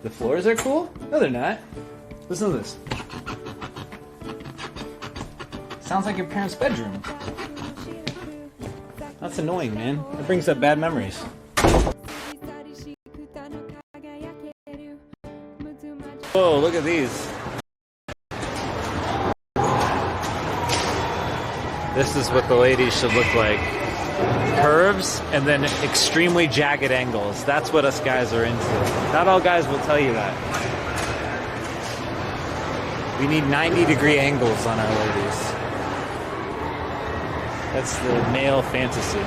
The floors are cool? No, they're not. Listen to this. Sounds like your parents' bedroom. That's annoying, man. That brings up bad memories. Whoa, look at these. This is what the ladies should look like. Curves and then extremely jagged angles. That's what us guys are into. Not all guys will tell you that. We need 90-degree angles on our ladies. That's the male fantasy.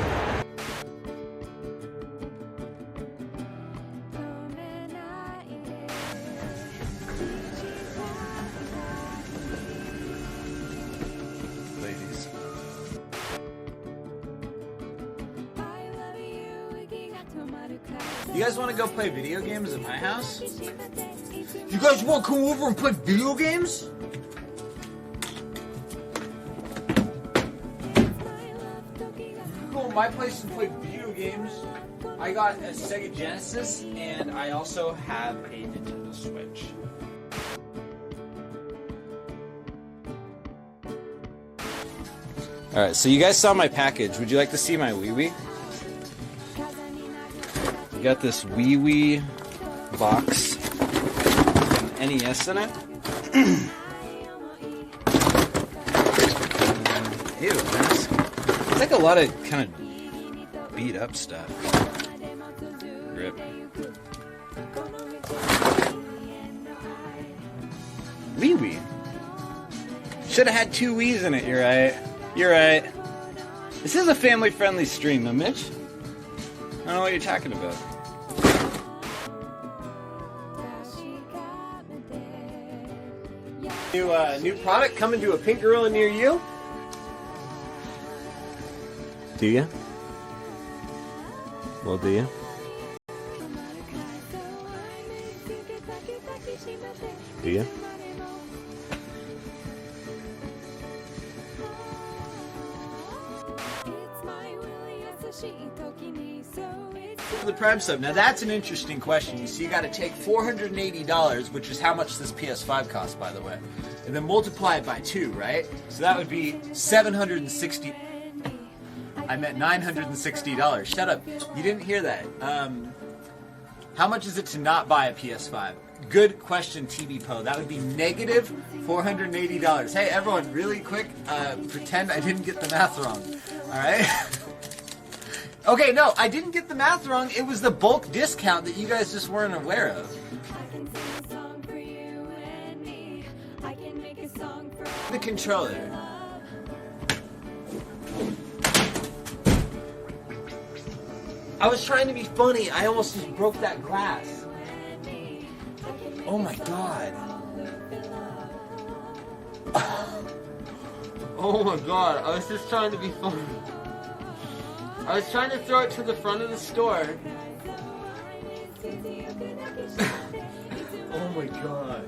Ladies. You guys want to go play video games at my house? You guys want to come over and play video games? Go to my place and play video games. I got a Sega Genesis and I also have a Nintendo Switch. Alright, so you guys saw my package. Would you like to see my wee-wee? Got this wee box, an NES in it. Ew, it's like a lot of kind of beat up stuff. Rip. Wee. Should have had 2 Wii's in it. You're right. You're right. This is a family-friendly stream, huh, Mitch? I don't know what you're talking about. New product coming to a pink gorilla near you? Do you? Well, do you? Do you? The Prime sub. Now that's an interesting question. You see, you got to take $480, which is how much this PS5 costs, by the way, and then multiply it by 2, right? So that would be $760. I meant $960. Shut up. You didn't hear that. How much is it to not buy a PS5? Good question, TB Poe. That would be negative $480. Hey, everyone, really quick, pretend I didn't get the math wrong. All right? Okay, no, I didn't get the math wrong. It was the bulk discount that you guys just weren't aware of. The controller. I was trying to be funny. I almost just broke that glass. Oh my god. Oh my god. I was just trying to be funny. I was trying to throw it to the front of the store. Oh my god.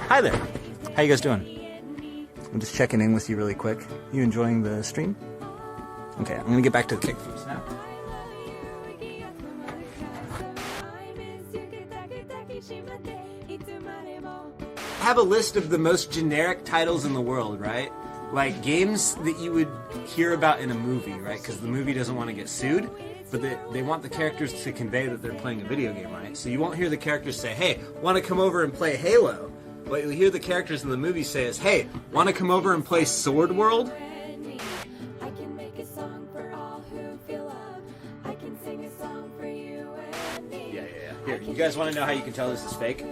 Hi there. How you guys doing? I'm just checking in with you really quick. You enjoying the stream? Okay, I'm gonna get back to the kickflips now. I have a list of the most generic titles in the world, right? Like games that you would hear about in a movie, right? Because the movie doesn't want to get sued, but they want the characters to convey that they're playing a video game, right? So you won't hear the characters say, hey, want to come over and play Halo? What you'll hear the characters in the movie say is, hey, want to come over and play Sword World? Yeah. Here, you guys want to know how you can tell this is fake?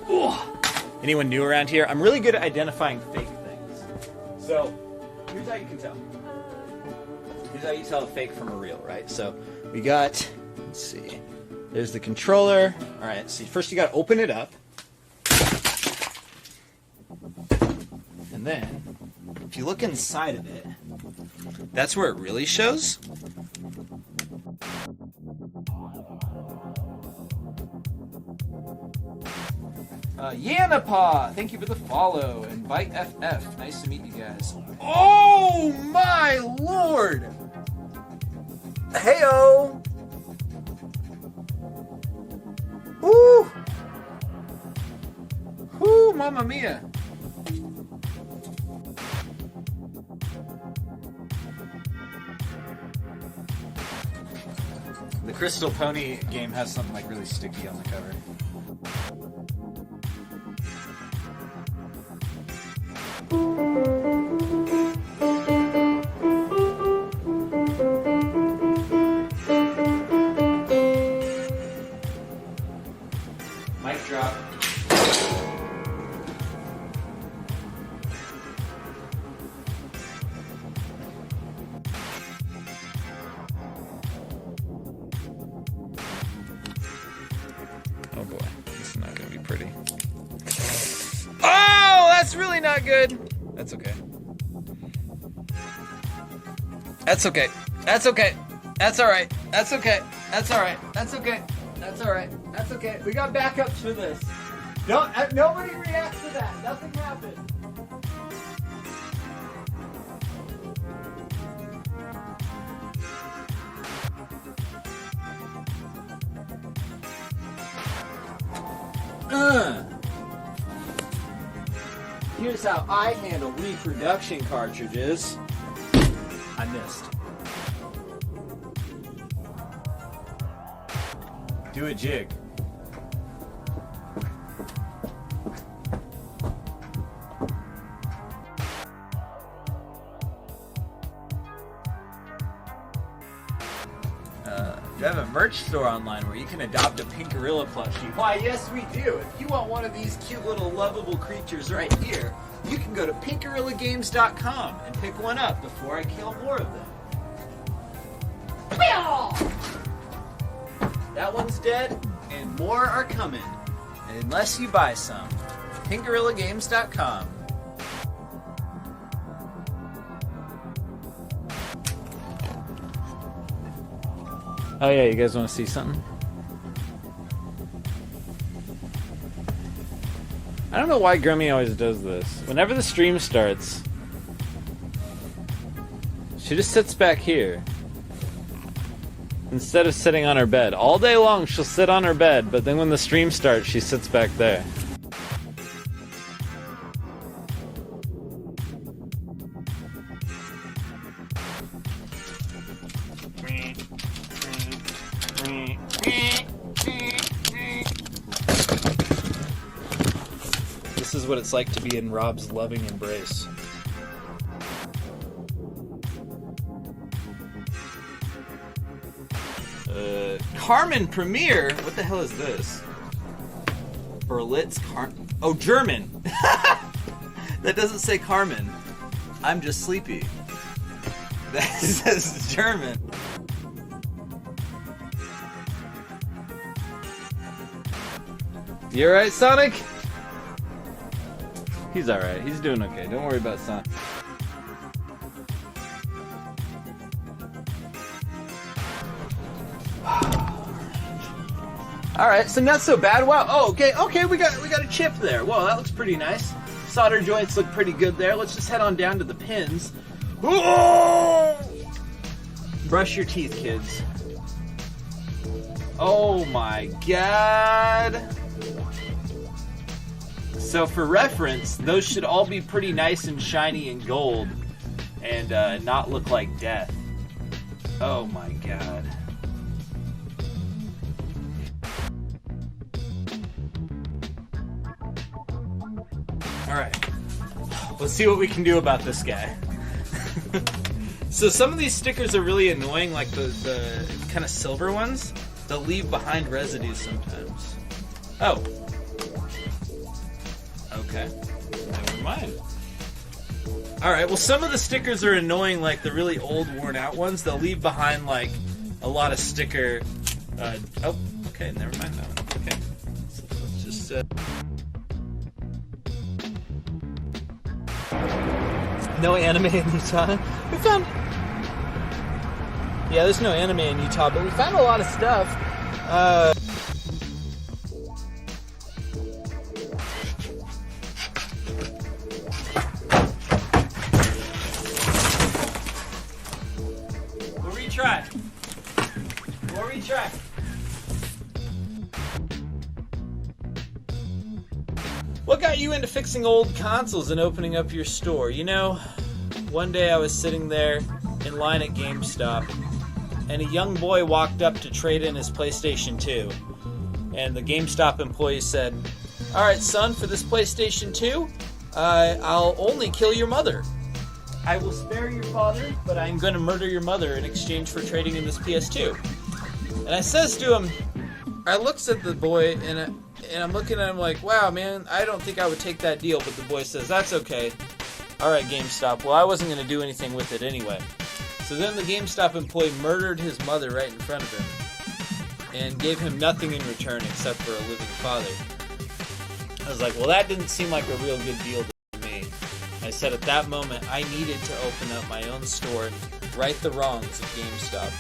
Ooh. Anyone new around here? I'm really good at identifying fake things. So, here's how you can tell. Here's how you tell a fake from a real, right? So, we got, let's see, there's the controller. All right, see, first you got to open it up. And then, if you look inside of it, that's where it really shows. Yanapa, thank you for the follow. Invite FF, nice to meet you guys. Oh my lord! Heyo! Woo! Woo, mamma mia! The Crystal Pony game has something like really sticky on the cover. Mic drop. Oh boy, this is not gonna be pretty. Oh, that's really not good. That's okay. That's okay. That's okay. That's alright. That's okay. That's alright. That's okay. That's alright. That's okay. We got backups for this. Don't. Nobody reacts to that. Nothing happened. Here's how I handle reproduction cartridges. I missed. Do a jig. We have a merch store online where you can adopt a pink gorilla plushie. Why, yes we do. If you want one of these cute little lovable creatures right here, you can go to pinkgorillagames.com and pick one up before I kill more of them. That one's dead, and more are coming. Unless you buy some. pinkgorillagames.com. Oh yeah, you guys want to see something? I don't know why Grimmy always does this. Whenever the stream starts, she just sits back here. Instead of sitting on her bed. All day long she'll sit on her bed, but then when the stream starts, she sits back there. This is what it's like to be in Rob's loving embrace. Carmen Premier? What the hell is this? Berlitz Carmen. Oh, German! That doesn't say Carmen. I'm just sleepy. That says German. You alright, Sonic? He's alright. He's doing okay. Don't worry about Sonic. Alright, so not so bad. Wow. Oh, okay, we got a chip there. Whoa, that looks pretty nice. Solder joints look pretty good there. Let's just head on down to the pins. Whoa! Brush your teeth, kids. Oh my god. So for reference, those should all be pretty nice and shiny and gold and not look like death. Oh my god. Alright, let's see what we can do about this guy. So some of these stickers are really annoying, like the kind of silver ones. They'll leave behind residues sometimes. Oh. Okay, never mind. Alright, well some of the stickers are annoying, like the really old worn out ones. They'll leave behind like a lot of sticker... oh, okay, never mind that one. Okay, so let's just... No anime in Utah. We found... Yeah, there's no anime in Utah, but we found a lot of stuff. retry. More retry. What got you into fixing old consoles and opening up your store? You know, one day I was sitting there in line at GameStop, and a young boy walked up to trade in his PlayStation 2. And the GameStop employee said, "Alright, son, for this PlayStation 2, I'll only kill your mother. I will spare your father, but I'm going to murder your mother in exchange for trading in this PS2. And I says to him, I looks at the boy, and I'm looking at him like, wow, man, I don't think I would take that deal. But the boy says, that's okay. Alright, GameStop. Well, I wasn't going to do anything with it anyway. So then the GameStop employee murdered his mother right in front of him and gave him nothing in return except for a living father. I was like, well, that didn't seem like a real good deal to me. I said at that moment, I needed to open up my own store and right the wrongs of GameStop.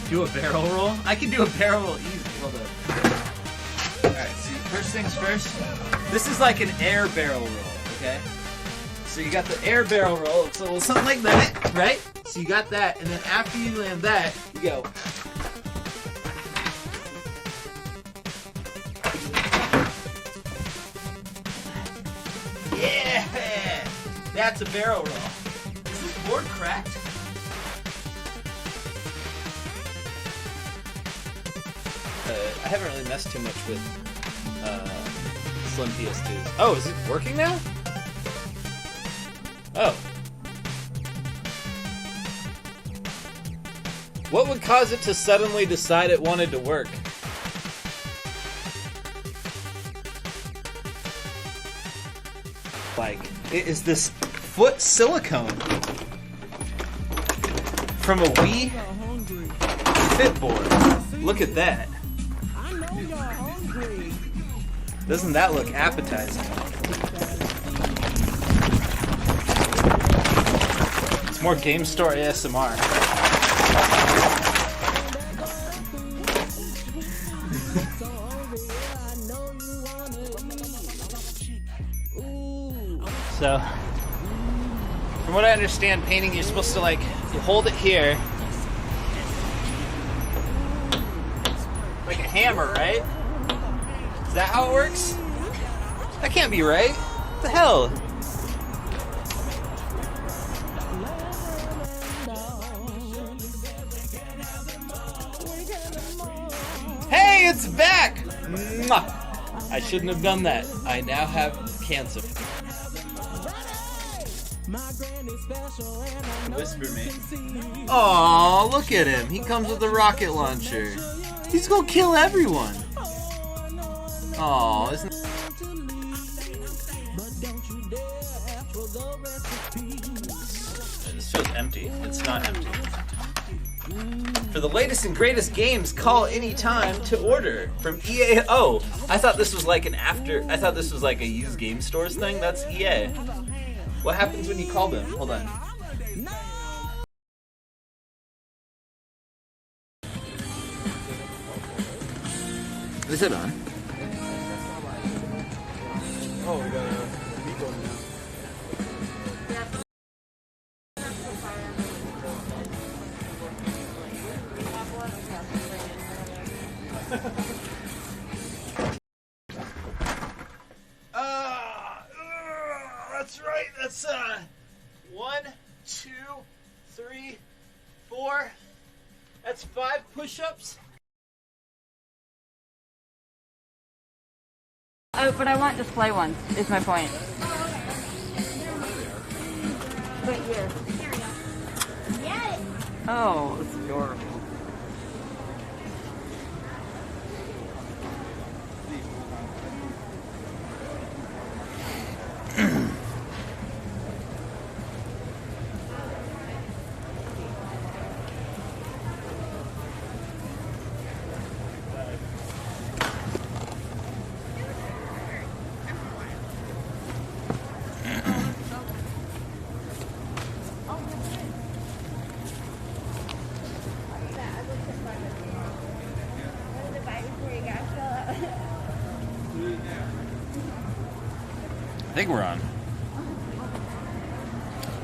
Do a barrel roll? I can do a barrel roll easy. Hold up. Alright, see, first things first. This is like an air barrel roll, okay? So you got the air barrel roll, it's a little something like that, right? So you got that, and then after you land that, you go. Yeah! That's a barrel roll. Is this board cracked? I haven't really messed too much with Slim PS2s. Oh, is it working now? Oh. What would cause it to suddenly decide it wanted to work? Like, it is this foot silicone from a Wii Fit board. Look at that. Doesn't that look appetizing? It's more Game Store ASMR. So, from what I understand, painting, you're supposed to, like, you hold it here. Like a hammer, right? Is that how it works? That can't be right. What the hell? Hey, it's back! Mwah! I shouldn't have done that. I now have cancer. Whisper me. Aw, look at him. He comes with a rocket launcher. He's gonna kill everyone. Aw, isn't this feels empty. It's not empty. For the latest and greatest games, call anytime to order from EA. Oh, I thought this was like an after. I thought this was like a used game stores thing. That's EA. What happens when you call them? Hold on. Is it on? Oh, we got a beat going now. That's right. That's 1, 2, 3, 4. That's 5 push-ups. Oh, but I want display ones, is my point. Right here. Here we go. Yes! Oh, it's adorable. I think we're on.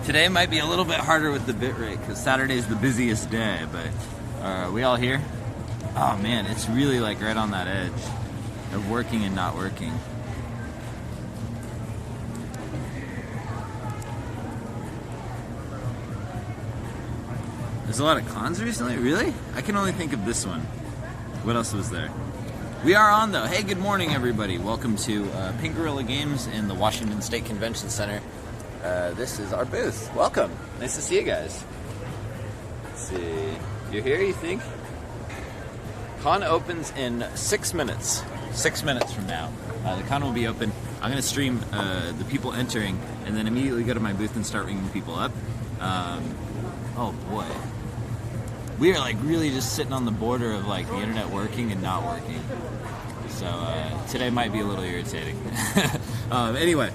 Today might be a little bit harder with the bitrate because Saturday is the busiest day, but are we all here? Oh man, it's really like right on that edge of working and not working. There's a lot of cons recently? Really? I can only think of this one. What else was there? We are on though. Hey, good morning everybody. Welcome to Pink Gorilla Games in the Washington State Convention Center. This is our booth. Welcome. Nice to see you guys. Let's see. You're here, you think? Con opens in 6 minutes. 6 minutes from now. The con will be open. I'm going to stream the people entering and then immediately go to my booth and start ringing people up. Oh boy. We are like really just sitting on the border of like the internet working and not working. So today might be a little irritating. Anyway,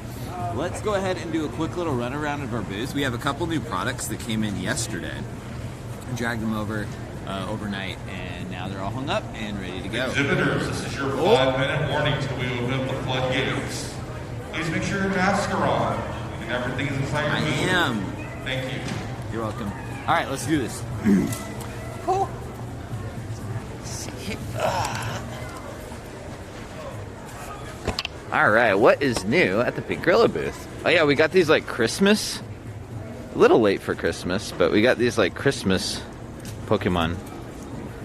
let's go ahead and do a quick little run around of our booth. We have a couple new products that came in yesterday. Dragged them over overnight, and now they're all hung up and ready to go. Exhibitors, this is your 5-minute warning till we open the floodgates. Please make sure your masks are on and everything is inside your booth. I am. Thank you. You're welcome. All right, let's do this. Oh. All right, what is new at the Pink Gorilla booth? Oh yeah, we got these like Christmas. A little late for Christmas, but we got these like Christmas Pokemon.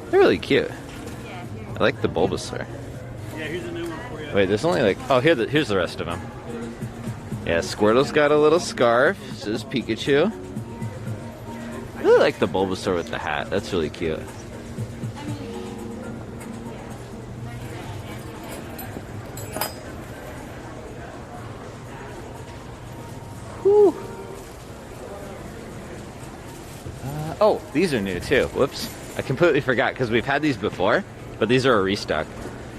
They're really cute. I like the Bulbasaur. Yeah, here's a new one for you. Wait, there's only like... Oh, here's the rest of them. Yeah, Squirtle's got a little scarf. So does Pikachu. I really like the Bulbasaur with the hat. That's really cute. Whew. Oh, these are new too. Whoops. I completely forgot because we've had these before, but these are a restock.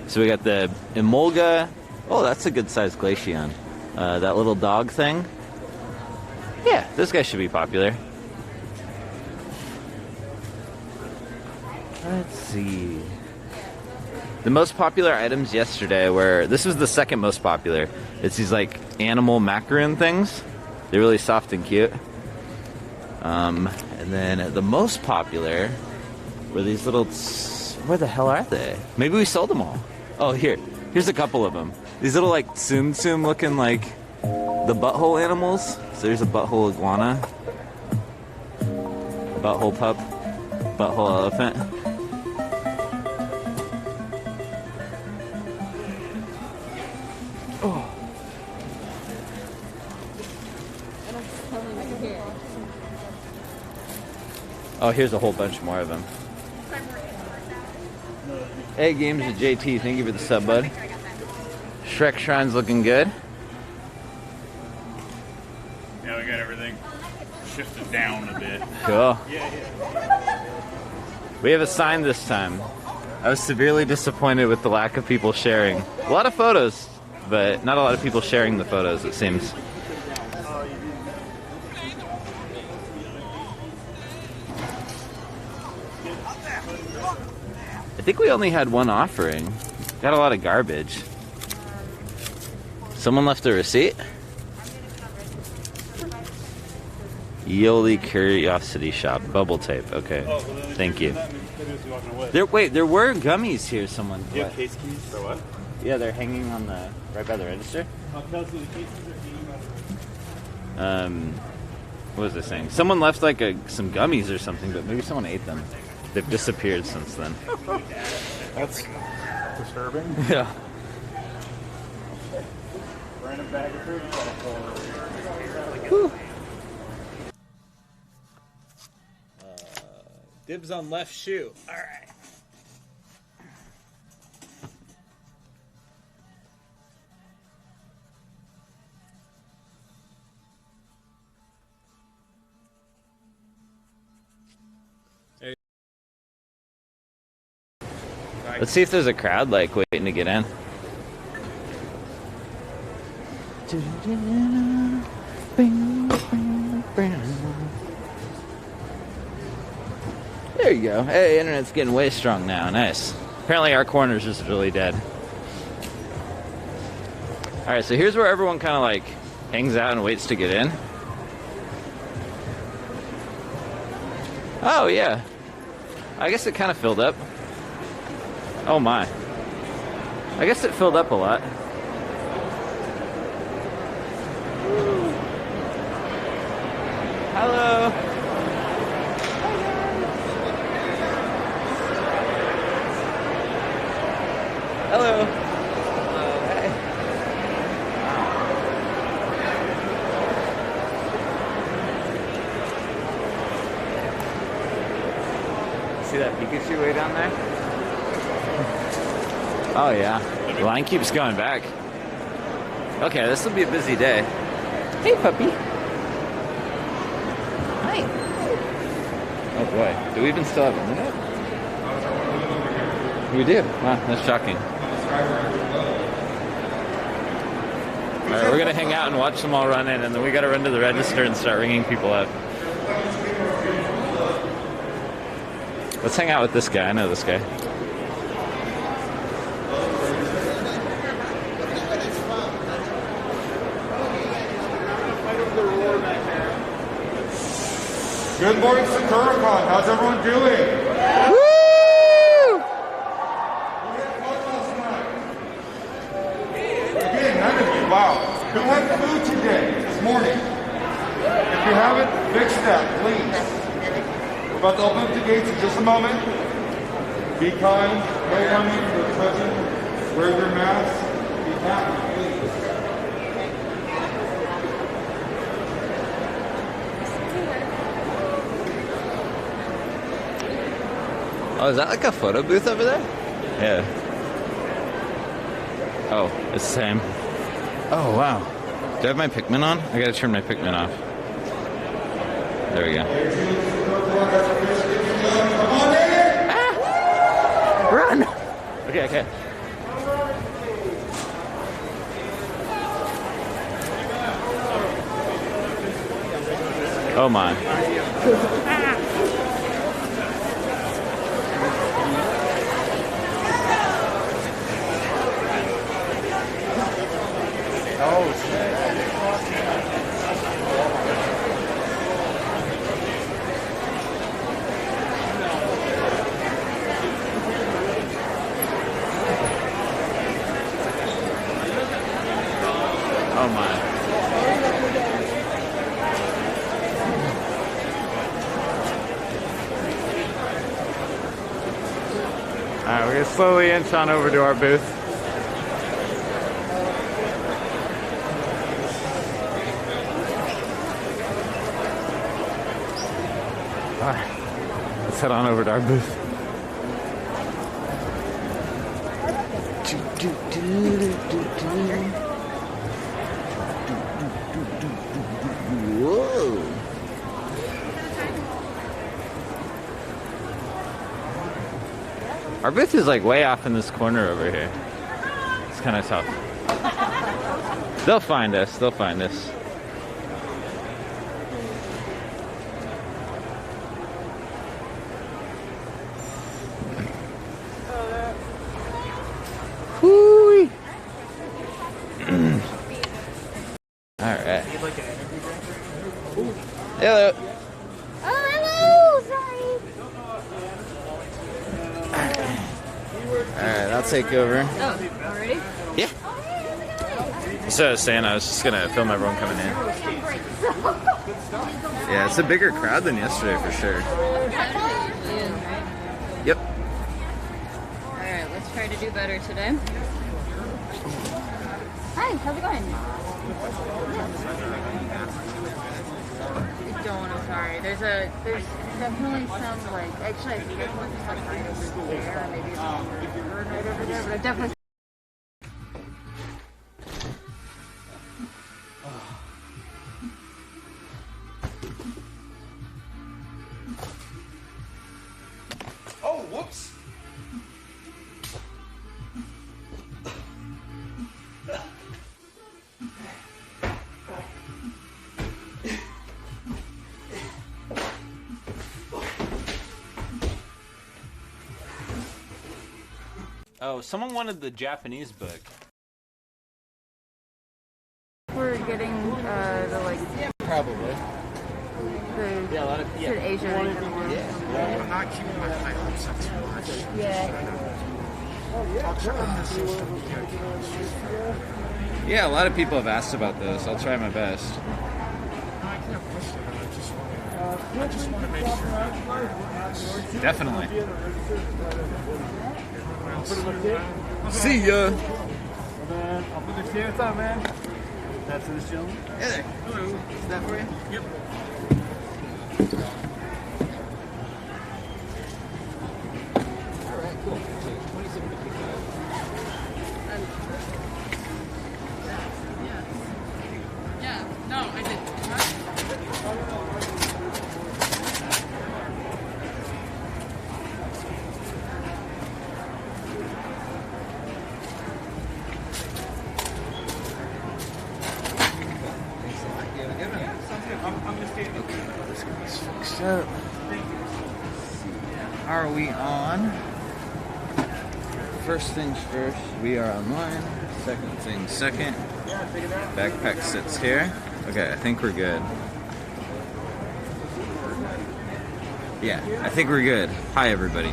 So we got the Emolga. Oh, that's a good sized Glaceon. That little dog thing. Yeah, this guy should be popular. Let's see. The most popular items yesterday were, this was the second most popular. It's these like animal macaroon things. They're really soft and cute. And then the most popular were these little, where the hell are they? Maybe we sold them all. Oh, here's a couple of them. These little like Tsum Tsum looking like the butthole animals. So there's a butthole iguana, butthole pup, butthole elephant. Oh. Oh, here's a whole bunch more of them. Hey, Games with JT, thank you for the sub, bud. Shrek Shrine's looking good. Yeah, we got everything shifted down a bit. Cool. Yeah. We have a sign this time. I was severely disappointed with the lack of people sharing. A lot of photos, but not a lot of people sharing the photos, it seems. I think we only had one offering. Got a lot of garbage. Someone left a receipt? Yoli Curiosity Shop. Bubble tape. Okay. Thank you. There were gummies here, someone. Do you have case keys for what? Yeah, they're hanging on the right by the register. Kelsey, the cases are hanging by What was I saying? Someone left like some gummies or something, but maybe someone ate them. They've disappeared since then. That's disturbing. Yeah. Random bag of fruit. Whew. Dibs on left shoe. All right. Let's see if there's a crowd like waiting to get in. There you go. Hey, internet's getting way strong now. Nice. Apparently our corner's just really dead. Alright, so here's where everyone kind of like hangs out and waits to get in. Oh, yeah. I guess it kind of filled up. Oh, my. I guess it filled up a lot. Hello. Hello. Hey. See that Pikachu way down there? Oh yeah. The line keeps going back. Okay, this will be a busy day. Hey puppy. Hi. Oh boy. Do we even still have internet? We do. Wow, that's shocking. Alright, we're gonna hang out and watch them all run in, and then we gotta run to the register and start ringing people up. Let's hang out with this guy. I know this guy. Good morning, SakuraCon. How's everyone doing? Woo! Again, none of you. Wow. Who had food today, this morning? If you haven't, fix that, please. We're about to open up the gates in just a moment. Be kind. No running or touching. Wear your mask. Be happy, please. Oh, is that like a photo booth over there? Yeah. Oh, it's the same. Oh, wow. Do I have my Pikmin on? I gotta turn my Pikmin off. There we go. Ah! Run! Okay, okay. Oh my. Oh, shit. Oh, my. Alright, we're gonna slowly inch on over to our booth. Alright, let's head on over to our booth. Whoa. Our booth is like way off in this corner over here. It's kind of tough. They'll find us. They'll find us. Whoo! All right. Hello. Oh, hello! Sorry. All right, I'll take over. Oh, already? Yeah. So I was saying, I was just gonna film everyone coming in. Yeah, it's a bigger crowd than yesterday for sure. Yep. Alright, let's try to do better today. Hi, how's it going? I don't, I'm sorry. There's definitely some, like, actually I think there's one just like right over there, maybe it's right over there, but I definitely. Oh, whoops. Oh, someone wanted the Japanese book. We're getting the like. Probably. Yeah, a lot of to Asia. Yeah. I'm not keeping my hopes up too much. I'll try this social media accounts. Yeah, a lot of people have asked about those. I'll try my best. I can't push it. I just want to make sure. Definitely. See ya. I'll put the chance on, man. That's for the show. Hey there. Hello. Is that for you? Yep. Alright, cool. 27.55. Yeah. No, I didn't. So, are we on? First things first, we are online. Second thing second. Backpack sits here. Okay, I think we're good. Yeah, I think we're good. Hi, everybody.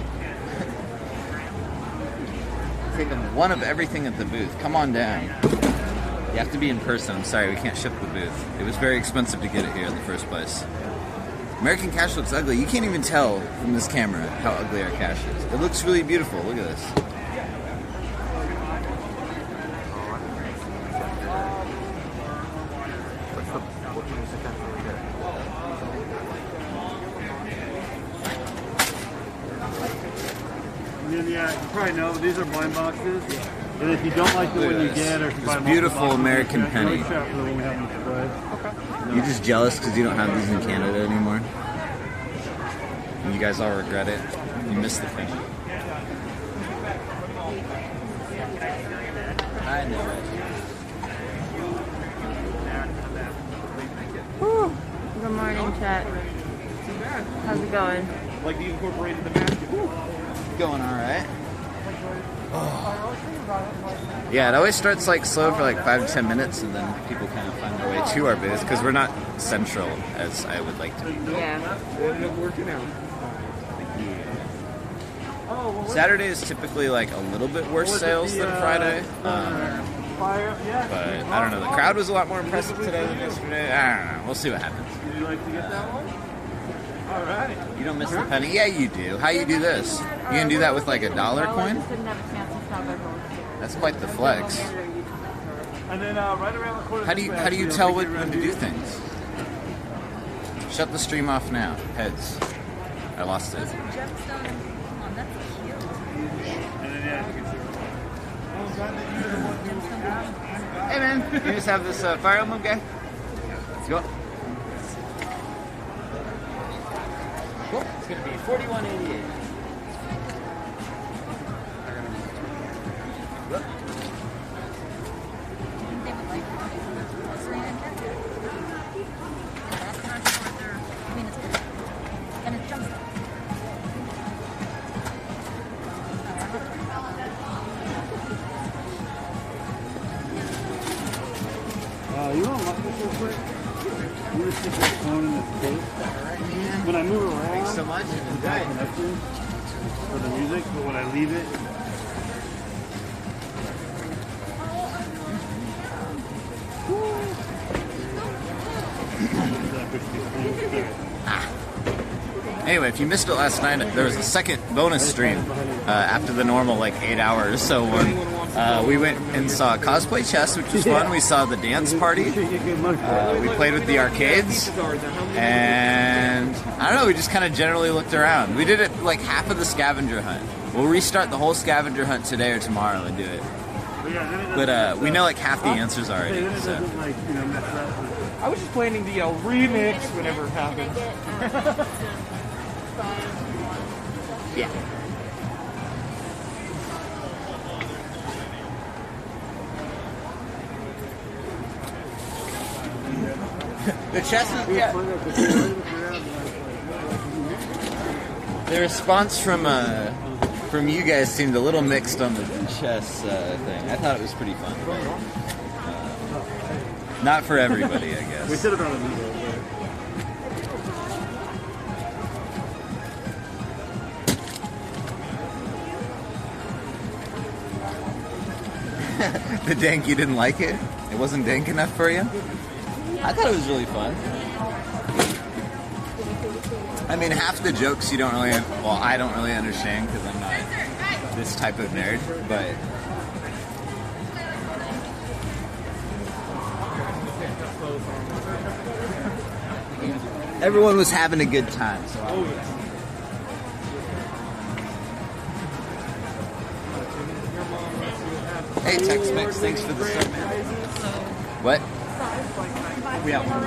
Taking one of everything at the booth. Come on down. You have to be in person. I'm sorry, we can't ship the booth. It was very expensive to get it here in the first place. American cash looks ugly. You can't even tell from this camera how ugly our cash is. It looks really beautiful. Look at this. Yeah, you probably know, but these are blind boxes. And if you don't like the Look one at you this. get, or if you This buy beautiful multiple boxes, American check- penny. always check for the one we have on display. You're just jealous because you don't have these in Canada anymore? And you guys all regret it? You missed the penny. I know it. Whew. Good morning, chat. How's it going? Like the incorporated the basket. Going all right. Yeah, it always starts like slow for like 5 to 10 minutes, and then people kind of find their way to our booth because we're not central as I would like to be. Yeah. It ended up working out. Saturday is typically like a little bit worse sales than Friday, but I don't know. The crowd was a lot more impressive today than yesterday. I don't know. We'll see what happens. Would you like to get that one? All right. You don't miss the penny? Yeah, you do. How you do this? You can do that with like a dollar coin? That's quite the flex. And then right around the corner. How do you tell when to do things? Shut the stream off now. Heads. I lost it. And then yeah, you can see. Hey man, you just have this Fire Emblem guy? Let's go. Cool. It's going to be $41.88. You want to look this real quick? I'm going to stick this phone in this case. When I move around, Thanks so much. it's got connection for the music, but when I leave it, Anyway, if you missed it last night, there was a second bonus stream after the normal like 8 hours. So we went and saw Cosplay Chess, which was fun. We saw the dance party. We played with the arcades, and I don't know. We just kind of generally looked around. We did it like half of the scavenger hunt. We'll restart the whole scavenger hunt today or tomorrow and do it. But we know like half the answers already. So. I was just planning the remix whenever it happened. Yeah. The chess is, yeah. The response from you guys seemed a little mixed on the chess thing. I thought it was pretty fun. But, not for everybody, I guess. we should have done a video. The dank, you didn't like it? It wasn't dank enough for you? I thought it was really fun. I mean, half the jokes you don't really, well, I don't really understand because I'm not this type of nerd, but everyone was having a good time. So hey, Tex-Mex, thanks for the sub, man. What? We have one.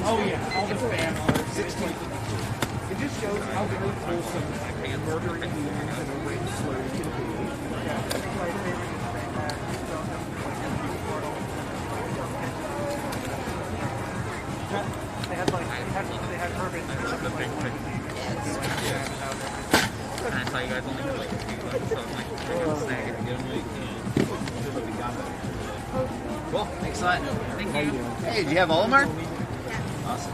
Oh yeah, all the fan art. 16. It just shows how very wholesome and murdering humans and a race slur can be. They had Herbert. The big one. And I saw you guys only had like 2 left, so I'm like, we're gonna snag it and get them like, Cool, thanks a lot. Thank you. Hey, do you have Olimar? Awesome.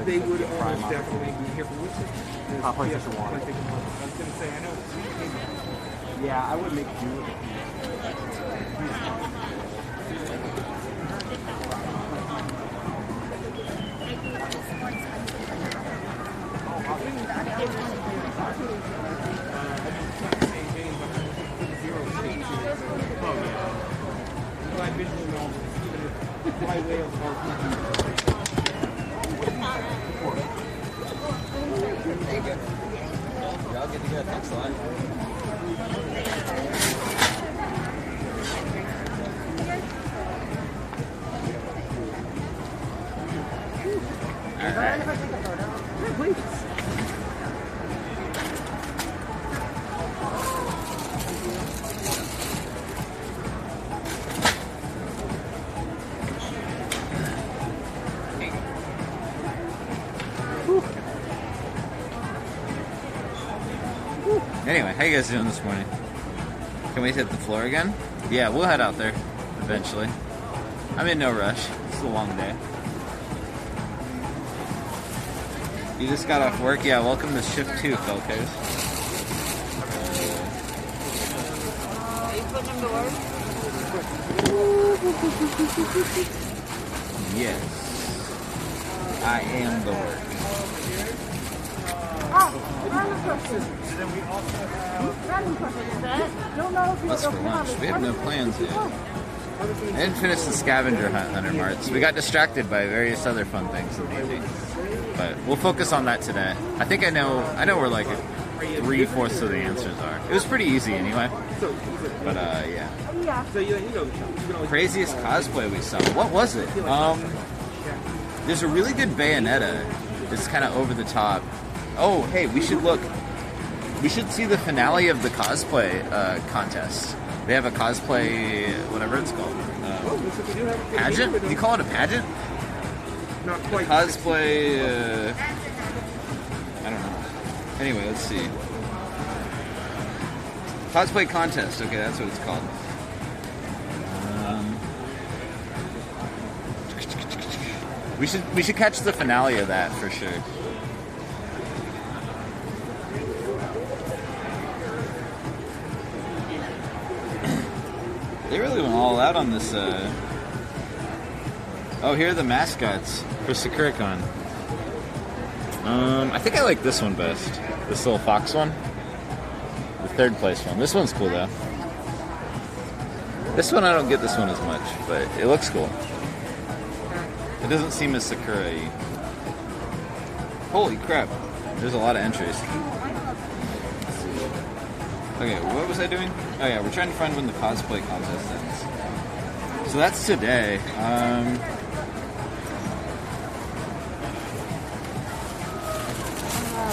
they would almost definitely be here. But what's it? PlayStation 1. I was gonna say, I know. Yeah, I would make do with it. By way of RPG. Y'all get together. Thanks a lot. All right. Anyway, how you guys doing this morning? Can we hit the floor again? Yeah, we'll head out there eventually. I'm in no rush. It's a long day. You just got off work? Yeah, welcome to shift 2, Felkers. Are you putting them to work? Yes. I am the work. What's for lunch? We have no plans yet. I didn't finish the scavenger hunt, Hunter Marts. We got distracted by various other fun things in the evening. But we'll focus on that today. I think I know where like 3/4 of the answers are. It was pretty easy anyway. But yeah. Craziest cosplay we saw. What was it? There's a really good Bayonetta. It's kind of over the top. Oh, hey, we should look. We should see the finale of the cosplay contest. They have a cosplay, whatever it's called. Pageant? Do you call it a pageant? Not quite. Cosplay, I don't know. Anyway, let's see. Cosplay contest. Okay, that's what it's called. We should catch the finale of that for sure. They really went all out on this. Oh, here are the mascots for SakuraCon. I think I like this one best. This little fox one. The 3rd place one. This one's cool though. This one, I don't get this one as much, but it looks cool. It doesn't seem as Sakura-y. Holy crap. There's a lot of entries. Okay, what was I doing? Oh yeah, we're trying to find when the cosplay contest ends. So that's today. Oh,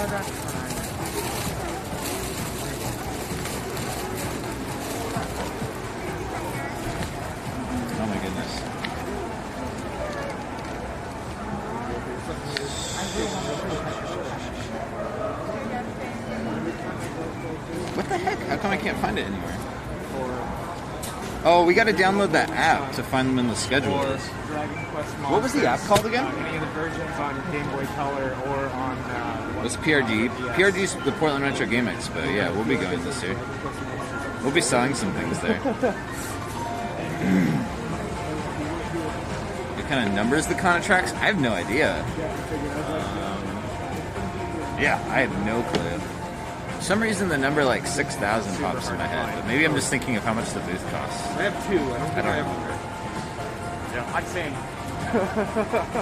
that's fine. Oh my goodness. What the heck? How come I can't find it anywhere? Oh, we got to download that app to find them in the schedule. Dragon Quest What was the app called again? Any of the versions on Game Boy Color or on... What's PRG? PRG's the Portland Retro Game Expo. Yeah, we'll be going this year. We'll be selling some things there. What kind of numbers the Con attracts? I have no idea. Yeah, I have no clue. For some reason, the number like 6,000 pops in my head, but maybe I'm just thinking of how much the booth costs. I have 2. I don't know. Yeah, I'm saying.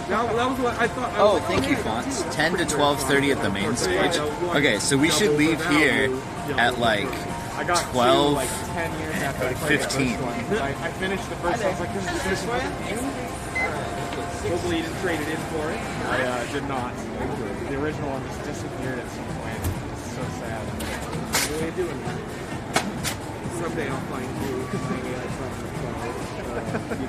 that was what I thought. Oh, thank you, Fonts. 10 to 12:30 at the main stage. Okay, so we should leave here at like 12, like 10 years after I played 15. The first one. I finished the first one. I was like, this way? Hopefully you didn't trade it in for it. I did not. The original one just disappeared at some point. It's so sad. What are you doing? Someday I'll find you. Maybe I find you.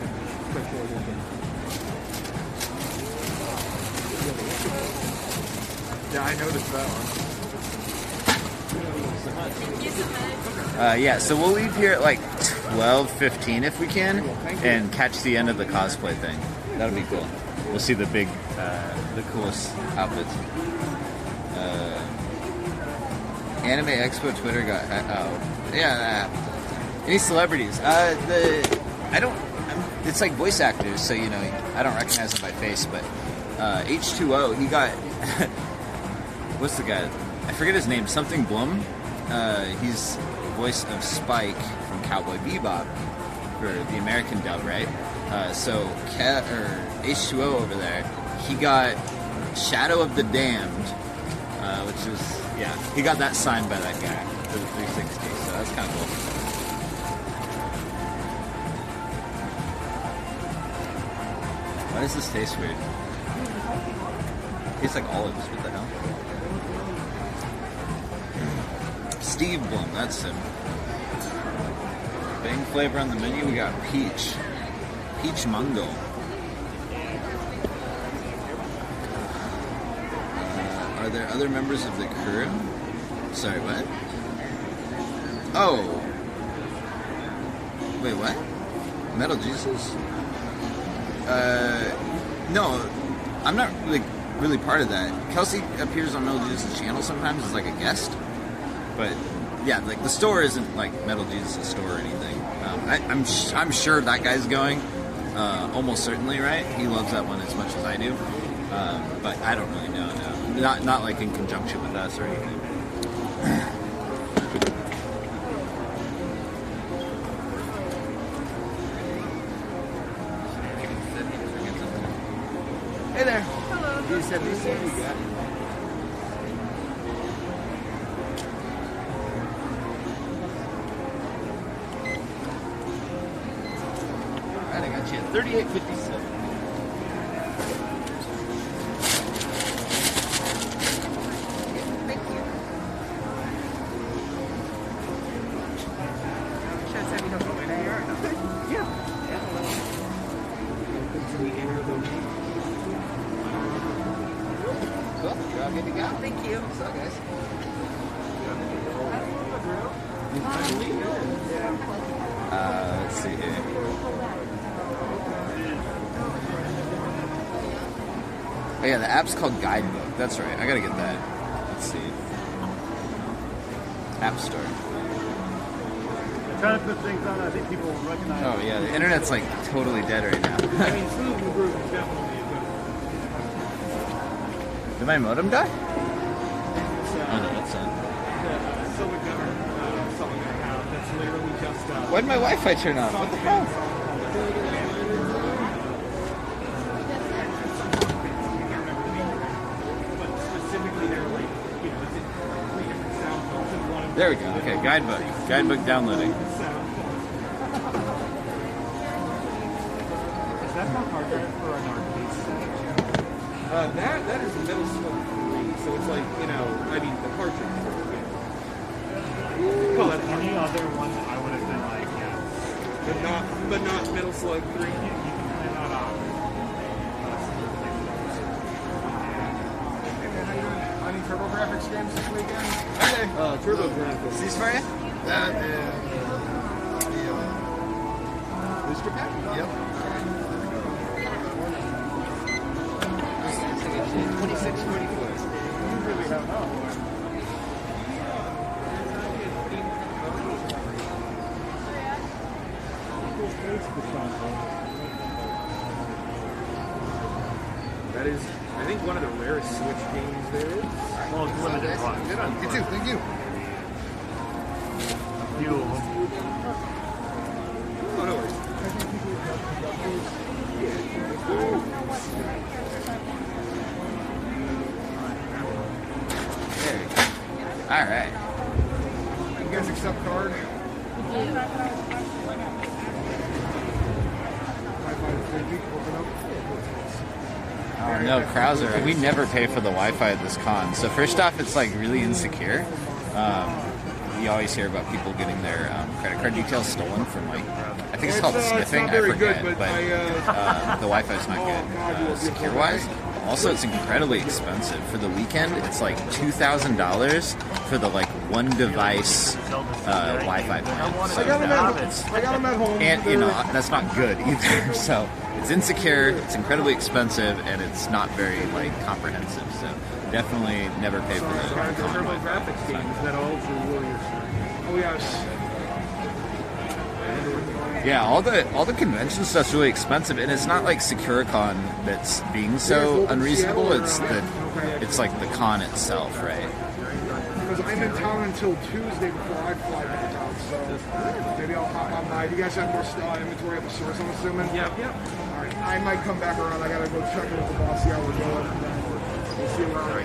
Yeah, I noticed that one. Yeah, so we'll leave here at like 12:15 if we can, and catch the end of the cosplay thing. That'll be cool. We'll see the big, the coolest outfits. Anime Expo Twitter got any celebrities? It's like voice actors, so you know I don't recognize them by face, but H2O, he got what's the guy? I forget his name. Something Blum. He's voice of Spike from Cowboy Bebop for the American dub, right? So H2O over there, he got Shadow of the Damned, which is he got that signed by that guy for the 360. So that's kind of cool. Why does this taste weird? It tastes like olives. What the hell? Steve Blum, that's him. Bang flavor on the menu. We got peach mango. Are there other members of the crew? Sorry, what? Oh. Wait, what? Metal Jesus? No, I'm not really part of that. Kelsey appears on Metal Jesus' channel sometimes as like a guest, but yeah, like the store isn't like Metal Jesus' store or anything. I'm sure that guy's going, almost certainly, right? He loves that one as much as I do, but I don't really know. No, not like in conjunction with us or anything. Hey there. Hello. You said this here? You got it. Alright, I got you at $38.57. Thank you. Should I send you over there? Yeah. Cool. You're all good to go. Thank you. What's up, guys? Let's see here. Oh yeah, the app's called Guidebook. That's right. I gotta get that. Let's see. App Store. I'm trying to put things on I think people will recognize. Oh yeah, the internet's like totally dead right now. I mean, Food and Groove is definitely a good. Did my modem die? It's, Oh no, what's that? Silver Gunner, something I have that's literally just. Why'd my Wi-Fi turn off? What the hell? But specifically, they're like, you know, it's three different sound films and one of There we go. Okay, Guidebook. Guidebook downloading. the sound films. Is that the hard drive for an arcade stage? That is Middle School 3, so it's like, you know, I mean, the cartridge. Cool. Any other one that I would have been like, yeah. But not Metal Slug 3. You can play that on. Any TurboGrafx games this weekend? Okay. TurboGrafx. These for you? That booster pack? Yep. 2644. Usually have not. That is, I think, one of the rarest Switch games there is. Well, it's limited run. Good on you too. Thank you. A few of them. Oh, no worries. There we go. All right. You guys accept card? Oh no, Krauser, we never pay for the Wi-Fi at this con. So first off, it's like really insecure. You always hear about people getting their credit card details stolen from like, I think it's called sniffing, I forget, but the Wi-Fi is not good secure-wise. Also, it's incredibly expensive. For the weekend, it's like $2,000 for the like one device Wi-Fi plan. So, I got them at home. and you know that's not good either. So it's insecure, it's incredibly expensive, and it's not very like comprehensive. So definitely never pay for the con Wi-Fi. Graphics games that all for Warriors. Oh yes. Yeah, all the convention stuff's really expensive, and it's not like Securicon that's being so unreasonable. It's like the con itself, right? Because I'm in town until Tuesday before I fly back out, so maybe I'll pop on by. Do you guys have more inventory at the source, I'm assuming? Yep. Alright, I might come back around. I gotta go check in with the boss, see how we're going. And then we'll see where we're at.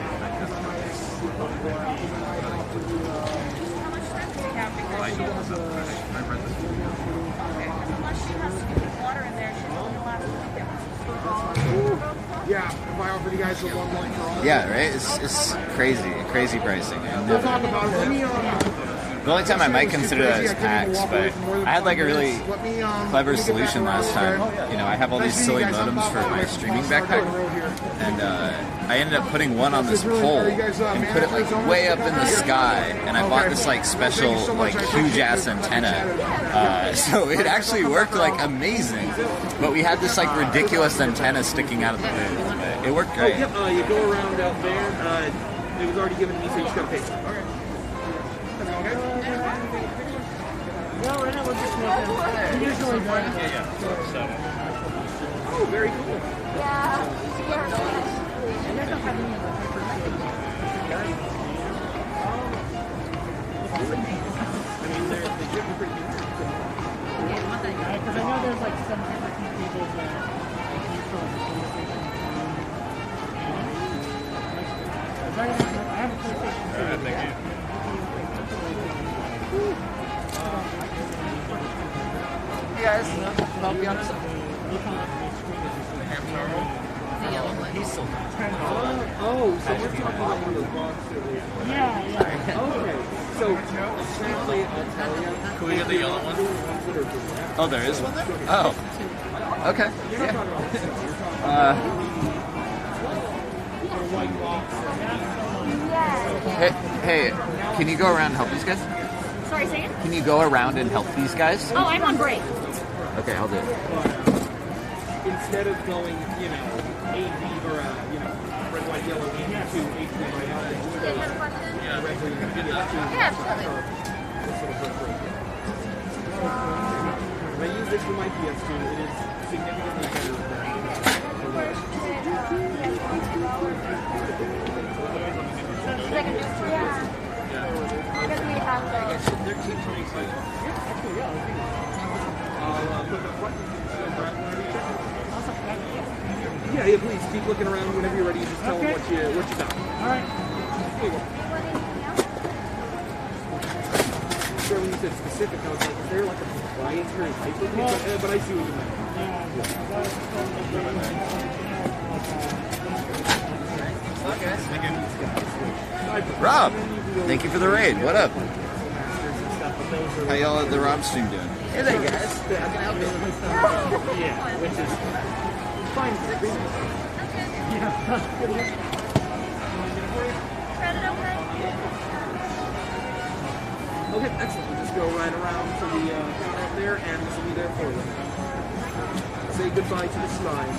Yeah, if I offered you guys the 1 month for all. Yeah, right? It's crazy pricing. And We'll talk about it. Let me, the only time I might consider that is PAX, but I had like a really clever solution last time. You know, I have all these silly modems for my streaming backpack, and I ended up putting one on this pole and put it like way up in the sky, and I bought this like special like huge ass antenna. So it actually worked like amazing, but we had this like ridiculous antenna sticking out of the booth. But it worked great. Yep, you go around out there. It was already given to me, so you just gotta pay. Okay. No, right now we're just looking. Usually one. Oh, very cool. I mean, they're getting pretty good. Because I know there's like some different people that you from I have a PlayStation 2. Thank you. Hey guys, help me out some. He's so Oh, so we're talking about one of those boxes. Yeah. Okay. So, essentially, I'll tell you. Can we get the yellow one? Oh, there is one there? Oh. Okay. Yeah. Hey, can you go around and help these guys? Sorry, say it? Can you go around and help these guys? Oh, I'm on break. Okay, I'll do it. Instead of going, you know, AD or, red, white, yellow, into AD by L, red, green, and video. Yeah, absolutely. When I use this for my PS2, it is significantly better than the rest. Yeah, please keep looking around. Whenever you're ready, just tell them what you got. All right. Here you go. Sure, when you said specific, I was like, is there like a proprietary type of thing? But I see what you mean. Rob, thank you for the raid. What up? How y'all at the Rob stream doing? Hey there, guys. Yeah, which is fine. Okay, excellent. We'll just go right around to the counter up there, and this will be there for you. Say goodbye to the slime.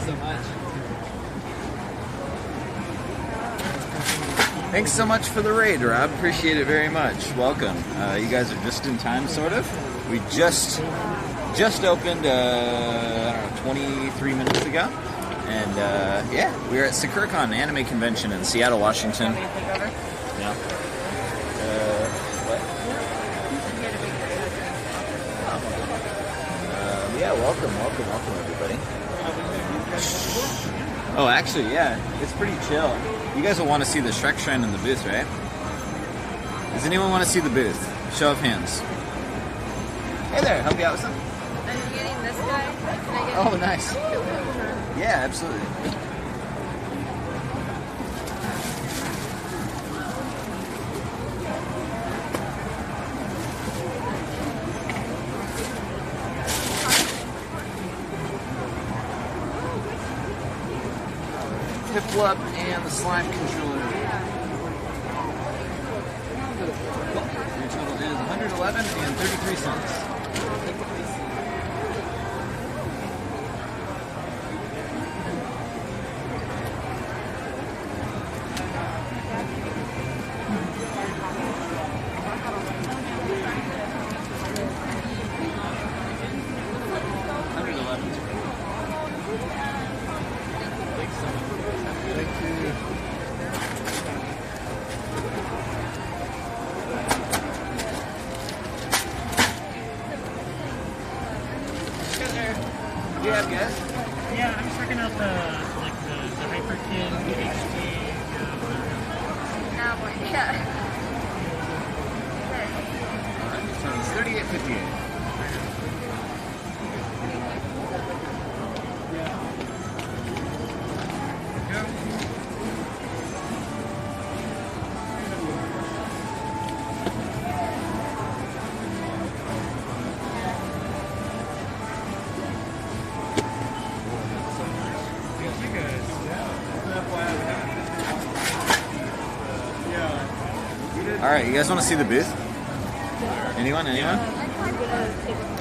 So much. Thanks so much for the raid, Rob. Appreciate it very much. Welcome. You guys are just in time, sort of. We just opened, I don't know, 23 minutes ago. And yeah, we were at SakuraCon Anime Convention in Seattle, Washington. Yeah. What? Yeah, welcome, everybody. Oh, actually, yeah, it's pretty chill. You guys will want to see the Shrek Shrine in the booth, right? Does anyone want to see the booth? Show of hands. Hey there, help you out with something? I'm getting this guy. Can I get Oh, nice. Yeah, absolutely. Piplup and the slime controller. Your total is $111.33. Yeah, I'm just checking out the Hyperkin HD. now one? Yeah. So it's $38.58. Alright, you guys want to see the booth? Anyone?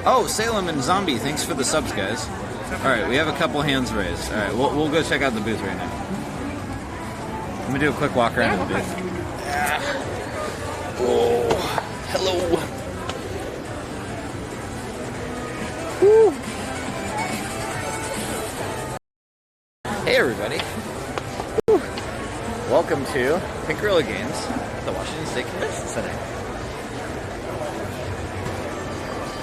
Oh, Salem and Zombie, thanks for the subs, guys. Alright, we have a couple hands raised. Alright, we'll go check out the booth right now. Let me do a quick walk around the booth. Oh, hello. Woo. Hey, everybody. Woo. Welcome to Pink Gorilla Games at the Washington State Convention Center.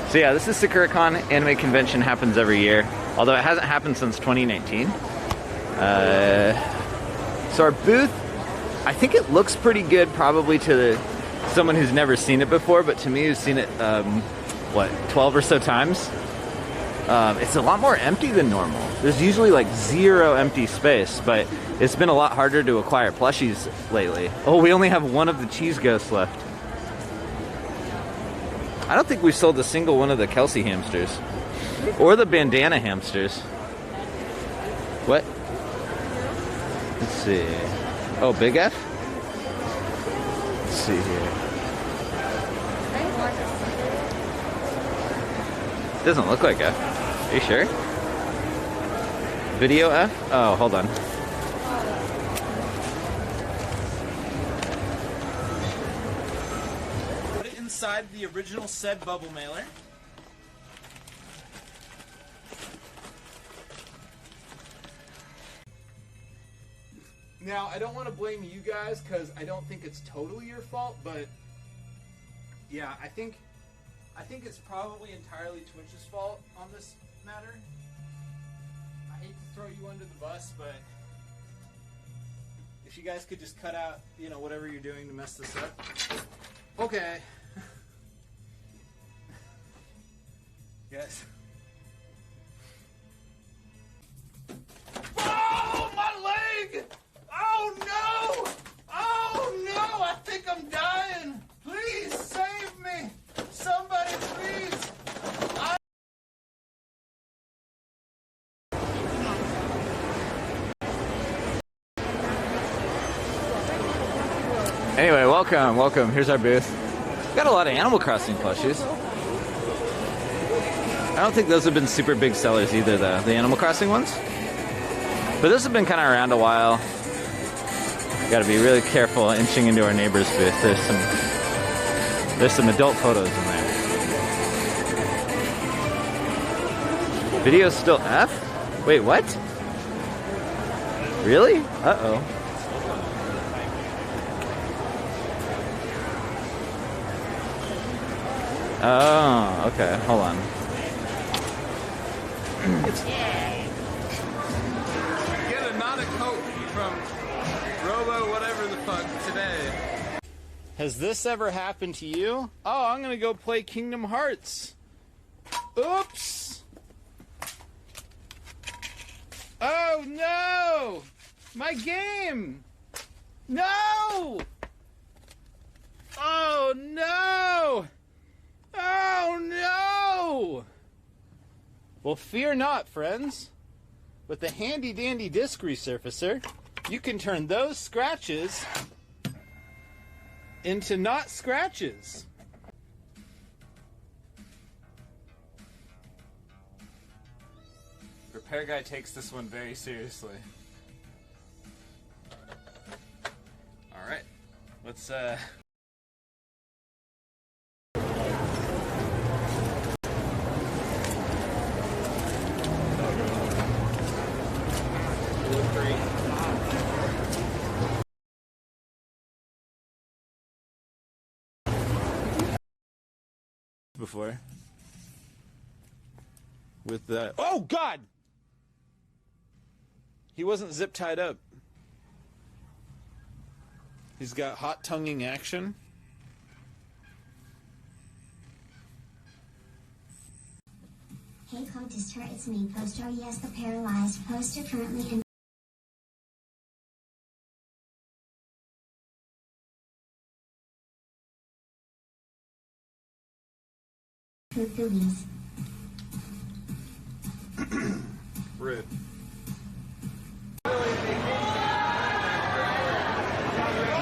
So yeah, this is SakuraCon Anime Convention, happens every year, although it hasn't happened since 2019. So our booth, I think it looks pretty good probably to someone who's never seen it before, but to me who's seen it, 12 or so times. It's a lot more empty than normal. There's usually like zero empty space, but it's been a lot harder to acquire plushies lately. Oh, we only have one of the cheese ghosts left. I don't think we've sold a single one of the Kelsey hamsters. Or the bandana hamsters. What? Let's see. Oh, Big F? Let's see here. Doesn't look like F. Are you sure? Video F? Oh, hold on. Put it inside the original said bubble mailer. Now, I don't want to blame you guys because I don't think it's totally your fault, but yeah, I think it's probably entirely Twitch's fault on this matter. I hate to throw you under the bus, but if you guys could just cut out, whatever you're doing to mess this up. Okay. Yes. Oh, my leg! Oh no! Oh no! I think I'm dying! Please save me! Somebody, please! Anyway, welcome. Here's our booth. Got a lot of Animal Crossing plushies. I don't think those have been super big sellers either, though, the Animal Crossing ones. But those have been kind of around a while. Got to be really careful inching into our neighbor's booth. There's some adult photos in there. Video's still F? Wait, what? Really? Uh-oh. Oh, okay. Hold on. Get a not a Coke from Robo whatever the fuck today. Has this ever happened to you? Oh, I'm gonna go play Kingdom Hearts. Oops! Oh no! My game! No! Oh no! Oh no! Well, fear not, friends. With the handy dandy disc resurfacer, you can turn those scratches into not scratches. Repair guy takes this one very seriously. All right, let's before with the oh god, he wasn't zip tied up. He's got hot tonguing action. Hey Contester, it's me, Poster. Yes, the paralyzed poster currently in boobies. Rude.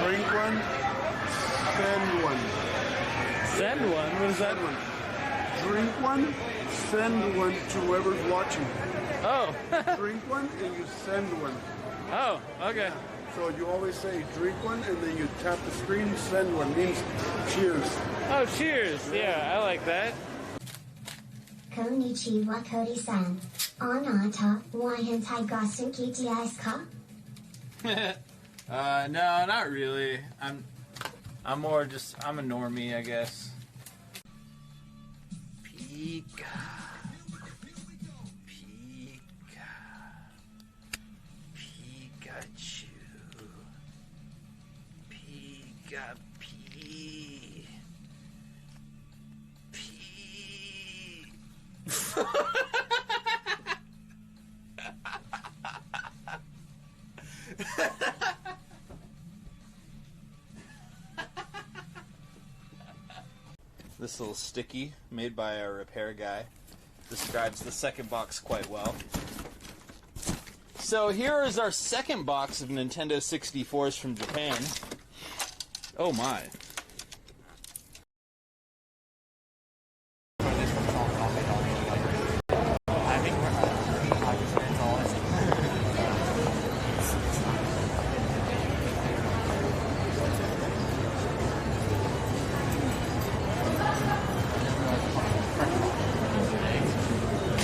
Drink one, send one. Send one? What is that one? Drink one, send one to whoever's watching. Oh. Drink one and you send one. Oh, okay. So you always say drink one and then you tap the screen, send one. Means cheers. Oh, cheers. Yeah, I like that. Konnichiwa Cody-san. Anata, wa hentai ga suki desu ka? No, not really. I'm more just, I'm a normie, I guess. Pika. Pikachu. Pika P. P. This little sticky made by our repair guy describes the second box quite well. So here is our second box of Nintendo 64s from Japan. Oh my.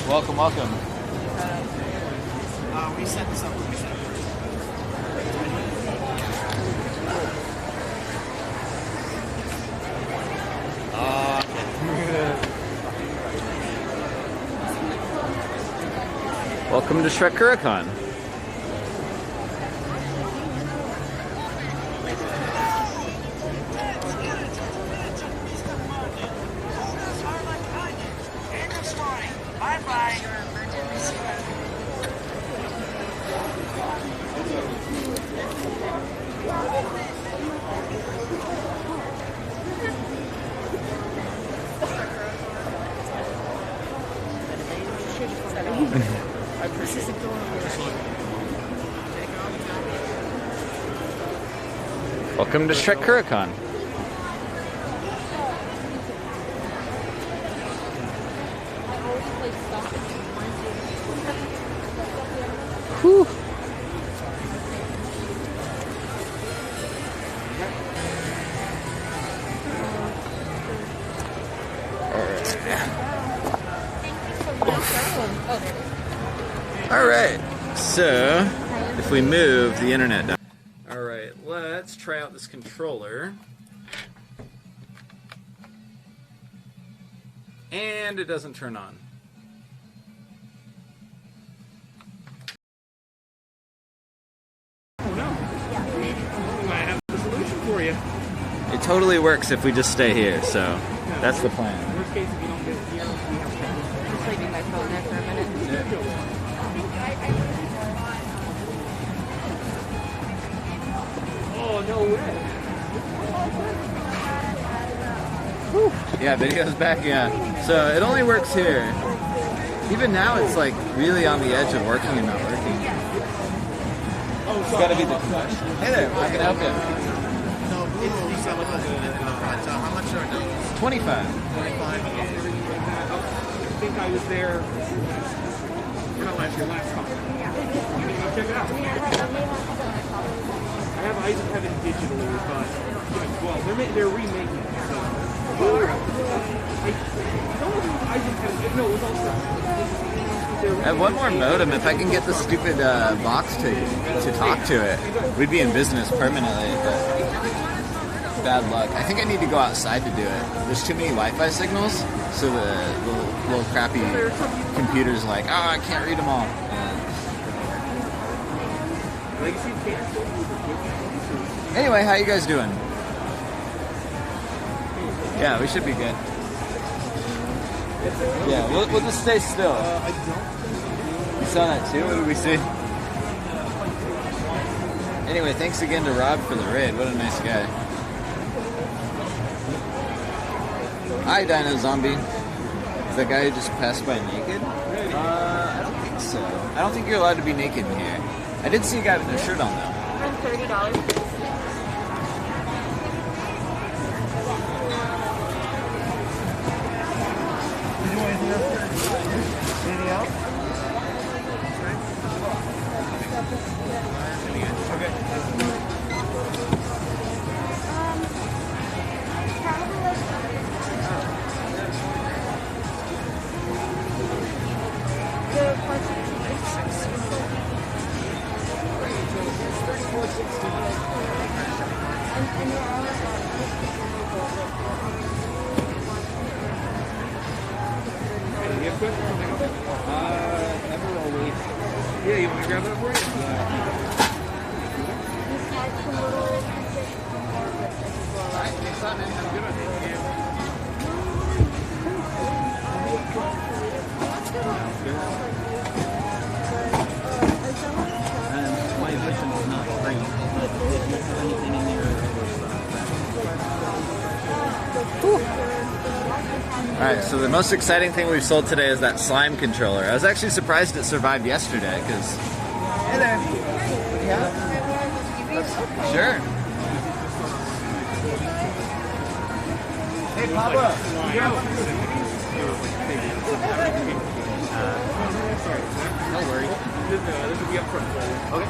Welcome, welcome. We set this up. Welcome to Shrek Kuricon. Welcome to Shrek Kuricon. Whew. Alright, so if we move the internet down. Alright, let's try out this controller. And it doesn't turn on. Oh no. I have a solution for you. It totally works if we just stay here, so that's the plan. Worst case, if you don't get it here, we have to. I'm just leaving my phone there for a minute. Oh, no way. Yeah, video's back, yeah. So it only works here. Even now it's like really on the edge of working and not working. It's gotta be the question. Hey there, I can help you. So, how much are those? 25. I think I was there. You're not last year, last time. You can go check it out. I have Eyes of Heaven digitally, but well, they're remaking it. So. I have one more modem. If I can get the stupid box to talk to it, we'd be in business permanently. But bad luck. I think I need to go outside to do it. There's too many Wi-Fi signals, so the little crappy computer's like, oh, I can't read them all. Anyway, how you guys doing? Yeah, we should be good. Yeah, we'll just stay still. You saw that too? What did we see? Anyway, thanks again to Rob for the raid. What a nice guy. Hi, Dino Zombie. Is that guy who just passed by naked? I don't think so. I don't think you're allowed to be naked in here. I did see a guy with no shirt on though. $30. Anything else? Yeah, you want to grab that for you? My vision is not great, but if you have anything in there, Alright, so the most exciting thing we've sold today is that slime controller. I was actually surprised it survived yesterday, because... Hey there! Yeah? Sure. Hey, Papa! No worries. This will be up front for you. Okay.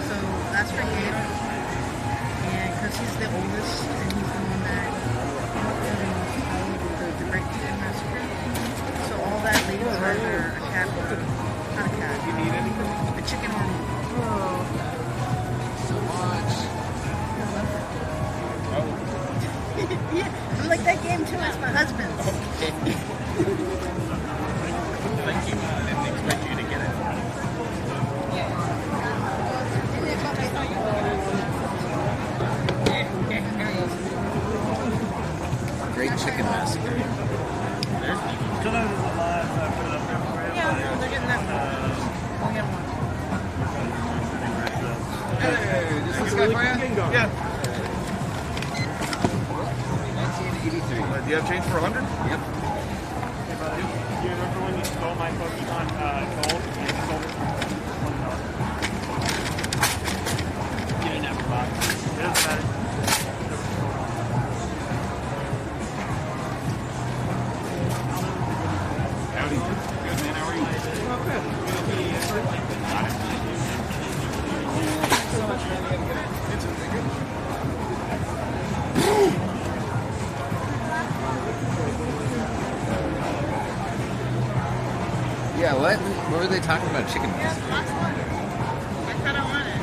So that's for him. And because he's the oldest and he's the one that the Great Chicken Massacre. So all that leaves are either a cat or not a cat. You need anything? A chicken or meat. So much. Yeah, I'm like that game too. It's my husband's. Thank you. I didn't expect you to get it. Great Chicken Massacre. There's man. 1983. Do you have change for 100? Yep. Hey, buddy. Do you remember when you stole my Pokemon gold? You stole it for $1. You didn't have a box. It doesn't matter. Howdy. Good, man. How are you? Yeah, what? What were they talking about? Chicken wings? I kind of want it.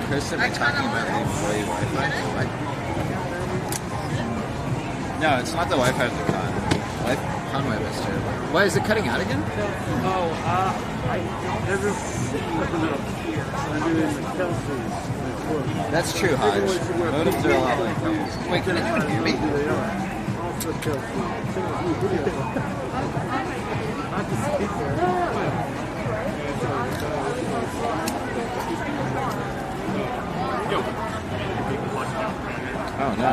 Chris, am I talking about the employee Wi-Fi? No, it's not the Wi-Fi of the con. Con Wi-Fi is terrible. Why is it cutting out again? That's true, Hodge. Modems are a lot like phones. Wait, can anyone hear me? Oh no.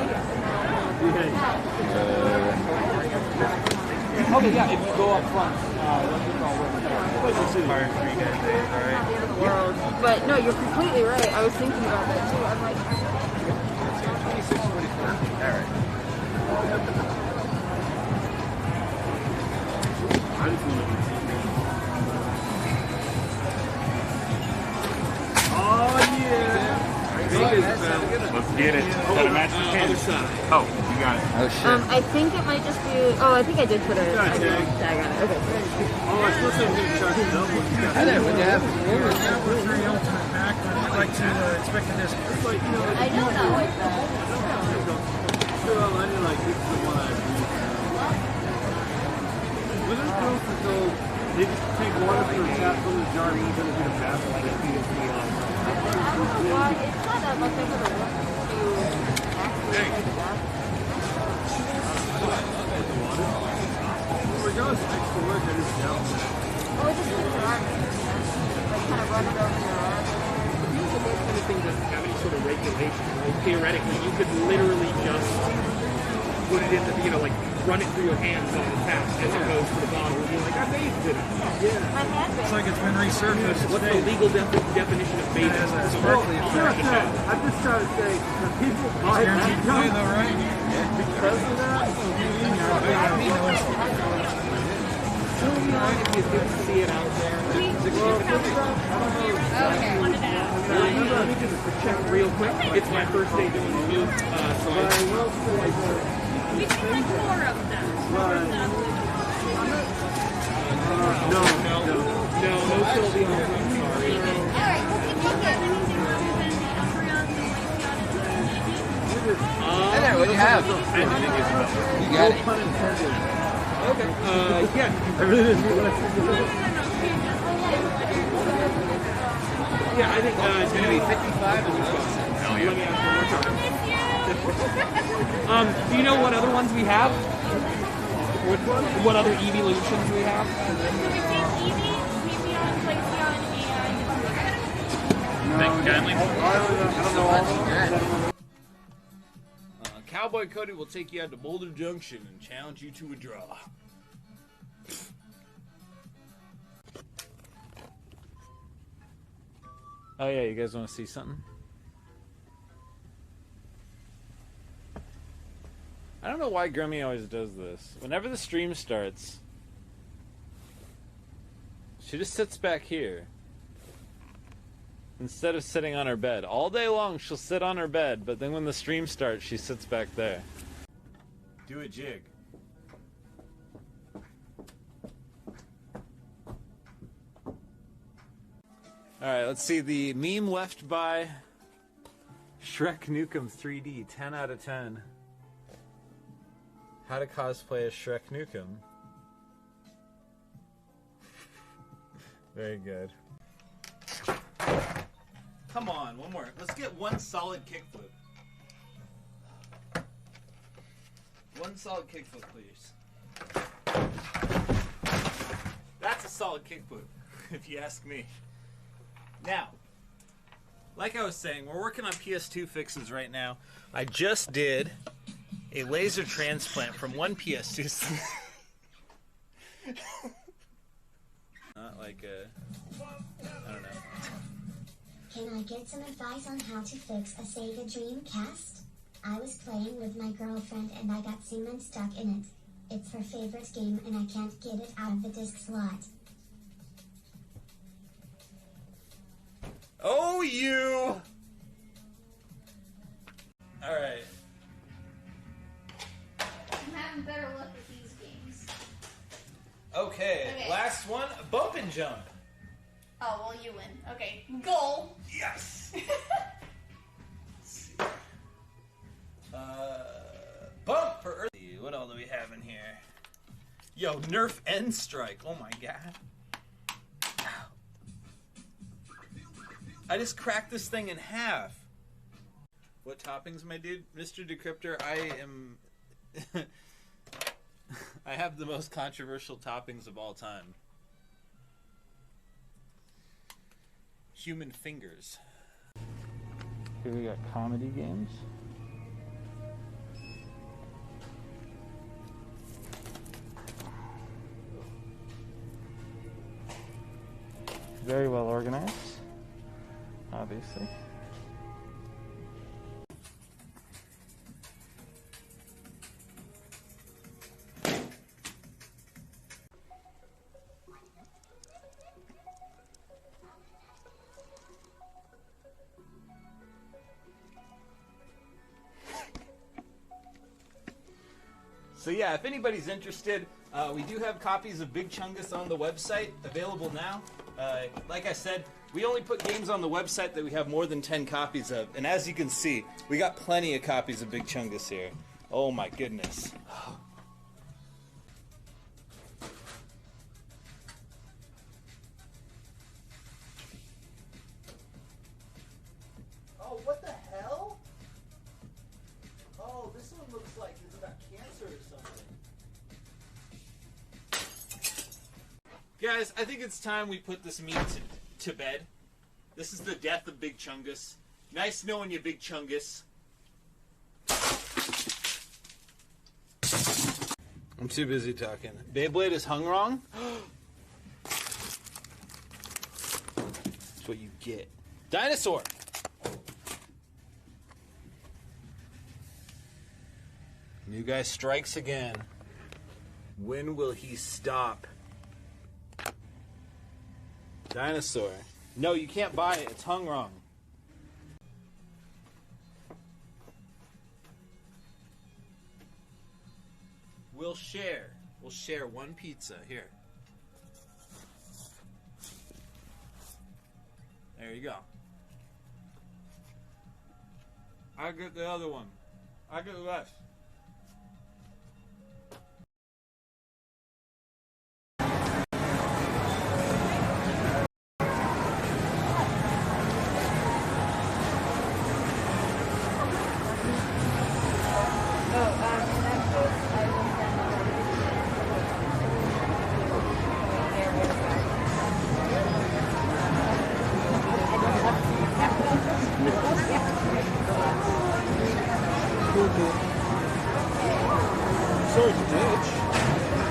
Okay, yeah, if you go up front, But no, you're completely right. I was thinking about that too. I'm like, Let's get it. Gotta match the pin. Oh, you got it. Oh shit. I think it might just be. Oh, I think I did put a tag on it. Okay. Oh, I still think we're charge double. Hi there, what do you have? I'd like to expect this. I know that like that. Well, I did like this is the one I agree. When those girls are told, they just take water from the tap from the jar and put it in a bath like a PSP on. Well, it's not that much. I could have looked to actually take a bath. We're going to extra work, I just know. Oh, it just keeps your arm. Like kind of run it over your arm. these are those kind of things that have any sort of regulation. Like, theoretically, you could literally just put it in the, like run it through your hands on the tap as opposed to the bottle and be like, I bathed in it. My hand It's like it's been resurfaced. What's the legal definition of bathing? I'm just trying to say, the people buy that junk though, right? because of that. If you didn't see it out there. Let me just check real quick. It's my first day doing the move, so We can like 4 of them. no Sylvia. I'm sorry. Alright, we'll take it. Hi there, what do you have? You got it. Okay. Yeah. I really didn't know what I said. Yeah, I think it's going to be 55 and Hell yeah. Do you know what other ones we have? Which one? What other evolutions we have? So we take Eevee, Leafeon, Glaceon, and... Thank you kindly. I don't know all of them. Cowboy Cody will take you out to Boulder Junction and challenge you to a draw. Oh yeah, you guys want to see something? I don't know why Grimmy always does this. Whenever the stream starts, she just sits back here. Instead of sitting on her bed. All day long she'll sit on her bed, but then when the stream starts, she sits back there. Do a jig. Alright, let's see the meme left by Shrek Nukem 3D, 10 out of 10. How to cosplay as Shrek Nukem. Very good. Come on, one more. Let's get one solid kickflip. One solid kickflip, please. That's a solid kickflip, if you ask me. Now, like I was saying, we're working on PS2 fixes right now. I just did a laser transplant from one PS2. Not like a, I don't know. Can I get some advice on how to fix a Sega Dreamcast? I was playing with my girlfriend and I got cement stuck in it. It's her favorite game and I can't get it out of the disc slot. Oh, you! Alright. I'm having better luck with these games. Okay, last one, bump and jump. Oh, well, you win. Okay, goal. Yes! Bump for Earth. What all do we have in here? Yo, Nerf End Strike. Oh my god. Ow. I just cracked this thing in half. What toppings, my dude? Mr. Decryptor, I am... I have the most controversial toppings of all time. Human fingers. Here we got comedy games. Very well organized, obviously. So yeah, if anybody's interested, we do have copies of Big Chungus on the website available now. Like I said, we only put games on the website that we have more than 10 copies of. And as you can see, we got plenty of copies of Big Chungus here. Oh my goodness. Oh, what the hell? Oh, this one looks like it's about cancer or something. Guys, I think it's time we put this meat to bed. This is the death of Big Chungus. Nice knowing you, Big Chungus. I'm too busy talking. Beyblade is hung wrong? That's what you get. Dinosaur! New guy strikes again. When will he stop? Dinosaur. No, you can't buy it. It's hung wrong. We'll share. We'll share one pizza. Here. There you go. I get the other one. I get less.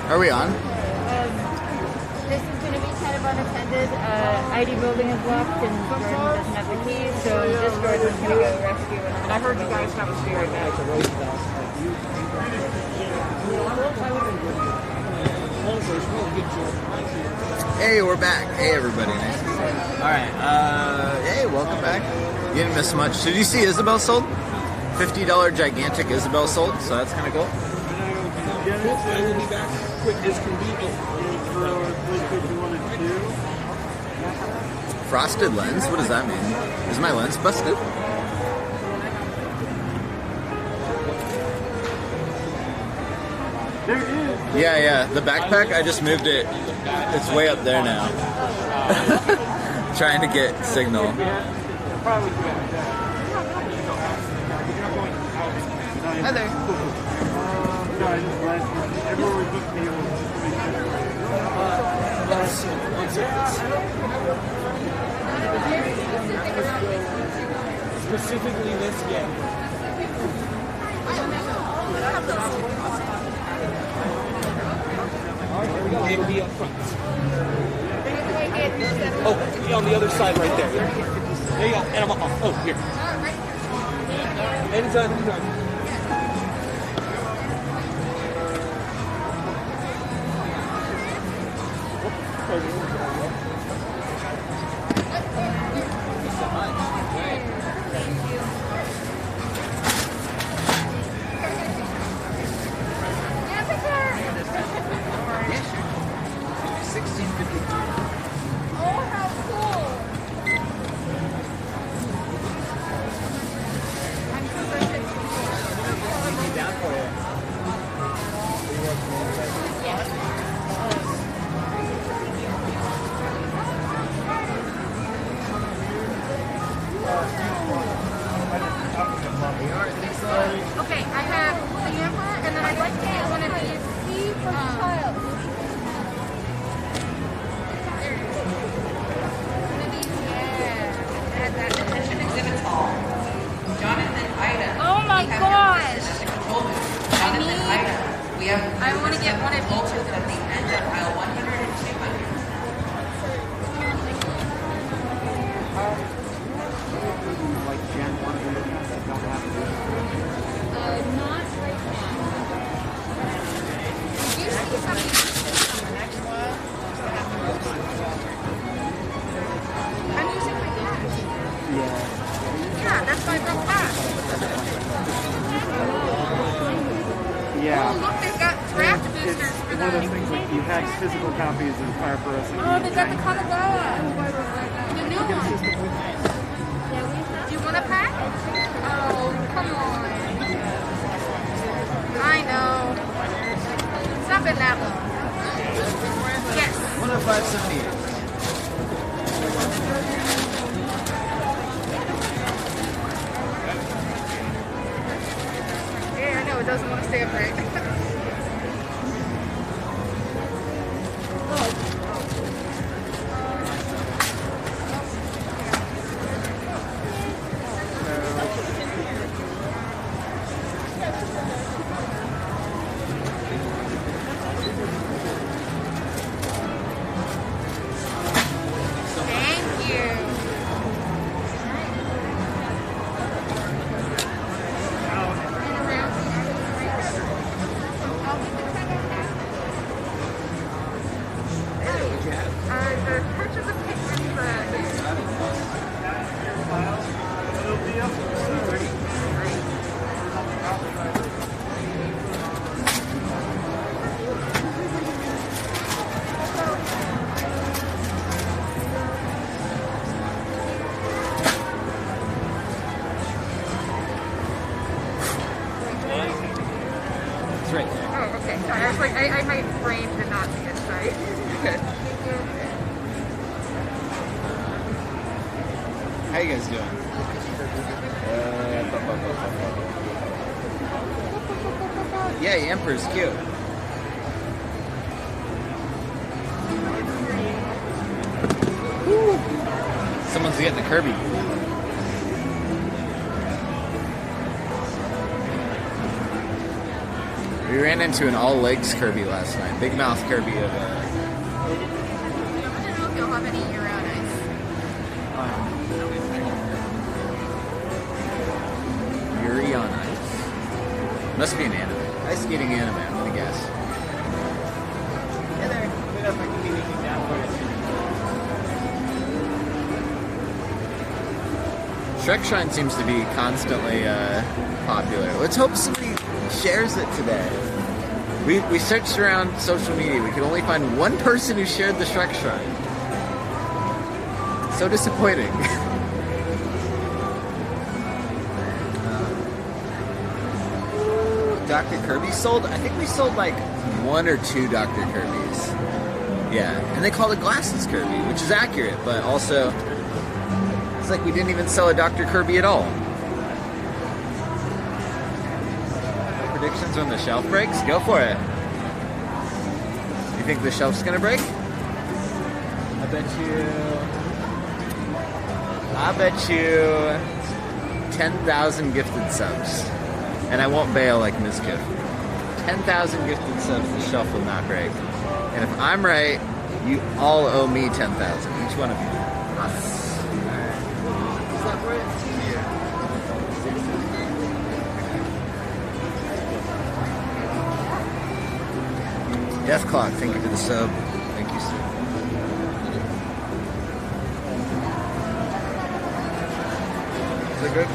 Are we on? This is going to be kind of unattended. ID building is locked and Jordan doesn't have the keys, so just Jordan's going to go rescue it. And I heard you guys have a spear right now. Hey, we're back. Hey, everybody. Nice to see you. Alright, hey, welcome back. You didn't miss much. Did you see Isabel sold? $50 gigantic Isabel sold, so that's kind of cool. I will be back quick as convenient. Frosted lens? What does that mean? Is my lens busted? Yeah. The backpack, I just moved it. It's way up there now. Trying to get signal. Hi there. Specifically this game. It would be up front. Oh, yeah, on the other side right there. There you go. And I'm oh, here. Anytime, anytime. Okay, I have the Emperor, and then I'd like to get one of these C for child. One of these, yeah. Add that. Attention exhibit hall. Jonathan Ida. Oh my gosh! Jonathan Ida. We have. I want to get one of each of at the end of aisle 100 and 200. Like Gen 1 that don't have to do not right now. Did you see something on the next one? I'm using my cash. Yeah, that's my real cash. Yeah. Oh, look, they've got draft boosters It's for one of them. those things like you had physical copies of Fire for Us. Oh, they got the Kanagawa. The new one. Do you want a pack? Oh, come on. I know. It's not been that long. Yes. 105.78. Yeah, I know. It doesn't want to stay upright. Thank you. The purchase of It's right there. Oh, okay. Sorry, I was like, my brain did not see it. Sorry. How you guys doing? Yeah, the Emperor's cute. Someone's getting a Kirby. We ran into an all legs Kirby last night. Big mouth Kirby of I don't know if you'll have any year-round ice. Yuri on ice. Must be an anime. Ice skating anime, I'm gonna guess. Shrek Shrine seems to be constantly popular. Let's hope somebody shares it today. We searched around social media. We could only find one person who shared the Shrek Shrine. So disappointing. Dr. Kirby sold? I think we sold like 1 or 2 Dr. Kirbys. Yeah, and they called it Glasses Kirby, which is accurate, but also it's like we didn't even sell a Dr. Kirby at all. Predictions when the shelf breaks? Go for it. You think the shelf's gonna break? I bet you I bet you 10,000 gifted subs. And I won't bail like Ms. Gift. 10,000 gifted subs, the shelf will not break. And if I'm right, you all owe me 10,000. Each one of you. Death Clock, thank you for the sub. Thank you, sir. Is it good?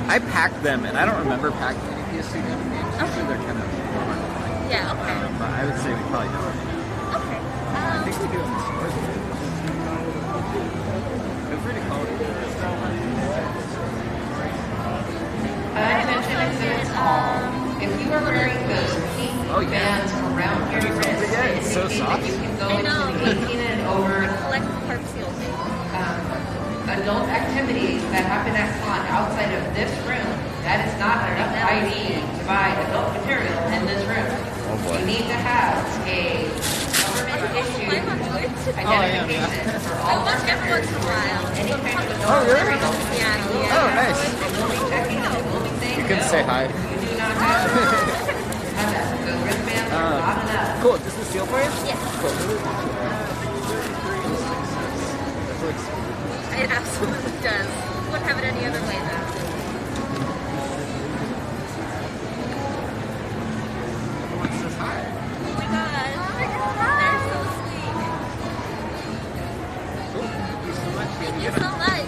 I packed them, and I don't remember packing any PS2 games. Usually they're kind of more online. Yeah, okay. But I would say we probably don't. Okay. I think we do in the stores. Feel free to call it. I mentioned exhibit if you are wearing those pink bands around your wrist, It's so soft. you can go into the 18 and over adult activities that happen at con outside of this room. That is not enough ID to buy adult material in this room. You need to have a government issued identification for all every once in a while. Any kind of adult material. Yeah. Oh, nice. You can say hi. You do not have that. Those wristbands are not enough. Cool. Does this seal for you? Yes. Cool. It absolutely does. Wouldn't have it any other way, though. Everyone says hi. Oh my god. They're so sweet. Cool. Thank you so much. Thank you so much.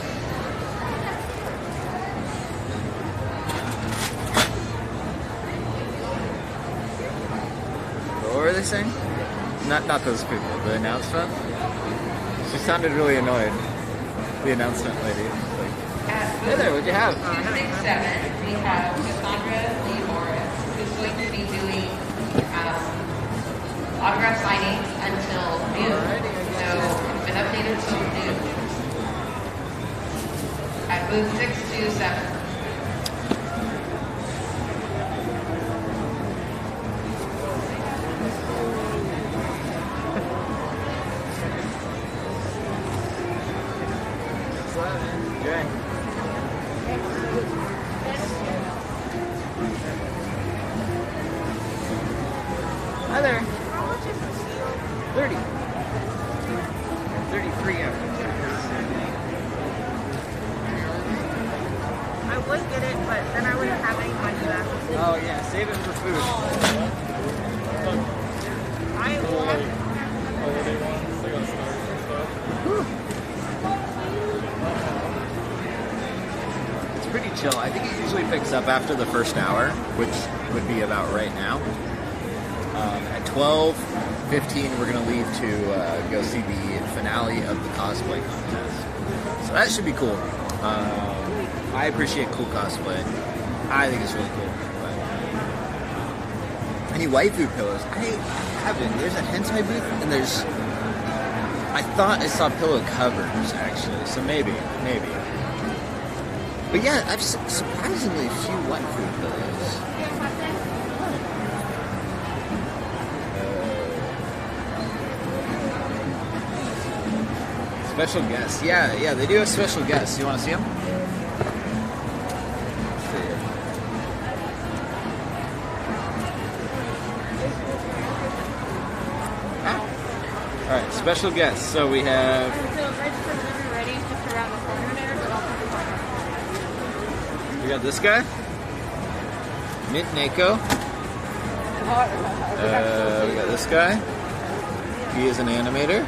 What were they saying? Not those people. The announcement? She sounded really annoyed. The announcement lady. Like, hey there, what'd you have? 267, we have Cassandra Lee Morris, who's going to be doing autograph signings until noon. So it's been updated until noon. At booth 627. Hi there. 30. 33 after. I would get it, but then I wouldn't have any money left. Oh yeah, save it for food. I It's pretty chill. I think it usually picks up after the first hour, which would be about right now. At 12:15, we're gonna leave to go see the finale of the cosplay contest. So that should be cool. I appreciate cool cosplay. I think it's really cool. But any waifu pillows? I haven't. There's a hentai booth, and there's. I thought I saw pillow covers actually, so maybe. But yeah, I've surprisingly few waifu pillows. Special guests. Yeah, they do have special guests. You want to see them? All right, special guests. So we have. We got this guy, Mint Nako. We got this guy. He is an animator.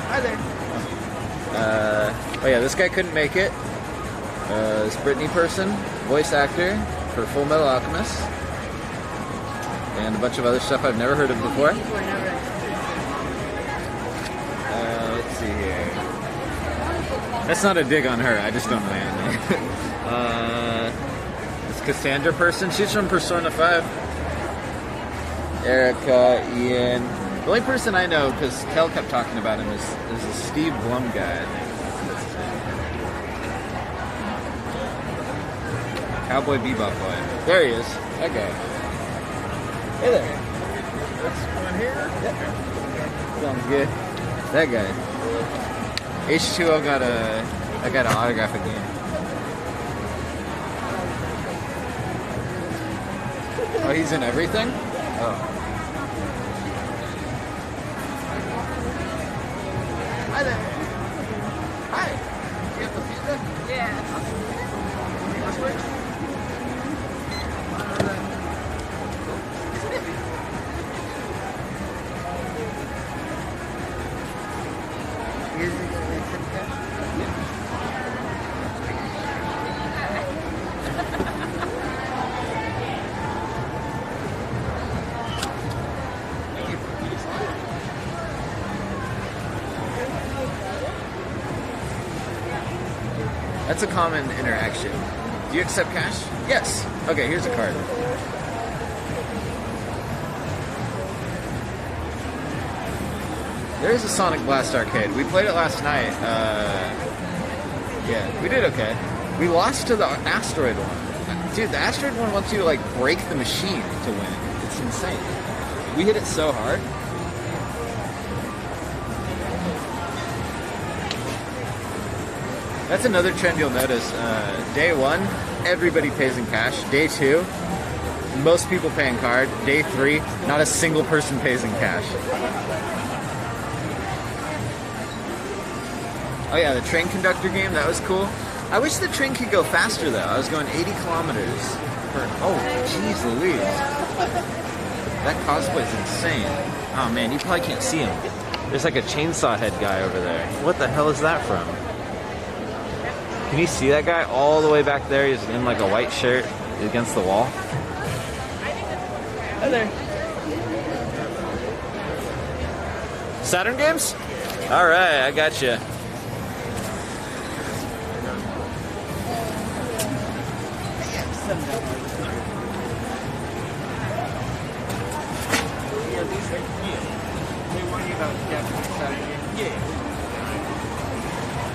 Hi there. Oh yeah, this guy couldn't make it. This Brittany person, voice actor for Full Metal Alchemist. And a bunch of other stuff I've never heard of before. Let's see here. That's not a dig on her, I just don't know anime. This Cassandra person, she's from Persona 5. Erica, Ian. The only person I know, because Kel kept talking about him, is a Steve Blum guy, I think. Cowboy Bebop boy. There he is. That guy. Hey there. That's one here? Yep. Sounds good. That guy. H2O I got an autograph again. Oh, he's in everything? Oh. Hi there. Hi. You have the pizza? Yeah. Switch? That's a common interaction. Do you accept cash? Yes. Okay, here's a card. There's a Sonic Blast arcade. We played it last night. Yeah, we did okay. We lost to the asteroid one. Dude, the asteroid one wants you to like break the machine to win. It's insane. We hit it so hard. That's another trend you'll notice. Day 1, everybody pays in cash. Day 2, most people pay in card. Day 3, not a single person pays in cash. Oh yeah, the train conductor game, that was cool. I wish the train could go faster though. I was going 80 kilometers per... Oh, jeez Louise. That cosplay's insane. Oh man, you probably can't see him. There's like a chainsaw head guy over there. What the hell is that from? Can you see that guy all the way back there? He's in like a white shirt against the wall. Hi there. Saturn games? Alright, I got you. They warn you about Japanese Saturn games? Yeah.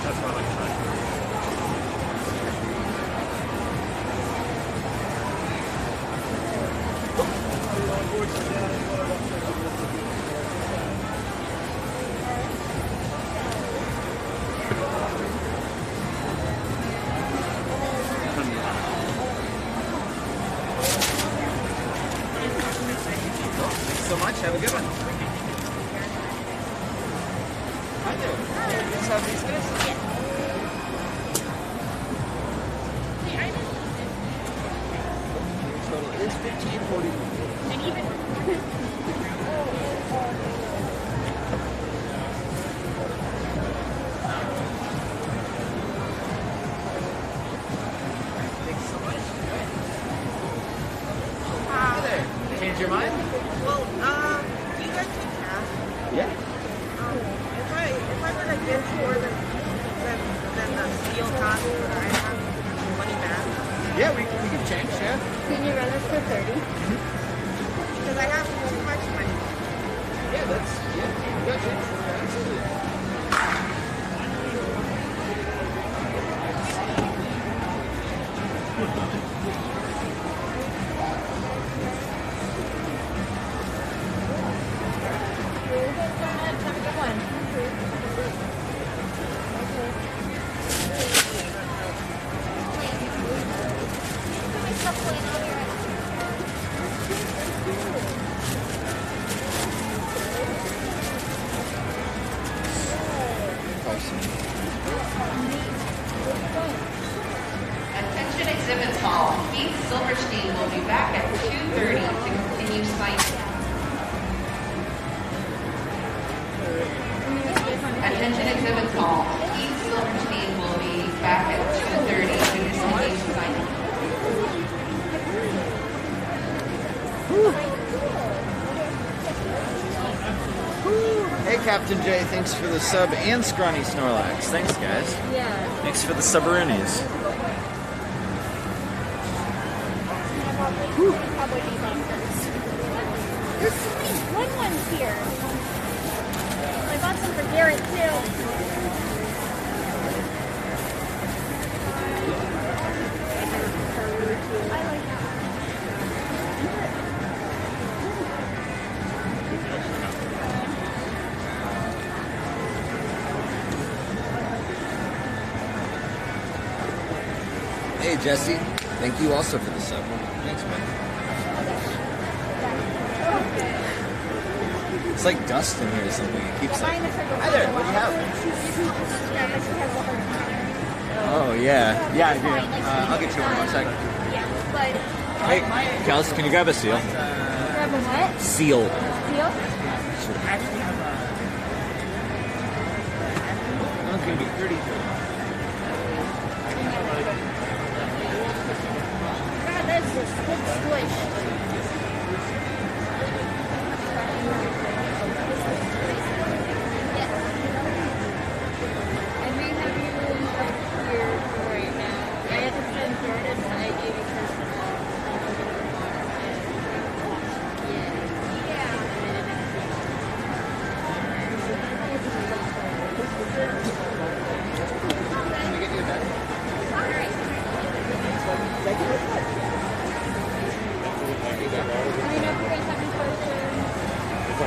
That's what I like trying. Thanks so much. Have a good one. Hi there. You guys have these guys? Yeah. Total is 1540. And even. Thanks so much. Hi there. Change your mind? Well, do you guys take cash? Yeah. If I were to give more than the steel cost, would I have money back? Yeah, we can change, yeah. Can you run us for 30? Because I have too much money. Yeah, that's, yeah, gotcha. Absolutely. Have a good one. Attention exhibits hall. Keith Silverstein will be back at 2:30 to continue signing. Attention exhibits hall. Keith back at 2:30 to disengage the sign. Hey, Captain J, thanks for the sub and Scrawny Snorlax. Thanks, guys. Yeah. Thanks for the subroonies. There's so many good ones here. I bought some for Garrett too. I like that. Hey, Jesse. Thank you also for the sub. Thanks, man. It's like dust in here or something. It keeps like... Hi there, what do you have? Oh, yeah. Yeah, I do. I'll get you one more second. Hey, Kels, can you grab a seal? Grab a what? Seal. Seal? That's going to be pretty good. God, that's just good squish. So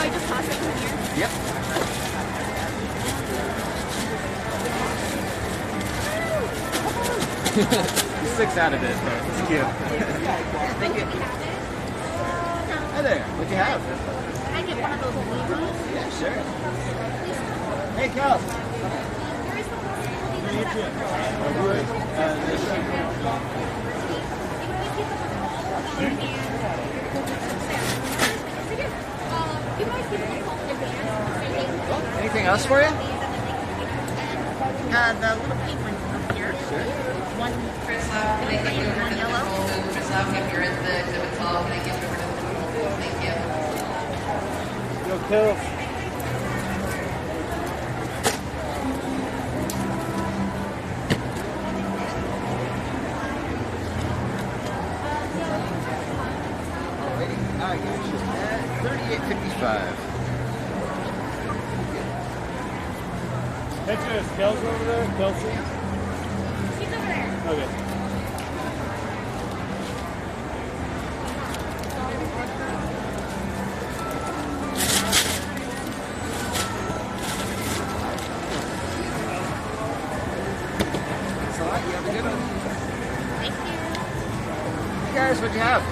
I just toss it from here? Yep. He sticks out of it, but it's cute. Thank you. Hi there, what'd you have? Can I get one of those lemons? Yeah, sure. Hey, Cal. Anything else for you? The little pink ones up here. Sure. One Chris, can I get you over to the control booth? Chris, if you're at the exhibit hall, can I get you over to the control booth? Thank you. Yo, Kels. I got you at 38.55. Next to us, Kels over there. Kelsey. She's over there. Okay. Thanks a lot. You have a good one. Thank you. Hey guys, what'd you have?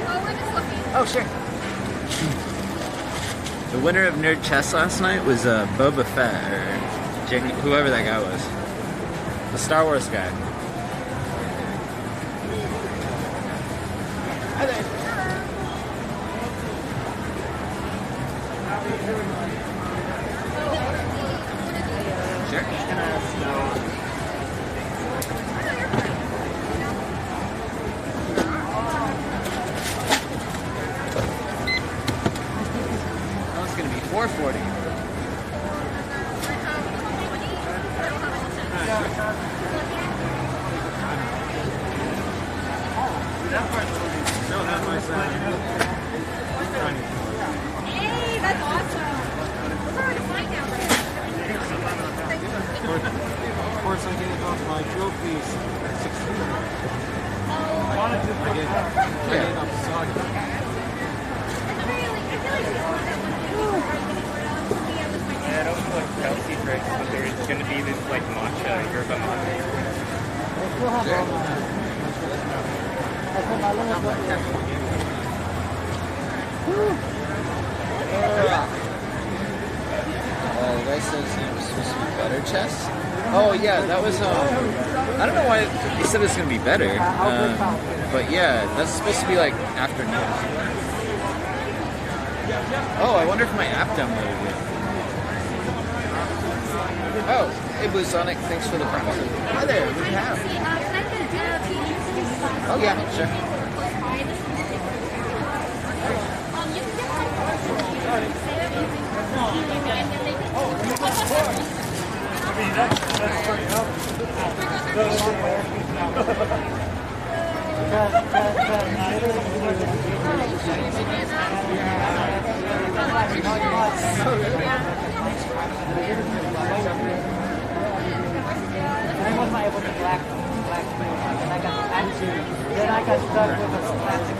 Oh, we're just looking. Oh, sure. The winner of Nerd Chess last night was Boba Fett, or Jake, whoever that guy was. The Star Wars guy. Hi there. Sure. Oh, it's gonna be 440. Hey, that's awesome. Those are already fine now. Of course, I gave off my trophies at 16. I gave up Saga. Yeah, I don't know what Kelsey drinks, but there's going to be this like matcha, yerba mate. Oh, the guy said his name was supposed to be Better Chess? Oh, yeah, that was, I don't know why he said it's going to be better. But yeah, that's supposed to be like afternoon. Oh, I wonder if my app downloaded it. Oh, hey Blue Sonic, thanks for the prime. Hi there, what do you have? Oh yeah, sure. I wasn't able to black and then I got stuck with a plastic.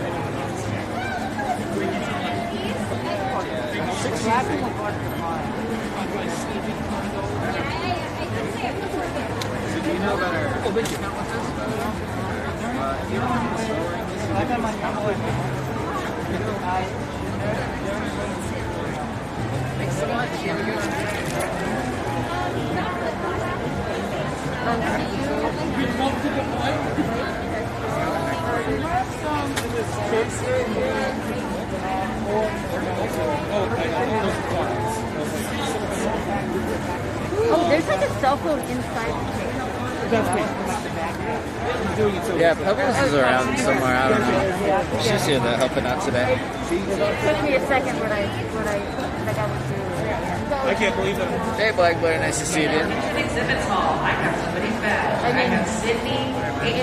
So do you know about our account with us? You don't have the story. I got my Thanks so much. Have a good Oh, there's like a cell phone inside the Yeah, Pebbles is around somewhere. I don't know. She's here though, helping out today. It took me a second when I was doing. I can't believe it. Hey, Black Blair, nice to see you again. Exhibits Hall. I have somebody's badge. I have Sydney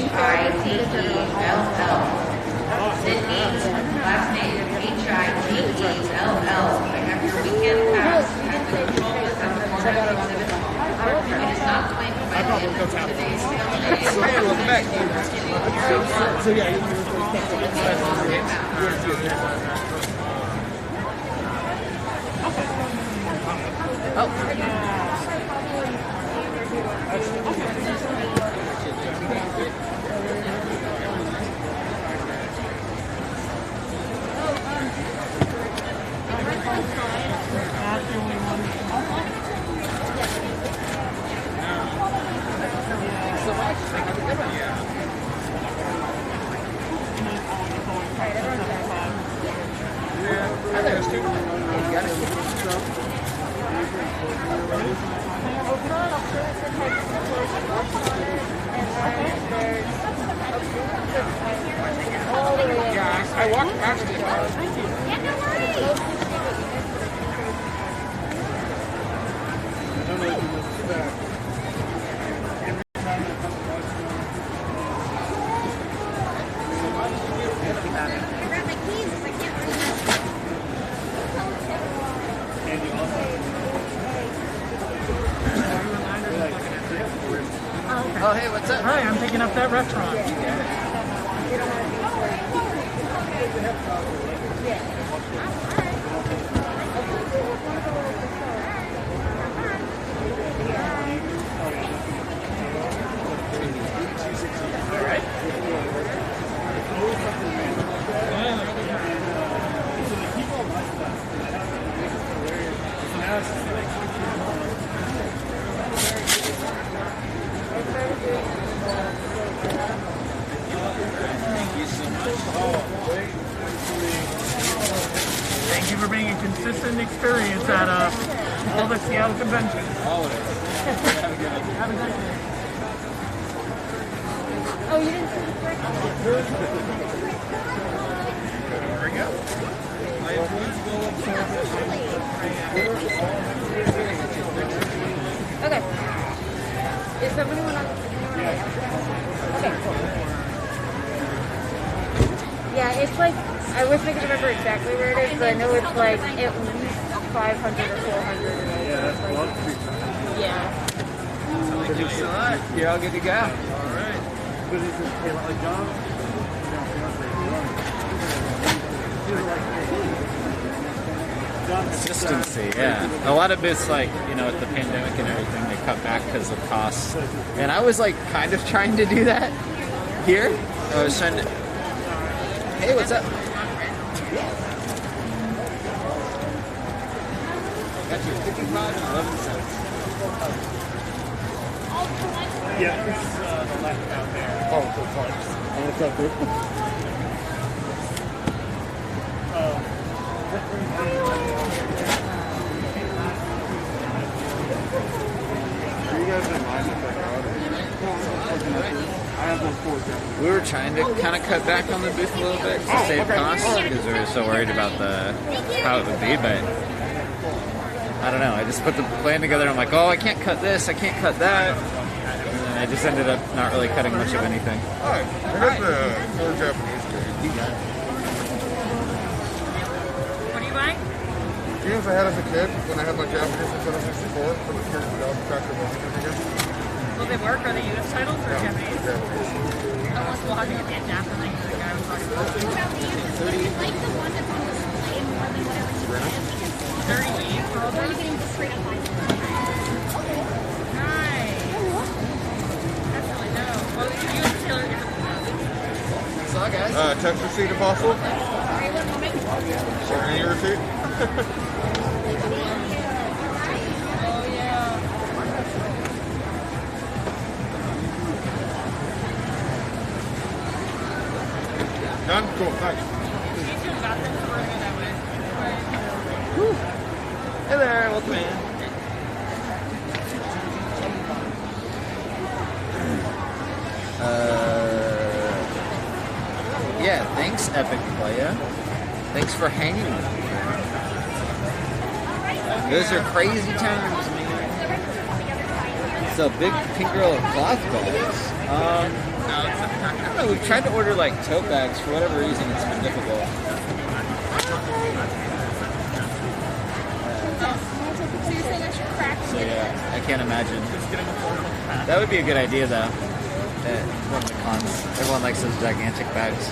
H-I-D-E-L-L. Sydney, last name H-I-D-E-L-L. I have your weekend pass at the control booth at the corner of Exhibit Hall. It is not claimed by the end of today's sale day. Hey, welcome back. So yeah, I walked past it. Oh, hey, what's up? Hi, I'm picking up that restaurant. Thank you for being a consistent experience at all the Seattle conventions. Always. Have a good day. Oh, you didn't see the brick? There we go. Okay. Is somebody want to? Okay, cool. Yeah, it's like, I wish I could remember exactly where it is, but I know it's like at least 500 or 400. Yeah. Thanks a lot. You're all good to go. All right. Consistency, yeah. A lot of bits, like, you know, with the pandemic and everything, they cut back because of costs. And I was, like, kind of trying to do that here. I was trying to... Hey, what's up? Got your cookie pod, 11 cents. Yeah, this is the left out there. Oh, the parts. Oh, what's up, dude? We were trying to kind of cut back on the booth a little bit to save costs because we were so worried about how it would be, but I don't know. I just put the plan together and I'm like, oh, I can't cut this, I can't cut that. And then I just ended up not really cutting much of anything. Alright, I got the 4 Japanese games. You got it. What are you buying? Games I had as a kid when I had my Japanese Nintendo 64 for the series of Factor again. Will they work? Are they US titles or Japanese? Unless we'll have to get the Japanese the guy was talking about. What about the users? Do you like the one that's on display more than whatever you get? 30 G's for all Or are you getting the straight up $5? Nice. That's really dope. Well, you and Taylor get the So, guys. Text receipt if possible. Sorry, any receipt? Done? Cool, thanks. Hey there, welcome in. Yeah, thanks, Epic Playa. Thanks for hanging with me. Those are crazy times, man. So, big pink girl of cloth bags. I don't know, we've tried to order like tote bags. For whatever reason, it's been difficult. So yeah, I can't imagine. That would be a good idea though. One of the cons. Everyone likes those gigantic bags.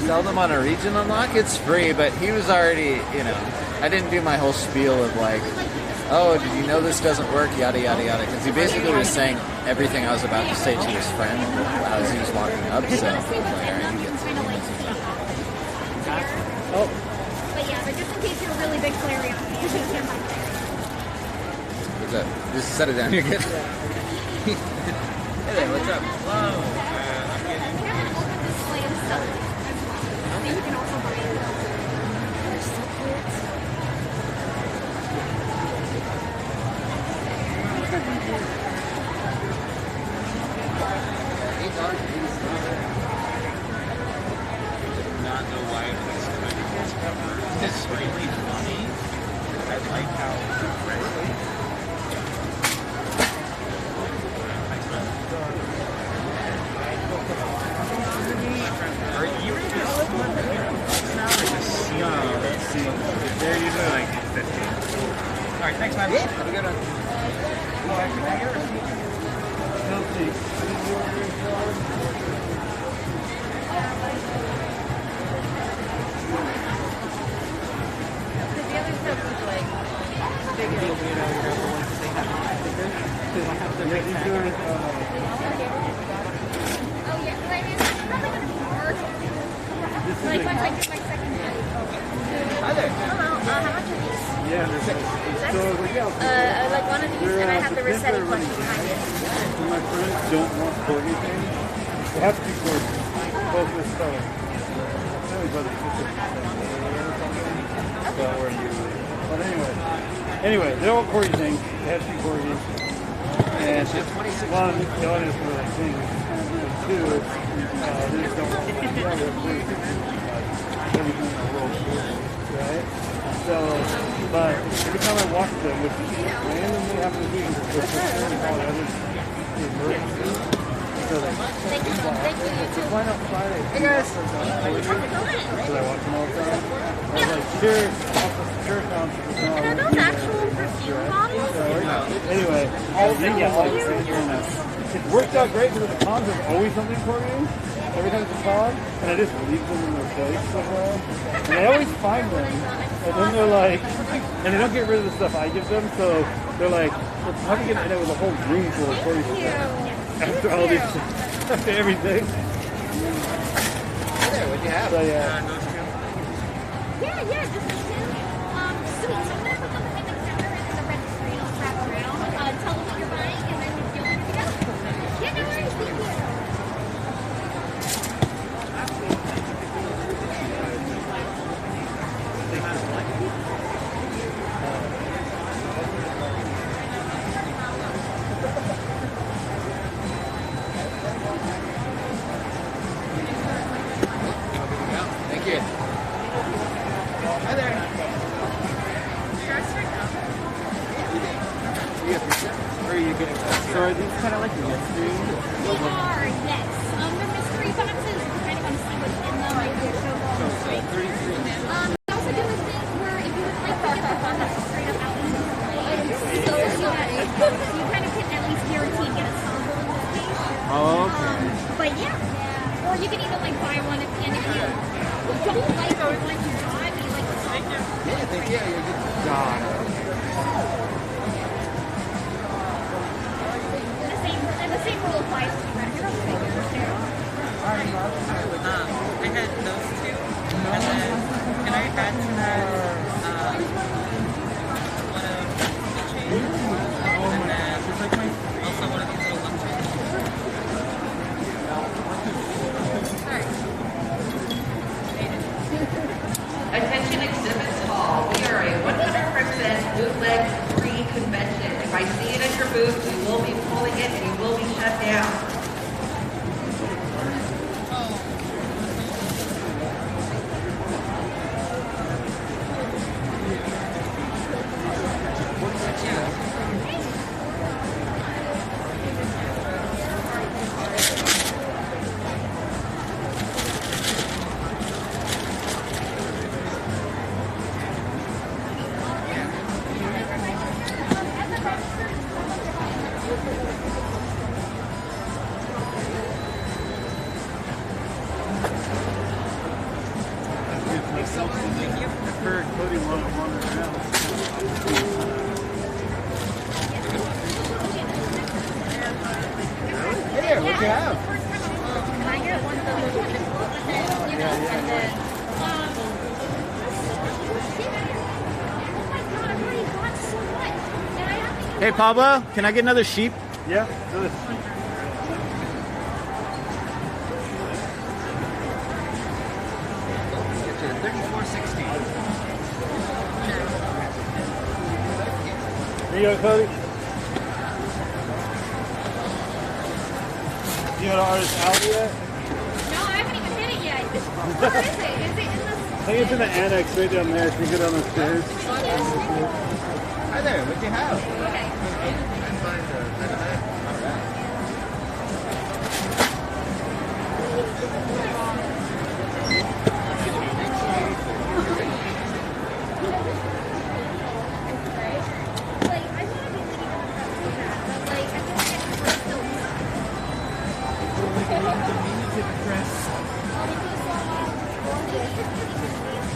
Sell them on a region unlock? It's free, but he was already, you know, I didn't do my whole spiel of like, oh, did you know this doesn't work, yada yada yada, because he basically was saying everything I was about to say to his friend as he was walking up, so I was like, alright, you get some. Oh. But yeah, but just in case you're a really big player, you can't buy it. What's up? Just set it down, you're good. Hey there, what's up? Whoa. You can also buy it. They're so cute. Not know why it was it's really funny. I like how Are you now or just see? They're usually like 15. Alright, thanks man. Have a good one. The other stuff was like bigger. Oh yeah, but I mean, it's probably gonna be hard. Like once I get my second one. Hi there. Hello, how much are these? Yeah, Like one of these, and I have the Rossetti plushie behind it. My friends don't want corgi things. They have to be corgi. Both this color. But anyway, they don't want corgi things. They have to be corgi. And one, the audience for like things. And two, they just don't want everything in the world. Right? So, but every time I watch them, which randomly happens to be because they're all the others emergency. So Thank you, YouTube. why not Friday? Hey guys. So I watch them all the time. I was like, cheers, off the church concerts. And are those actual perfume bottles? Anyway, it worked out great because the cons are always something for you. Every time it's a con, and I just leave them in their place somewhere. And I always find them, and then they're like, and they don't get rid of the stuff I give them, so they're like, well, how do you get in there with a whole room full of toys after all these, after everything? Hey there, what'd you have? So, yeah. Yeah, just the two. Sweet. So I'm gonna put them in the counter and in the registry. I'll wrap around. Tell them what you're buying, and then you'll be good to go. Yeah, no worries. Thank you. So are these kind of like mystery? They are, yes. They're mystery boxes. You kind of want to see what's in them. Like they're so long. We also do a thing where if you would like to get the box straight up out into the plane, so you kind of can at least guarantee get a sample in this case. Oh, okay. But yeah, or you can even like buy one and if you don't like or want to buy, but you like the sample. Yeah, thank you. You're good. God. And the same rule applies to retro figures too. I had those two, and then can I add to that one of the chains, and then also one of these little lunches. Attention exhibits hall. We are a 100% bootleg free convention. If I see it at your booth, we will be pulling it and you will be shut down. I've heard Cody wandering around. Hey there, what you have? I get one of those with it, you know, and then, oh my god, I've already got so much. And I have to Hey Pablo, can I get another sheep? Yeah, good. Here you go, Cody. You got an artist out yet? No, I haven't even hit it yet. Where is it? Is it in the... I think it's in the annex right down there. If you get on the stairs. Hi there, what do you have?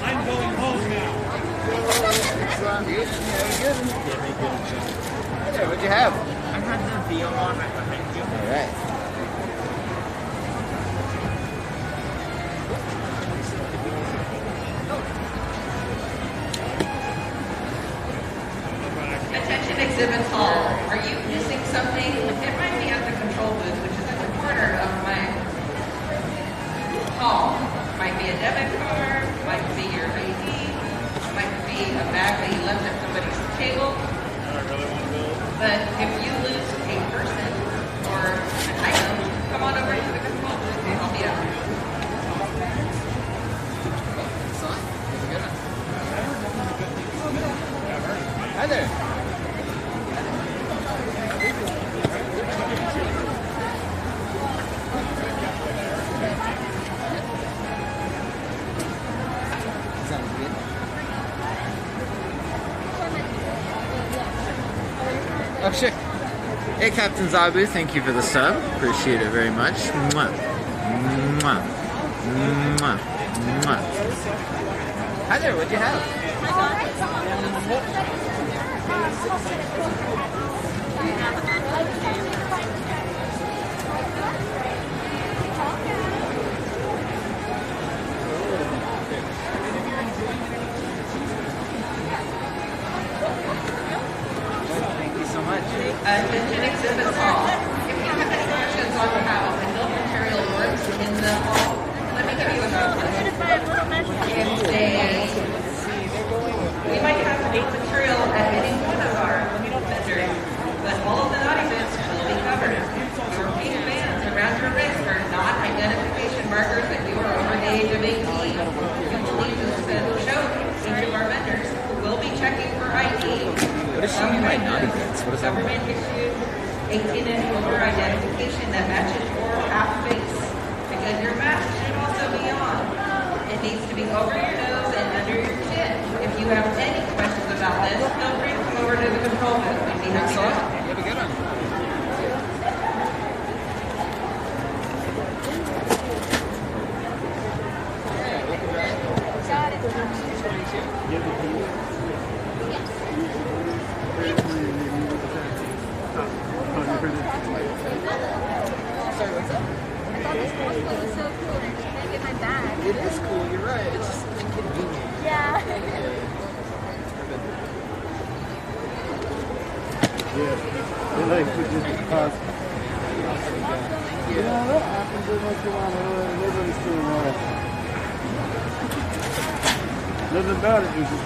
I'm going home now. Hey there, what'd you have? I had the VO on right behind you. Alright. Attention exhibits hall. Are you missing something? It might be at the control booth, which is at the corner of my hall. Might be a debit card, might be your ID, might be a bag that you left at somebody's table. But if you lose a person or an item, come on over to the control booth and help me out. Hi there. Sounds good. Oh, shit. Hey, Captain Zabu, thank you for the sub. Appreciate it very much. Mwah. Mwah. Mwah. Mwah. Hi there, what'd you have? Thank you so much. Attention exhibits hall. If you have any questions on how adult material works in the hall, let me give you a we might have adult material at any one of our vendors, but all of the naughty bits will be covered. Your pink bands around your wrist are not identification markers that you are over the age of 18. You will need to show each of our vendors who will be checking for ID. What does she mean by naughty bits? What does that mean? Government issued 18-inch over identification that matches your half face. Because your mask should also be on. It needs to be over your nose and under your chin. If you have any questions about this, feel free to come over to the control booth. We'd be happy to help. You have a good one. Got it. Sorry, what's up? I thought this cosplay was so cool and I can't get my bag. It is cool, you're right. It's just inconvenient. Yeah. Yeah. They like to just pass. Yeah, that happens in North Carolina. Nobody's doing that. Doesn't matter, it's just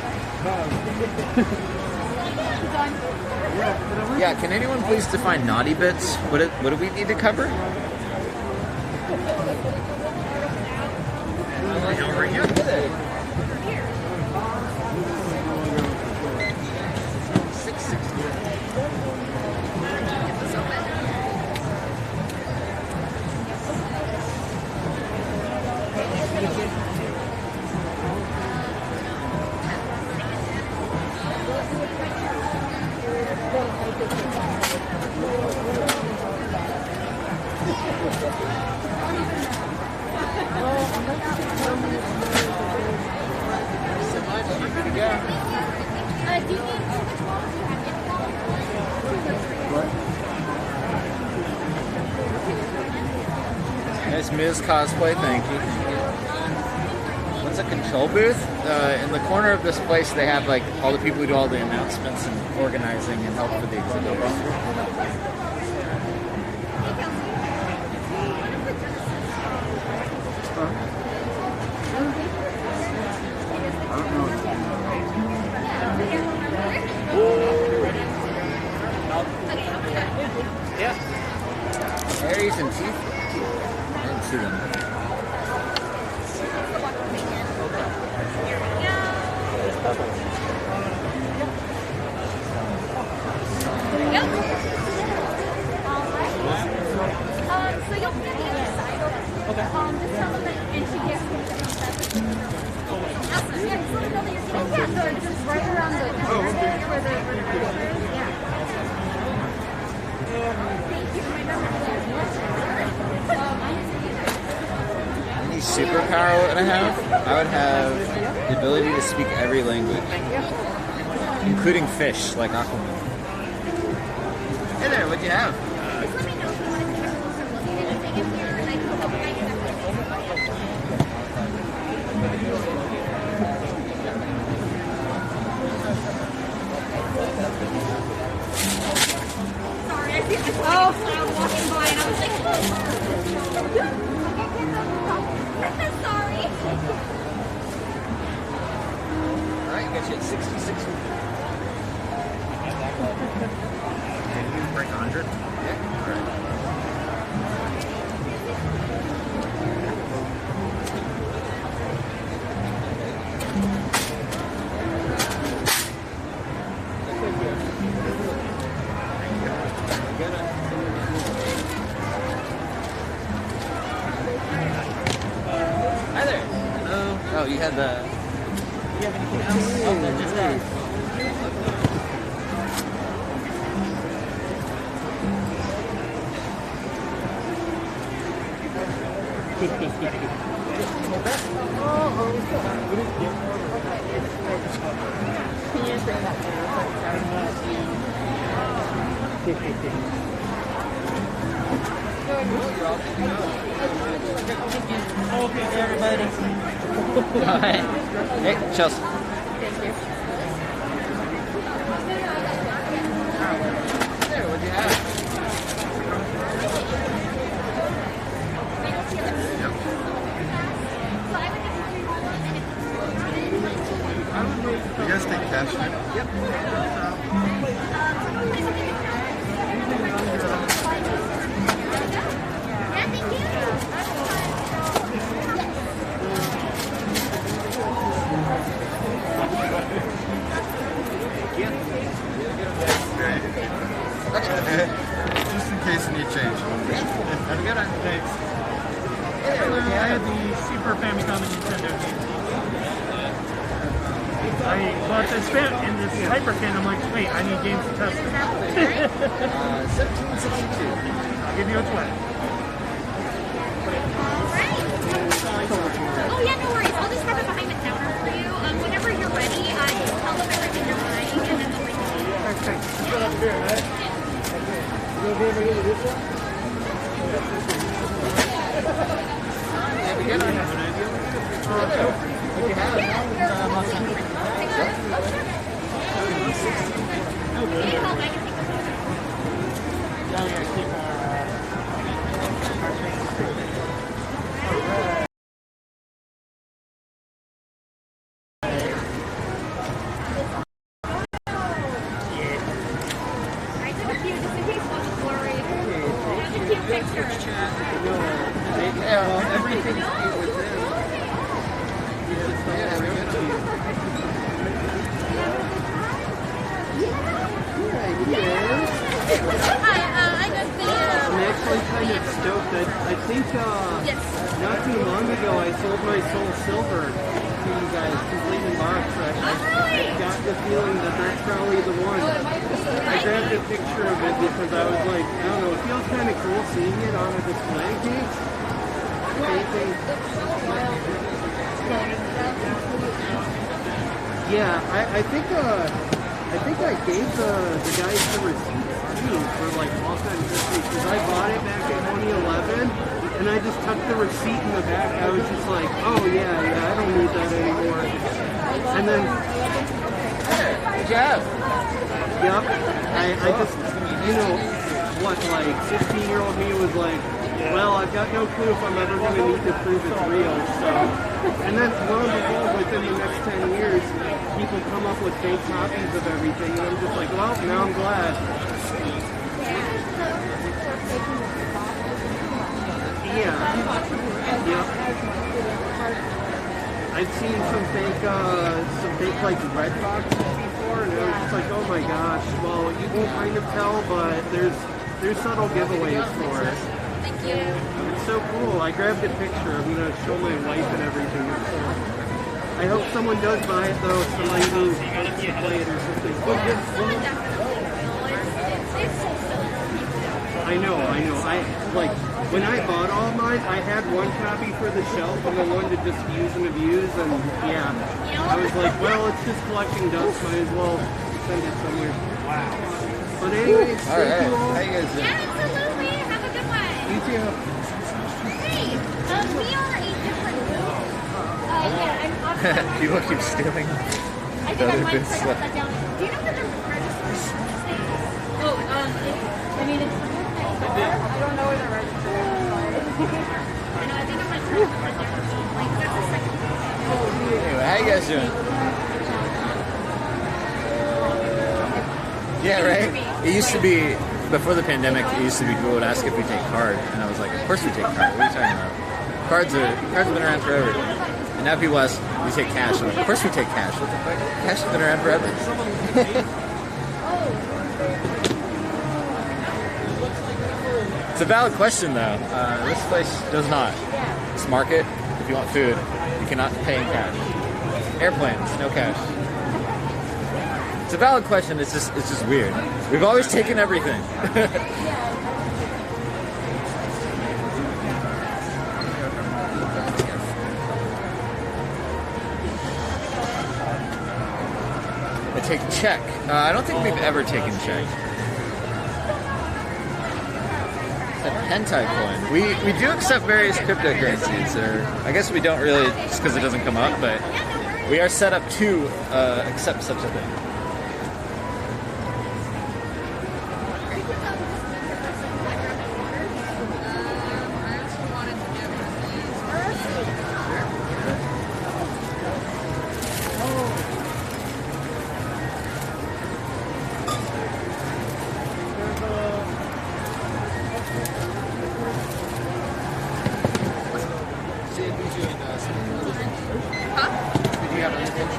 Yeah, can anyone please define naughty bits? What do we need to cover? Over here. Nice Ms. cosplay, thank you. What's a control booth? In the corner of this place, they have like all the people who do all the announcements and organizing and help for the exhibit. Yeah. Berries and teeth. I didn't see them. So you'll get the other side of it. Okay. Just tell them that, and she gets it. Yeah, just let them know that you're coming. Yeah, so just right around the where the picture is. Yeah. Any superpower would I have? I would have the ability to speak every language, including fish, like Aquaman. Hey there, what'd you have? Oh, cloud walking by, and I was like, sorry. All right, got you at 66. Can you bring 100? Yeah. All right. Hi there. Hello. Oh, you had the. Do you have anything else? Oh, no, just that. Can you just bring that Okay, everybody. All right. Hey, Chelsea. Thank you. There, what'd you have? You guys take cash? Yep. bought this fan in this hypercan. I'm like, wait, I need games to test it. 1762. I'll give you a 20. Oh yeah, no worries. I'll just have it behind the counter for you. Whenever you're ready, just tell them everything you're buying, and then they'll bring it to you. Perfect. You got up here, right? You gonna be able to get this one? Yeah, we get it. What you have? I'm actually kind of stoked. I think not too long ago I sold my Soul Silver to you guys, complete in box. I got the feeling that that's probably the one. I grabbed a picture of it because I was like, I don't know, it feels kind of cool seeing it on a display case. Yeah, I think I gave the guys the receipts too for like authenticity because I bought it back in 2011 and I just took the receipt in the back. I was just like, oh yeah, I don't need that anymore. And then, good job. Yep. I just, you know, what, like 16-year-old me was like, well, I've got no clue if I'm ever going to need to prove it's real. So, and then lo and behold, within the next 10 years, people come up with fake copies of everything, and I'm just like, well, now I'm glad. Yeah. Yep. I've seen some fake like red boxes before, and I was just like, oh my gosh. Well, you can kind of tell, but there's subtle giveaways for it. Thank you. It's so cool. I grabbed a picture. I'm gonna show my wife and everything. So I hope someone does buy it though. Somebody who wants to play it or something. Someone definitely will. It's so silly. I know. I like when I bought all of mine. I had one copy for the shelf and then one to just use and abuse. And yeah, I was like, well, it's just collecting dust. Might as well send it somewhere. Wow. But anyways, all right. Thank you all. How you guys doing? Yeah, absolutely. Have a good one. You too. Hey, we are a different group. Yeah, I'm obviously. People keep stealing I the think I other might good try to stuff. put that down. Do you know that they're registered these days? Oh, I mean, it's I don't know where they're registered. I know, I think I might try to put that down. Like, that's the second thing. Anyway, how you guys doing? Yeah, right? It used to be, before the pandemic, it used to be people would ask if we take card, and I was like, of course we take card. What are you talking about? Cards have been around forever. And now people ask, we take cash. I'm like, of course we take cash. What the fuck? Cash has been around forever. It's a valid question, though. This place does not. This market, if you want food, you cannot pay in cash. Airplanes, no cash. It's a valid question. It's just weird. We've always taken everything. I take check. I don't think we've ever taken check. A hentai coin. We do accept various cryptocurrencies, or I guess we don't really, just because it doesn't come up, but we are set up to accept such a thing.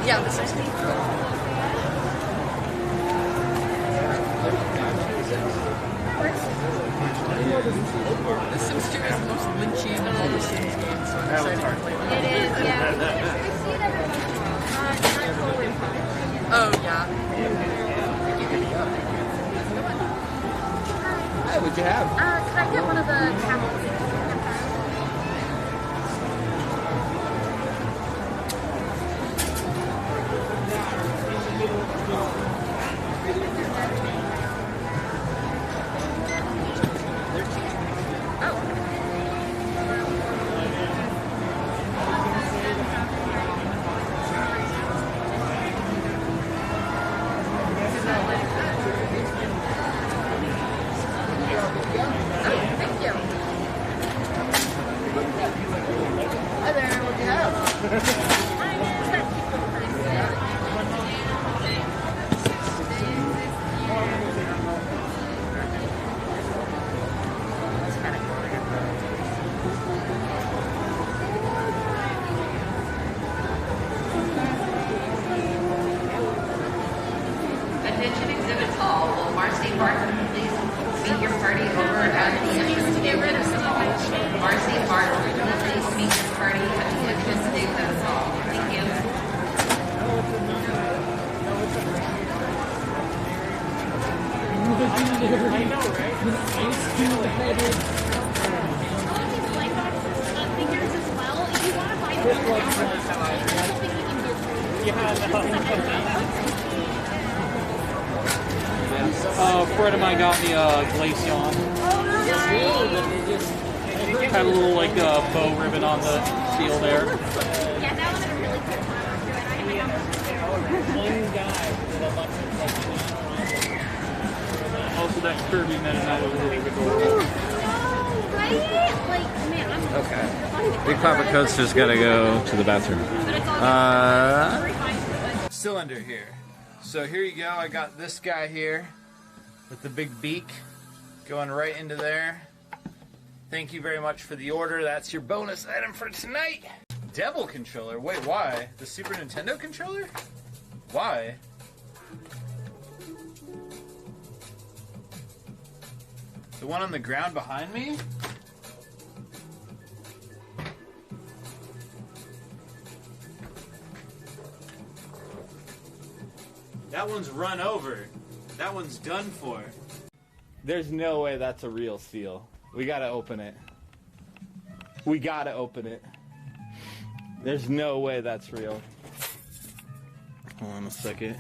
Yeah, this is This Sims 2 is the most lynchy of all the Sims games. So I'm excited to play it. It is, yeah. I see it every once in a while. Not totally fun. Yeah, what'd you have? Could I get one of the camels? Attention Exhibit Hall. Will Marcy Martin please meet your party over at the entrance to the Exhibit Hall? Marcy Martin, will you please meet your party at the entrance to the Exhibit Hall? Thank you. I know, right? Figures as well. If you want to buy them, I don't think you can do A friend of mine got me a Glaceon. Had a little like bow ribbon on the seal there. Yeah, that was a really cool One guy with a bunch of Also, that Kirby Meta Knight was really adorable. right? Like, man, I'm Okay. Big Papa Coaster's gotta go to the bathroom. Cylinder here. So here you go. I got this guy here with the big beak going right into there. Thank you very much for the order. That's your bonus item for tonight. Devil controller. Wait, why? The Super Nintendo controller? Why? The one on the ground behind me? That one's run over. That one's done for. There's no way that's a real seal. We gotta open it. We gotta open it. There's no way that's real. Hold on a second.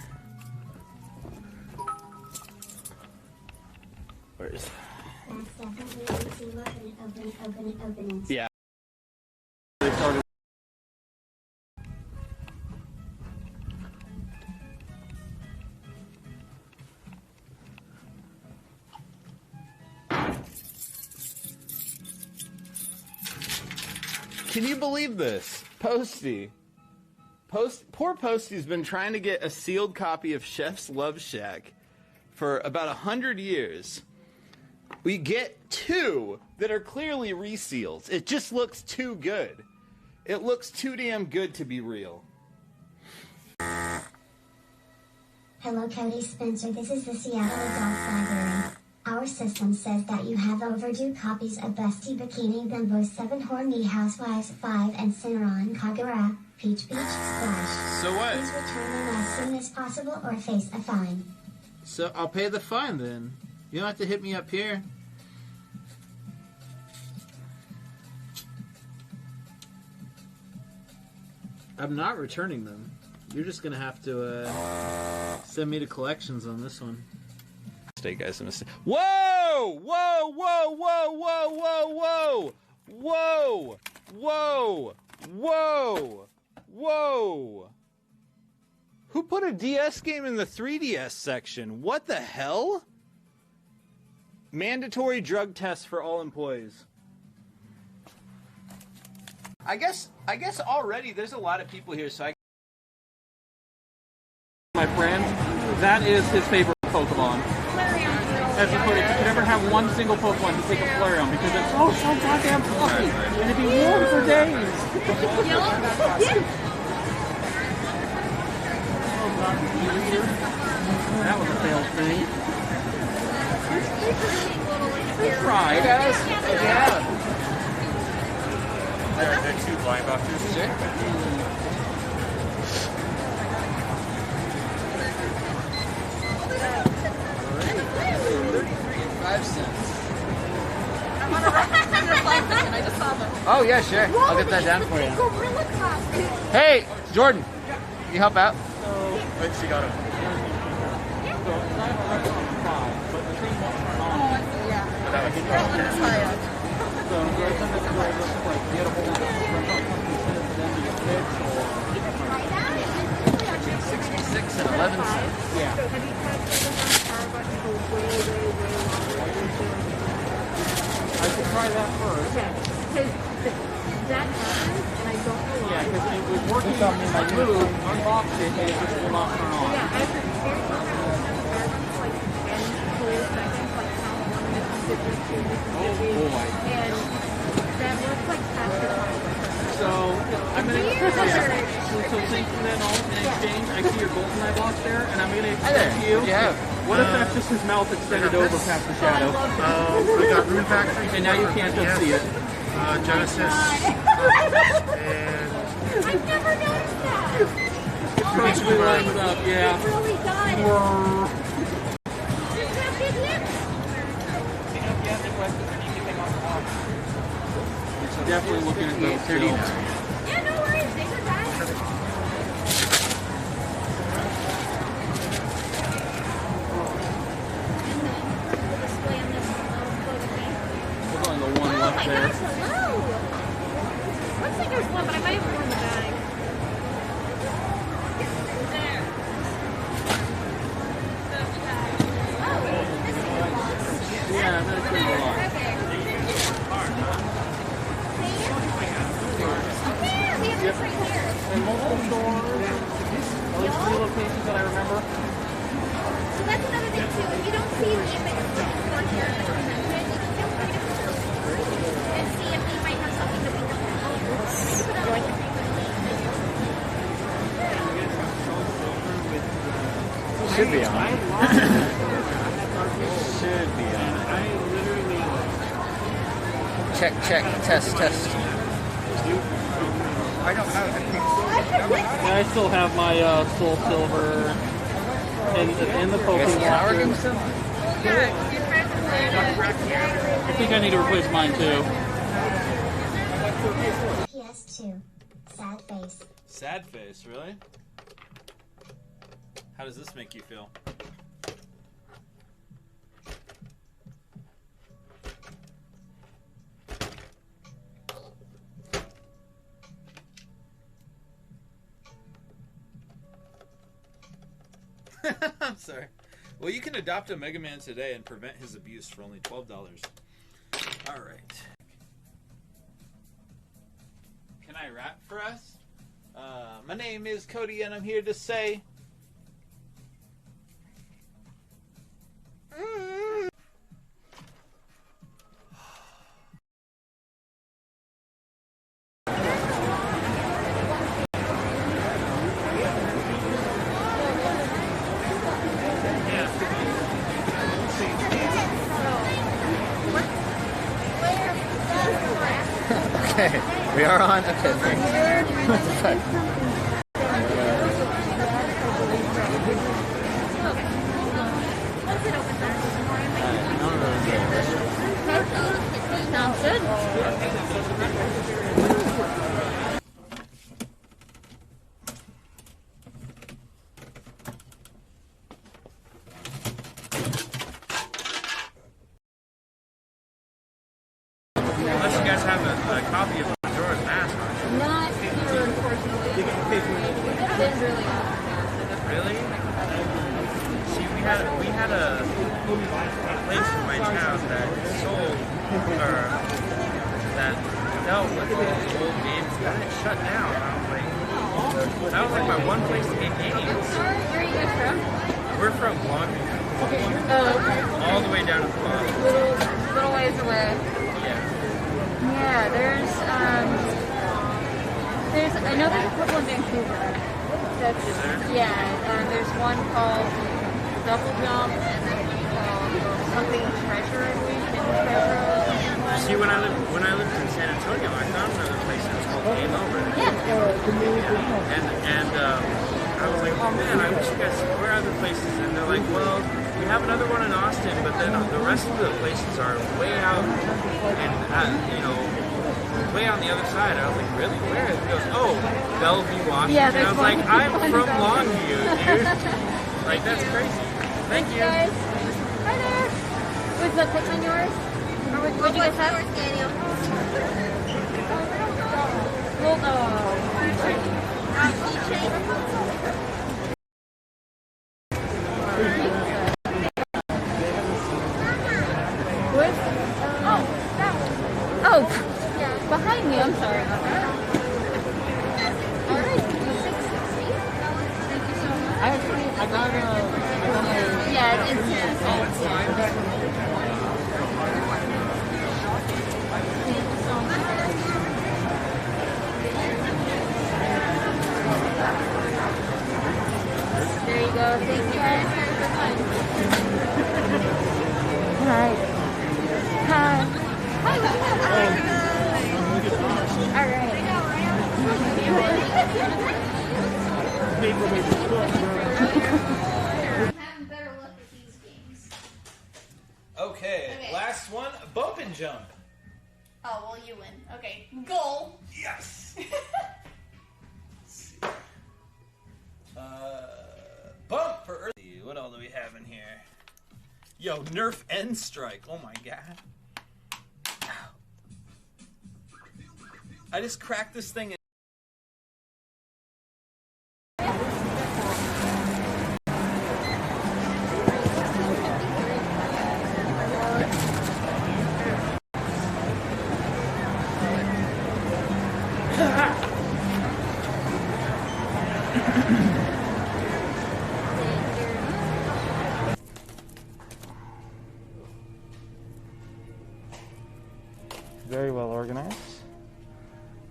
Where's... Open it. Yeah. Can you believe this? Posty. Poor Posty's been trying to get a sealed copy of Chef's Love Shack for about 100 years. We get two that are clearly reseals. It just looks too good. It looks too damn good to be real. Hello, Cody Spencer. This is the Seattle Adults Library. Our system says that you have overdue copies of Bestie Bikini Bimbo, 7 Horny Housewives 5, and Cinnamon Kagura, Peach Beach Splash. So what? Please return them as soon as possible or face a fine. So I'll pay the fine then. You don't have to hit me up here. I'm not returning them. You're just gonna have to send me to collections on this one. Mistake, guys, a mistake. Whoa! Whoa! Whoa! Whoa! Whoa! Whoa! Whoa! Whoa! Whoa! Whoa! Who put a DS game in the 3DS section? What the hell? Mandatory drug tests for all employees. I guess already there's a lot of people here, so My friend, that is his favorite Pokemon. As he put it, you could never have one single Pokemon to take a Flareon because it's so goddamn fluffy and it'd be warm for days. That was a failed thing. Try, guys. Yeah. There are two blind boxes. Sure. 33 and 5 cents. I just saw them. Oh yeah, sure. I'll get that down for you. Gorilla costume. Hey, Jordan, can you help out? Wait, she got him. Between 66 and 11 cents. Yeah. I should try that first. Because that happens, and I don't know why. Yeah, because it was working on me. I moved, unboxed it, and it just will not turn on. Yeah, I was very like 10 full seconds, like count 1 Mississippi, 2 Mississippi. And that was like half the time. So, I'm going to... So thanks for that all in exchange. I see your GoldenEye box there, and I'm going to extend to you. Yeah. What if that's just his mouth extended over past the shadow? We got Rune Factory. And now you can't see it. Genesis. I've never noticed that. It perfectly lines up, yeah. It really does. Just have big lips. It's definitely looking at those still. Yeah, no worries. They were bad. There's only the one Oh left my there. gosh, hello. Looks like there's one, but I might have worn the bag. There. Oh, this is a box. Yeah, that's a lot. Okay. Okay, we have this right here. And multiple stores. At least 3 locations that I remember. So that's another thing too. If you don't see if it's on here in the convention, you can feel free to put and see if they might have something that we don't have. Put it on your Should be on. Should be on. I literally... Check, check, test, test. I don't know. Yeah, I still have my Soul Silver in the Pokemon walker. I think I need to replace mine too. PS2. Sad face. Sad face, really? How does this make you feel? I'm sorry. Well, you can adopt a Mega Man today and prevent his abuse for only $12. All right. Can I rap for us? My name is Cody, and I'm here to say... Okay, we are on. Okay, thanks. Sounds good. Unless you guys have a copy of Majora's Mask. Not here, unfortunately. It's been really awesome. Really? See, we had a place in my town that sold or that dealt with old games and then it shut down. I was like, that was like my one place to get games. Where are you guys from? We're from London. Oh, okay. All the way down to the bottom. Little ways away. Yeah, there's I know there's a couple in Vancouver. That's there's one called Double Jump and then one called something Treasure, I believe, Hidden Treasure or something like that. See, when I lived in San Antonio, I found another place that was called Game Over. And I was like, oh man, I wish you guys were other places. And they're like, well, we have another one in Austin, but then the rest of the places are way out and way on the other side. I was like, really? Where? He goes, oh, Bellevue, Washington. Yeah, I was like, one. I'm from Longview, dude. Like, that's crazy. Thank you. Guys. Hi there. Was the Pikmin yours? Or what'd you guys have? Daniel. Hold on. Where's oh, that one. Oh, yeah, behind me. I'm sorry about that. All right, 660. Thank you so much. I got yeah, it's there you go. Thank you guys very much. Hi. Hi. Hi. All Having better luck with these games. Okay, last one, bump and jump. Oh, well, you win. Okay, goal. Yes. Bump for early. What all do we have in here? Yo, Nerf End Strike. Oh my god. Ow. I just cracked this thing. Very well organized,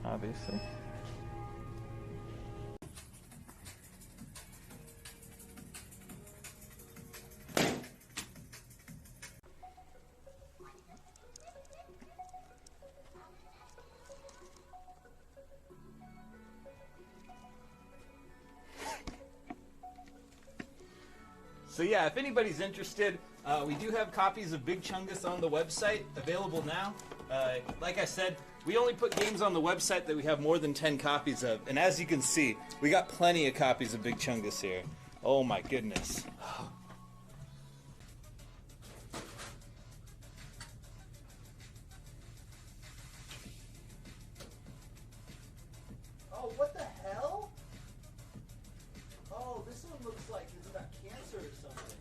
obviously. So yeah, if anybody's interested, we do have copies of Big Chungus on the website available now. Like I said, we only put games on the website that we have more than 10 copies of. And as you can see, we got plenty of copies of Big Chungus here. Oh my goodness. Oh, what the hell? Oh, this one looks like it's got cancer or something.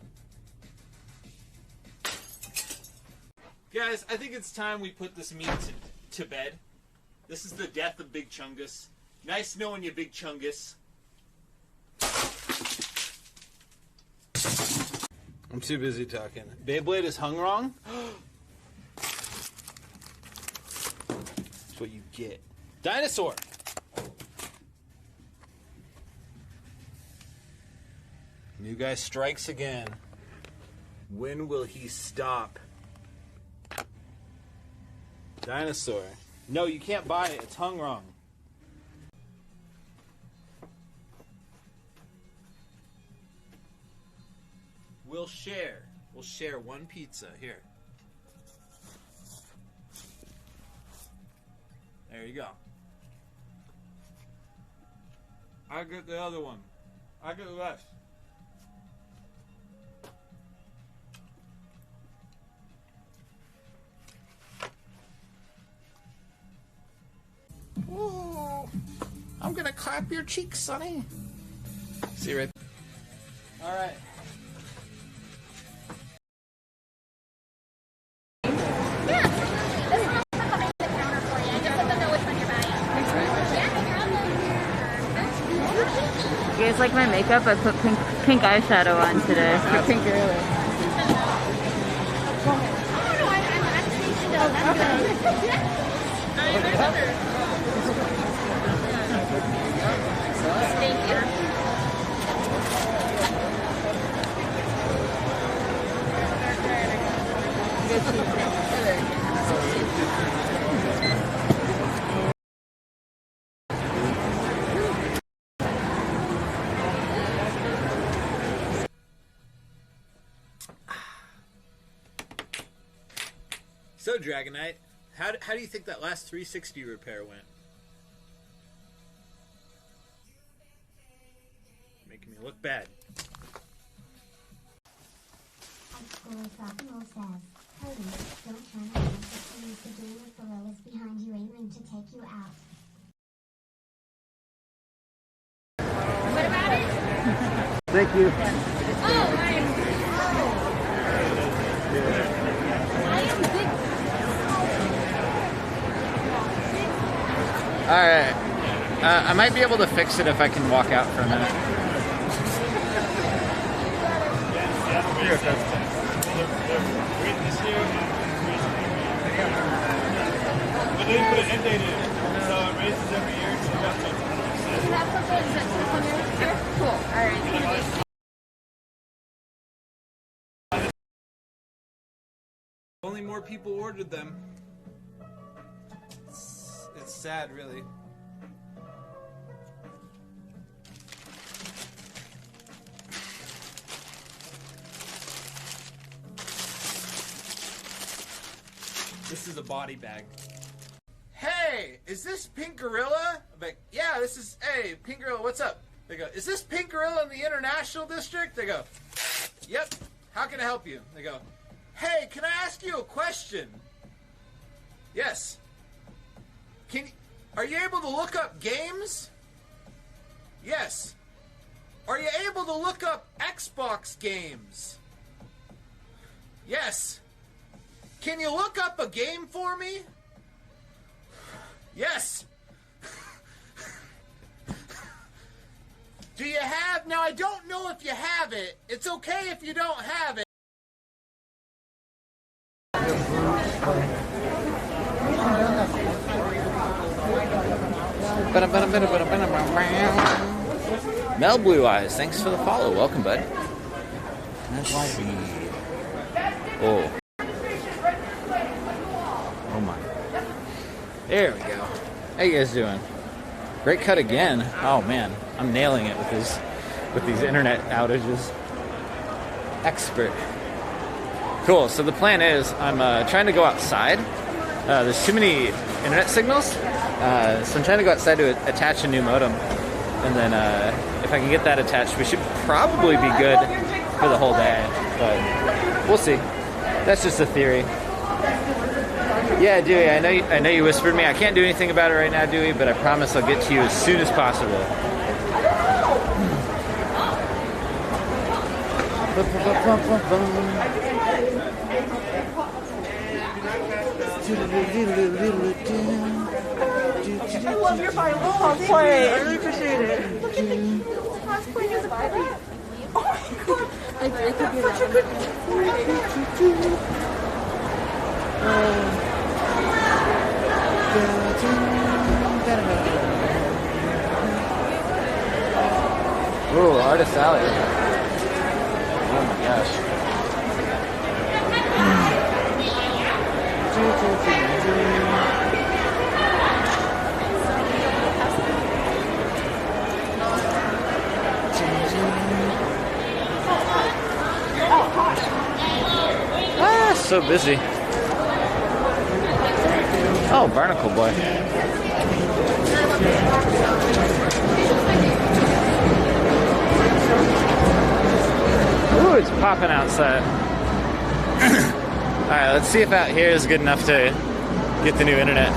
Guys, I think it's time we put this meat to bed. This is the death of Big Chungus. Nice knowing you, Big Chungus. I'm too busy talking. Beyblade is hung wrong? That's what you get. Dinosaur! New guy strikes again. When will he stop? Dinosaur. No, you can't buy it. It's hung wrong. We'll share. We'll share one pizza. Here. There you go. I get the other one. I get less. Ooh, I'm gonna clap your cheeks, Sonny. See you right. All right. You guys like my makeup? I put pink eyeshadow on today. For pink earlier. Thank you. So, Dragonite, How do you think that last 360 repair went? Making me look bad. School says, Cody, don't turn around. Just use the game with gorillas behind you aiming to take you out. What about it? Thank you. Oh, I am big. Alright. I might be able to fix it if I can walk out for a minute. But they put an end date in it, so it raises every year. So you got You have something that's on there? Cool. Alright. Only more people ordered them. It's sad, really. This is a body bag. Hey, is this Pink Gorilla? I'm like, yeah, this is, hey, Pink Gorilla, what's up? They go, is this Pink Gorilla in the International District? They go, yep, how can I help you? They go, hey, can I ask you a question? Yes. Are you able to look up games? Yes. Are you able to look up Xbox games? Yes. Can you look up a game for me? Yes. Do you have? Now, I don't know if you have it. It's okay if you don't have it. Mel Blue Eyes, thanks for the follow. Welcome, bud. Let's see. Oh. Oh my. There we go. How you guys doing? Great cut again. Oh man, I'm nailing it with these internet outages. Expert. Cool. So the plan is I'm trying to go outside. There's too many internet signals, so I'm trying to go outside to attach a new modem, and then if I can get that attached, we should probably be good for the whole day. But we'll see. That's just a theory. Yeah, Dewey, I know you whispered me. I can't do anything about it right now, Dewey, but I promise I'll get to you as soon as possible. I love your final cosplay. I really appreciate it. Cosplay is a baby. Oh my god. That's such a good Ooh, Artist Alley. Oh my gosh. So busy. Oh, Barnacle Boy. Ooh, it's popping outside. Alright, let's see if out here is good enough to get the new internet.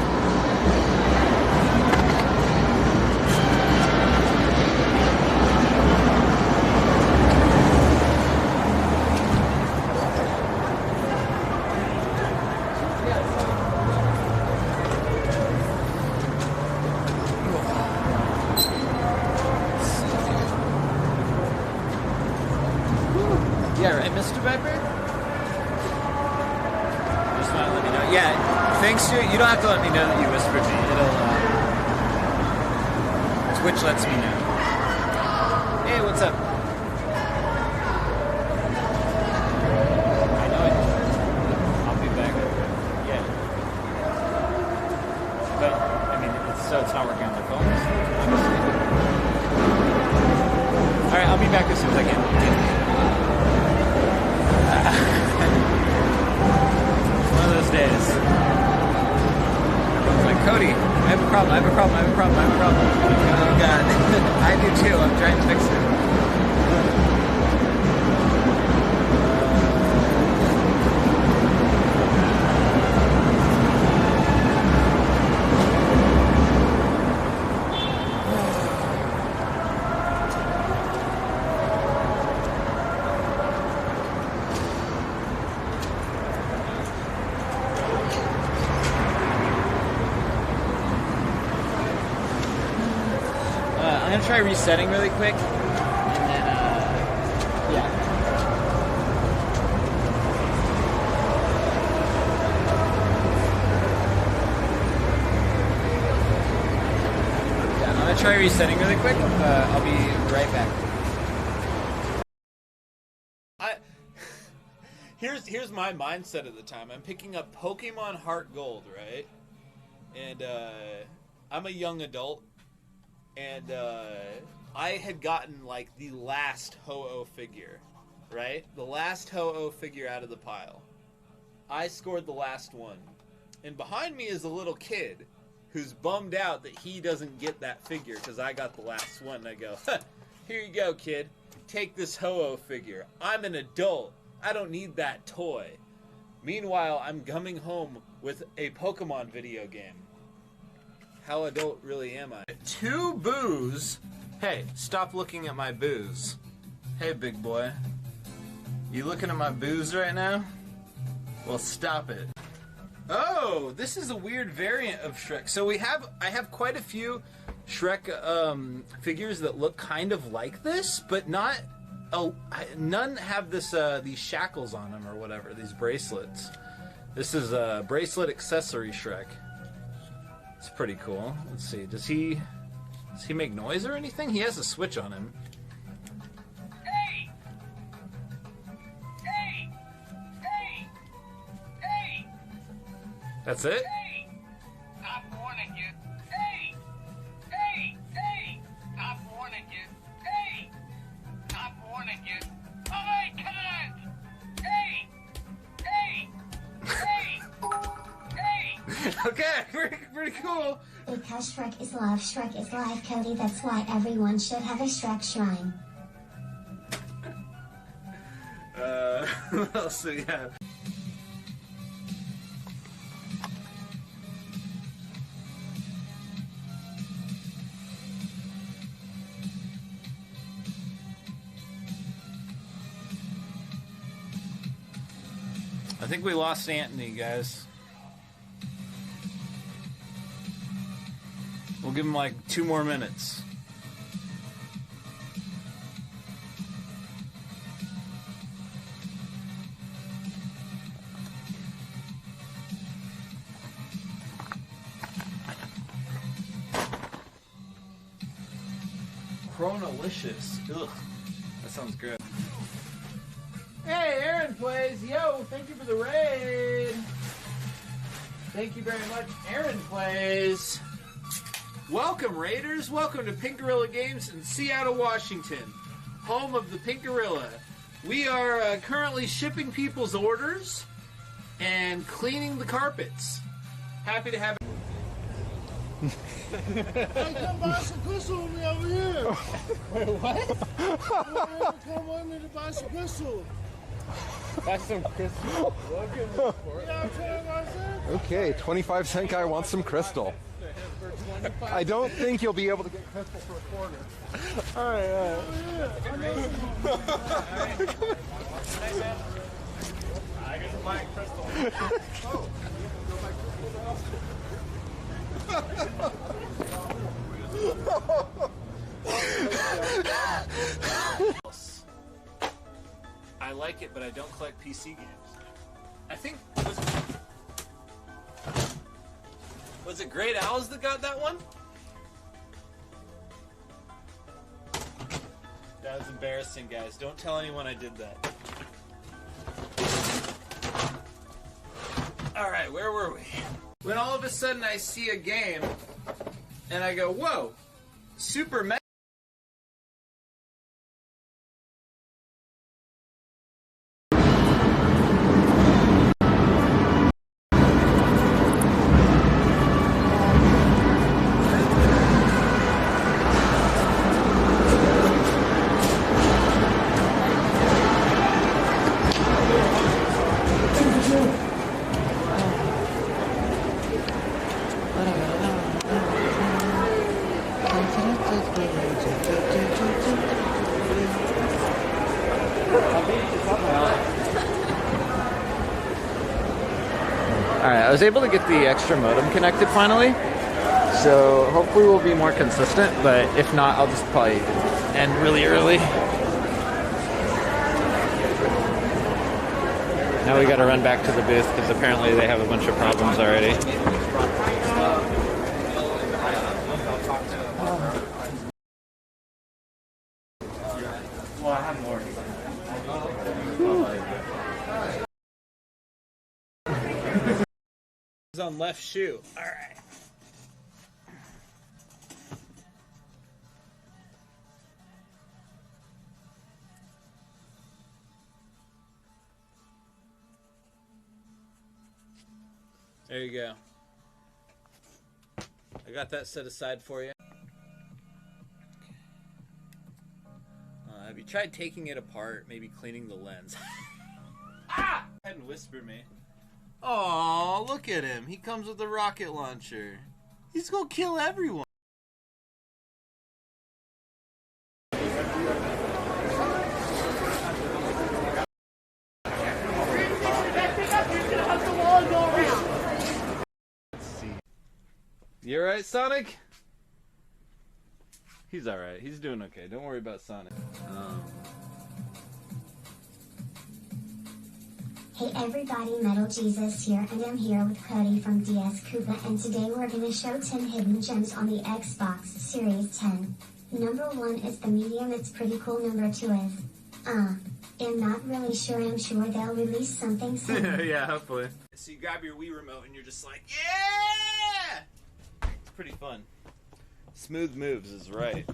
Yeah, right, Mr. Viper? Just want to let me know. Yeah, thanks to you don't have to let me know that you whispered me. It'll Twitch lets me know. Hey, what's up? I know it. I'll be back. Yeah. But I mean, it's not working on my phone. All right, I'll be back as soon as I can. It's one of those days. problem. Oh god. I do too. I'm trying to fix it. I'm gonna try resetting really quick, and then, yeah. I'm gonna try resetting really quick. I'll be right back. Here's my mindset at the time. I'm picking up Pokemon Heart Gold, right? And I'm a young adult. And I had gotten like the last Ho-Oh figure, right? The last Ho-Oh figure out of the pile. I scored the last one. And behind me is a little kid who's bummed out that he doesn't get that figure because I got the last one. And I go, huh, here you go, kid. Take this Ho-Oh figure. I'm an adult. I don't need that toy. Meanwhile, I'm coming home with a Pokemon video game. How adult really am I? 2 boos. Hey, stop looking at my boos. Hey, big boy. You looking at my boos right now? Well, stop it. Oh, this is a weird variant of Shrek. So I have quite a few Shrek figures that look kind of like this, but not. None have this these shackles on them or whatever. These bracelets. This is a bracelet accessory Shrek. It's pretty cool. Let's see. Does he make noise or anything? He has a switch on him. Hey! Hey! Hey! Hey! That's it? Hey! I'm warning you. Hey! Hey! Hey! I'm warning you. Hey! I'm warning you. Oh my God! Hey! Hey! Hey! Okay, pretty cool. Because Shrek is love, Shrek is life, Cody. That's why everyone should have a Shrek shrine. What else do we have? I think we lost Anthony, guys. We'll give him like 2 more minutes. Chronolicious. Ugh. That sounds good. Hey, Aaron plays. Yo, thank you for the raid. Thank you very much, Aaron plays. Welcome, Raiders. Welcome to Pink Gorilla Games in Seattle, Washington, home of the Pink Gorilla. We are currently shipping people's orders and cleaning the carpets. Happy to have Hey, come buy some crystal with me over here. Wait, what? Come with me to buy some crystal. Buy some crystal. Okay, 25-cent guy wants some crystal. I don't think you'll be able to get crystal for a quarter. All right. I get to buy crystal. Oh, you buy crystal. I like it, but I don't collect PC games. I think was it Great Owls that got that one? That was embarrassing, guys. Don't tell anyone I did that. Alright, where were we? When all of a sudden I see a game, and I go, whoa, Super Mega. Alright, I was able to get the extra modem connected finally. So hopefully we'll be more consistent, but if not, I'll just probably end really early. Now we gotta run back to the booth because apparently they have a bunch of problems already. Well, I have more. It's on left shoe. All right. There you go. I got that set aside for you. Have you tried taking it apart, maybe cleaning the lens? Ah! Go ahead and whisper me. Oh, look at him. He comes with a rocket launcher. He's gonna kill everyone. You alright, Sonic? He's alright. He's doing okay. Don't worry about Sonic. Hey everybody, Metal Jesus here, and I'm here with Cody from DSKoopa, and today we're gonna show 10 hidden gems on the Xbox Series 10. Number 1 is the medium, it's pretty cool. Number 2 is, I'm not really sure, I'm sure they'll release something soon. Yeah, hopefully. So you grab your Wii remote and you're just like, yeah! It's pretty fun. Smooth moves is right.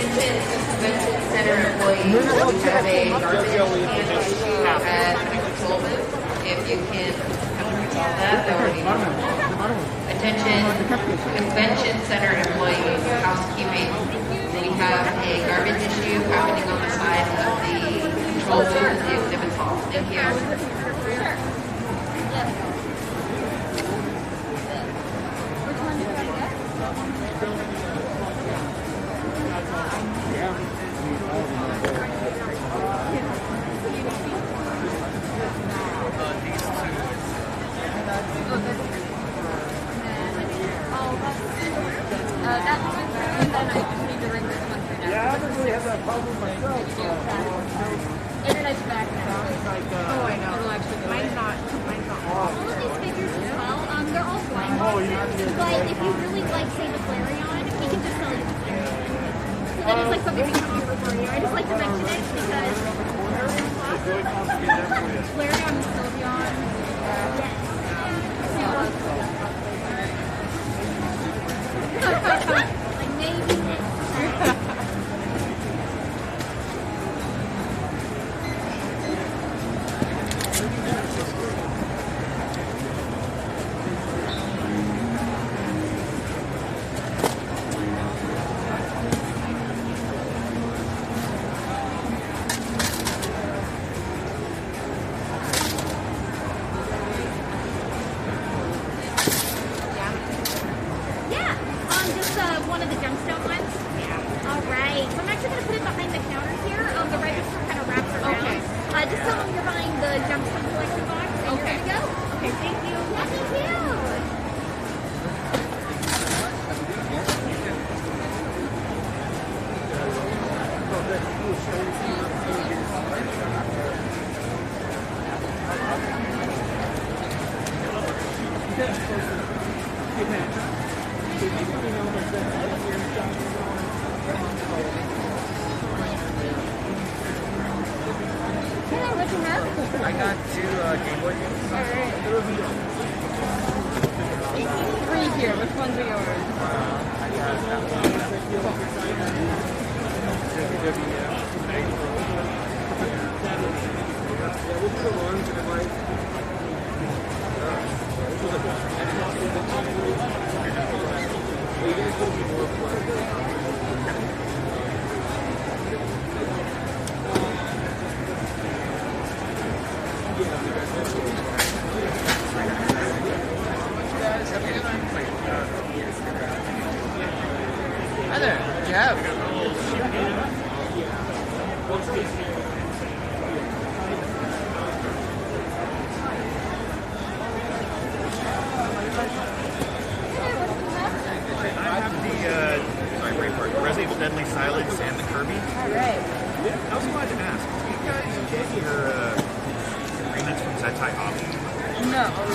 Convention center employees, we have a garbage can issue at the control booth. If you can resolve that, that would be wonderful. Attention, convention center employees, housekeeping. We have a garbage issue happening on the side of the control booth, the exhibit hall. Thank you. Yeah, I haven't really had that problem myself. Internet's back now. Oh, I know. Mine's not all of these figures as well, they're all blind boxes, but if you really like, say, the Flareon, we can just sell you the Flareon. So that is like something we can offer for you. I just like to mention it because Flareon and Sylveon, yes. Like maybe next time. One of the gemstone ones? Yeah. Alright. So I'm actually going to put it behind the counter here. The register kind of wraps around. Okay. Just tell them you're buying the gemstone collection box and you're good to go. Okay, thank you. Yeah, thank you. I got two Game Boy games. Alright.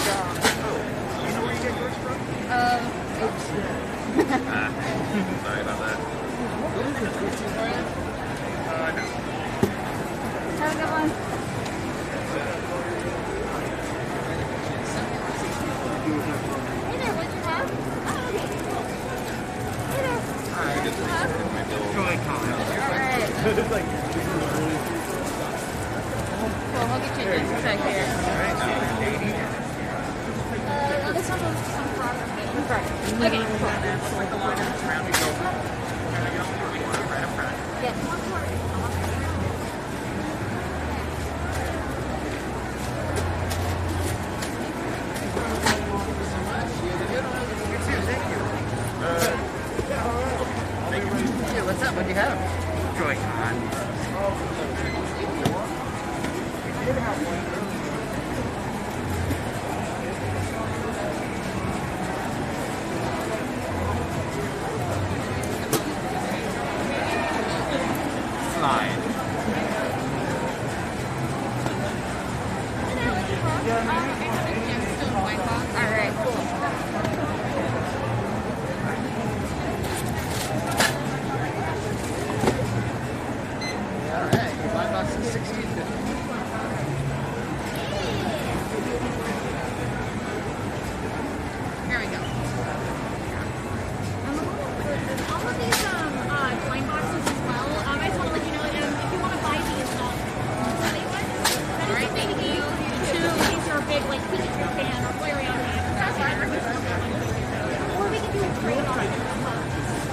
You know where you get yours from? Oops. Sorry about that. No. Have a good one. Hey there, what'd you have? Oh, okay. Hey there. I just restarted my build. Alright. Cool, we'll get you a nice check here. This one was some progress. Right. Okay, cool. Yeah, what's up? What'd you have? Joy-Con. Slide. Alright, cool. Alright, your buy box is $16.50. There we go. All of these coin boxes as well. I just want to let you know if you want to buy these that is maybe give you two in case you're a big like Pikachu fan or Flareon fan. Or we can do a trade off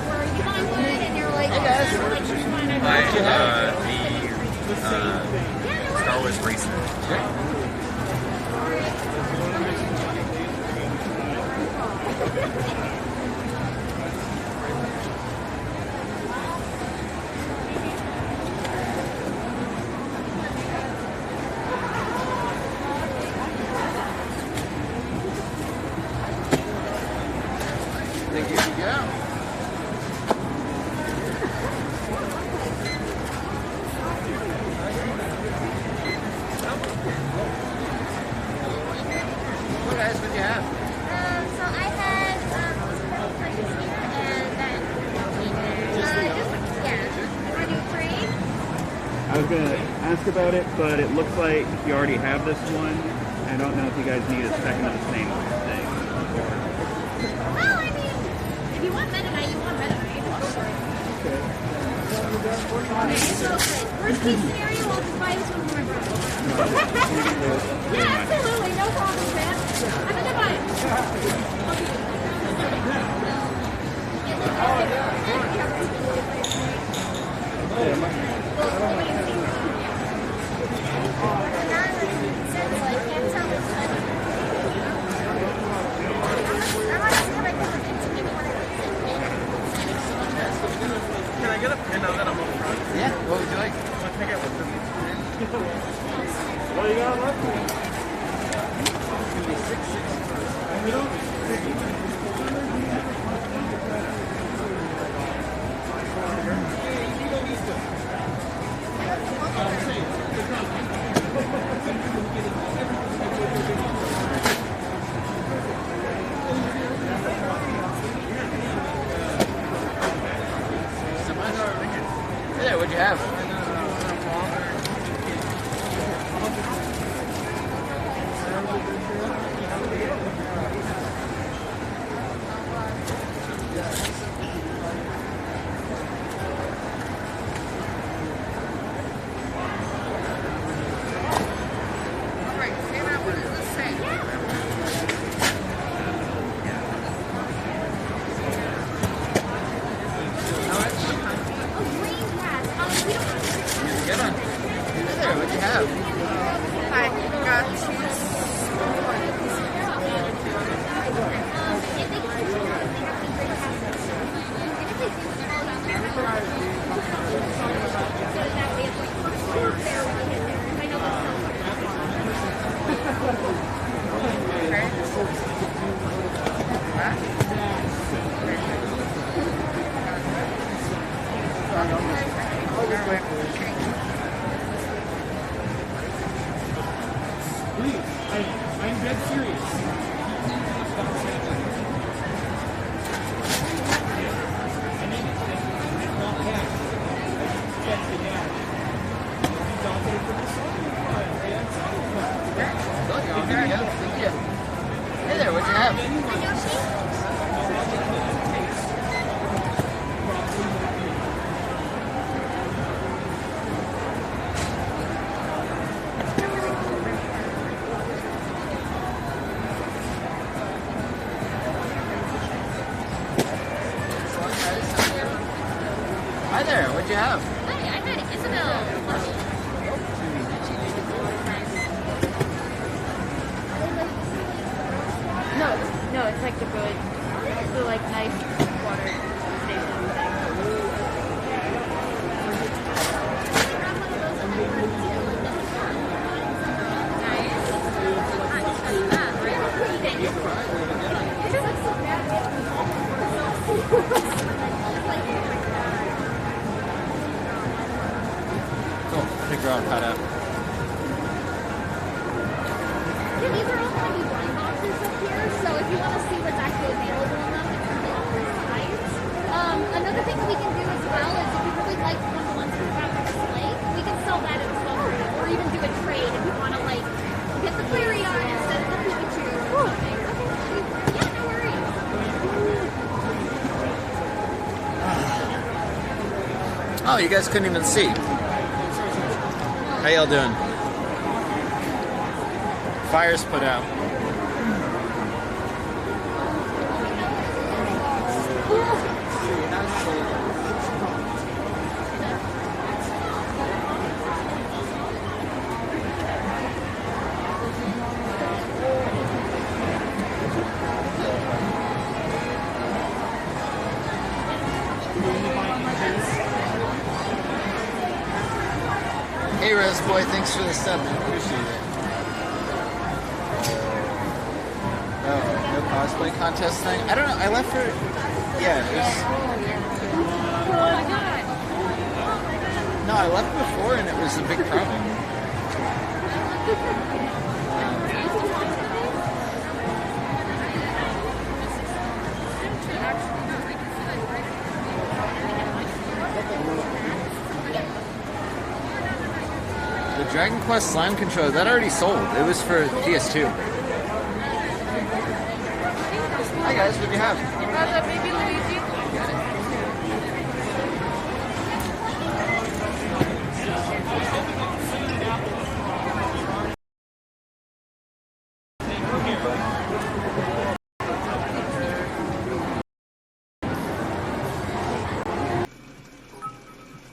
where you buy one and you're like, Hey guys. you want to The Star Wars bracelet. Thank you. Yeah. What guys, what'd you have? So I had and then yeah. You want to do trade? I was gonna ask about it, but it looks like you already have this one. I don't know if you guys need a second of the same thing. Well, I mean, if you want Meta Knight, you want Meta Knight. Okay, so worst case scenario, I'll just buy this one for my brother. Yeah, absolutely, no problem, man. I'm gonna buy Can I get a pin now that I'm up front? Yeah, what would you like? I'll take it with this. have? Hi there, what'd you have? Hi, I had Isabel. No, it's like the good, the like nice water station Cool. I think we're all caught up. Yeah, these are all kind of blind boxes up here, so if you want to see what's actually available in them, it's on the site. Another thing that we can do as well is if you really like one of the ones we have on display, we can sell that as well for you, or even do a trade if you want to like get the Flareon instead of the Pikachu or something. Okay, yeah, no worries. Oh, you guys couldn't even see. How y'all doing? Fire's put out. Hey, Rose Boy, thanks for the sub, man. Appreciate it. Oh, no cosplay contest thing? I don't know. I left for. Yeah, there's. No, I left before and it was a big problem. The Dragon Quest Slime Controller, that already sold. It was for PS2. Hi guys, what do you have? Baby Luigi.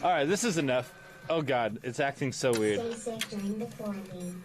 All right, this is enough. Oh God, it's acting so weird. Stay safe during the quarantine.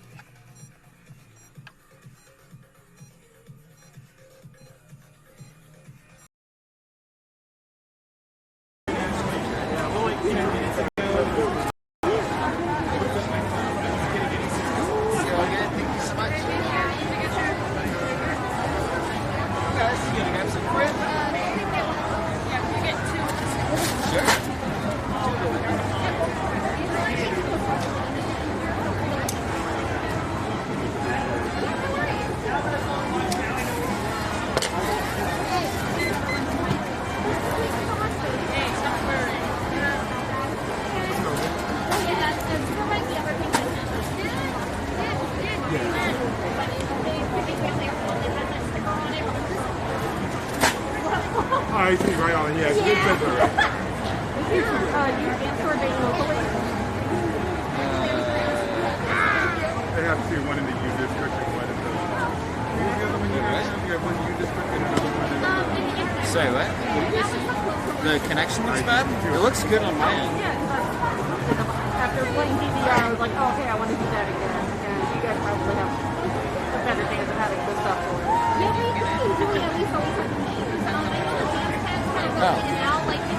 I see, right on, yeah. It's good sensor, right? You answer they locally? They have two, one in the U district and one in the... What was the other one you guys have? You have one U district and another one in the... Sorry, what? The connection looks bad? It looks good on my end. After playing DVR, I was like, oh, okay, I want to do that again. And you guys probably have better things of having good stuff for it. Yeah, we usually at least always have memes. Oh.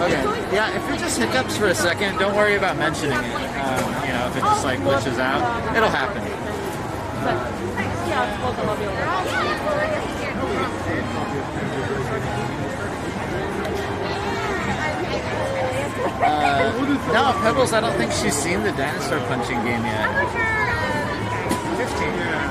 Okay. Yeah, if it just hiccups for a second, don't worry about mentioning it. You know, if it just like glitches out, it'll happen. But, yeah, I'm supposed to love you. No, Pebbles, I don't think she's seen the dinosaur punching game yet. 15.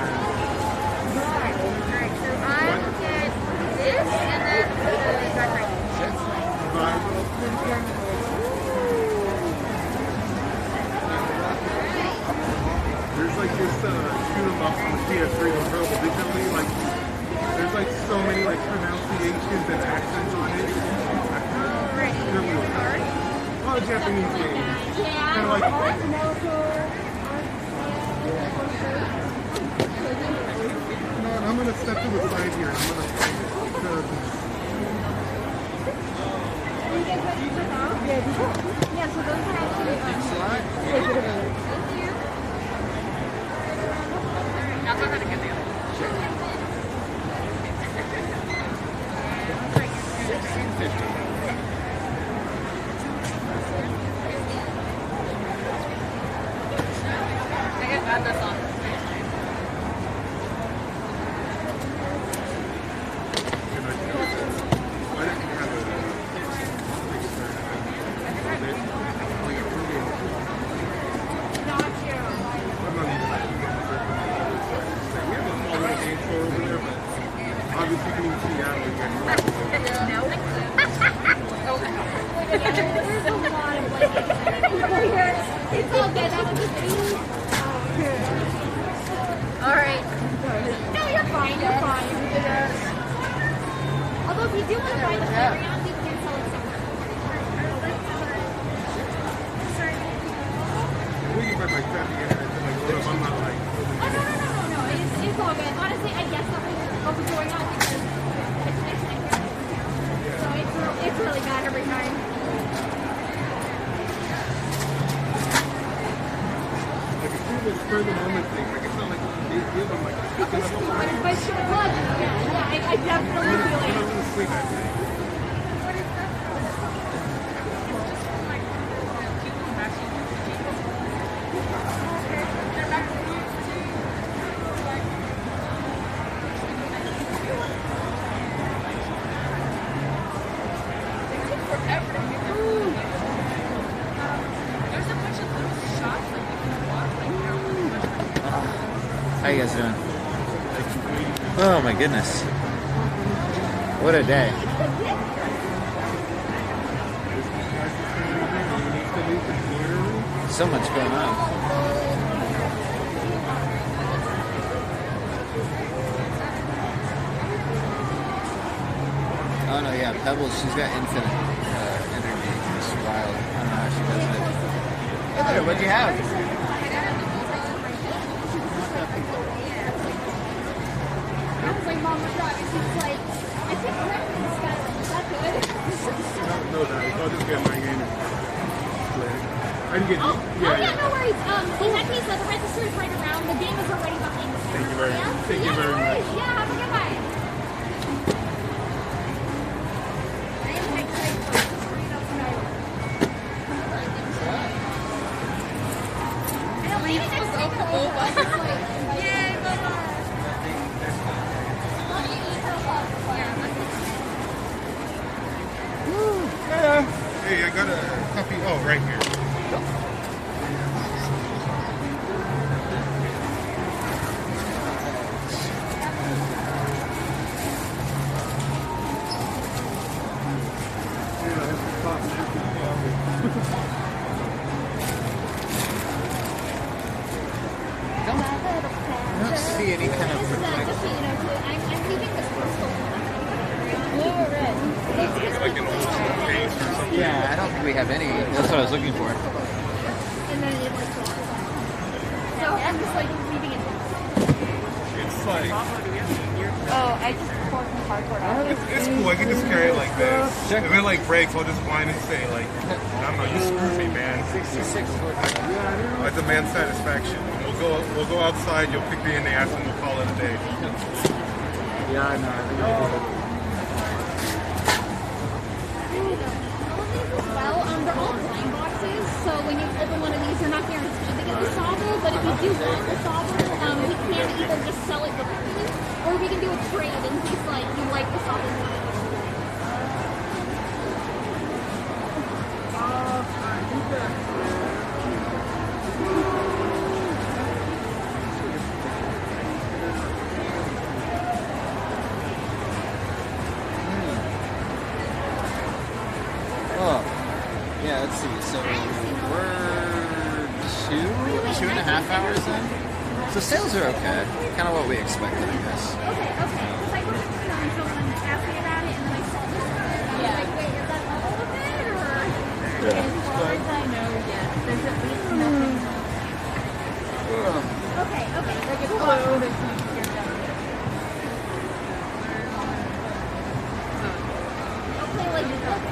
There's like this shoot 'em up on the PS3 incredible digitally, like there's like so many like pronunciations and accents on it. They're really hard. A lot of Japanese games. Kind of like. No, I'm gonna step to the side here. I'm gonna find it. Yeah, so those are actually I'll go ahead and get the other. I can add this on. Alright. No, you're fine, you're fine. Although if you do want to buy the carry-on, we can sell it somewhere. No, it's all good. Honestly, I guess something was going on because the connection I can't. So it's really bad every time. For the moment thing, like it's not like a big deal. I'm like, But it sure was. Yeah, I definitely feel like. I'm gonna sleep at night. How you guys doing? Oh my goodness. What a day. So much going on. Oh no, yeah, Pebbles, she's got infinite energy. It's wild. I don't know how she does it. Hey there, what'd you have? I was like, Mom, what's up? And she's like, I think breakfast got it. Is that good? No, I'll just get my game. I can get Oh, yeah, no worries. In that case, the register is right around. The game is already behind the Thank you very much. Thank you no very much. worries. Yeah, have a good one. Hey, I got a copy. Oh, right here. I don't see any kind of like, Just so you know, I'm leaving this crystal. Blue or red? Like an old case or something. yeah, I don't think we have any. That's what I was looking for. And then it like goes. So I'm just like leaving it. It's like. Oh, I just poured some cardboard out. It's cool. I can just carry it like this. If it like breaks, I'll just whine and say like, I don't know, you screwed me, man. 66. That's a man's satisfaction. We'll go outside. You'll kick me in the ass and we'll call it a day. Yeah, I know. Well, they're all blind boxes, so when you open one of these, you're not guaranteed to get the Sobble, but if you do want the Sobble, we can either just sell it directly, or we can do a trade in case, like, you like the Sobble more. Oh, yeah, let's see. So we're 2.5 hours in. So sales are okay. Kind of what we expected, I guess. Okay. Because I wasn't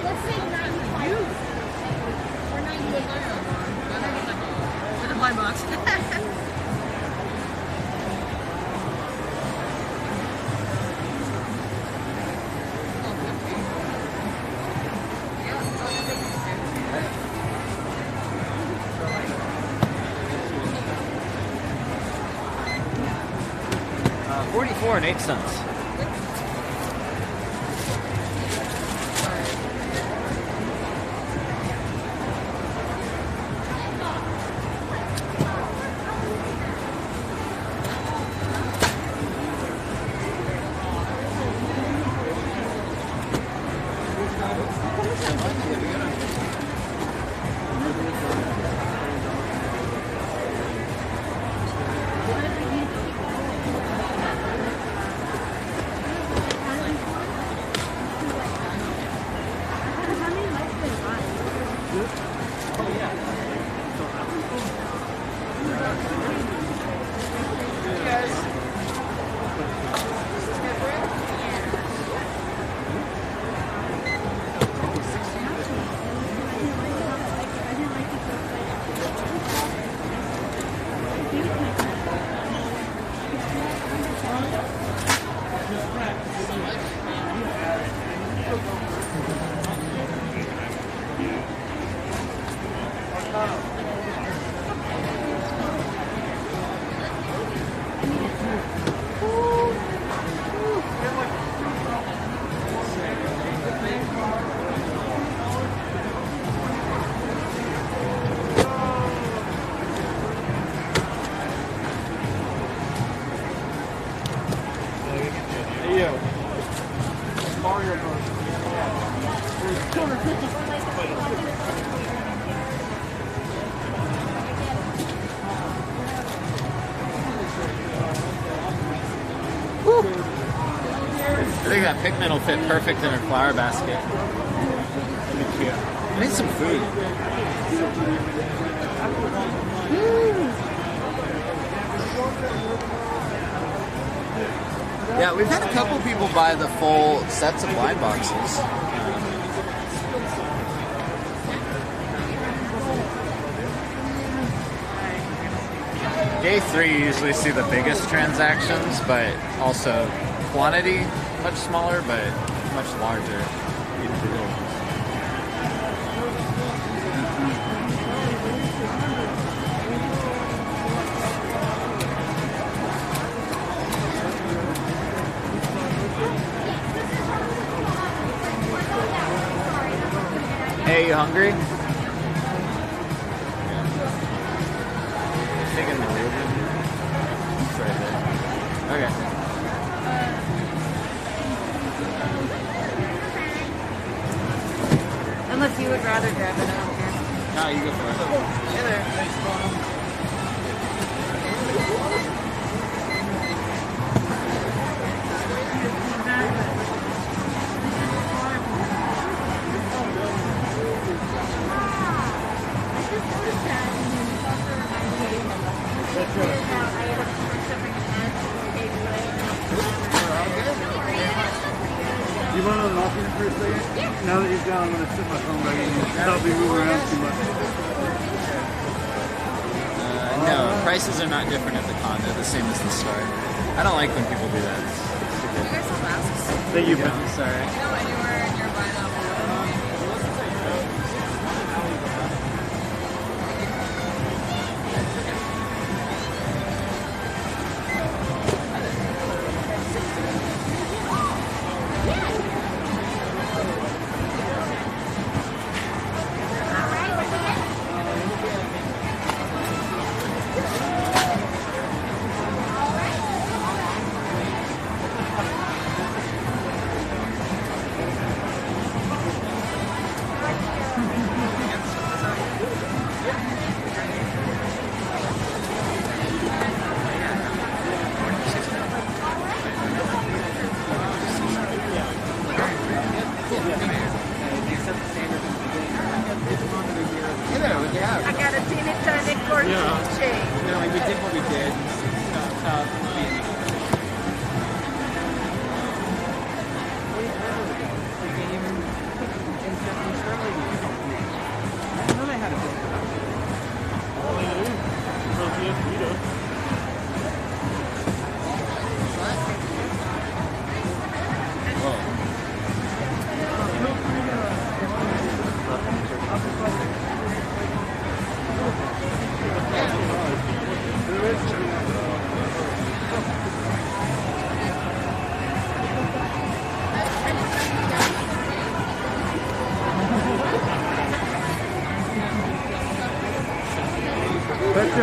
let's say 95. Or 98. With a blind box. $44.08. I think that Pikmin will fit perfect in her flower basket. That'd be cute. I need some food. Yeah, we've had a couple people buy the full sets of blind boxes. Day 3 you usually see the biggest transactions, but also quantity much smaller, but much larger. Hey, you hungry? Taking the wood. It's right there. Okay. Unless you would rather grab it, I don't care. No, you go for it. Hey there. You want to unlock it for a second? Yeah. Now that you've gone, I'm going to sit my phone back in and help you move around too much. No, prices are not different at the con. They're the same as the store. I don't like when people do that. You guys have masks? Thank you, I'm sorry. You know anywhere in your buy now.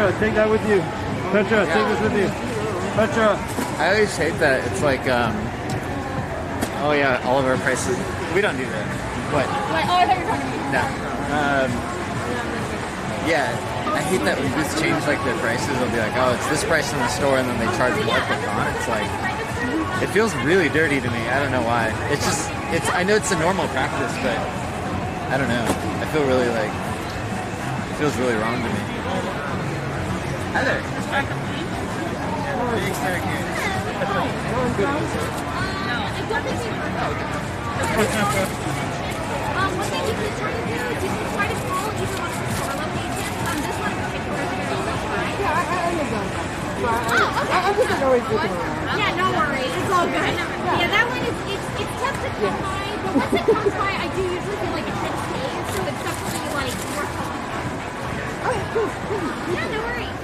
Petra, take that with you. Petra, take this with you. Petra. I always hate that. It's like, oh yeah, all of our prices. We don't do that. What? Like, oh, I thought you were talking to me. No. Yeah, I hate that when booths change like their prices. They'll be like, oh, it's this price in the store, and then they charge more per con. It's like, it feels really dirty to me. I don't know why. It's just, I know it's a normal practice, but I don't know. I feel really like, it feels really wrong to me. Hi there. One thing you can try to do is you can try to call either one of the store locations. This one in particular is going to be fine. Yeah, I live down there. Oh, okay. I just always looking around. Yeah, no worries. It's all good. Yeah, that one is, it's tough to come by, but once it comes by, I do usually feel like it should stay, so it's definitely like worth calling. Okay, cool. Yeah, no worries.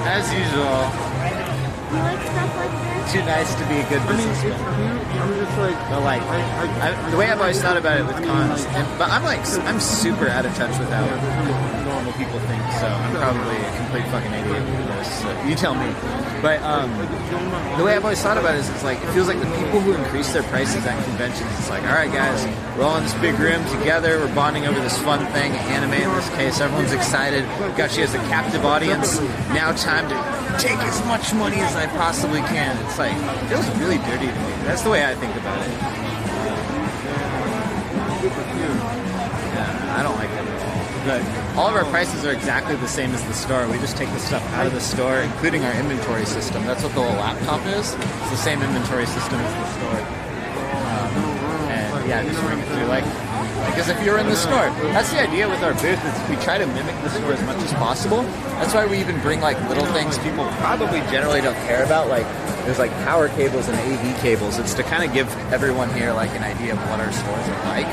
As usual. You like stuff like this? Too nice to be a good businessman. I'm just like, but like, the way I've always thought about it with cons, but I'm super out of touch with how normal people think, so I'm probably a complete fucking idiot for this. So you tell me. But the way I've always thought about it is, it's like, it feels like the people who increase their prices at conventions, it's like, all right, guys, we're all in this big room together, we're bonding over this fun thing, anime in this case, everyone's excited, got you as a captive audience, now time to take as much money as I possibly can. It's like, it feels really dirty to me. That's the way I think about it. Yeah, I don't like it at all. But all of our prices are exactly the same as the store. We just take the stuff out of the store, including our inventory system. That's what the little laptop is. It's the same inventory system as the store. And yeah, just ring it through like as if you were in the store. That's the idea with our booth, is we try to mimic the store as much as possible. That's why we even bring like little things people probably generally don't care about, like there's like power cables and AV cables. It's to kind of give everyone here like an idea of what our stores are like.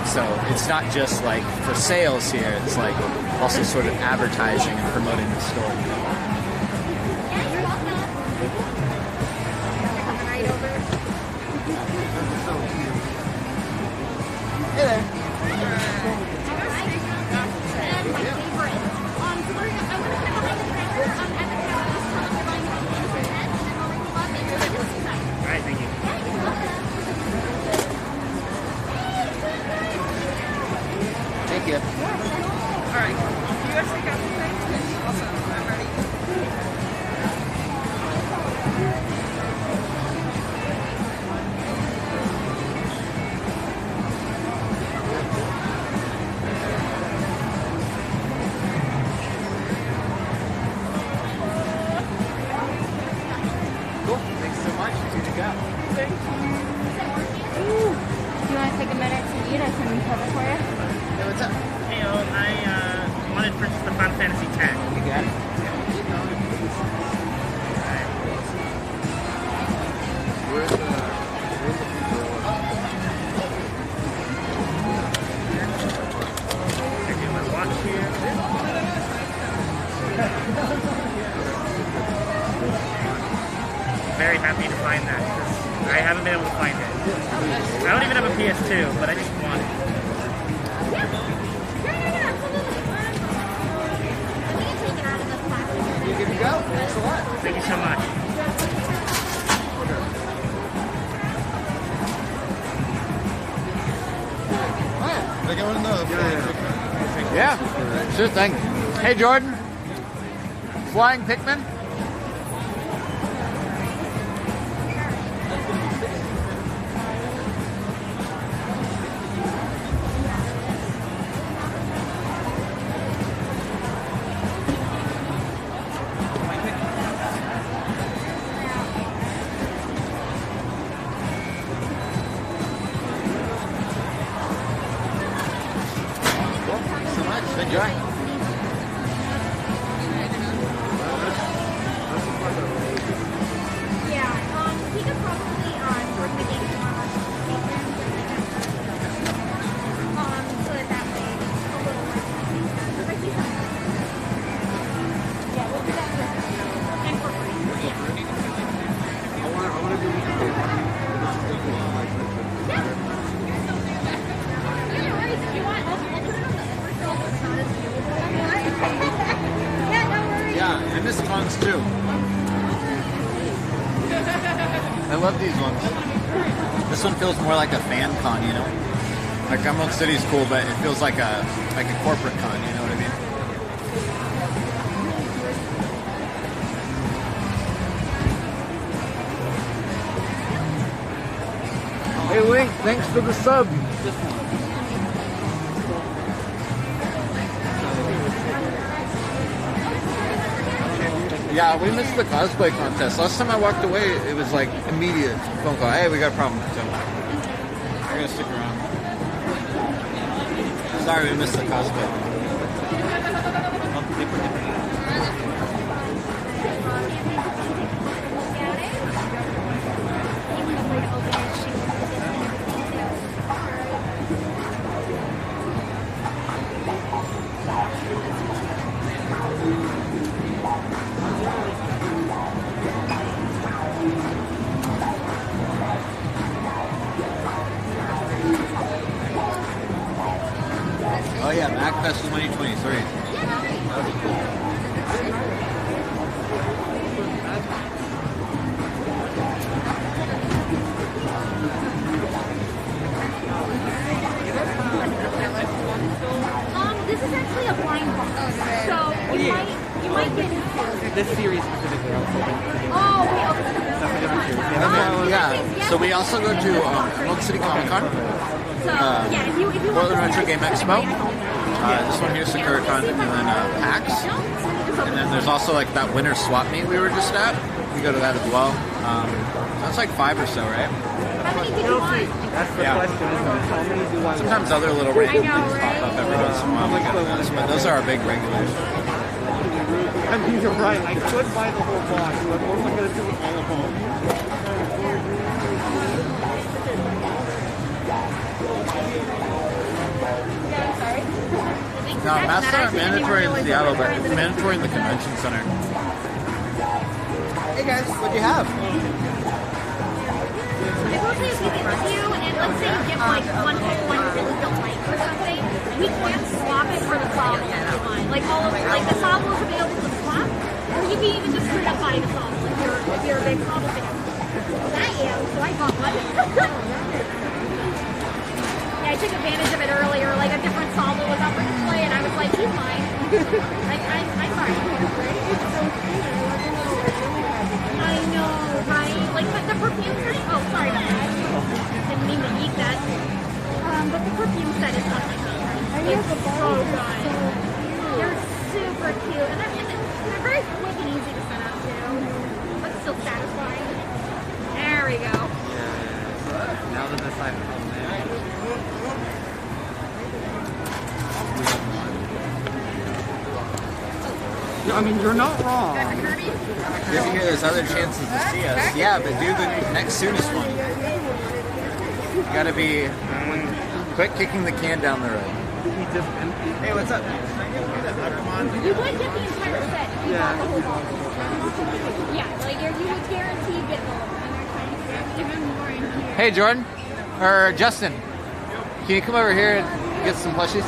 So it's not just like for sales here, it's like also sort of advertising and promoting the store. Hey there. Alright, thank you. Thank you. Alright. You guys take out the thing? Awesome. I'm ready. for you? Hey, what's up? Hey, I wanted to purchase the Final Fantasy X. You got it. Where's the Checking my watch here. Very happy to find that. I haven't been able to find it. I don't even have a PS2, but I just want it. You good to go? Thanks a lot. Thank you so much. Did I get one of those? Yeah, sure thing. Hey, Jordan. Flying Pikmin? Thanks so much. Enjoy. He could probably work the game tomorrow. So that way it's a little more consistent. Yeah, we'll do that for and for free. Yeah. I want to do Yeah, no worries. If you want, I'll put it on the upper shelf. It's not as viewable. Yeah, no worries. Yeah, and this one's too. I love these ones. This one feels more like a fan con, you know? Like Emerald City's cool, but it feels like a corporate con, you know what I mean? Hey Link, thanks for the sub. Yeah, we missed the cosplay contest. Last time I walked away, it was like immediate phone call. Hey, we got a problem. So we're gonna stick around. Sorry, we missed the cosplay. Oh yeah, MacFest 2023. This is actually a blind box, so you might get into. this series specifically. I was hoping to do. Oh, okay. Yeah. So we also go to Emerald City Comic Con, Portland Retro Game Expo. This one here's SakuraCon, and then PAX. And then there's also like that winter swap meet we were just at. We go to that as well. That's like 5 or so, right? That's the question, isn't it? How many do I Sometimes other little random things pop up every once in a while. But those are our big regulars. I mean, you're right. I could buy the whole box, but what am I going to do with all of them? No, masks aren't mandatory in Seattle, but it's mandatory in the convention center. Hey guys, what do you have? I will say if we get with you, and let's say you get like one really built mic or something, we can't swap it for the Sobble if you want. Like all of the Sobble is available to swap, or you can even just straight up buy the Sobble if you're a big Sobble fan. I am, so I got one. Yeah, I took advantage of it earlier. Like a different Sobble was up for display, and I was like, he's mine. I'm fine. I know, right? Like the perfume set. Oh, sorry about that. Didn't mean to eat that. But the perfume set is one of my favorites. It's so good. They're super cute, and they're very quick and easy to set up too, but still satisfying. There we go. Now that this I'm home, man. I mean, you're not wrong. Good to hear there's other chances to see us. Yeah, but do the next soonest one. You gotta be quick kicking the can down the road. Hey, what's up? You would get the entire set. If you bought the whole box. Yeah, like you would guarantee get the whole. And they're trying to get even more in here. Hey, Jordan. Or Justin. Can you come over here and get some plushies?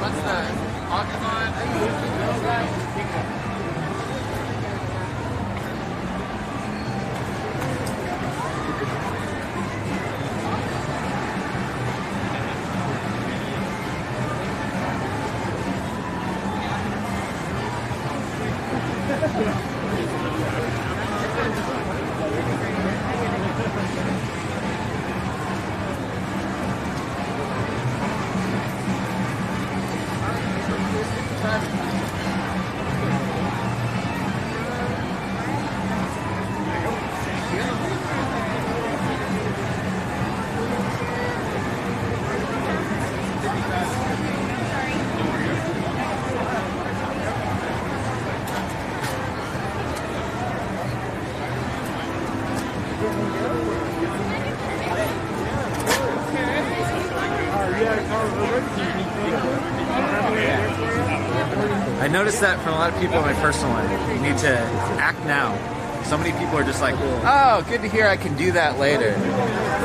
What's the Pokemon? I noticed that from a lot of people in my personal life. You need to act now. So many people are just like, oh, good to hear I can do that later.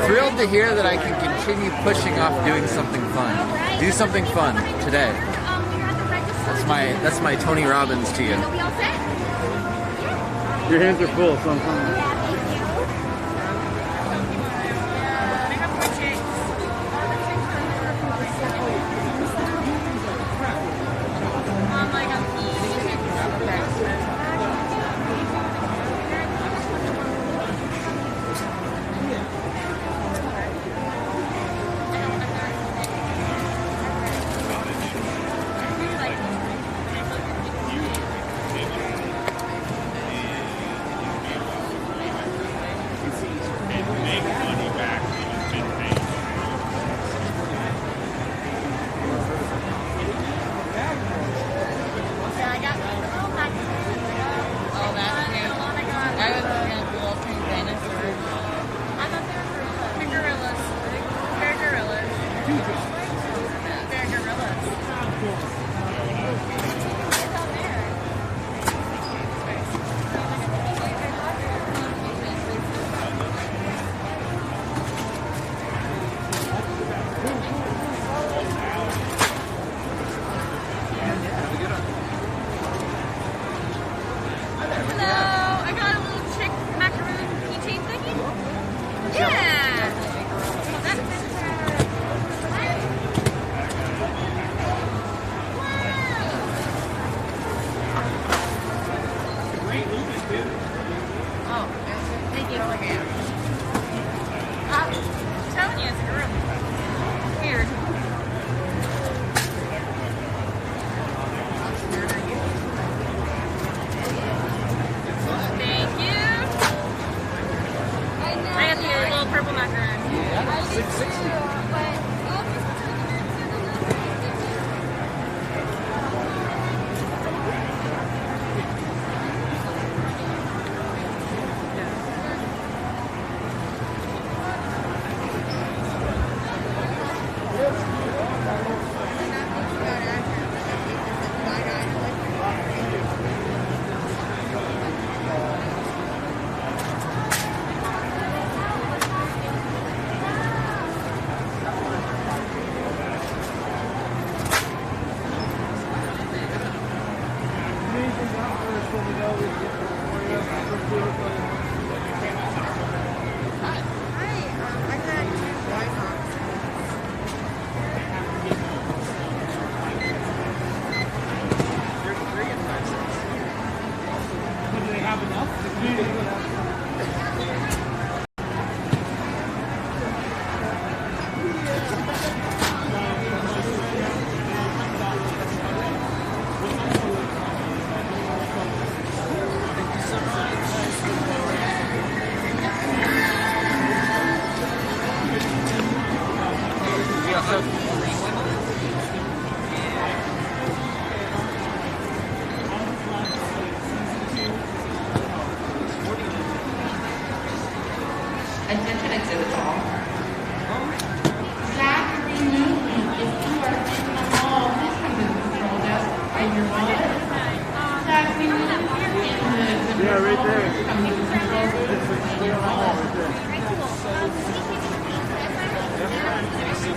Thrilled to hear that I can continue pushing off doing something fun. Do something fun today. That's my Tony Robbins to you. Your hands are full, so I'm fine.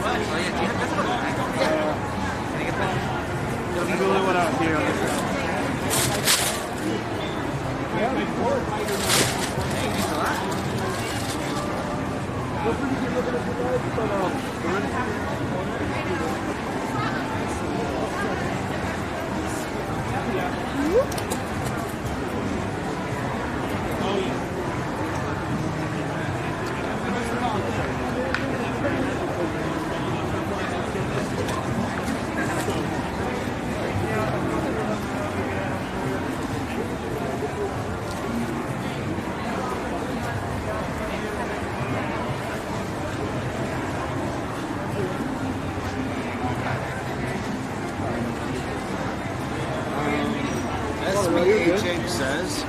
much. Oh yeah, do you have this one? Can I get that? There's a really one out here on this side. Thanks a lot. SBHH says,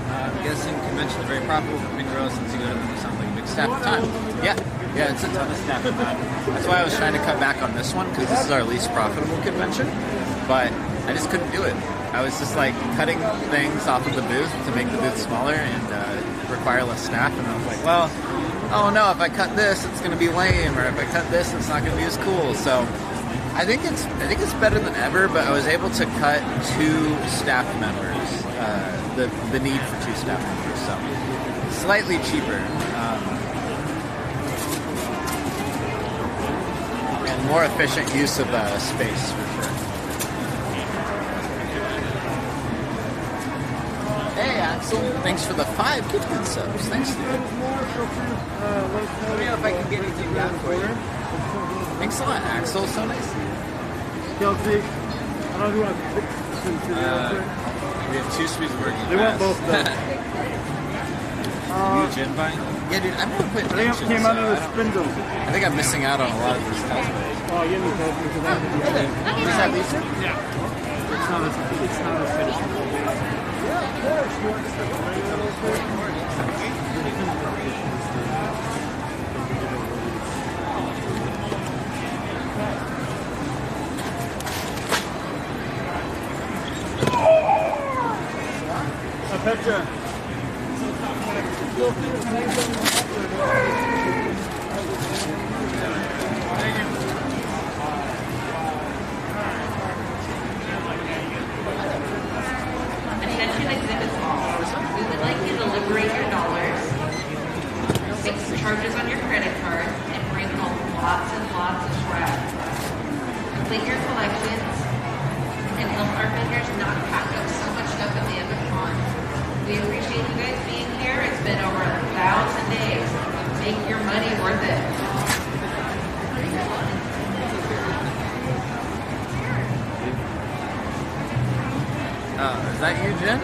I'm guessing conventions are very profitable for big girls since you go to them, it sounds like a big staff of time. Yeah, it's a ton of staff of time. That's why I was trying to cut back on this one, because this is our least profitable convention, but I just couldn't do it. I was just like cutting things off of the booth to make the booth smaller and require less staff, and I was like, well, oh no, if I cut this, it's going to be lame, or if I cut this, it's not going to be as cool. So I think it's better than ever, but I was able to cut 2 staff members, the need for 2 staff members, so slightly cheaper. And more efficient use of space, for sure. Hey, Axel, thanks for the 5 gifted subs. Thanks, dude. Let me know if I can get anything down for you. Thanks a lot, Axel. So nice. Kelsey, I don't know if you want to pick some we have 2 speeds working. They want both though. You a gin vine? Yeah, dude, I'm gonna put. I think it came out of the spindle. I think I'm missing out on a lot of these cosplays. Oh, you need to because I have Is that Lisa? Yeah. It's not as finished. A picture. Attention exhibit hall. We would like you to liberate your dollars, fix the charges on your credit card, and bring home lots and lots of swag. Complete your collections and help our vendors not pack up so much stuff at the end of the month. We appreciate you guys being here. It's been over 1,000 days. Make your money worth it. Oh, is that you, Jen?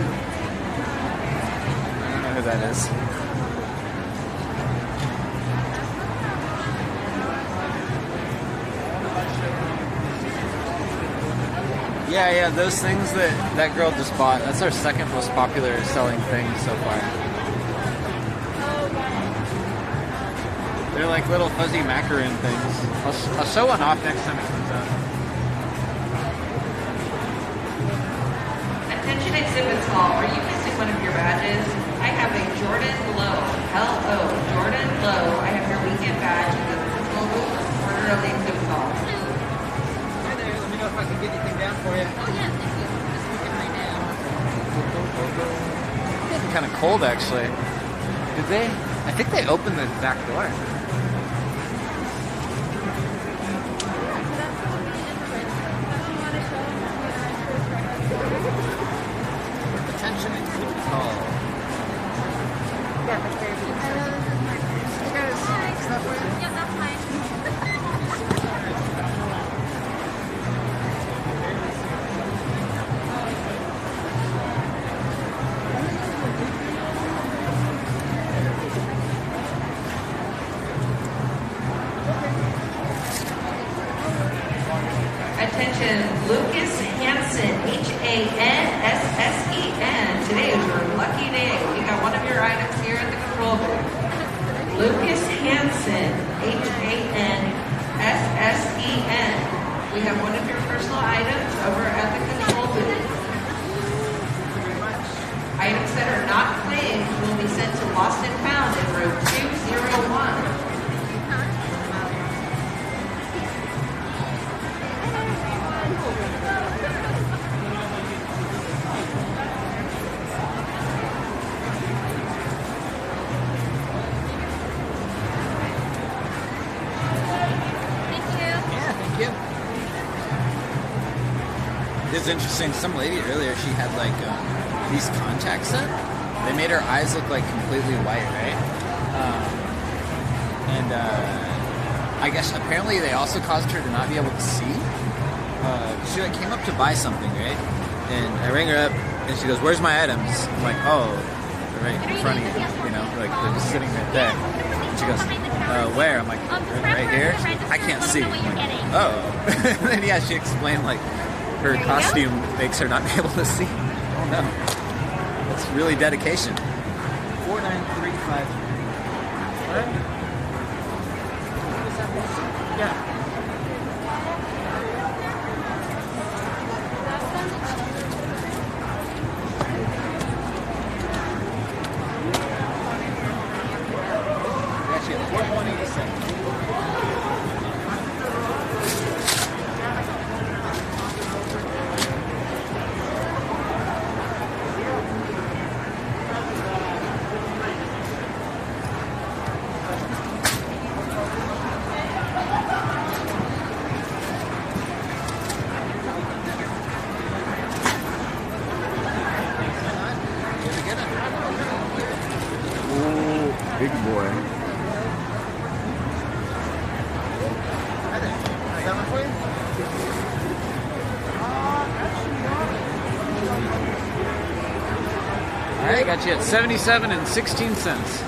I don't know who that is. Yeah, those things that girl just bought, that's our second most popular selling thing so far. They're like little fuzzy macaroon things. I'll show one off next time it comes out. Attention exhibits hall. Are you missing one of your badges? I have a Jordan Low. L-O. Jordan Low. I have your weekend badge in the physical corner of the exhibit hall. Hi there. Let me know if I can get anything down for you. Oh yeah, thank you. Just looking right now. It's kind of cold, actually. Did they? I think they opened the back door. Attention exhibit hall. Yeah, that's very beautiful. You guys, is that for you? Yeah, that's fine. Attention, Lucas Hansen, Hanssen. Today is your lucky day. We got one of your items here at the control booth. Lucas Hansen, Hanssen. We have one of your personal items over at the control booth. Items that are not claimed will be sent to Lost and Found in room 201. It's interesting. Some lady earlier, she had like these contacts in. They made her eyes look like completely white, right? I guess apparently they also caused her to not be able to see. She like came up to buy something, right? And I rang her up, and she goes, "Where's my items?" I'm like, "Oh, they're right in front of you, you know, like they're just sitting right there." And she goes, "Where?" I'm like, "Right here." I can't see. I'm like, "Oh." And then yeah, she explained like her costume makes her not be able to see. Oh no, that's really dedication. 49353. What? Yeah. Actually, 4187. Big boy. All right, got you at 77 and 16 cents.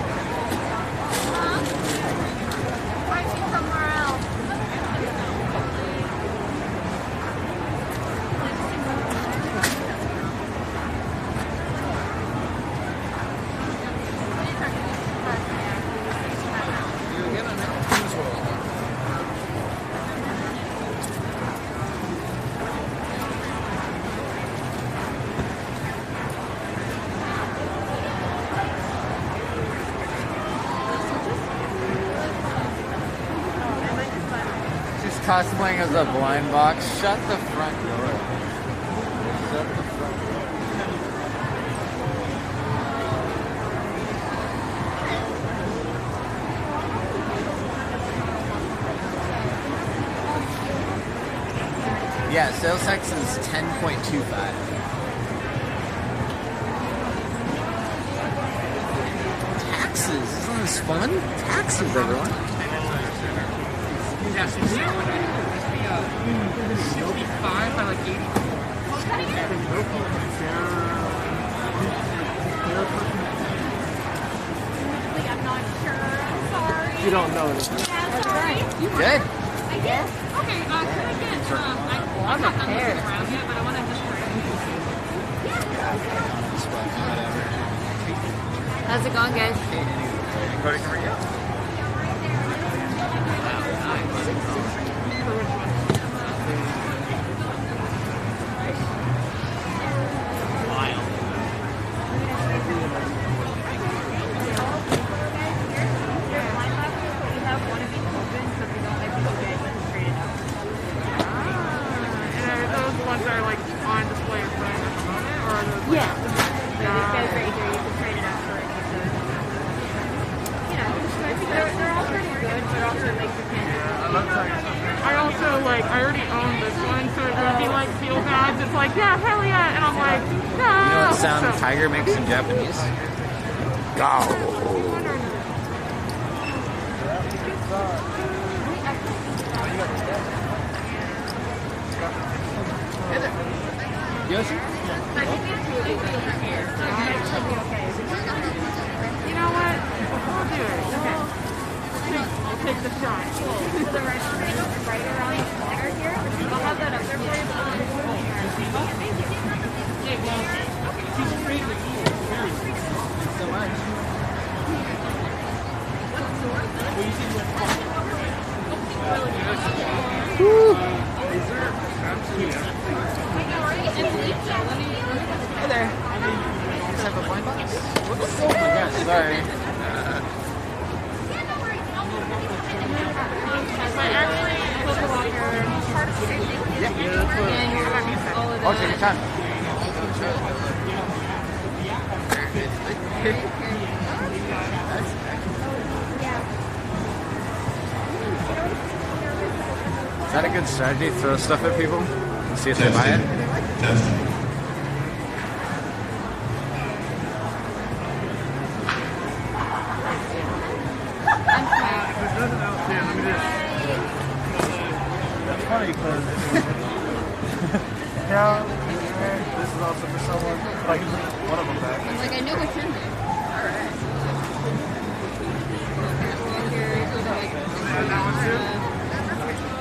Cosplaying as a blind box. Shut the front door. Shut the front door. Yeah, sales tax is 10.25. Taxes, isn't this fun? Taxes, everyone. Yeah, 65 by like 80. I'm not sure. I'm sorry. You don't know it. Yeah, sorry. You good? I did. Okay, can I get, I'm not done looking around yet, but I want to just How's it going, guys? Cody, come here. I already own this one, so it would be like feel bad. It's like, yeah, hell yeah, and I'm like, no. You know what sound tiger makes in Japanese? Go. Yoshi? You know what? I'll do it. Okay. I'll take the shot. the restaurant right around the corner here. I'll have that up there for you. So much. Hey there. Just have a blind box? Whoops. Oh my gosh, sorry. Oh, take your time. Is that a good strategy? Throw stuff at people and see if they buy it? Testing. That's funny because yeah, this is also for someone like one of them back. I'm like, I know what's in there. Alright.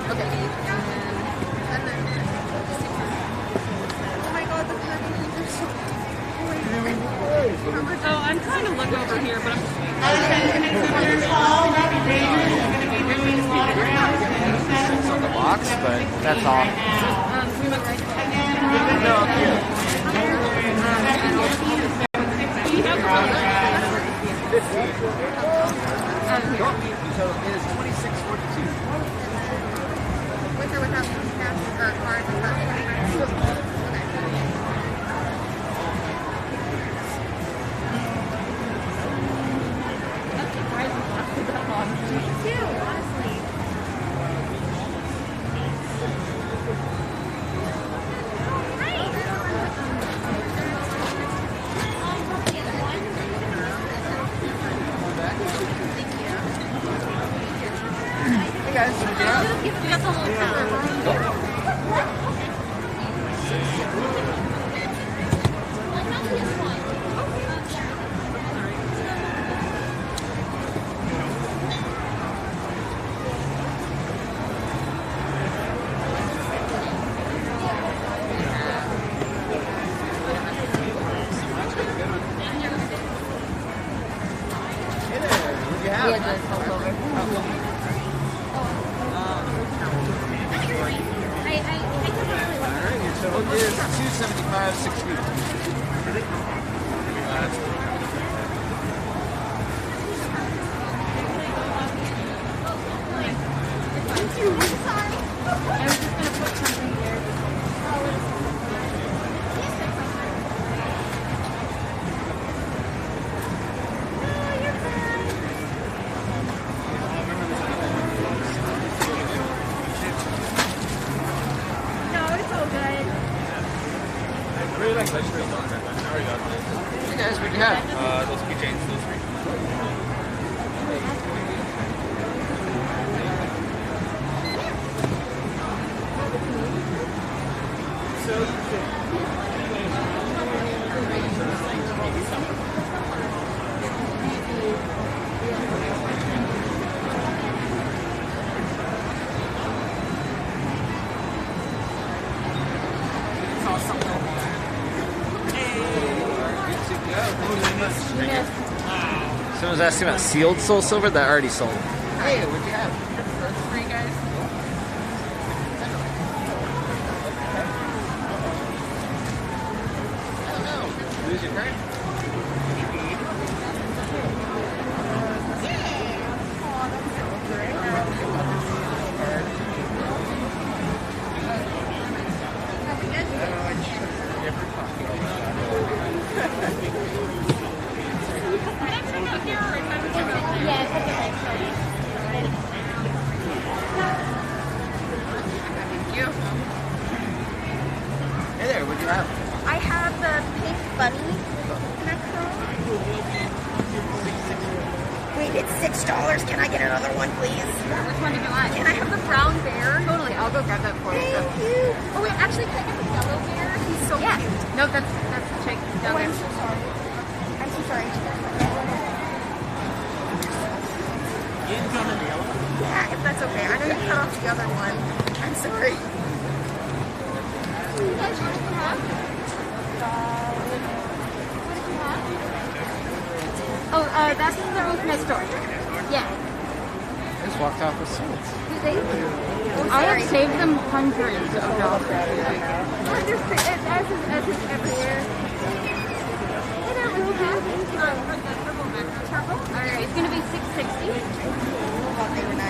Okay. Oh my god, the packages are so Oh, I'm trying to look over here, but It's on the box, but that's all. So it is 2642. With or without cash or cards and stuff? Me too, honestly. Hey guys, That's a whole Yeah, just hold over. Alright, your total is 275.60. I really like vegetables on that. There we go. Hey guys, what'd you have? Those keychains, those three. Someone's asking about sealed soul silver that already sold. Hey, what'd you have? three guys. Lose your card? Hey there, what'd you have? I have the pink bunny necklace. Wait, it's $6. Can I get another one, please? Which one did you want? Can I have the brown bear? Totally, I'll go grab that for you. Thank you. Oh wait, actually, can I get the yellow bear? He's so cute. No, that's the chick down Oh, there. I'm so sorry. I'm so sorry. Yeah, if that's okay. I know you cut off the other one. I'm sorry. You guys want to have? Oh, that's the roof next door. Yeah. I just walked off with swords. I have saved them hundreds of dollars. As is everywhere. Hey there, what do you have? Turbo. Alright, it's gonna be $6.60. Thought they were $9.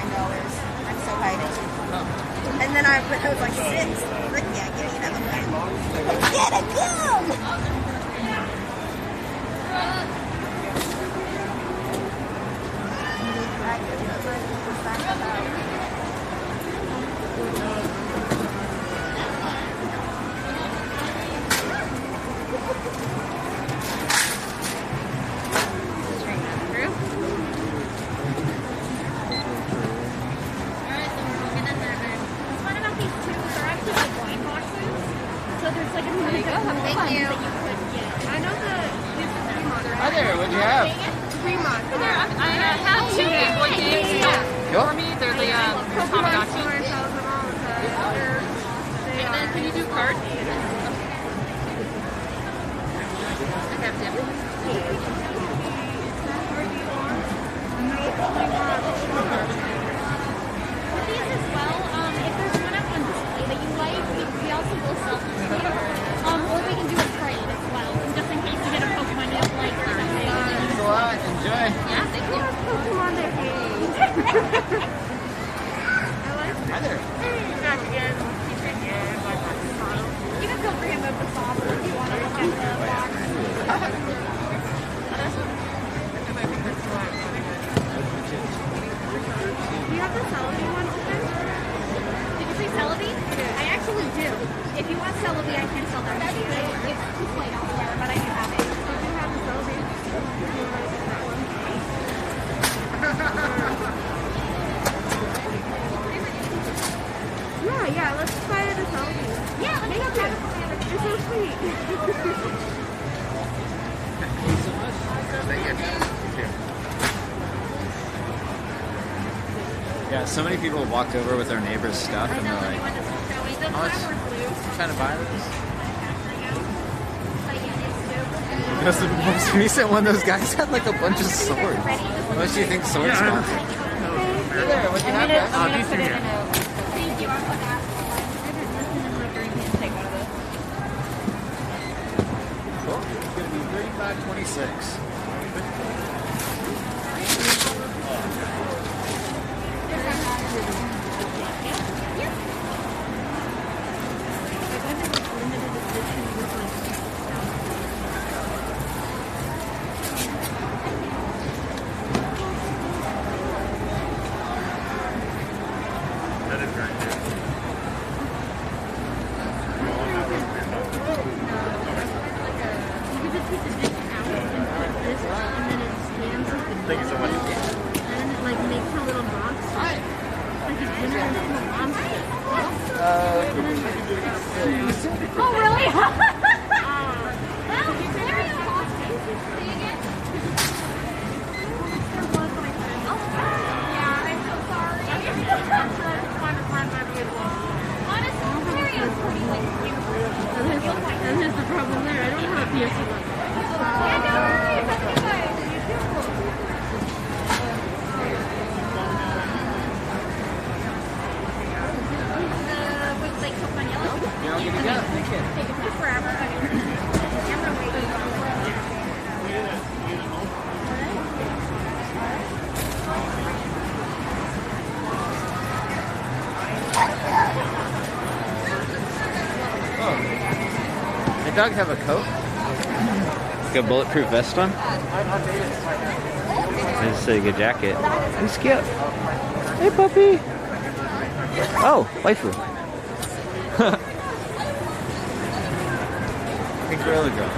I'm so hyped. And then I was like, $6. Frick yeah, give me another one. Get it, go! Thank you. That you could get. I know the Hi there, what'd you have? Fremont. I have 2 Game Boy games for me. They're the Tamagotchi. And then can you do cards? I have These as well, if there's one up on display that you like, we also will sell them here. Or we can do a trade as well, just in case you get a Pokemon you don't like or something. Thanks a lot, enjoy. Yeah, thank you. Pokemon that Hi there. You can feel free to move the sauce if you want to look at the box. Do you have the Celebi one open? Did you say Celebi? I actually do. If you want Celebi, I can sell that to you. It's displayed elsewhere, but I do have it. I do have the Celebi. Yeah, let's try the Celebi. Yeah, let me go grab it. You're so sweet. Yeah, so many people walk over with their neighbor's stuff and they're like, how much? Trying to buy this? Because the most recent one, those guys had like a bunch of swords. What do you think swords cost? Hey there, what'd you have, guys? These 2 here. Thank you. Cool. It's going to be $35.26. Thank you so much. And it like makes a little box. Like it's in a little box. Oh really? Well, very impossible. Say again. Yeah, I'm so sorry. Honestly, Mario's pretty like and here's the problem there. I don't have a PS1. Yeah, no worries. That's good. Yeah, I'll give you that. Thank you. Take it forever. I'm gonna wait. Oh. Did Doug have a coat? Like a bulletproof vest on? I just say a good jacket. He's cute. Hey, puppy. Oh, waifu. Big gorilla girl.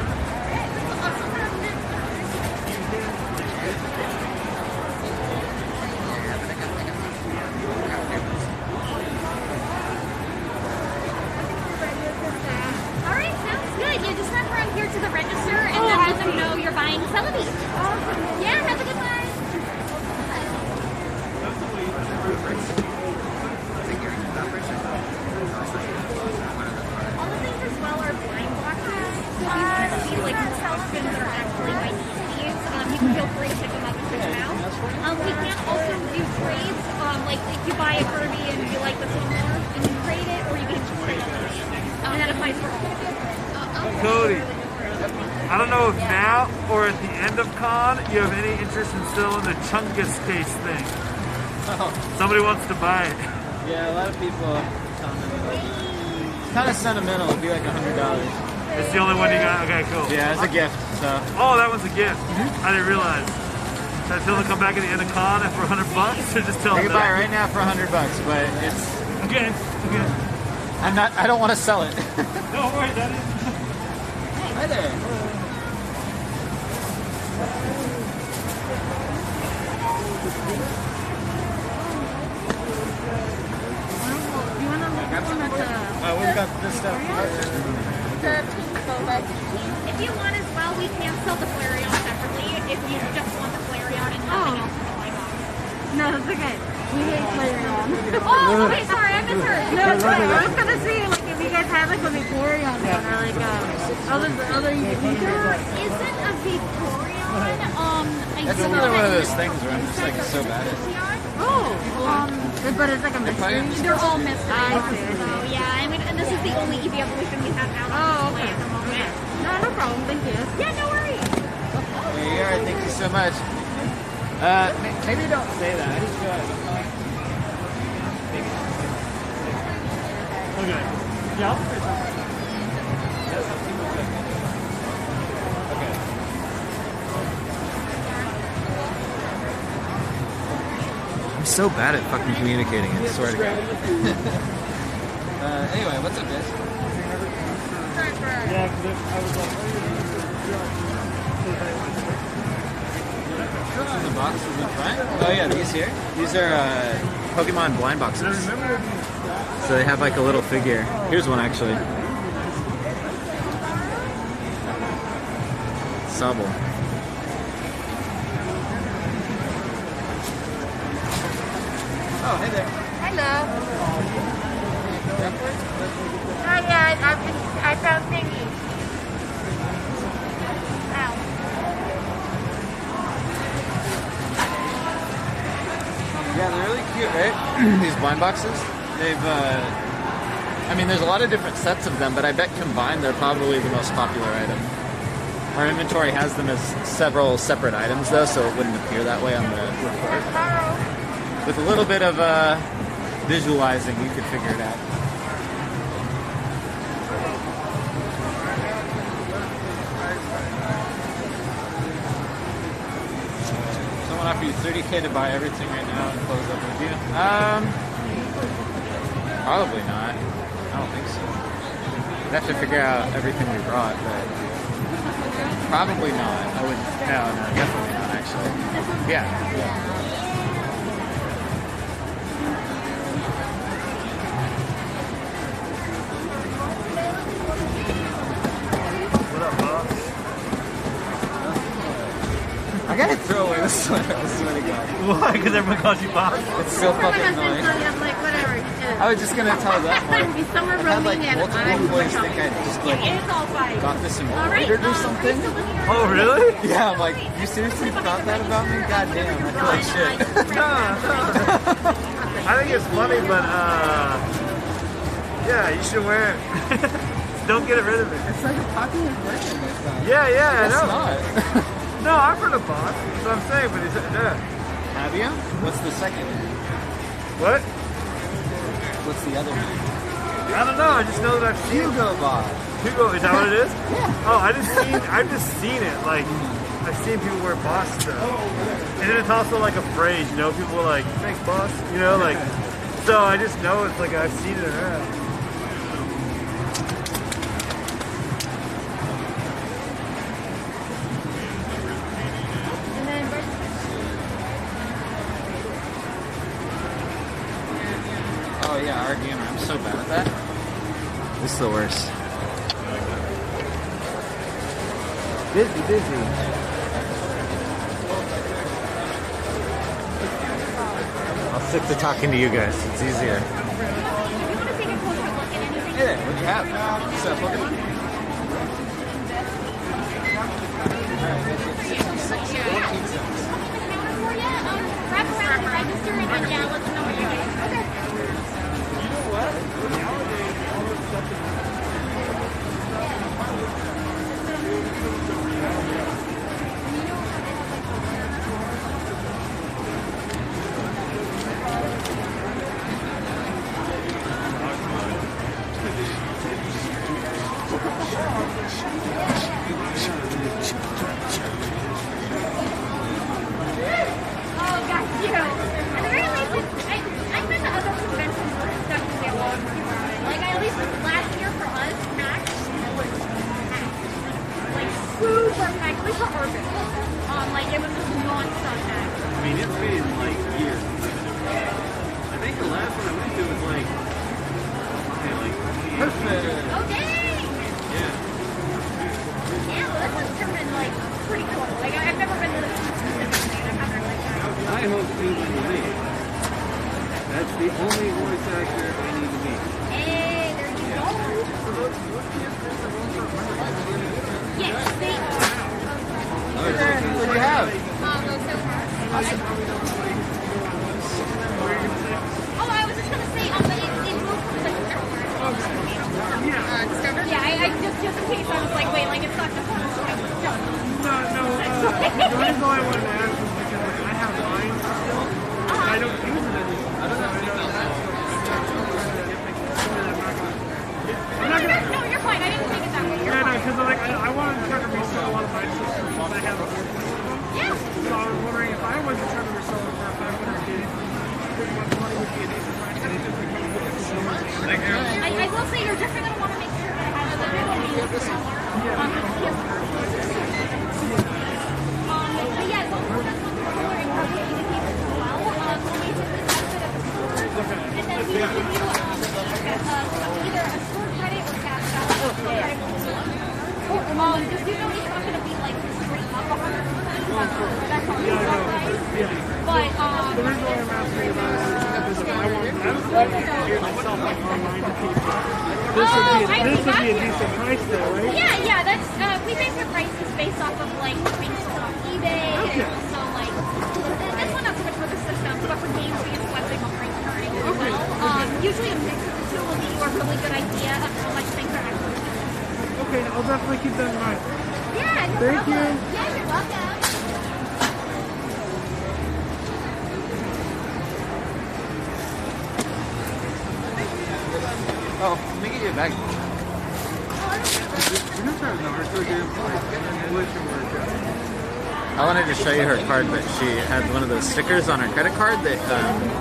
Alright, sounds good. You just run around here to the register and then let them know you're buying Celebi. Yeah, have a good one. All the things as well are blind boxes. So if you want to see like more options that are actually like these, you can feel free to pick them up and check them out. We can also do trades. Like if you buy a Furby and you like this one more, and you trade it, or you can just trade it. And that applies for all. Cody, I don't know if now or at the end of con you have any interest in selling the Chungus case thing. Somebody wants to buy it. Yeah, a lot of people tell me. It's kind of sentimental. It'd be like $100. It's the only one you got? Okay, cool. Yeah, it's a gift. So. Oh, that one's a gift. I didn't realize. Should I tell them to come back at the end of con for $100 or just tell them? You can buy it right now for $100, but it's okay. I don't want to sell it. Don't worry, that is. Hi there. You want to look at We've got this stuff. the If you want as well, we can sell the Flareon separately. If you just want the Flareon and nothing else in the live box. No, it's okay. We hate Flareon. Oh, okay, sorry, I misheard. No, it's okay. I was gonna see like if you guys have like a Vaporeon one or like other There isn't a Vaporeon. That's another one of those things where I'm just like so bad at it. but it's like a mystery. They're all mysteries. I see. So yeah, and this is the only EV evolution we have out on display at the moment. No problem. Thank you. Yeah, no worries. There you are. Thank you so much. Maybe don't say that. I just feel like Okay. Yeah. I'm so bad at fucking communicating. I swear to God. Anyway, what's up, guys? Yeah, because I was like, The boxes in front? Oh yeah, these here. These are Pokemon blind boxes. So they have like a little figure. Here's one actually. Sobble. Oh, hey there. Hello. Oh yeah, I found Thingy. Yeah, they're really cute, right? These blind boxes. They've, I mean, there's a lot of different sets of them, but I bet combined they're probably the most popular item. Our inventory has them as several separate items, though, so it wouldn't appear that way on the report. With a little bit of visualizing, you could figure it out. Someone offer you $30K to buy everything right now and close up with you? Probably not. I don't think so. We'd have to figure out everything we brought, but probably not. I would. No, definitely not. Actually, yeah. I gotta throw away this sweater, I swear to God. Why? Because everyone calls you boss? It's so fucking annoying. I'm like, whatever. I was just gonna tell that one. Summer I've had like roaming and multiple I'm employees think I just like it's all fine. got this in All right, ordered or something. Oh, really? Yeah, I'm like, you seriously thought that about me? God damn, I feel like shit. I think it's funny, but yeah, you should wear it. Don't get rid of it. It's like a popular brand. Yeah, I It's know. not. No, I've heard of boss. That's what I'm saying, but he's yeah. Have you? What's the second? What? What's the other name? I don't know. I just know that I've seen Hugo Boss. Hugo, is that what it is? Yeah. Oh, I've just seen it. Like, I've seen people wear boss stuff. And then it's also like a phrase, you know? People are like, thanks, boss. You know, like, so I just know it's like I've seen it around. Oh yeah, our gamer. I'm so bad at that. This is the worst. Busy. I'll stick to talking to you guys. It's easier. Hey there, what'd you have? What's up, Pokemon? I mean, it's been like years. I think the last one I went to was like, okay, like, Perfect. Oh, dang! yeah. I host England to me. That's the only voice actor I need to meet. Hey, there you go. Yes, they What do you have? Oh, I was just gonna say, it moved from the controller. Yeah, I just in case I was like, wait, like it's not just one. No, the reason why I wanted to ask is because like, I have mine still, and I don't use it anymore. No, you're fine. I didn't take it that way. You're fine. Because like I wanted to try to resell one of my systems, but I have a whole bunch of them. Yeah. So I was wondering if I was to try to resell it for 500K, pretty much money would be a decent price. I will say you're definitely going to want to make sure that it has the but yeah, as long as that's on the controller and you're using the cable as well, basically that's it at the controller. And then we will give you either a store credit or cash out. Because you know it's not going to be like straight up 100%. That's on the price. But the reason why I'm asking about it is I was looking to get myself like online to keep. This would be a decent price though, right? Yeah, that's we base our prices based off of like being sold on eBay and also like this one not so much for the systems, but for games we use selecting on price current as well. Usually a mix of the two will give you a really good idea of how much things are actually. Okay, I'll definitely keep that in mind. Yeah, no Thank problem. you. Yeah, you're welcome. Oh, let me get you a bag. I wanted to show you her card, but she had one of those stickers on her credit card that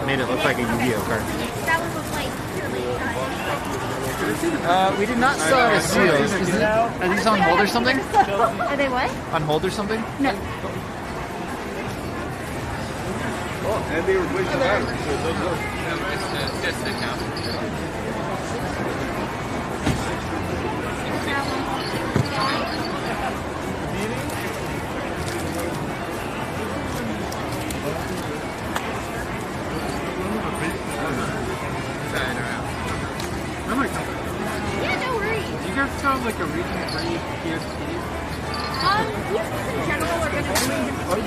made it look like a Yu-Gi-Oh card. That one was like purely We did not sell out of seals. Are these on hold or something? Are they what? On hold or something? No. Oh, and they replaced the battery, so it does work. It's just the count. Yeah, no worries. You guys sound like a region for PSP. PSPs in general are going to be or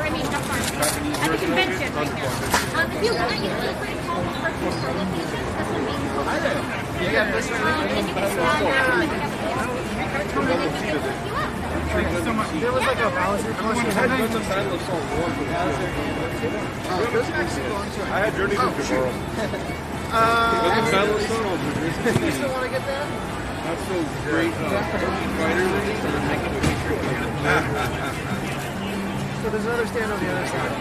I mean, not at the convention right now. If you want, you feel free to call one of our two store locations. This one being You got this one? and you can slide that and we can have a and then they can hook you up. Thank you so much. There was like a Bowser question. I had Journey to Tomorrow. You still want to get that? That's those great fighter So there's another stand on the other side.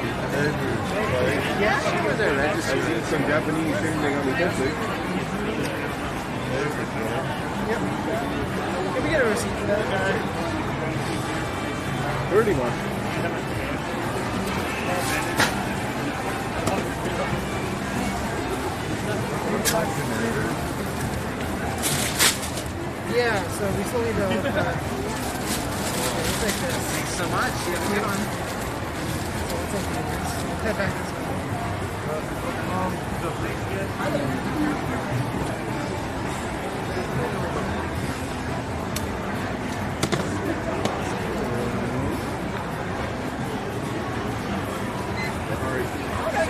Yeah, where they're I seen some Japanese thing they got me tested. Yep. Can we get a receipt for that? 31. Yeah, so we still need to we'll take this. Thanks so much. You have a good one. So we'll take these. Head back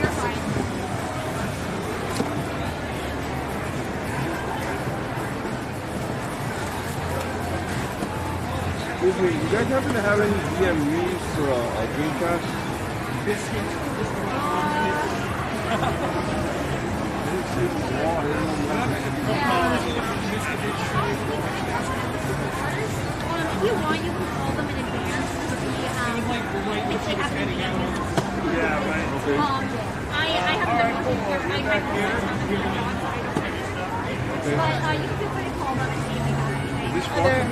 this way. Excuse me, you guys happen to have any DMVs for a Dreamcast? If you want, you can call them in advance to see if they have any damages. Yeah, right. Okay. I have no idea. I might but you can feel free to call them and see if they have anything.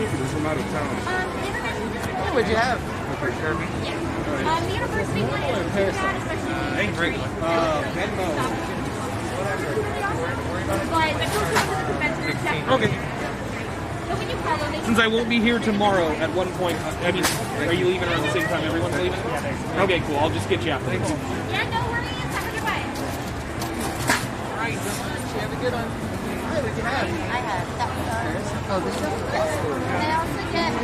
This is from out of town. What'd you have? Yeah. The university one isn't too bad, especially Venmo. but the closer to the convention is definitely Okay. So when you call them, they Since I won't be here tomorrow, at one point, I mean, are you leaving around the same time everyone's leaving? Yeah. Okay, cool. I'll just get you after. Yeah, no worries. Have a good one. Alright, have a good one. Hi, what'd you have? I had that was ours. Oh, this one? Yes. And I also get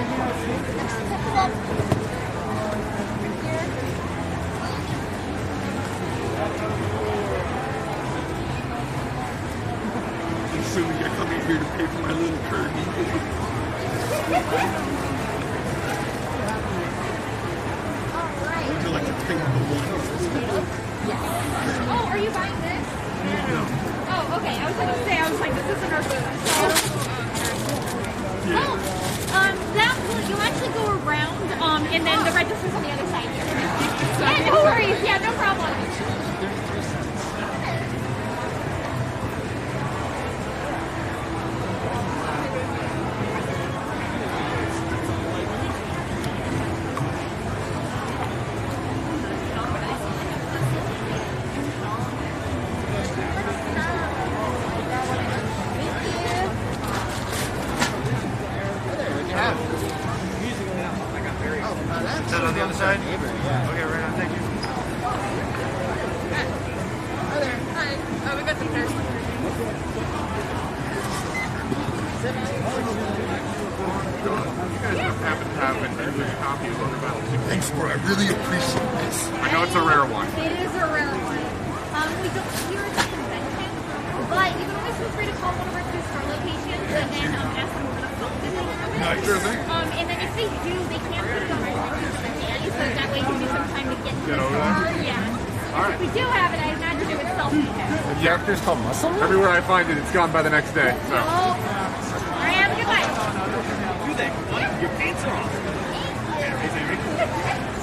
I'm assuming you're coming here to pay for my little curtain. Would you like to pay for the one? Yes. Oh, are you buying this? No. Oh, okay. I was going to say, I was like, this isn't our booth. Yeah. That will, you actually go around, and then the register's on the other side here. Yeah, no worries. Yeah, no problem. Is that on the other side? Okay, right on. Thank you. Hi there. Hi. Oh, we got some nurse. You guys happen to have an English copy of Other Battle 2. Thanks, bro. I really appreciate this. I know it's a rare one. It is a rare one. We don't here at the convention, but you can always feel free to call one of our 2-star locations and then ask them what a book that they have it. Nice. Sure thing. And then if they do, they can put it on our list for Danny, so that way it gives you some time to get to Get the over car. there? Yeah. All right. If we do have it, I imagine it would sell through there. The character's called Muscle? Everywhere I find it, it's gone by the next day. So. Oh. All right, have a good one. Do they? Your pants are off.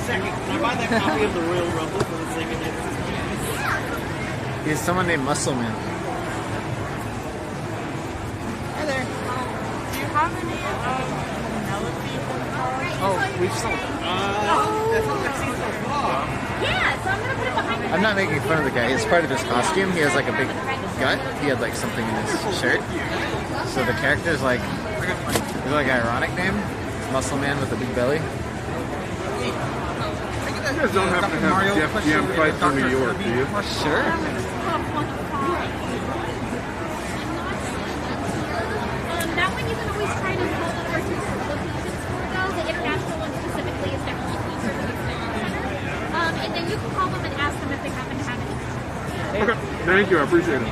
Second, can I buy that copy of the Royal Rumble for the sake of it? He's someone named Muscle Man. Hi there. Do you have any Penelope from college? Oh, we've sold. That's all I've seen so far. Yeah, so I'm going to put it behind the I'm not making fun of the guy. It's part of his costume. He has like a big gut. He had like something in his shirt. So the character's like, he's like an ironic name. Muscle Man with a big belly. You guys don't happen to have Jeff Jam fight for New York, do you? Sure. That one you can always try to call one of our 2-star locations for, though. The international one specifically is definitely closer to the center. And then you can call them and ask them if they happen to have it. Okay, thank you. I appreciate it.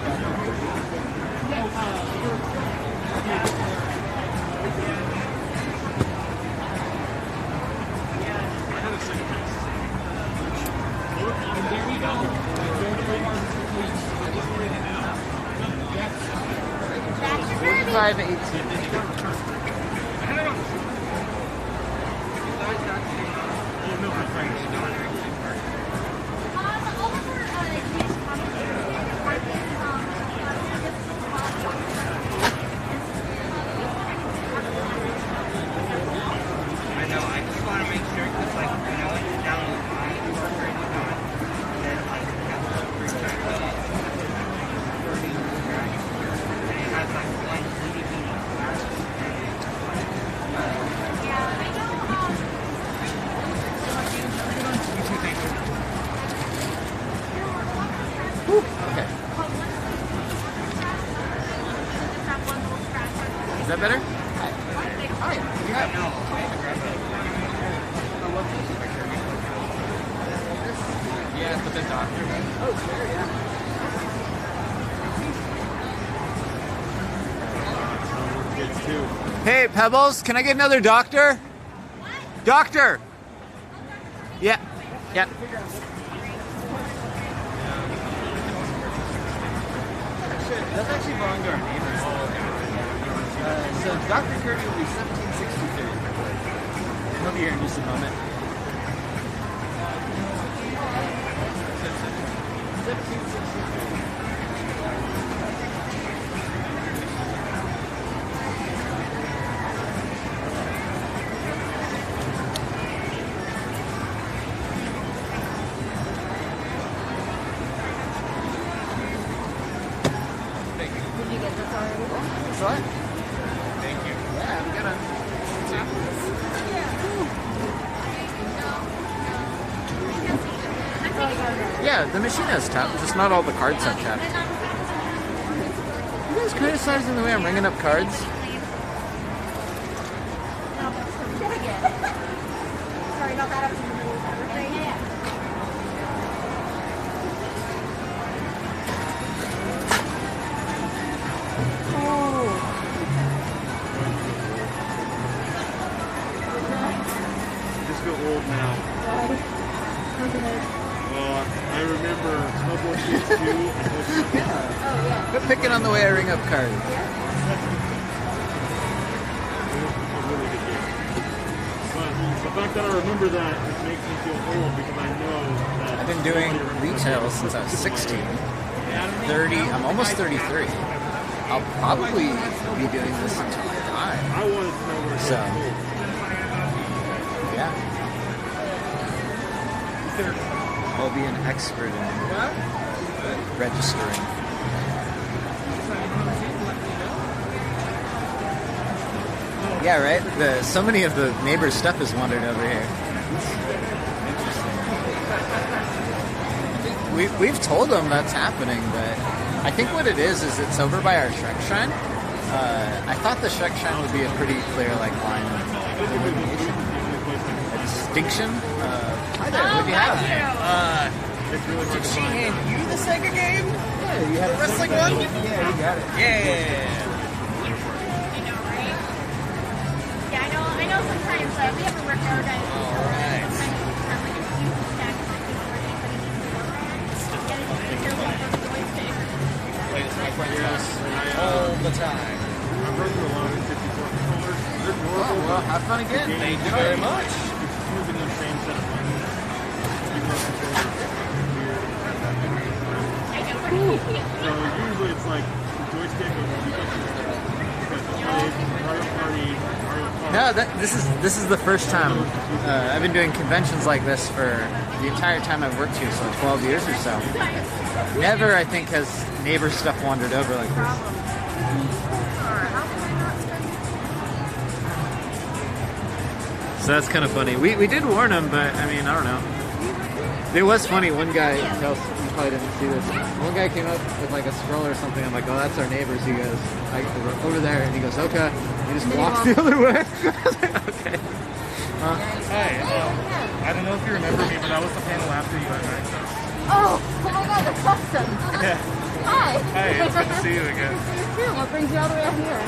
I know, I just want to make sure, because, like, you know, it's down the line, it's already done, then, like, you have to bring back up, and it has, like, one itty bitty glass. Yeah, I know. Okay. Is that better? Hi. Yeah, no. Yeah, but the doctor. Oh, sure, yeah. Hey, Pebbles, can I get another doctor? Doctor! Yeah, yeah. That's actually belong to our neighbors. So Dr. Kirby will be 1763. He'll be here in just a moment. 1763. Did you get this already? That's right. Thank you. Yeah. Yeah, the machine has tap, just not all the cards have tap. You guys criticizing the way I'm ringing up cards? Sorry about that. Just feel old now. Well, I remember Snowboard Kids 2 and Quit picking on the way I ring up cards. The fact that I remember that just makes me feel old because I know that I've been doing retail since I was 16. 30, I'm almost 33. I'll probably be doing this until I die. I wanted to know where So, yeah. I'll be an expert in registering. Yeah, right? So many of the neighbors' stuff has wandered over here. Interesting. We've told them that's happening, but I think what it is it's over by our Shrek Shrine. I thought the Shrek Shrine would be a pretty clear line of delineation. A distinction. Hi there, what do you have? Did she hand you the Sega game? Yeah, you had the wrestling one? Yeah, you got it. Yeah. Yeah, I know sometimes we have a record that Alright. Wait, it's my front house all the time. I've run through a lot of 54 controllers. They're Oh, durable. well, have fun again. Thank you very much. It's using the same set of buttons. 54 controllers. So usually it's like the joystick or No, this is the first time I've been doing conventions like this for the entire time I've worked here, so 12 years or so. Never, I think, has neighbor stuff wandered over like this. So that's kind of funny. We did warn them, but I mean, I don't know. It was funny. One guy, you probably didn't see this. One guy came up with like a scroll or something. I'm like, oh, that's our neighbors. He goes, over there, and he goes, okay. He just walks the other way. I was like, okay. Hey, I don't know if you remember me, but I was the panel after you had access. Oh my god, that's awesome. Yeah. Hi. Hey, it's good to see you again. You too. What brings you all the way out here?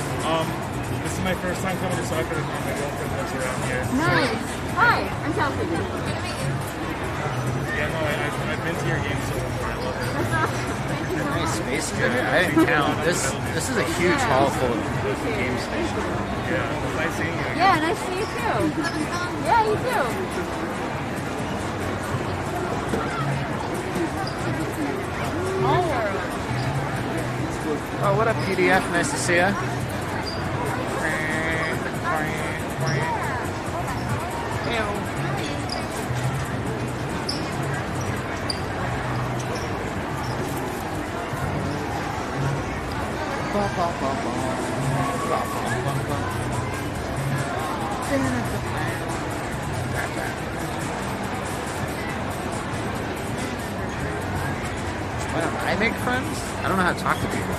This is my first time coming to soccer with my girlfriend lives around here. Nice. Hi, I'm Chelsea. Yeah, no, I've been to your games so far. I love it. Nice space here. I didn't count. This is a huge hall full of game stations. Yeah, nice seeing you. Yeah, nice to see you too. Yeah, you too. Oh, what up, PDF? Nice to see ya. Why don't I make friends? I don't know how to talk to people.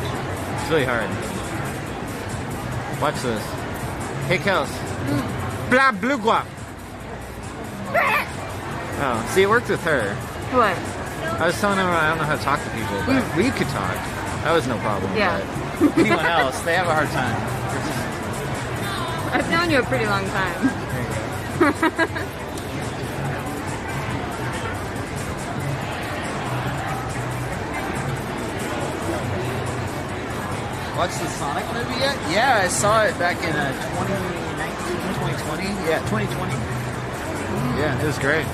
It's really hard. Watch this. Hey, Kels. Blah, blue guap. Oh, see, it worked with her. What? I was telling her I don't know how to talk to people, but we could talk. That was no problem. Yeah. But anyone else, they have a hard time. I've known you a pretty long time. Watched the Sonic movie yet? Yeah, I saw it back in 2019, 2020. Yeah, 2020. Yeah, it was great.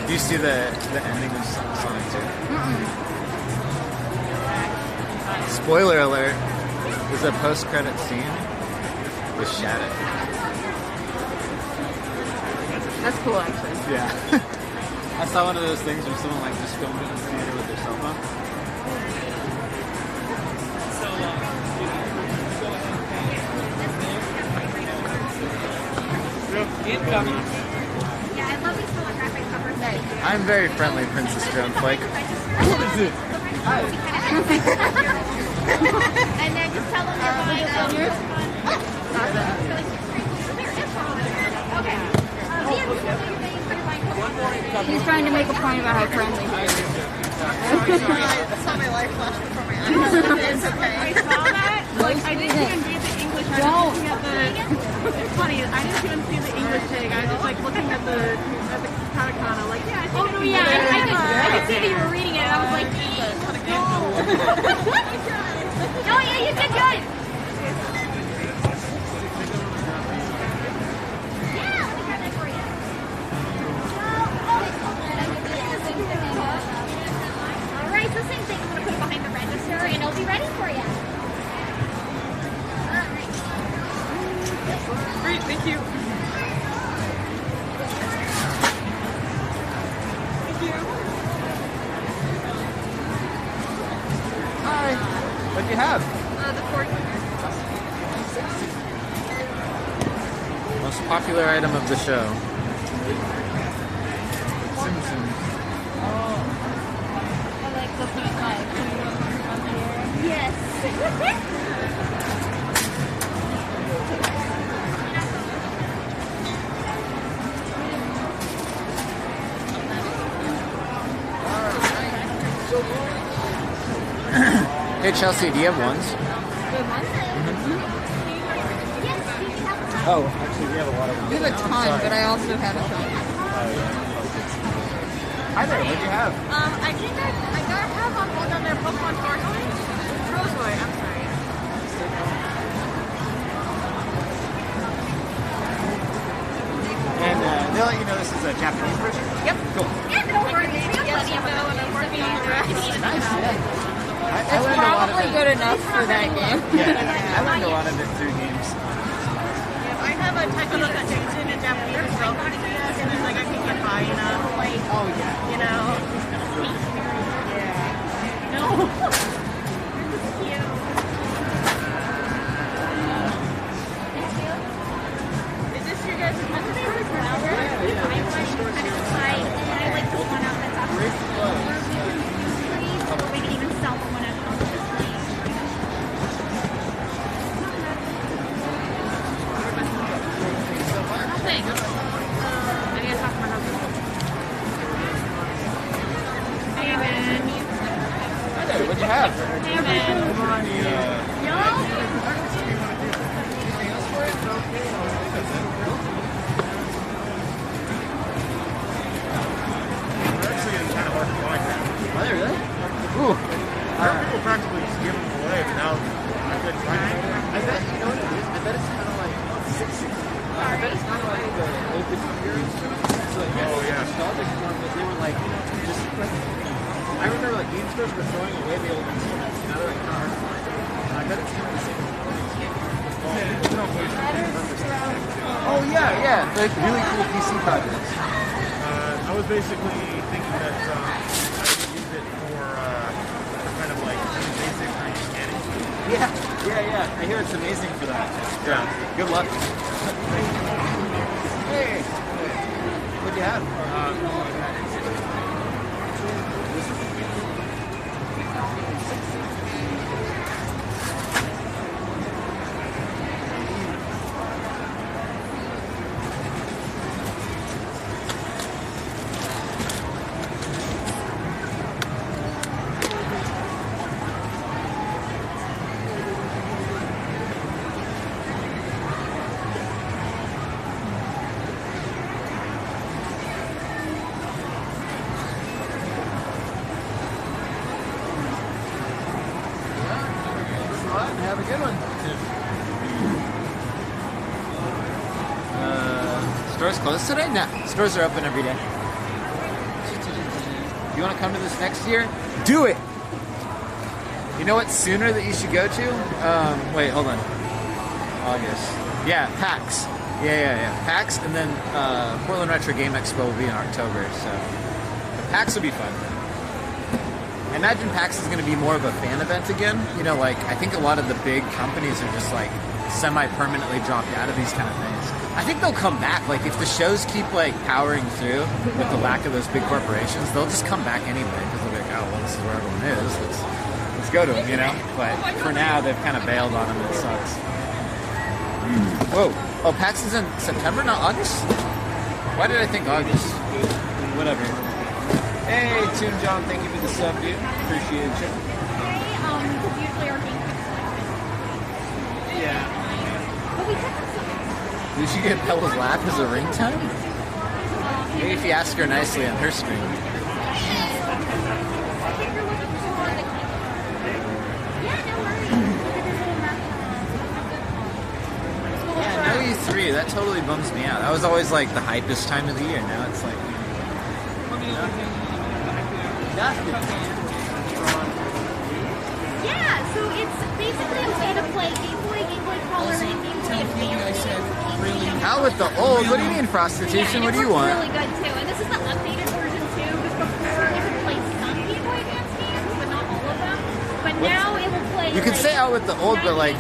Do you see the ending of Sonic 2? Spoiler alert, there's a post-credit scene with Shadow. That's cool, actually. Yeah. I saw one of those things where someone like just filmed it in the theater with their cell phone. Yeah, I love these holographic I'm very friendly, Princess Droneflake. What is it? And then just tell them you're buying He's trying to make a point about how friendly he is. I saw my life flash before my eyes. It's okay. I saw that. Like, I didn't even read the English. I was looking at the. It's funny. I didn't even see the English tag. I was just like looking at the katakana. Like, yeah, I think. Oh, yeah, I could see that you were reading it. And I was like, no. Oh, yeah, you did good. Alright, so same thing. I'm going to put it behind the register and it'll be ready for you. Great, thank you. Thank you. Hi. What'd you have? The fork. Most popular item of the show. Simpsons. I like the pink light. Yes. Hey Chelsea, do you have ones? Oh, actually, we have a lot of ones. We have a ton, but I also have a ton. Hi there, what'd you have? I think I gotta have on hold on their Pokemon Tortoy. Rosewood, I'm sorry. And they'll let you know this is a Japanese version? Yep. Cool. Yeah, don't worry. We have plenty of them. And I'm working on the rest. Nice, yeah. I It's learned a lot of probably it. good enough for that game. Yeah, I learned a lot of it through games. I have a technical attention in Japanese as well, and it's like I can get high enough, like, oh yeah, you know. Yeah. No. Is this your guys' message? I like the one out that's up. We can even sell the one at home. Nothing. I need to talk to my husband. Hey, man. Hi there, what'd you have? Hey, man. They're actually kind of hard to find now. Are they really? Ooh. People practically just give them away, but now I couldn't find them. I bet, you know what it is? I bet it's kind of like 660. I bet it's kind of like the open years. So like, Oh, yeah. nostalgic one, but they were like, just like, I remember like game stores were throwing away the old instruments, and now they're like kind of hard to find. And I bet it's kind of the same. Oh yeah, yeah, like really cool PC projects. I was basically thinking that I would use it for kind of like basic scanning. Yeah. I hear it's amazing for that. Yeah. Good luck. Hey, what'd you have? Have a good one. Stores closed today? No, stores are open every day. You want to come to this next year? Do it! You know what sooner that you should go to? Wait, hold on. August. Yeah, PAX. Yeah. PAX, and then Portland Retro Game Expo will be in October, so PAX will be fun. I imagine PAX is going to be more of a fan event again. You know, like, I think a lot of the big companies are just, like, semi-permanently dropped out of these kind of things. I think they'll come back. Like if the shows keep like powering through with the lack of those big corporations, they'll just come back anyway because they'll be like, oh well, this is where everyone is. Let's go to them, you know. But for now, they've kind of bailed on them. It sucks. Whoa! Oh, PAX is in September, not August. Why did I think August? Whatever. Hey, Toon John, thank you for the sub, dude. Appreciate you. Because usually our game Yeah. but we took Did she get Bella's laugh as a ringtone? Maybe if you ask her nicely on her screen. Yeah, no E3, that totally bums me out. That was always like the hypest time of the year. Now it's like... Yeah, so it's basically okay to play Game Boy Color, and Game Boy Advance. Out with the old? What do you mean prostitution? What do you want? Really good too, and this is the updated version too. Because before it would play some Game Boy Advance games, but not all of them. But now it will play. You could say out with the old, but like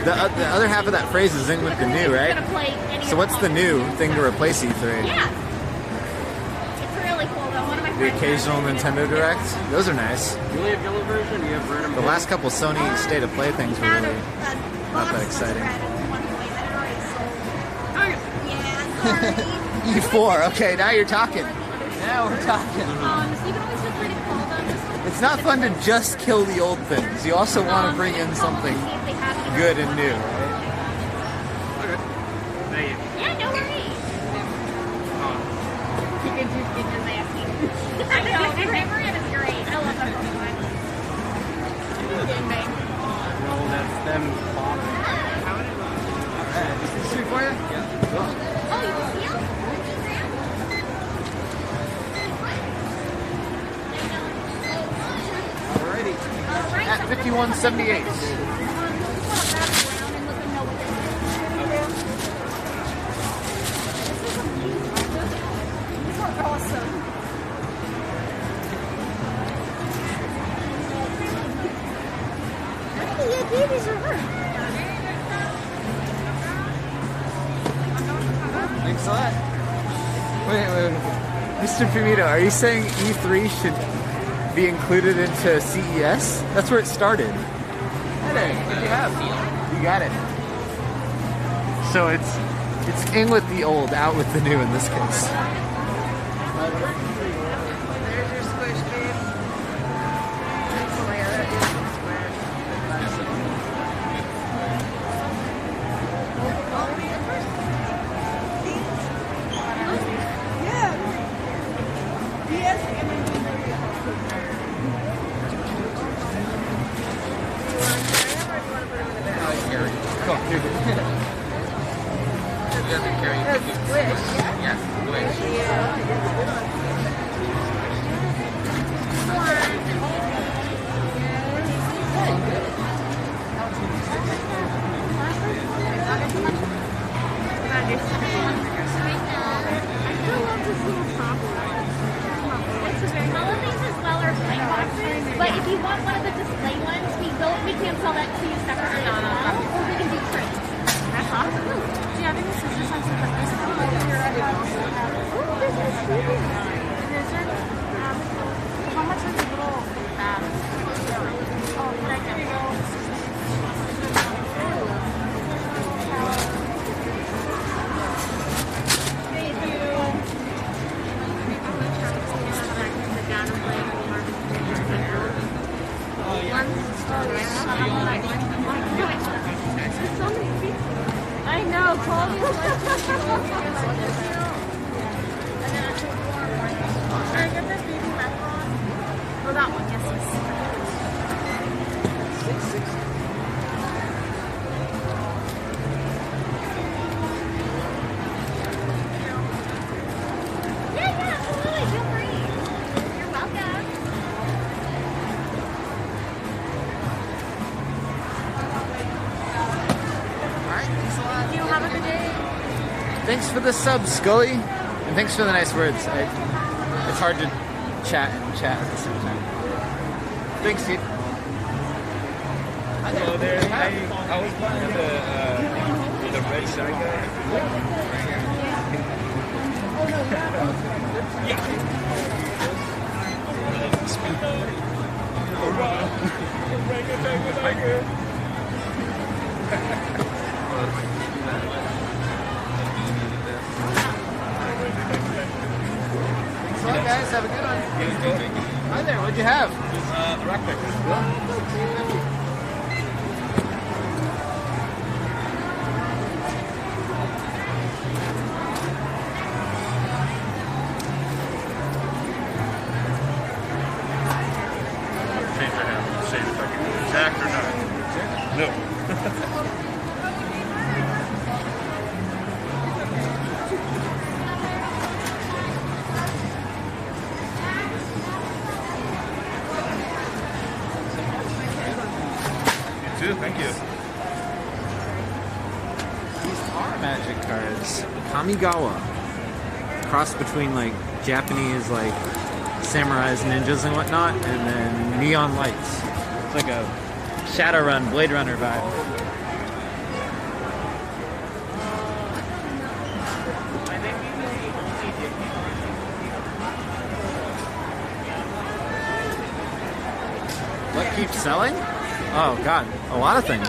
the other half of that phrase is in with the new, right? So what's the new thing to replace E3? Yeah, it's really cool though. One of my The occasional Nintendo Direct? Those are nice. You only have yellow version, you have red and The last couple Sony State of Play things were really not that exciting. E4, okay, now you're talking. Now we're talking. So you can always feel free to call them. It's not fun to just kill the old things. You also want to bring in something good and new, right? Thank you. Yeah, no worries. You can do Ginger's ass. I know, Cameron is great. I love that Pokemon. No, that's them bombing. Alright, is this sweet for you? Yeah. Cool. Oh, you can see him? Alrighty. At 5178. Awesome. Yeah, babies are hurt. Thanks a lot. Wait. Mr. Pimito, are you saying E3 should be included into CES? That's where it started. Hey, what do you have? You got it. So it's in with the old, out with the new in this case. There's your squish, babe. That's hilarious. But if you want one of the display ones, we can sell that to you separately as well, or we can do trades. That's awesome. Yeah, I think this is just something like this. Oh, this is sweet. How much are the little oh, can I get those? I know, Chloe was like, can I get this baby macaron? Oh, that one, yes, Yeah, absolutely, feel free. You're welcome. You have a good day. Thanks for the sub, Scully. And thanks for the nice words. It's hard to chat and chat at the same time. Thanks, dude. So I was playing the The red shotgun. So guys, have a good one. Hi there, what'd you have? The rock picker. Say if I can do Zach or not. No. You too, thank you. These are magic cards. Kamigawa. Cross between like Japanese like samurais, ninjas and whatnot, and then neon lights. It's like a Shadowrun, Blade Runner vibe. What keeps selling? Oh god, a lot of things.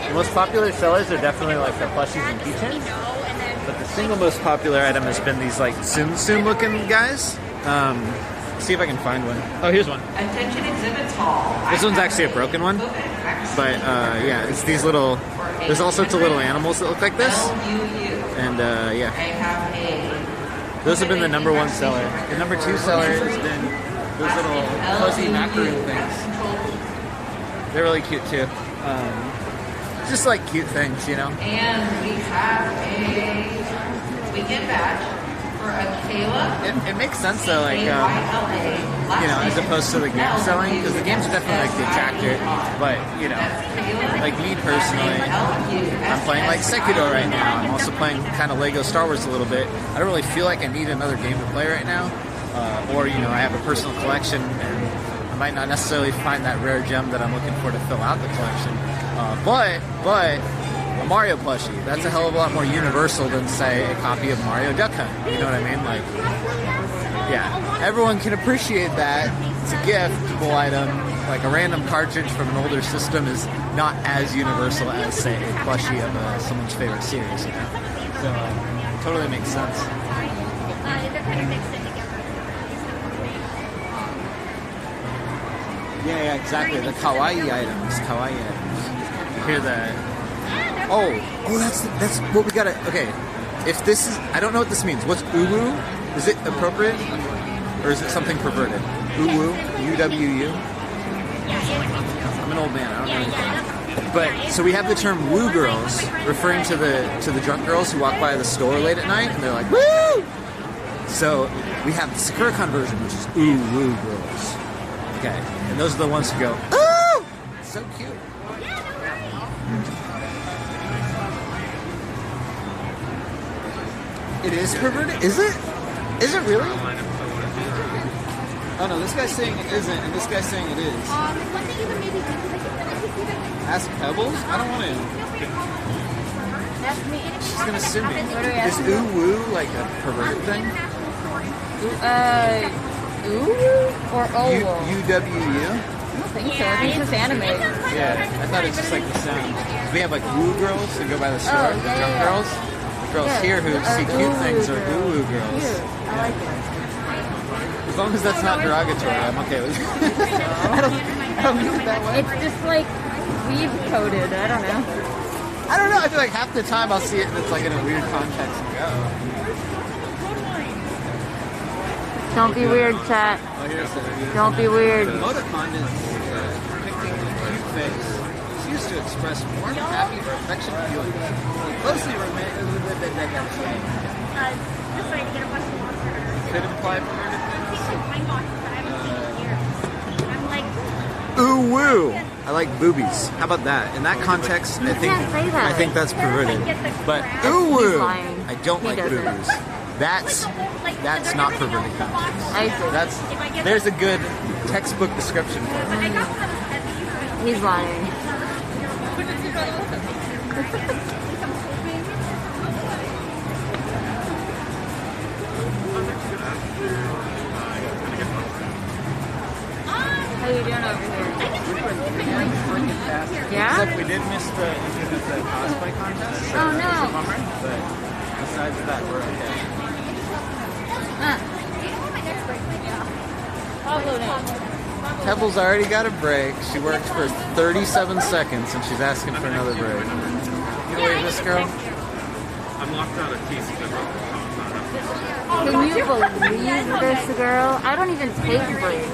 The most popular sellers are definitely like the plushies and keychains, but the single most popular item has been these like Tsum Tsum looking guys. See if I can find one. Oh, here's one. Attention exhibits hall. This one's actually a broken one, but yeah, it's these little. There's all sorts of little animals that look like this, and yeah, those have been the #1 seller. The #2 seller has been those little fuzzy macaroon things. They're really cute too. Just like cute things, you know. And we have a weekend badge for a Kayla. It makes sense though, like you know, as opposed to the game selling, because the game's definitely like the attractor. But you know, like me personally, I'm playing like Sekiro right now. I'm also playing kind of Lego Star Wars a little bit. I don't really feel like I need another game to play right now, or you know, I have a personal collection and I might not necessarily find that rare gem that I'm looking for to fill out the collection. But a Mario plushie, that's a hell of a lot more universal than, say, a copy of Mario Duck Hunt. You know what I mean? Like, yeah, everyone can appreciate that. It's a giftable item. Like a random cartridge from an older system is not as universal as, say, a plushie of someone's favorite series. You know? So, totally makes sense. Yeah, exactly. The kawaii items. Kawaii items. You hear that? Oh, that's what we gotta. Okay, if this is, I don't know what this means. What's uwu? Is it appropriate, or is it something perverted? Uwu, UWU. I'm an old man. I don't know anything. But so we have the term woo girls, referring to the drunk girls who walk by the store late at night and they're like woo. So we have the Sakuracon version, which is ooh woo girls. Okay, and those are the ones who go ooh, so cute. It is perverted? Is it? Is it really? Oh no, this guy's saying it isn't, and this guy's saying it is. Ask Pebbles? I don't want to. She's gonna sue me. Is ooh woo like a perverted thing? Ooh or oh? UWU? I don't think so. I think it's just anime. Yeah, I thought it's just like the sound. We have like woo girls who go by the store, the drunk girls. Girls here who see cute things are woo-woo girls. Cute. I like it. As long as that's not derogatory, I'm okay with it. I don't mean it that way. It's just like weave coded. I don't know. I don't know. I feel like half the time I'll see it and it's like in a weird context and go. Don't be weird, chat. Oh, here's the Don't be weird. Emoticon is depicting a cute face. It's used to express warm, happy, or affectionate feelings. Closely romantic. Just so I can get a bunch of water. Could imply perverted things. I'm like, Ooh woo! I like boobies. How about that? In that context, I think that's perverted. But ooh woo! I don't like boobies. That's not perverted context. There's a good textbook description for it. He's lying. How you doing over here? Yeah? Except we did miss the cosplay contest. So Oh, no. it's a bummer, but besides that, we're okay. I'll go down. Pebble's already got a break. She worked for 37 seconds and she's asking for another break. You believe this girl? I'm locked out of keys. Can you believe this, girl? I don't even take breaks.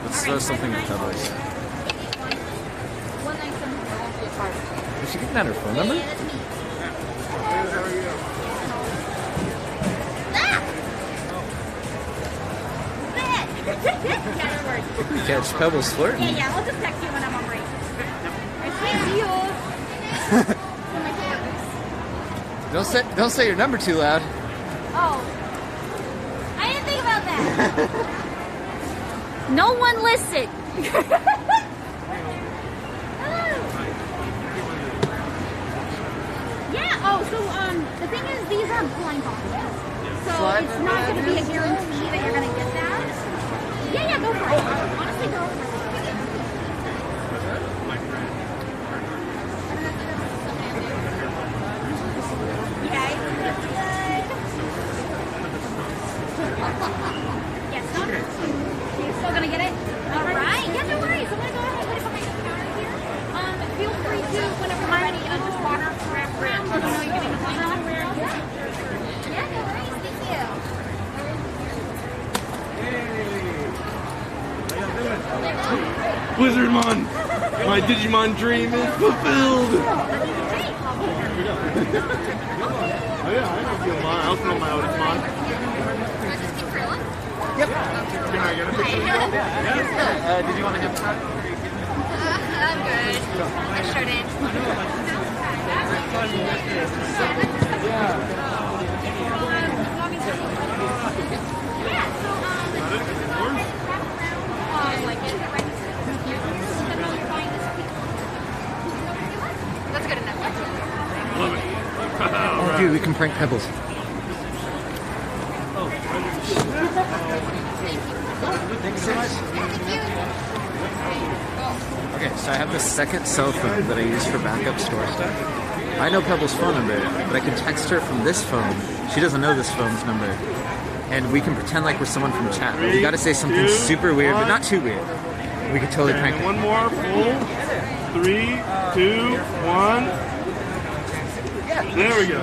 Let's throw something at Pebbles. Is she getting out her phone number? Catch Pebbles flirting. Yeah, I'll just text you when I'm on break. I see you. Don't say your number too loud. Oh. I didn't think about that. No one listened. Yeah, oh, so the thing is these are blind boxes. So What? it's not gonna be a guarantee that you're gonna get that. Yeah, go for it. Honestly, go for it. Yeah, it's good. Yes, no? You're still gonna get it? Alright, yeah, no worries. I'm gonna go ahead and put it behind the counter here. Feel free to, whenever you're ready, just water around. Let me know you're getting the line somewhere. Yeah, no worries. Thank you. Blizzardmon! My Digimon dream is fulfilled! Oh yeah, I can feel mine. I'll feel my Otis Mon. Yep. Can I get a picture? Yeah. Did you want to have a shot? I'm good. I sure did. That's good enough. Love it. Oh, dude, we can prank Pebbles. Thanks so much. Okay, so I have the second cell phone that I use for backup store stuff. I know Pebble's phone number, but I can text her from this phone. She doesn't know this phone's number. And we can pretend like we're someone from chat. But we gotta say something super weird, but not too weird. We could totally prank her. One more, full. 3, 2, 1. There we go.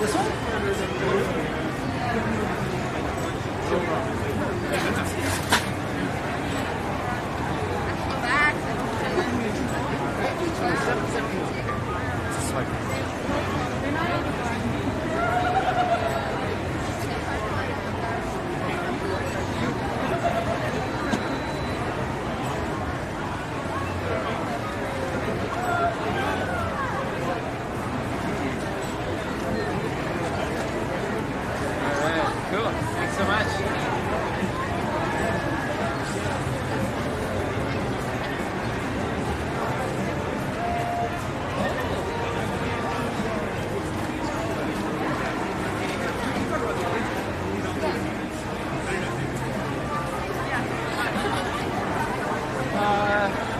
This one? Cool. Thanks so much.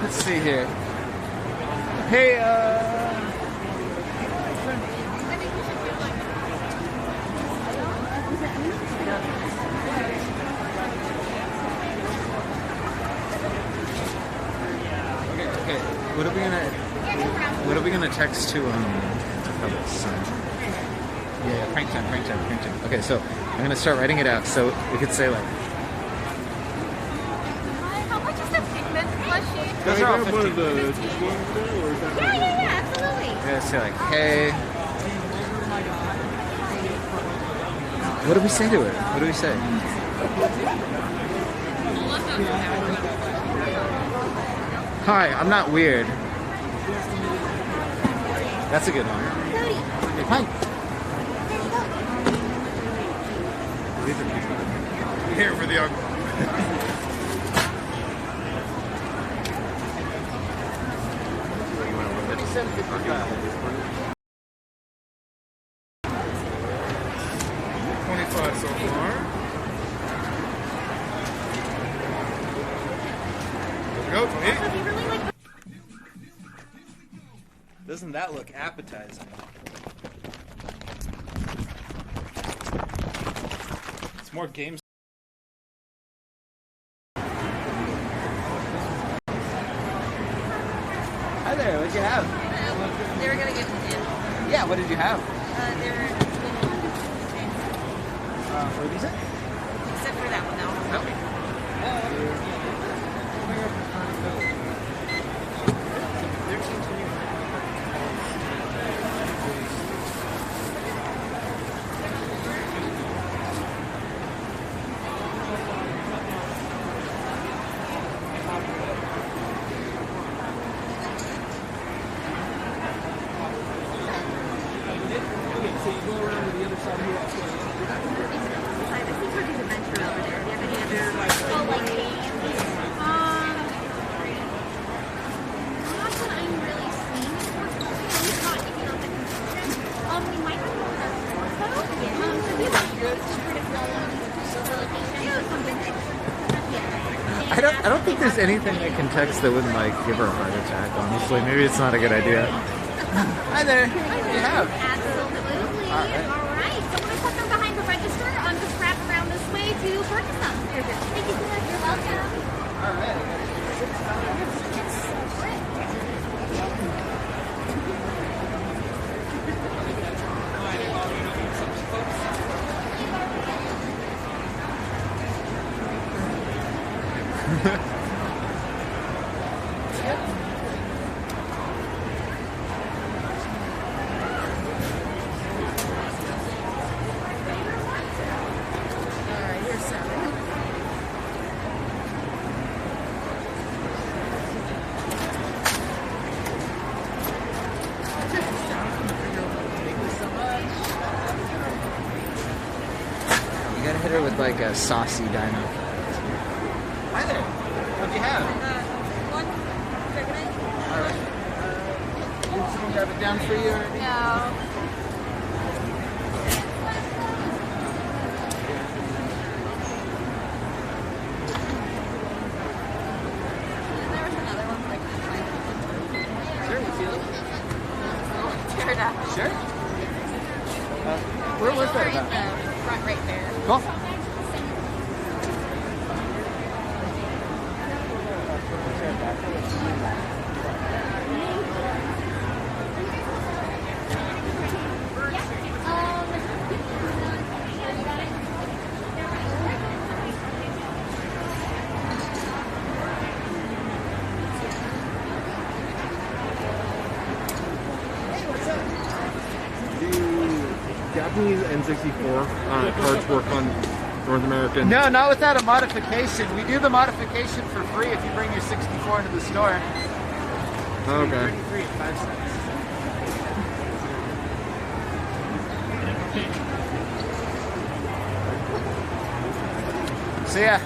Let's see here. Hey, Okay, what are we gonna text to Pebbles? Yeah, prank time. Okay, so I'm gonna start writing it out. So we could say like, How much is the pigment plushie? those are all One 50. of the ones there, or is that Yeah, absolutely. We're gonna say like, hey. What do we say to her? What do we say? Hi, I'm not weird. That's a good one. Hi. Here for the uncle. $25 so far. goat meat. Also, if you really like Doesn't that look appetizing? It's more games. Hi there, what'd you have? They were gonna give it in. Yeah, what did you have? They were What did you say? except for that one though. Okay. I don't think there's anything I can text that wouldn't like give her a heart attack, honestly. Maybe it's not a good idea. Hi there. What do you have? Absolutely. All right. So when I put them behind the register, just wrap around this way to purchase them. Thank you so much. You're welcome. All right. You gotta hit her with like a saucy dino. Hi there. What'd you have? One Alright. Did someone grab it down for you already? No. There was another one like Sure, what's the other? pterodactyl. Sure. Where was that about? Front right there. Cool. Japanese N64 cards work on North American? No, not without a modification. We do the modification for free if you bring your 64 into the store. Okay. Free at 5 cents. So yeah.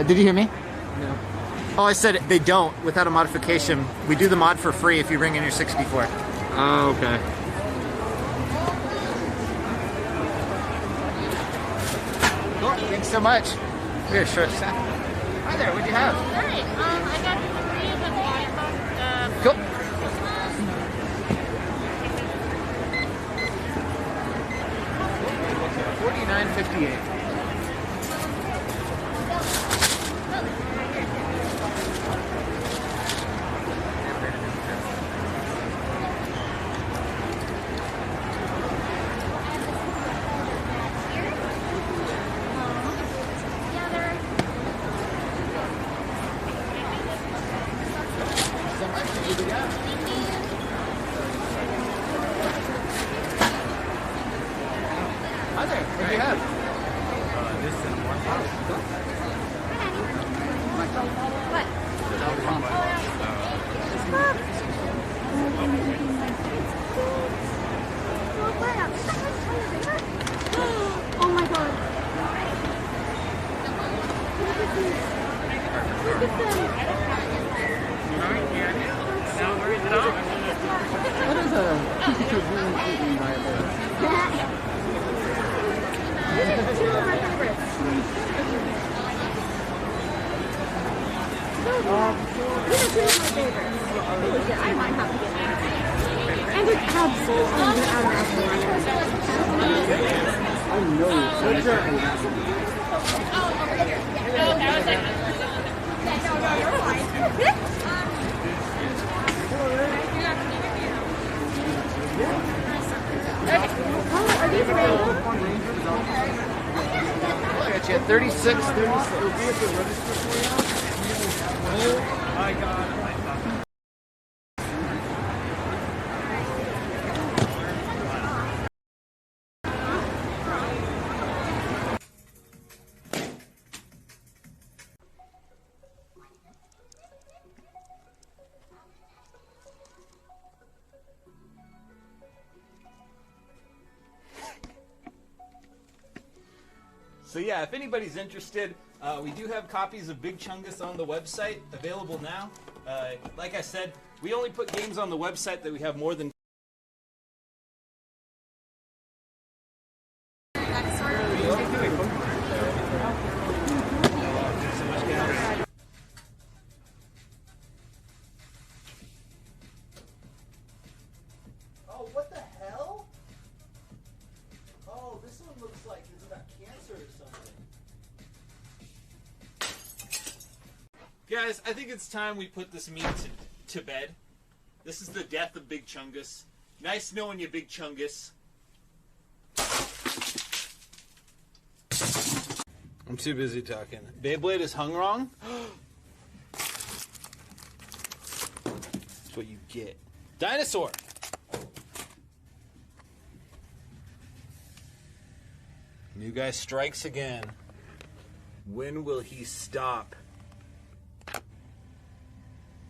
Did you hear me? No. Oh, I said they don't without a modification. We do the mod for free if you bring in your 64. Oh, okay. Cool. Thanks so much. We got a short set. Hi there. What'd you have? Hi. I got 3 of the water. Cool. $49.58. Hi there. What do you have? This and one Oh my god. Look at this. Look at them. What is a balloon eaten by a bear? So These are two of my favorites. Holy shit, I might have to get these. And it's absolutely out of I know. Are these real? I got you at 36. Oh my god. So yeah, if anybody's interested, we do have copies of Big Chungus on the website available now. Like I said, we only put games on the website that we have more than. Oh, what the hell? Oh, this one looks like it's got cancer or something. Guys, I think it's time we put this meat to bed. This is the death of Big Chungus. Nice knowing you, Big Chungus. I'm too busy talking. Beyblade is hung wrong? That's what you get. Dinosaur! New guy strikes again. When will he stop?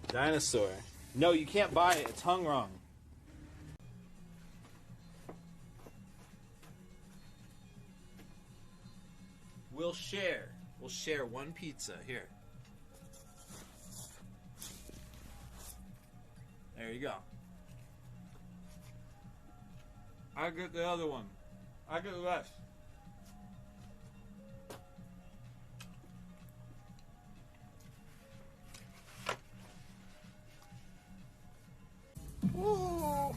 Dinosaur. No, you can't buy it. It's hung wrong. We'll share. We'll share one pizza. Here. There you go. I get the other one. I get less. Ooh,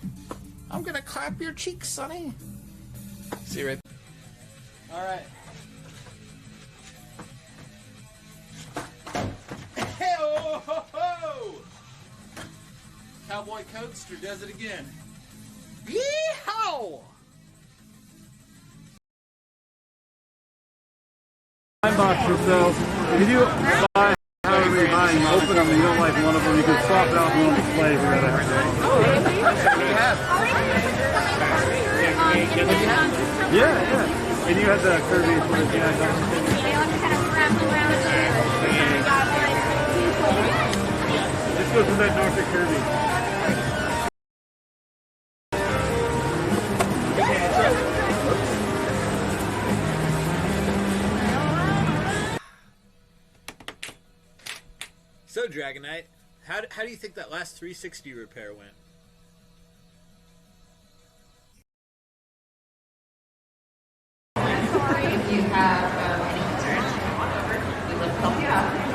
I'm gonna clap your cheeks, Sonny. See right. All right. Hey, oh, ho, ho. Cowboy Coaster does it again. Yeehaw! Boxes, so if you do buy however you buy and you open them and you don't like one of them, you can swap it out for one display if you're at Yeah. And you had the Kirby for the GI This goes with that Dr. Kirby. So, Dragonite, how do you think that last 360 repair went? If you have any concerns, come on over. We'd love to help you out.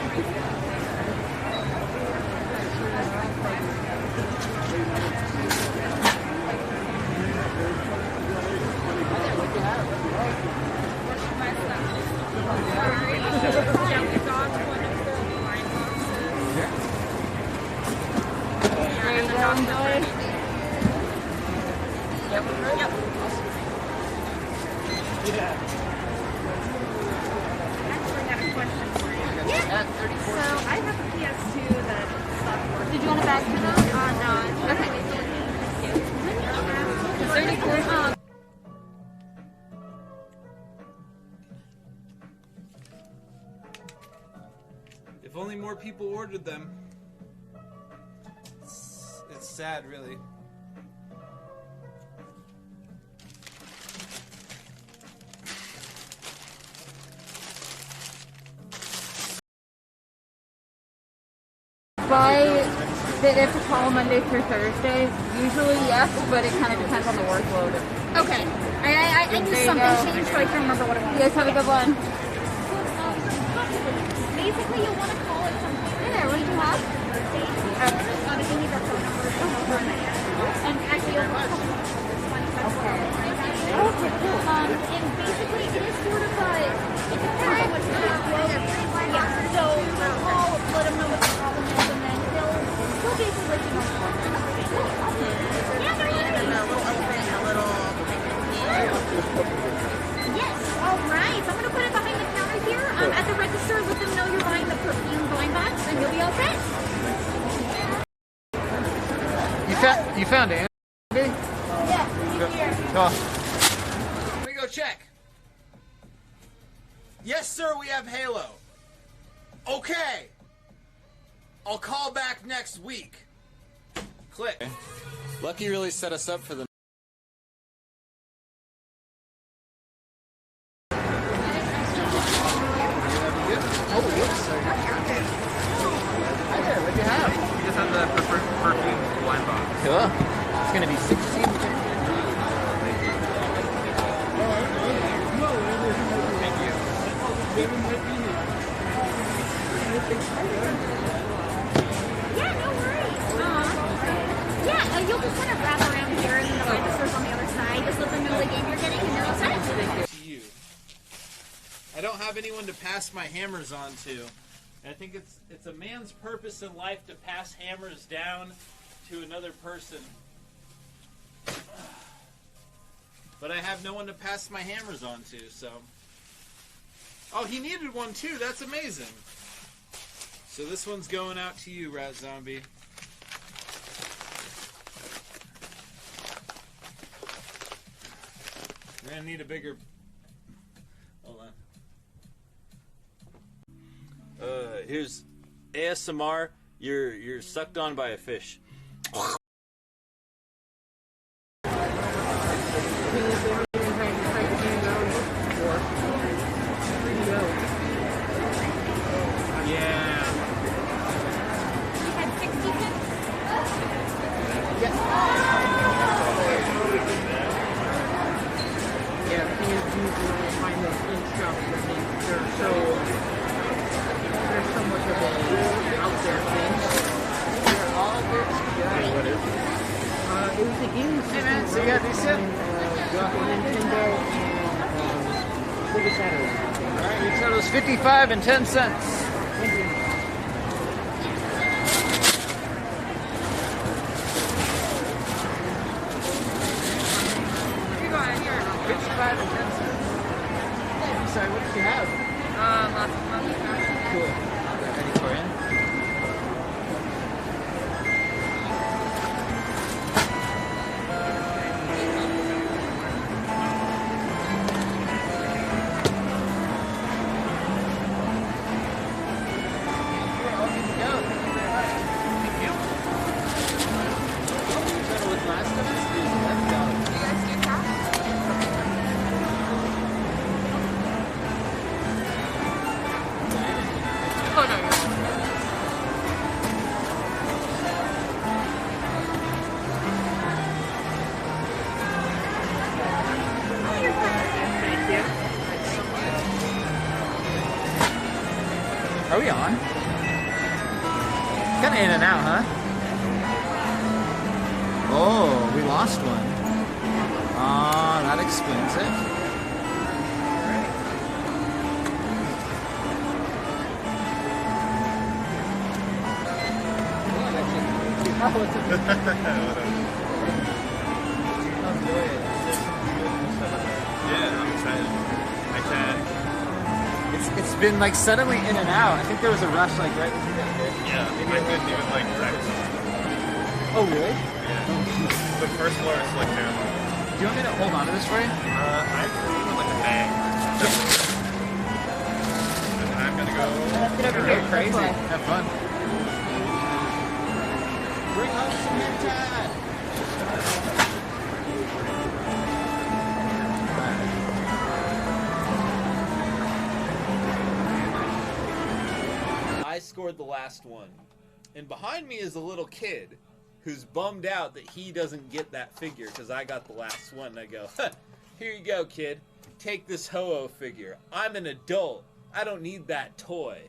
If only more people ordered them. It's sad, really. They have to call Monday through Thursday. Usually yes, but it kind of depends on the workload. Okay. I think something changed, so I can't remember what it was. You guys have a good one. Basically, you'll want to call it something. Yeah, what do you Huh? If you need their phone number, and actually over a couple months, it's funny, that's what and basically it is sort of a, it depends on what's going on. Yeah, so we'll call, let them know what the problem is, and then they'll basically let you know. Yeah, they're easy. Yes, all right. So I'm going to put it behind the counter here. At the register, let them know you're buying the perfume blind box, and you'll be all set. You found Andy? Yeah, he's here. Let me go check. Yes, sir, we have Halo. Okay. I'll call back next week. Click. Lucky really set us up for the. Oh, whoops. Hi there, what'd you have? We just have the perfume blind box. Cool. It's gonna be 16. Thank you. Yeah, no worries. Yeah, you'll just kind of wrap around here, and the register's on the other side. Just let them know the game you're getting, and you're all set. To you. I don't have anyone to pass my hammers on to. And I think it's a man's purpose in life to pass hammers down to another person. But I have no one to pass my hammers on to, so. Oh, he needed one too. That's amazing. So this one's going out to you, Rat Zombie. We're gonna need a bigger. Hold on. Here's ASMR. You're sucked on by a fish. Hey man, so you got decent? Alright, your total's 55 and 10 cents. Sorry, what did you have? Lots of money. Cool. Ready for you? Are we on? Kind of in and out, huh? Oh, we lost one. Ah, that explains it. Yeah, I'm excited. I can. It's been like suddenly in and out. I think there was a rush like right before that hit. Yeah, I couldn't even like practice. Oh really? Yeah. The first floor is like terrible. Do you want me to hold on to this for you? I put like a bag. And I'm gonna go. Go crazy. Have fun. Bring home some hentai. I scored the last one. And behind me is a little kid who's bummed out that he doesn't get that figure because I got the last one. And I go, huh, here you go, kid. Take this Ho-Oh figure. I'm an adult. I don't need that toy.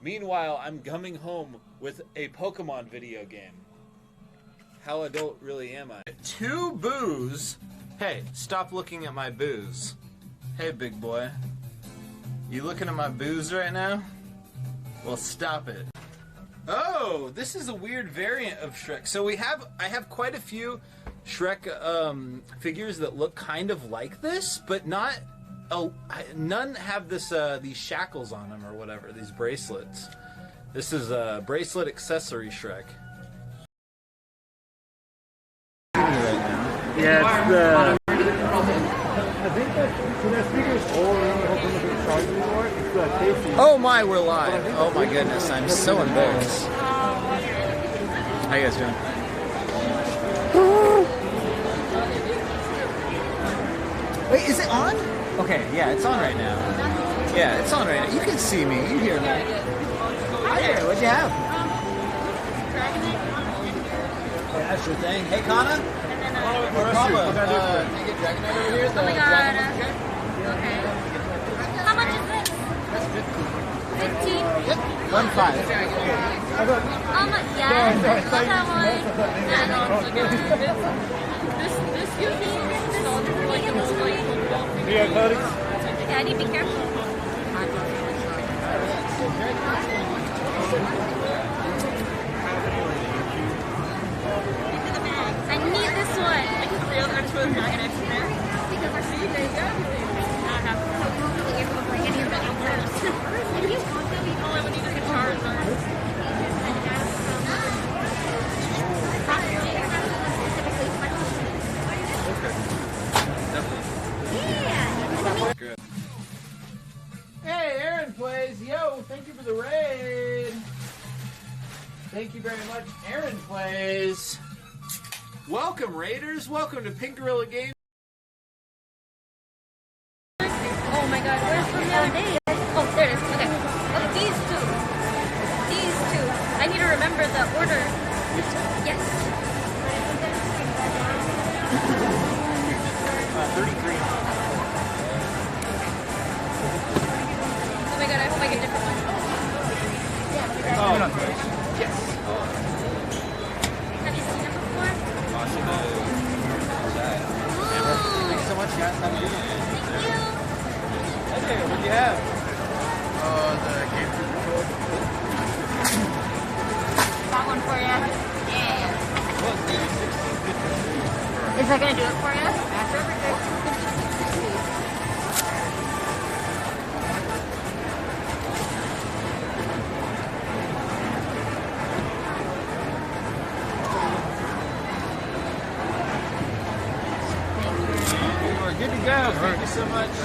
Meanwhile, I'm coming home with a Pokemon video game. How adult really am I? 2 boos. Hey, stop looking at my boos. Hey, big boy. You looking at my boos right now? Well, stop it. Oh, this is a weird variant of Shrek. So I have quite a few Shrek figures that look kind of like this, but not. None have this these shackles on them or whatever. These bracelets. This is a bracelet accessory Shrek. Yeah, it's the. I think that speaker's old. I don't know if it's charged anymore. It's the Casey. Oh my, we're live. Oh my goodness, I'm so embarrassed. How you guys doing? Wait, is it on? Okay, yeah, it's on right now. Yeah, it's on right now. You can see me. You hear me. Hi there. What'd you have? Yeah, sure thing. Hey, Kana. No problem. Can you get Dragonite over here? Oh my god. Okay. How much is this? That's 15? Yep. 1.5. Yeah, I love that one. Yeah, no, it's okay. This Yuki, like, it looks like Yeah, Cody. yeah, I need to be careful. I need this one. I can feel the extra Dragonite in there. Because I see there you go. I have to. So you're really able to bring any of that outdoors. If you want them, you only would need to get Charizard. Hey, Aaron plays. Yo, thank you for the raid. Thank you very much, Aaron plays. Welcome, Raiders. Welcome to Pink Gorilla Games. Oh my god, where's from the other day? Oh, there it is. Okay. Oh, these two. These two. I need to remember the order. Yes. 33. Oh my god, I hope I get different ones. Oh, yes. Have you seen it before? Thanks so much, guys. Have a good one. Thank you. Hey, what'd you have? The game control. Got one for you. Yeah. Is that gonna do it for you? After everything. Good to go. Thank you so much. I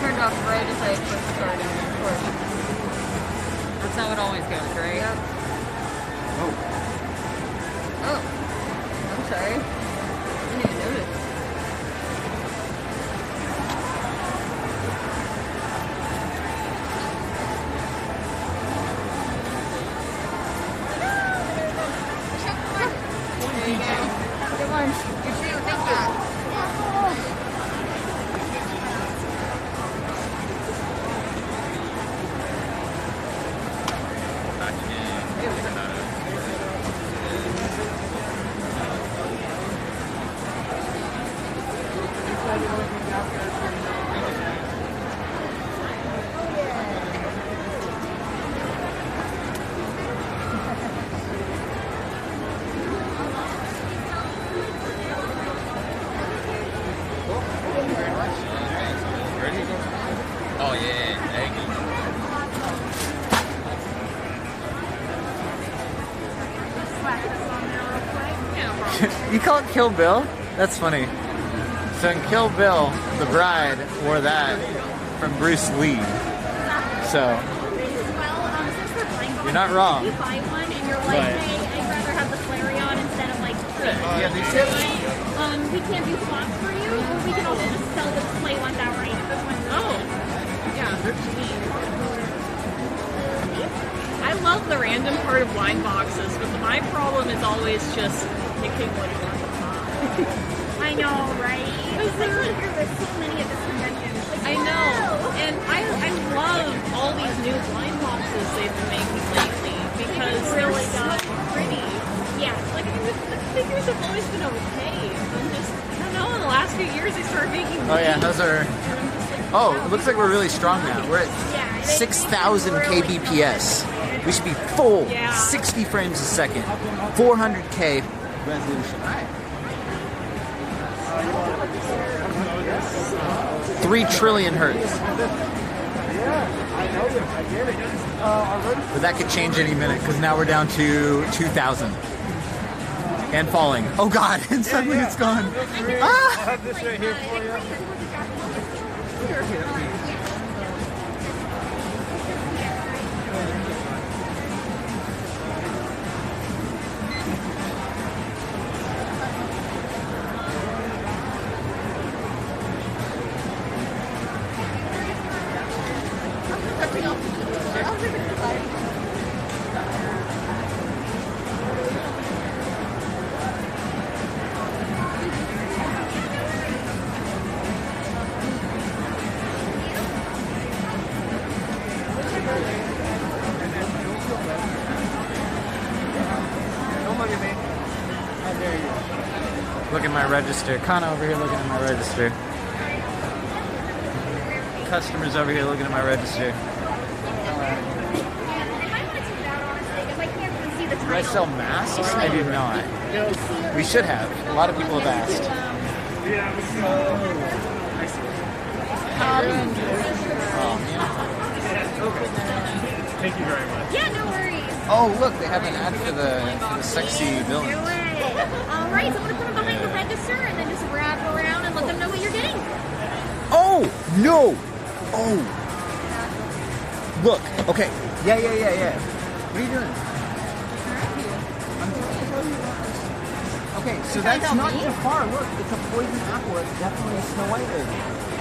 turned off right as I first started recording. That's how it always goes, right? Yep. Oh. I'm sorry. I didn't even notice. There you go. Have a good one. You too. Thank you. Oh yeah, thank you. You call it Kill Bill? That's funny. So in Kill Bill, the bride wore that from Bruce Lee. So you're not wrong. You buy one and you're like, hey, I'd rather have the Flareon instead of like. Yeah, these hips. We can't do swaps for you, or we can also just sell the display ones outright. Oh. part of blind boxes, but my problem is always just picking what you want to buy. I know, right? Especially here, there's so many at this convention. I know, and I love all these new blind boxes they've been making lately because they're so pretty. Yeah. Like, I mean, the figures have always been okay. I'm just, I don't know, in the last few years they started making Oh yeah, those are. Oh, it looks like we're really strong now. We're at 6,000 kbps. We should be full 60 frames a second, 400K resolution. 3 trillion hertz. But that could change any minute because now we're down to 2,000 and falling. Oh god! And suddenly it's gone. Ah! I have this right here for you. Look at my register. Kana over here looking at my register. Customers over here looking at my register. Do I sell masks? I do not. We should have. A lot of people have asked. Thank you very much. Yeah, no worries. Oh, look, they have an ad for the sexy villain. Alright, so I'm gonna put them behind the register and then just wrap around and let them know what you're getting. Oh, no! Oh! Look, okay. Yeah. What are you doing? Okay, so that's not Jafar. Look, it's a poison apple. It's definitely a Snow White lady.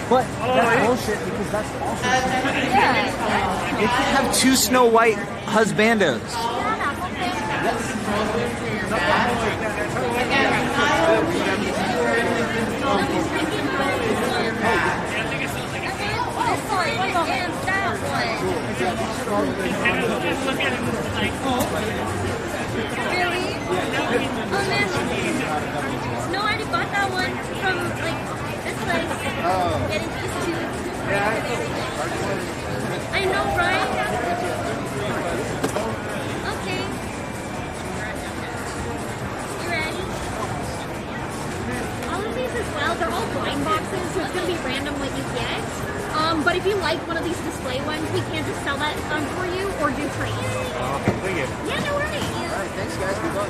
But that's bullshit because that's also They can have 2 Snow White husbandos. Really? Oh man. No, I already bought that one from like this place. Getting these 2. I know, right? Okay. You ready? All of these as well, they're all blind boxes, so it's going to be random what you get. But if you like one of these display ones, we can just sell that for you or do trades. Okay, thank you. Yeah, no worries. Alright, thanks guys. Good luck.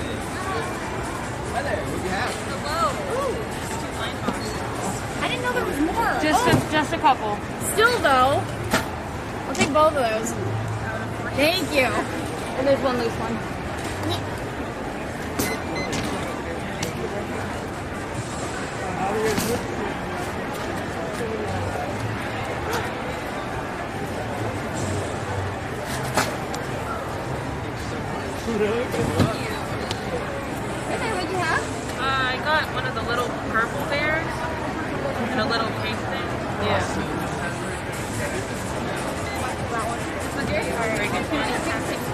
Hi there, what do you have? Hello. Ooh, just 2 blind boxes. I didn't know there was more. Just a couple. Still though, I'll take both of those. Thank you. And there's one loose one. Okay, what'd you have? I got one of the little purple bears and a little pink thing. Yeah. That one. This one here? Alright. 660.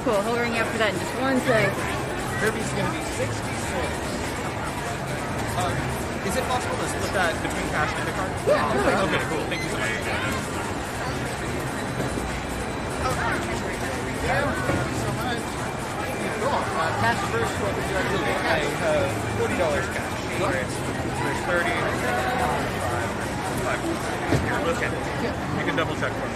Cool, he'll ring you up for that in just 1 sec. Kirby's going to be 66. Is it possible to split that between cash and a card? Yeah, totally. Okay, cool. Thank you so much. Thank you so much. You can double check for me.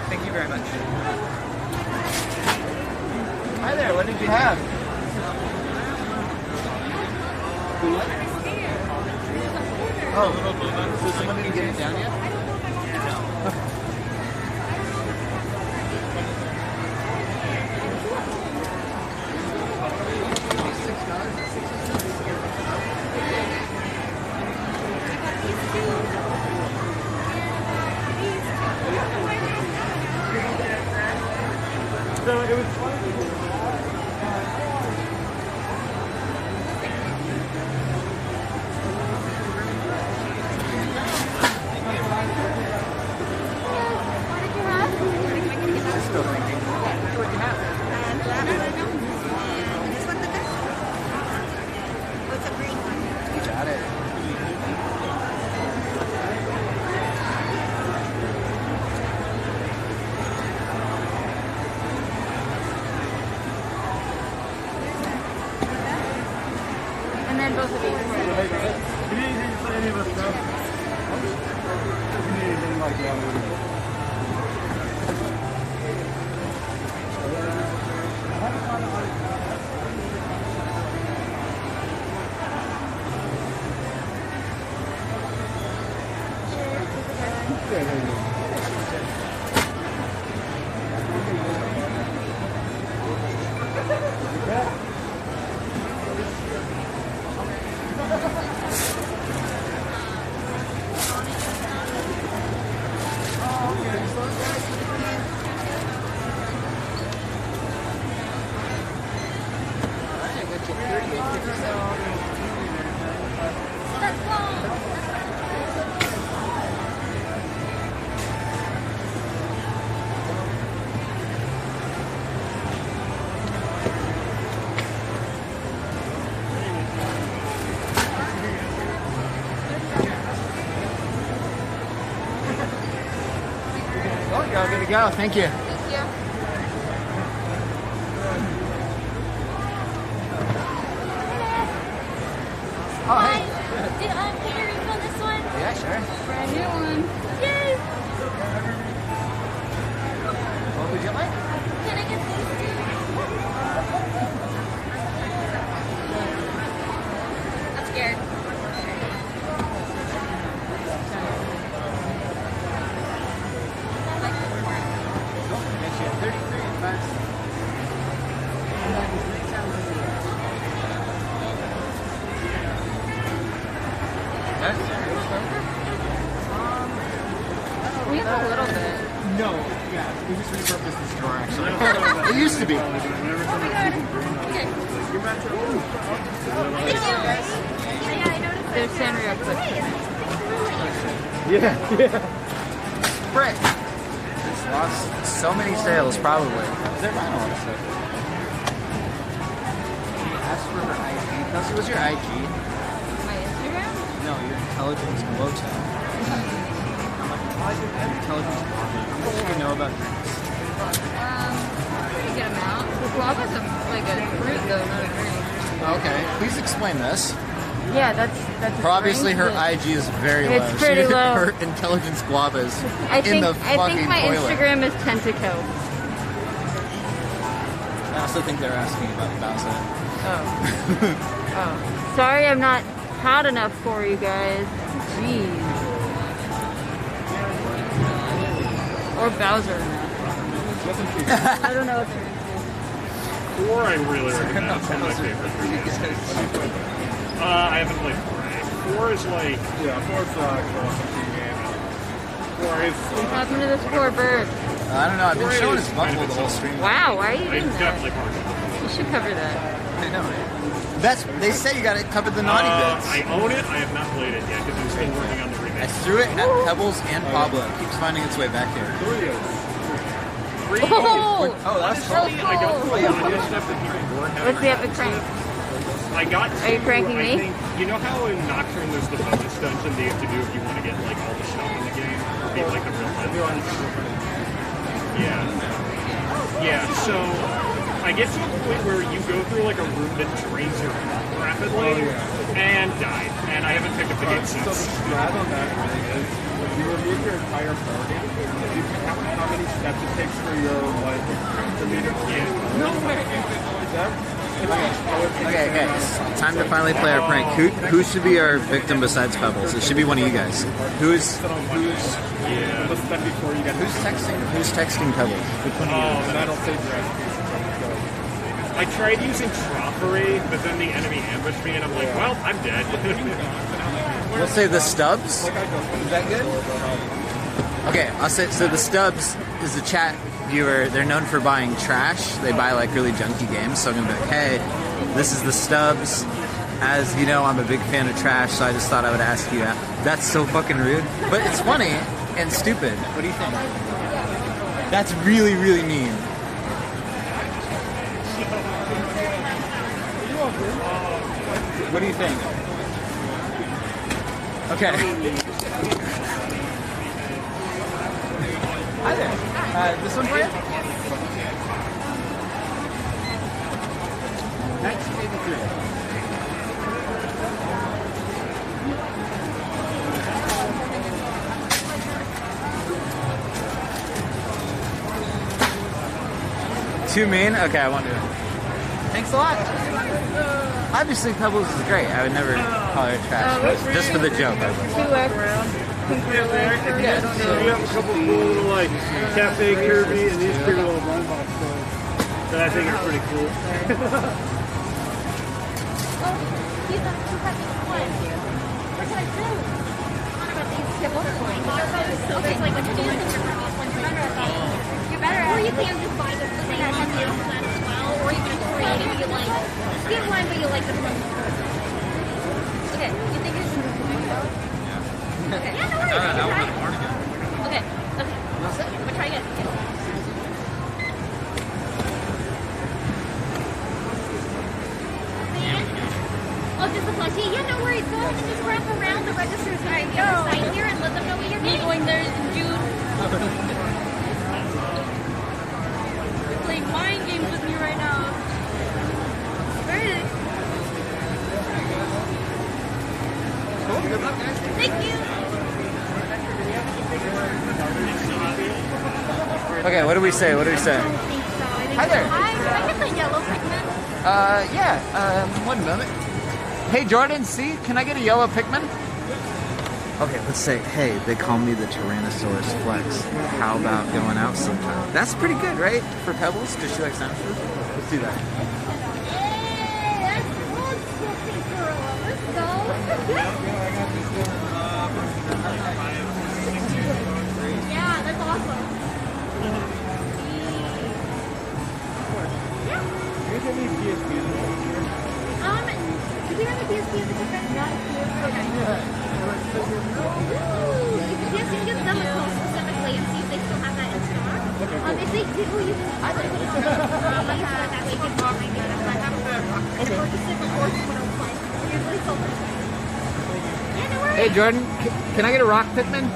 Thank you very much. Hi there, what did you have? Oh, so someone didn't get it down yet? So it was funny. Got it. And then both of these. You need anything to say any of us stuff? You need anything like that? Oh, you're all good to go. Thank you. Thank you. Oh, hey. Did can you refill this one? Yeah, sure. Brand new one. Yay! What would you like? Can I get these two? I'm scared. We have a little bit. No, yeah, we just repurposed this drawer actually. It used to be. There's Sanrio clips. Yeah, yeah. Frick. It's lost so many sales, probably. Is there mine on stuff? She asked for her IG. Kelsey, what's your IG? My Instagram? No, your intelligence glow tone. Intelligence glow. How much do you know about drinks? Pretty good amount. Guava's like a fruit though, not a drink. Okay, please explain this. Yeah, that's a Obviously, drink, her but IG is very It's low. pretty low. Her intelligence guavas I in think the fucking my toilet. Instagram is Tentaco. I also think they're asking about Bowser. Oh. Sorry I'm not hot enough for you guys. Jeez. Or Bowser. I don't know what they're into. 4 I really recommend. It's one of my favorites. I haven't played 4. 4 is like, yeah, 4's the actual game. 4 is... What happened to this poor bird? I don't know, I've been showing his buckle the whole stream. Wow, why are you doing that? definitely part of it. You should cover that. I know, right? They say you got it covered the naughty bits. I own it. I have not played it yet because I'm still working on the remake. I threw it at Pebbles and Pablo. It keeps finding its way back here. Oh, that's so cool. I got through a lot of stuff that people weren't having. What's the epic prank? I got to, Are you pranking me? think, you know how in Nocturne there's the bonus dungeon that you have to do if you want to get like all the stuff in the game? Be like a real Yeah. Yeah, so I get to a point where you go through like a room that drains your health rapidly and died. And I haven't picked up the game since. So the strat on that really is you remove your entire party, you can count how many steps it takes for your like for me to No way! Is that Okay, it's time to finally play our prank. Who should be our victim besides Pebbles? It should be one of you guys. Who's texting Pebbles? And I don't say I tried using trumpery, but then the enemy ambushed me, and I'm like, well, I'm dead. We'll say the Stubbs. Is that good? Okay, I'll say so. The Stubbs is a chat viewer. They're known for buying trash. They buy like really junky games. So I'm gonna be like, hey, this is the Stubbs. As you know, I'm a big fan of trash, so I just thought I would ask you that. That's so fucking rude, but it's funny and stupid. What do you think? That's really, really mean. What do you think? Okay. Hi there. This one for you? 1983. Too mean? Okay, I won't do it. Thanks a lot. Obviously, Pebbles is great. I would never call her trash, just for the joke. I would. Yeah, so you have a couple cool little like Cafe Kirby and these pretty little run box stores that I think are pretty cool. You're better at, or you can just buy the thing that has the plan as well, or you can create if you like. Get one, but you like the one. Okay, you think it's okay. Yeah, no worries. Okay, okay. We'll try again. Oh, just a plushie? Yeah, no worries. Go ahead and just wrap around the registers right on the other side here and let them know what you're getting. Going there in June. You're playing mind games with me right now. Where is it? Cool. Good luck, guys. Thank you. Okay, what do we say? What do we say? Hi there. Hi, can I get the yellow Pikmin? Yeah, one moment. Hey, Jordan, see? Can I get a yellow Pikmin? Okay, let's say, hey, they call me the Tyrannosaurus Flex. How about going out sometime? That's pretty good, right? For Pebbles? Does she like dinosaurs? Let's do that. Hey, that's old Squishy girl. Let's go. Yeah, that's awesome. Do we have a DSP in the different? Not a DSP. Yes, you can give them a call specifically and see if they still have that in stock. If they do, you can that way you can call me. And purchase it before it's 105. Usually sold it. Yeah, no worries. Hey, Jordan, can I get a rock Pikmin?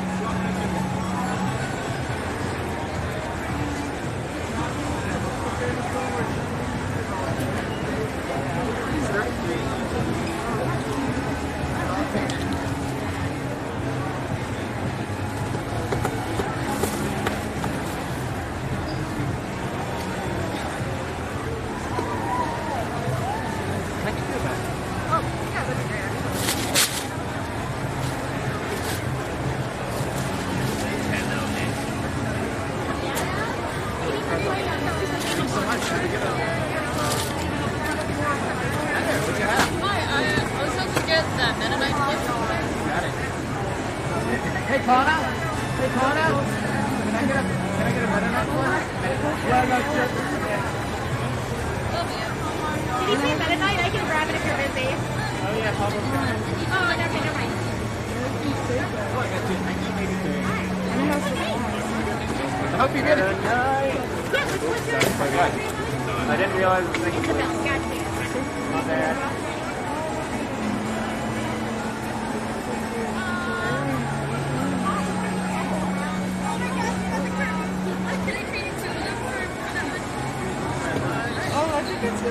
you say Meta-Knight? I can grab it if you're busy. Oh yeah, Pablo's gone. Oh, never mind. I hope you get it. I didn't realize it was It's a bell. Gotcha. My bad. Oh, I think it's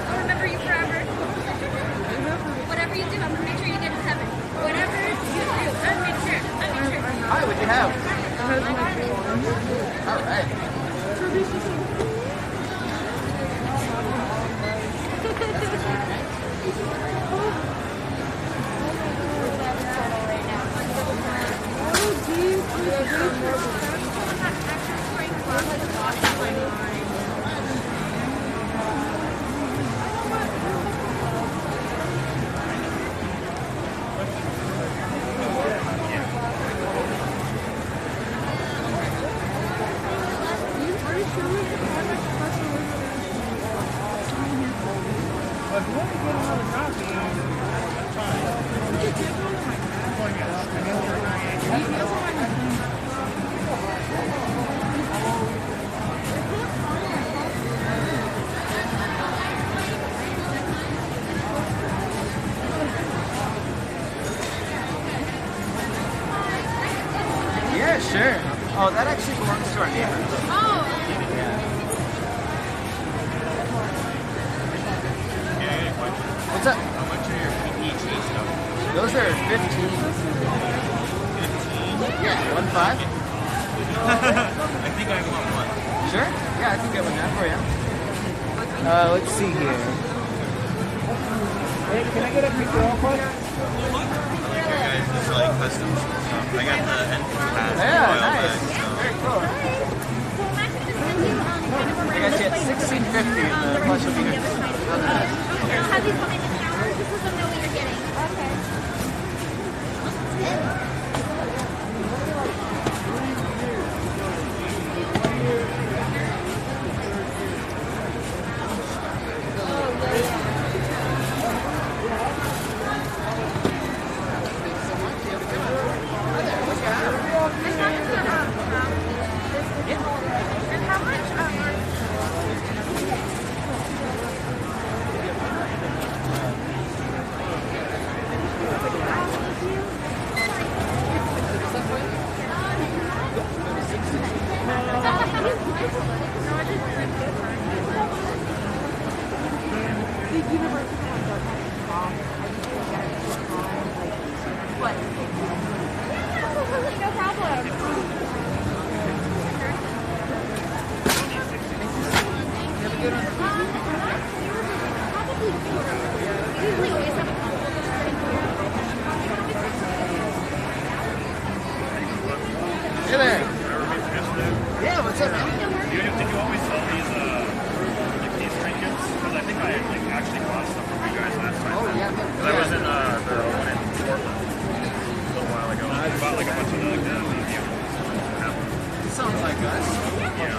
I'll remember you forever. Whatever you do, I'm gonna make sure you get to heaven. Whatever you do, I'll make sure. Hi, what'd you have? All right. Yeah, sure. Oh, that actually belongs to our neighbors. Oh. What's up? How much are your PPG stuff? Those are 15. 15? Yeah, 1.5. I think I want one. Sure? Yeah, I can get one now for you. Let's see here. Hey, can I get a picture real quick? I like your guys' like custom stuff. I got the entrance pass. Yeah, nice. Very cool. I got you at $16.50 and the plus will be here. I'll have these behind the counter just so they'll know what you're getting. Okay. What? No problem. Hey there. Yeah, what's up, man? Did you always sell these like these trinkets? Because I think I like actually bought stuff from you guys last time. Oh yeah. Because I was in the one in Portland a little while ago. I bought like a bunch of the museum. Sounds like us. Yeah.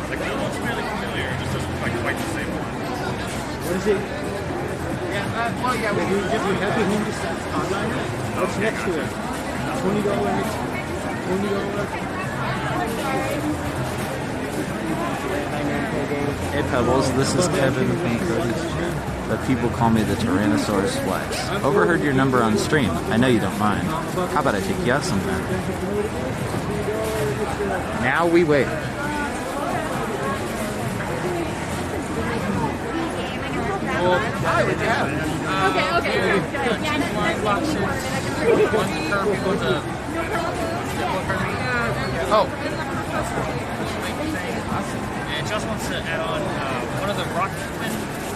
Like it looks really familiar. It just doesn't look like quite the same one. What is it? Yeah, well, yeah, we have the home online. What's next to it? $20. Hey Pebbles, this is Kevin from Cody's, but people call me the Tyrannosaurus Flex. Overheard your number on stream. I know you don't mind. How about I take you out sometime? Now we wait. Hi, what do you have? Okay. Two blind boxes. One's a Kirby, one's a Oh. And just wants to add on one of the rock Pikmin.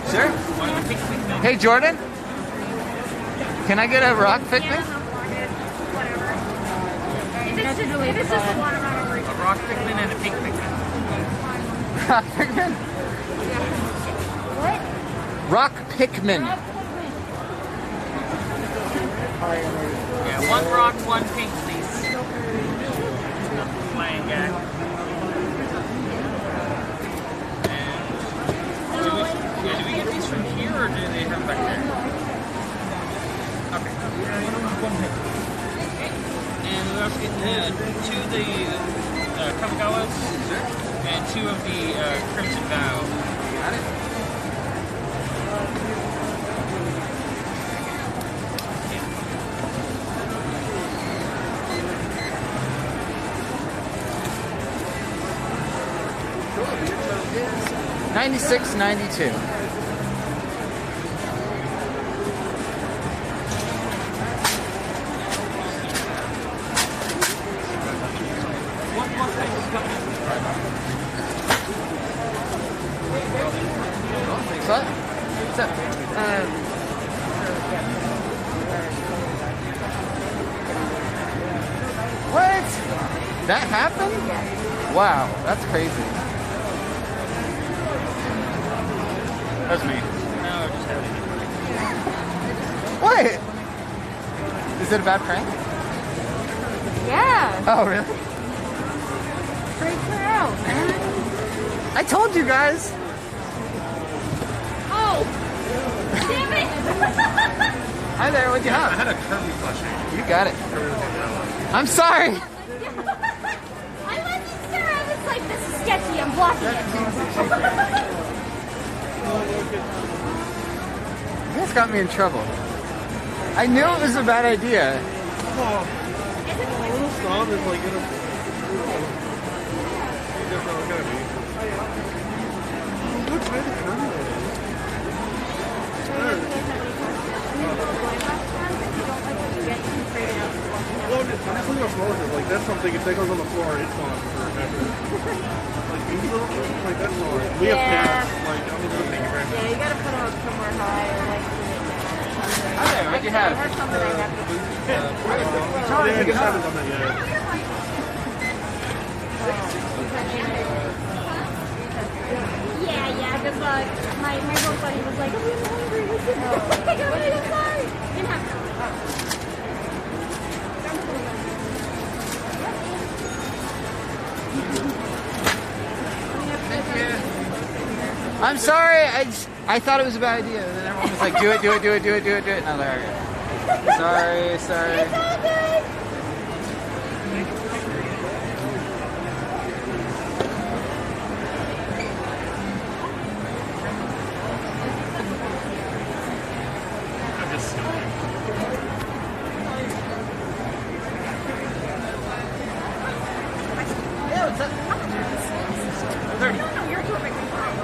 Sure. One of the pink Pikmin. Hey, Jordan. Can I get a rock Pikmin? If it's just a watermelon. A rock Pikmin and a pink Pikmin. Rock Pikmin? What? Rock Pikmin. Yeah, one rock, one pink, please. Playing gag. And do we get these from here or do they come back there? Okay. And we're also getting two of the Kamigawas and two of the Crimson Vow. Got it. $96.92. What? What's up? What? That happened? Wow, that's crazy. That's me. No, just having What? Is it a bad prank? Yeah. Oh, really? Freak her out, man. I told you guys. Oh! Damn it! Hi there, what'd you have? I had a Kirby plushie. You got it. I'm sorry. I wasn't sure. I was like, this is sketchy. I'm blocking it. You guys got me in trouble. I knew it was a bad idea. A little snob is like gonna. That's not gonna be. Look, try the Kirby. Well, I'm just talking about frozen. Like, that's something, if that goes on the floor, it's on forever. Like, measles, like, that's hard. We have cats. Like, I'm just thank you very much. Yeah, you gotta put them up somewhere high or like. Hi there, what'd you have? That's something I have to do. Sorry, I just haven't done that yet. Yeah, because my little buddy was like, I'm really hungry. I'm sorry. Didn't have to. I'm sorry, I thought it was a bad idea. And then everyone was like, do it. And I was like, okay. Sorry. It's all good. I'm just stupid. Yeah, what's up? 30. No, you're perfectly fine.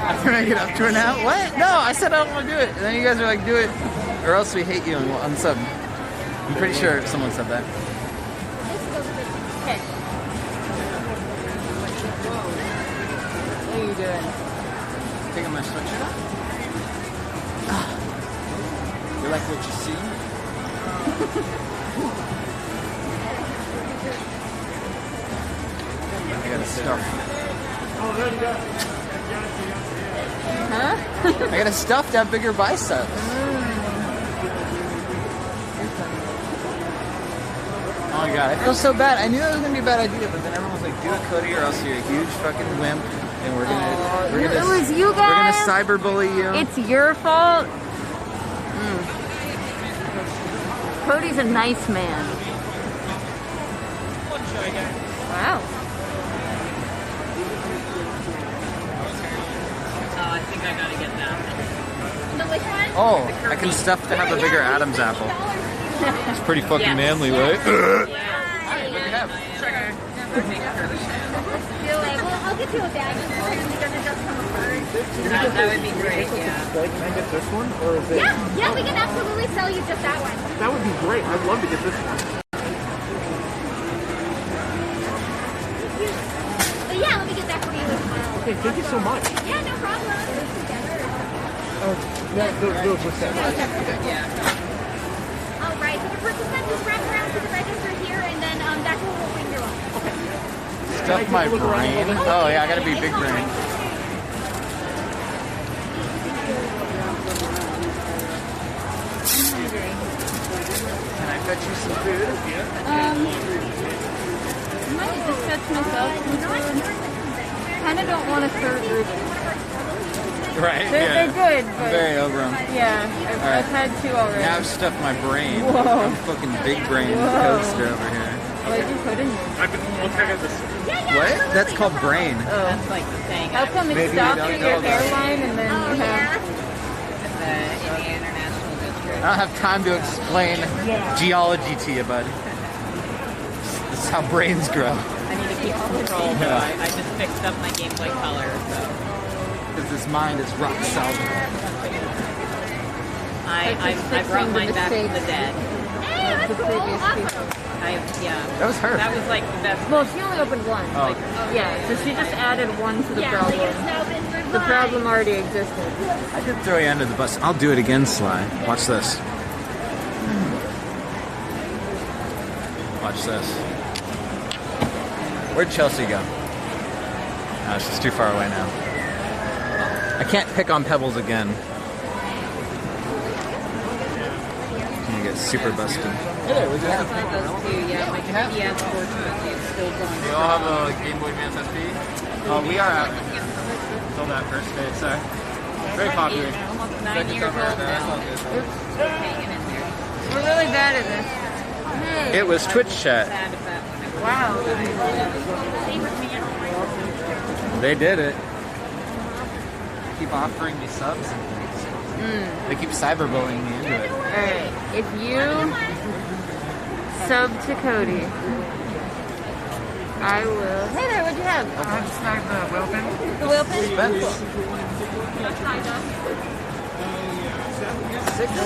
I'm gonna get up to it now. What? No, I said I don't want to do it. And then you guys are like, do it, or else we hate you and we'll unsub. I'm pretty sure someone said that. Okay. What are you doing? Taking my sweatshirt off. You like what you see? I got a stuff. Huh? I got a stuff to have bigger biceps. my god, I feel so bad. I knew that was gonna be a bad idea, but then everyone was like, "Do it, Cody, or else you're a huge fucking wimp, and we're gonna it was you we're gonna guys. cyberbully you." It's your fault. Cody's a nice man. Wow. Oh, I think I gotta get that. The which one? Oh, I can stuff to have a bigger Adam's apple. It's pretty fucking manly, right? I'll get you a bag because it does come apart. That would be great, yeah. Can I get this one? Or is it? Yeah, we can absolutely sell you just that one. That would be great. I'd love to get this one. But yeah, let me get that for you as well. Okay, thank you so much. Yeah, no problem. Oh, yeah, do it for that. All right, so the purchase then just wrap around to the register here, and then that's what we'll bring you up. Okay. Stuff my brain. Oh yeah, I gotta be big brain. Can I fetch you some food? I might just fetch myself some food. Kind of don't want to serve Ruben. Right. They're good, I'm but very over them. yeah, Alright. I've had two already. Now I've stuffed my brain. Whoa. I'm fucking big brain Whoa. coaster over here. What did you put in there? We'll check out this. What? That's called brain. That's like the thing. How come it Maybe you stops don't at know your that. hairline and then you have... In the International District. I don't have time to explain geology to you, bud. This is how brains grow. I need to keep control, so Yeah. I just fixed up my Game Boy Color, so Because this mind is rock solid. I brought mine back from the dead. Hey, that's cool. Awesome. That was her. That was like the best. Well, she only opened one. Oh. Yeah, so she just added one to the Yeah, problem. like it's now been revived. The problem already existed. I did throw you under the bus. I'll do it again, Sly. Watch this. Watch this. Where'd Chelsea go? No, she's too far away now. I can't pick on Pebbles again. You get super busted. Hey there, what'd you have? You all have a Game Boy Advance SP? Oh, we are out. Still that first day, sorry. Very popular. Almost 9 years old now. Hanging in there. We're really bad at this. Hey. It was Twitch chat. Wow. They did it. Keep offering me subs and things. They keep cyberbullying me into it. Alright, if you sub to Cody, I will... Hey there, what'd you have? I just snagged the whale pin. The whale pin?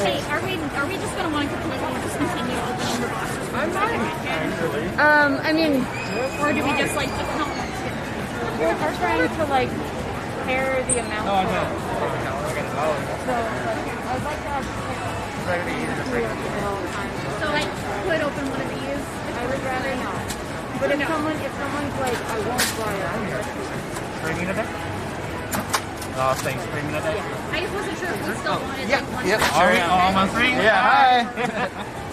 Hey, are we just gonna want to completely just continue opening the boxes? I mean... Or do we just like keep We're trying to like pair the amount. Oh, no. So, I'd like to have... So like could open one of these? I would rather not. But if someone's like, I won't buy it. Streaming a bit? Oh, thanks. Streaming a bit? I just wasn't sure if we still wanted like one. Yep, Are we all on screen? Yeah, hi.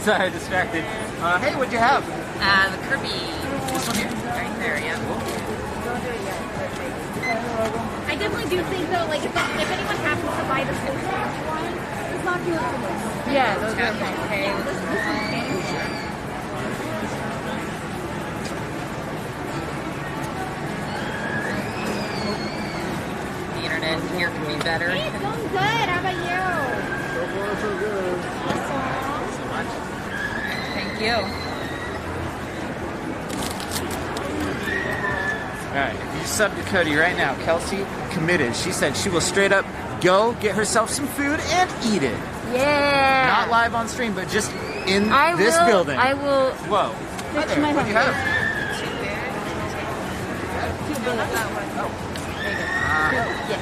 Sorry, distracted. Hey, what'd you have? The Kirby. This one here? Right there, yeah. I definitely do think though, like if anyone happens to buy the full Switch one, it's not too much. Yeah, those are okay. The internet here can be better. Hey, it's going good. How about you? So far, so good. So much. Thank you. Alright, if you sub to Cody right now, Kelsey committed. She said she will straight up go get herself some food and eat it. Yeah. Not live on stream, but just in this will, building. I will. Whoa. Fix Hey, my what'd you hunger. have? 2 bullets that one. Oh. Yeah.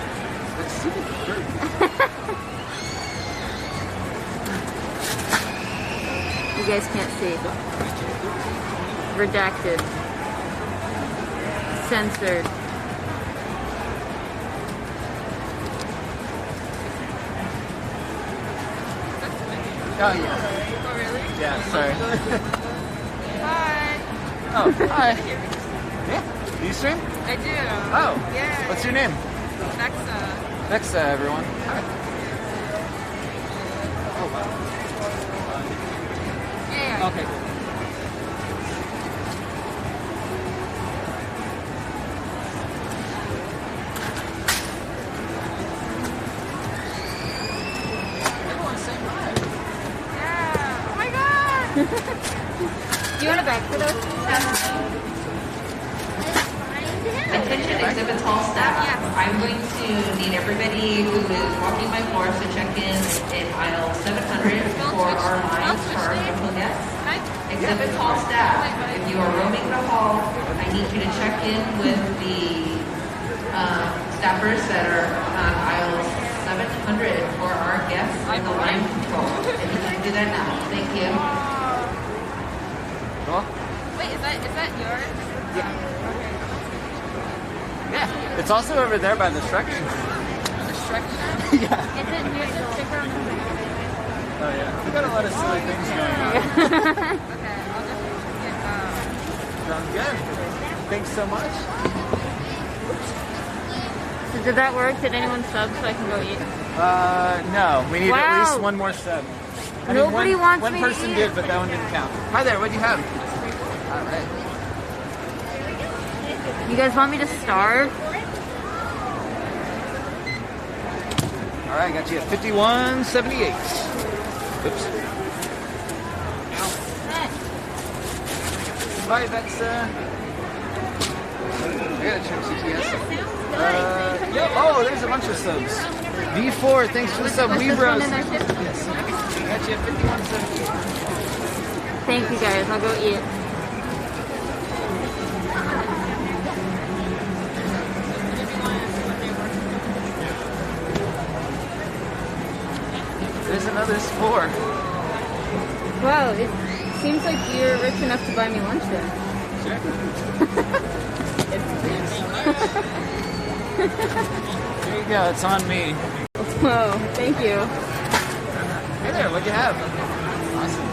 You guys can't see. Redacted. Censored. Oh, yeah. Oh, really? Yeah, sorry. Bye. Oh, hi. Yeah. Do you stream? I do. Oh. Yeah. What's your name? Nexa. Nexa, everyone. Hi. Oh, wow. Yeah. Okay, cool. Yeah. Oh my god. Do you want a bag for those? Attention exhibit hall staff. I'm going to need everybody who is walking my floors to check in aisle 700 for our lines for our local guests. Exhibit hall staff, if you are roaming the hall, I need you to check in with the staffers that are on aisle 700 for our guests in the line control. If you can do that now, thank you. Wait, is that yours? Yeah. Yeah, it's also over there by the Shrek. The Shrek? Yeah. Is it near the sticker on the back? Oh yeah. We got a lot of silly things going on. Okay, I'll just get Sounds good. Thanks so much. So did that work? Did anyone sub so I can go eat? No. We need at Wow. least one more sub. I mean, Nobody wants one me to person eat. did, but that one didn't count. Hi there, what'd you have? All right. You guys want me to starve? All right, got you at 51.78. Oops. Bye, Vexa. I gotta check CTS. Oh, there's a bunch of subs. V4, thanks for the sub. Was We this bros. one in there too? Yes. Got you at 51.78. Thank you guys. I'll go eat. There's another score. Wow, it seems like you're rich enough to buy me lunch then. Sure. There you go, it's on me. Whoa, thank you. Hey there, what'd you have? Awesome.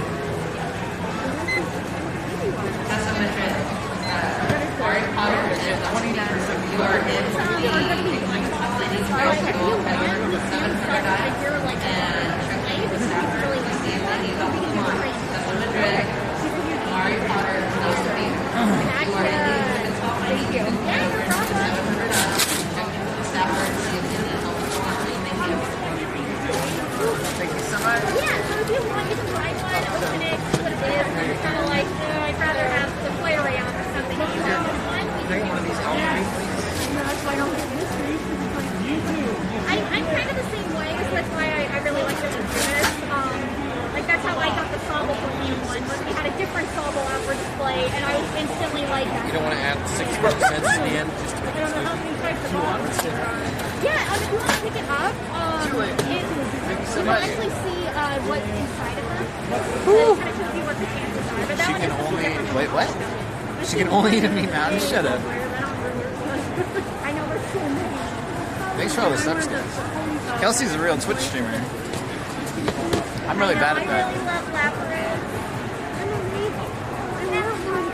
Harry Potter is 20%. You are in the ladies go to 700 and check in with the staffer to see if they need help. Come on. Madrid, Harry Potter, those of you who are in the exhibit hall, I need you to go over to 700 check in with the staffer to see if they need help. Come on. Thank you so much. Yeah, so if you want, you can try one, open it, see what it is, and it's kind of like, I'd rather have the toy around or something. If you have one, we can One of these help me, please. that's why I don't get mysteries, because it's like, you too. I'm kind of the same way, so that's why I really like this exhibit. Like, that's how I got the Sobble for me one, was we had a different Sobble out for display, and I was instantly like, You don't want to add 6 more cents in the end? Just to I don't know how many types of bottles there are. Yeah, if you want to pick it up, you can actually see what's inside of them. So it kind of shows you what the chances are. But that She one can is only... different. Wait, what? She can only eat a meat mountain? Shut up. I know there's so many. Thanks for all the subs, guys. Kelsey's a real Twitch streamer. I'm really bad at that. I really love Lapras. I'm amazing. I never won.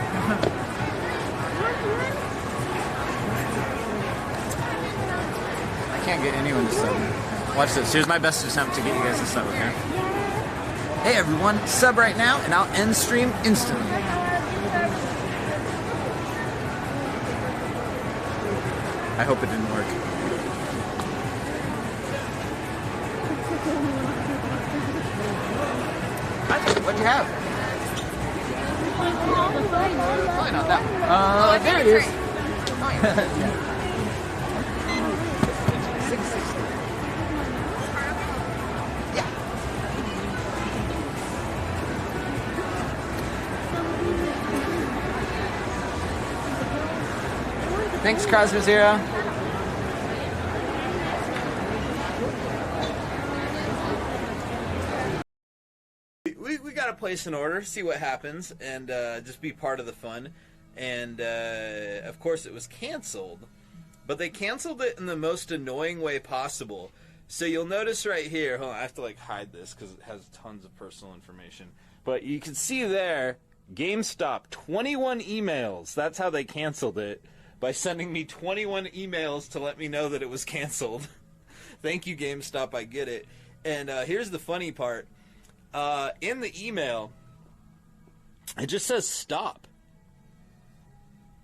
I can't get anyone to sub. Watch this. Here's my best attempt to get you guys to sub, okay? Hey everyone, sub right now and I'll end stream instantly. I hope it didn't work. What'd you have? Probably not that one. There it is. Yeah. 660. Yeah. Thanks, Cosmo Zero. We gotta place an order, see what happens, and just be part of the fun. And of course, it was canceled, but they canceled it in the most annoying way possible. So you'll notice right here. Hold on, I have to like hide this because it has tons of personal information. But you can see there GameStop, 21 emails. That's how they canceled it, by sending me 21 emails to let me know that it was canceled. Thank you, GameStop, I get it. And here's the funny part. In the email, it just says stop.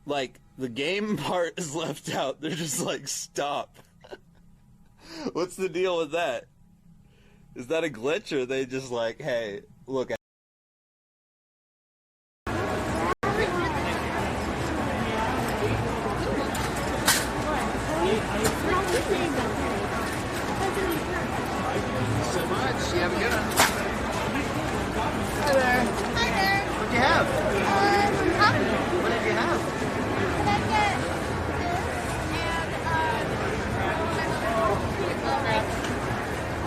Like, the game part is left out. They're just like, stop. What's the deal with that? Is that a glitch, or are they just like, hey, look at so much. You have a good one. Hi there. Hi there. What'd you have? What did you have?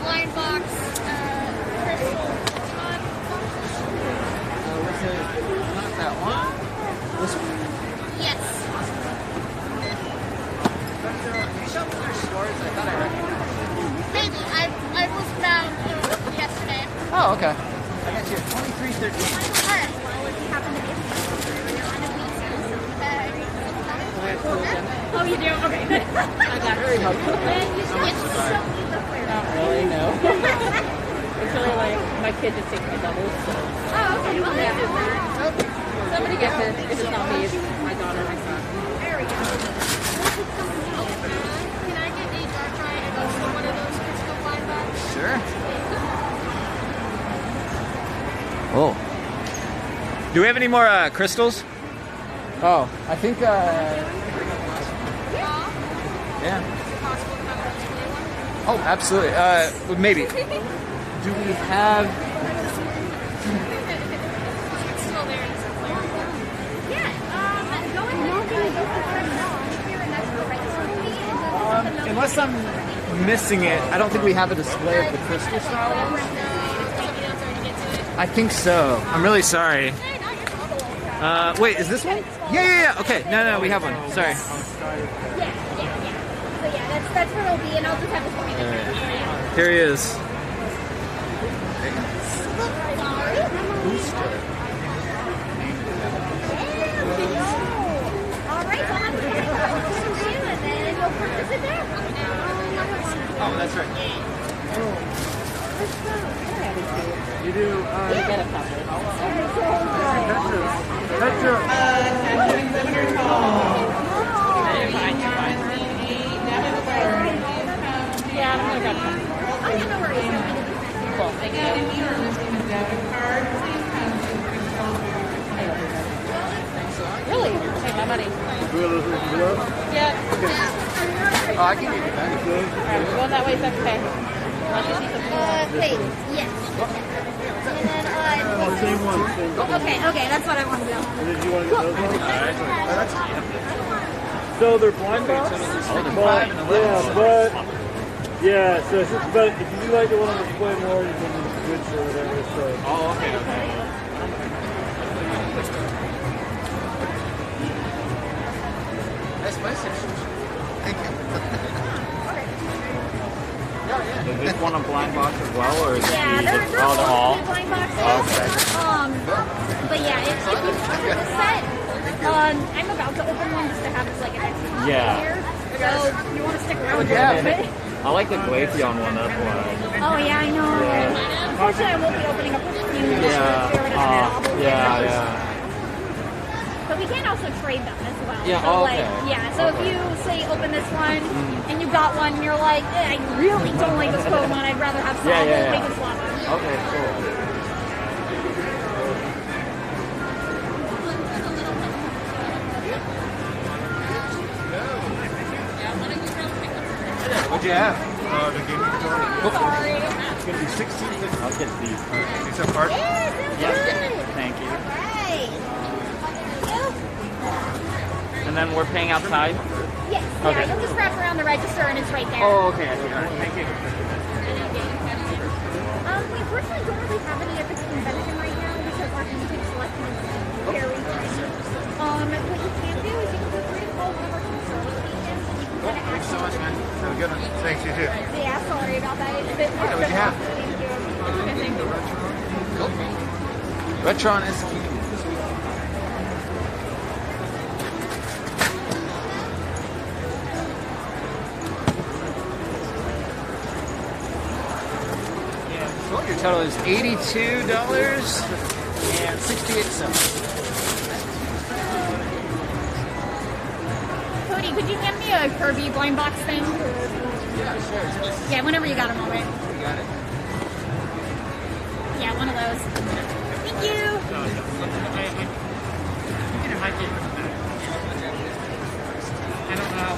Blind box, crystal. Was it not that one? This one? Yes. You showed me your scores. I thought I recognized you. Maybe. I was found yesterday. Oh, okay. I got you at 2313. Alright. Well, if you happen to be on a oh, you do? Okay. I got very helpful. Not really, no. It's really like my kid just takes my doubles, so. Oh, okay. Well, yeah. Somebody gets it. If it's not me, it's my daughter, my son. There we go. Can I get a dark try and one of those crystal blind boxes? Sure. Oh. Do we have any more crystals? Oh, I think, yeah. Oh, absolutely. Maybe. Do we have... Still there. Yeah, go ahead and unless I'm missing it, I don't think we have a display of the crystal style ones. I think so. I'm really sorry. Wait, is this one? Yeah. Okay. No, we have one. Sorry. Yeah. So yeah, that's where it'll be, and I'll just have to point it out. Here he is. All right, well, I'm going to you, and then you'll purchase it there. Oh, that's right. You do, You get a puppet. Yeah, I'm gonna grab a puppet. Oh, yeah, no worries. Cool. Thank you. If you are using a debit card, please come to the crystal. Really? Take my money. Yeah. Oh, I can give you that. Alright, we're going that way, so that's okay. Unless you see something else. Wait, yes. And then, same one. Okay, that's what I want to do. And then you want to get those ones? So they're blind box? Yeah, but if you do like the one on display more, you can switch or whatever. So. Oh, okay. That's my section. Thank you. Is this one a blind box as well, or is Yeah, it they're all? all blind boxes. Okay. But yeah, if you order the set, I'm about to open one just to have it like an extra Yeah. here. So you want to stick around for Yeah. a little bit? I like the Glaceon one, that's why. Oh yeah, I know. Yeah. Unfortunately, I won't be opening up a few. Yeah. But we can also trade them as well. Yeah, so okay. So if you say open this one and you got one and you're like, I really don't like this Pokemon, I'd rather have some, Yeah. we can swap them. Okay, cool. What'd you have? The game controller. Sorry. It's going to be 16. I'll get these. These are part. Thank you. Right. And then we're paying outside? Yes. Okay. Yeah, you'll just wrap around the register and it's right there. Oh, okay. All right. Thank you. We unfortunately don't really have any at the convention right now because our intake selection is very tiny. What you can do is you can feel free to call one of our consultant agents and you can kind of Thanks so much, man. Have a good one. Thanks, you too. Yeah, sorry about that. It's a bit What'd you have? Thank you. Okay, thank you. Retron is Total is $82.68. Cody, could you hand me a Kirby blind box thing? Yeah, sure. Yeah, whenever you got a moment. You got it. Yeah, one of those. Thank you. I don't know.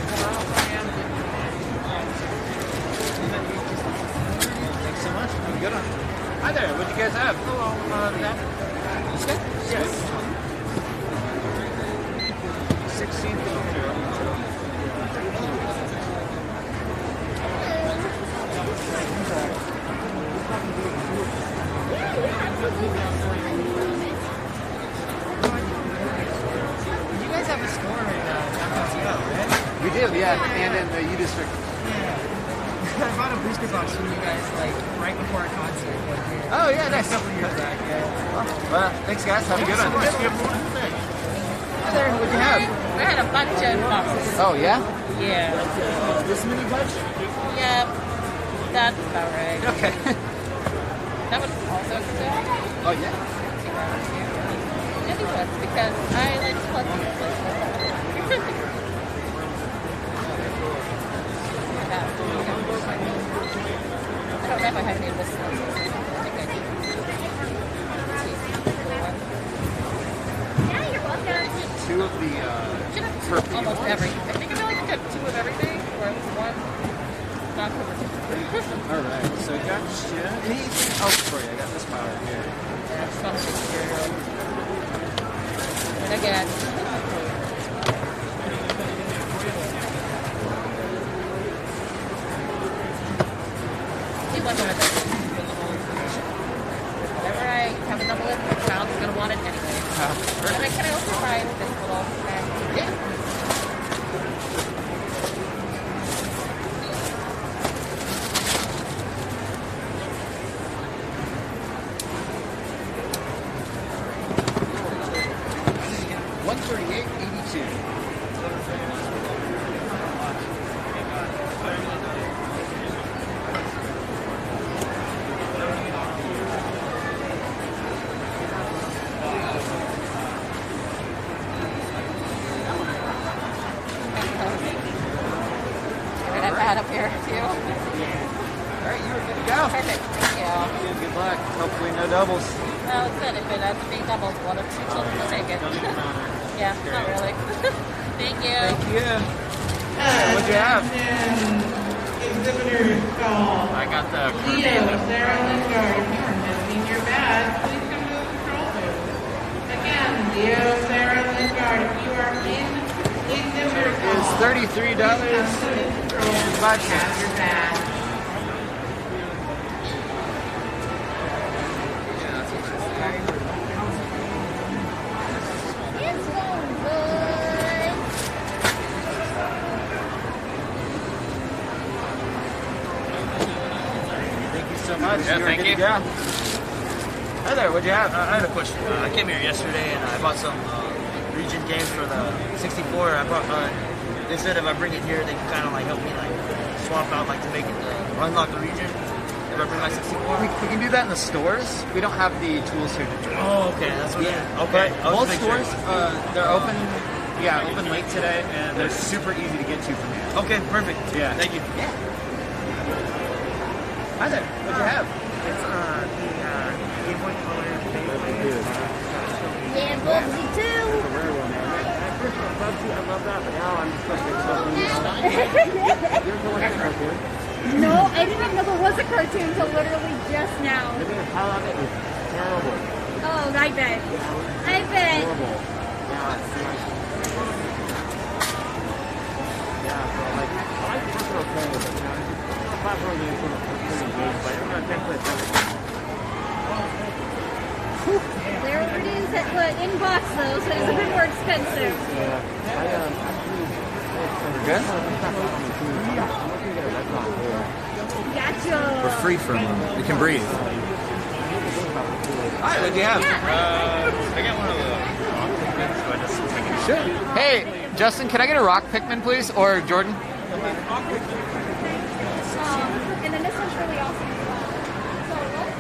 Thanks so much. Have a good one. Hi there. What'd you guys have? Hello. Yes. 16th. You guys have a store in Downtown, right? We do, yeah, and in the U District. I bought a booster box from you guys like right before a concert. Like, Oh yeah, nice. A couple years back. Yeah. Well, thanks guys. Have a good one. Hi there. What'd you have? I had a bunch of boxes. Oh yeah. Yeah. This mini bunch? Yeah, that's about right. Okay. That was also good. Oh yeah. It was because I like collecting stuff. I don't know if I have any of this stuff. I think I do. Yeah, you're welcome. Two of the perfume. Almost everything. I think I feel like I got two of everything, or one not covered. Alright, so I got you. Anything else for you? I got this pile right here. Yeah, some cereal. And again. Whenever I have a double list, my child is going to want it anyway. And then can I also buy this little bag? Yeah. Up here too. Alright, you were good to go. Perfect. Thank you. Good luck. Hopefully no doubles. Well, it's good if it has to be doubles. One of two children will take it. Yeah, not really. Thank you. Thank you. What'd you have? I got the Kirby. Sarah Lingard, if you are missing your badge, please come to the control booth. Again, Leo, Sarah Lingard, if you are in, please give your It's $33.05. So much. Yeah, You're thank good you. to go. Hi there, what'd you have? I had a question. I came here yesterday and I bought some region games for the 64. I brought. They said if I bring it here, they can kind of like help me like swap out like to make it unlock the region. If I bring my 64, We can do that in the stores. We don't have the tools here to do it. Oh, okay, that's what. Yeah. Okay, But most stores, they're open. Yeah, open late today, and they're super easy to get to from here. Okay, perfect. Yeah. Thank you. Yeah. Hi there. What'd you have? It's the Game Boy Color. Yeah, Bubsy too. I love that, but now I'm just No, I didn't even know there was a cartoon until literally just now. How of it is terrible. Oh, I bet. I bet. Horrible. Yeah, so like, I like personal okay, but you know, platform games sort of pretty engaged, but I'm not definitely There it is at the in-box though, so it's a bit more expensive. Yeah, Good? Gotcha. We're free from them. We can breathe. Hi, what'd you have? I got one of the rock Pikmin, so I just take it. Sure. Hey, Justin, can I get a rock Pikmin, please? Or Jordan? And then this one's really awesome as well. So what?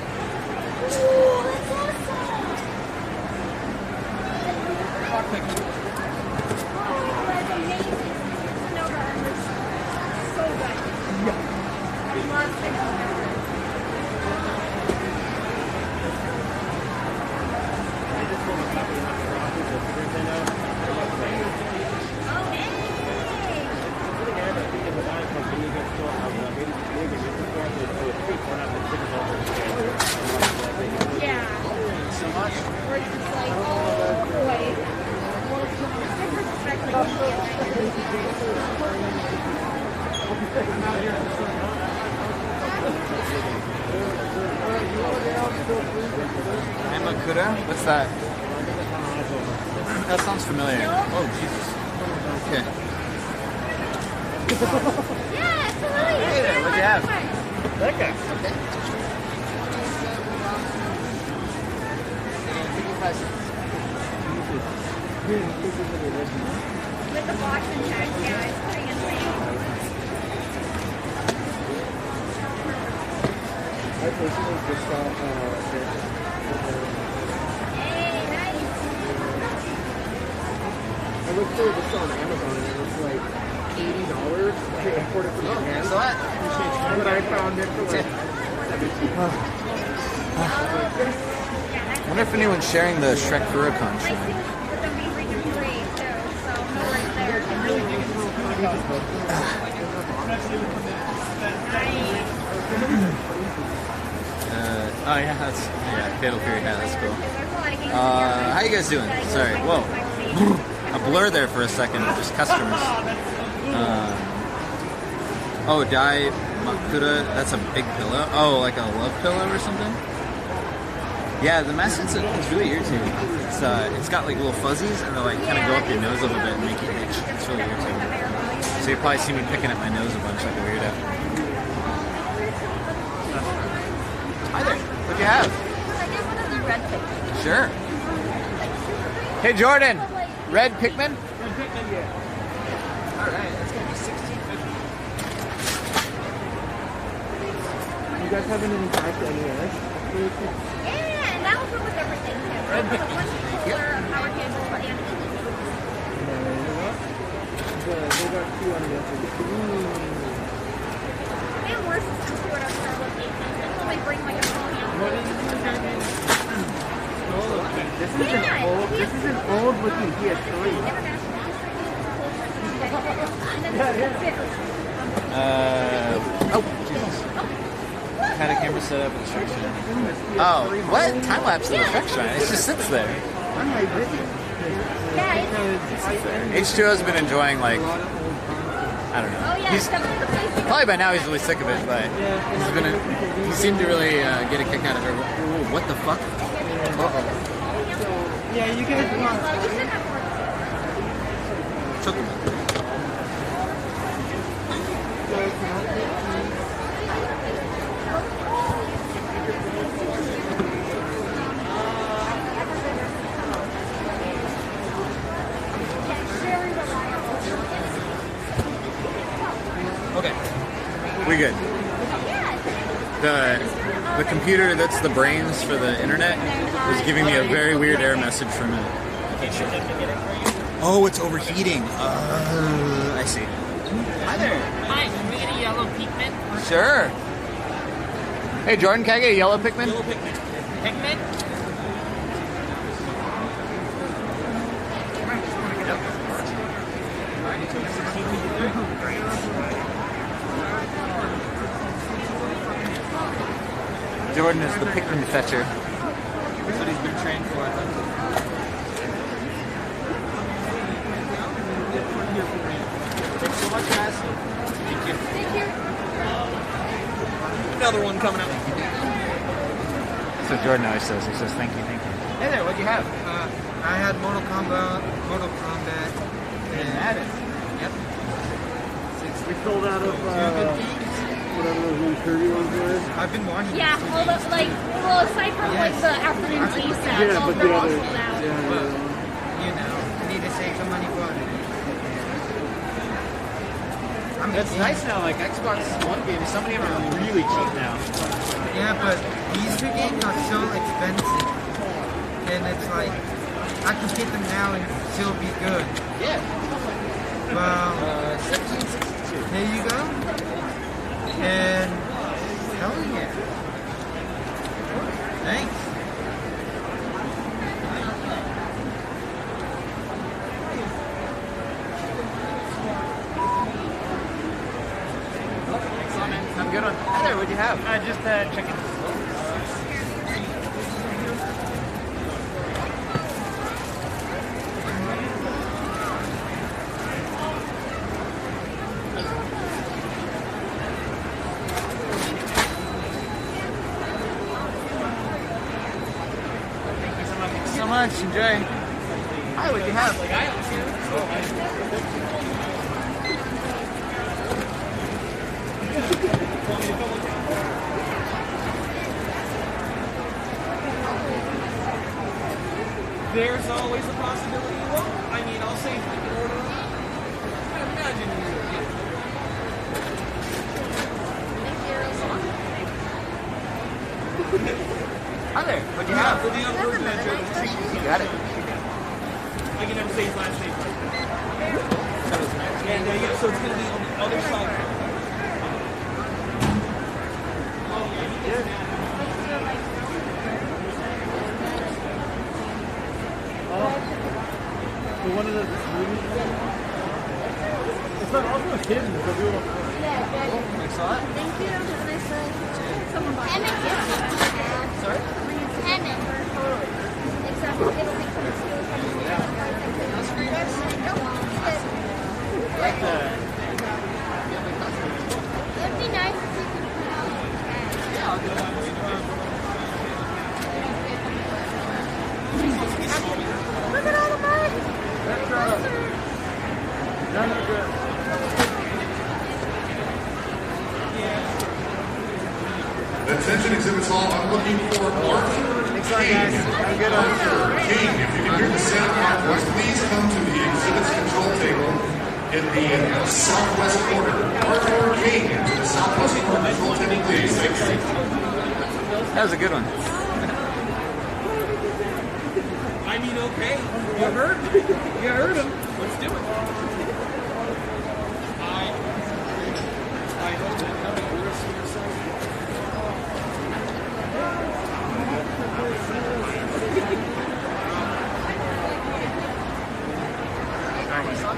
Amakuda? What's that? That sounds familiar. Oh, Jesus. Okay. Yeah, absolutely. Hey there, what'd you have? That guy. Okay. With the box and tag, yeah, it's pretty insane. I personally just saw I looked for this on Amazon and it was like $80 to import it from Japan. But I found it for like I wonder if anyone's sharing the Shrek Furicon stream. Oh yeah, Fatal Fury, yeah, that's cool. How you guys doing? Sorry, whoa. A blur there for a second, just customers. Oh, Dai Makuda, that's a big pillow? Oh, like a love pillow or something? Yeah, the mesh is really irritating. It's got like little fuzzies and they like kind of go up your nose a little bit and make it itch. It's really irritating. So you probably see me picking at my nose a bunch like a weirdo. Hi there. What'd you have? Sure. Hey Jordan, red Pikmin? Red Pikmin, yeah. Alright, that's gonna be $16.50. You guys have any back to NES? Yeah, and that was with everything. Red One cooler, power cable, and They got 2 NES. and worse is to what I'm looking. Until they bring like a phone out. This is an old looking PS3. Oh, Jesus. Had a camera set up instruction. Oh, what? Time lapse of the Shrek Shrine. It just sits there. H2O's been enjoying, like, I don't know. He's probably by now he's really sick of it, but he seemed to really get a kick out of it. Whoa, what the fuck? Uh-oh. Yeah, you guys Took him. Okay. We good. The computer that's the brains for the internet was giving me a very weird error message for a minute. Oh, it's overheating. I see. Hi there. Hi, can we get a yellow Pikmin? Sure. Hey Jordan, can I get a yellow Pikmin? Yellow Pikmin. Pikmin? Jordan is the Pikmin fetcher. That's what he's been trained for. Thanks so much, guys. Thank you. Thank you. Another one coming up. That's what Jordan always says. He says, thank you, thank you. Hey there, what'd you have? I had Mortal Kombat, and had it. Yep. We sold out of whatever those new Kirby ones were. I've been watching. Yeah, all the aside from like the afternoon tea set, Yeah, all but they're the all other, sold out. You know, need to save some money for it. That's nice now. Like Xbox One games, some of them are really cheap now. Yeah, but these two games are so expensive, and it's like I can get them now and still be good. Yeah. Well, 1762. There you go. And hell yeah. Thanks. Have a good one. Hi there, what'd you have? Just chicken. So much, enjoy. Hi, what'd you have? There's always a possibility you won't. I mean, I'll say if you can order. I imagine you Hi there, what'd you have? For the unfortunate joke. You got it. I can never say his last name right. And yeah, so it's going to be on the other side. Oh, yeah, he did. So one of the movies. It's not also hidden, so we will. Thanks a lot. Thank you. Have a nice day. Someone bought it. Sorry? Hammond. Exactly. It'll be from the school. Like the... It'd be nice if you could put out the Yeah, I'll do that. Look at all the mud. Attention Exhibits Hall, I'm looking for Mark King. King, If you can hear the sound of my voice, please come to the exhibits control table in the southwest corner. Arthur King, to the southwest corner control table, please. Thank you. That was a good one. I mean, okay. You heard? You heard him. Let's do it. I hope that nobody works for yourself.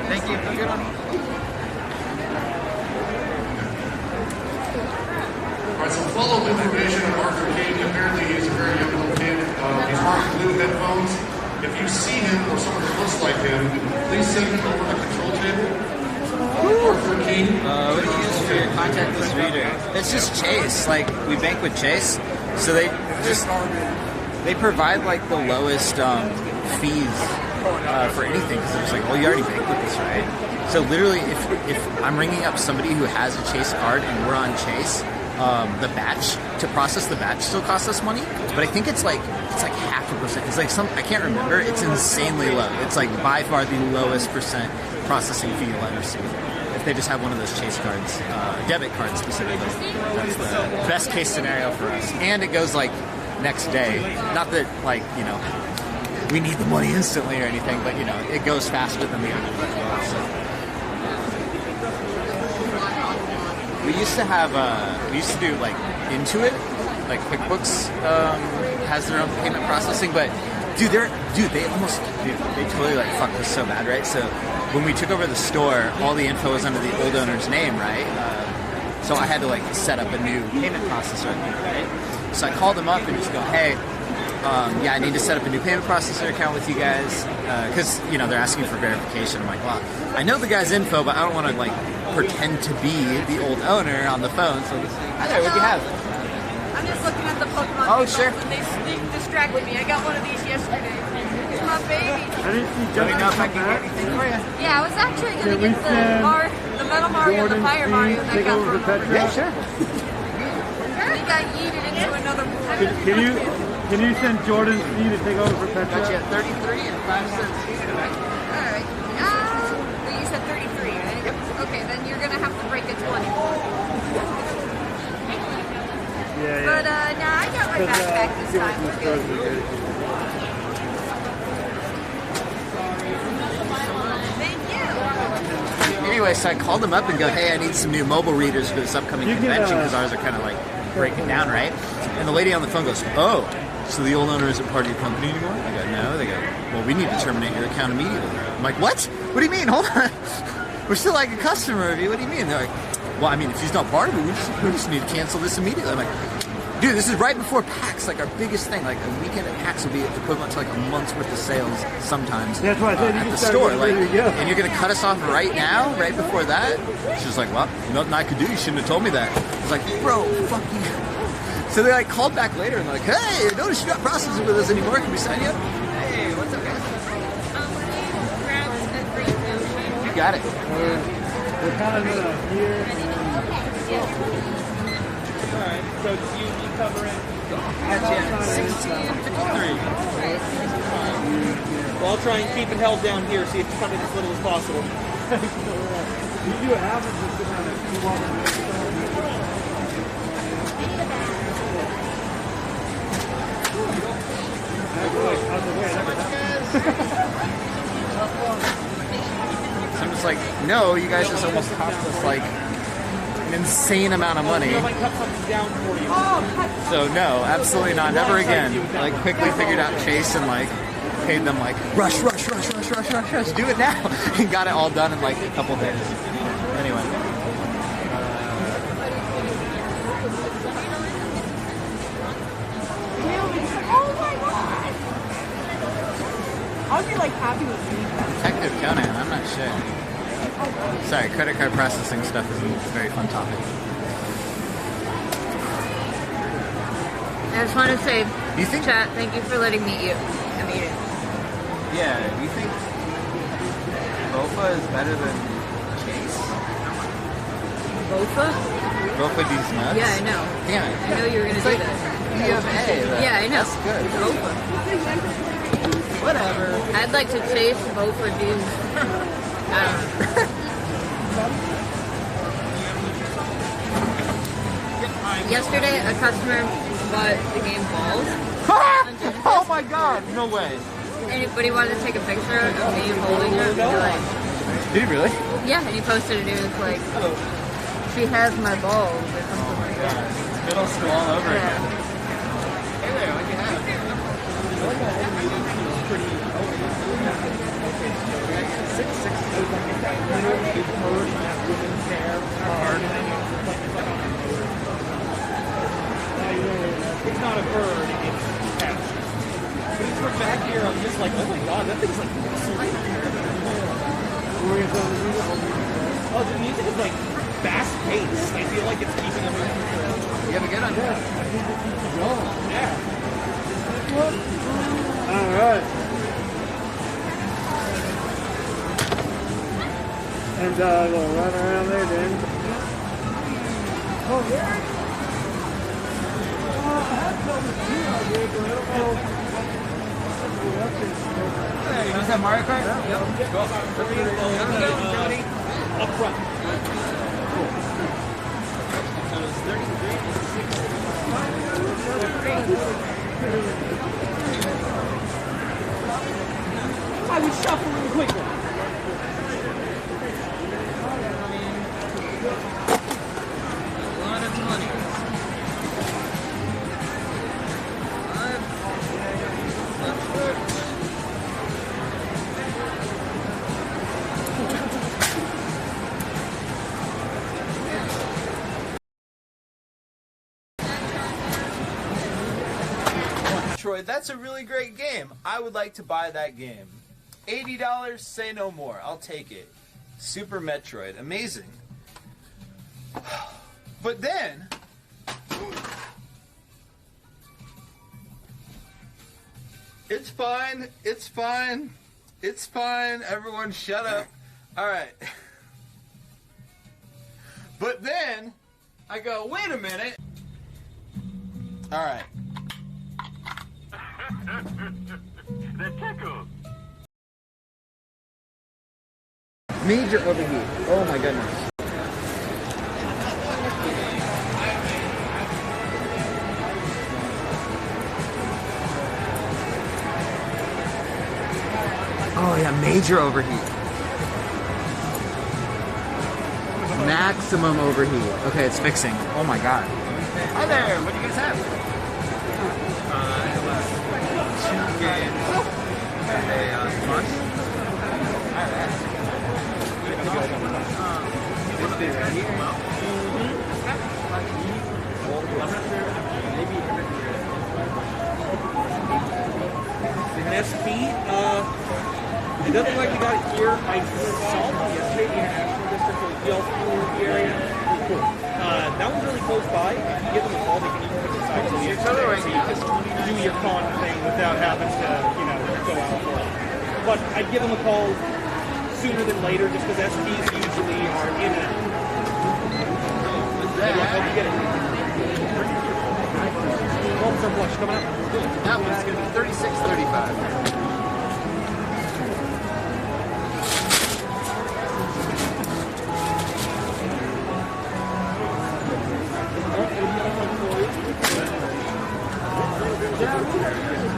Thank you. Good one. All right, some follow-up information on Arthur King. Apparently, he's a very young little kid. He's wearing blue headphones. If you see him or someone that looks like him, please send him over to the control table. Arthur King. What do you use for your contactless reader? It's just Chase. Like, we bank with Chase, so they provide like the lowest fees for anything. Because it's like, well, you already bank with this, right? So literally, if I'm ringing up somebody who has a Chase card and we're on Chase, the batch to process the batch still costs us money, but I think it's like 0.5%. It's like I can't remember. It's insanely low. It's like by far the lowest percent processing fee you'll ever see. If they just have one of those Chase cards, debit cards specifically, that's the best case scenario for us. And it goes like next day. Not that like we need the money instantly or anything, but it goes faster than the other. So. We used to have, we used to do like Intuit, like QuickBooks has their own payment processing, but they totally like fucked us so bad, right? So when we took over the store, all the info was under the old owner's name, right? So I had to like set up a new payment processor, right? So I called them up and just go, hey, I need to set up a new payment processor account with you guys, because they're asking for verification. I'm like, well, I know the guy's info, but I don't want to like pretend to be the old owner on the phone. So, hi there, what'd you have? I'm just looking at the Pokemon. Oh, sure. And they distracted me. I got one of these yesterday. It's my baby. Let me know if I can get anything for you. Yeah, I was actually going to get the Metal Mario and the Fire Mario that I got from Yeah, sure. He got yeeted into another pool. Can you send Jordan C to take over for Petra? Got you at 33 and 5 cents. Alright. You said 33, right? Yep. Okay, then you're going to gonna have to break its money. Yeah. But nah, I got my backpack this time. We're good. Anyway, so I called them up and go, hey, I need some new mobile readers for this upcoming convention because ours are kind of like breaking down, right? And the lady on the phone goes, oh, so the old owner isn't part of your company anymore? I go, no. They go, well, we need to terminate your account immediately. I'm like, what? What do you mean? Hold on. We're still like a customer of you. What do you mean? They're like, well, I mean, if he's not part of it, we just need to cancel this immediately. I'm like, dude, this is right before PAX, like our biggest thing. Like a weekend at PAX will be equivalent to like a month's worth of sales sometimes. That's why I said at the store. Like, and you're gonna cut us off right now, right before that? She's like, well, nothing I could do. You shouldn't have told me that. I was like, bro, fuck you. So they like called back later and like, hey, notice you're not processing with us anymore. Can we sign you up? Hey, what's up, guys? You got it. We're kind of here. Alright, so you cover it? Gotcha. 1653. Well, I'll try and keep it held down here, see if it's coming as little as possible. You do what happens is sit down and you walk So I'm just like, no, you guys just almost cost us like an insane amount of money. So no, absolutely not, never again. Like quickly figured out Chase and like paid them like rush, do it now, and got it all done in like a couple days. Anyway. Oh my god! I would be like happy with me. Detective Conan, I'm not sure. Sorry, credit card processing stuff is a very fun topic. I just want to say, you think, chat, thank you for letting me eat. I'm eating. Yeah, do you think Bofa is better than Chase? Bofa? Bofa D's nuts? Yeah, I know. Damn it. I know you were going to do that. E of A. Yeah, I know. That's good. Bofa. Whatever. I'd like to taste Bofa D's. I don't know. Yesterday, a customer bought the game Balls. Oh my god, no way. Anybody wanted to take a picture of me holding it? Like, did he really? yeah, and he posted it. It was like, she has my balls or something like that. Middle school all over again. Hey there, what'd you have? It's not a bird, it's cat. But it's from back here, I'm just like, oh my god, that thing's like sweet. Oh, the music is like fast paced. I feel like it's keeping up with you. You have a good one? Yeah, I think it keeps you going. Yeah. Alright. And we'll run around there then. Oh, yeah. Hey, you want that Mario Kart? Yep. Go. Up front. I was shuffling quickly. A lot of money. Metroid, that's a really great game. I would like to buy that game. $80, say no more. I'll take it. Super Metroid, amazing. But then, it's fine, it's fine, it's fine. Everyone shut up. All right. But then, I go, wait a minute. All right. The tickle. Major overheat. Oh my goodness. major overheat. Maximum overheat. Okay, it's fixing. Oh my god. Hi there, what do you guys have? Two games and a lunch. SP, it doesn't look like we got it here. I saw it yesterday in National District of the area. That one's really close by. If you give them a call, they can even pick a side so you can do your con thing without having to, you know, go out for it. But I'd give them a call sooner than later just because SPs usually are in and out. Good luck, hope you get it. Officer Blush coming up. That one's going to be 36.35.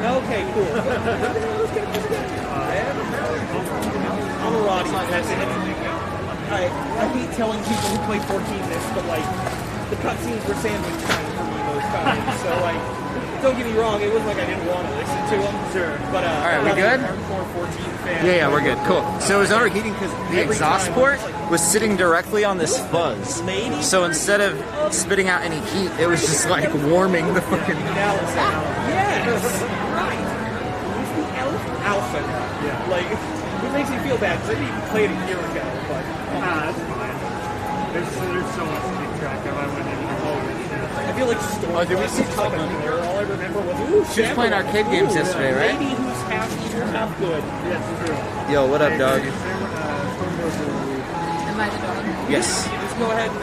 Okay, cool. I'm a Roddy. I hate telling people who play 14 this, but like the cutscenes were sandwich time for me most times. So like, don't get me wrong, it wasn't like I didn't want to listen to them. Sure. But all right, we good? Hardcore 14 fan. Yeah, we're good. Cool. So it was overheating because the exhaust port was sitting directly on this fuzz. So instead of spitting out any heat, it was just like warming the fucking. Yes. Right. It's the alpha. Yeah. Like, it makes me feel bad because I didn't even play it a year ago. But that's fine. There's so much to keep track of. I wouldn't even hold it. I feel like Storm. Did we see Top there? All I remember was She was playing arcade games yesterday, right? Lady who's half good. Yes, true. Yo, what up, dog? Am I the dog? Yes. You just go ahead and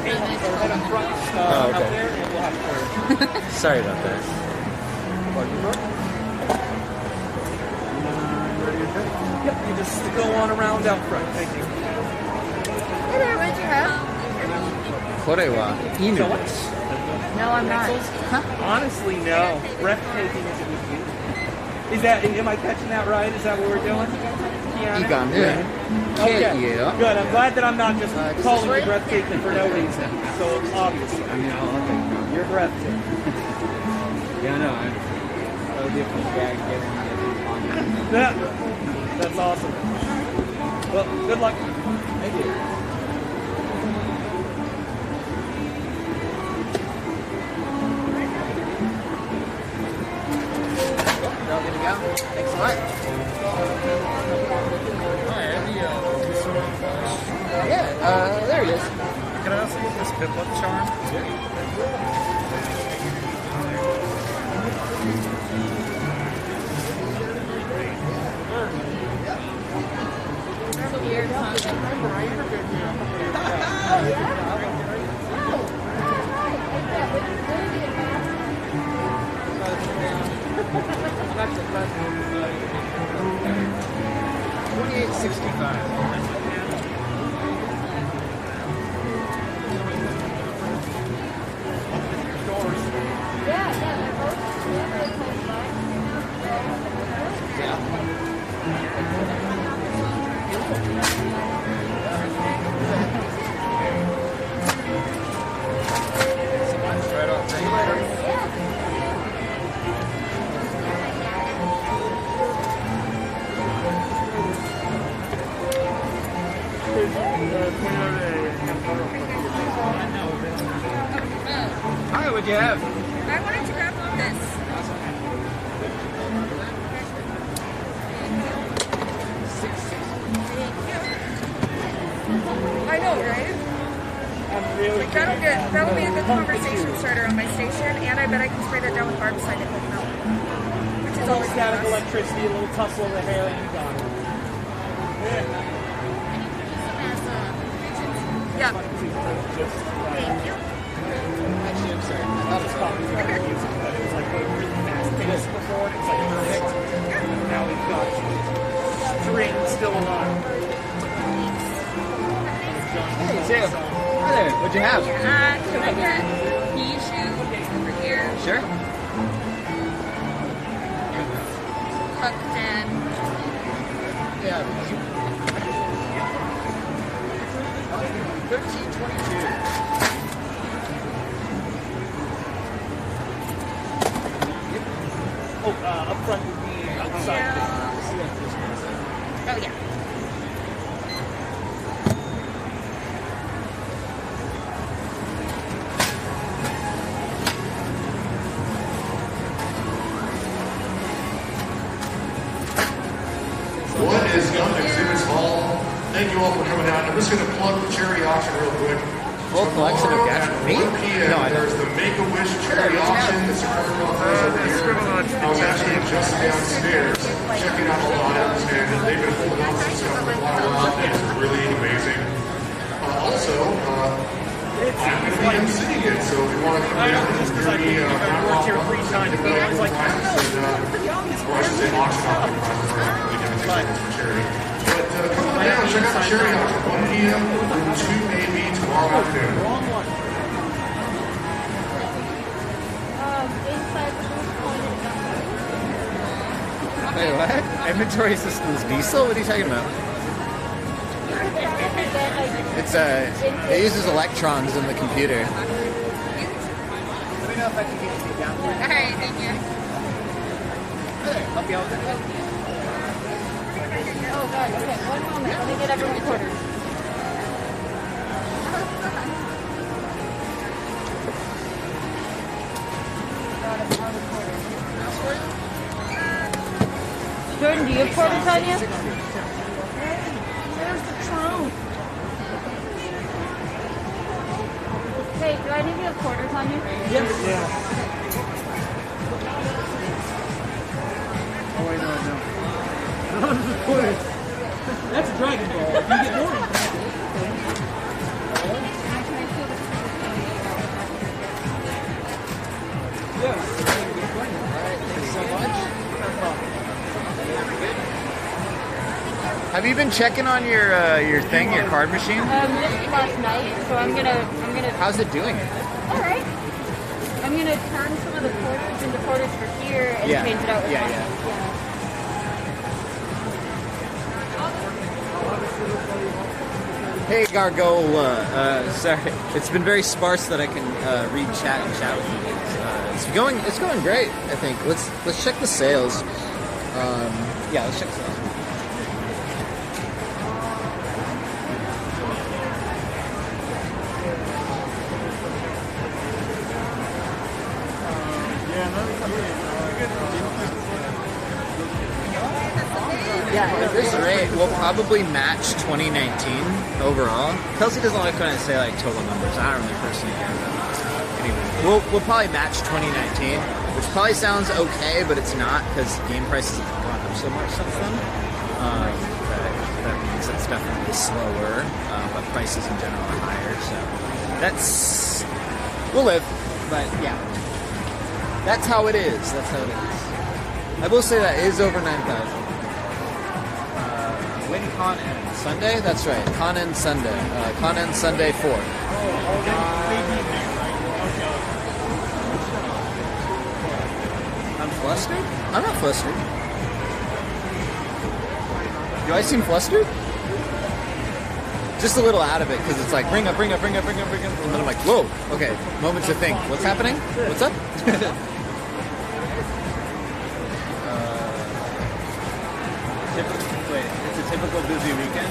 head up front Oh, okay. out there, and we'll have it for you. Sorry about that. Yep, you just go on around out front. Thank you. Hey there, what'd you have? Korewa inu. So what? No, I'm not. Honestly, no. Breathtaking as it would be. Is that? Am I catching that right? Is that what we're doing? Iganu. Okay. Yeah. Good. I'm glad that I'm not just calling you breathtaking for no reason. So obviously, you're breathtaking. Yeah, no. That would be a cool gag. Yeah, that's awesome. Well, good luck. Thank you. All good to go. Thanks a lot. Yeah, there he is. Can I also get this Piplup charm? Hi, what'd you have? I wanted to grab this. I know, right? Like, that'll be a good conversation starter on my station, and I bet I can spray that down with barbicide and help out. Which is always Static electricity, a little tussle of the hair, and you got it. Yeah. Thank you. Actually, I'm sorry. I'll just copy the music, but it was like really fast paced before, and it's like perfect. Now we've got string still alive. Hey, Sam. Hi there. What'd you have? Can I get Bijou over here? Sure. Hooked in. Yeah. 1322. Oh, up front would be outside. Oh, yeah. What is up, Exhibits Hall? Thank you all for coming out. I'm just going to plug the charity auction real quick. Full collection of gadgets. Me? No, there's the Make-A-Wish charity auction that's occurring over here. I was actually just downstairs checking out the items, and they've been holding on to some stuff for a while. It's really amazing. Also, I'm going to be emceeing it, so if you want to come down and hear me rattle off buttons and give away prizes, or I should say auction off the prizes, we're not really giving things away for charity. But come on down, check out the charity auction, 1 p.m. room 2AB tomorrow afternoon. Wait, what? Inventory systems diesel? What are you talking about? It's it uses electrons in the computer. Let me know if I can get you down. Alright, thank you. Help you out with that? Oh god, okay, 1 moment. Let me get everyone's quarters. Jordan, do you have quarters on you? Where's the truth? Hey, do I need you have quarters on you? Yes. Yeah. Oh wait, no. No, this is quarters. That's Dragon Ball. If you get more. Have you been checking on your thing, your card machine? Just last night, so I'm gonna. How's it doing it? All right. I'm gonna turn some of the quarters into quarters for here and change it out with Hey Gargola, sorry, it's been very sparse that I can read chat and chat with you guys. It's going great. I think let's check the sales. Yeah, let's check the sales. Yeah, at this rate, we'll probably match 2019 overall. Kelsey doesn't like when I say like total numbers. I don't really personally care about that. Anyway, we'll probably match 2019, which probably sounds okay, but it's not because game prices have gone up so much since then. That means it's definitely slower, but prices in general are higher. So we'll live. But yeah, that's how it is. That's how it is. I will say that is over 9,000. When Con ends? Sunday? That's right. Con ends Sunday. Con ends Sunday 4. I'm flustered? I'm not flustered. Do I seem flustered? Just a little out of it because it's like bring up. And then I'm like, whoa, okay, moment to think. What's happening? What's up? Wait, it's a typical busy weekend?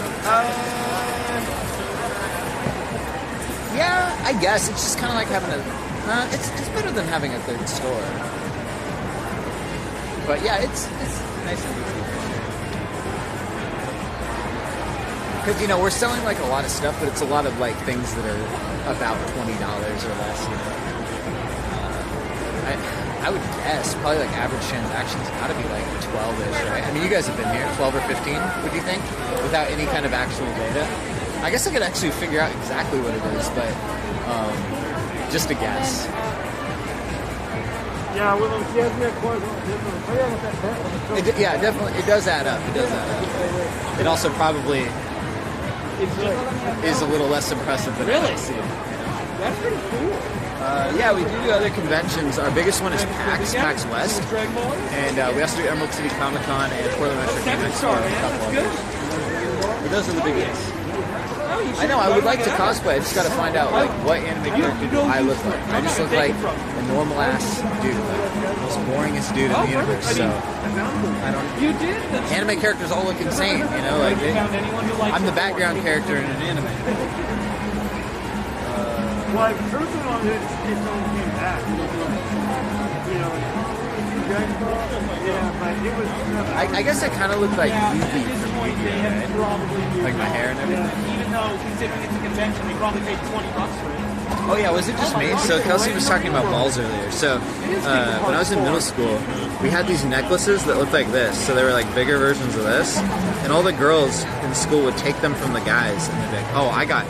Yeah, I guess. It's just kind of like having a... it's better than having a third store. But yeah, it's nice and busy. Because, you know, we're selling like a lot of stuff, but it's a lot of like things that are about $20 or less, you know. I would guess probably like average transactions got to be like 12-ish, right? I mean, you guys have been here, 12 or 15, would you think? Without any kind of actual data? I guess I could actually figure out exactly what it is, but just a guess. Yeah, well, Yeah, definitely, it does add up. It does add up. It also probably is a little less impressive than I see it. That's pretty cool. Yeah, we do other conventions. Our biggest one is PAX West. And we also do Emerald City Comic Con and Portland Metro Game Expo. But those are the biggies. I know, I would like to cosplay. I just gotta find out, like, what anime character do I look like. I just look like a normal ass dude, like the most boringest dude in the universe. So I don't. Anime characters all look insane, you know. Like I'm the background character in an anime. Well, I personally wanted to see someone came back. You know, Dragon Ball. Yeah, but it was. I guess I kind of look like Yugi from Yu-Gi-Oh, right? Like my hair and everything. Even though considering it's a convention, they probably paid $20 for it. Oh yeah, was it just me? So Kelsey was talking about balls earlier. So when I was in middle school, we had these necklaces that looked like this. So they were like bigger versions of this, and all the girls in school would take them from the guys, and they'd be like, "Oh, I got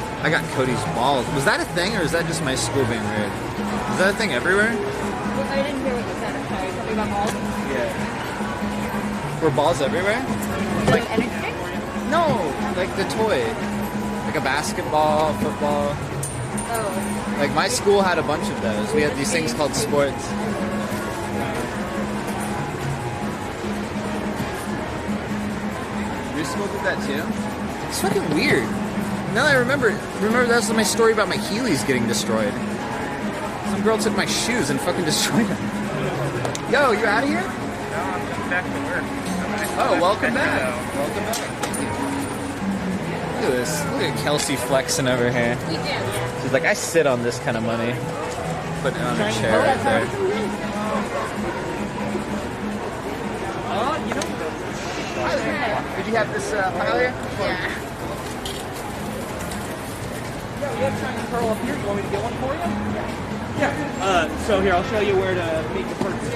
Cody's balls." Was that a thing, or is that just my school being weird? Is that a thing everywhere? Well, I didn't hear what you said. I'm sorry. Something about balls? Yeah. Were balls everywhere? Like anything? No, like the toy, like a basketball, football. Oh. Like my school had a bunch of those. We had these things called sports. Your school did that too? It's fucking weird. Now that I remember that's my story about my Heelys getting destroyed. Some girl took my shoes and fucking destroyed them. Yo, you out of here? No, I'm coming back to work. Oh, welcome back. Welcome back. Look at this. Look at Kelsey flexing over here. She's like, I sit on this kind of money. Put it on her chair right there. You know. Hi there. Did you have this pile here? Yeah. Yeah, we have Shining Pearl up here. You want me to get one for you? Yeah. So here, I'll show you where to make the purchase.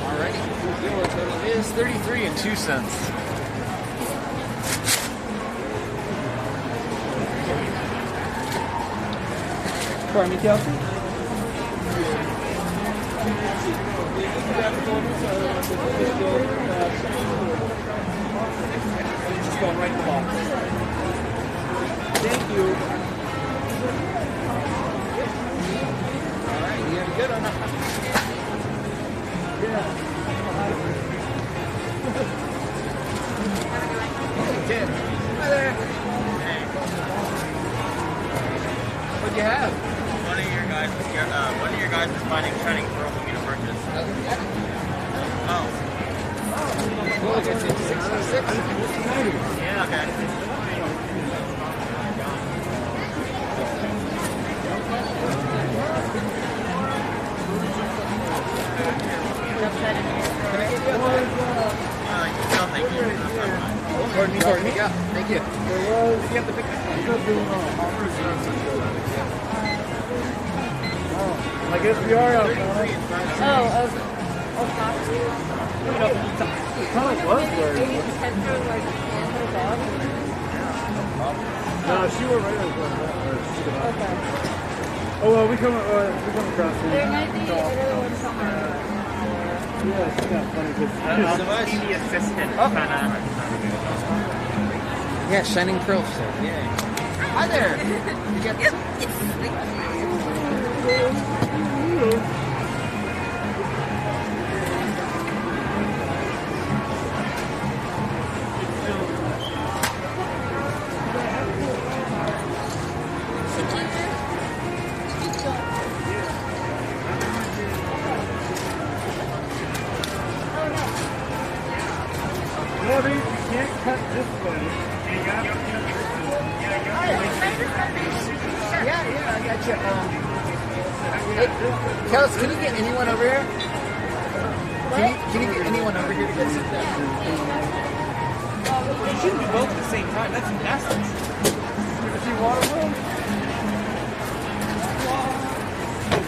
Alrighty. The total is 33 and 2 cents. Pardon me, Kelsey? Just going right in the box. Thank you. Alright, you have a good one. Hey, kid. Hi there. Hey. What'd you have? One of your guys is finding Shining Pearl for me to purchase. Oh. Well, it's 66. Yeah. Okay. No, thank you. Pardon me. Yeah, thank you. You have to pick I guess we are out now. It kind of was there. No, she were right over there. Oh, well, we come across here. There might be another one somewhere. Yeah, it's kind of funny because I'll be the assistant, kind of. Yeah, Shining Pearl stuff. Yeah. Hi there. You got this? no, you can't cut this way. Yeah, I got you. Hey, Kels, can you get anyone over here? Can you get anyone over here to get some down? You shouldn't do both at the same time. That's essence. Is she water will?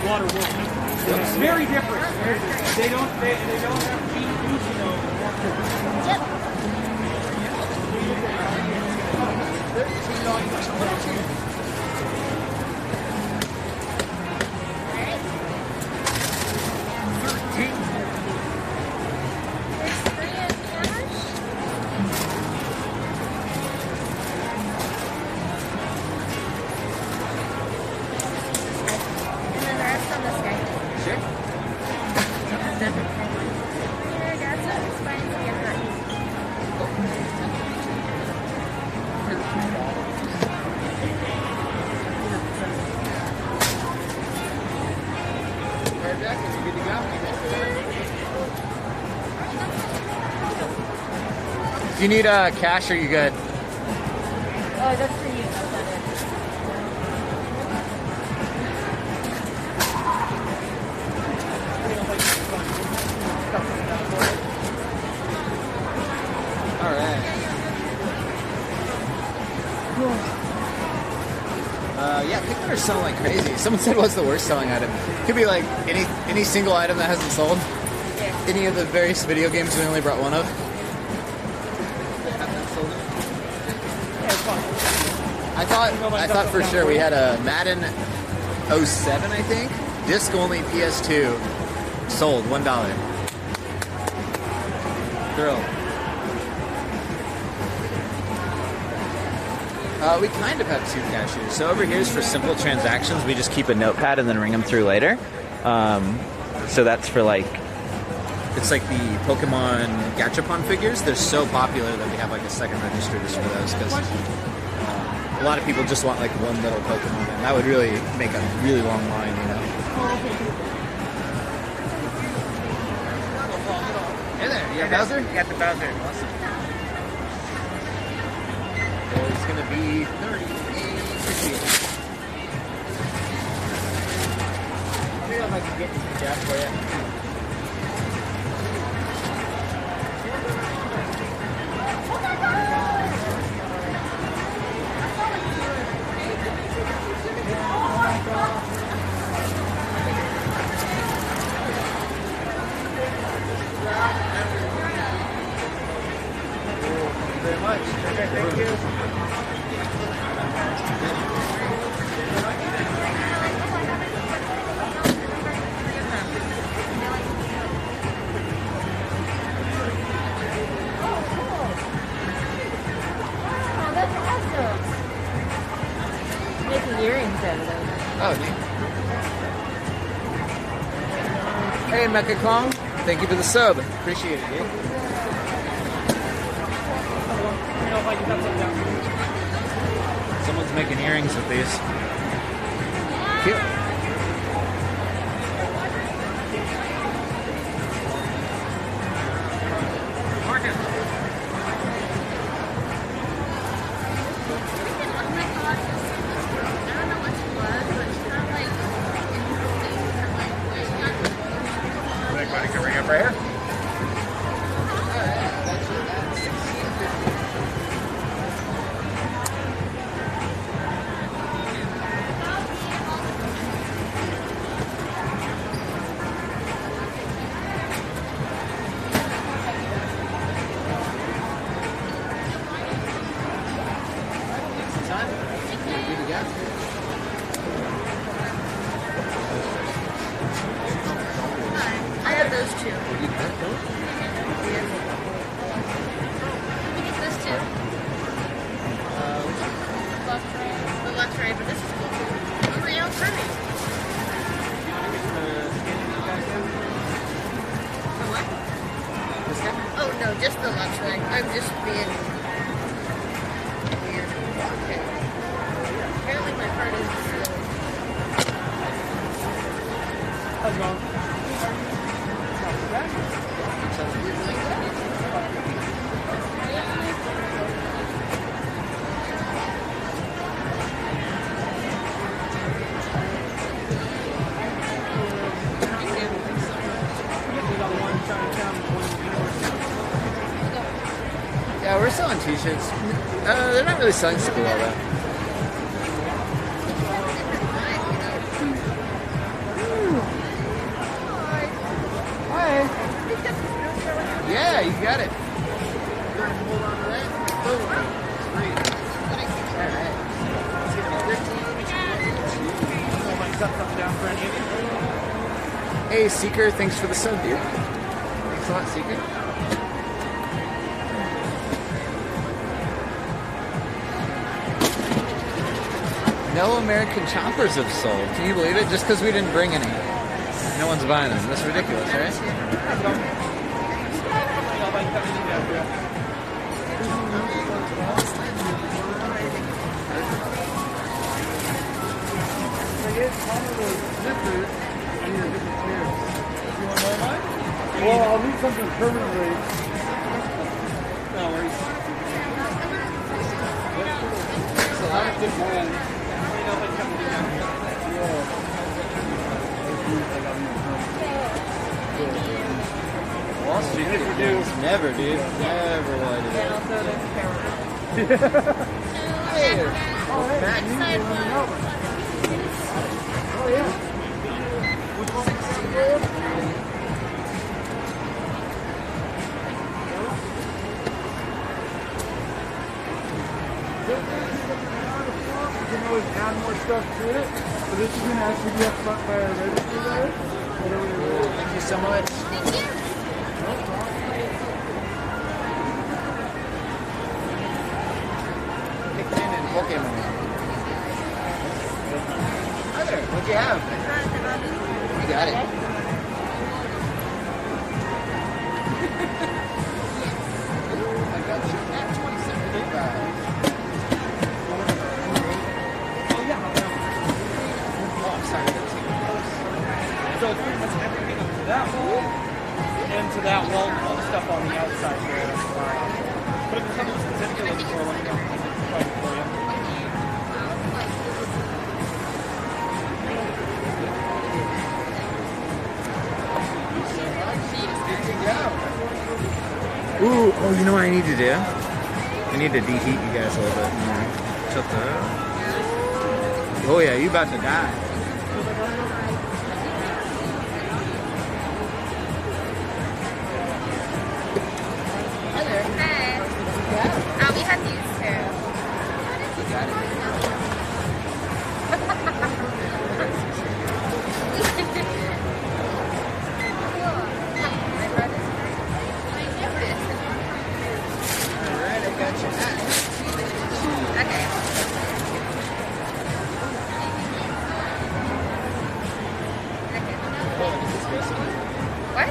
Water will. It's very different. They don't have deep use, you know. Yep. I got some spicy If you need cash, are you good? Oh, that's for you. Alright. Yeah, pickup are selling like crazy. Someone said what's the worst selling item? Could be like any single item that hasn't sold. Any of the various video games we only brought one of. I thought for sure we had a Madden 07, I think. Disc only PS2 sold $1. Thrill. We kind of have two cashiers. So over here is for simple transactions. We just keep a notepad and then ring them through later. So that's for like, it's like the Pokemon Gachapon figures. They're so popular that we have like a second register just for those because a lot of people just want like one little Pokemon, and that would really make a really long line, you know. Hey there, you got Bowser? You got the Bowser. Awesome. It's gonna be 30. Let me know if I can get this jab for you. Very much. Okay, thank you. Oh, that's awesome. Making earrings out of them. Oh, neat. Hey, Mecha Kong. Thank you for the sub. Appreciate it, dude. Someone's making earrings with these. Cute. Anybody can ring up right here. I have those two. Let me get this too. The Luxray, but this is cool. Oh, real pretty. For what? Oh no, just the Luxray. I'm just being weird. Okay. Apparently my card is still. How's it going? Yeah, we're selling t-shirts. They're not really selling super well though. Yeah, you got it. Hold on to that. Boom. Sweet. Alright. Hey, Seeker, thanks for the sub, dude. Thanks a lot, Seeker. No American choppers have sold. Can you believe it? Just because we didn't bring any. No one's buying them. That's ridiculous, right? Well, I'll need something permanently. No worries. So I have to plan. Wall Street games, never, dude. Never wanted And it. also there's camera. Hey, Oh, yeah. You can always add more stuff to it. So this is going to actually be up front by our registry there. Thank you so much. Thank you. Pikmin and Pokemon. Hi there, what'd you have? You got it. I got you at 27.85. Oh, I'm sorry. So it's pretty much everything up to that wall and to that wall and all the stuff on the outside there. But if there's something specific you're looking for, let me know. I'll try it for you. Ooh, oh, you know what I need to do? I need to deheat you guys a little bit more. Shut the... Oh yeah, you about to die. Hi. We have these too. Alright, I got you at. Okay. What?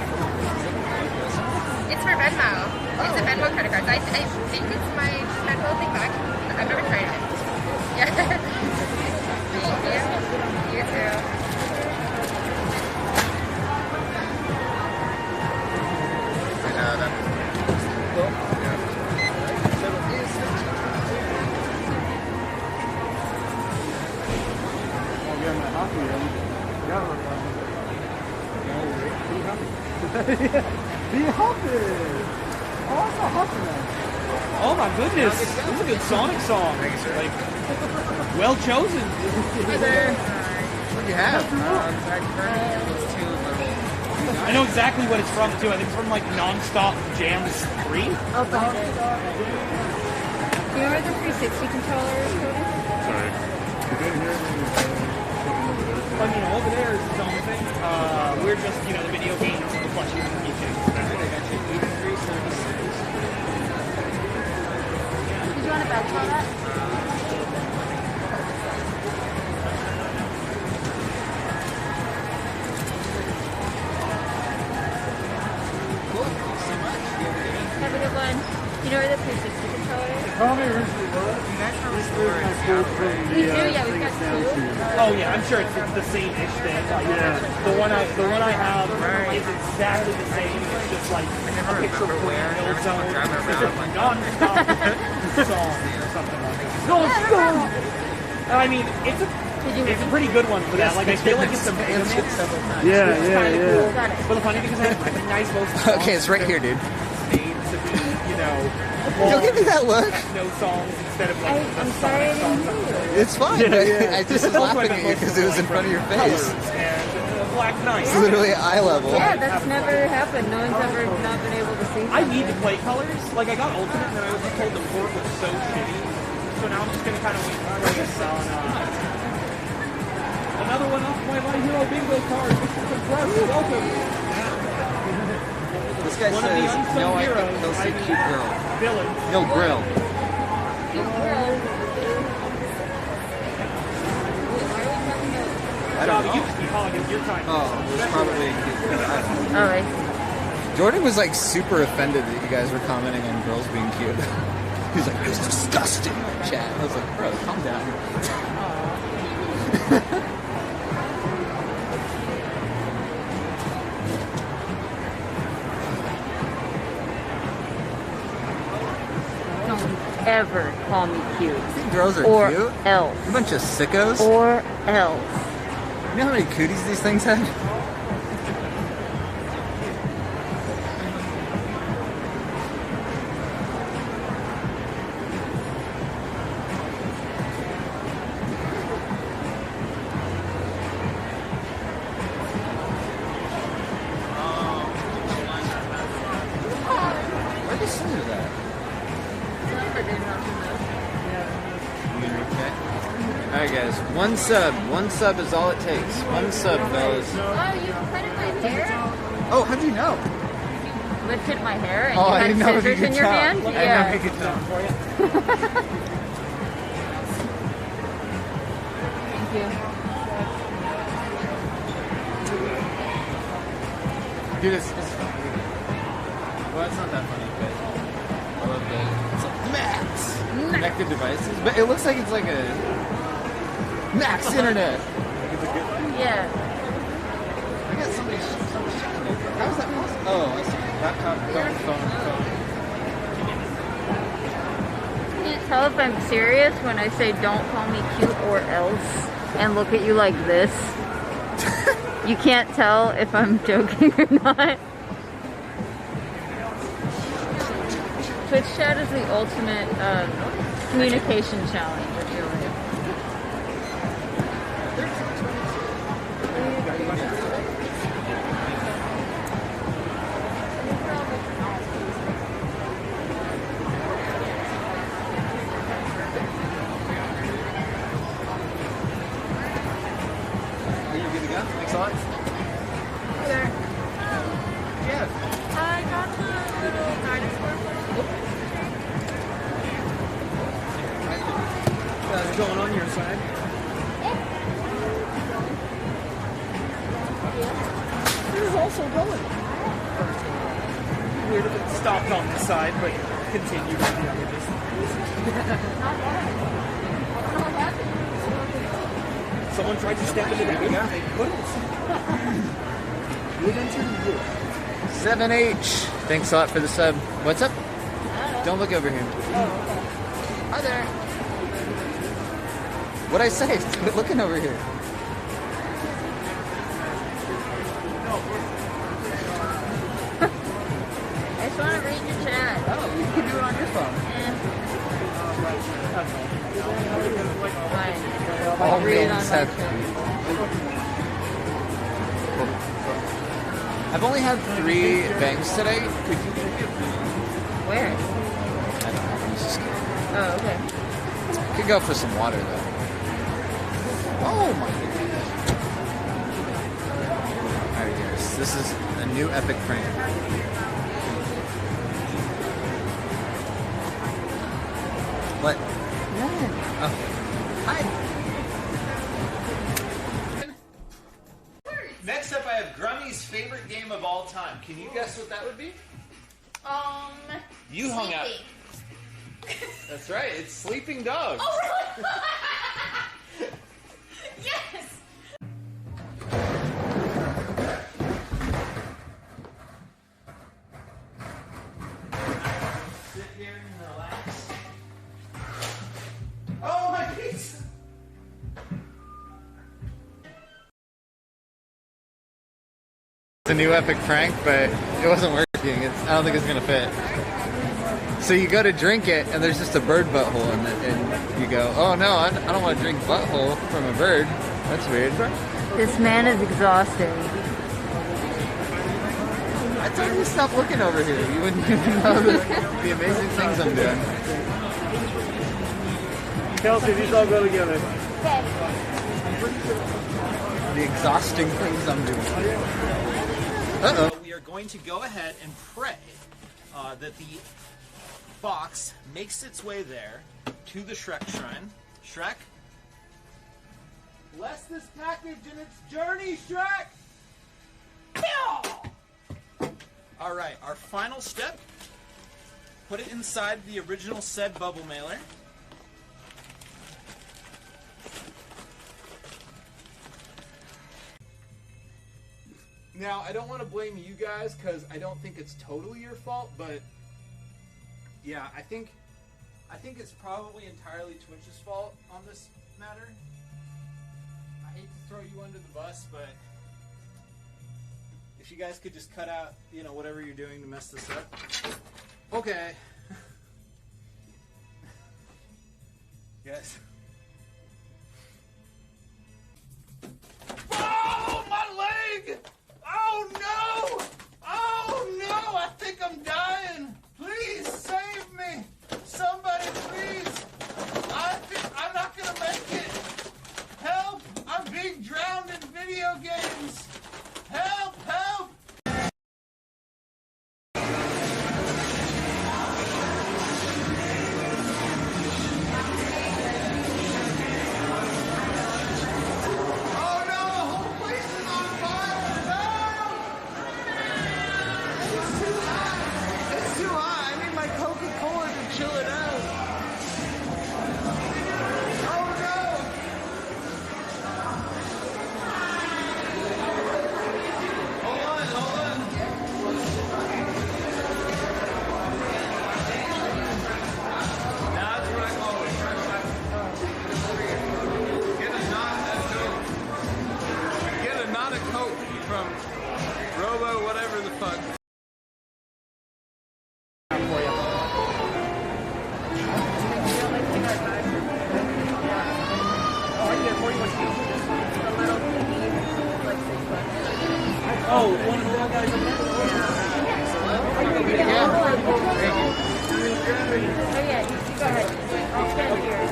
It's for Venmo. It's a Venmo credit card. I think it's my Venmo thing back. I've never tried it. Yeah. Thank you. You too. I'll get my hockey in. Yeah, Be hopping! Oh, it's a hopping man. Oh my goodness, this is a good Sonic song. Like, well chosen. Hi there. What'd you have? I know exactly what it's from too. I think it's from like Non-Stop Jams 3. Oh, God. Do you remember the 360 controllers, Cody? Sorry. I mean, over there is its own thing. We're just, you know, the video games and the plushies and the keychains. I got you 8376. Did you want to back tell that? Cool. Thanks so much. Have a good one. You know where the 360 controller is? Probably originally was. We do, yeah, we've got two. Oh yeah, I'm sure it's the same-ish thing. Yeah. The one I have is exactly the same. It's just like a picture of Hill Zone. It's a non-stop song or something like that. Non-stop! I mean, it's a pretty good one for that. Like, I feel like it's a mix. Yeah, yeah, yeah. But the funny thing is I recognize most of the songs. Okay, it's right here, dude. Made to be, you know, Don't give me that look. no songs instead of like I'm sorry I didn't hear you. It's fine. I just was laughing at you because it was in front of your face. Black Knight. It's literally eye level. Yeah, that's never happened. No one's ever not been able to see I something. need to play colors. Like, I got Ultimate and then I was told the port was so shitty. So now I'm just going to kind of wait for this on another one off my My Hero Bingo card. Mr. Compress, welcome. This guy One of the says, unsung no, I heroes. think he'll say cute girl. Villains. No grill. I don't know. You keep calling it your time. Oh, there's probably a cute girl. I don't know. Alright. Jordan was like super offended that you guys were commenting on girls being cute. He's like, it's disgusting. Chat. I was like, bro, calm down. Don't ever call me cute. You think girls are or cute? Else. A bunch of sickos. Or else. You know how many cooties these things have? Why listen to that? Alright guys, one sub is all it takes. One sub, fellas. Oh, you cutted my hair? Oh, how'd you know? Lifted my hair and Oh, I you didn't know had if you scissors could in your tell. hand? I didn't know Yeah. if you could tell. Thank you. Dude, it's funny. Well, it's not that funny, but I love the it's like Max connected devices, but it looks like it's like a Max internet. Yeah. I got somebody checking it. How is that possible? Oh, I see. Laptop, phone. Can't tell if I'm serious when I say don't call me cute or else and look at you like this. You can't tell if I'm joking or not. Twitch chat is the ultimate communication challenge, I feel like. Are you good to go? Thanks a lot. Hi there. Yeah. I got the little dinosaur one. How's it going on your side? Yours is also going. Weird if it stopped on the side, but continued on the other distance. Someone tried to step into the game. They couldn't. Good entry to do. 7H. Thanks a lot for the sub. What's up? Don't look over here. Hi there. What'd I say? Quit looking over here. I just want to read your chat. Oh, you can do it on your phone. Fine. All I'll read it on games my have. phone. I've only had 3 bangs today. Where? I don't know. I'm just kidding. Oh, okay. Could go for some water though. Oh my goodness. Alright guys, this is a new epic frame. What? Oh. Hi. Next up, I have Grummy's favorite game of all time. Can you guess what that would be? You hung out. That's right. It's Sleeping Dogs. Oh, really? Yes! Sit here and relax. Oh, my pizza! It's a new epic prank, but it wasn't working. I don't think it's gonna fit. So you go to drink it, and there's just a bird butthole in it, and you go, "Oh no, I don't want to drink butthole from a bird. That's weird." This man is exhausting. I told you to stop looking over here. You wouldn't even know the amazing things I'm doing. Kelsey, these all go together. The exhausting things I'm doing. Uh-oh. We are going to go ahead and pray that the box makes its way there to the Shrek Shrine. Shrek, bless this package in its journey, Shrek! Alright, our final step. Put it inside the original said bubble mailer. Now, I don't want to blame you guys because I don't think it's totally your fault, but yeah, I think it's probably entirely Twitch's fault on this matter. I hate to throw you under the bus, but if you guys could just cut out, you know, whatever you're doing to mess this up. Okay. Yes. Oh, my leg! Oh no! Oh no! I think I'm dying! Please save me! Somebody, please! I think I'm not gonna make it! Help! I'm being drowned in video games! Help! Help! Oh, one of the little guys over there? Yeah. Oh yeah, you go ahead. I'll stand here.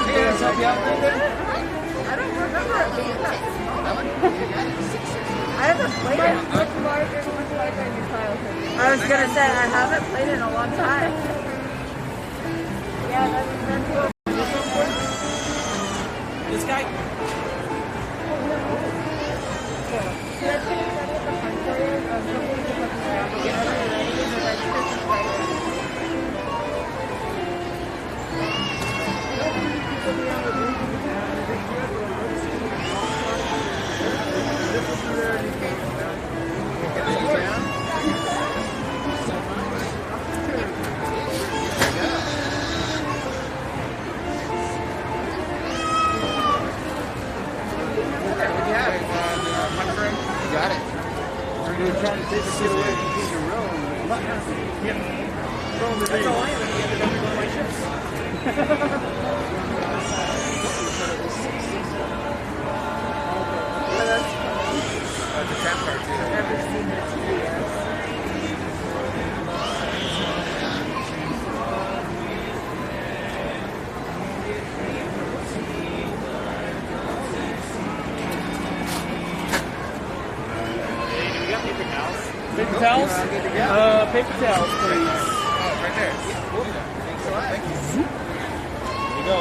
Hey guys, help you out a little bit? I don't remember it being that small. I haven't played it. Much larger in your childhood. I was gonna say, I haven't played it in a long time. Yeah, that's cool. This guy? Got it. You're trying to take a shit away from your room. Yeah. That's all I have at the end of every one of my ships. That's a trap card too. I've never seen this video. Paper towels? Paper towels, please. Oh, right there. Thanks a lot. Thank you. Here you go.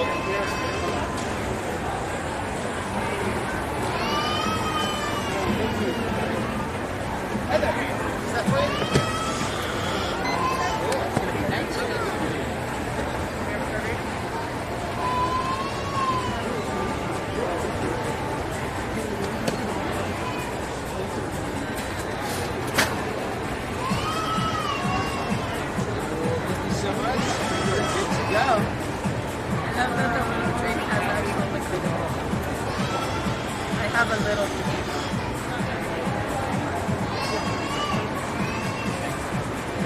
Hi there. Is that for you? Oh, it's going to be nice. Have a little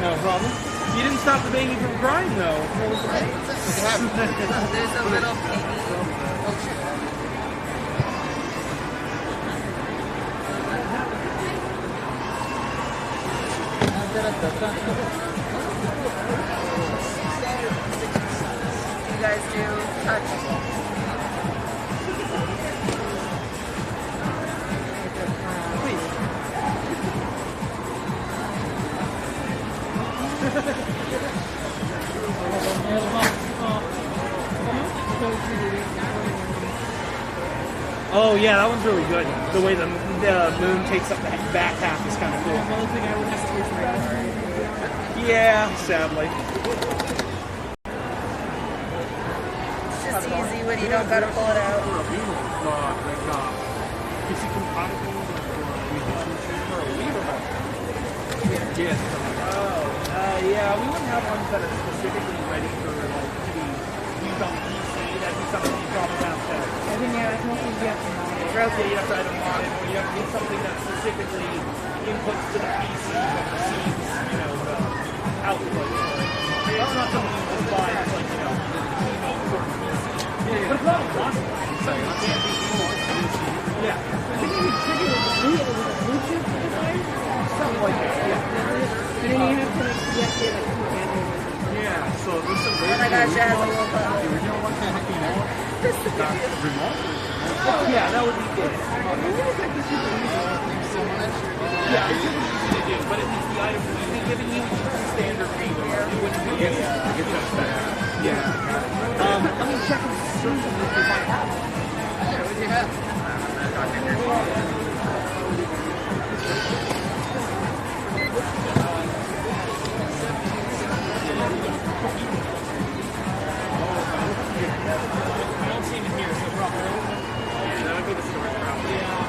No problem. You didn't stop the baby from crying, though. What was There's a little piggy. You guys do touch. Oh yeah, that one's really good. The way the the moon takes up the back half is kind of cool. Yeah, sadly. It's just easy when you don't gotta pull it out. Yeah, we wouldn't have ones that are specifically ready for like to be used on the PC. That'd be something you probably have to. I think yeah, that's mostly you have to mod it. Okay, you have to either mod it or you have to get something that specifically inputs to the PC that receives, you know, the output. That's not something you can buy. It's like, you know, keynote for the PC. But it's not a console. So it can't be yeah. I think you trigger it with a Bluetooth device. Something like that. Yeah. And then you have to like get like two cameras. Yeah. So there's some. Oh my gosh, it has a little button. The original one can have remote. Remote? Yeah, that would be good. Yeah, it's super easy to do, but it means the item would be giving you standard read. You wouldn't be able to get that back. Yeah. Let me check and search if we might have one. What do you have? I don't see him in here, so probably. Yeah, that would be the storage route. Yeah.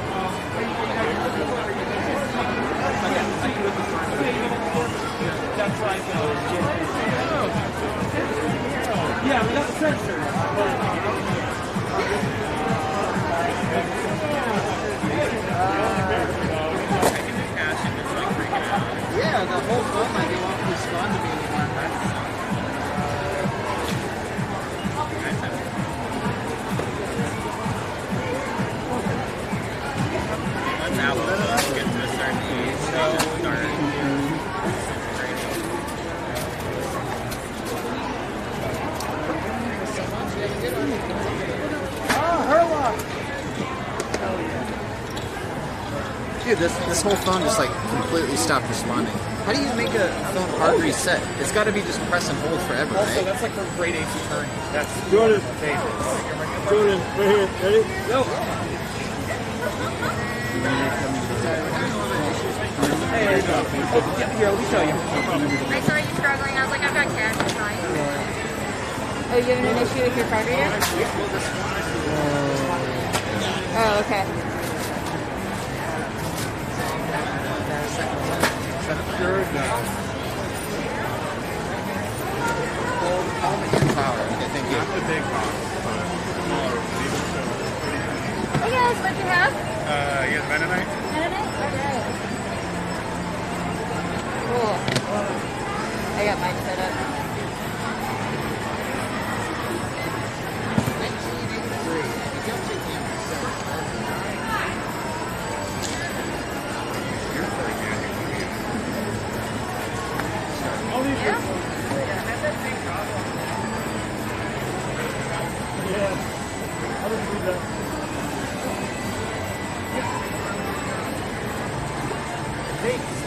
That's like yeah, we got the sensor. Yeah, the whole phone might be won't respond to me anymore. Now we'll get to a certain age, so start. Dude, this whole phone just like completely stopped responding. How do you make a phone hard reset? It's got to be just press and hold forever, Also, right? that's like for grade 8 attorney. That's Jordan. favorite. Jordan, right here. Ready? Go. Hey, there you go. Oh, yeah, here, let me show you. I saw you struggling. I was like, I've got cash. It's fine. Oh, you having an issue with your card reader? Oh, okay. Okay, thank you. Not the big box, but smaller. Hey guys, what'd you have? You guys Mennonite? Mennonite? Alright. Cool. I got mine set up.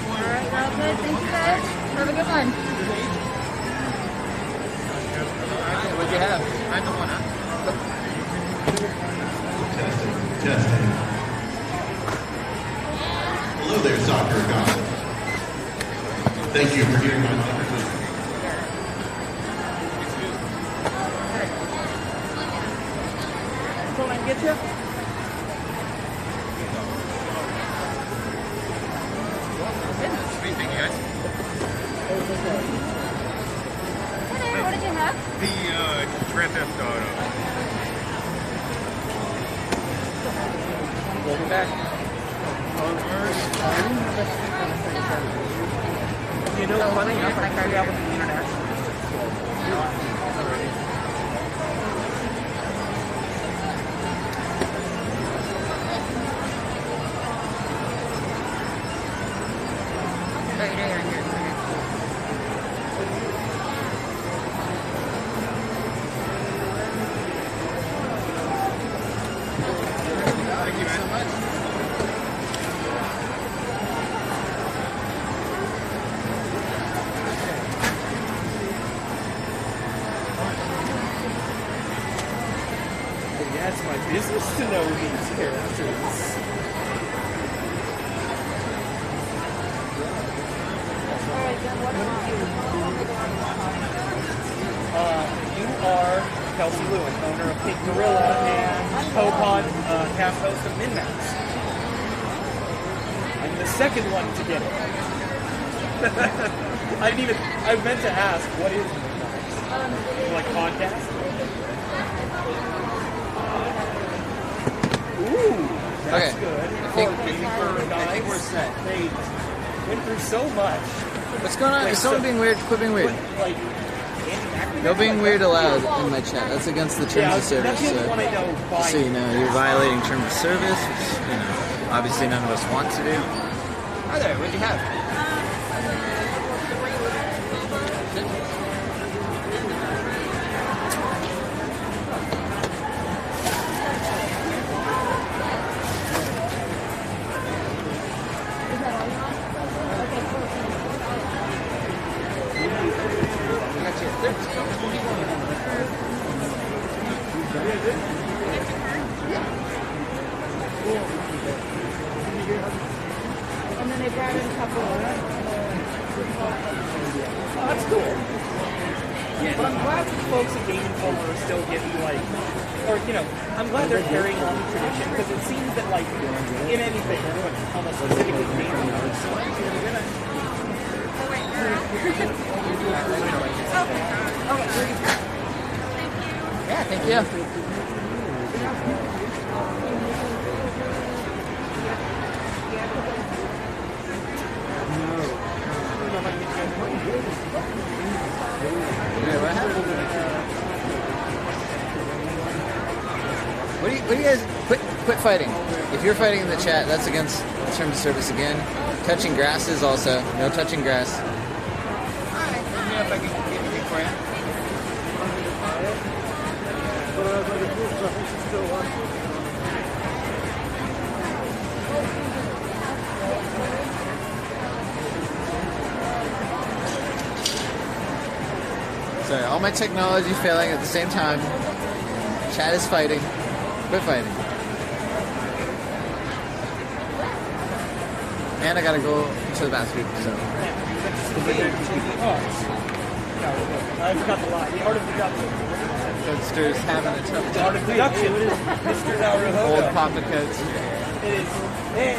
Alright, all good. Thank you guys. Have a good one. What'd you have? I'm the one, huh? Testing. Hello there, soccer god. Thank you for hearing my microphone. So I can get you? Sweet, thank you guys. Hey, what did you have? The Grand Theft Auto. Welcome back. You know, funny enough, I figured out with the international. Yeah, it's my business to know these characters. You are Kelsey Lewin, owner of Pink Gorilla and co-pod cast host of Min-Max. I'm the second one to get it. I meant to ask, what is Min-Max? Like podcast? Ooh, that's good. I think we're set. They went through so much. What's going on? Like, Is someone being weird? Quit being weird. Like, No being weird allowed in my chat. That's against the terms of service. So you know, you're violating terms of service, which, you know, obviously none of us want to do. Hi there, what'd you have? And then they brought in a couple of that's cool. Yeah, but I'm glad that folks at Game Informer are still getting like, or you know, I'm glad they're carrying on the tradition because it seems that like in anything, but almost specifically Game Informer, so I'm gonna. Yeah, thank you. What do you guys quit fighting? If you're fighting in the chat, that's against the terms of service again. Touching grass is also no touching grass. Sorry, all my technology failing at the same time. Chat is fighting. Quit fighting. And I gotta go to the bathroom, so. I've got the line. The art of deduction. Coasters having a tough The art of deduction. Mr. Naruhodo. Old Papa Coats. It is. Hey.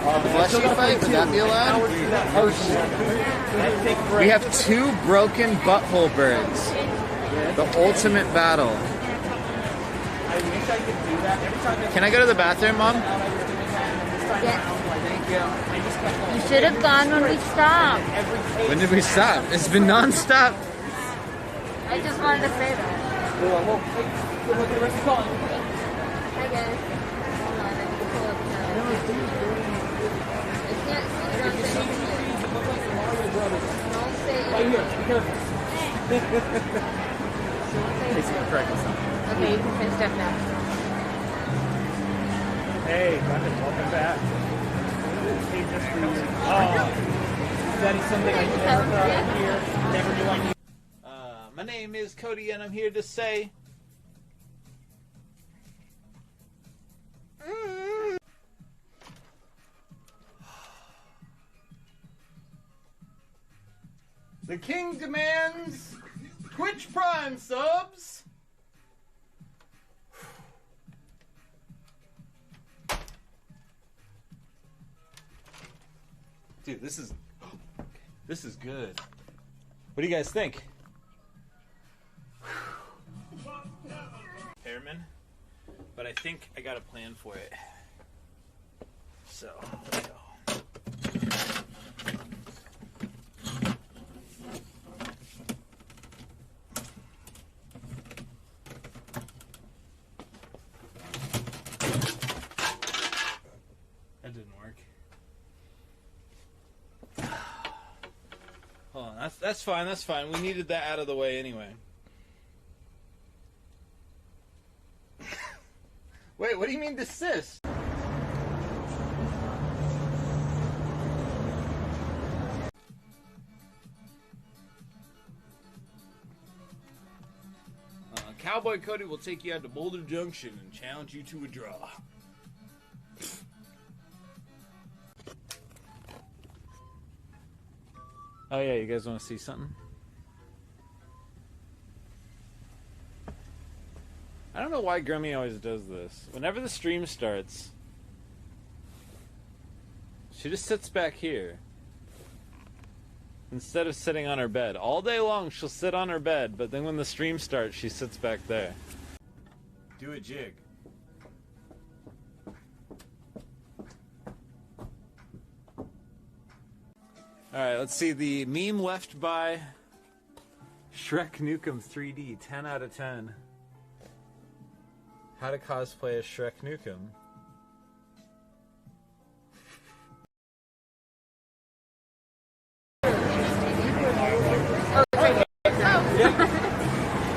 Flesh you fight? Would that be allowed? We have 2 broken butthole birds. The ultimate battle. I wish I could do that every time. Can I go to the bathroom, Mom? You should have gone when we stopped. When did we stop? It's been non-stop. I just wanted to say that. Hi guys. Hold on, I need to pull up I can't see Don't say right here, be careful. Okay, you can finish up now. Hey, Brendan, welcome back. That is something I never hear. Never knew I knew. My name is Cody, and I'm here to say. The king demands Twitch Prime subs. Dude, this is good. What do you guys think? Airman, but I think I got a plan for it. So, let's go. That didn't work. Hold on, that's fine, that's fine. We needed that out of the way anyway. Wait, what do you mean desist? Cowboy Cody will take you out to Boulder Junction and challenge you to a draw. Oh yeah, you guys want to see something? I don't know why Grimmy always does this. Whenever the stream starts, she just sits back here. Instead of sitting on her bed. All day long she'll sit on her bed, but then when the stream starts, she sits back there. Do a jig. Alright, let's see the meme left by Shrek Nukem 3D, 10 out of 10. How to cosplay as Shrek Nukem.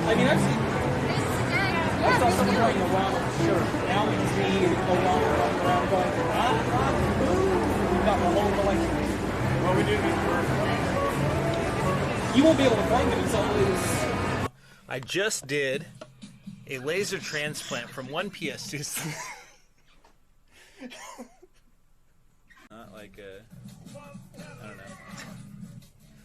I mean, I saw someone wearing a round shirt. Now we just need a long around going, got the whole collection. Well, we do need You won't be able to find it. It's always. I just did a laser transplant from one PS2. Not like a. I don't know.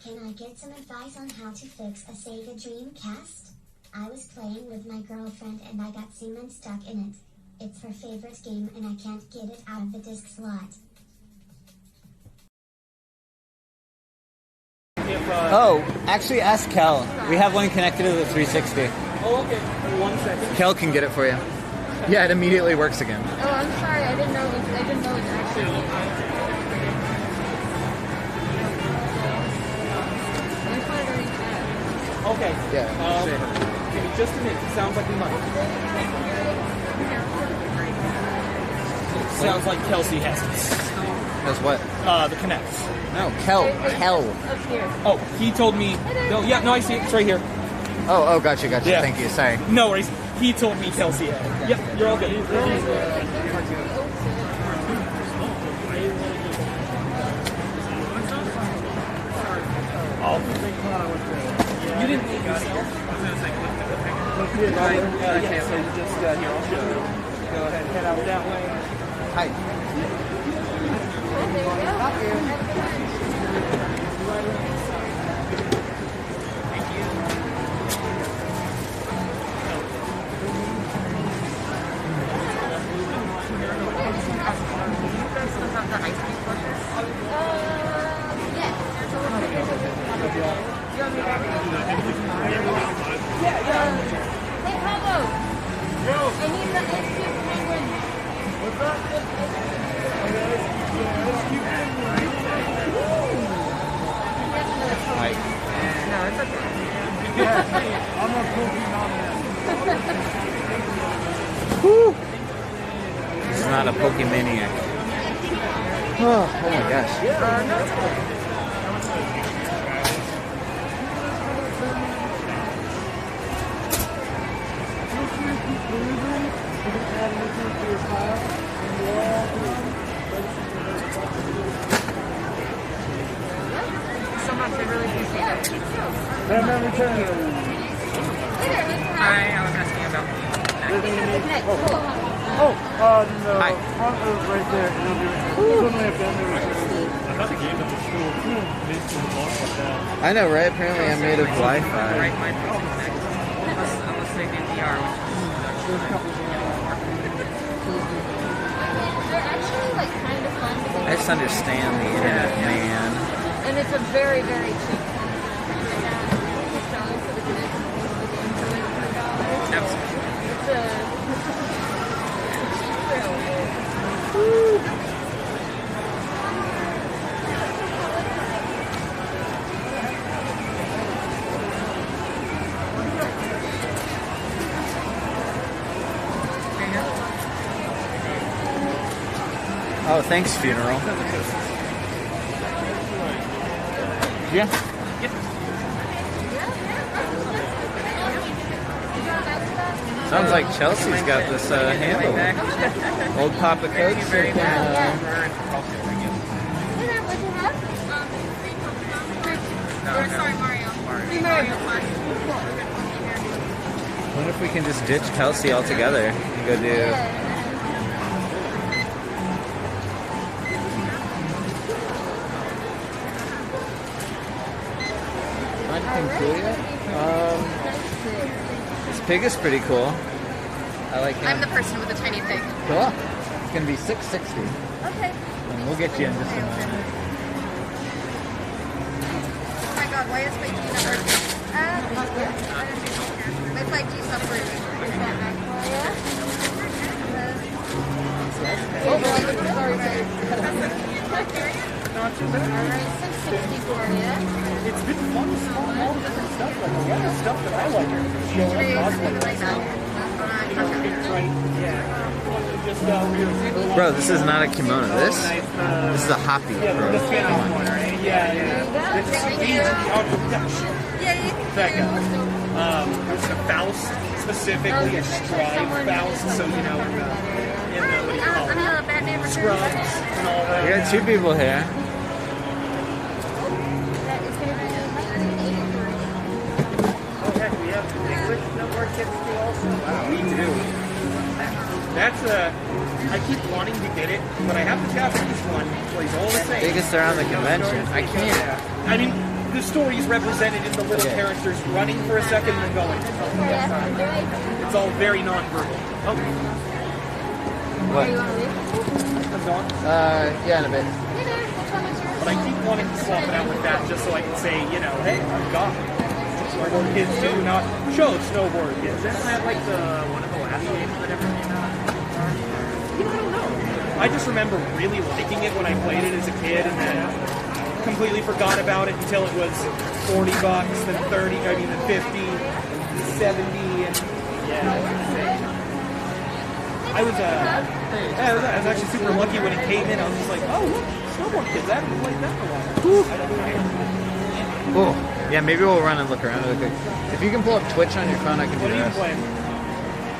Can I get some advice on how to fix a Sega Dreamcast? I was playing with my girlfriend and I got cement stuck in it. It's her favorite game and I can't get it out of the disc slot. Oh, actually ask Kel. We have one connected to the 360. Oh, okay. 1 second. Kel can get it for you. Yeah, it immediately works again. Oh, I'm sorry. I didn't know it was actually. Okay. Yeah. Give me just a minute. It sounds like we might. Sounds like Kelsey has this. Has what? The Connects. No, Kel. Oh, he told me. No, yeah, no, I see it. It's right here. Oh, gotcha. Yeah. Thank you. Sorry. No worries. He told me Kelsey had it. Yep, you're all good. You didn't think yourself? Yeah, so you just, here, I'll show you. Go ahead, head out that way. Hi. Hey, Pablo! I need the ice cube penguin. What's that? Hi. No, it's okay. I'm a Pokemon man. Woo! This is not a Pokemaniac. Oh my gosh. No, it's okay. So much, I really appreciate it. Batman Returns. Hi, I was asking about No. Hi. Front is right there. Suddenly a Batman Returns. I thought the game at the school made some launch like that. I know, right? Apparently I'm made of Wi-Fi. Right, my unless they did VR, they're actually like kind of fun because I just understand the internet, man. and it's a very, very cheap. Oh, thanks, funeral. Yeah. Sounds like Chelsea's got this handle. Old Papa Coke's Hey there, what'd you have? Sorry, Mario. Mario. I wonder if we can just ditch Kelsey altogether and go do... anything cool yet? This pig is pretty cool. I like him. I'm the person with the tiny pig. Cool. It's gonna be $6.60. Okay. And we'll get you in just a moment. Oh my god, why is my G not working? My 5G stopped working. Is that back for you? Not too bad. Alright, 660 for you. It's been fun to see all the different stuff. Like, a lot of stuff that I like. Bro, this is not a kimono. This is a hoppy, bro. Come on. That guy. There's a Faust, specifically a Strive Faust, so you know, in the what do you call it? Scrubs and all that. We got two people here. Okay, we have English number kits too also. Wow, we do. That's I keep wanting to get it, but I have the Japanese one. Plays all the same. Biggest around the convention. I can't. I mean, the story is represented in the little characters running for a second and then going. It's all very non-verbal. Okay. What? Yeah, in a bit. But I keep wanting to swap it out with that just so I can say, you know, hey, I've got it. Snowboard kids do not show snowboard kids. Isn't that like one of the last games that ever came out? You know, I don't know. I just remember really liking it when I played it as a kid and then completely forgot about it until it was $40, then 30, I mean then 50, and 70, and I was actually super lucky when it came in. I was just like, oh look, snowboard kids, I haven't played that in a while. Cool. Yeah, maybe we'll run and look around real quick. If you can pull up Twitch on your phone, I can do What are you that. playing?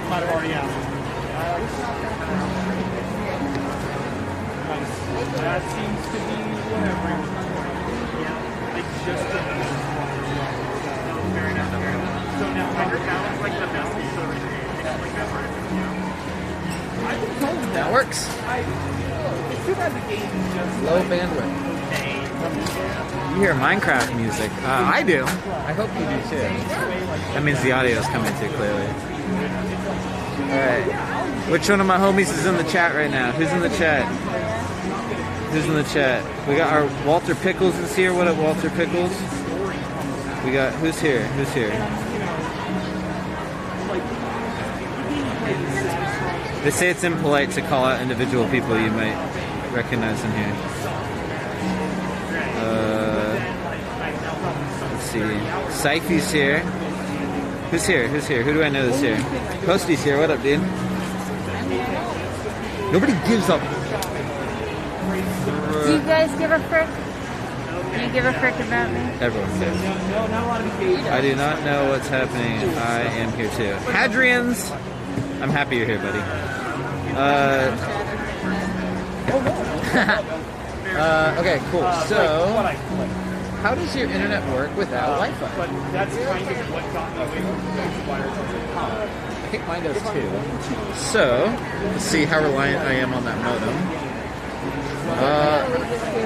Might have already asked. That seems to be whatever. Yeah, like just the very nice. So now I heard that was like the best piece of like that part. I've been told That works. It's too bad the game is just Low bandwidth. You hear Minecraft music? I do. I hope you do too. That means the audio is coming through clearly. Alright. Which one of my homies is in the chat right now? Who's in the chat? Who's in the chat? We got our Walter Pickles is here. What up, Walter Pickles? We got, who's here? Who's here? They say it's impolite to call out individual people you might recognize in here. Let's see. Syphy's here. Who's here? Who's here? Who do I know that's here? Posty's here. What up, dude? Nobody gives up. Do you guys give a frick? Do you give a frick about me? Everyone does. I do not know what's happening. I am here too. Hadrians! I'm happy you're here, buddy. Okay, cool. So, how does your internet work without Wi-Fi? But that's kind of what got me away from the I think mine does too. So, let's see how reliant I am on that modem.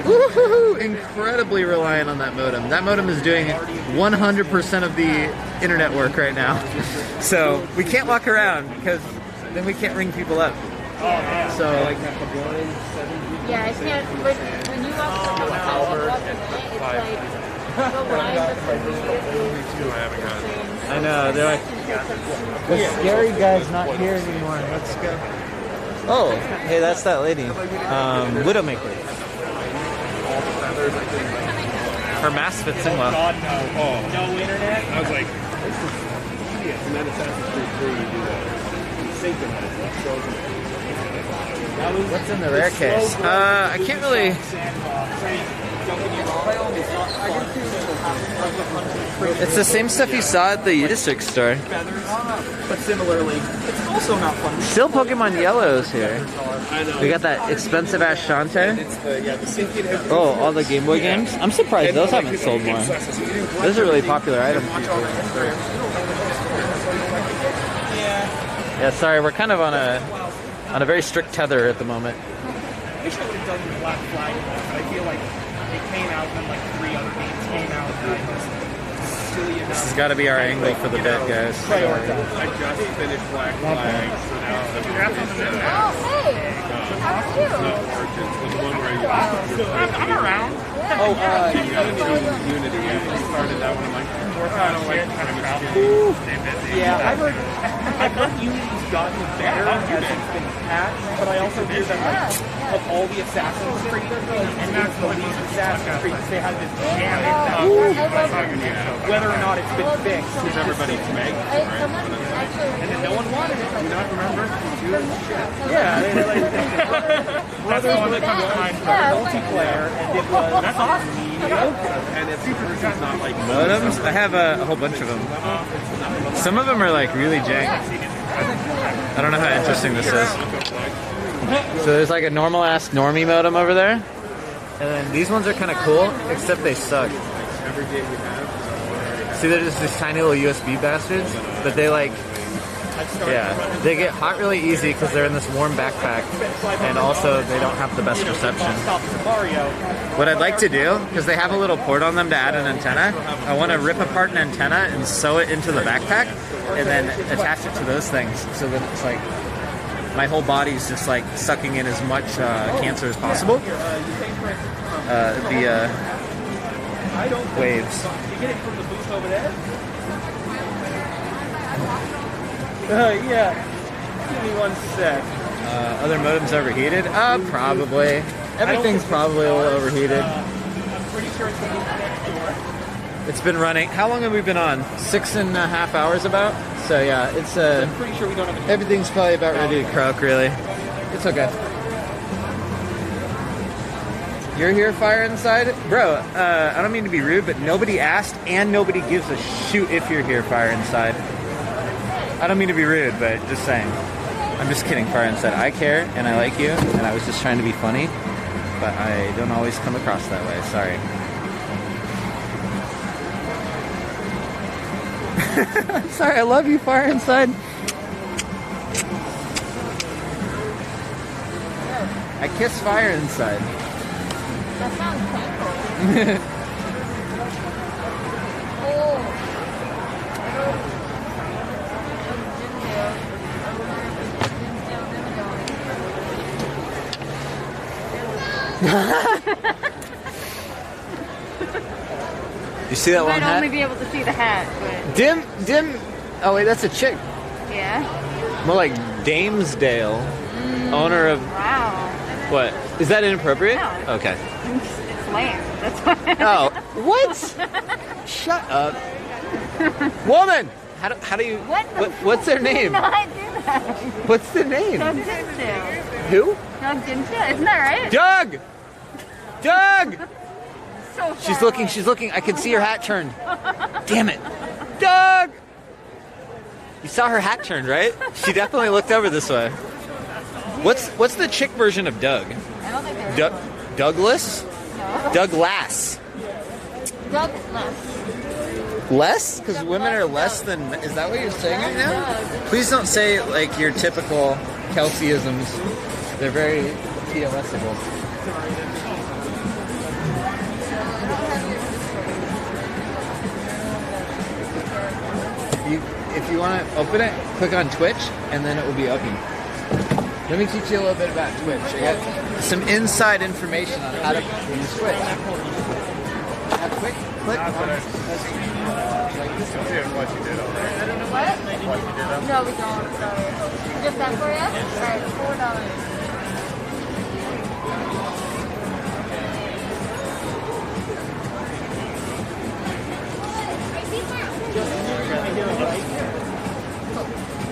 Woohoo! Incredibly reliant on that modem. That modem is doing 100% of the internet work right now. So we can't walk around because then we can't ring people up. So Yeah, I can't. But when you walk up it's like the line I know, they're like, the scary guy's not here anymore. Let's go. Oh, hey, that's that lady. Widowmaker. Her mask fits in well. God, no. Oh. No internet? I was like, this is tedious. And then Assassin's Creed 3, you do that. Synchronize it. What's in the rare case? I can't really... It's the same stuff you saw at the district store. But similarly, it's also not fun. Still Pokemon Yellow's here. We got that expensive ass Shantae. Oh, all the Game Boy games? I'm surprised those haven't sold more. Those are really popular items. Yeah, sorry, we're kind of on a very strict tether at the moment. I wish I would have done the Black Flag, but I feel like it came out when like 3 other games came out and I just silly enough. This has got to be our angle for the bit, guys. I just finished Black Flag, so now Oh, hey! How are you? I'm around. Oh, Unity. I started that one like Yeah, I've heard Unity's gotten better as it's been patched, but I also hear that like, of all the Assassin's Creed, and that's the least Assassin's Creed, they have this jam. Whether or not it's been fixed, because everybody's making it, and then no one wanted it. Do you not remember? Yeah, they Brothers were combined multiplayer, and it was that's awesome. And it's not like Modems? I have a whole bunch of them. Some of them are like really jank. I don't know how interesting this is. So there's like a normal ass normie modem over there. And then these ones are kind of cool, except they suck. See, they're just these tiny little USB bastards, but they like, yeah, they get hot really easy because they're in this warm backpack, and also they don't have the best reception. What I'd like to do, because they have a little port on them to add an antenna, I want to rip apart an antenna and sew it into the backpack, and then attach it to those things, so that it's like my whole body's just like sucking in as much cancer as possible. The waves. You get it from the booth over there? Yeah. Give me one sec. Other modems overheated? Probably. Everything's probably a little overheated. I'm pretty sure it's going to be next door. It's been running. How long have we been on? 6.5 hours about? So yeah, it's I'm pretty sure we don't have everything's probably about ready to croak, really. It's okay. You're here, Fire Inside? Bro, I don't mean to be rude, but nobody asked and nobody gives a shoot if you're here, Fire Inside. I don't mean to be rude, but just saying. I'm just kidding, Fire Inside. I care and I like you, and I was just trying to be funny, but I don't always come across that way. Sorry. Sorry, I love you, Fire Inside. I kiss Fire Inside. That sounds painful. You see that You long might hat? only be able to see the hat, but Dim. Oh wait, that's a chick. yeah. More like Damesdale, owner of. Wow. What? Is that inappropriate? No. Okay. It's lame. That's why. Oh, what? Shut up, woman. How do you? What's their name? Not do that. What's the name? Doug Dinsdale. Who? Doug Dinsdale. Isn't that right? Doug. Doug. So She's looking. She's looking. I can see her hat turned. Damn it, Doug. You saw her hat turned, right? She definitely looked over this way. What's the chick version of Doug? I don't think there is Douglas? No. Douglas. Douglas. Less? Because women are less than. Is that what you're saying right now? Please don't say like your typical Kelseyisms. They're very POSable. If you want to open it, click on Twitch, and then it will be open. Let me teach you a little bit about Twitch. I got some inside information on how to use Twitch. Click on What? No, we don't. Sorry. Just that for you? Alright, $4.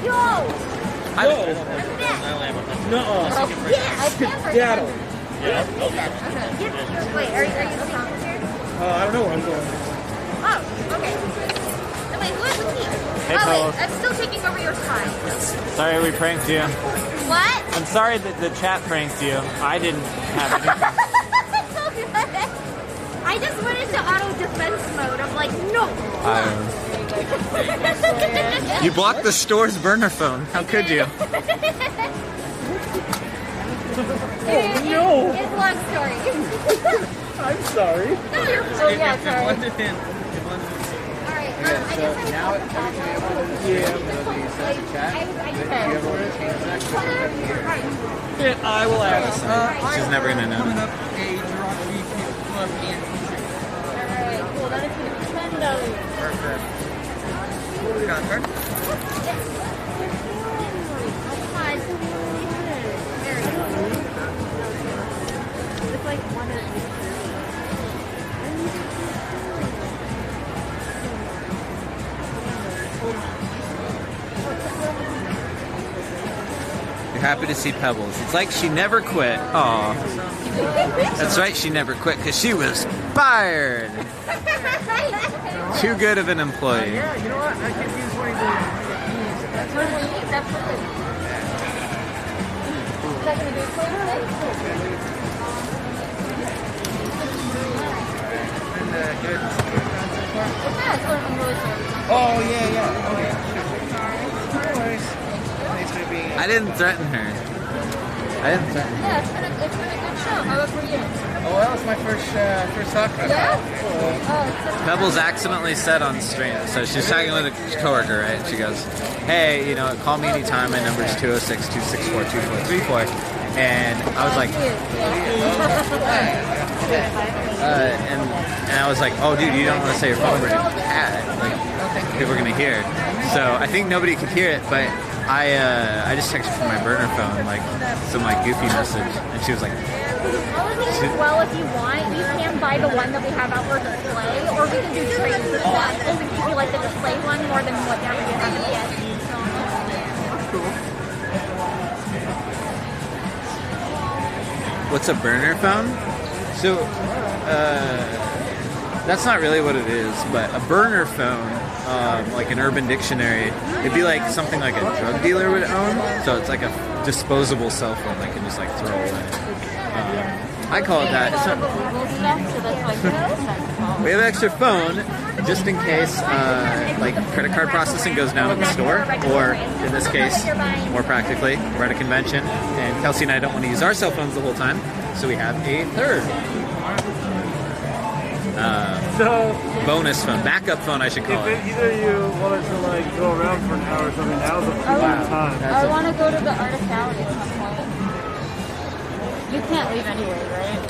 Yo! No. No. Yeah, I can for Skedaddle. Yeah. Okay. Wait, are you the here? I don't know where I'm going. Oh, okay. No, wait, who's me? Hey, oh, fellas. wait, I'm still taking over your time. Sorry we pranked you. What? I'm sorry that the chat pranked you. I didn't have anything. I just went into auto defense mode. I'm like, no. You blocked the store's burner phone. How could you? No. It's a long story. I'm sorry. No, you're. Oh yeah, sorry. All right. Yeah, so now every time you open the stream, it'll be set to chat. Do you ever want to change that? Yeah, I will ask. She's never gonna know. Coming up a Geography Club and feature. Alright, cool. That is going to be $10. Perfect. You got a card? It's like one of these. You're happy to see Pebbles. It's like she never quit. Aw. That's right, she never quit because she was fired. Too good of an employee. Yeah, you know what? I could use one of these. That's what we need. That's what Is that going to do it for you? Oh, yeah. Okay. No worries. Thanks for being. I didn't threaten her. Yeah, it's been a good show. How about for you? Oh, that was my first talk. Yeah? Pebbles accidentally said on stream, so she's talking with a coworker, right? And she goes, hey, you know, call me anytime. My number is 206-264-2434. And I was like, and I was like, oh, dude, you don't want to say your phone number. Like, people are going to hear. So I think nobody could hear it, but I just texted from my burner phone, like, some, like, goofy message. And she was like, Well, if you want, you can buy the one that we have out for display, or we can do trades as well. If you like the display one more than whatever you have in yet. what's a burner phone? So, that's not really what it is, but a burner phone, like an Urban Dictionary, it'd be like something like a drug dealer would own. So it's like a disposable cell phone they can just like throw away. I call it that. It's not, we have an extra phone just in case like credit card processing goes down at the store, or in this case, more practically, we're at a convention and Kelsey and I don't want to use our cell phones the whole time, so we have a third bonus phone, backup phone I should call it. If either of you wanted to like go around for an hour or something, now's a pretty good time. I want to go to the Articality at some point. You can't leave anyway, right?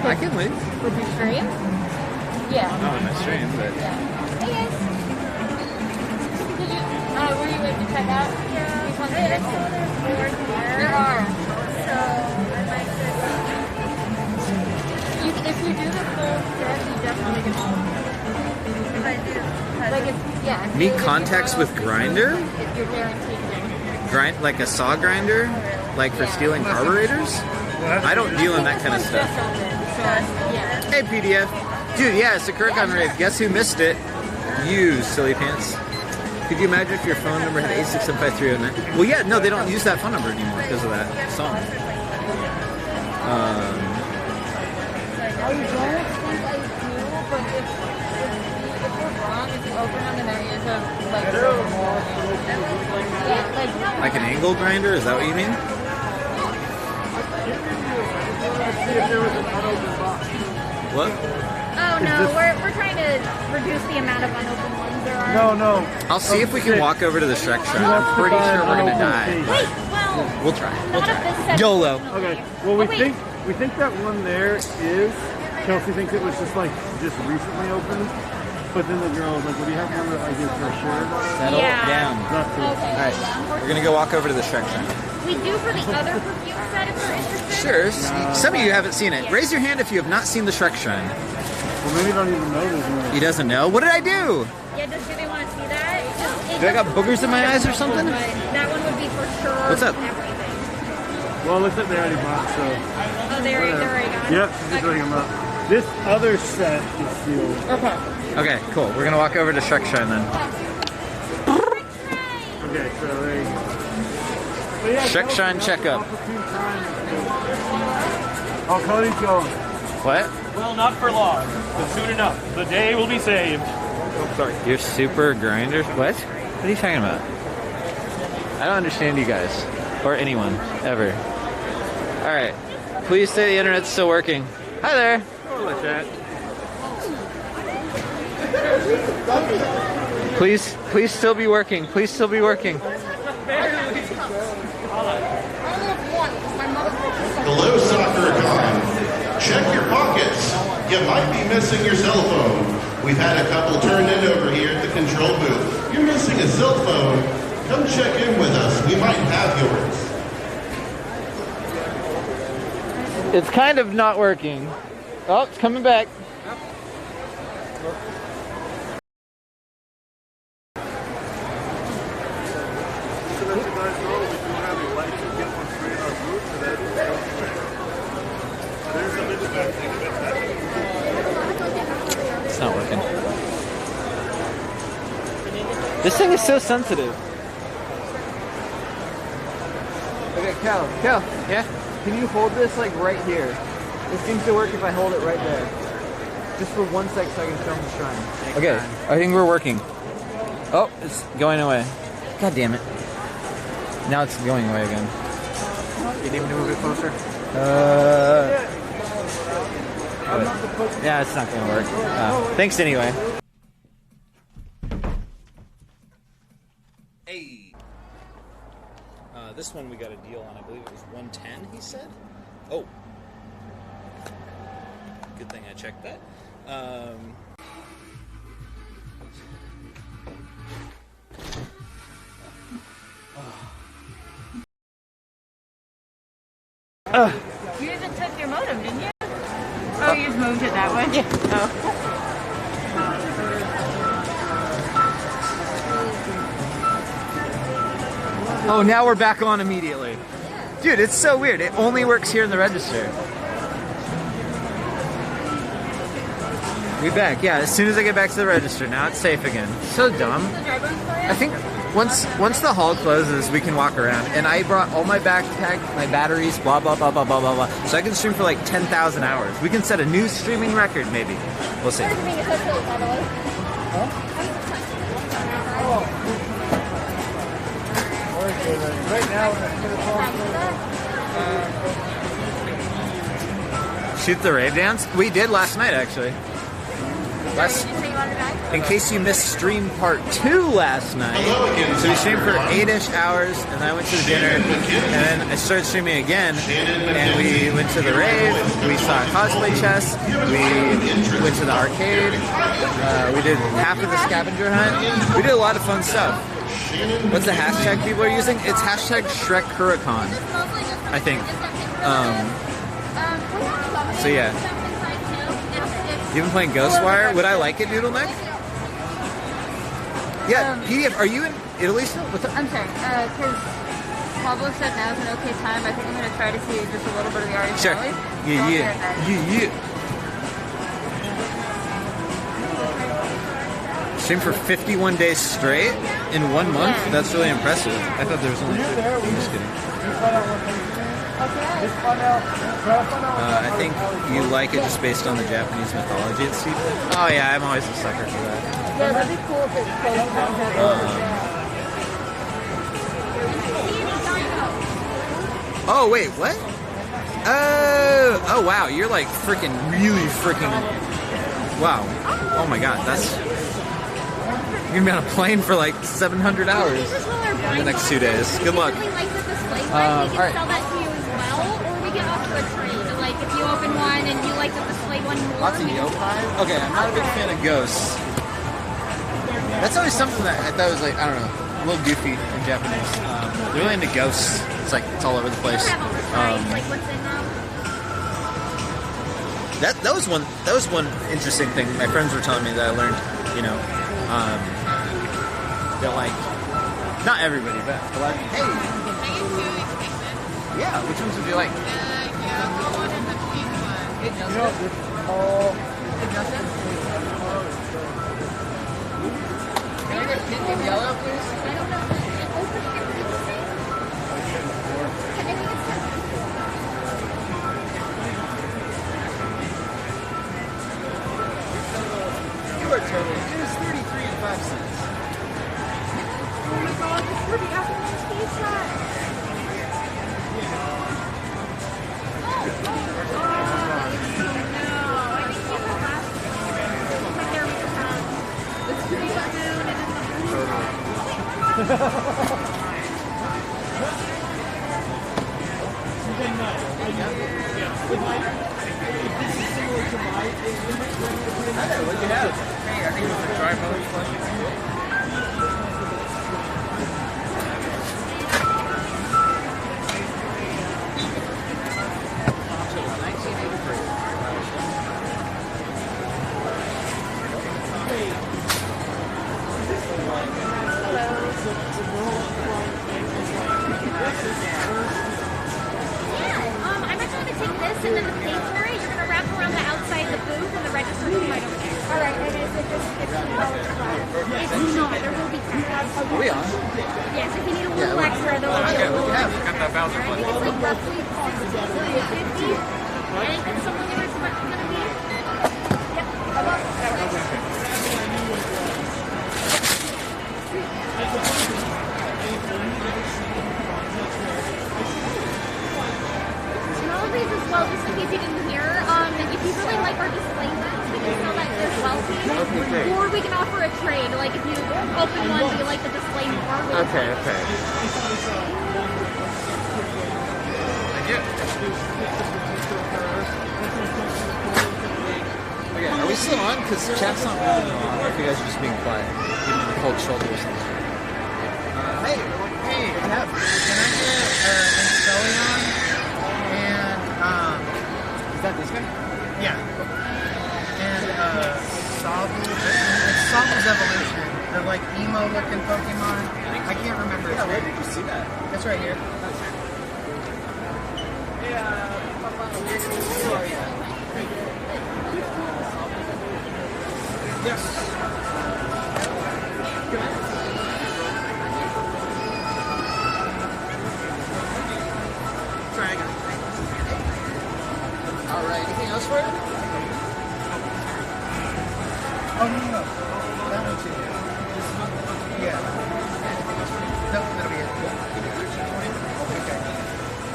I can leave. Would you stream? Yeah. Not on my stream, but... Yeah. Hey guys! Did you, were you able to check out these ones? Hey, I saw there's more here. There are. So, I might just... if you do the full set, you definitely get all of them. If I do. Like, it's, yeah. Meet contacts with Grinder? You're guaranteed. Like a saw grinder? Like for stealing carburetors? I don't deal in that kind of stuff. Hey, PDF. Dude, yeah, it's a Kirk on Raid. Guess who missed it? You, silly pants. Could you imagine if your phone number had 8675309? Well, yeah, no, they don't use that phone number anymore because of that song. I don't think I do, but if we're wrong, if you open them and there is a, like, yeah, like an angle grinder? Is that what you mean? What? Oh no, we're trying to reduce the amount of unopened ones there are. No. I'll see if we can walk over to the Shrek Shrine. I'm pretty sure we're gonna die. Wait, well, We'll try. not if this set. YOLO. Okay. Well, we think that one there is. Chelsea thinks it was just recently opened. But then the girl was like, "What do you have one that I give for sure?" Settle down. Not too. All right, we're gonna go walk over to the Shrek Shrine. We do for the other perfume set if you're interested. Sure. Some of you haven't seen it. Raise your hand if you have not seen the Shrek Shrine. Well, maybe you don't even know this one. He doesn't know. What did I do? Yeah, do they want to see that? Do I got boogers in my eyes or something? That one would be for sure. What's up? Everything. Well, it looks like they already bought, so. Oh, they're already gone? Yep, she's just bringing them up. This other set is sealed. Okay. Okay, cool. We're gonna walk over to Shrek Shrine then. Okay, so there you go. But yeah, Shrek Shrine checkup. Oh, Cody's going. What? Well, not for long, but soon enough. The day will be saved. Oh, sorry. You're super grinders? What? What are you talking about? I don't understand you guys. Or anyone. Ever. Alright. Please say the internet's still working. Hi there. Hello, chat. Please still be working. Please still be working. Hello, Soccer Con. Check your pockets. You might be missing your cell phone. We've had a couple turned in over here at the control booth. You're missing a cell phone. Come check in with us. We might have yours. It's kind of not working. Oh, it's coming back. It's not working. This thing is so sensitive. Okay, Cal, yeah? Can you hold this like right here? It seems to work if I hold it right there. Just for 1 sec so I can film the shrine. Okay, I think we're working. Oh, it's going away. God damn it. Now it's going away again. You need me to move it closer? Yeah, it's not gonna work. Thanks anyway. Hey. This one we got a deal on. I believe it was 110. He said. Oh. Good thing I checked that. You even took your modem, didn't you? Oh, you just moved it that way? Yeah. Oh, now we're back on immediately. Dude, it's so weird. It only works here in the register. We back, yeah, as soon as I get back to the register, now it's safe again. So dumb. I think once the hall closes, we can walk around. And I brought all my backpack, my batteries, blah, blah, blah, blah, blah, blah, blah. So I can stream for like 10,000 hours. We can set a new streaming record, maybe. We'll see. Right now, Shoot the rave dance? We did last night, actually. In case you missed stream part 2 last night. So we streamed for 8-ish hours, and then I went to the dinner, and then I started streaming again, and we went to the rave, we saw cosplay chess, we went to the arcade, we did half of the scavenger hunt. We did a lot of fun stuff. What's the hashtag people are using? It's hashtag ShrekHuracan, I think. So yeah. You been playing Ghostwire? Would I like it, Noodle Neck? Yeah, PDF, are you in Italy still? What's up? I'm sorry, because Pablo said now's an okay time. I think I'm going to try to see just a little bit of the artist. Sure. Yeah. Stream for 51 days straight in 1 month? Yeah. That's really impressive. I thought there was only 2. I'm just kidding. I think you like it just based on the Japanese mythology it's steeped in. Oh yeah, I'm always a sucker for that. Yeah, that'd be cool if it's Oh wait, what? Oh wow, you're like freaking wow. Oh my god, that's you're gonna be on a plane for like 700 hours in the next 2 days. Good luck. Alright. If you open one and you like the display one more. Lots of yokai? Okay, I'm not a big fan of ghosts. That's always something that I thought was like, I don't know, a little goofy in Japanese. They're really into ghosts. It's like, it's all over the place. Like what's in them? That was one interesting thing my friends were telling me that I learned, you know, that like, not everybody, but a lot of, hey! Yeah, which ones would you like? You know, this all... Can I get pink and yellow, please? You are totally. It was 33 and 5 cents. Oh my god, this is the afternoon tea set. What'd you have? Hey, I think it was a dry mode flush. I'm actually going to take this and then to pay for it, you're going to wrap around the outside of the booth and the register is right over there. Alright, and is it just $15 flat? It's not, there will be tax. Are we on? Yes, if you need a little extra, there will be a little extra. Got that Bowser I think it's like roughly 50. I think that's something you're expecting going to be. And all of these as well, just in case you didn't hear, if you really like our display booths, we can sell that as well to you. Okay, great. Or we can offer a trade, like if you open one but you like the display more. We'll Okay. Thank you. Okay, are we still on? Because chat's not really on. Or if you guys are just being quiet. Giving me a cold shoulder or something. Hey, Jeff, can I get Installion and is that this guy? Yeah. And Sobble. It's Sobble's Evolution. They're like emo looking Pokemon. I can't remember. Yeah, where did you see that? That's right here. Yes. Sorry, I got it. Alright, anything else for you? Oh, no. That one's it. Yeah. Nope, that'll be it. Okay.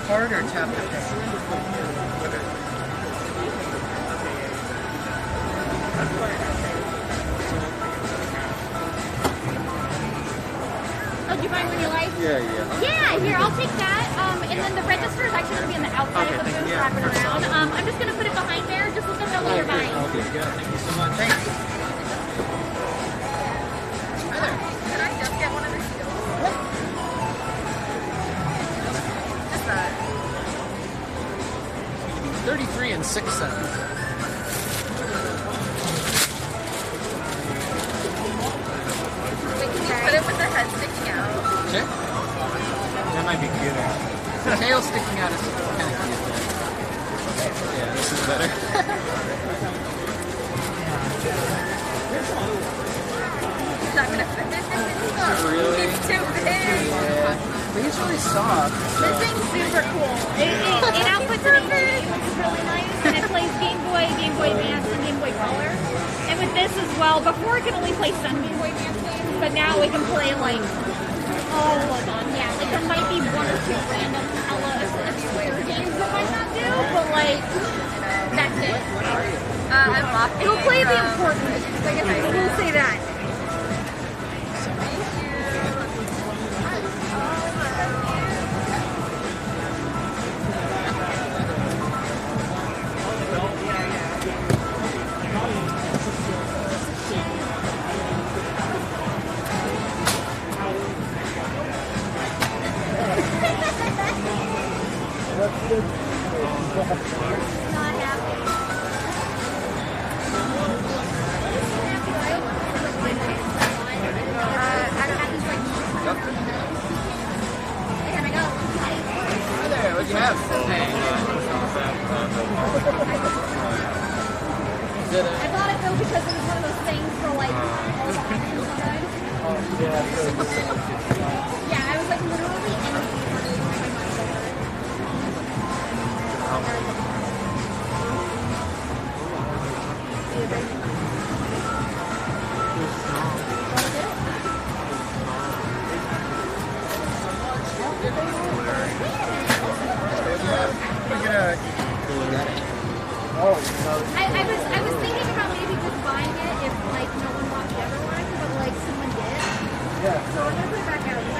Card or tap to pay? Okay. Oh, did you find one you like? Yeah. Yeah, here, I'll take that. And then the register is actually going to be on the outside of the booth, wrapping around. I'm just going to put it behind there. Just let them know what you're buying. Okay, good. Thank you so much. Thanks. Hi there. Can I just get one of these? Just that. 33 and 6 cents. Wait, can you put it with the head sticking out? Sure. That might be cuter. The tail sticking out is kind of cute. Yeah, this is better. It's not gonna fit. Really? It's too big. But he's really soft. This thing's super cool. It outputs an HD, which is really nice, and it plays Game Boy, Game Boy Advance, and Game Boy Color. And with this as well, before it could only play some Game Boy Advance games, but now it can play like all of them. Yeah, like there might be one or two random obscure games that might not do, but like that's it. I'm off. It'll play the important ones. We'll say that. Not happy. I don't have these like. Here we go. Hi there, what'd you have? I bought it though because it was one of those things for like all the items sometimes. Yeah, I was like literally anything for my mind over it. I was thinking about maybe just buying it if like no one bought the other one, but like someone did. Yeah. So I'm gonna put it back out.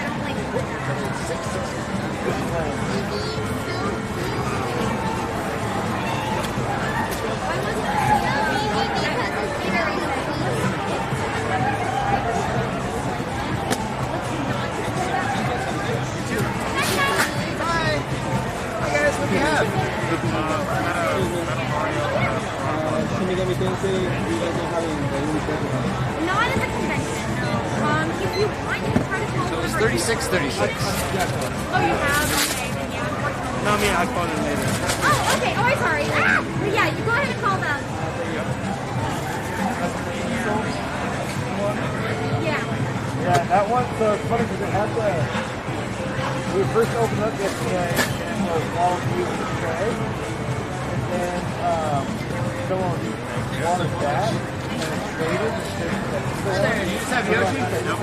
anything today? You guys don't have any schedule? Not at the convention, no. If you want, you can try to call So it was whatever. 36-36. Oh, you have? Okay, then yeah, unfortunately. Not me, I called it later. Oh, okay. Oh, I'm sorry. But yeah, you go ahead and call them. Yeah. Yeah, that one, so it's funny because it had the, we first opened up yesterday and it was all view of the tray. And then someone wanted that and it traded. You just have Yoshi? Nope.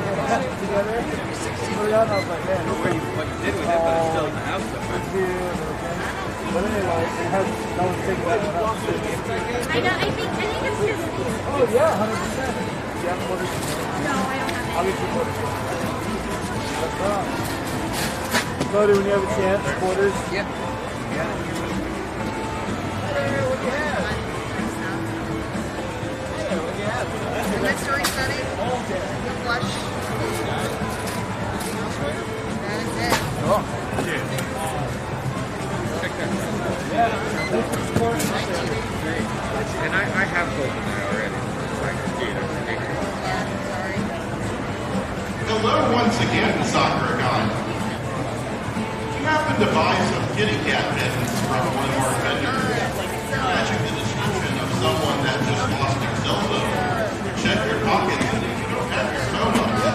Together. So yeah, I was like, man, what you did with it, but it's still in the house though. But anyway, it has no one taking that enough. I know. I think it's just. Oh yeah, 100%. You haven't ordered it? No, I don't have it. I'll get you quarters. Cody, when you have a chance, quarters? Yeah. The mystery study, the flush. That is it. Oh, shit. Check that out. And I have golden that already. Hello once again, Sakura-gon. You happen to buy some kitty cat mittens from one of our vendors. Matching the description of someone that just lost their cell phone. Check your pockets and if you don't have your phone on you,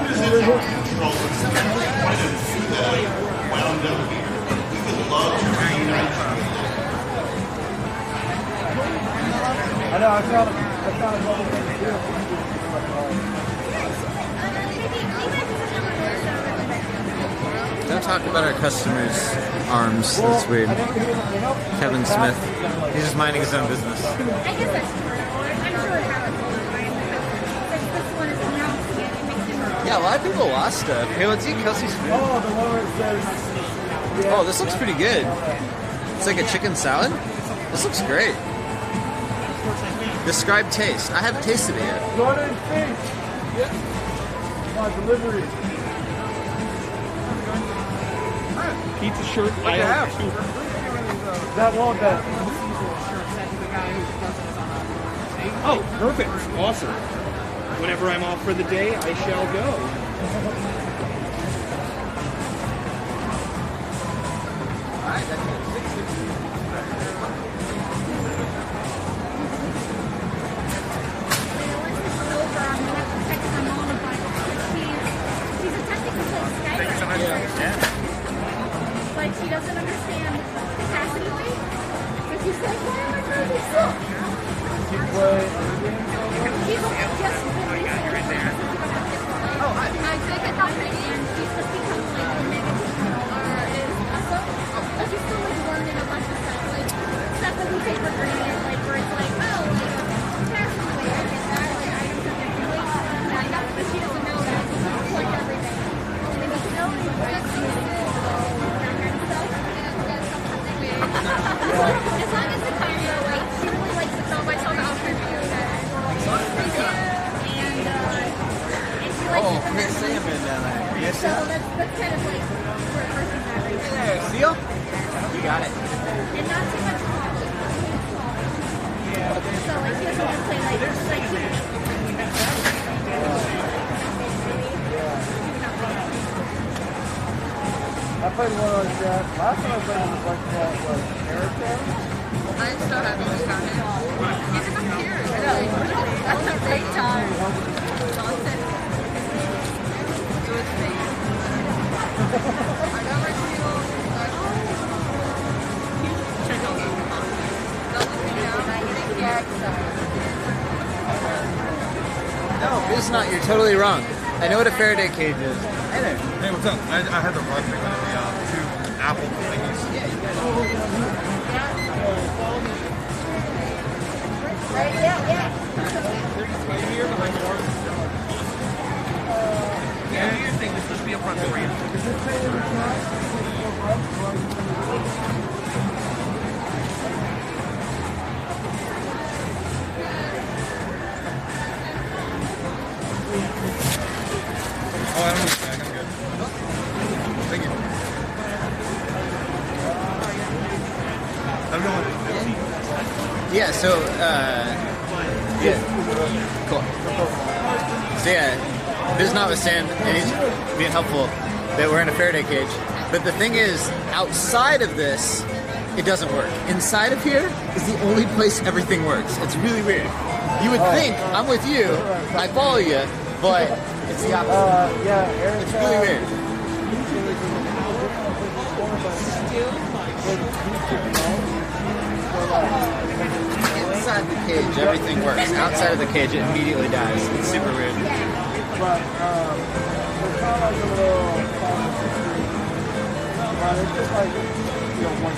visit our control room. There's quite a few that have wound up here. We would love to reunite you. I know, I found a couple things to do. Don't talk about our customers' arms. That's weird. Kevin Smith. He's just minding his own business. I guess that's true. I'm sure it happens all the time. Since this one is announced yet, it makes it Yeah, a lot of people lost stuff. Hey, let's eat Kelsey's food. Oh, the one where it says... Oh, this looks pretty good. It's like a chicken salad. This looks great. Describe taste. I haven't tasted it yet. Jordan Finch. Yep. My delivery. Pizza shirt, What do you have? That one, that. Oh, perfect. Awesome. Whenever I'm off for the day, I shall go. But she doesn't understand capacity weight. So she's like, why am I trying to suck? She's only just been researching. Oh, hi. I take it out and she's just become like the negative is awesome. But she's still like learning a bunch of stuff. Like stuff that we take for granted, like where it's like, oh, like capacity weight, I get that. Like I don't think it's really but she doesn't know that. It's like everything. And it's no as long as the camera, like, she really likes to tell myself out for you that and she likes to Chris Salmon down there. Yes, so that's kind of like where she's at right now. there, seal? You got it. And not too much talk. So like she doesn't want to play I played one like that. Last time I played was like that, like Erica. I'm so happy we found it. He's in the here. I know. That's a great time. Johnson. Do his face. I got my seal. Check out the Don't let me down. I think No, it's not. You're totally wrong. I know what a Faraday cage is. Hey there. Hey, what's up? I had the rug thing on the 2 Apple thingies. Yeah, you guys. Right, yeah. Yeah, do your thing. This must be up front for you. Oh, I don't need that. I'm good. Thank you. I'm going. Yeah, so Yeah. Cool. So yeah, this notwithstanding, and he's being helpful that we're in a Faraday cage. But the thing is, outside of this, it doesn't work. Inside of here is the only place everything works. It's really weird. You would think I'm with you, I follow you, but it's the opposite. It's really weird. Inside the cage, everything works. Outside of the cage, it immediately dies. It's super weird. But it's not like a little but it's just like, you know, one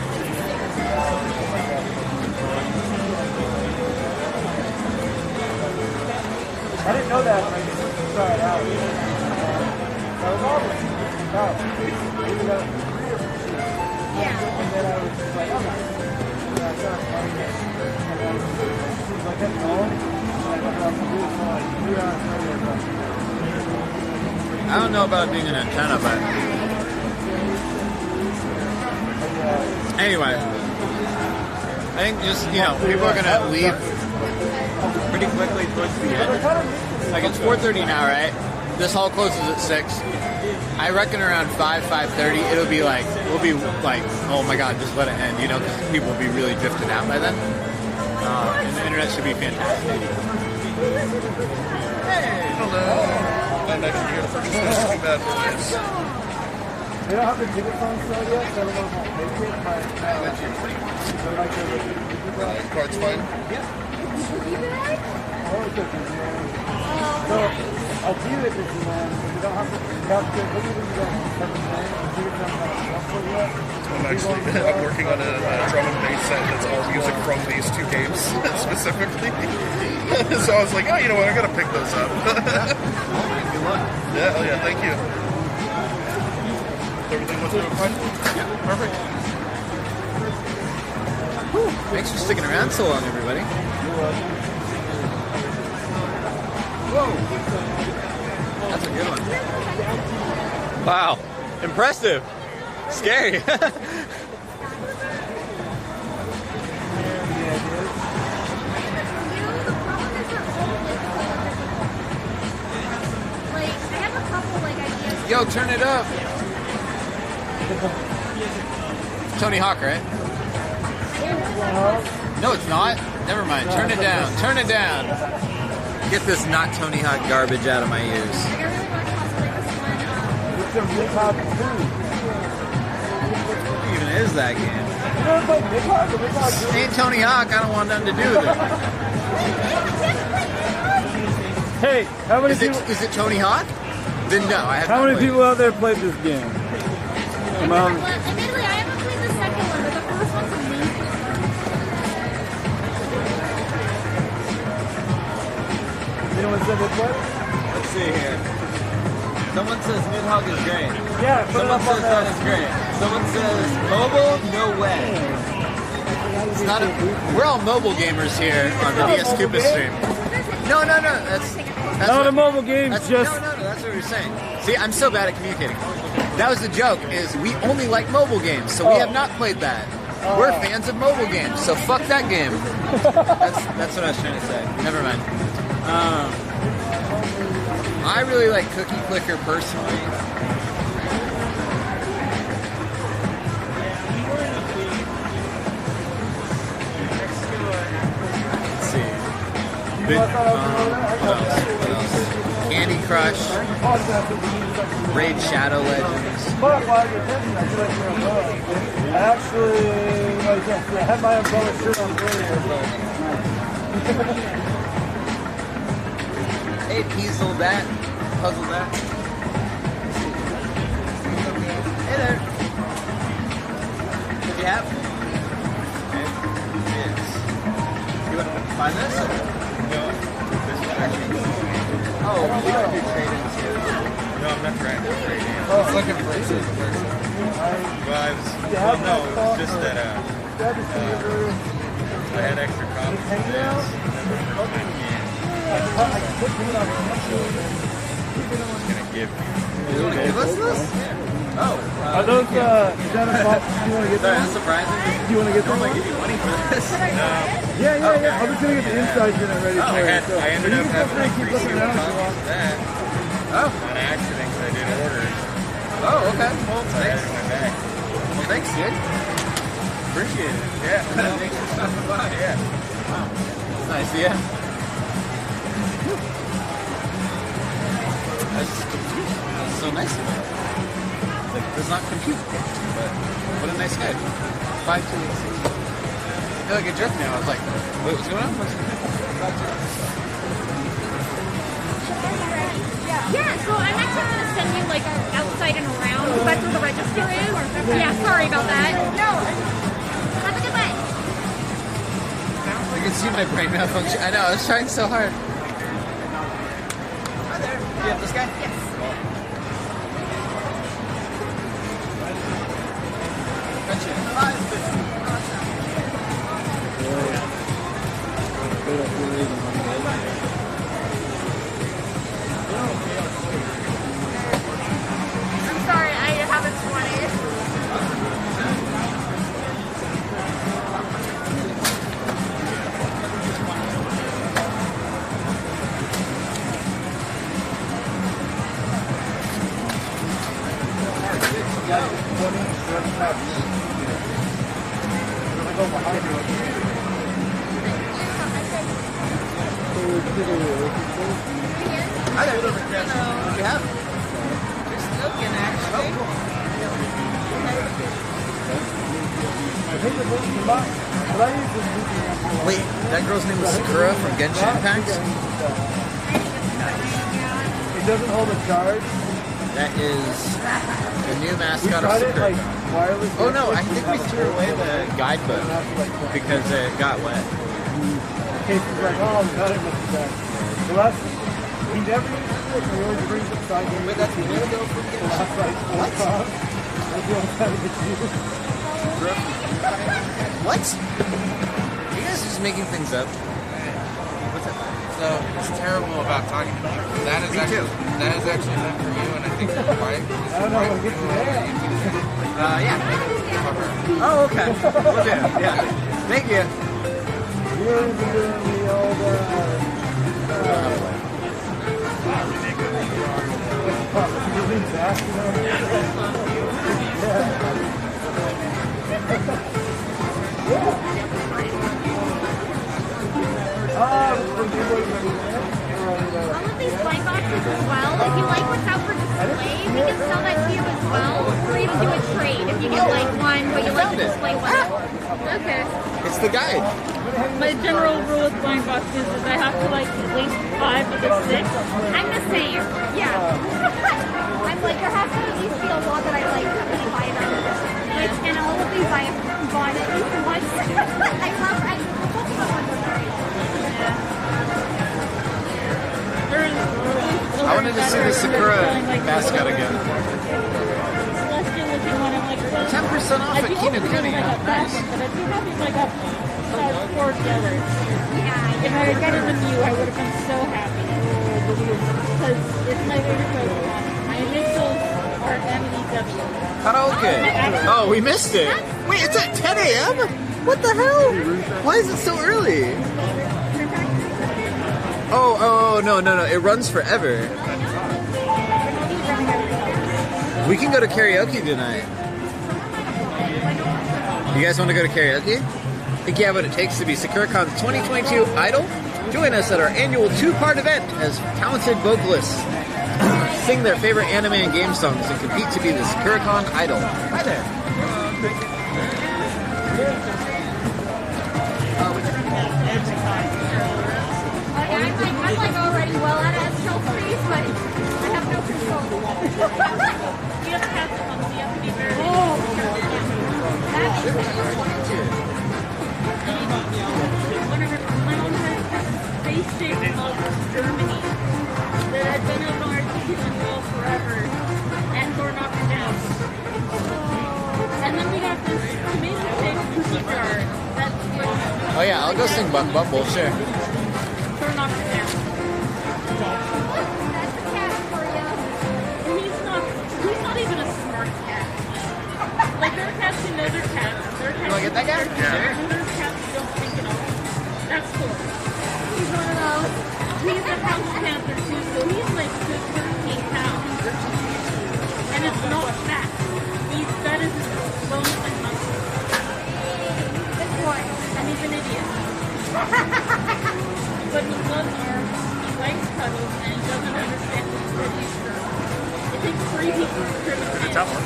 I didn't know that when I tried it out. I was always wow. Even though and then I was just like, okay. I started playing it. And then she was like, that's all. And I got to do it for like 3 hours later. I don't know about being an antenna, but anyway, I think just, you know, people are gonna leave pretty quickly towards the end. Like it's 4:30 now, right? This hall closes at 6. I reckon around 5:30, it'll be like, we'll be like, oh my god, just let it end, you know, because people will be really drifted out by then. And the internet should be fantastic. Hey! Hello! I'm actually here to purchase this too bad for this. They don't have the ticket phone still yet, so I don't know if I'll take it, but card's fine? Yeah. So, I'll do it this month, but you don't have to capture it. Maybe when you don't have to I'm working on a drum and bass set that's all music from these 2 games, specifically. So I was like, oh, you know what, I gotta pick those up. Good luck. Yeah, oh yeah, thank you. Everything went through fine? Yeah, perfect. Whew. Thanks for sticking around so long, everybody. Whoa! That's a good one. Wow. Impressive. Scary. Yo, turn it up. Tony Hawk, right? No, it's not. Never mind. Turn it down. Turn it down. Get this not Tony Hawk garbage out of my ears. What even is that game? Ain't Tony Hawk. I don't want nothing to do with it. Hey, how many people... Is it Tony Hawk? Then no, I have How many people out there played this game? Admittedly, I haven't played the second one, but the first one's amazing. Anyone said they played? Let's see here. Someone says Nidhogg is great. Yeah, someone says that is great. Someone says mobile, no way. It's not we're all mobile gamers here on the DSKoopa stream. No, that's not a mobile game, that's just... No, that's what you're saying. See, I'm so bad at communicating. That was the joke, is we only like mobile games, so we have not played that. We're fans of mobile games, so fuck that game. That's what I was trying to say. Never mind. I really like Cookie Clicker personally. Let's see. What else? Candy Crush. Raid Shadow Legends. Actually, I had my umbrella shirt on earlier, but... Hey, Peasel that. Puzzle that. Hey there. What do you have? Okay. Yes. You want to find this? No. Oh, we don't do trade-ins here. No, I'm not trying to trade in. I was looking for it. Well, no, it was just that I had extra copies of this. You want to give us this? Oh, Oh. Are those, is that a box? Do you want to get Sorry, them? that's surprising. Do you want to get them? I give you money for this. Yeah. I'm just going to get the inside unit ready for you. So, I ended up having to keep looking around if you want. that. Oh. On accident, because I didn't order. Oh, okay. Well, So I had it thanks. in my bag. Well, thanks, dude. Appreciate it. Yeah. Thanks for stopping by. Yeah. Wow. That's nice, yeah. That's so nice of him. Like, does not compute. But what a nice guy. 5'2". I feel like a jerk now. I was like, wait, what's going on? Yeah, so I'm actually going to send you like outside and around because that's where the register is. Yeah, sorry about that. No. Have a good day. I can see my brain malfunction. I know, I was trying so hard. Hi there. Do you have this guy? Yes. I'm sorry, I haven't 20. Hi there. What do you have? Just looking, actually. Wait, that girl's name was Sakura from Genshin Impact? It doesn't hold a charge. That is the new mascot of tried it, Sakura. like, wireless. Oh no, I think we threw away the guidebook because it got wet. Casey's like, oh, I'm not enough of that. The last, he never used it, he always brings up side games. Wait, that's me though from The last, like, 4 times. That's the only time it's used. What? You guys just making things up? What's up? So it's terrible about talking to people. That is actually meant for you, and I think your wife is I don't know what gets you there. Yeah. Oh, okay. Will do. Yeah. Thank you. You're doing the old, really fast, you All of these blind boxes as well. If you like what's out for display, we can sell that to you as well. Or even do a trade if you get like one, but you like the display one. Okay. It's the guide. My general rule with blind boxes is I have to like at least 5 of the 6. I'm the same. Yeah. I'm like, there has to at least be a lot that I like when I buy them. Like, and all of these I have bought at least once. I love Pokemon ones are great. I wanted to see the Sakura mascot again. 10% off at Kinokuni. Nice. But I'd be happy if I got 4 together. Yeah. If I had gotten the Mew, I would have been so happy. Because it's my favorite Pokemon. My initials are M and W. Karaoke. Oh, we missed it. Wait, it's at 10 a.m.? What the hell? Why is it so early? Oh, no. It runs forever. We can go to karaoke tonight. You guys want to go to karaoke? Think you have what it takes to be SakuraCon's 2022 Idol? Join us at our annual 2-part event as talented vocalists sing their favorite anime and game songs and compete to be the SakuraCon Idol. Hi there. I'm like already well out of Astral Freeze, but I have no control. You have to have the ones, you have to be very my mom has a basic of Germany that had been over our Arctic wall forever and Thor knocked it down. And then we got this amazing thing from CPR that's like Oh yeah, I'll go sing Bumble, sure. Thor knocked it down. He's not even a smart cat. Like there are cats who know their cats. There are cats You wanna get that guy? There are cats who don't think at all. That's cool. He's one of those. He's a house panther too, so he's like good 13 pounds. And it's not fat. That is bones and muscle. Good boy. And he's an idiot. But he loves arms, he likes cuddles, and he doesn't understand the produce girl. It takes 3 people to trim a The top one.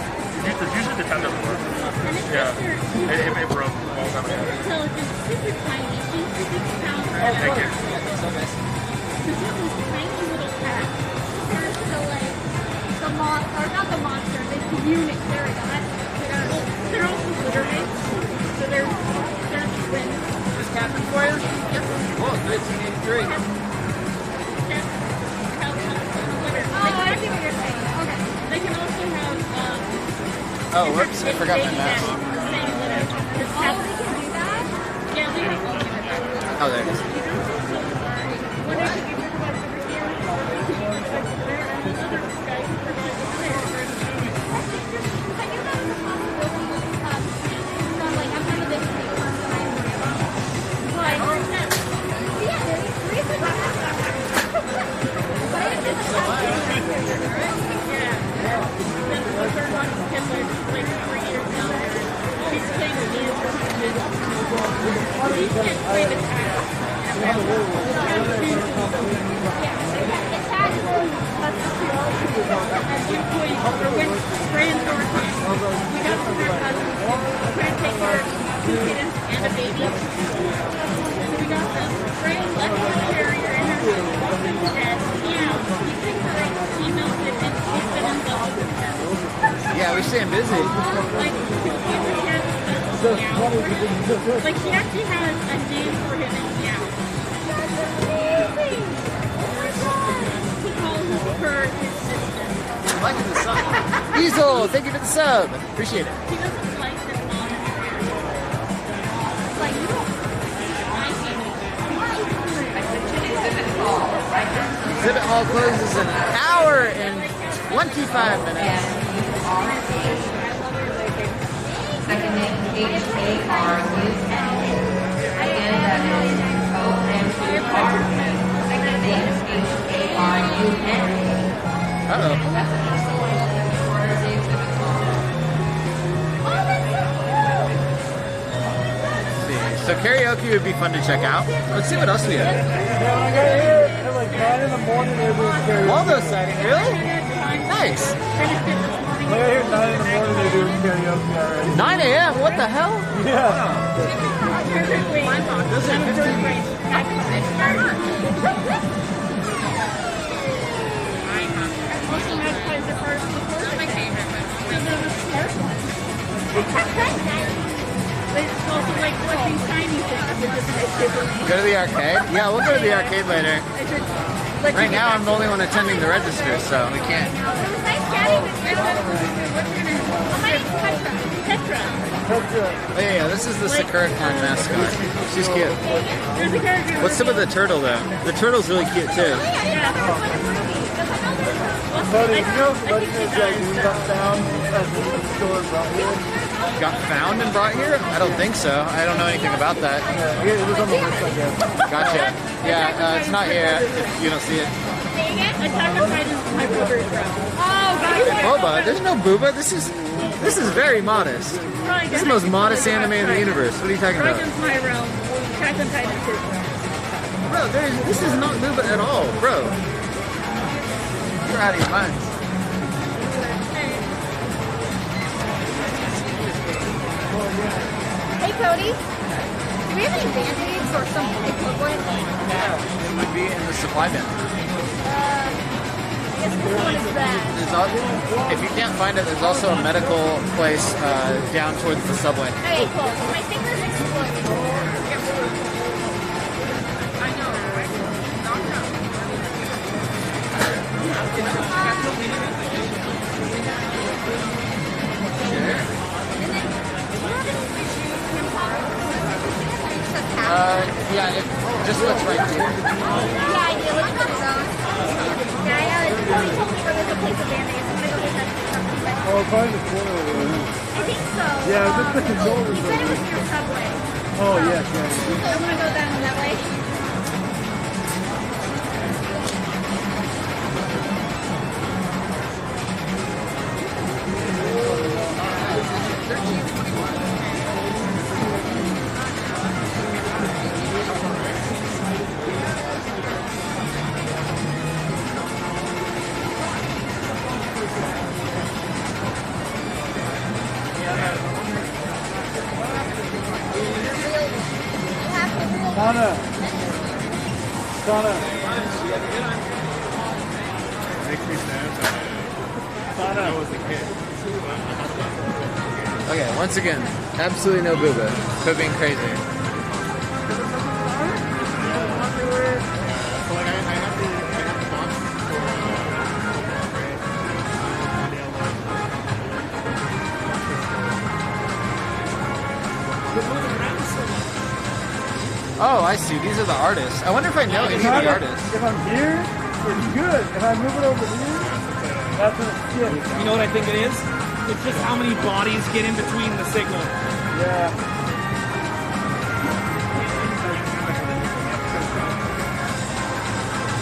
Usually the top doesn't work. And it's Yeah. just their It broke a long time ago. intelligence, super tiny, 86 pounds. Thank you. Because he's this tiny little cat. Compared to like the monster, or not the monster, the unit. There we go. They're also litter mates, so they're twins. This captain for you? Yep. Whoa, 1983. Oh, I see what you're saying. Okay. They can also have Oh, whoops, I forgot my mask. Oh, they can do that? Yeah, we have one. Oh, there it is. When I think you talk about over here, we can use it over there, and another guy who provides over there for entertainment. I knew that was a possibility. So, like, I'm kind of big into the terms that I worry about. Why? Yeah, there's reason why. But I didn't think about it. Yeah. That's the third one. Kid like 3 years now. She's playing with me as her kid. He can't play the cat. Yeah, we're staying busy. Like she actually has a name for him in Meow. He calls her his sister. Liking the sub. Diesel, thank you for the sub. Appreciate it. He doesn't like his mom. Like you don't Exhibit hall closes in an hour and 25 minutes. Second name H-A-R-U-N. Again, that is O-N-E-R. Second name H-A-R-U-N. Uh-oh. That's a person for the exhibit hall. Let's see. So karaoke would be fun to check out. Let's see what else we have. Yeah, when I got here at like 9 in the morning, they were doing karaoke. Waldo sighting, really? Nice. When I got here at 9 in the morning, they were doing karaoke already. 9 a.m.? What the hell? Yeah. Go to the arcade? Yeah, we'll go to the arcade later. Right now, I'm the only one attending the register, so we can't. Oh, yeah, this is the Sakura Clan mascot. She's cute. What's up with the turtle, though? The turtle's really cute, too. Buddy, you know, Legendary Dragoon got found at the store and brought here. Got found and brought here? I don't think so. I don't know anything about that. Yeah, it was on the website, yeah. Gotcha. Yeah, it's not here if you don't see it. Boba? There's no Booba. This is very modest. This is the most modest anime in the universe. What are you talking about? Dragon's my realm. Attack on Titan 2. Bro, this is not Booba at all, bro. You're out of your mind. Hey Cody, do we have any band-aids or some equivalent? Yeah, it would be in the supply bin. I guess which one is that? If you can't find it, there's also a medical place down towards the subway. Hey, cool. My fingers exploded. I know, right? Yeah, it just looks right to you. Yeah, I do. Let's go to those. Yeah, Cody told me where there's a place of band-aids. I'm gonna go get that. Oh, find the corner over there. I think so. Yeah, just the controllers. You said it was near Subway. Oh, yes, So I'm gonna go down that way. Donna. Makes me sad. Donna. I was a kid. Okay, once again, absolutely no booba. Quit being crazy. So like I have the box Oh, I see. These are the artists. I wonder if I know any of the artists. If I'm here, it's good. If I move it over here, that's when it's good. You know what I think it is? It's just how many bodies get in between the signal. Yeah.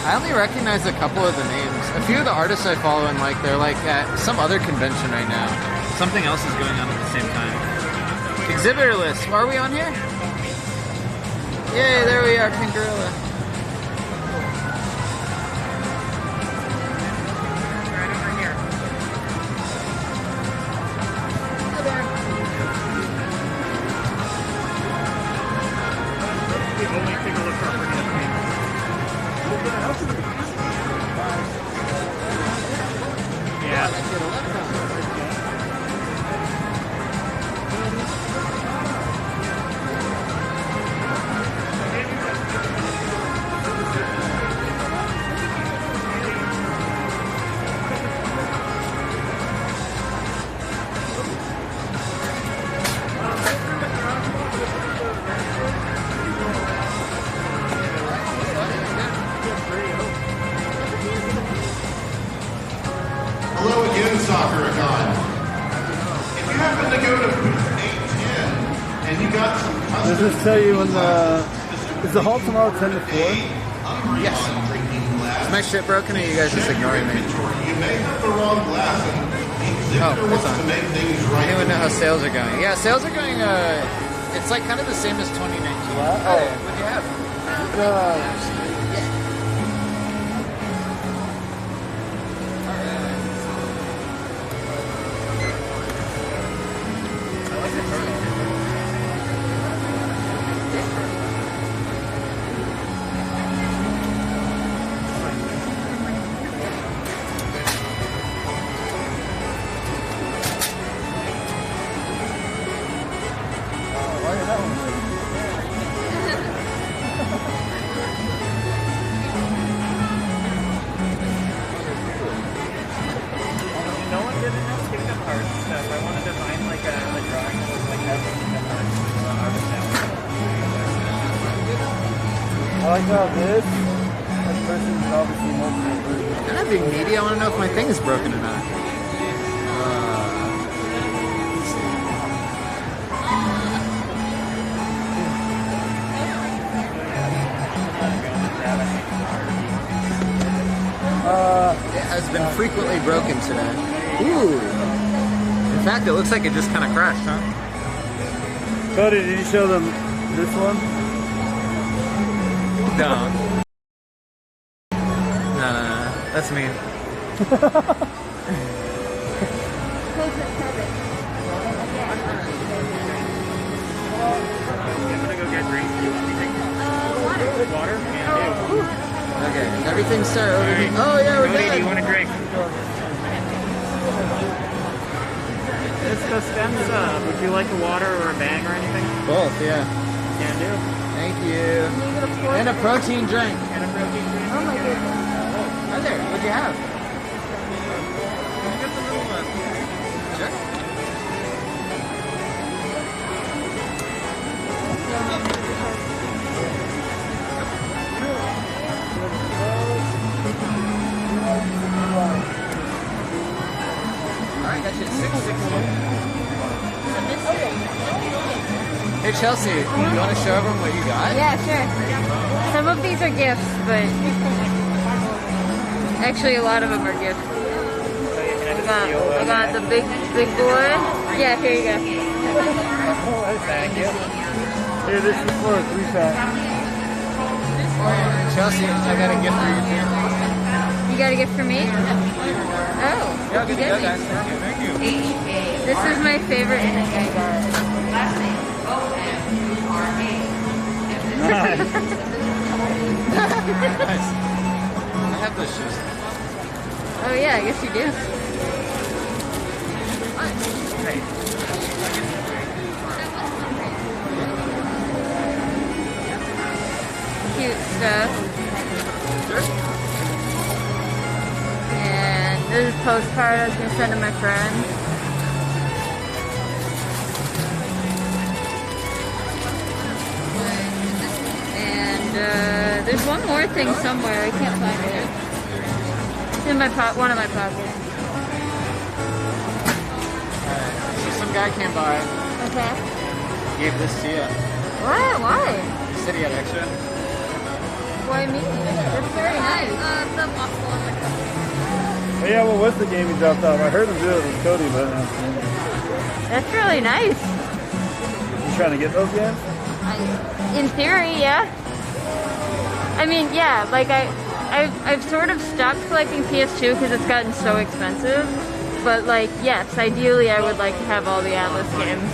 I only recognize a couple of the names. A few of the artists I follow and like they're like at some other convention right now. Something else is going on at the same time. Exhibitor list. Are we on here? Yay, there we are, Pink Gorilla. Hello again, Soccer-a-con. If you happen to go to booth 810 and you got some Does this tell you when is the hall tomorrow 10 to 4? Yes. Is my shit broken or are you guys just ignoring me? You may have the wrong glass and the exhibitor wants to make things right. Anyone know how sales are going? Yeah, sales are going, it's like kind of the same as 2019. Oh. What'd you have? No one did enough Kingdom Hearts stuff. I wanted to find like a drawing that was like that Kingdom Hearts artist out. I like how this person is obviously multiple versions. I'm not being needy. I want to know if my thing is broken or not. It has been frequently broken today. Ooh. In fact, it looks like it just kind of crashed, huh? Cody, did you show them this one? No. No. That's mean. I'm gonna go get drinks. Do you want anything? Water? Yeah, Okay, everything's started over here. Oh, yeah, we're Cody, good. do you want a drink? It's Costanza. Would you like a water or a bag or anything? Both, yeah. Can do. Thank you. And a protein drink. And a protein drink. Oh my goodness. Hi there. What'd you have? Sure. Alright, got you at 660. Hey Chelsea, you want to show everyone what you got? Yeah, sure. Some of these are gifts, but actually a lot of them are gifts. I got the big boy. Yeah, here you go. Thank you. Here, this is for a 3-pack. Chelsea, I got a gift for you too. You got a gift for me? Oh, Yeah, you good to did go, me. guys. Thank you. Thank you. This is my favorite thing I got. Nice. I have those shoes. Oh yeah, I guess you do. Cute stuff. And this is a postcard I was gonna send to my friend. And there's one more thing somewhere. I can't find it. It's in my one of my pockets. So some guy came by, Okay. gave this to you. What? Why? He said he had extra. Why me? That's very nice. The waffle and the Oh, yeah, what was the game he dropped off? I heard him do it with Cody, but That's really nice. you trying to get those games? In theory, yeah. I mean, yeah, like I've sort of stopped collecting PS2 because it's gotten so expensive. But like, yes, ideally I would like to have all the Atlas games.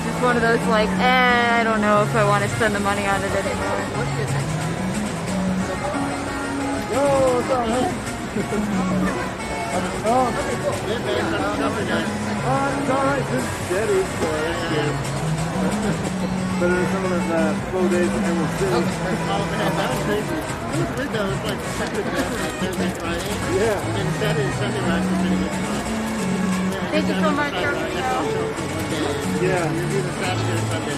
Just one of those like, I don't know if I want to spend the money on it anymore. Yo, what's up, man? It's alright, just steady, so it's good. Better than some of those slow days in Emerald City. Oh man, that was crazy. It was weird though, it was like Saturday, Thursday, Friday. Yeah. And then Saturday and Sunday last was pretty good fun. Thank you so much, Yeah. You're either Saturday or Sunday.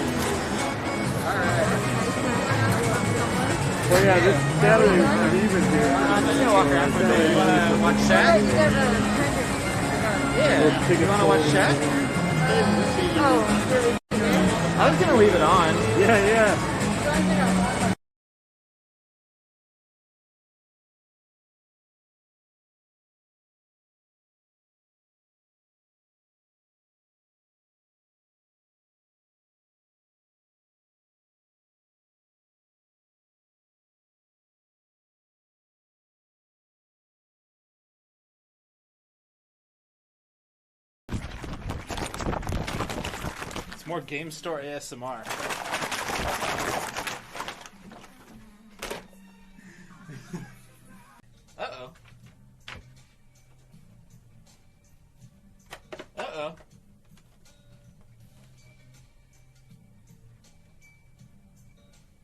Well, yeah, this Saturday was even here. I'm just gonna walk around for a bit. You wanna watch Shaq? Yeah. You wanna watch Shaq? Oh, I was gonna leave it on. Yeah, yeah. It's more Game Store ASMR. Uh-oh. Uh-oh.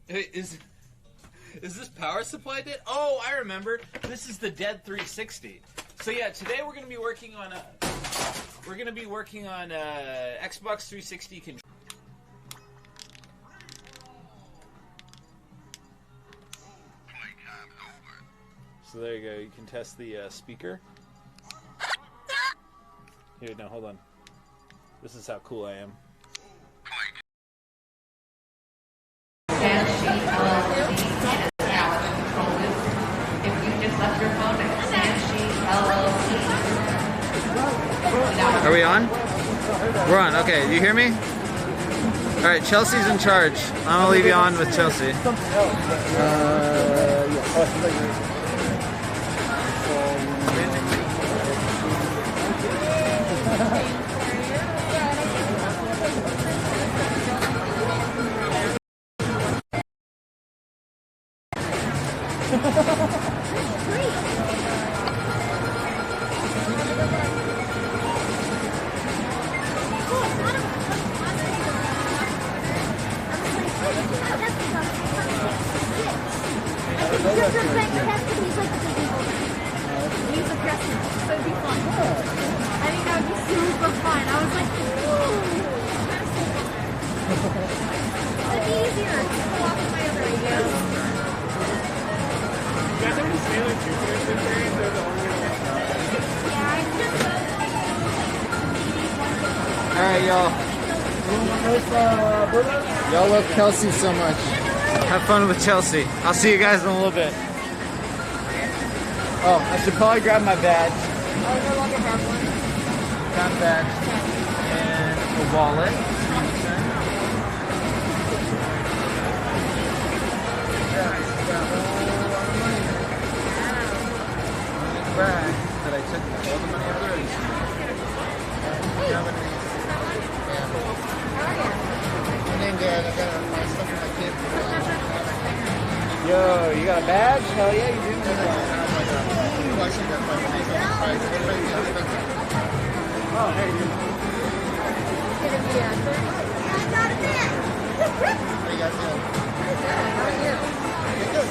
Hey, is this power supply dead? Oh, I remember. This is the dead 360. So yeah, today we're gonna be working on Xbox 360 controller. So there you go. You can test the speaker. Here, no, hold on. This is how cool I am. Are we on? We're on. Okay, you hear me? All right, Chelsea's in charge. I'm gonna leave you on with Chelsea. Y'all love Kelsey so much. Have fun with Chelsea. I'll see you guys in a little bit. Oh, I should probably grab my badge. I no longer have one. Got a badge. And a wallet. Bag that I took all the money out of the race. Yo, you got a badge? Hell yeah, you do. Oh, hey, dude. How you guys doing? How are you? Good.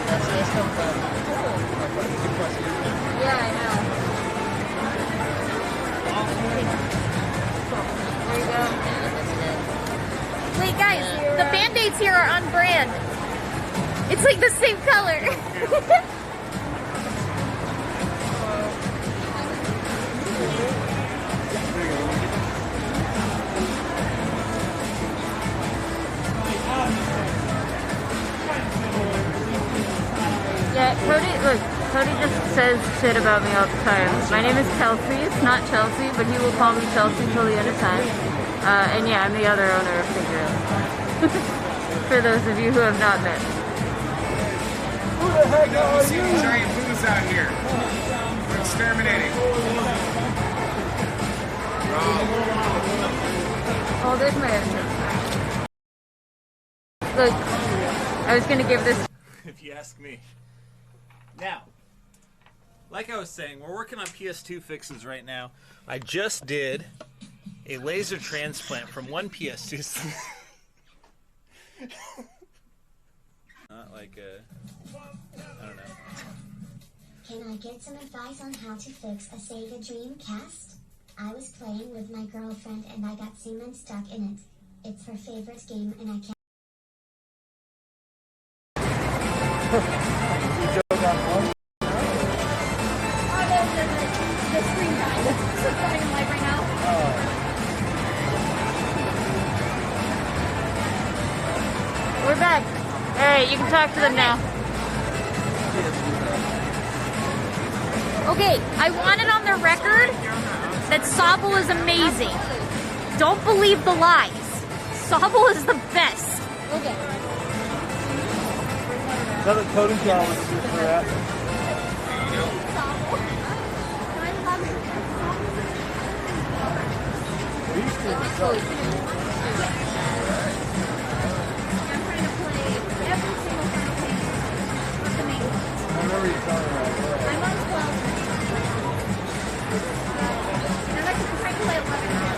That's Yeah, I know. There you go. Wait, guys, the Band-Aids here are on brand. It's like the same color. Yeah, Cody just says shit about me all the time. My name is Kelsey. It's not Chelsea, but he will call me Chelsea until the end of time. And yeah, I'm the other owner of Figure Out. For those of you who have not met. Who the heck are you? Giant booths out here. We're exterminating. Oh, there's my entrance. Look, I was gonna give this. If you ask me. Now, like I was saying, we're working on PS2 fixes right now. I just did a laser transplant from one PS2 system. Not like a, I don't know. Can I get some advice on how to fix a Sega Dreamcast? I was playing with my girlfriend and I got semen stuck in it. It's her favorite game and I can't. The screen died. It's running live right now. We're back. Alright, you can talk to them now. Okay, I want it on the record that Sobble is amazing. Don't believe the lies. Sobble is the best. Okay. Another totem challenge for that. I remember you telling me that. I'm on 12. And I'm actually trying to play 11 now.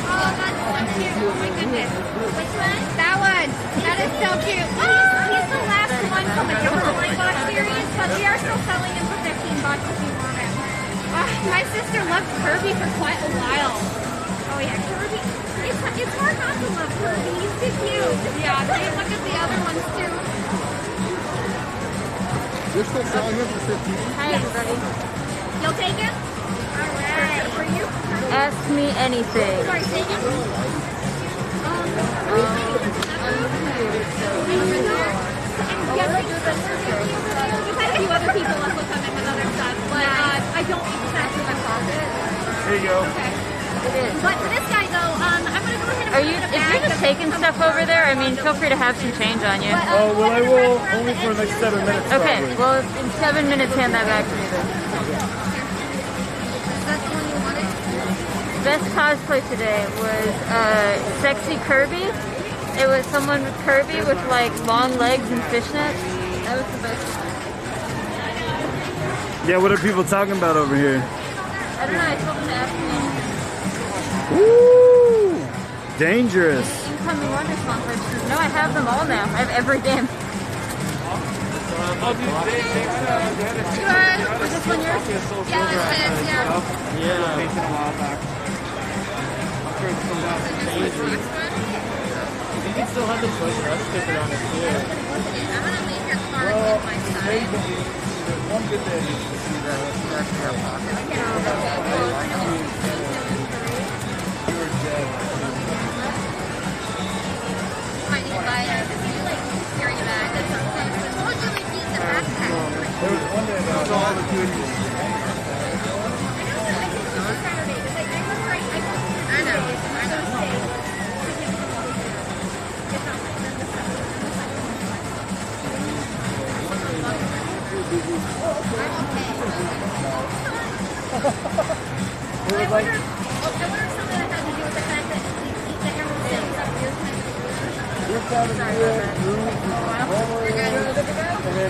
Oh, that's so cute. Oh my goodness. Which one? That one. That is so cute. He's the last one from a different line box series, but we are still selling him for $15 if you want him. My sister loved Kirby for quite a while. Oh yeah, Kirby. It's hard not to love Kirby. He's too cute. Yeah, they look at the other ones too. You're still selling him for 15? Hi, everybody. You'll take him? Alright. For you? Ask me anything. Sorry, take him? We've had a few other people also come in with other stuff, but I don't need to stash in my closet. There you go. Okay. But for this guy though, I'm gonna go ahead and Are you, if you're just taking stuff over there, I mean, feel free to have some change on you. Oh, well, I will only for the next 7 minutes. Okay, Probably. well, in 7 minutes, hand that back to me then. That's the one you wanted? Best cosplay today was Sexy Kirby. It was someone with Kirby with like long legs and fishnets. That was the best. Yeah, what are people talking about over here? I don't know, I told them to ask me. Woo! Dangerous. Incoming Wonder Swan purchases. No, I have them all now. I have every game. Was this one yours? Yeah, this is, yeah. Yeah. A while back. I'm sure it's sold out. You can still have the Toys R Us sticker on it too. I'm gonna leave your card Well, with my sign. there's one good thing is to see that you actually have pockets. You were dead. Might need to buy it. Carry a bag or something. What do we need the backpack? There was one day that all the goodies. I know. It was like, I wonder if some of that had to do with the fact that the Emerald City stuff is you're coming here, and then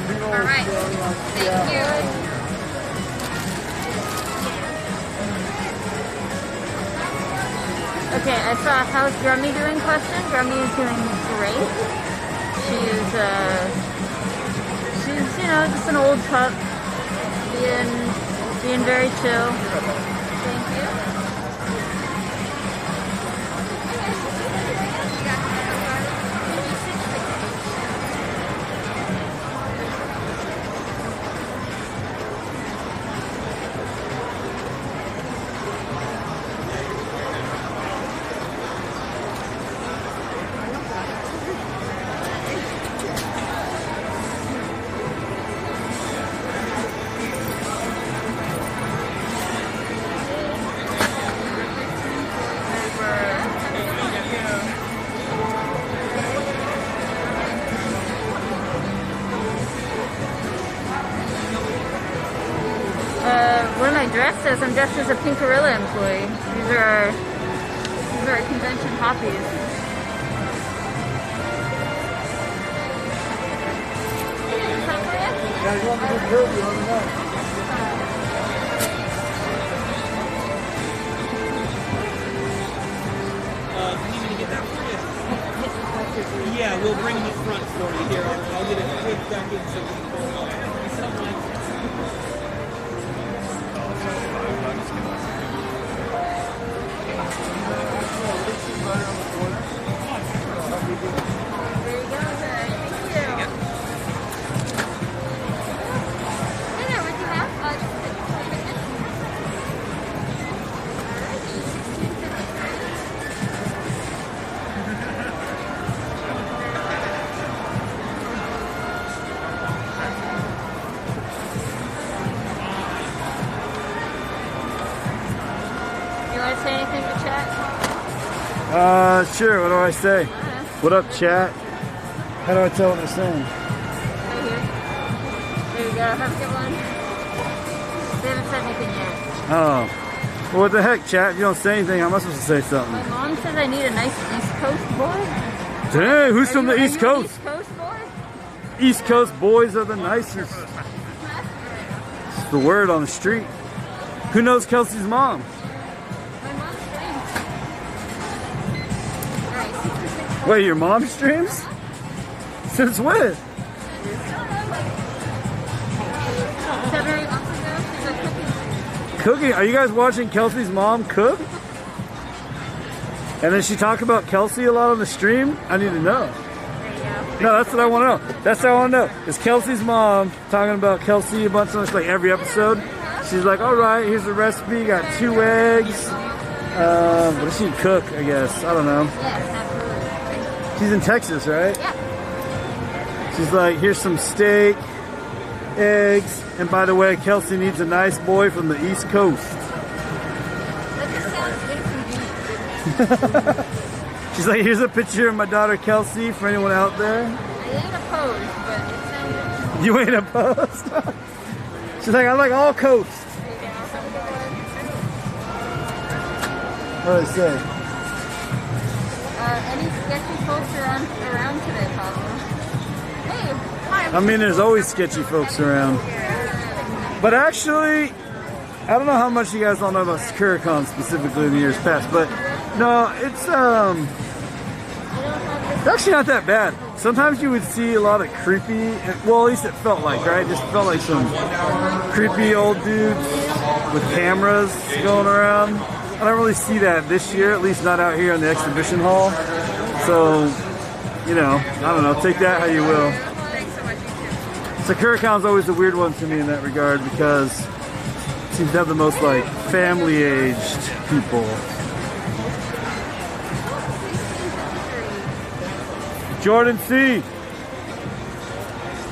we all right. Thank you. Okay, I saw how's Drummy doing question. Drummy is doing great. She's you know, just an old pup, being very chill. Thank you. What am I dressed as? I'm dressed as a Pinkarilla employee. These are our convention hoppies. guys want to do curvy on the night. Do you need me to get that for you? Yeah, we'll bring the front for you. Here, I'll get it quick back in so we can pull it off. Thank you so much. You want to say anything to chat? Sure, what do I say? What up, chat? How do I tell what they're saying? Right here. There you go. Have a good one. They haven't said anything yet. Oh. Well, what the heck, chat? If you don't say anything, how am I supposed to say something? My mom says I need a nice East Coast boy. Dang, who's from the East Coast? East Coast boy? East Coast boys are the nicest. It's the word on the street. Who knows Kelsey's mom? Wait, your mom streams? Since when? 7 or 8 months ago, she's like Cooking? Are you guys watching Kelsey's mom cook? And then she talk about Kelsey a lot on the stream? I need to know. No, that's what I want to know. That's what I want to know. Is Kelsey's mom talking about Kelsey a bunch of like every episode? She's like, all right, here's the recipe. Got 2 eggs. What does she cook, I guess? I don't know. She's in Texas, right? Yeah. She's like, here's some steak, eggs, and by the way, Kelsey needs a nice boy from the East Coast. She's like, here's a picture of my daughter Kelsey for anyone out there. I ain't opposed, but it sounds... You ain't opposed? She's like, I like all coasts. What did I say? Any sketchy folks around today, Pablo? Hey, hi. I mean, there's always sketchy folks around. But actually, I don't know how much you guys don't know about Sakura-Con specifically in the years past, but no, it's It's actually not that bad. Sometimes you would see a lot of creepy, well, at least it felt like, right? It just felt like some creepy old dudes with cameras going around. I don't really see that this year, at least not out here in the exhibition hall. So, you know, I don't know, take that how you will. SakuraCon's always a weird one to me in that regard because it seems to have the most like family-aged people. Jordan C.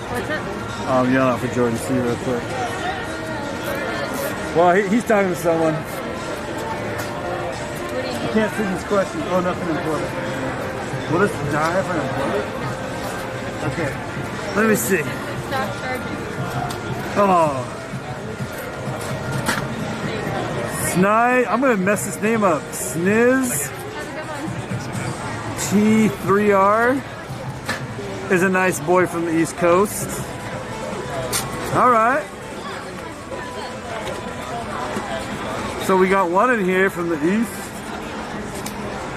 What's up? I'm yelling out for Jordan C real quick. Well, he's talking to someone. I can't see these questions. Oh, nothing important. Will this die if I unplug it? Okay. Let me see. Stop charging. Oh. Sni, I'm gonna mess this name up. Sniz T3R is a nice boy from the East Coast. All right. So we got one in here from the East.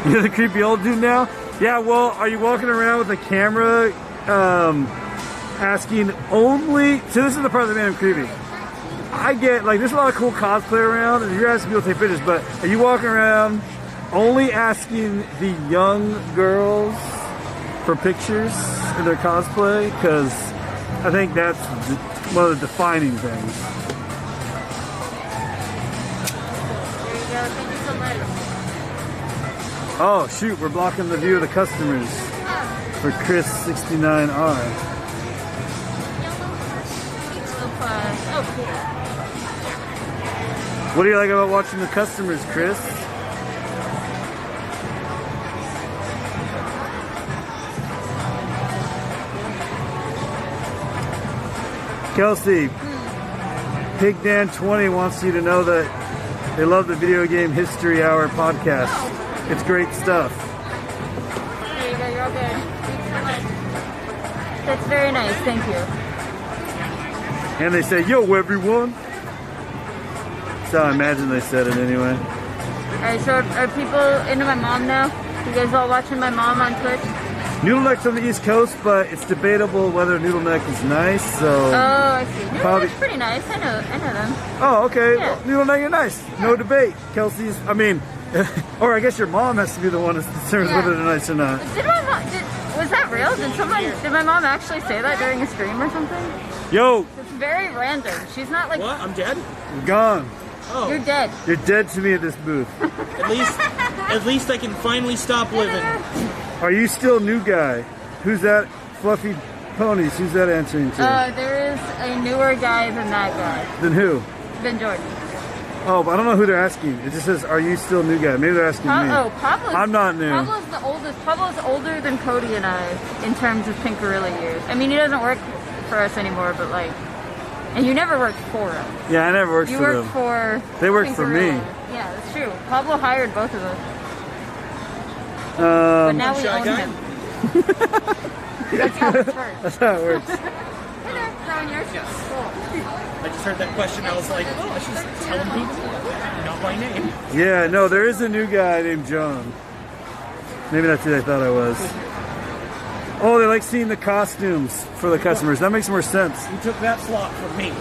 You're the creepy old dude now? Yeah, well, are you walking around with a camera asking only... So this is the part that made him creepy. I get, like, there's a lot of cool cosplay around, and you're asking people to take pictures, but are you walking around only asking the young girls for pictures in their cosplay? Because I think that's one of the defining things. There you go. Thank you so much. Oh, shoot, we're blocking the view of the customers for Chris69R. Oh, cool. What do you like about watching the customers, Chris? Kelsey, Pig Dan20 wants you to know that they love the Video Game History Hour podcast. It's great stuff. There you go, you're all good. Thanks so much. That's very nice, thank you. And they say, yo, everyone. So I imagine they said it anyway. Alright, so are people into my mom now? You guys all watching my mom on Twitch? Noodle Neck's on the East Coast, but it's debatable whether Noodle Neck is nice, so... Oh, I see. Noodle probably... Neck's pretty nice. I know them. Oh, okay. Yeah. Well, Noodle Neck, you're nice. No debate. Kelsey's, I mean, or I guess your mom has to be the one that determines whether they're nice or not. Did my mom, was that real? Did my mom actually say that during a stream or something? Yo! It's very random. She's not like... What? I'm dead? Gone. Oh. You're dead. You're dead to me at this booth. At least I can finally stop living. Are you still new guy? Who's that? Fluffy Ponies. Who's that answering to? There is a newer guy than that guy. Then who? Than Jordan. Oh, but I don't know who they're asking. It just says, are you still new guy? Maybe they're asking me. Oh, Pablo's... I'm not new. Pablo's the oldest. Pablo's older than Cody and I in terms of Pinkarilla years. I mean, he doesn't work for us anymore, but like... And you never worked for us. Yeah, I never worked for them. You worked for... They worked for me. Yeah, that's true. Pablo hired both of us. But now we own him. That's how it works. That's how it works. Hey there, throwing yours? Yes. Cool. I just heard that question. I was like, oh, I should tell him people, not by name. Yeah, no, there is a new guy named John. Maybe that's who I thought I was. Oh, they like seeing the costumes for the customers. That makes more sense. You took that slot from me.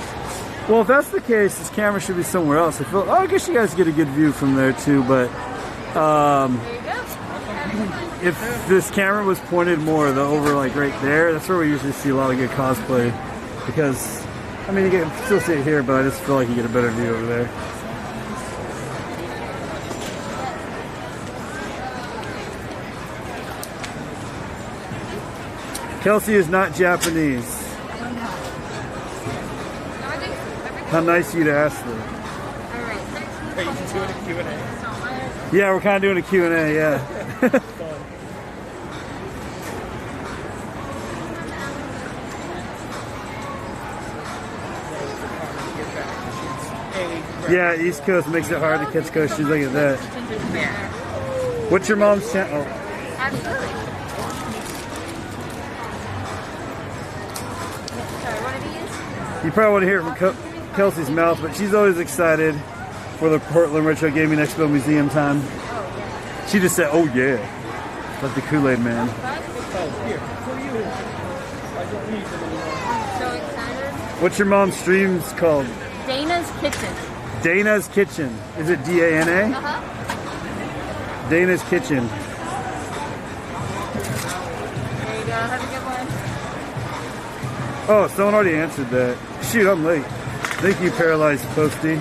Well, if that's the case, this camera should be somewhere else. I guess you guys get a good view from there too, but if this camera was pointed more over like right there, that's where we usually see a lot of good cosplay. Because, I mean, you can still see it here, but I just feel like you get a better view over there. Kelsey is not Japanese. How nice of you to ask them. Are you doing a Q&A? Yeah, we're kind of doing a Q&A, yeah. Yeah, East Coast makes it hard to catch coaches. Look at that. What's your mom's channel? Oh. Absolutely. Sorry, one of these? You probably want to hear it from Kelsey's mouth, but she's always excited for the Portland Retro Gaming Expo Museum time. She just said, oh yeah. Like the Kool-Aid Man. Oh, here, for you. I don't need them anymore. I'm so excited. What's your mom's streams called? Dana's Kitchen. Dana's Kitchen. Is it D-A-N-A? Uh-huh. Dana's Kitchen. There you go. Have a good one. Oh, someone already answered that. Shoot, I'm late. Thank you, Paralyzed Posty.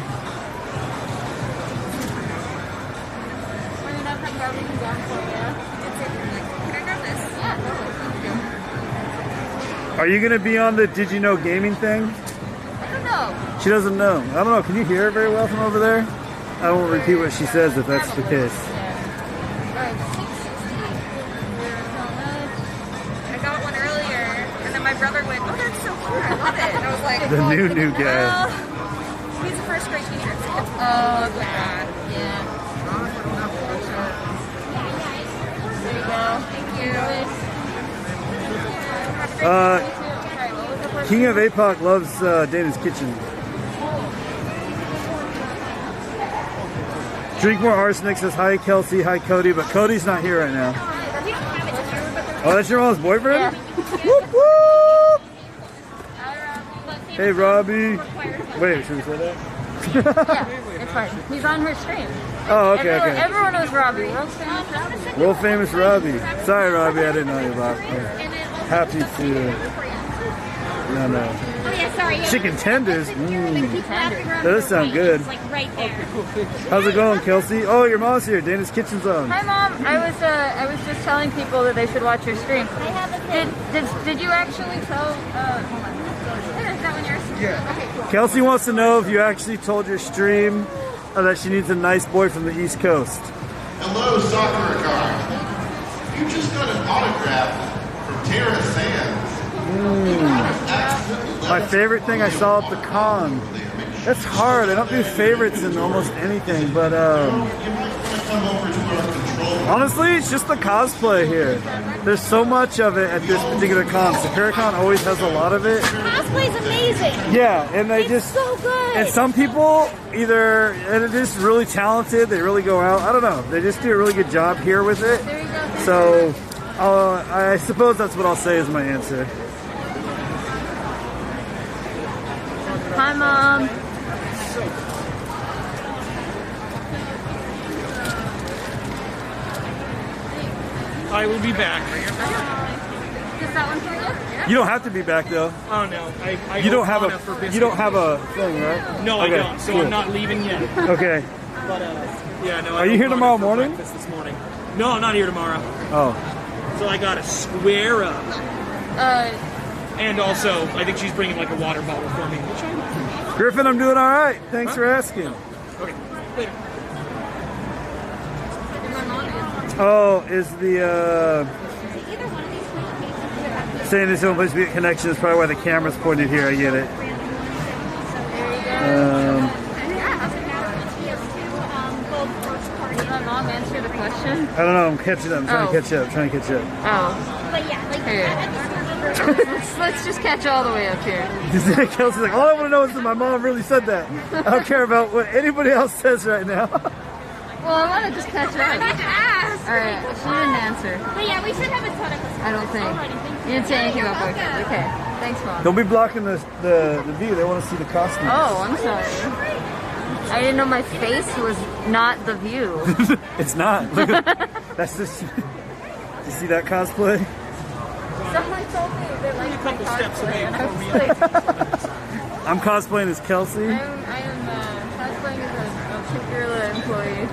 Are you going to be on the Did You Know Gaming thing? I don't know. She doesn't know. I don't know. Can you hear her very well from over there? I won't repeat what she says if that's the case. Alright, 660. I got one earlier, and then my brother went, "Oh, that's so cool! I love it." And I was like, The new guy. Well, he's a first grade teacher. Oh, God. Yeah. There you go. Thank you. King of APOC loves Dana's Kitchen. Drink more arsenic says hi Kelsey, hi Cody, but Cody's not here right now. Oh, that's your mom's boyfriend? Yeah. Whoop, whoop. Hey Robbie. Wait, should we say that? Yeah, it's fine. He's on her stream. Oh, okay, everyone, okay. Everyone knows Robbie. World famous Robbie. World famous Robbie. Sorry Robbie, I didn't know you about. Happy to. No. Oh yeah, sorry. Yeah. Chicken tenders. That does sound good. Like right there. How's it going, Kelsey? Oh, your mom's here. Dana's Kitchen's on. Hi, Mom. I was just telling people that they should watch your stream. I have a Did you actually tell? Hold on. Is that one yours? Yeah. Okay, cool. Kelsey wants to know if you actually told your stream that she needs a nice boy from the East Coast. Hello, soccer guy. You just got an autograph from Tara Sands. My favorite thing I saw at the con. That's hard. I don't do favorites in almost anything, but honestly, it's just the cosplay here. There's so much of it at this particular con. SakuraCon always has a lot of it. Cosplay's amazing. Yeah, and they just so good. And some people either and it is really talented. They really go out. I don't know. They just do a really good job here with it. There you go. So I suppose that's what I'll say is my answer. Hi, Mom. I will be back. Is that one for you? You don't have to be back though. Oh no, I You don't have Ohana for a biscuit. you don't have a thing, right? No, Okay, I don't. So cool. I'm not leaving yet. Okay. But yeah, no. Are you here tomorrow morning? Breakfast this morning. No, I'm not here tomorrow. Oh. So I gotta square up. And also, I think she's bringing like a water bottle for me. Which I Griffin, I'm doing all right. Thanks for asking. Okay, later. Oh, is the saying this only place to get connection is probably why the camera's pointed here. I get it. Did my mom answer the question? I don't know. I'm catching up. I'm trying to catch up. Trying to catch up. Oh. But yeah, like Here. Let's just catch all the way up here. Kelsey's like, all I want to know is that my mom really said that. I don't care about what anybody else says right now. Well, I want to just catch up. I got to ask. All right, she didn't answer. But yeah, we should have a ton of us. I don't think. You didn't say anything about boyfriend. Okay, thanks, Mom. Don't be blocking the view. They want to see the costumes. Oh, I'm sorry. I didn't know my face was not the view. It's not. Look at, that's just. You see that cosplay? Someone told me they like a couple steps away and I from was me. like, I'm cosplaying as Kelsey. I am cosplaying as a particular employee.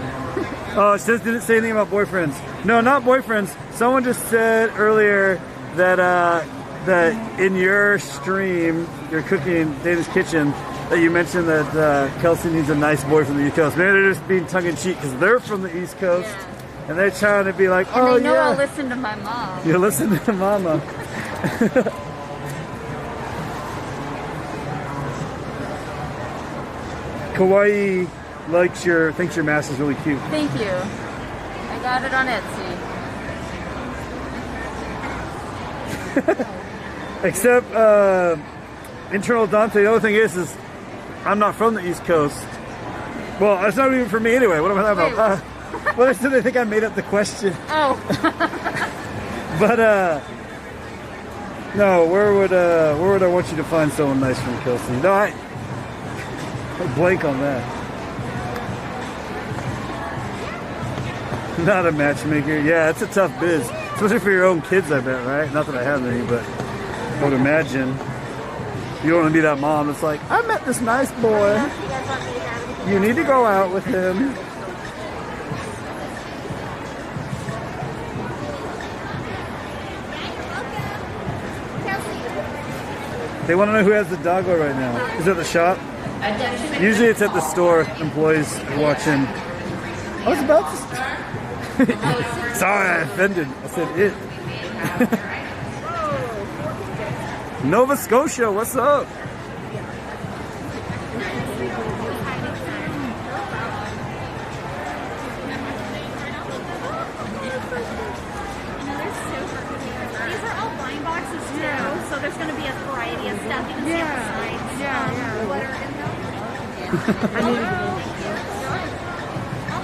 Oh, it says didn't say anything about boyfriends. No, not boyfriends. Someone just said earlier that that in your stream, you're cooking in Dana's Kitchen, that you mentioned that Kelsey needs a nice boy from the East Coast. Maybe they're just being tongue-in-cheek because they're from the East Coast. Yeah. And they're trying to be like, And oh they know yeah. I'll listen to my mom. You listen to mama. Kawaii thinks your mask is really cute. Thank you. I got it on Etsy. Except internal Dante, the other thing is I'm not from the East Coast. Well, that's not even for me anyway. What am I talking about? Well, they said they think I made up the question. Oh. But no, where would I want you to find someone nice from Kelsey? No, I blank on that. Not a matchmaker. Yeah, it's a tough biz, especially for your own kids. I bet, right? Not that I have any, but I would imagine you don't want to be that mom that's like, I met this nice boy. You need to go out with him. They want to know who has the doggo right now. Is it at the shop? Usually it's at the store. Employees watching. I was about to. Sorry, I offended. I said it. Nova Scotia, what's up? These are all wine boxes too, so there's going to be a variety of stuff. You can see on the sides what are in them.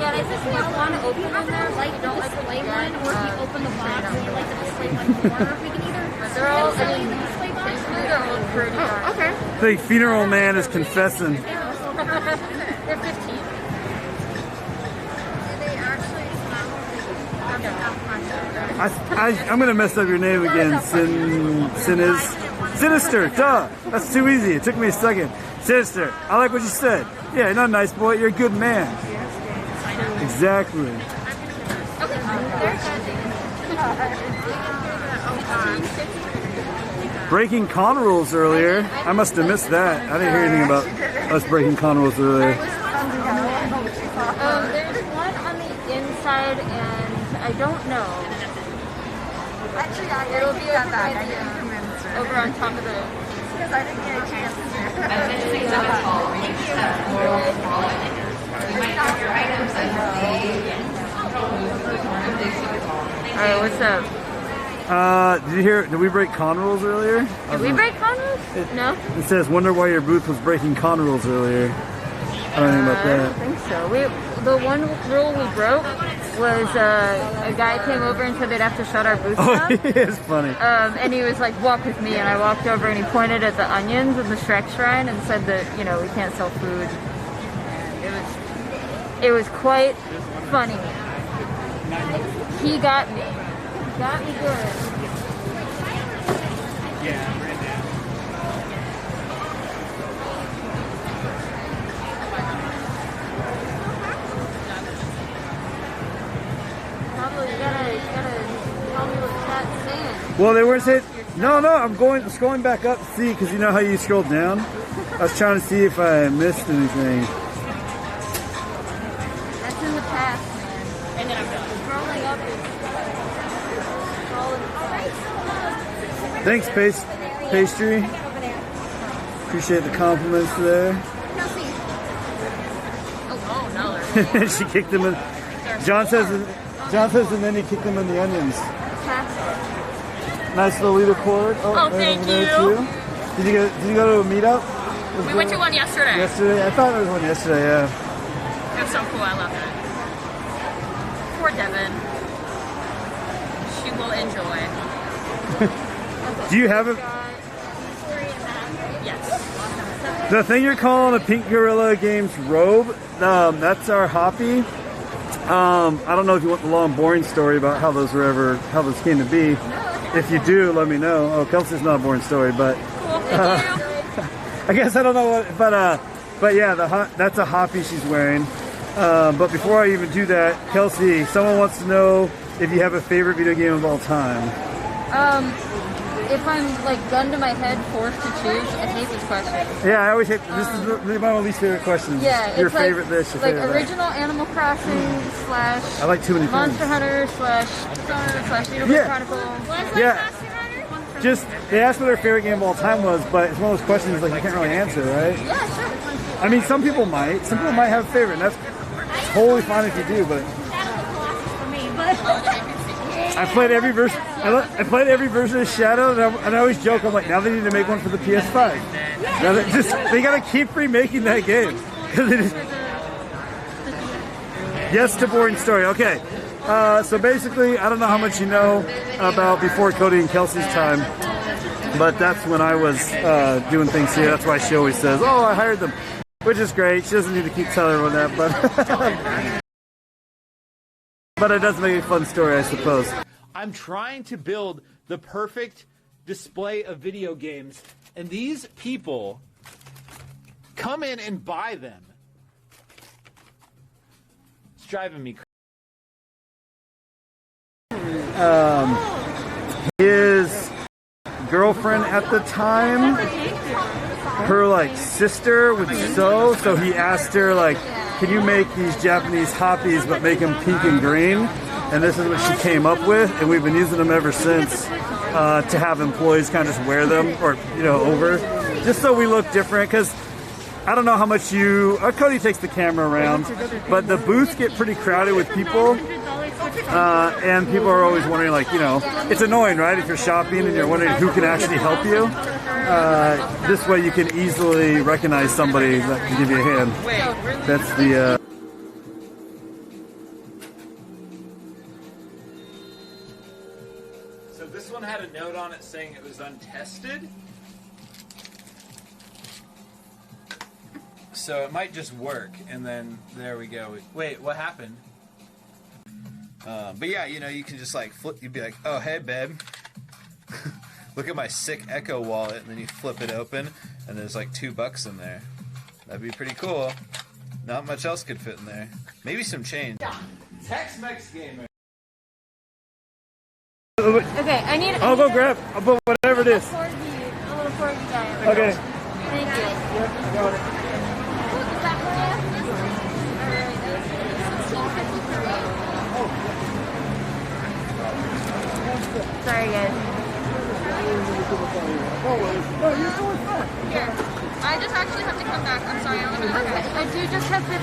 Yeah, I just don't want to open them there. Like, don't like the display one, or if you open the box and you like the display one more, we can either They're all, sell you the display box. they're all pretty. Oh, okay. The funeral man is confessing. They're 15. I'm gonna mess up your name again. Sinister. Duh. That's too easy. It took me a second. Sinister. I like what you said. Yeah, you're not a nice boy. You're a good man. Exactly. Breaking con rules earlier. I must have missed that. I didn't hear anything about us breaking con rules earlier. There's one on the inside, and I don't know. Actually, It'll be that over, back. by I didn't come in. over on top of the. Because I didn't get a chance to. Adventure exhibit hall, where you can set floral frolic. You might have your items at the control booth for the tour of the exhibit hall. Alright, what's up? Did you hear? Did we break con rules earlier? Did we break con rules? No. It says, "Wonder why your booth was breaking con rules earlier." I don't know about I don't that. think so. The one rule we broke was a guy came over and said they'd have to shut our booth Oh, down. it's funny. And he was like, walk with me, and I walked over and he pointed at the onions in the Shrek shrine and said that, you know, we can't sell food. And it was quite funny. He got me. He got me good. Yeah, Probably you gotta tell me what chat's saying. Well, they weren't saying. No, I'm scrolling back up to see, because you know how you scroll down. I was trying to see if I missed anything. That's in the past, man. And then I'm done. Scrolling up is Thanks, pastry. Appreciate the compliments there. Oh no, She kicked him in. John says, and then he kicked him in the onions. Nice Lolita cord. Oh, thank there you. too. Did you go to a meetup? We went to one yesterday. Yesterday? I thought there was one yesterday, yeah. It was so cool. I loved it. Poor Devin. She will enjoy. Do you have it? Yes. The thing you're calling a Pink Gorilla Games robe, that's our hoppy. I don't know if you want the long, boring story about how those came to be. If you do, let me know. Oh, Kelsey's not a boring story, but I guess I don't know what. But yeah, that's a hoppy she's wearing. But before I even do that, Kelsey, someone wants to know if you have a favorite video game of all time. If I'm like gun to my head, forced to choose, I hate this question. Yeah, I always hate. This is one of my least favorite questions. Yeah, your it's favorite like, this, your like favorite original Animal Crossing / I like too many Monster things. Hunter / Xenoblade Yeah. Chronicle. Yeah. Just they asked what their favorite game of all time was, but it's one of those questions like you can't really answer, right? Yeah, sure. I mean, some people might. Some people might have a favorite, and that's totally fine if you do. But I played every version. I played every version of Shadow, and I always joke. I'm like, now they need to make one for the PS5. Now they gotta keep remaking that game. Yes to boring story. Okay, So basically, I don't know how much you know about before Cody and Kelsey's time, but that's when I was doing things here. That's why she always says, "Oh, I hired them," which is great. She doesn't need to keep telling everyone that, but it does make a fun story, I suppose. I'm trying to build the perfect display of video games, and these people come in and buy them. It's driving me crazy. His girlfriend at the time, her like sister would sew, so he asked her like, can you make these Japanese hoppies but make them pink and green? And this is what she came up with, and we've been using them ever since to have employees kind of just wear them, or over, just so we look different. Because I don't know how much Cody takes the camera around, but the booths get pretty crowded with people. And people are always wondering, like, it's annoying, right? If you're shopping and you're wondering who can actually help you. This way you can easily recognize somebody that can give you a hand. That's the... So this one had a note on it saying it was untested. So it might just work, and then there we go. Wait, what happened? But yeah, you can just like flip. You'd be like, "Oh, hey, babe, look at my sick Echo wallet," and then you flip it open, and there's like $2 in there. That'd be pretty cool. Not much else could fit in there. Maybe some change. Tex-Mex gamer. Okay, I need. I'll go grab. I'll put whatever it is. A little corgi guy. Okay. Thank you. Yep, I got it. Is that for you? Sorry, guys. Here. I just actually have to come back. I'm sorry. I'm gonna I do just have 15.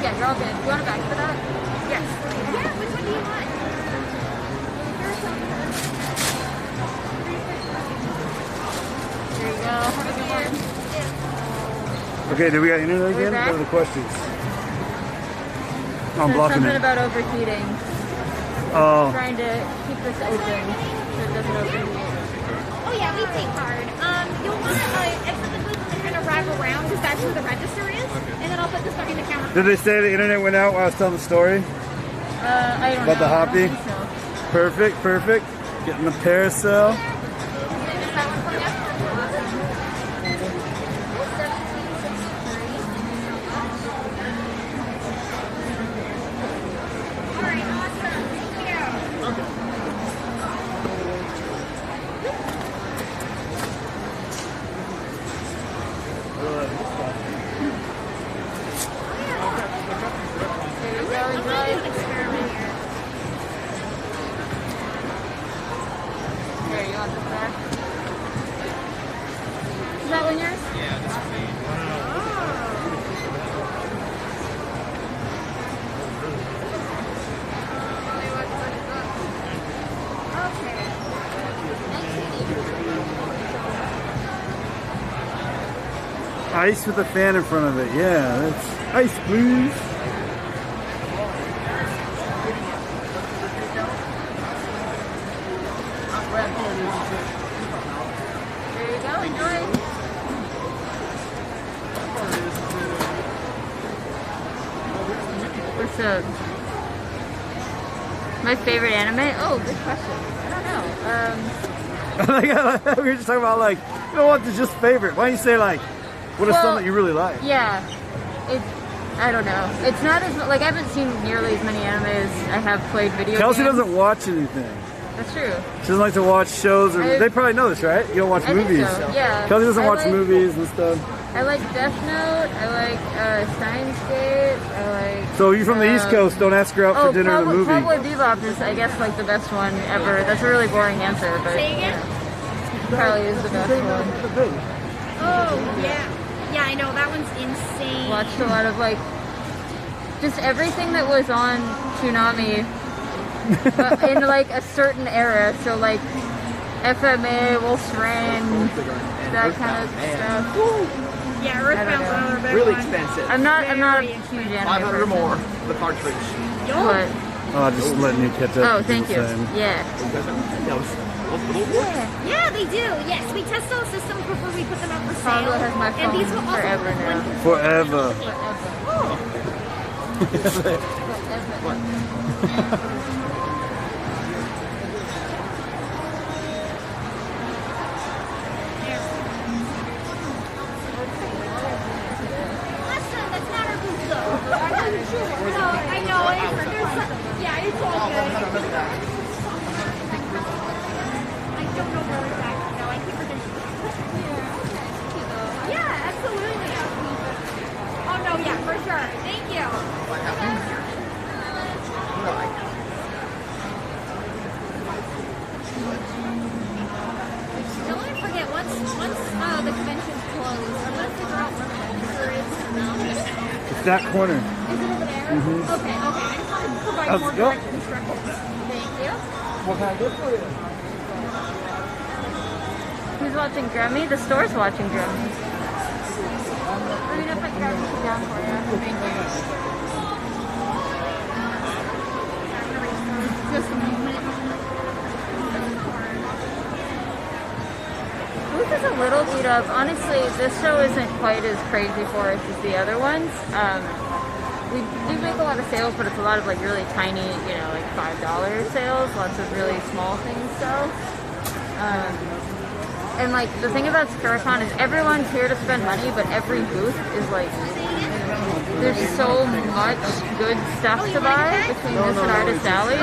Yeah, you're all good. You want a bag for that? Yes. Yeah, which one do you want? There you go. Have a good one. Okay, do we got internet again? back? What are the questions? I'm Said blocking something it. about overheating. Oh. Trying to keep this open so it doesn't overheat. Oh yeah, we think hard. You'll want to exit the booth and kind of wrap around because that's where the register is. And then I'll put this stuff in the camera. Did they say the internet went out while I was telling the story? I don't About know. the hoppy? I don't think so. Perfect, perfect. Getting the parasail. Here, you want this back? Is that one yours? Yeah, that's Ice with a fan in front of it. Yeah, that's ice, please. There you go, enjoy. What's up? My favorite anime? Oh, good question. I don't know. We were just talking about, like, you don't want to just favorite. Why don't you say, like, what is Well, something that you really like? Yeah. I don't know. It's not as like I haven't seen nearly as many anime as I have played video Kelsey games. doesn't watch anything. That's true. She doesn't like to watch shows, or they probably know this, right? You don't watch I think movies. so, yeah. Kelsey doesn't I watch like- movies and stuff. I like Death Note. I like Steins Gate. I like. So you're from the East Coast. Don't ask her out for dinner in a movie. Cowboy Bebop is, I guess, like the best one ever. That's a really boring answer, but Say again? probably is the best one. Oh, yeah. Yeah, I know. That one's insane. Watched a lot of like just everything that was on Toonami in like a certain era. So like FMA, Wolf's Rain, that kind of stuff. Yeah, I Earthbound don't know. another big Really one. expensive. I'm not a huge anime 500 person. more, the cartridge. What? Oh, just letting you catch up. Oh, to thank you. the same. Yeah. Yeah, they do. Yes, we test all systems before we put them out for sale. Pablo has my phone and these will also forever now. Forever. Listen, that's not our booth though. No, I know. Yeah, it's all good. I don't know where it's at. No, I keep forgetting. Yeah, absolutely. Oh no, yeah, for sure. Thank you. Don't let me forget, once the convention's closed, I'm gonna figure out where the register is. It's that corner. Is it over there? Mhm. Okay. I just want to provide Let's more go. direct instructions. Thank you. What can I do for you? Who's watching Grammy? The store's watching Grammy. Let me know if I can grab this down for you. Thank you. Just a moment. Booth is a little beat up. Honestly, this show isn't quite as crazy for us as the other ones. We do make a lot of sales, but it's a lot of like really tiny, you know, like $5 sales. Lots of really small things sell. And like the thing about SakuraCon is everyone's here to spend money, but every booth is like there's so much good stuff to buy between this and Artist Alley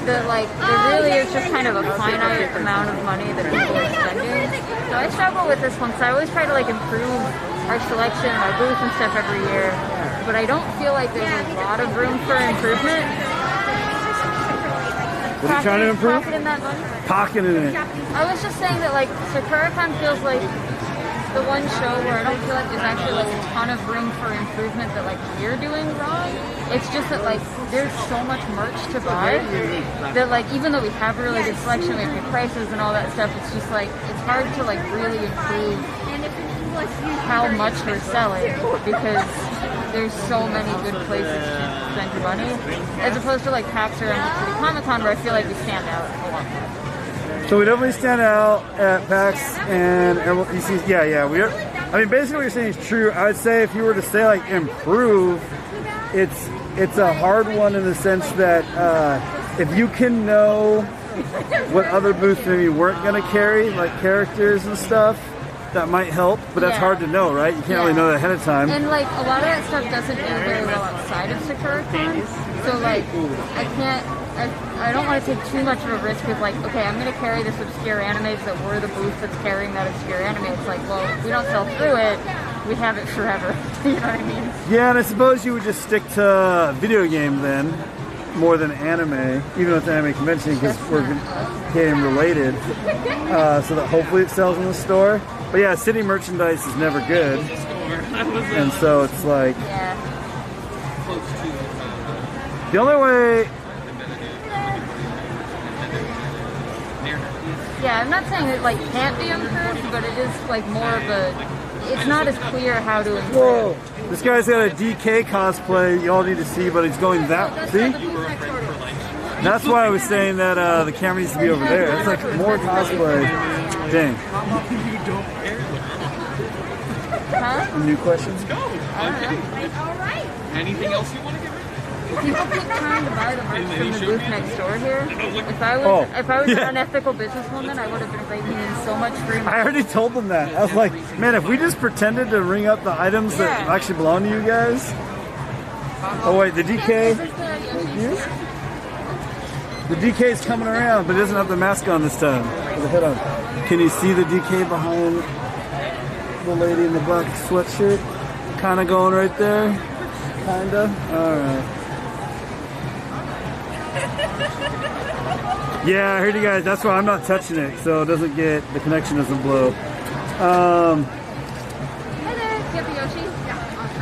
that like it really is just kind of a finite amount of money that people are spending. So I struggle with this one because I always try to like improve our selection, our booth and stuff every year, but I don't feel like there's a lot of room for improvement. What are you trying to improve? Pocketing that money. Pocketing it. I was just saying that like SakuraCon feels like the one show where I don't feel like there's actually like a ton of room for improvement that like we're doing wrong. It's just that like there's so much merch to buy that like even though we have a really good selection, we have good prices and all that stuff, it's just like it's hard to like really improve how much we're selling because there's so many good places to spend your money as opposed to like PAX or Comic-Con where I feel like we stand out a lot more. So we definitely stand out at PAX and you see, yeah. We are. I mean, basically what you're saying is true. I would say if you were to say like improve, it's a hard one in the sense that if you can know what other booths maybe weren't going to carry, like characters and stuff, that might help, but that's hard to know, right? You can't really know that ahead of time. And like a lot of that stuff doesn't do very well outside of SakuraCon. So like I don't want to take too much of a risk with like, okay, I'm going to carry this obscure anime so that we're the booth that's carrying that obscure anime. It's like, well, if we don't sell through it, we have it forever. You know what I mean? Yeah, and I suppose you would just stick to video game then, more than anime, even though it's an anime convention because we're game related, so that hopefully it sells in the store. But yeah, city merchandise is never good, and so it's like the only way. Yeah, I'm not saying it like can't be improved, but it is like more of a. It's not as clear how to improve. Whoa! This guy's got a DK cosplay. Y'all need to see, but he's going that. See? That's why I was saying that the camera needs to be over there. It's like more cosplay. Dang. Huh? New questions? All right. Anything else you want to get rid of? People keep trying to buy the merch from the booth next door here. If I was an unethical businesswoman, I would have been raking in so much free money. I already told them that. I was like, man, if we just pretended to ring up the items that actually belong to you guys, Oh wait, the DK. Thank you. The DK's coming around, but it doesn't have the mask on this time. With the head on. Can you see the DK behind the lady in the black sweatshirt? Kind of going right there. Kinda. All right. Yeah, I heard you guys. That's why I'm not touching it, so it doesn't get the connection doesn't blow.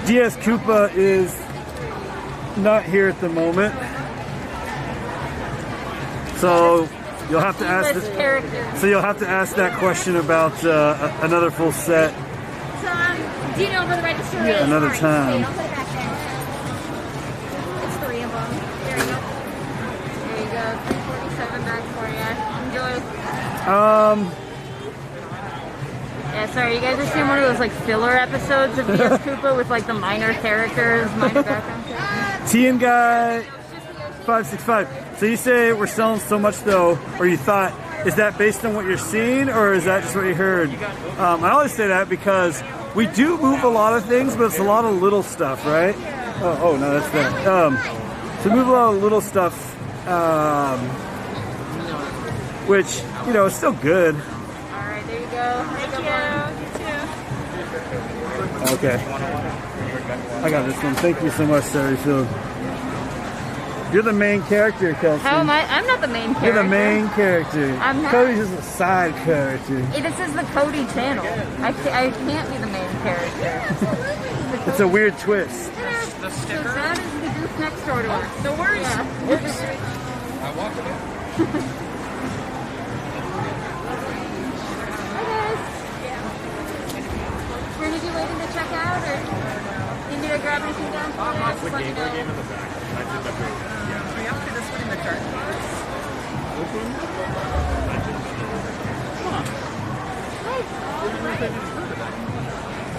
DSKoopa is not here at the moment, so you'll have to ask. So you'll have to ask that question about another full set. Do you know where the register is? Another Alright, time. okay, I'll put it back there. It's 3 of them. There you go. There you go. 347 back for you. Enjoy. Yeah, sorry, you guys are seeing one of those like filler episodes of DSKoopa with like the minor characters, minor background characters. Tien Guy 565. So you say we're selling so much though, or you thought, is that based on what you're seeing, or is that just what you heard? I always say that because we do move a lot of things, but it's a lot of little stuff, right? Oh no, that's that. So move a lot of little stuff, which, you know, is still good. Alright, there you go. Thank you. You too. Okay. I got this one. Thank you so much, Sarah Field. You're the main character, Kelsey. How am I? I'm not the main character. You're the main character. I'm not. Cody's just a side character. This is the Cody channel. I can't be the main character. It's a weird twist. The sticker? So that is the goof next door to us. No worries. Yeah. Oops. I walked it in. Hi guys. Are any of you waiting to check out, or need me to grab anything down for you? Just let me know. Game in the back. I did the big. We have to this one in the chart.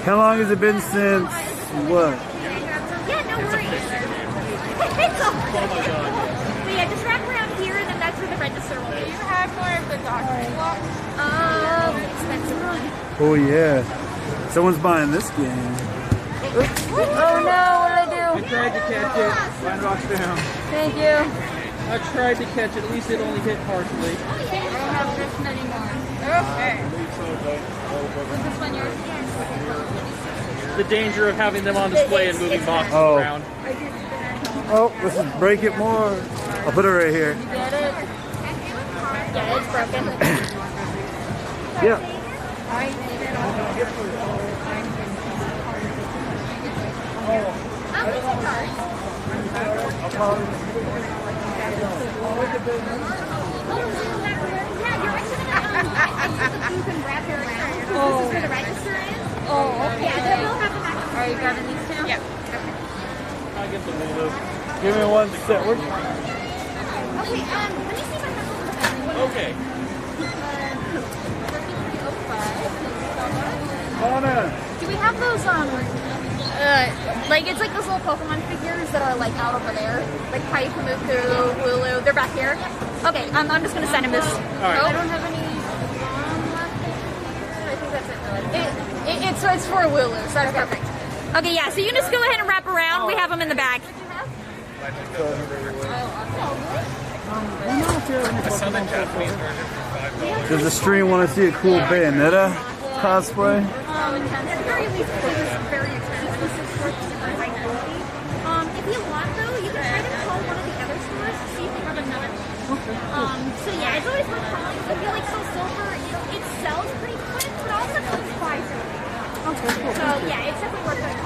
How long has it been since what? Yeah, no worries. It's all good. But yeah, just wrap around here, and then that's where the register will be. Do you have more of the doctor's block? Expensive one. Oh yeah. Someone's buying this game. Oh no, what did I do? I tried to catch it. Mine rocks down. Thank you. I tried to catch it. At least it only hit partially. I don't have this many more. Okay. Was this one yours? The danger of having them on display and moving boxes around. Oh, this is break it more. I'll put it right here. You get it? Yeah, it's broken. Yeah. Are you grabbing these two? Yeah. I'll get the Lulu. Give me one set. Okay, let me see if I have Okay. Do we have those, like, it's like those little Pokemon figures that are, like, out over there? Like Paipamuku, Lulu, they're back here? Okay, I'm just gonna send him this. Alright. I don't have any I think that's it really. It's for Lulu, so that's perfect. Okay, yeah, so you can just go ahead and wrap around. We have them in the back. A Southern Japanese version for $5. Does the stream want to see a cool Bayonetta cosplay? At the very least, it's very expensive. This is for super high quality. If you want, though, you can try to call one of the other stores to see if they have another. So yeah, it's always worth calling. I feel like silver, it sells pretty quick, but also comes by early. So yeah, it's definitely worth it.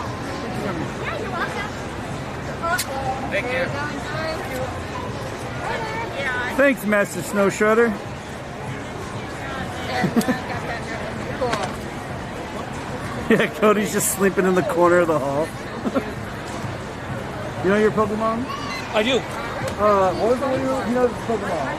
Yeah, you're welcome. Thank you. Yeah. Thanks, Master Snow Shredder. Yeah, Cody's just sleeping in the corner of the hall. You know your Pokemon? I do. What was the one you know Pokemon?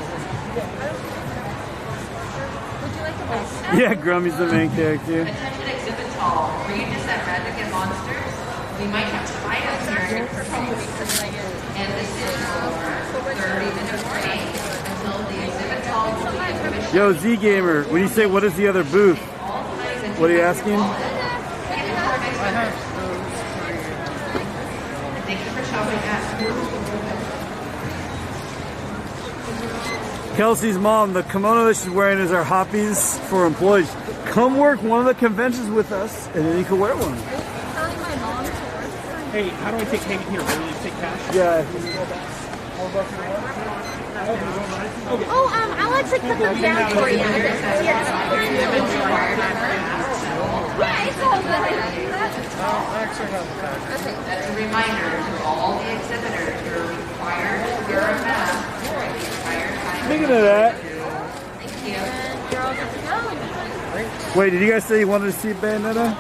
Yeah, Grummy's the main character. Attention exhibit hall. For you just at Random and Monsters, we might have some items here for couple weeks. And this is for 30-minute break until the exhibit hall will be commissioned. Yo, Z Gamer, when you say what is the other booth, what are you asking? Thank you for shopping Kelsey's mom, the kimono that she's wearing is our hoppies for employees. Come work one of the conventions with us, and then you can wear one. Hey, how do I take payment here? Will you take cash? Yeah. Oh, I'll actually put them down for you. Yeah, it's all good. That's a reminder to all the exhibitors, you're required to wear a mask for the entire time. Speaking of that, Thank you. You're all good to go. wait, did you guys say you wanted to see Bayonetta?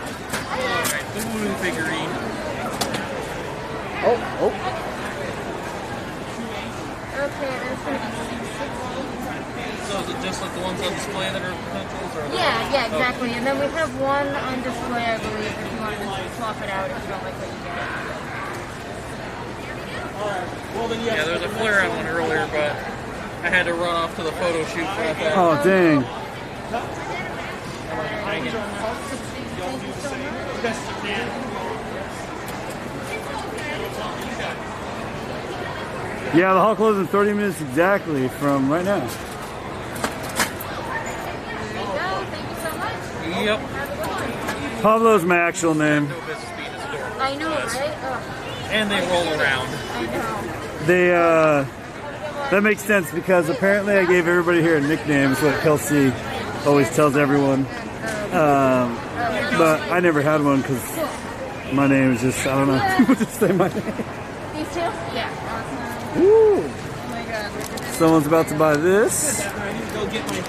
The moon figurine. Oh. Okay, there's gonna be 60. So is it just like the ones on display that are potentials? Or Yeah, exactly. And then we have one on display, I believe, if you want to swap it out if you don't like what you get. Yeah, there was a flare on one earlier, but I had to run off to the photo shoot for that. Oh, dang. Yeah, the hall closes in 30 minutes exactly from right now. There you go. Thank you so much. Yep. Have a good one. Pablo's my actual name. I know, right? And they roll around. I know. They, that makes sense because apparently I gave everybody here a nickname, is what Kelsey always tells everyone. But I never had one because my name is just, I don't know, people just say my name. These two? Yeah. Woo! Oh my god. Someone's about to buy this. I need to go get my...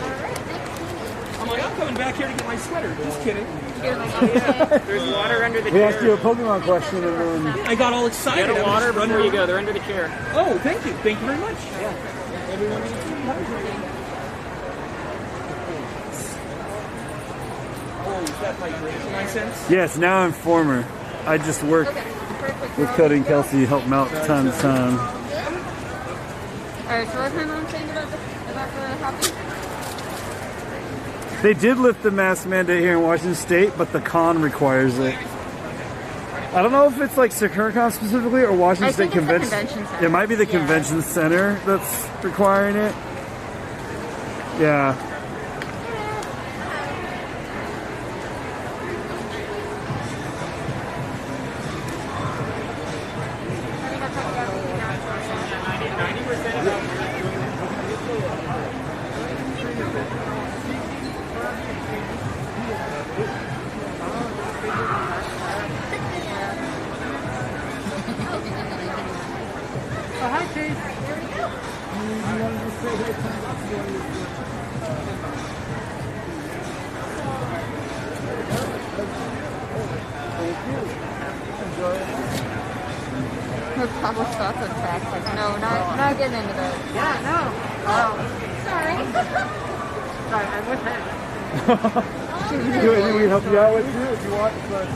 I'm like, I'm coming back here to get my sweater. Just kidding. There's water under the We chair. asked you a Pokemon question and then... I got all excited. Get a water before you go. They're under the chair. Oh, thank you. Thank you very much. Yeah. Everyone needs Oh, is that my grading license? Yes, now I'm former. I just work with Cody and Kelsey, help them out time to time. Alright, so what's my mom saying about the hobby? They did lift the mask mandate here in Washington State, but the con requires it. I don't know if it's like SecurCon specifically or Washington State Convention. Center. It might be the convention center that's requiring it. Yeah. Oh, hi, Chase. Pablo thoughts on taxes. No, not getting into that. Yeah, no. Oh, sorry. Sorry, I'm with her. Do we help you out with you if you want? But,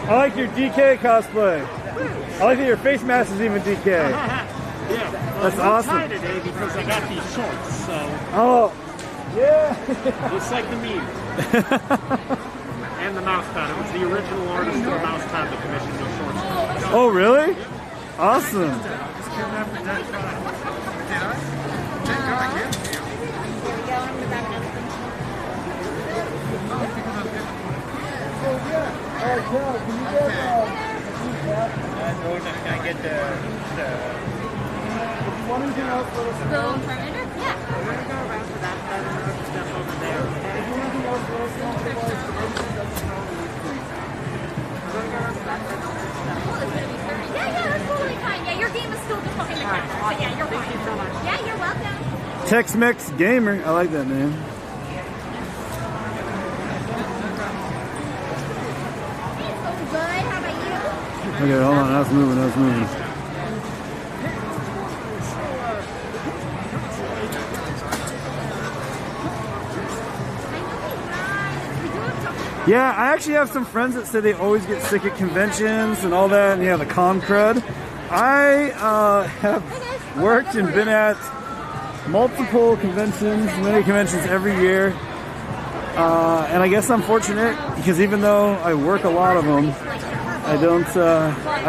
I like your DK cosplay. I like that your face mask is even DK. Yeah. That's I'm awesome. tired today because I got these shorts, so. Oh, yeah. It's like the meme. And the mouse pad. It was the original artist for mouse pad that commissioned these shorts. Oh, really? Awesome. Can I get the One anything else for us? Yeah. We're gonna go around for that stuff over there. Yeah, that's totally fine. Yeah, your game is still just fucking mechanical. So yeah, you're fine. Thank you so much. Yeah, you're welcome. Tex-Mex Gamer. I like that name. Good. How about you? Okay, hold on. That's moving. That's moving. Yeah, I actually have some friends that say they always get sick at conventions and all that, and yeah, the con crud. I have worked and been at multiple conventions, many conventions every year. And I guess I'm fortunate because even though I work a lot of them, I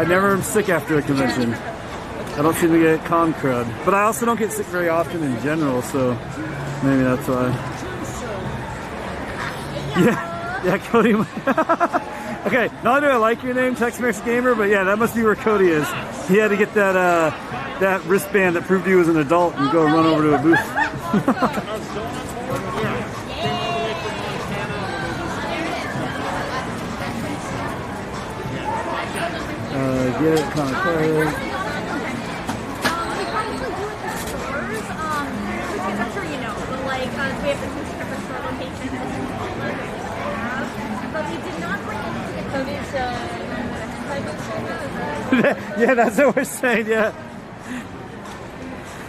never am sick after a convention. I don't seem to get con crud. But I also don't get sick very often in general, so maybe that's why. Yeah, Cody. Okay, not only do I like your name, Tex-Mex Gamer, but yeah, that must be where Cody is. He had to get that wristband that proved he was an adult and go run over to a booth. Get it, kind of clear. I'm sure you know, but like, we have the two different store locations, but we did not bring anything to the Yeah, that's what we're saying, yeah.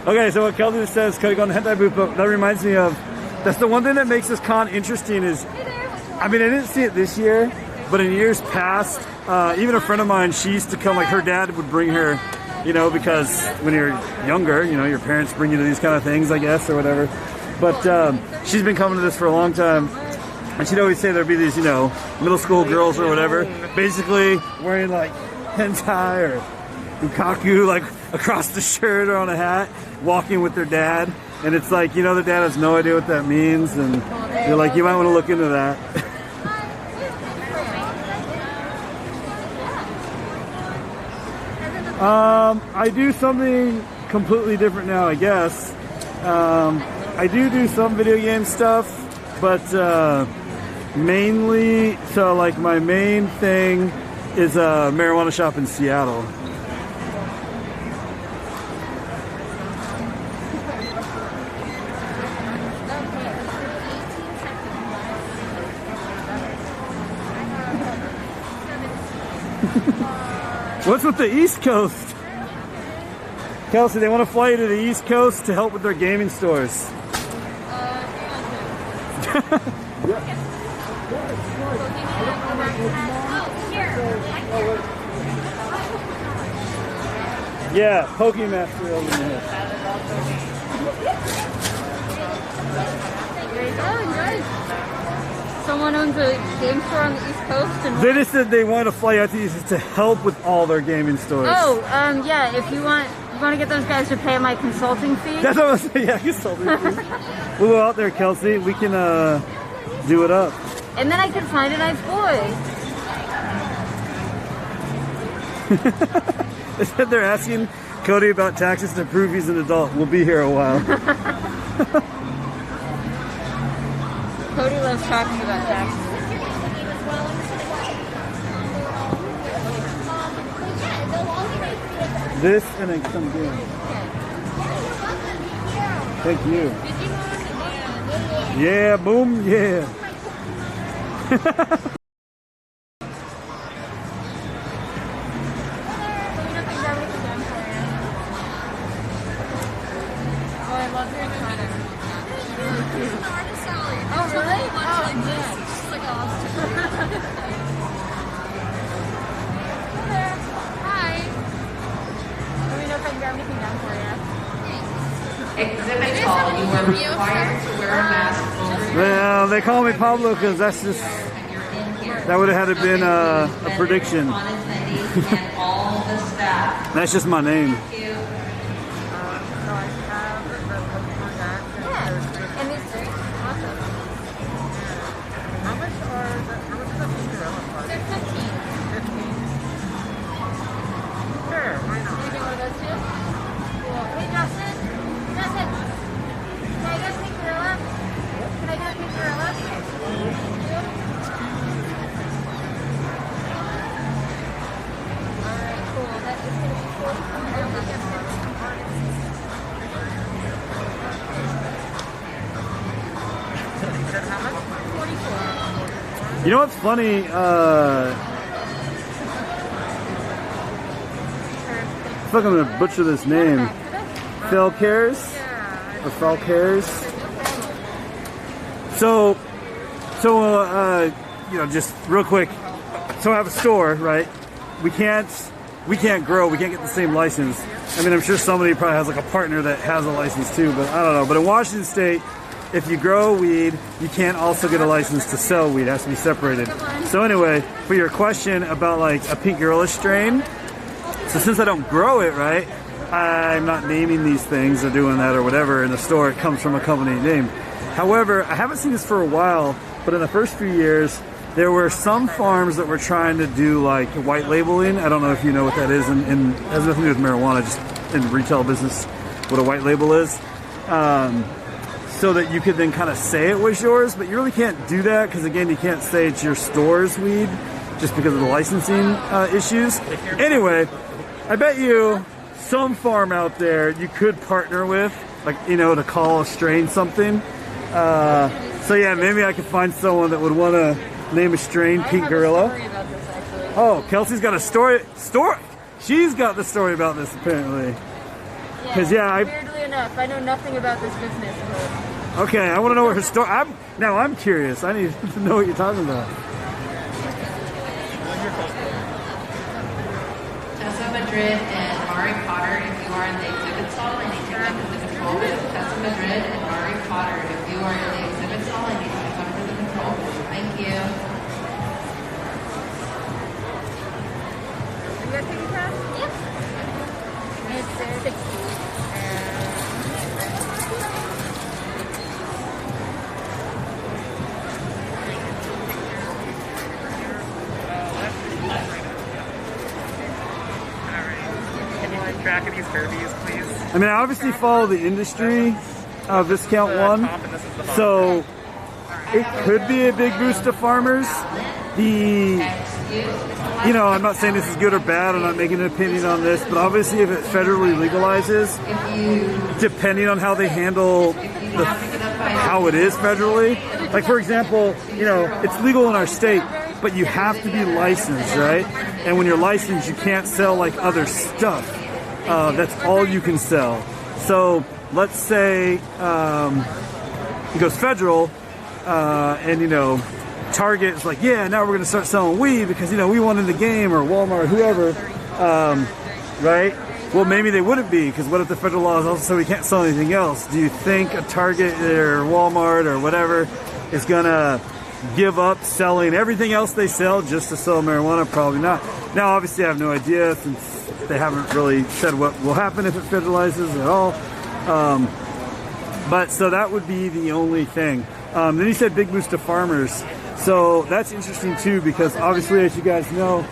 Okay, so what Kelvin says, Cody going to hentai booth, but that reminds me of, that's the one thing that makes this con interesting is, I mean, I didn't see it this year, but in years past, even a friend of mine, she used to come, like her dad would bring her, you know, because when you're younger, you know, your parents bring you to these kind of things, I guess, or whatever. But she's been coming to this for a long time, and she'd always say there'd be these, you know, middle school girls or whatever, basically wearing like hentai or bukaku, like across the shirt or on a hat, walking with their dad. And it's like, you know, the dad has no idea what that means, and you're like, you might want to look into that. I do something completely different now, I guess. I do some video game stuff, but mainly, so like my main thing is a marijuana shop in Seattle. What's with the East Coast? Kelsey, they want to fly you to the East Coast to help with their gaming stores. Yeah, Pokemaster over here. Someone owns a game store on the East Coast, and they just said they want to fly out to the East to help with all their gaming stores. Oh, yeah. If you want to get those guys to pay my consulting fee. That's what I was saying. Yeah, consulting fee. We'll go out there, Kelsey. We can do it up. And then I can find a nice boy. They said they're asking Cody about taxes to prove he's an adult. We'll be here a while. Cody loves talking about taxes. This and then some game. Thank you. Yeah, boom, yeah. Exhibit hall, you are required to wear a mask over your Well, they call me Pablo because that's just, that would have had to been a prediction. and all the staff. That's just my name. Thank you. And it's awesome. How much are the Cinderella parts? They're 15. 15? Sure, why not? You get one of those too? Cool. Hey, Justin. Justin. Can I get a pink gorilla? Can I get a pink gorilla? Alright, cool. That is going to be 44. You know what's funny? I feel like I'm gonna butcher this name. Falcares? Or Falcares? So, you know, just real quick. So I have a store, right? We can't we can't grow, we can't get the same license. I mean, I'm sure somebody probably has like a partner that has a license too, but I don't know. But in Washington State, if you grow weed, you can't also get a license to sell weed. It has to be separated. So anyway, for your question about like a pink gorilla strain, so since I don't grow it, right, I'm not naming these things or doing that or whatever in the store. It comes from a company name. However, I haven't seen this for a while, but in the first few years, there were some farms that were trying to do like white labeling. I don't know if you know what that is, and it has nothing to do with marijuana, just in retail business, what a white label is. So that you could then kind of say it was yours, but you really can't do that because, again, you can't say it's your store's weed just because of the licensing issues. Anyway, I bet you some farm out there you could partner with, like, you know, to call a strain something. So yeah, maybe I could find someone that would want to name a strain Pink Gorilla. Oh, Kelsey's got a story. She's got the story about this apparently. Because weirdly enough, I know nothing about this business. Okay, I want to know what her story. I'm curious. I need to know what you're talking about. Tessa Madrid and Mari Potter, if you are in the exhibit stall, I need to come to the control booth. Tessa Madrid and Mari Potter, if you are in the exhibit stall, I need to come to the control booth. Thank you. You guys taking class? Yep. It's 60. Track of these Kirby's, please. I mean, I obviously follow the industry of Viscount One, so it could be a big boost to farmers. You know, I'm not saying this is good or bad. I'm not making an opinion on this, but obviously, if it federally legalizes, depending on how they handle how it is federally, like for example, you know, it's legal in our state, but you have to be licensed, right? And when you're licensed, you can't sell like other stuff. That's all you can sell. So let's say it goes federal, and you know, Target is like, yeah, now we're going to start selling weed because, you know, we won in the game, or Walmart, or whoever, right? Well, maybe they wouldn't be, because what if the federal laws also say we can't sell anything else? Do you think a Target or Walmart or whatever is going to give up selling everything else they sell just to sell marijuana? Probably not. Now, obviously, I have no idea since they haven't really said what will happen if it federalizes at all. But so that would be the only thing. Then he said big boost to farmers. So that's interesting too, because obviously, as you guys know,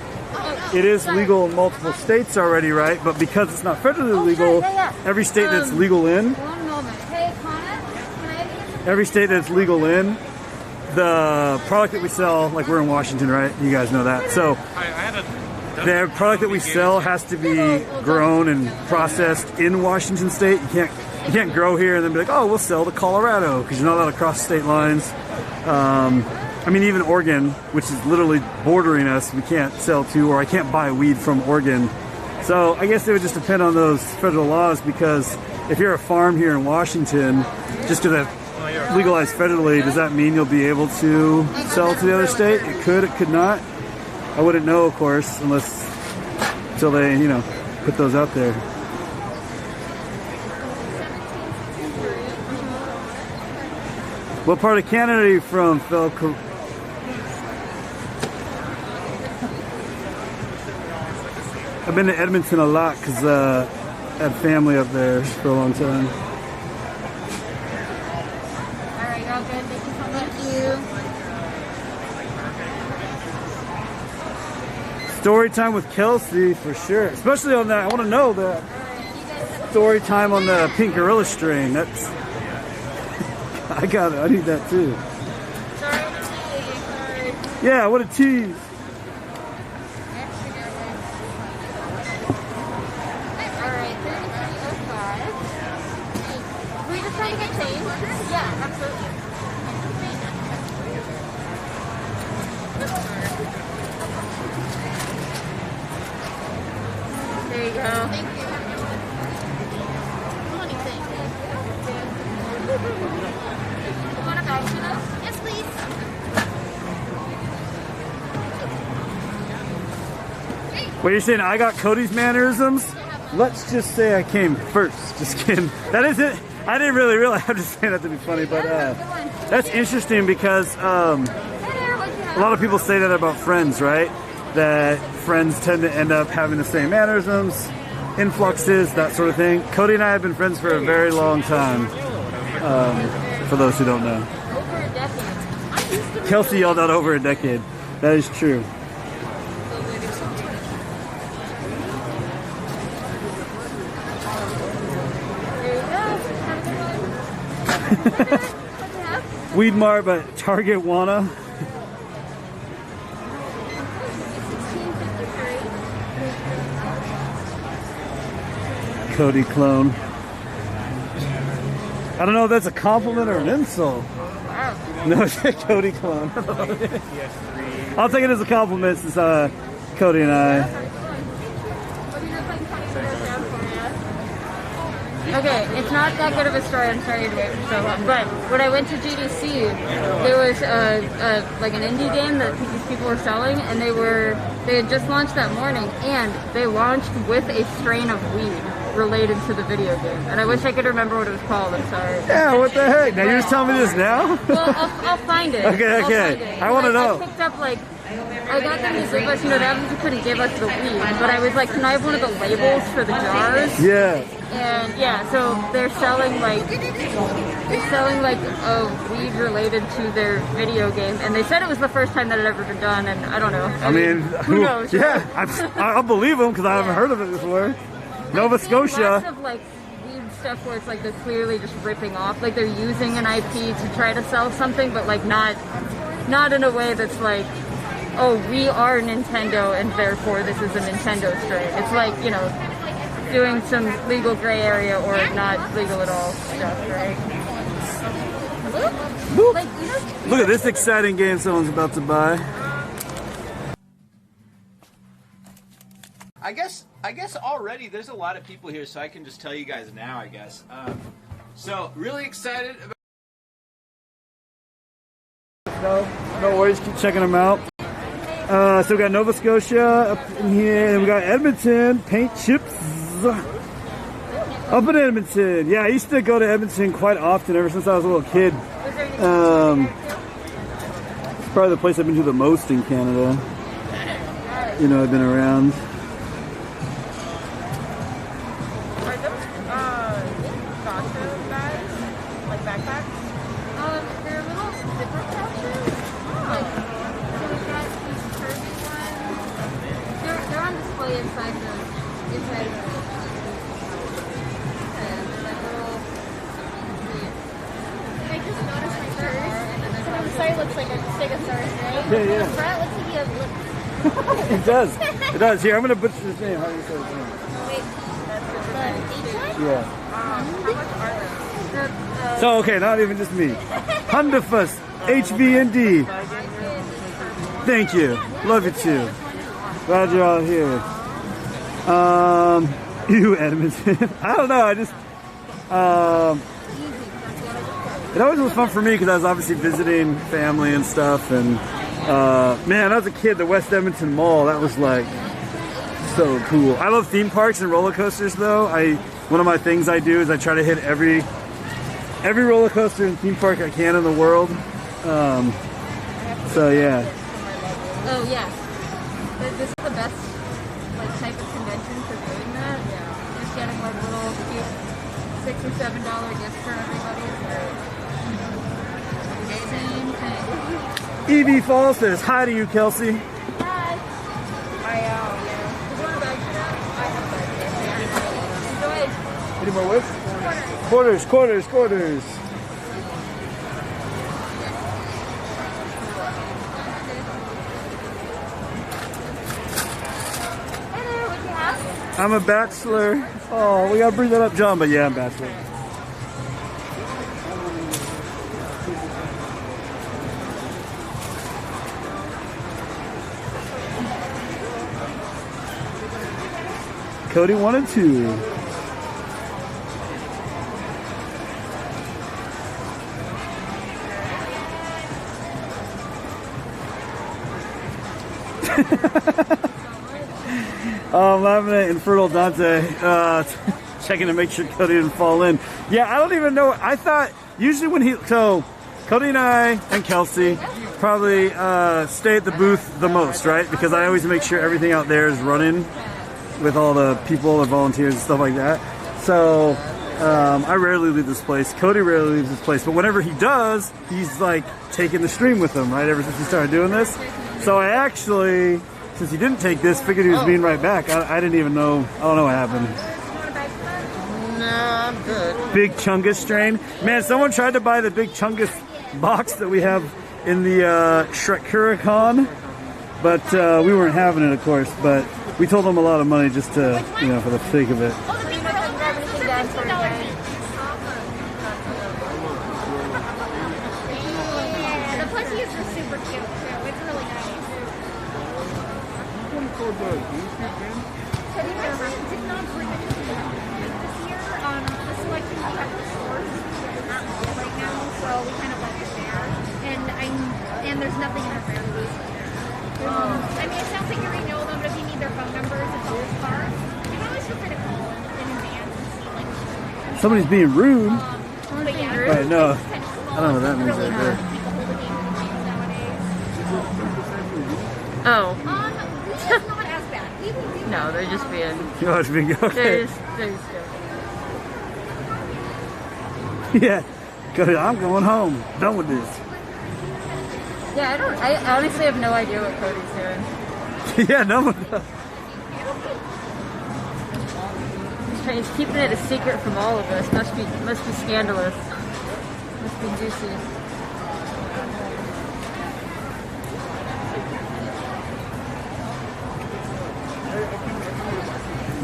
it is legal in multiple states already, right? But because it's not federally legal, every state that's legal in, every state that's legal in, the product that we sell, like we're in Washington, right? You guys know that. So the product that we sell has to be grown and processed in Washington State. You can't grow here and then be like, oh, we'll sell to Colorado, because you're not allowed to cross state lines. I mean, even Oregon, which is literally bordering us, we can't sell to, or I can't buy weed from Oregon. So I guess it would just depend on those federal laws, because if you're a farm here in Washington, just because it's legalized federally, does that mean you'll be able to sell to the other state? It could not. I wouldn't know, of course, until they, you know, put those out there. What part of Canada are you from, Phil? I've been to Edmonton a lot because I had family up there for a long time. Alright, all good. Thank you so much. Thank you. Story time with Kelsey, for sure. Especially on that, I want to know the story time on the Pink Gorilla strain. That's... I got it. I need that too. Yeah, what a tease. Alright, 3305. Were you just trying to get change? Yeah, absolutely. There you go. Thank you. Yes, please. Hey. What, you're saying I got Cody's mannerisms? Let's just say I came first. Just kidding. That is it. I didn't really realize. I'm just saying that to be funny, but that's interesting because a lot of people say that about friends, right? That friends tend to end up having the same mannerisms, influxes, that sort of thing. Cody and I have been friends for a very long time. For those who don't know. Over a decade. Kelsey yelled out over a decade. That is true. Weed Mart, but Target wanna. Cody clone. I don't know if that's a compliment or an insult. No, it's a Cody clone. I'll take it as a compliment since Cody and I. Okay, it's not that good of a story. I'm sorry to wait for so long. But when I went to GDC, there was like an indie game that these people were selling, and they had just launched that morning, and they launched with a strain of weed related to the video game. And I wish I could remember what it was called. I'm sorry. Yeah, what the heck? Now you're just telling me this now? Well, I'll find it. Okay. I want to know. I picked up I got them to give us, they obviously couldn't give us the weed, but I was like, can I have one of the labels for the jars? Yeah. And yeah, so they're selling a weed related to their video game, and they said it was the first time that it had ever been done, and I don't know. I mean, who knows? Yeah, I'll believe them because I haven't heard of it before. Nova Scotia. Lots of weed stuff where it's they're clearly just ripping off, they're using an IP to try to sell something, but not in a way that's oh, we are Nintendo and therefore this is a Nintendo strain. It's doing some legal gray area or not legal at all stuff, right? Look at this exciting game someone's about to buy. I guess already there's a lot of people here, so I can just tell you guys now, I guess. So really excited about. No worries, keep checking them out. So we got Nova Scotia up in here, and we got Edmonton, Paint Chips. Up in Edmonton. Yeah, I used to go to Edmonton quite often ever since I was a little kid. It's probably the place I've been to the most in Canada. I've been around. Are those gotcha bags? Like backpacks? They're little zipper pouches. So we've got these curvy ones. They're on display inside the I just noticed my purse. So on the side looks like a Stegosaurus, right? Yeah. The front looks like you have lips. It does. It does. Here, I'm going to butcher his name. How do you say his name? Wait, the H one? Yeah. How much are they? So, okay, not even just me. Hundafus, HVND. Thank you. Love you too. Glad you're all here. You, Edmonton. I don't know. I just, it always was fun for me because I was obviously visiting family and stuff. And, man, as a kid, the West Edmonton Mall, that was so cool. I love theme parks and roller coasters though. One of my things I do is I try to hit every roller coaster and theme park I can in the world. So yeah. Oh yeah. This is the best type of convention for doing that. Yeah. Just getting little cute $6 or $7 gifts for everybody. Same thing. Evie Fall says hi to you, Kelsey. Hi. Is there a bag for that? I have a bag. Enjoy. Any more whips? Quarters. I'm a bachelor. Oh, we gotta bring that up, John, but yeah, I'm bachelor. Cody 1 and 2. I'm laughing at Infertile Dante, checking to make sure Cody didn't fall in. Yeah, I don't even know. I thought usually when so Cody and I and Kelsey probably stay at the booth the most, right? Because I always make sure everything out there is running with all the people, the volunteers and stuff like that. So I rarely leave this place. Cody rarely leaves this place, but whenever he does, he's like taking the stream with him, right? Ever since we started doing this. So I actually, since he didn't take this, figured he was being right back. I didn't even know. I don't know what happened. Nah, I'm good. Big Chungus strain. Man, someone tried to buy the Big Chungus box that we have in the Shrekuricon, but we weren't having it, of course. But we told them a lot of money just to, you know, for the sake of it. The plushies are super cute too. It's really nice. Teddy bear raffle did not bring it this year. The selection we have the stores is not full right now, so we kind of left it there. And there's nothing in the fair release there. I mean, it sounds like you already know them, but if you need their phone numbers, it's all the cards. You can always feel free to call in advance and see like. Somebody's being rude. But yeah, Right, no. I don't know what that means right there. Oh. It's not as bad. People do. No, they're just being. Oh, it's being okay. They're just Yeah. Cody, I'm going home. Done with this. Yeah, I honestly have no idea what Cody's doing. Yeah, no one does. He's keeping it a secret from all of us. Must be scandalous. Must be juicy.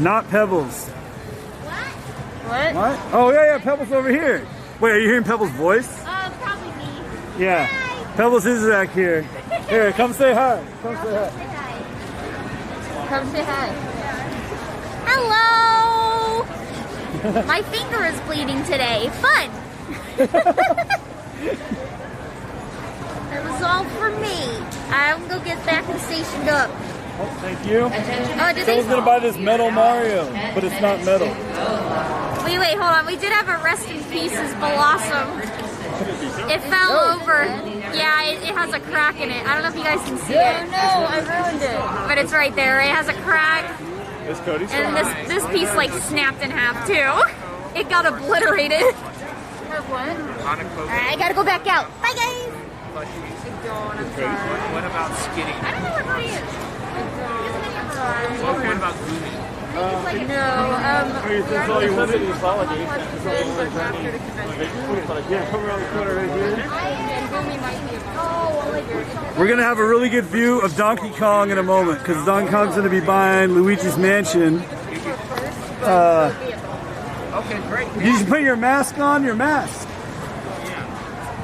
Not Pebbles. What? What? Oh, yeah, Pebbles over here. Wait, are you hearing Pebbles' voice? Probably me. Yeah. Pebbles is back here. Here, come say hi. Come say hi. Come say hi. Hello! My finger is bleeding today. Fun! That was all for me. I'm gonna go get back and stationed up. Oh, thank you. Oh, did Someone's they? gonna buy this metal Mario, but it's not metal. Wait, hold on. We did have a rest in pieces Blossom. It fell over. Yeah, it has a crack in it. I don't know if you guys can see it. No, I ruined it. But it's right there. It has a crack. This Cody's And this piece like snapped in half too. It got obliterated. What? Alright, I gotta go back out. Bye guys. What about Skinny? I don't know where Cody is. What about Gloomy? Yeah, come around the corner right here. We're gonna have a really good view of Donkey Kong in a moment because Donkey Kong's gonna be buying Luigi's Mansion. Okay, great. You should put your mask on. Your mask.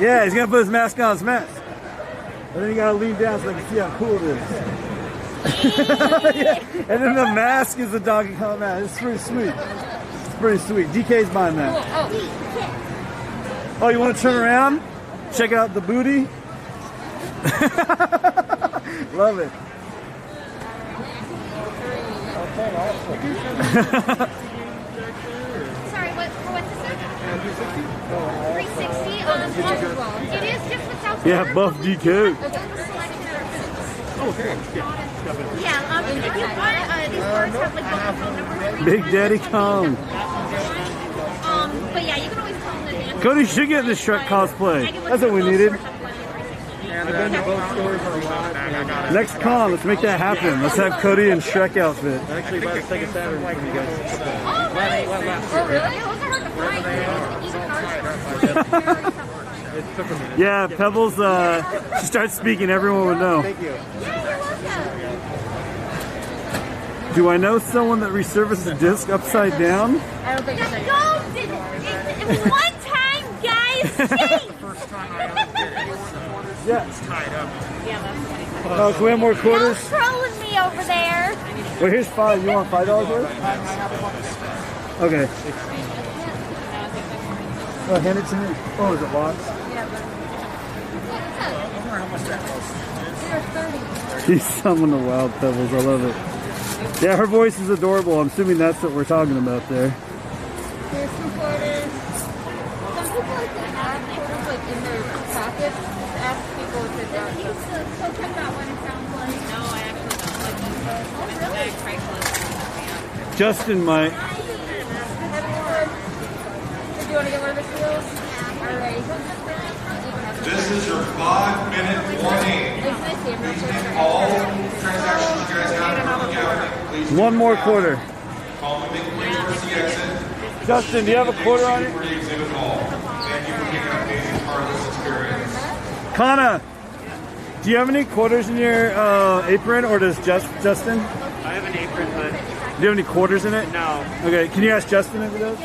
Yeah, he's gonna put his mask on. His mask. And then you gotta lean down so I can see how cool it is. Yeah. And then the mask is the Donkey Kong mask. It's pretty sweet. It's pretty sweet. DK's buying that. Oh, you want to turn around? Check out the booty. Love it. Sorry, what's this? 360? It is just without the Yeah, buff DK. Yeah, if you want, these cards have like phone numbers. Big Daddy Kong. But yeah, you can always call them in advance. Cody should get this Shrek cosplay. That's what we needed. I've been to both stores a lot. Next con, let's make that happen. Let's have Cody in Shrek outfit. I actually bought a Sega Saturn from you guys. Oh, nice. Oh, really? Those are hard to find. Yeah, Pebbles, she starts speaking, everyone would know. Thank you. Do I know someone that resurfaces a disc upside down? I don't think so. It was one time, guys. Jeez. First time I ever did it. Yeah. It's tied up. Yeah, that's funny. Oh, can we have more quarters? Don't trolling me over there. Well, here's $5. You want $5 worth? Okay. Oh, hand it to me. Oh, is it locked? How much that costs? He's summoning the wild Pebbles. I love it. Yeah, her voice is adorable. I'm assuming that's what we're talking about there. Here's some quarters. Some people like to have quarters like in their pockets. Just ask people if they've got them. So check that one, it sounds like. No, I actually don't like these. Oh, really? Craigslist. Justin might. Did you want to get one of the seals? Alright. This is your 5-minute warning. Please take all transactions you guys have from the account. Please One more quarter. call and make way towards the exit. Justin, do you have a quarter on it? For the exhibit hall. Thank you for being an amazing part of this experience. Kana, do you have any quarters in your apron, or does Justin? I have an apron, but Do you have any quarters in it? no. Okay, can you ask Justin if he does?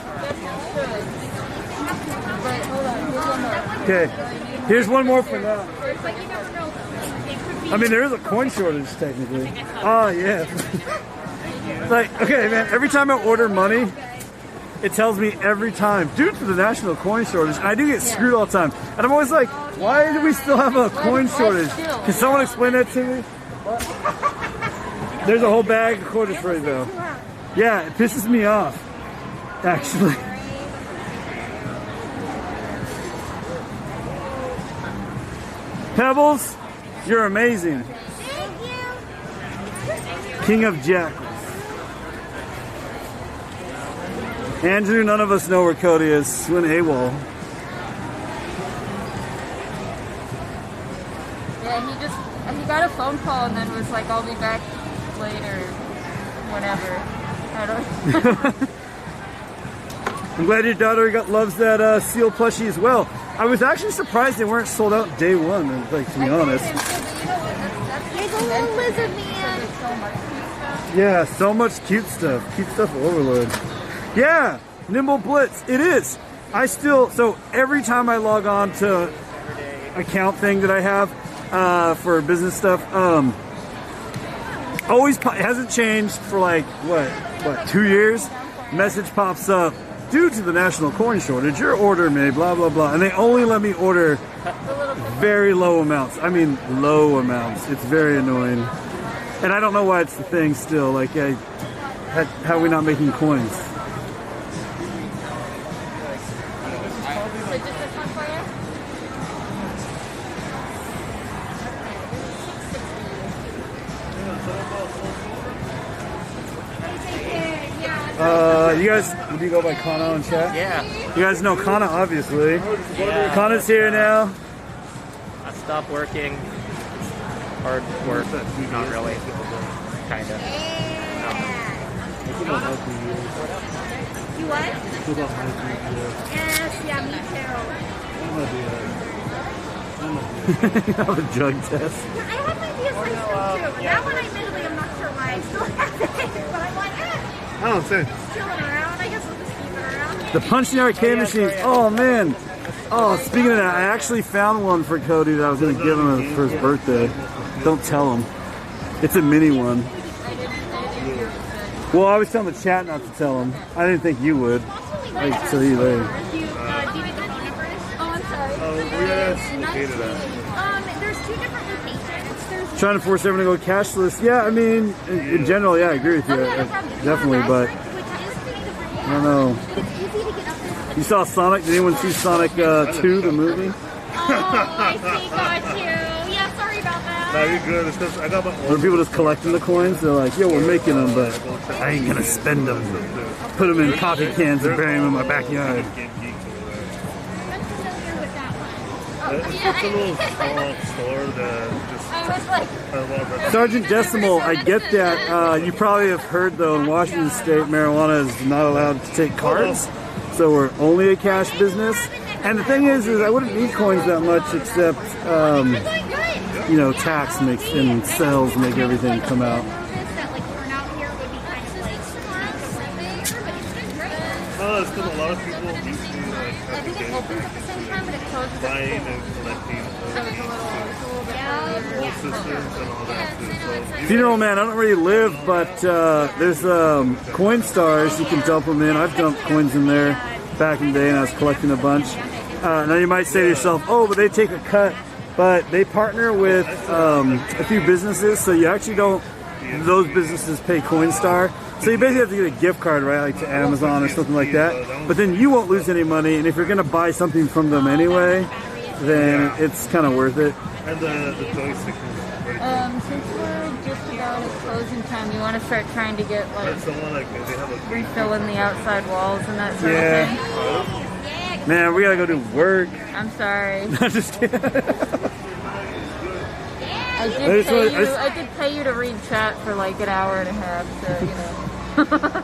Okay, here's one more for now. It's like you never know. It could be. I mean, there is a coin shortage technically. Oh yeah. Like, okay, man. Every time I order money, it tells me every time, due to the national coin shortage. And I do get screwed all the time, and I'm always like, why do we still have a coin shortage? Can someone explain that to me? There's a whole bag of quarters for you though. Yeah, it pisses me off, actually. Pebbles, you're amazing. King of Jackals. Andrew, none of us know where Cody is. He went AWOL. Yeah, he got a phone call and then was like, I'll be back later, whatever. I don't. I'm glad your daughter loves that seal plushie as well. I was actually surprised they weren't sold out day one, like, to be honest. There's a little lizard man. Yeah, so much cute stuff. Cute stuff overload. Yeah, Nimble Blitz. It is. I still, so every time I log on to account thing that I have for business stuff, always it hasn't changed for like, what, 2 years? Message pops up. Due to the national coin shortage, your order may blah, blah, blah. And they only let me order very low amounts. I mean, low amounts. It's very annoying. And I don't know why it's the thing still. Like, how are we not making coins? You guys, do you go by Kana in chat? Yeah. You guys know Kana, obviously. Yeah. Kana's here now. I stopped working. Hard work, not really. Kind of. You what? Yes, yeah, me too. You have a drug test. Yeah, I have my DS too. That one, admittedly, I'm not sure why I still have it, but I'm like, Oh, same. chilling around. I guess we'll just keep it around. The punching arcade machines. Oh man. Oh, speaking of that, I actually found one for Cody that I was going to give him for his birthday. Don't tell him. It's a mini one. Well, I was telling the chat not to tell him. I didn't think you would. I'll tell you later. Do you need the phone numbers? Oh, I'm sorry. There's two different locations. There's Trying to force everyone to go cashless. Yeah, I mean, in general, yeah, I agree with you. Definitely, but I don't know. You saw Sonic? Did anyone see Sonic 2, the movie? Oh, I see, got you. Yeah, sorry about that. No, you're good. It's because I got my own. People just collecting the coins. They're like, yo, we're making them, but I ain't gonna spend them. Put them in coffee cans and bury them in my backyard. It's just a little small store that just Sergeant Decimal, I get that. You probably have heard, though, in Washington State, marijuana is not allowed to take cards. So we're only a cash business. And the thing is I wouldn't need coins that much except, you know, tax makes and sales make everything come out. well, it's because a lot of people used to like I think it opens at the same time, but it closes at buying and collecting old systems and all that too. So Funeral Man, I don't really live, but there's coin stars. You can dump them in. I've dumped coins in there back in the day, and I was collecting a bunch. Now you might say to yourself, oh, but they take a cut. But they partner with a few businesses, so you actually don't those businesses pay Coinstar. So you basically have to get a gift card, right, like to Amazon or something like that. But then you won't lose any money, and if you're gonna buy something from them anyway, then it's kind of worth it. And the joystick. Since we're just about at closing time, you want to start trying to get like refilling the outside walls and that sort of thing. Man, we gotta go do work. I'm sorry. I'm just kidding. I did pay you to read chat for like an hour and a half, so you know.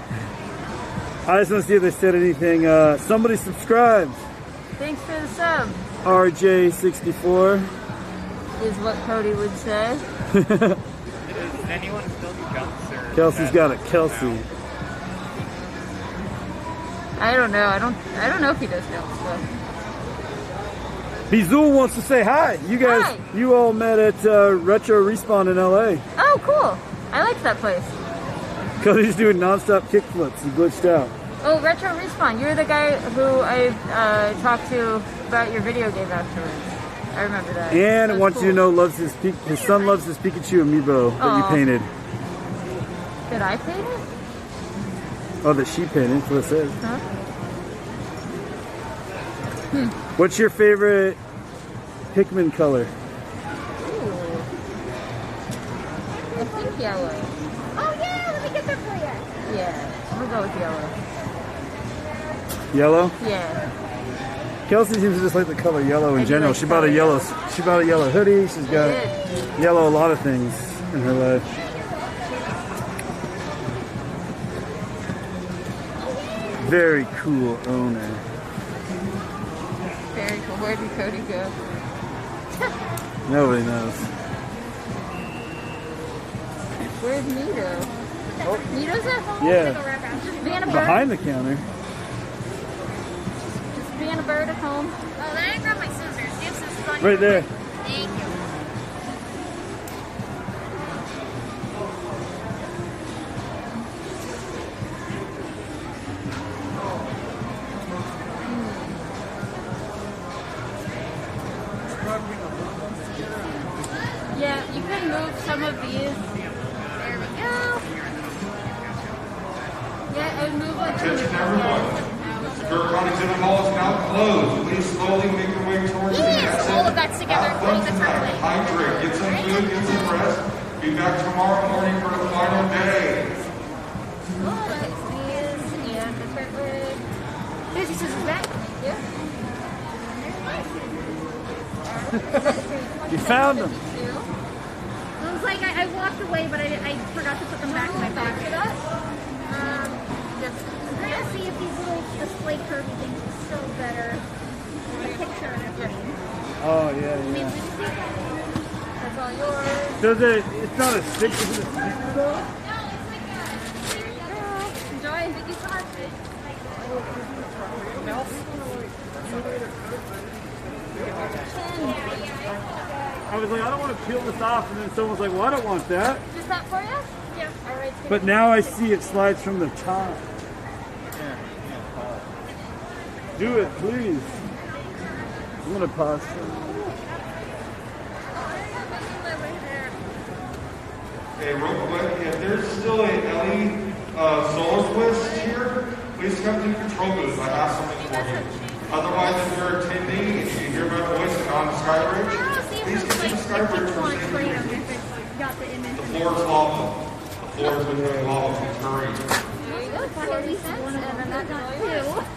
I just want to see if they said anything. Somebody subscribed. Thanks for the sub. RJ64 is what Cody would say. Does anyone still do jumps or? Kelsey's got it. Kelsey. I don't know. I don't know if he does jump stuff. Bizul wants to say hi. You guys, you all met at Retro Respawn in LA. Oh, cool. I like that place. Cody's doing non-stop kickflips. He glitched out. Oh, Retro Respawn. You're the guy who I talked to about your video game afterwards. I remember that. And I want you to know, his son loves his Pikachu amiibo that you painted. Did I paint it? Oh, that she painted. That's what it says. Huh? What's your favorite Pikmin color? Ooh. I think yellow. Oh yeah, let me get that for you. Yeah, I'm gonna go with yellow. Yellow? Yeah. Kelsey seems to just like the color yellow in general. She bought a yellow. She bought a yellow hoodie. She's got yellow a lot of things in her life. Very cool owner. Very cool. Where did Cody go? Nobody knows. Where's Nito? Nito's at home? Yeah. Just being a bird? Behind the counter. Just being a bird at home? Oh, then I grabbed my scissors. Do you have scissors on Right there. Thank you. Yeah, you can move some of these. There we go. Yeah, and move like Attention everyone. The Gurkhan exhibit hall is now closed. Please slowly make your way towards the exit. All of that's together. Have fun tonight. Hydrate. Get some food. Get some rest. Be back tomorrow morning for the final day. Oh, that's these and the red. Here's your scissors back. Yeah. You found them. It was like I walked away, but I forgot to put them back in my pocket. Just trying to see if these little display curvy things are still better. A picture and everything. Oh, yeah. That's all yours. Does it's not a stick, is it a sticker though? Enjoy. Thank you so much. I was like, I don't want to peel this off, and then someone's like, well, I don't want that. Is that for you? Yeah. All right. But now I see it slides from the top. Do it, please. I'm gonna pause. Hey, real quick, if there's still a LE solar twist here, please come to the control booth. I have something for you. Otherwise, if you're attending and you hear my voice and on the Skybridge, please get to the Skybridge for safety. The floor is lava. The floor is becoming lava. Please hurry.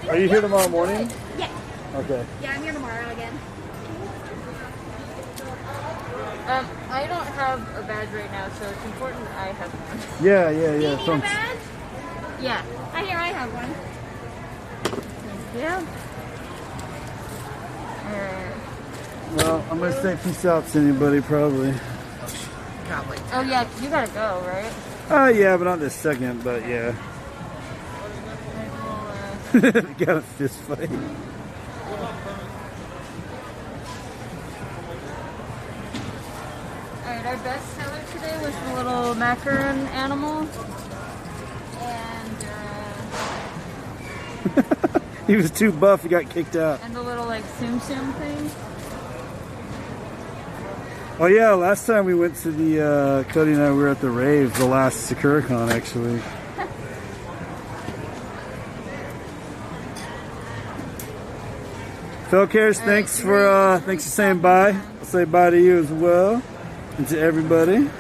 Are you here tomorrow morning? Yeah. Okay. Yeah, I'm here tomorrow again. I don't have a badge right now, so it's important I have one. Yeah. Do you need a badge? Yeah. I have one. Yeah. Well, I'm gonna say peace out to anybody, probably. Oh yeah, you gotta go, right? Yeah, but not this second, but yeah. Got a fist fight. Alright, our best seller today was the little macaron animal. And He was too buff, he got kicked out. the little like Tsum Tsum thing. Oh yeah, last time we went to the, Cody and I were at the rave, the last SakuraCon actually. Phil Cares, thanks for saying bye. I'll say bye to you as well, and to everybody.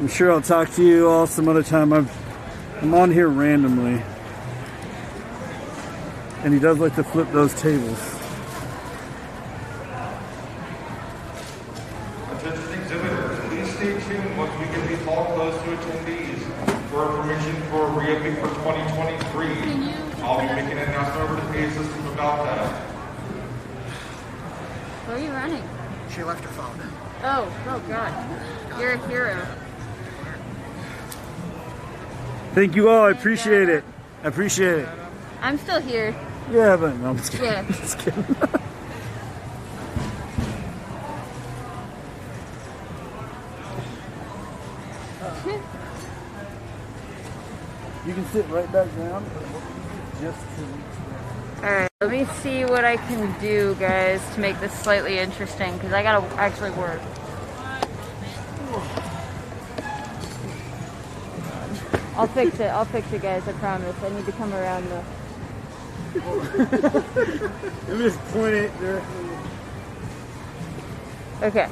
I'm sure I'll talk to you all some other time. I'm on here randomly, and he does like to flip those tables. Attention exhibitors, please stay tuned once we get these all closed to attendees for information for reopening for 2023. I'll be making an announcement over to the PA system about that. Where are you running? She left her phone. Oh God. You're a hero. Thank you all. I appreciate it. I appreciate it. I'm still here. Yeah, but no, I'm just kidding. Yeah. Just kidding. You can sit right back down. Just to Alright, let me see what I can do, guys, to make this slightly interesting, because I gotta actually work. I'll fix it, guys, I promise. I need to come around though. Let me just point it there. Okay.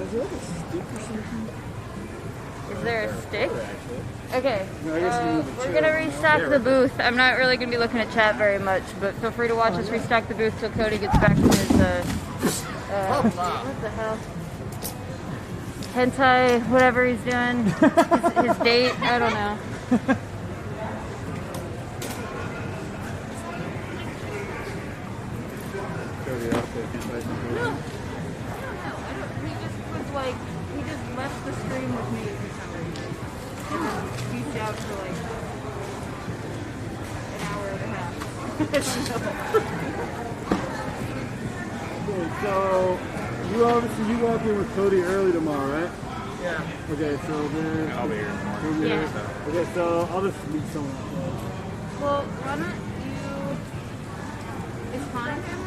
Is there like a stick or something? Is there a stick? Okay, No, I guess you move the we're chair. gonna restock the booth. I'm not really gonna be looking at chat very much, but feel free to watch us restock the booth till Cody gets back from his, what the hell? Hentai, whatever he's doing. his date, I don't know. He just left the stream with me for some reason. And then beached out for like an hour and a half. Okay, so you walk in with Cody early tomorrow, right? Yeah. Okay, so then I'll be here tomorrow. Yeah. Okay, so I'll just meet someone else. Well, why not you... Is Connor here?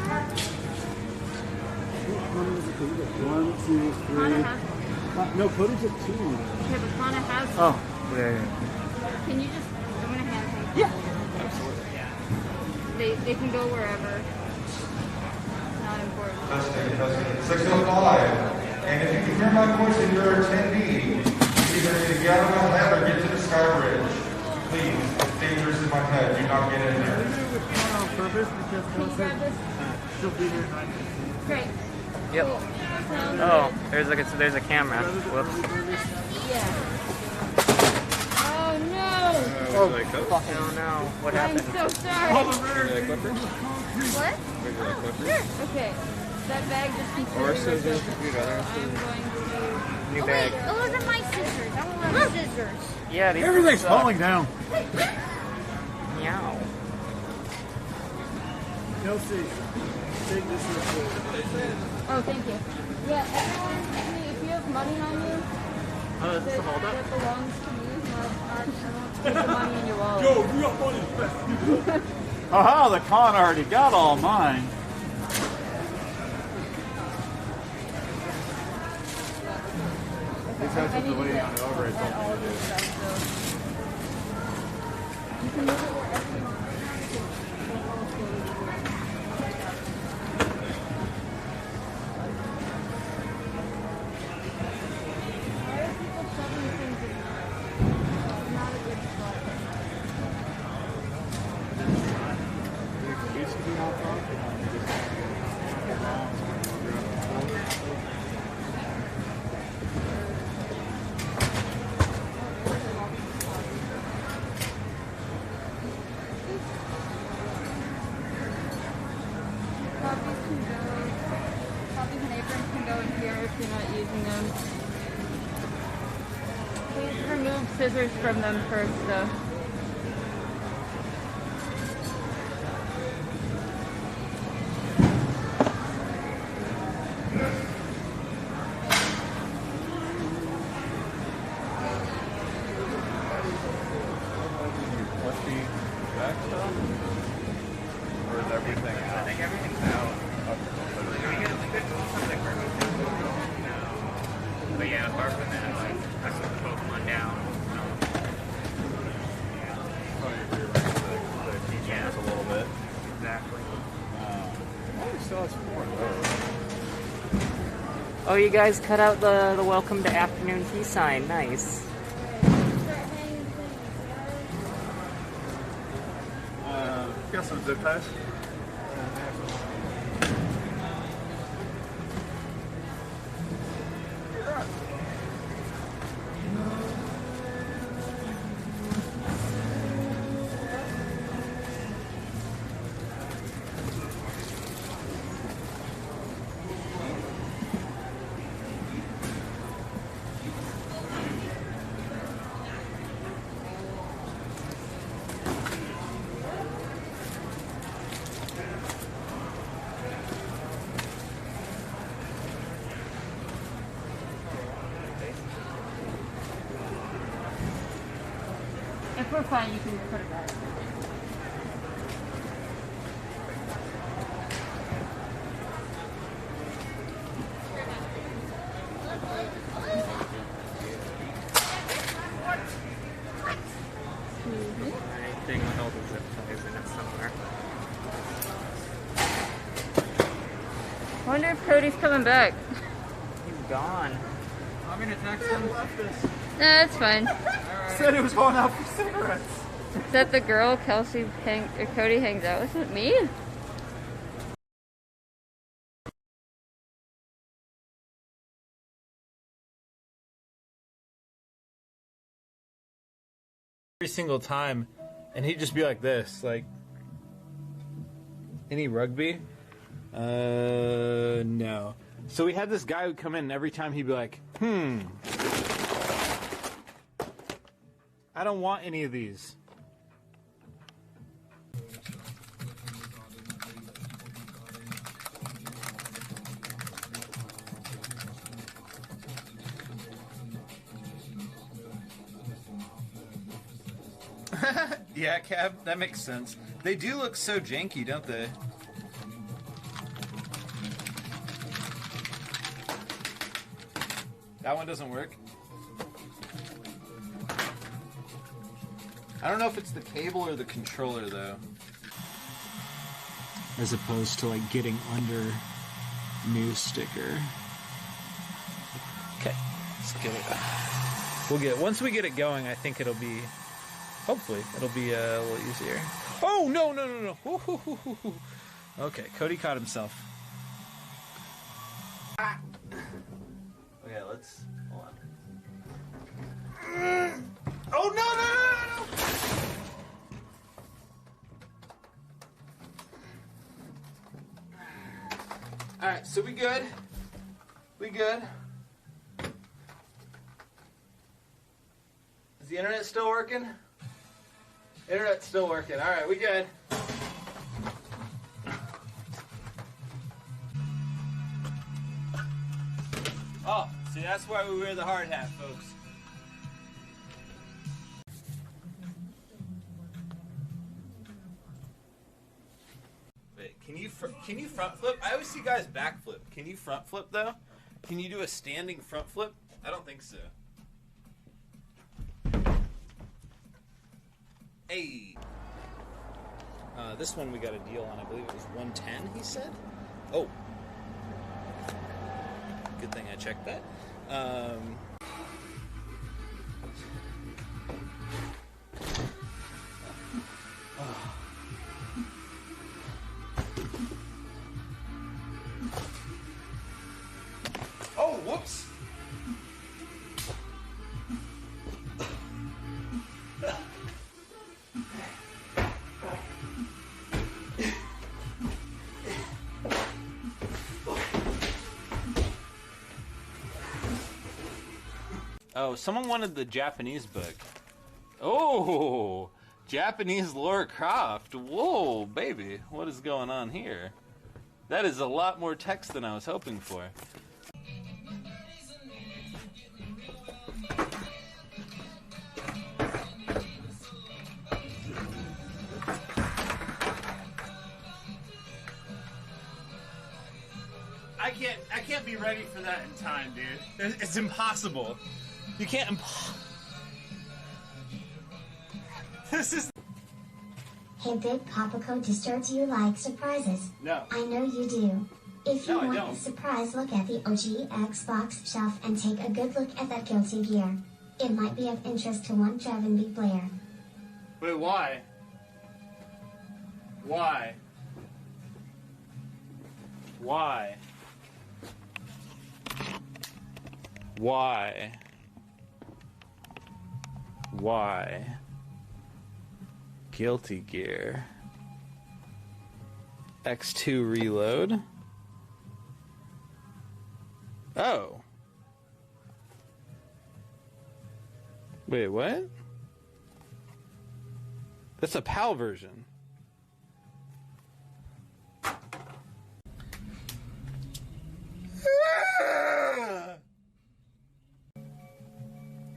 How many is it? 1, 2, 3. No, Cody's at 2. Okay, but Connor has... Oh, yeah. Can you just... I'm gonna hand him. Yeah. Absolutely. They can go wherever. Not important. Testing. 605. And if you can hear my voice and you're an attendee, either need to get out of my head or get to the sky bridge. Please, it's dangerous in my head. Do not get in there. On purpose because she'll be here at 9. Great. Yep. Cool. Oh, there's a camera. Whoops. Yeah. Oh no! Oh, fuck no. What happened? I'm so sorry. What? Sure. Okay. That bag just completely ripped open. I'm going to... New bag. Wait, those are my scissors. I don't want scissors. Yeah, these Everything's suck. falling down. Meow. Kelsey, take this real quick. Oh, thank you. Yeah, everyone, if you have money on you, that belongs to me, not take the money in your wallet. Yo, we got money. Aha, the con already got all mine. These guys have been waiting on it over. It's all You can move it wherever you want. Copies and aprons can go in here if you're not using them. Please remove scissors from them first, though. Must be back stuff? Or is everything out? I think everything's out. But yeah, apart from that, like, I put Pokemon down. Probably rewrite the teachings a little bit. Exactly. He still has 4 of those. Oh, you guys cut out the welcome to afternoon tea sign. Nice. Got some zip ties. If we're fine, you can put it back. Anything with all the zip ties in it somewhere. I wonder if Cody's coming back. He's gone. I'm gonna text him. No, that's fine. Said he was going out for cigarettes. Is that the girl Cody hangs out with? Me? Every single time, and he'd just be like this, like, any rugby? No. So we had this guy who'd come in, and every time he'd be like, I don't want any of these. Yeah, Cab, that makes sense. They do look so janky, don't they? That one doesn't work. I don't know if it's the cable or the controller, though. As opposed to like getting under new sticker. Okay, let's get it. We'll get it. Once we get it going, I think it'll be. Hopefully, it'll be a little easier. Oh no! Okay, Cody caught himself. Okay, let's hold on. Oh no! All right, so we good. We good. Is the internet still working? Internet's still working. All right, we good. Oh, see, that's why we wear the hard hat, folks. Wait, can you front flip? I always see guys back flip. Can you front flip though? Can you do a standing front flip? I don't think so. Hey. This one we got a deal on. I believe it was 110. He said. Oh. Good thing I checked that. Oh, whoops. Oh, someone wanted the Japanese book. Oh, Japanese Lara Croft. Whoa, baby, what is going on here? That is a lot more text than I was hoping for. can't be ready for that in time, dude. It's impossible. You can't. This is. Hey Big Papaco, do you like surprises? No. I know you do. If you No, I want don't. a surprise look at the OG Xbox shelf and take a good look at that Guilty Gear, it might be of interest to one Trevin Big player. Wait, why? Why? Why? Why? Why? Guilty Gear. X2 reload. Oh. Wait, what? That's a PAL version.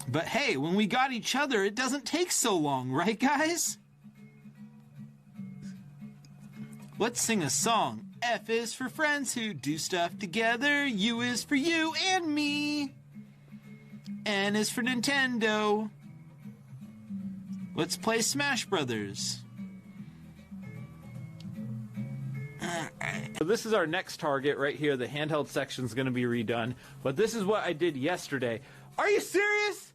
But hey, when we got each other, it doesn't take so long, right, guys? Let's sing a song. F is for friends who do stuff together. U is for you and me. N is for Nintendo. Let's play Smash Brothers. So this is our next target right here. The handheld section is going to be redone. But this is what I did yesterday. Are you serious?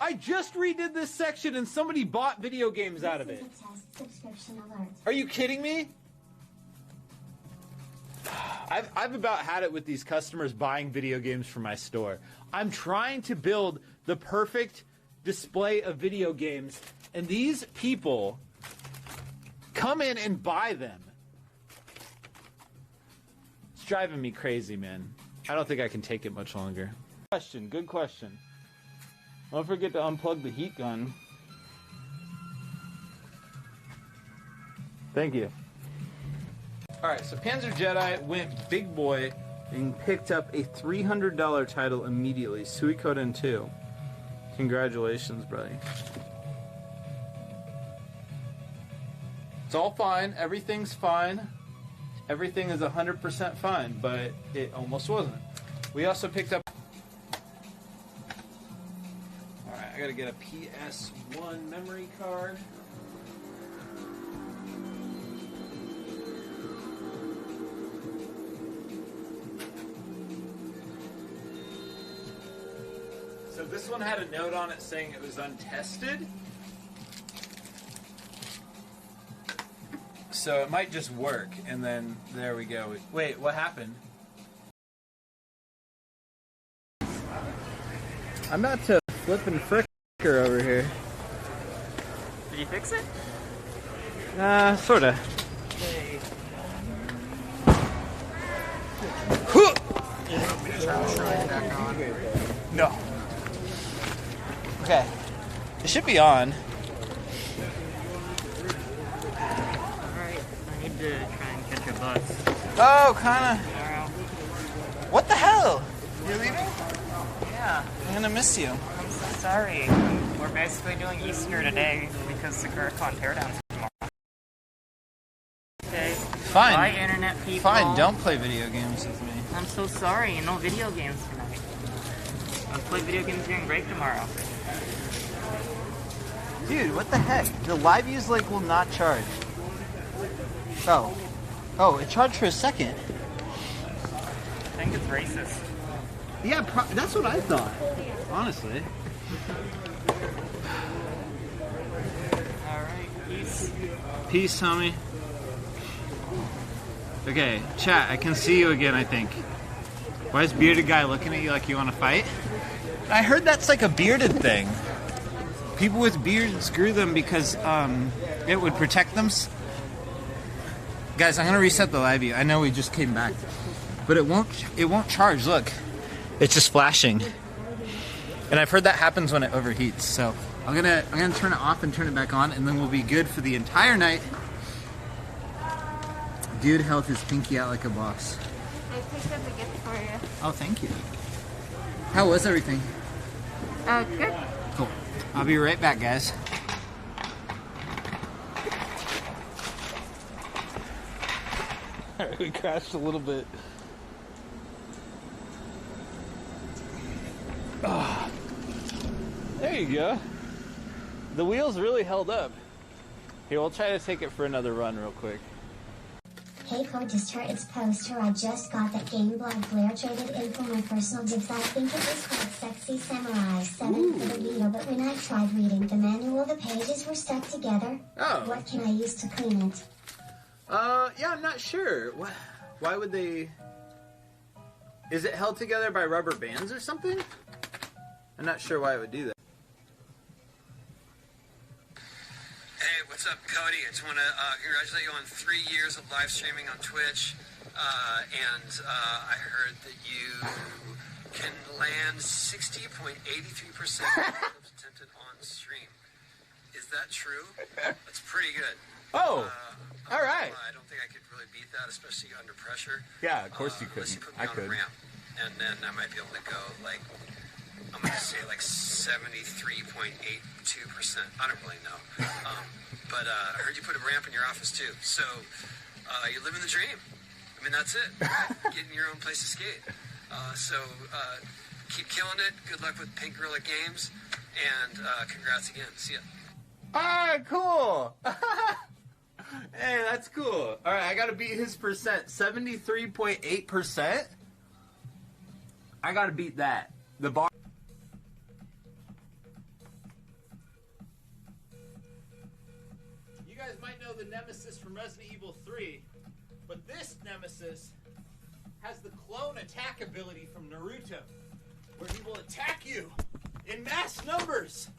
I just redid this section and somebody bought video games out of it. Are you kidding me? I've about had it with these customers buying video games for my store. I'm trying to build the perfect display of video games, and these people come in and buy them. It's driving me crazy, man. I don't think I can take it much longer. Good question. Don't forget to unplug the heat gun. Thank you. Alright, so Panzer Jedi went big boy and picked up a $300 title immediately. Suikoden 2. Congratulations, buddy. It's all fine. Everything's fine. Everything is 100% fine, but it almost wasn't. We also picked up... Alright, I gotta get a PS1 memory card. So this one had a note on it saying it was untested. So it might just work, and then there we go. Wait, what happened? I'm about to flip and fricker over here. Did you fix it? Sorta. No. Okay. It should be on. Alright, I need to try and catch a bus. Oh, kinda. What the hell? You're leaving? Yeah. I'm gonna miss you. I'm so sorry. We're basically doing Easter today because the Curacon Teardown's tomorrow. Okay. Fine. Bye, internet people. Fine, don't play video games with me. I'm so sorry. No video games tonight. I'll play video games during break tomorrow. Dude, what the heck? The live views like will not charge. Oh. Oh, it charged for a second. I think it's racist. Yeah, that's what I thought. Honestly. Alright, peace. Peace, homie. Okay, chat, I can see you again, I think. Why is bearded guy looking at you like you want to fight? I heard that's like a bearded thing. People with beards screw them because it would protect them. Guys, I'm gonna reset the live view. I know we just came back, but it won't charge. Look, it's just flashing, and I've heard that happens when it overheats. So I'm gonna turn it off and turn it back on, and then we'll be good for the entire night. Dude, health his pinky out like a boss. I picked up a gift for you. Oh, thank you. How was everything? Good. Cool. I'll be right back, guys. Alright, we crashed a little bit. you go. The wheels really held up. Here, we'll try to take it for another run real quick. Hey Code just heard its poster. I just got that Game Blood Blair traded in for my personal dibs. I think it was called Sexy Samurai 7 for the Vita, but when I tried reading the manual, the pages were stuck together. Oh. What can I use to clean it? Yeah, I'm not sure. Why would they... Is it held together by rubber bands or something? I'm not sure why it would do that. Hey, what's up, Cody? I just want to congratulate you on 3 years of live streaming on Twitch. I heard that you can land 60.83% attempted on stream. Is that true? That's pretty good. Oh, all right. I don't think I could really beat that, especially under pressure. Yeah, of course you couldn't. Unless you put me on a ramp, and then I might be able to go like, I'm going to say like 73.82%. I don't really know. But I heard you put a ramp in your office too. So you're living the dream. I mean, that's it. Getting your own place to skate. Keep killing it. Good luck with Pink Gorilla Games. And congrats again. See ya. Alright, cool. Hey, that's cool. Alright, I gotta beat his percent. 73.8%? I gotta beat that. The bar. You guys might know the Nemesis from Resident Evil 3, but this Nemesis has the clone attack ability from Naruto, where he will attack you in mass numbers.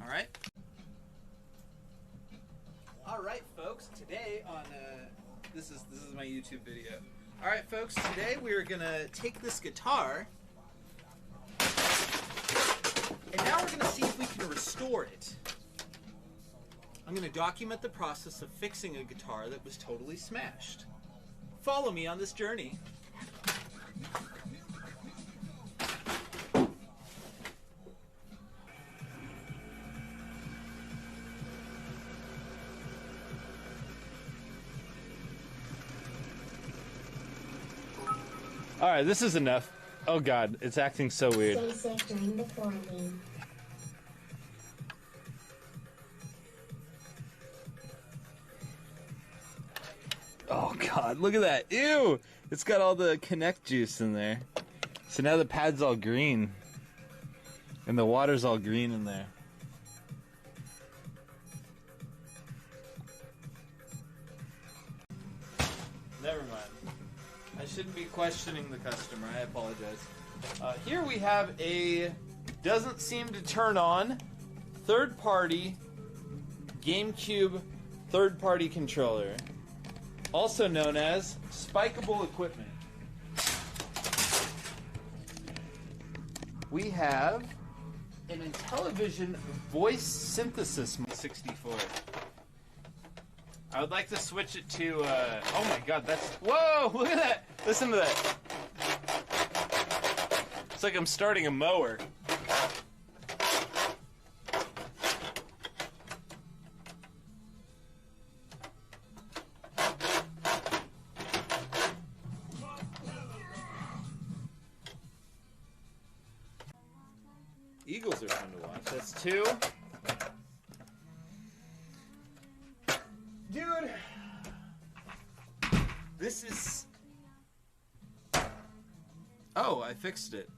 Alright. Alright, folks, today on, this is my YouTube video. Alright, folks, today we're gonna take this guitar, and now we're gonna see if we can restore it. I'm gonna document the process of fixing a guitar that was totally smashed. Follow me on this journey. Alright, this is enough. Oh god, it's acting so weird. Stay safe during the quarantine. Oh god, look at that. Ew! It's got all the Connect juice in there. So now the pad's all green. And the water's all green in there. Never mind. I shouldn't be questioning the customer. I apologize. Here we have a doesn't seem to turn on third-party GameCube third-party controller, also known as spikeable equipment. We have an Intellivision voice synthesis 64. I would like to switch it to, oh my god, that's, whoa, look at that! Listen to that. It's like I'm starting a mower. Eagles are fun to watch. That's 2. Dude, this is... Oh, I fixed it.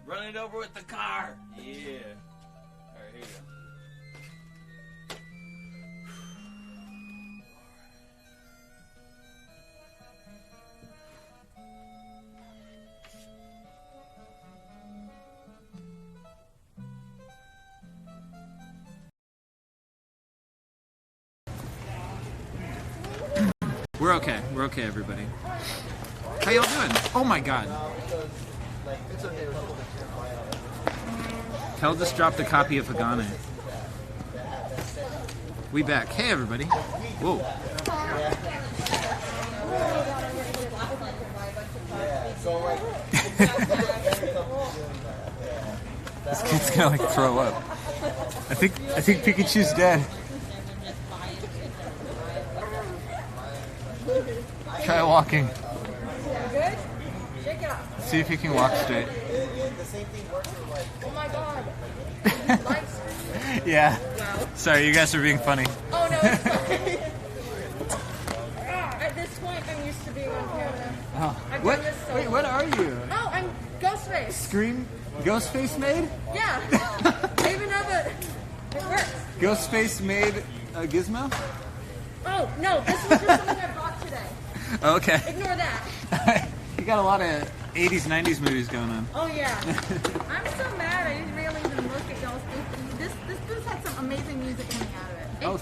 Run it over with the car. Yeah. All right, here you go. We're okay, everybody. How y'all doing? Oh my god. Kel just dropped a copy of Hagane. We back. Hey everybody. Whoa. This kid's gonna like throw up. I think Pikachu's dead. Try walking. Good? Shake it off. See if you can walk straight. Oh my god. Yeah. Sorry, you guys are being funny. Oh no, it's fine. At this point, I'm used to being on camera. Oh. I've What? done this so Wait, long. what are you? Oh, I'm Ghostface. Scream Ghostface made? Yeah. I even have a... It works. Ghostface made a gizmo? Oh, no, this was just something I bought today. Okay. Ignore that. You got a lot of 80s, 90s movies going on. Oh, yeah. I'm so mad I didn't really even look at Ghostface. This booth had some amazing music coming out of it. Oh,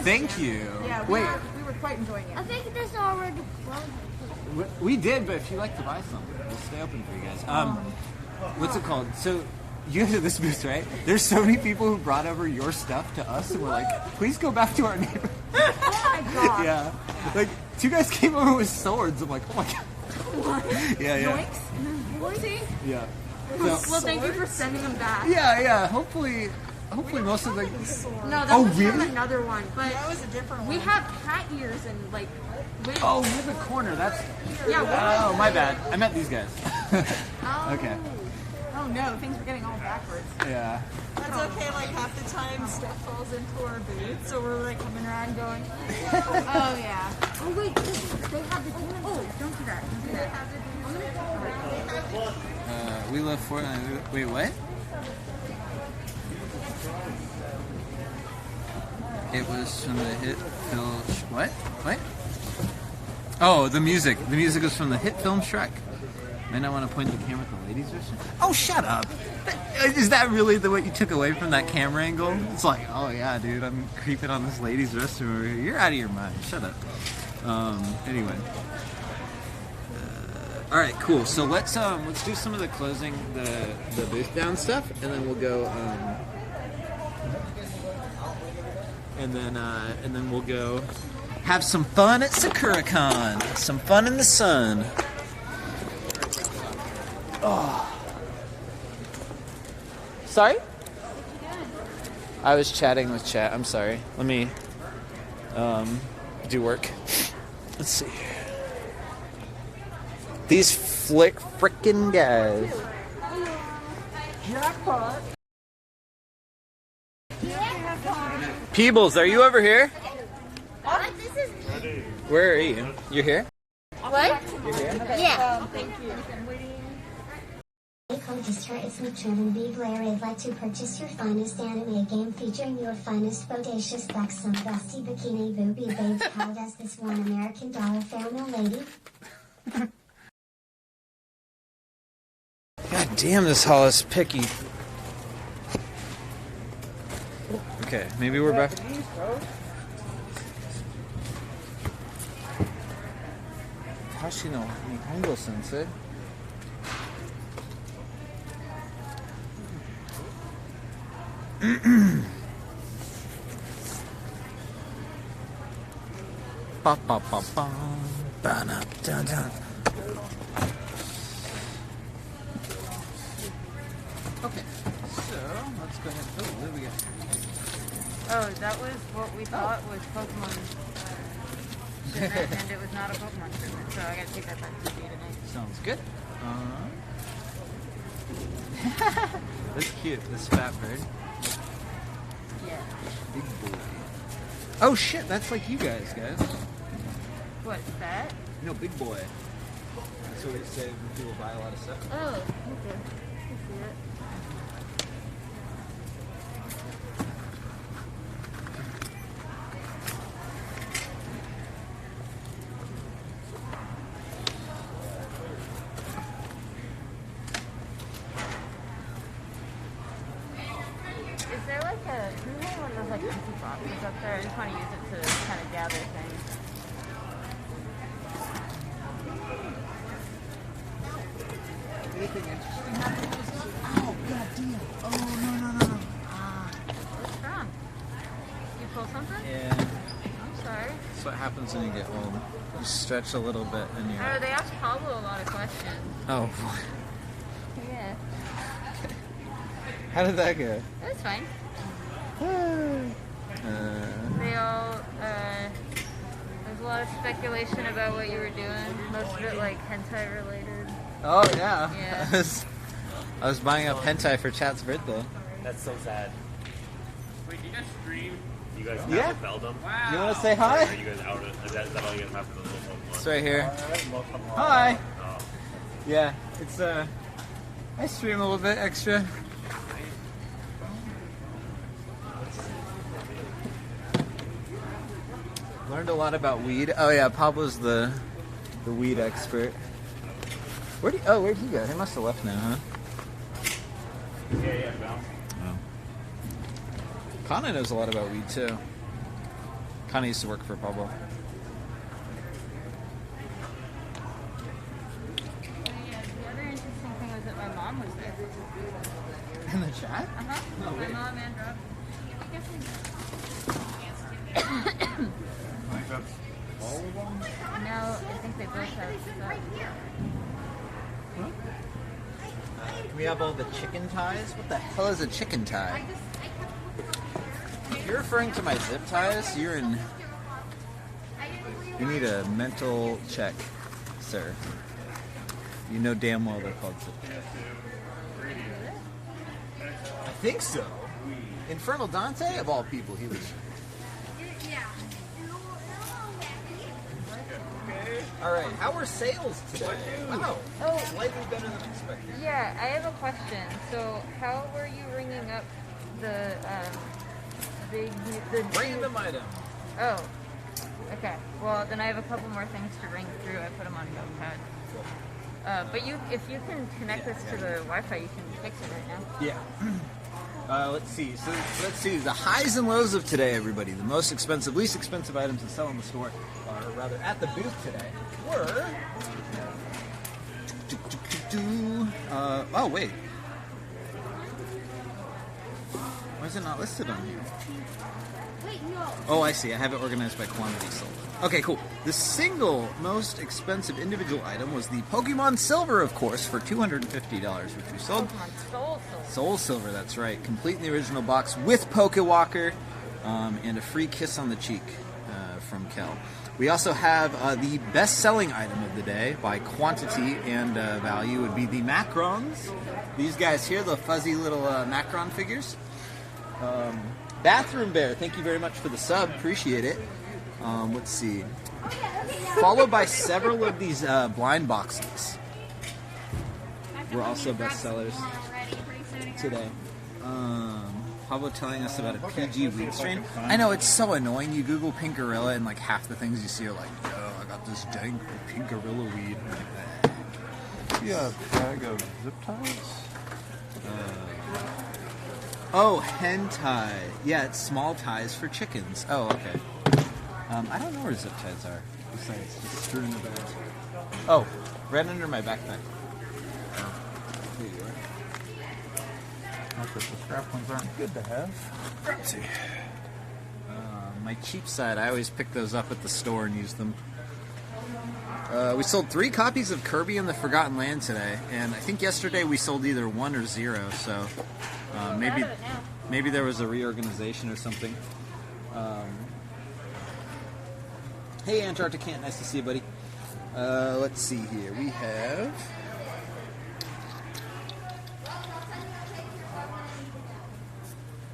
thank you. Yeah, we were quite enjoying it. I think this already closed. We did, but if you'd like to buy something, we'll stay open for you guys. What's it called? So, you guys at this booth, right? There's so many people who brought over your stuff to us, and we're like, please go back to our neighborhood. Oh my god. Yeah. Like, two guys came over with swords. I'm like, oh my god. Yeah. Yoinks? Whoopsie? Yeah. Well, thank you for sending them back. Yeah. Hopefully most of the... No, that was from another one, but that was a different one. We have cat ears and like wigs. Oh, near the corner. That's... Yeah. Oh, my bad. I meant these guys. Okay. Oh no, things were getting all backwards. Yeah. That's okay, like half the time stuff falls into our booth, so we're like coming around going, Oh yeah. Oh wait, they have the demon. Oh, don't do that. Don't do that. We love Fortnite. Wait, what? It was from the hit film... What? Oh, the music. The music was from the hit film Shrek. Might not want to point the camera at the ladies' restroom. Oh, shut up! Is that really what you took away from that camera angle? It's like, oh yeah, dude, I'm creeping on this ladies' restroom over here. You're out of your mind. Shut up. Anyway. All right, cool. So let's do some of the closing the booth down stuff, and then we'll go. And then we'll go have some fun at SakuraCon. Some fun in the sun. Oh. Sorry? I was chatting with chat. I'm sorry. Let me do work. Let's see. These frickin' guys. Jackpot. Peebles, are you over here? This is... Where are you? You're here? What? You're here? Yeah. Thank you. Register is McTriven B. Blair. I'd like to purchase your finest anime game featuring your finest bodacious buxom busty bikini booby babes. How does this $1 American fail, no lady? God damn, this hall is picky. Okay, maybe we're back. Tashi no Nihongo sensei. Ba ba ba ba ba na da da. Okay, so let's go ahead. Oh, what do we got? Oh, that was what we thought was Pokemon shipment, and it was not a Pokemon shipment, so I gotta take that back to you tonight. Sounds good. That's cute, this fat bird. Yeah. Big boy. Oh shit, that's like you guys. What, that? No, big boy. That's what we say when people buy a lot of stuff. Oh, okay. I see it. Is there like a, do you have one of those like empty boxes up there? I just want to use it to kind of gather things. Anything interesting happening? Oh, god damn. Oh, no. What's wrong? You pull something? Yeah. I'm sorry. That's what happens when you get old. You stretch a little bit and you... Oh, they asked Pablo a lot of questions. Oh, boy. Yeah. How did that go? It was fine. They all, there's a lot of speculation about what you were doing. Most of it like hentai related. Oh yeah. Yeah. I was buying up hentai for Chat's birthday. That's so sad. Wait, do you guys stream? You guys have Yeah. a Beldum? Wow. You wanna say hi? Are you guys out of, is that all you guys have for the little Pokemon? It's right here. Hi. Oh. Yeah, it's I stream a little bit extra. Learned a lot about weed. Oh yeah, Pablo's the weed expert. Where'd he go? He must have left now, huh? Yeah, bounce. Oh. Kana knows a lot about weed too. Kana used to work for Pablo. The other interesting thing was that my mom was there. In the chat? Uh-huh. Oh, My wait. mom and Rob. I think that's all of them? No, I think they both have stuff. Can we have all the chicken ties? What the hell is a chicken tie? If you're referring to my zip ties, you're in... You need a mental check, sir. You know damn well they're called zip ties. I think so. Infernal Dante, of all people, he was... Alright, how were sales today? Wow. Oh, Slightly better than expected. yeah, I have a question. So, how were you ringing up the the random item? Oh, okay. Well, then I have a couple more things to ring through. I put them on Notepad. But if you can connect this to the Wi-Fi, you can fix it right now. Yeah. Let's see. So let's see the highs and lows of today, everybody. The most expensive, least expensive items to sell in the store, or rather at the booth today, were. Oh wait. Why is it not listed on here? Oh, I see. I have it organized by quantity sold. Okay, cool. The single most expensive individual item was the Pokemon Silver, of course, for $250, which we sold. Soul Silver, that's right. Complete in the original box with Pokewalker and a free kiss on the cheek from Kel. We also have the best-selling item of the day by quantity and value would be the Macrons. These guys here, the fuzzy little Macron figures. Bathroom Bear, thank you very much for the sub. Appreciate it. Let's see. Followed by several of these blind boxes. Were also bestsellers today. Pablo telling us about a PG weed strain. I know, it's so annoying. You Google pink gorilla and like half the things you see are like, yo, I got this dank pink gorilla weed. Yeah, bag of zip ties? Oh, hentai. Yeah, it's small ties for chickens. Oh, okay. I don't know where zip ties are. Besides, just screwing the bag. Oh, right under my backpack. There you are. Not that the scrap ones aren't good to have. Let's see. My cheap side, I always pick those up at the store and use them. We sold 3 copies of Kirby and the Forgotten Land today, and I think yesterday we sold either 1 or 0, so maybe there was a reorganization or something. Hey, Antarcticant, nice to see you, buddy. Let's see here. We have...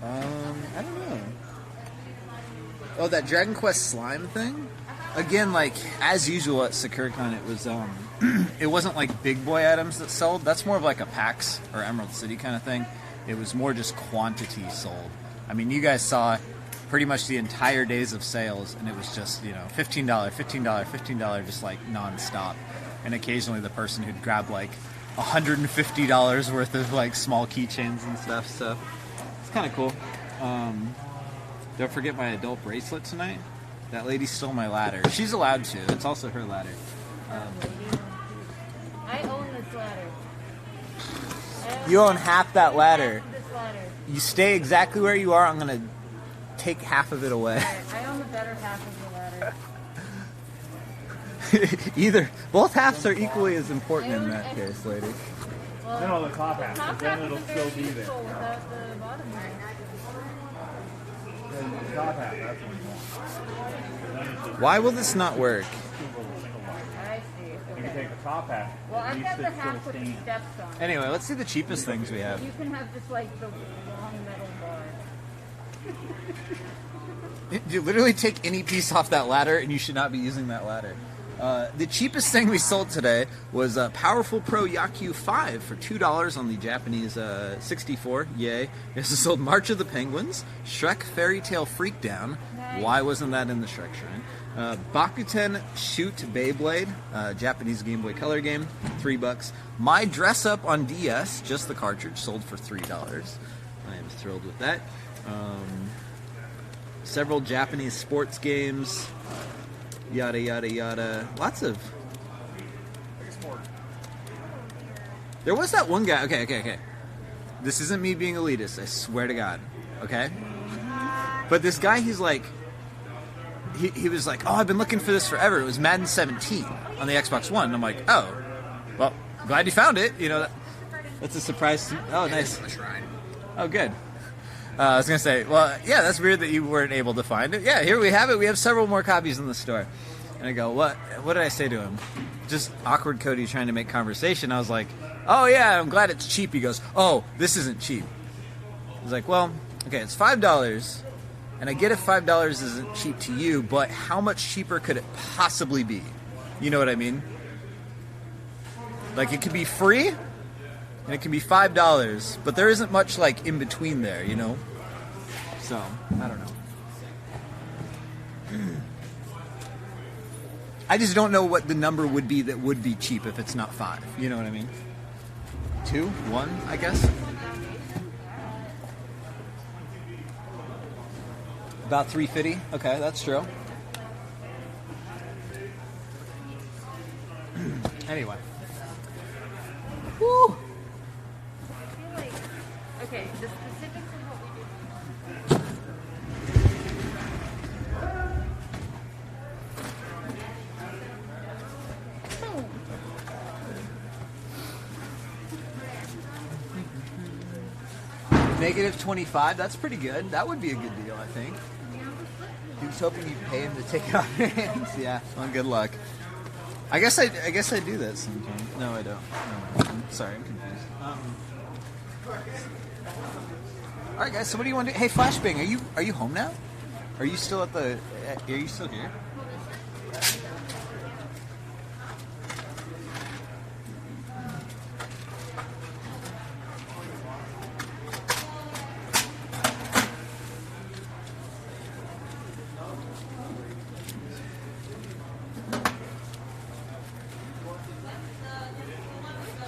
I don't know. Oh, that Dragon Quest slime thing? Again, like, as usual at SakuraCon, it was, it wasn't like big boy items that sold. That's more of like a PAX or Emerald City kind of thing. It was more just quantity sold. I mean, you guys saw pretty much the entire days of sales, and it was just, you know, $15, $15, $15, just like non-stop. And occasionally the person who'd grab like $150 worth of like small keychains and stuff, so it's kind of cool. Don't forget my adult bracelet tonight. That lady stole my ladder. She's allowed to. It's also her ladder. I own this ladder. You own half that ladder. This ladder. You stay exactly where you are. I'm going to take half of it away. I own the better half of the ladder. Either. Both halves are equally as important in that case, lady. No, the top half, top then half it'll isn't still very be there. useful without the bottom half. top hat, that's what you want. Why will this not work? I see. You can take the top hat. Well, at I've least got the it's hat still with the stained. steps on. Anyway, let's see the cheapest things we have. You can have just like the long metal bar. You literally take any piece off that ladder, and you should not be using that ladder. The cheapest thing we sold today was a Powerful Pro Yaku 5 for $2 on the Japanese 64. Yay. We also sold March of the Penguins, Shrek Fairy Tale Freakdown. Nice. Why wasn't that in the Shrek Shrine? Bakuten Shoot Beyblade, Japanese Game Boy Color game, $3. My Dress Up on DS, just the cartridge, sold for $3. I am thrilled with that. Several Japanese sports games, yada yada yada. Lots of. There was that one guy. Okay. This isn't me being elitist. I swear to God. Okay. But this guy, he's like, he was like, oh, I've been looking for this forever. It was Madden 17 on the Xbox One. And I'm like, oh, well, glad you found it. You know, that's a surprise. Oh, nice. Oh, good. I was going to say, well, yeah, that's weird that you weren't able to find it. Yeah, here we have it. We have several more copies in the store. And I go, what did I say to him? Just awkward Cody trying to make conversation. I was like, oh, yeah, I'm glad it's cheap. He goes, oh, this isn't cheap. I was like, well, okay, it's $5. And I get if $5 isn't cheap to you, but how much cheaper could it possibly be? You know what I mean? Like, it could be free, and it can be $5, but there isn't much, like, in between there, you know? So, I don't know. I just don't know what the number would be that would be cheap if it's not 5. You know what I mean? 2? 1, I guess? About $3.50? Okay, that's true. Anyway. Woo! Okay, the specifics of what we do. Negative 25, that's pretty good. That would be a good deal, I think. He was hoping you'd pay him to take it off your hands. Yeah, well, good luck. I guess I do that sometimes. No, I don't. No, I'm sorry, I'm confused. All right, guys. So what do you want to do? Hey, Flashbang, are you home now? Are you still at the? Are you still here?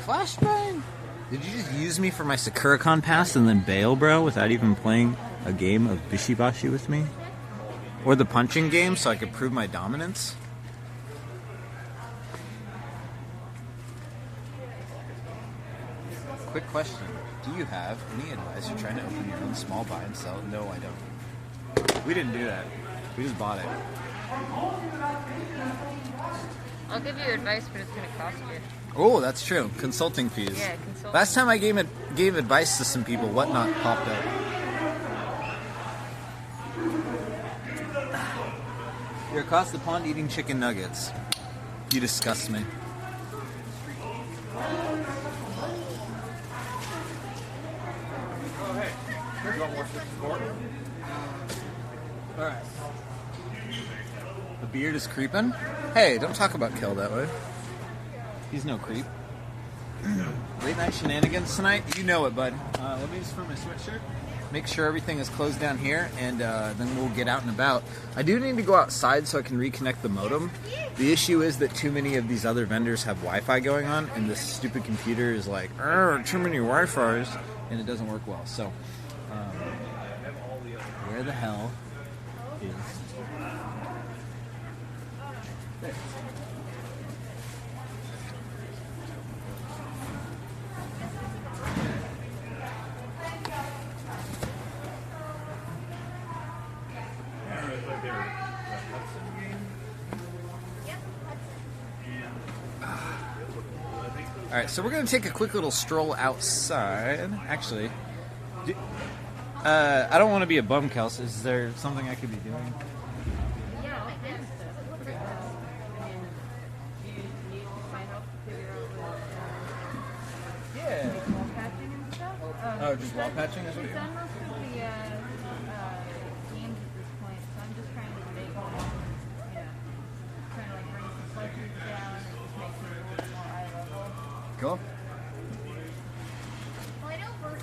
Flashbang? Did you just use me for my Sakuracon pass and then bail, bro, without even playing a game of Bishibashi with me? Or the punching game so I could prove my dominance? Quick question. Do you have any advice for trying to open your own small buy and sell? No, I don't. We didn't do that. We just bought it. I'll give you advice, but it's going to cost you. Oh, that's true. Consulting fees. Yeah, consulting. Last time I gave advice to some people, Whatnot popped up. You're across the pond eating chicken nuggets. You disgust me. Oh, hey. You want more 64? Alright. The beard is creeping? Hey, don't talk about Kel that way. He's no creep. Late night shenanigans tonight? You know it, bud. Let me just throw my sweatshirt. Make sure everything is closed down here, and then we'll get out and about. I do need to go outside so I can reconnect the modem. The issue is that too many of these other vendors have Wi-Fi going on, and this stupid computer is like, too many Wi-Fis, and it doesn't work well. So, where the hell is... There. Alright, so we're going to take a quick little stroll outside. Actually, I don't want to be a bum, Kels. Is there something I could be doing? Yeah, all kinds of stuff. Yeah. Wall patching and stuff. Oh, just wall patching is what We've you're done most of the games at this point, so I'm just trying to make them, trying to like bring some flexes down and just make them a little bit more eye level. Cool.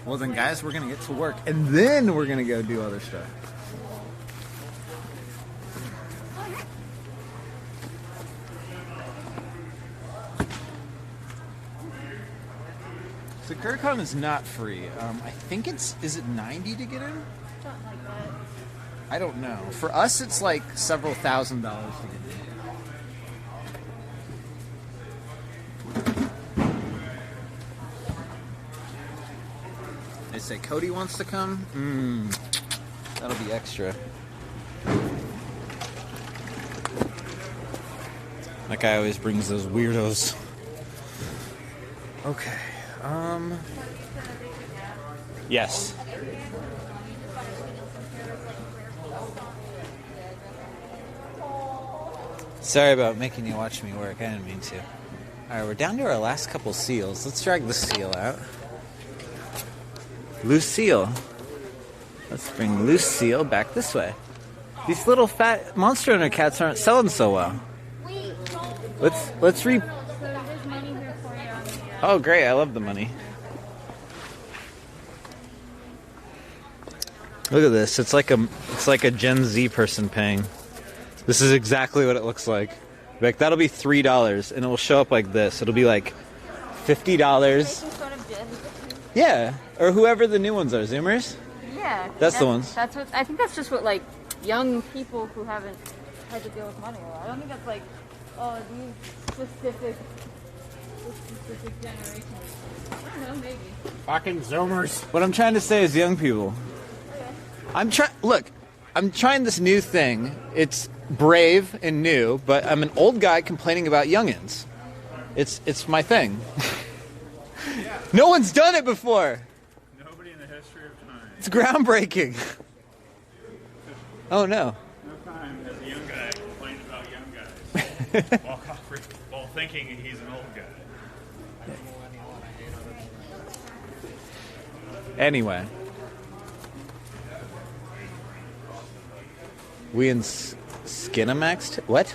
Well then, guys, we're gonna get to work, and then we're gonna go do other stuff. So CurryCon is not free. I think is it 90 to get in? Something like that. I don't know. For us, it's like several $1,000s to get in. They say Cody wants to come. That'll be extra. That guy always brings those weirdos. Okay. Yes. Sorry about making you watch me work. I didn't mean to. Alright, we're down to our last couple seals. Let's drag the seal out. Loose seal. Let's bring loose seal back this way. These little fat Monster Hunter cats aren't selling so well. Let's re. Oh, great! I love the money. Look at this. It's like a Gen Z person paying. This is exactly what it looks like. Like that'll be $3, and it will show up like this. It'll be like $50. Yeah, or whoever the new ones are, Zoomers. Yeah, That's the ones. That's what I think. That's just what like young people who haven't had to deal with money. I don't think that's like, oh, these specific generations. I don't know, maybe. Fucking Zoomers. What I'm trying to say is young people. Okay. I'm trying this new thing. It's brave and new, but I'm an old guy complaining about youngins. It's my thing. No one's done it before. Nobody in the history of time. It's groundbreaking. Oh no. No time has a young guy complained about young guys while thinking he's an old guy. Anyway. We in Skinamax? What?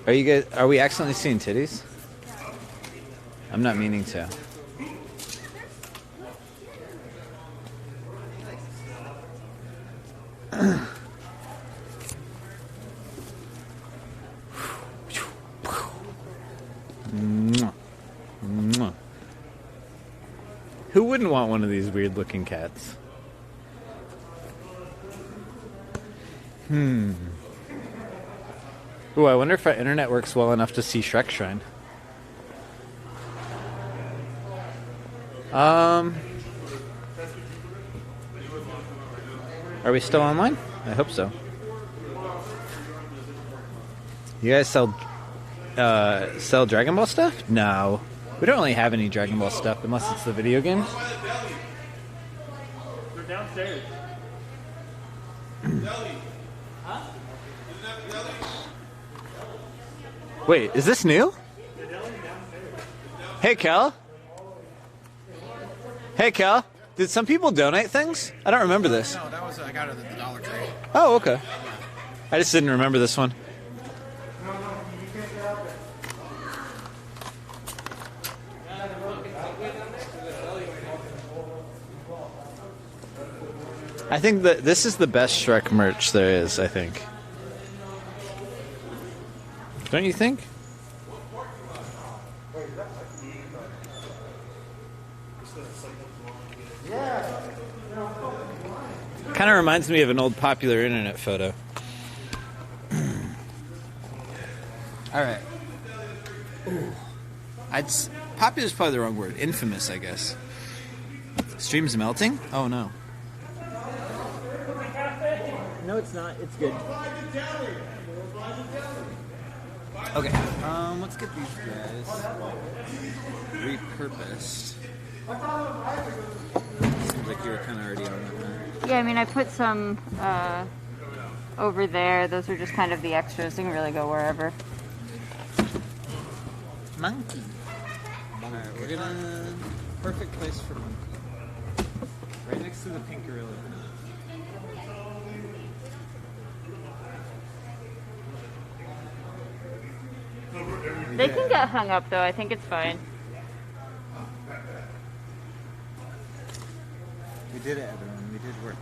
Are we accidentally seeing titties? I'm not meaning to. Who wouldn't want one of these weird looking cats? Ooh, I wonder if our internet works well enough to see Shrek Shrine. Are we still online? I hope so. You guys sell Dragon Ball stuff? No. We don't really have any Dragon Ball stuff unless it's the video games. They're downstairs. Wait, is this new? Hey, Kel. Hey, Kel. Did some people donate things? I don't remember this. No, that was I got it at the Dollar Tree. Oh, okay. I just didn't remember this one. I think that this is the best Shrek merch there is, I think. Don't you think? Kind of reminds me of an old popular internet photo. All right. Popular is probably the wrong word. Infamous, I guess. Stream's melting? Oh no. No, it's not. It's good. Okay. Let's get these guys repurposed. seems like you were kind of already on that. Yeah, I mean, I put some over there. Those are just kind of the extras. They can really go wherever. Monkey. Alright, we're gonna... Perfect place for monkey. Right next to the pink gorilla. They can get hung up, though. I think it's fine. We did it, everyone. We did work.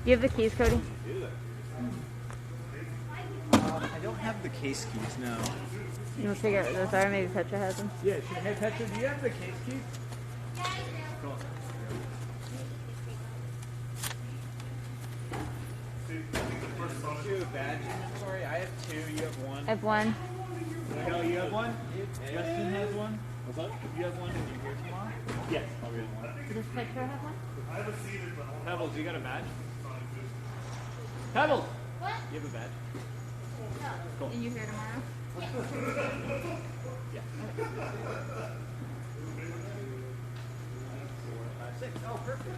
You have the keys, Cody? I don't have the case keys, no. You want to figure out what those are? Maybe Petra has them. Yeah, hey Petra, do you have the case keys? Cool. Do you have a badge inventory? I have 2, you have 1. I have 1. No, you have 1? Justin has 1? What's up? You have 1 and you're here tomorrow? Yes, I'll be here tomorrow. Does Petra have 1? I have a seated one. Pebbles, you got a badge? Pebbles! What? You have a badge? No. Cool. And you here tomorrow? Yeah. 4, 5, 6. Oh, perfect.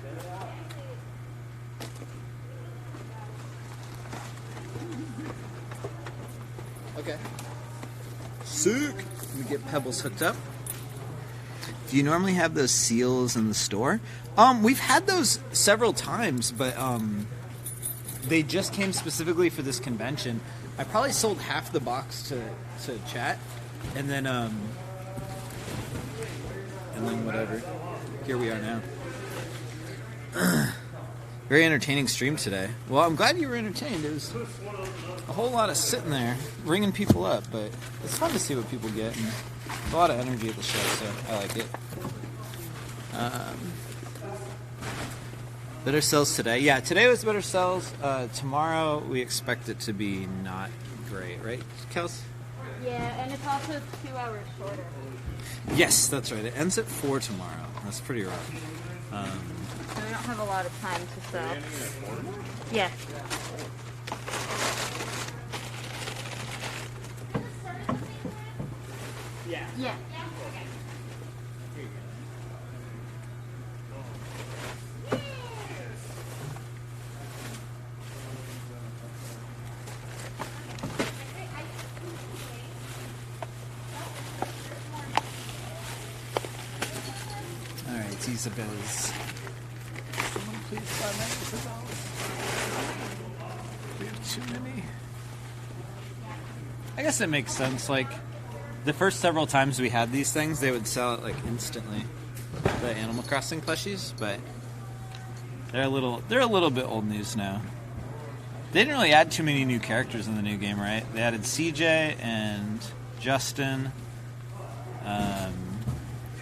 Okay. Sick. We get Pebbles hooked up. Do you normally have those seals in the store? We've had those several times, but they just came specifically for this convention. I probably sold half the box to chat, and then whatever. Here we are now. Very entertaining stream today. Well, I'm glad you were entertained. It was a whole lot of sitting there, ringing people up, but it's fun to see what people get, and a lot of energy at the show, so I like it. Better sells today. Yeah, today was better sells. Tomorrow we expect it to be not great, right, Kels? Yeah, and it's also 2 hours shorter. Yes, that's right. It ends at 4 tomorrow. That's pretty rough. So we don't have a lot of time to sell. Yeah. Yeah. Yeah. Alright, Isabel's. Someone please buy my Isabel's. We have too many. I guess it makes sense. Like, the first several times we had these things, they would sell it like instantly. The Animal Crossing plushies, but they're a little bit old news now. They didn't really add too many new characters in the new game, right? They added CJ and Justin,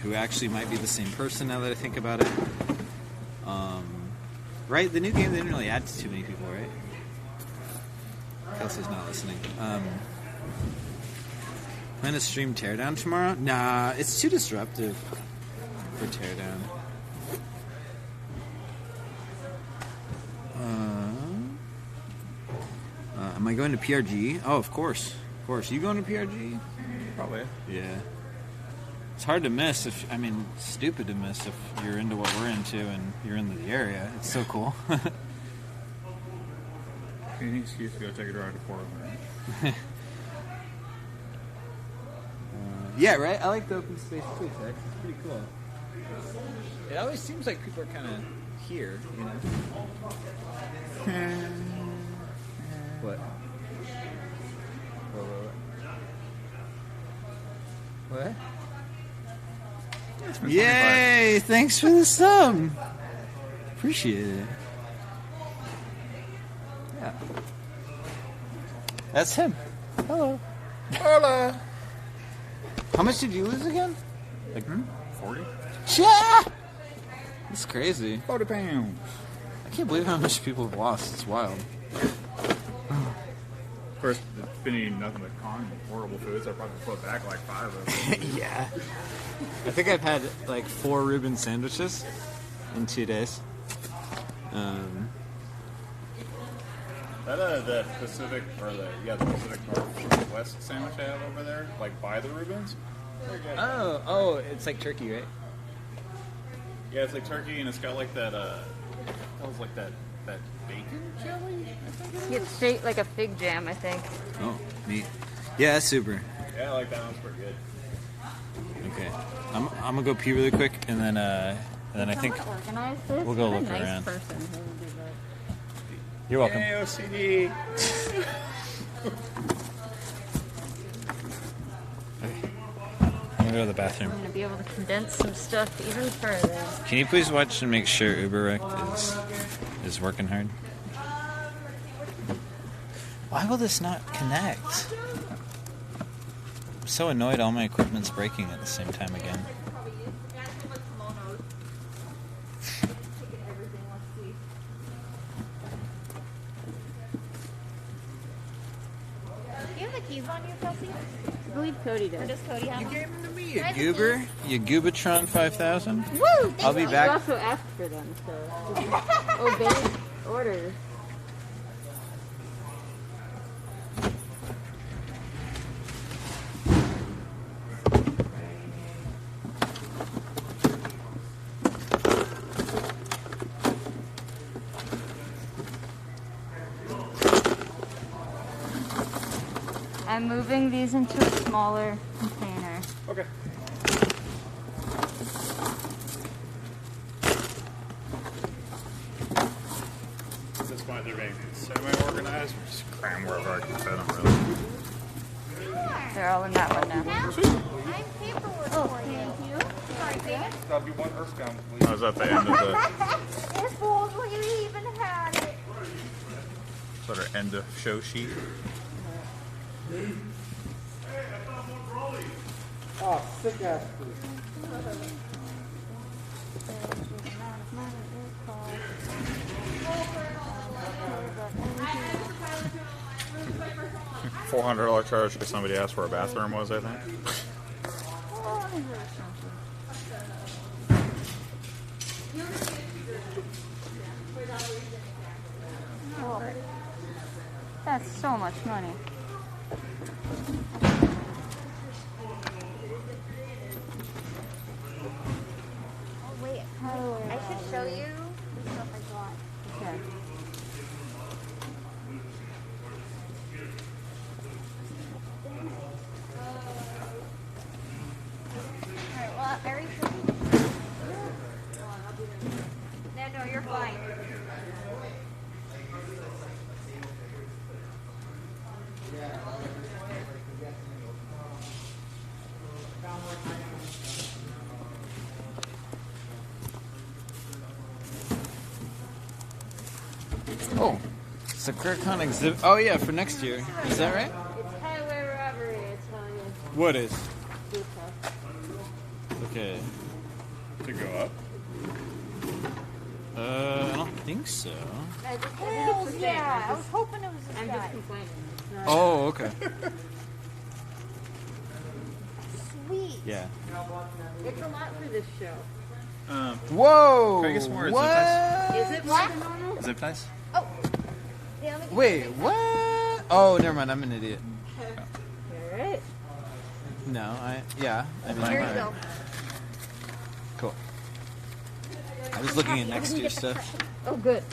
who actually might be the same person now that I think about it. Right? The new game, they didn't really add too many people, right? Kelsey's not listening. Plan to stream Teardown tomorrow? Nah, it's too disruptive for Teardown. Am I going to PRG? Oh, of course. Of course. You going to PRG? Probably. Yeah. It's hard to miss stupid to miss if you're into what we're into and you're in the area. It's so cool. Any excuse to go take a drive to Portland. Yeah, right? I like the open space too, Tex. It's pretty cool. It always seems like people are kind of here, you know? What? What? Yay! Thanks for the sub! Appreciate it. Yeah. That's him. Hello. Hola! How much did you lose again? Like 40? Yeah! That's crazy. 40 pounds. I can't believe how much people have lost. It's wild. Of course, it's been eating nothing but horrible foods. I probably put back like 5 of them. Yeah. I think I've had like 4 Reuben sandwiches in 2 days. The Pacific the Pacific Northwest sandwich I have over there, like by the Reubens. Oh, it's like turkey, right? Yeah, it's like turkey, and it's got like that. It's like that bacon jelly. I think It's fig, like a fig jam, I think. Oh, neat. Yeah, that's super. Yeah, I like that one's pretty good. Okay, I'm gonna go pee really quick, and then I think we'll go look around. You're welcome. Hey, OCD. I'm gonna go to the bathroom. I'm going to be able to condense some stuff even further. Can you please watch and make sure UberRec is working hard? Why will this not connect? I'm so annoyed all my equipment's breaking at the same time again. Do you have the keys on you, Kelsey? I believe Cody does. Or does Cody have them? You goober? You Goobatron 5000? Woo! I'll be You back. also asked for them, so obey orders. I'm moving these into a smaller container. Okay. At this point, they're being semi-organized. We just cram wherever I can fit them, really. They're all in that one now. I'm paperwork for you. Thank you. Sorry, David. That'll be 1 Earthbound, please. I was at the end of the If only you even had it. sort of end of show sheet. Oh, sick ass food. $400 charge because somebody asked where a bathroom was, I think. Oh, that's so much money. Oh, wait. I should show you the stuff I got. Okay. Alright, well, everything. No, you're fine. Oh, SakuraCon exhibit. Oh yeah, for next year. Is that right? It's highway robbery, I tell you. What is? Okay. To go up? I don't think so. Hell yeah! I was hoping it was this I'm guy. just complaining. Oh, okay. Sweet. Yeah. It's a lot for this show. Whoa! Can I get some more zip what? ties? Is it more than normal? Zip ties? Oh. Yeah, let me Wait, what? Oh, never mind. I'm an idiot. Alright. No, yeah. I mean, Here you alright. go. Cool. I was looking at next year's stuff. Oh, good.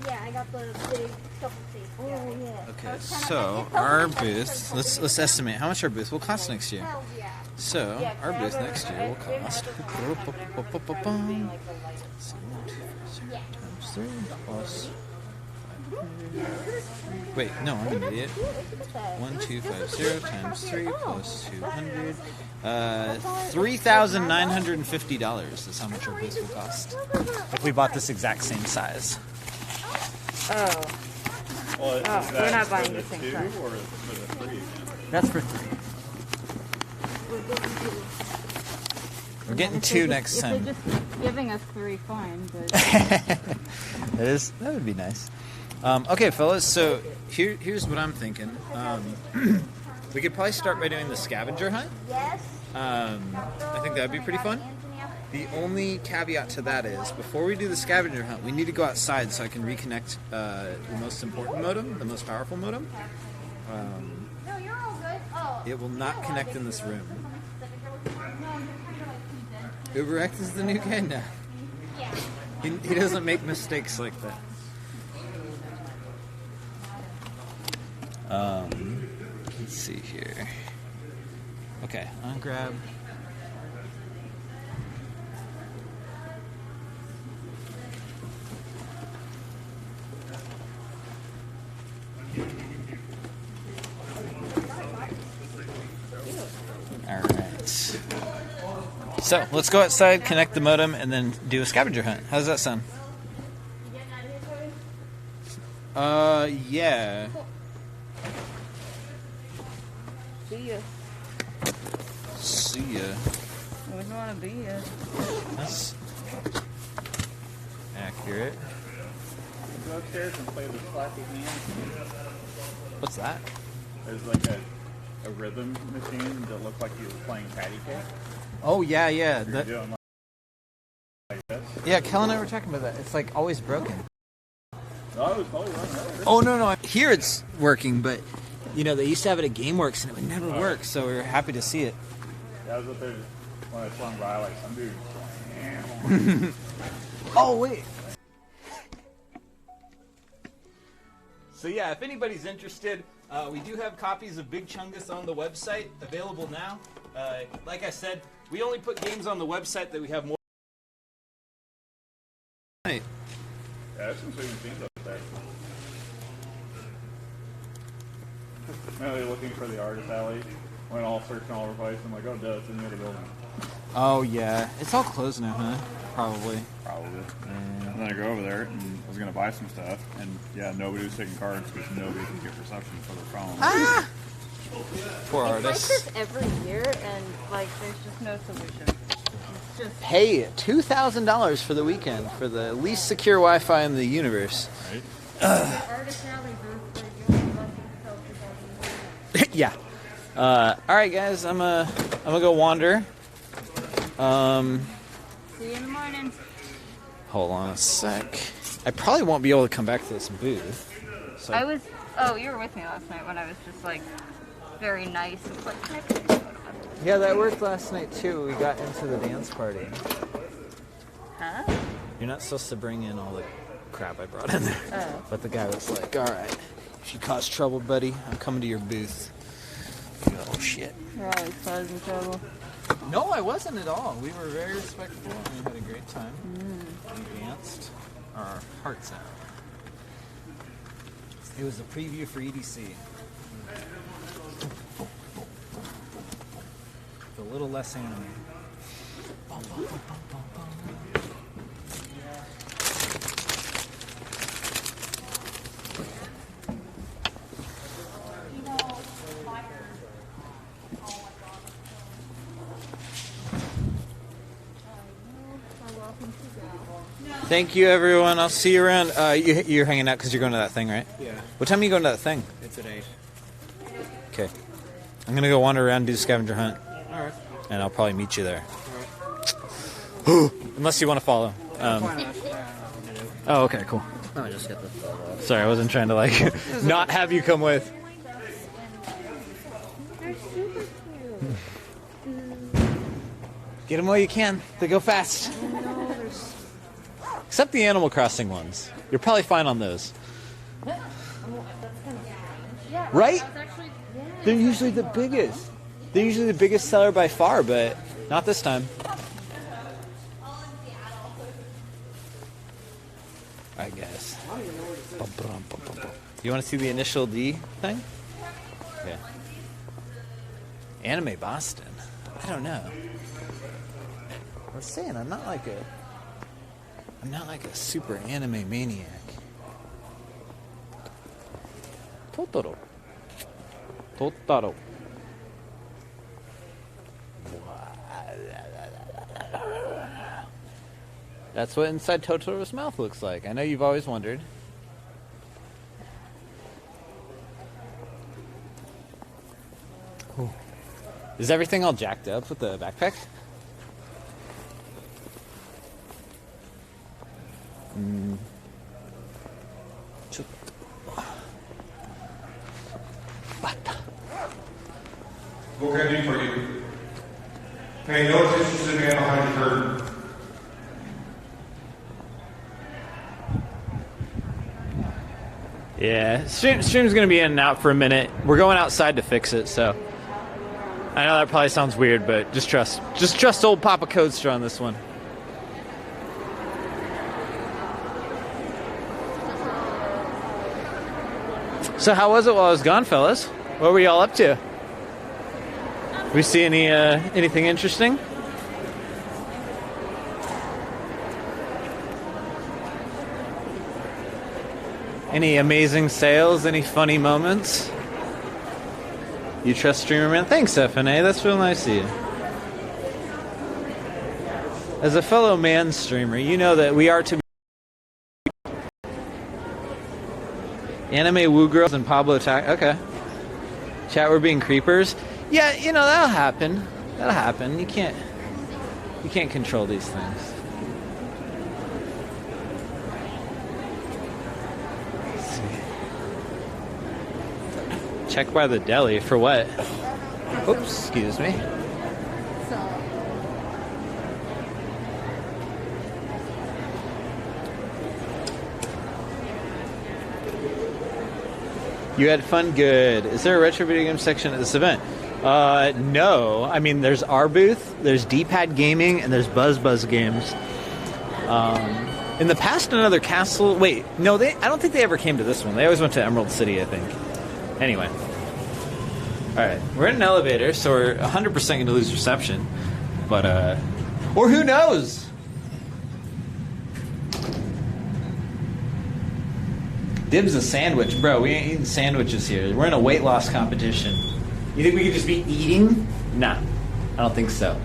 Yeah, I got the big double tape. Oh, yeah. Okay, so our booth. Let's estimate how much our booth will cost next year. Hell yeah. So our booth next year will cost. Times 3 plus. Wait, no, I'm an idiot. 1250 times 3 plus 200. $3,950 is how much our booth will cost if we bought this exact same size. Oh. Well, is Oh, that we're not for buying the the same 2 size. or for the 3 again? That's for 3. We're getting 2 next if time. they're just giving us 3, fine, but That would be nice. Okay, fellas. So here's what I'm thinking. We could probably start by doing the scavenger hunt. Yes. I think that'd be pretty fun. The only caveat to that is, before we do the scavenger hunt, we need to go outside so I can reconnect the most important modem, the most powerful modem. No, you're all good. Oh. It will not connect in this room. UberX is the new guy now. Yeah. He doesn't make mistakes like that. Let's see here. Okay, I'll grab. Alright. So, let's go outside, connect the modem, and then do a scavenger hunt. How does that sound? Yeah. See ya. See ya. Wouldn't want to be ya. That's accurate. Go upstairs and play with clappy hands. What's that? There's like a rhythm machine that looked like you were playing patty cake. Oh, yeah. You're That, doing like this. yeah, Kel and I were talking about that. It's like always broken. Oh, it was probably running earlier. Oh, no. Here it's working, but, you know, they used to have it at GameWorks and it would never work, so we were happy to see it. Yeah, I was up there when I swung by, like, some dude. Oh, wait. So yeah, if anybody's interested, we do have copies of Big Chungus on the website, available now. Like I said, we only put games on the website that we have more. Right. Yeah, there's some sweet machines up there. They're looking for the artist alley. Went all searching all over the place. I'm like, oh, duh, it's in the other building. Oh, yeah. It's all closed now, huh? Probably. And then I go over there and I was going to buy some stuff. And yeah, nobody was taking cards because nobody can get reception for their phone. Ah! Poor It's artists. like this every year, and like there's just no solution. It's just Hey, $2,000 for the weekend for the least secure Wi-Fi in the universe. Right? artist alley booth where you can self Yeah. All right, guys. I'm gonna go wander. See you in the morning. Hold on a sec. I probably won't be able to come back to this booth. So I was. Oh, you were with me last night when I was just like very nice and like, can I put this photo up? yeah, that worked last night too. We got into the dance party. Huh? You're not supposed to bring in all the crap I brought in there. Oh. But the guy was like, "All right, if you cause trouble, buddy, I'm coming to your booth." Oh shit. You're always causing trouble. No, I wasn't at all. We were very respectful and we had a great time. We danced our hearts out. It was a preview for EDC. With a little less anime. Thank you, everyone. I'll see you around. You're hanging out because you're going to that thing, right? Yeah. What time are you going to that thing? It's at 8. Okay. I'm going to go wander around and do the scavenger hunt. Alright. And I'll probably meet you there. Unless you want to follow. Oh, okay, cool. Let me just get this photo. Sorry, I wasn't trying to, like, not have you come with. They're super cute. Get them while you can. They go fast. Except the Animal Crossing ones. You're probably fine on those. Right? They're usually the biggest. They're usually the biggest seller by far, but not this time. I guess. You want to see the initial D thing? Yeah. Anime Boston. I don't know. I was saying I'm not like a super anime maniac. Totoro. That's what inside Totoro's mouth looks like. I know you've always wondered. Is everything all jacked up with the backpack? What can I do for you? Pay no attention to the man behind the curtain. Yeah, stream's gonna be in and out for a minute. We're going outside to fix it, so I know that probably sounds weird, but just trust old Papa Codester on this one. So how was it while I was gone, fellas? What were y'all up to? We see anything interesting? Any amazing sales? Any funny moments? You trust Streamer Man? Thanks, FNA. That's real nice of you. As a fellow man streamer, you know that we are to be anime woo girls and Pablo okay. Chat, we're being creepers. Yeah, you know, that'll happen. That'll happen. You can't control these things. Let's see. Check by the deli for what? Oops, excuse me. You had fun? Good. Is there a retro video game section at this event? No. I mean, there's our booth, there's D-Pad Gaming, and there's Buzz Games. In the past, another castle... Wait, no, I don't think they ever came to this one. They always went to Emerald City, I think. Anyway. Alright, we're in an elevator, so we're 100% going to lose reception. But, or who knows? Dibs a sandwich. Bro, we ain't eating sandwiches here. We're in a weight loss competition. You think we could just be eating? Nah, I don't think so.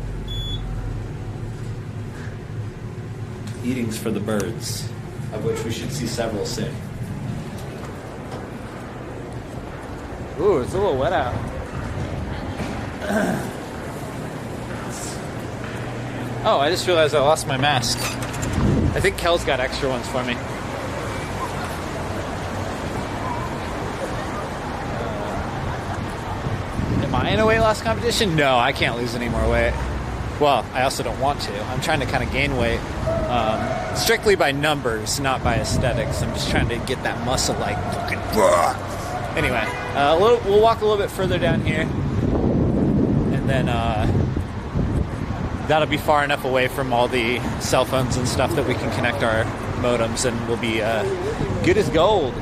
Eating's for the birds, of which we should see several soon. Ooh, it's a little wet out. Oh, I just realized I lost my mask. I think Kel's got extra ones for me. Am I in a weight loss competition? No, I can't lose any more weight. Well, I also don't want to. I'm trying to kind of gain weight strictly by numbers, not by aesthetics. I'm just trying to get that muscle like fucking. Anyway, we'll walk a little bit further down here, and then that'll be far enough away from all the cell phones and stuff that we can connect our modems, and we'll be good as gold.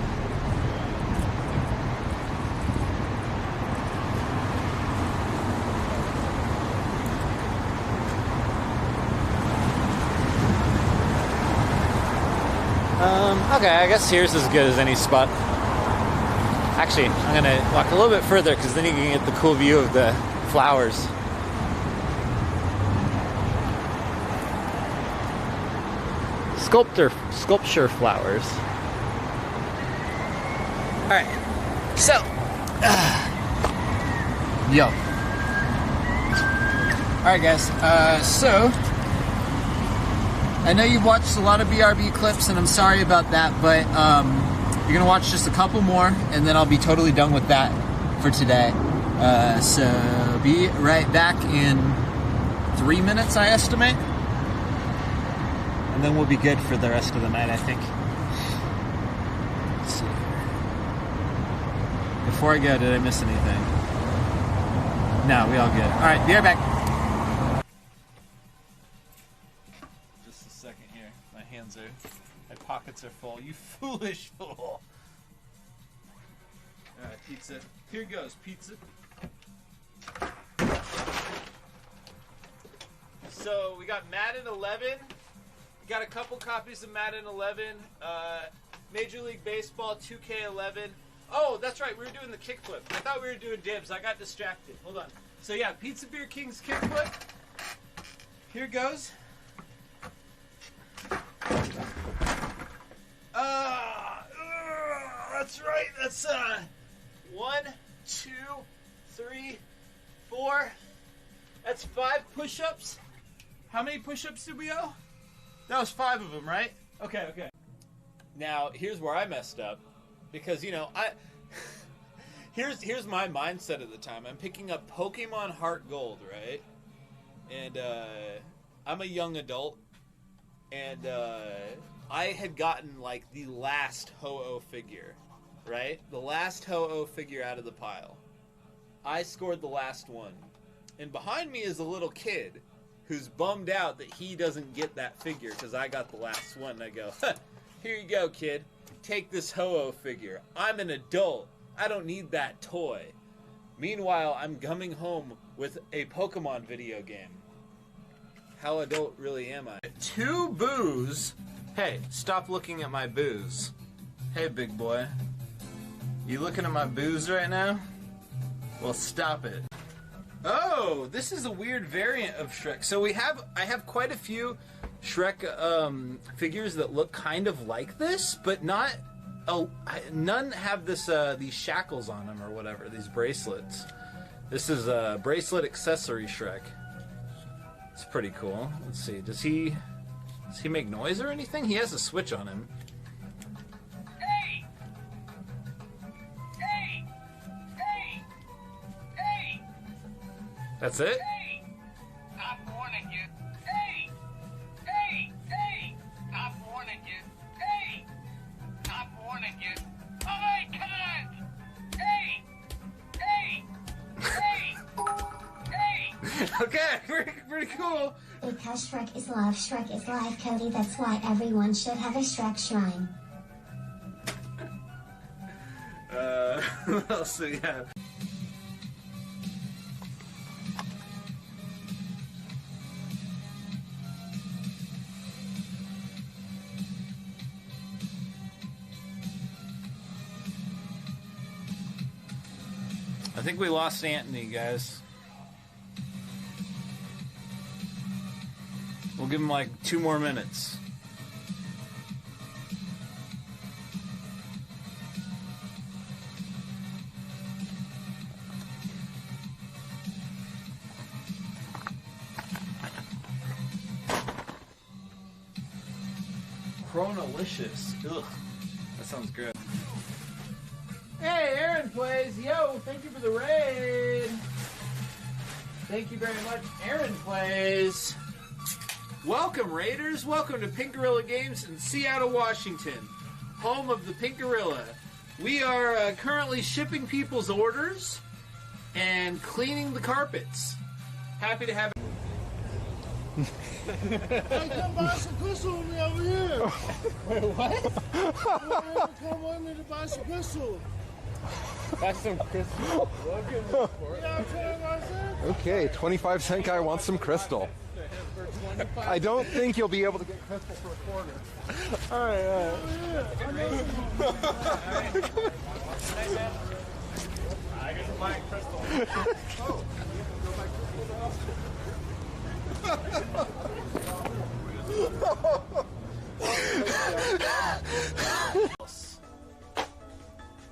Okay, I guess here's as good as any spot. Actually, I'm gonna walk a little bit further because then you can get the cool view of the flowers. Sculpture flowers. Alright, so yo. Alright guys, so I know you've watched a lot of BRB clips, and I'm sorry about that, but you're gonna watch just a couple more, and then I'll be totally done with that for today. So be right back in 3 minutes, I estimate, and then we'll be good for the rest of the night, I think. Let's see. Before I go, did I miss anything? No, we all good. All right, be right back. My pockets are full. You foolish fool. Alright, pizza. Here goes, pizza. So, we got Madden 11. We got a couple copies of Madden 11. Major League Baseball 2K11. Oh, that's right. We were doing the kickflip. I thought we were doing dibs. I got distracted. Hold on. So, yeah, Pizza Beer King's kickflip. Here goes. That's right. That's 1, 2, 3, 4, That's 5 push-ups. How many push-ups did we owe? That was 5 of them, right? Okay, okay. Now, here's where I messed up. Because, you know, here's my mindset at the time. I'm picking up Pokemon Heart Gold, right? And I'm a young adult. And I had gotten, like, the last Ho-Oh figure, right? The last Ho-Oh figure out of the pile. I scored the last one. And behind me is a little kid who's bummed out that he doesn't get that figure because I got the last one. And I go, huh, here you go, kid. Take this Ho-Oh figure. I'm an adult. I don't need that toy. Meanwhile, I'm coming home with a Pokemon video game. How adult really am I? 2 boos. Hey, stop looking at my boos. Hey, big boy. You looking at my boos right now? Well, stop it. Oh, this is a weird variant of Shrek. So I have quite a few Shrek figures that look kind of like this, but not. None have this these shackles on them or whatever. These bracelets. This is a bracelet accessory Shrek. It's pretty cool. Let's see. Does he make noise or anything? He has a switch on him. Hey! Hey! Hey! Hey! That's it? Hey! I'm warning you. Hey! Hey! Hey! I'm warning you. Hey! I'm warning you. I can't! Hey! Hey! Hey! Hey! Okay, pretty cool. Because Shrek is love, Shrek is life, Cody. That's why everyone should have a Shrek shrine. What else do we have? I think we lost Anthony, guys. We'll give him like 2 more minutes. Chronolicious. Ugh. That sounds good. Hey, Aaron plays. Yo, thank you for the raid. Thank you very much, Aaron plays. Welcome, Raiders. Welcome to Pink Gorilla Games in Seattle, Washington, home of the Pink Gorilla. We are currently shipping people's orders and cleaning the carpets. Happy to have Hey, come buy some crystal with me over here. Wait, what? Come with me to buy some crystal. Buy some crystal. Okay, 25-cent guy wants some crystal. I don't think you'll be able to get crystal for a quarter. All right. I get to buy crystal.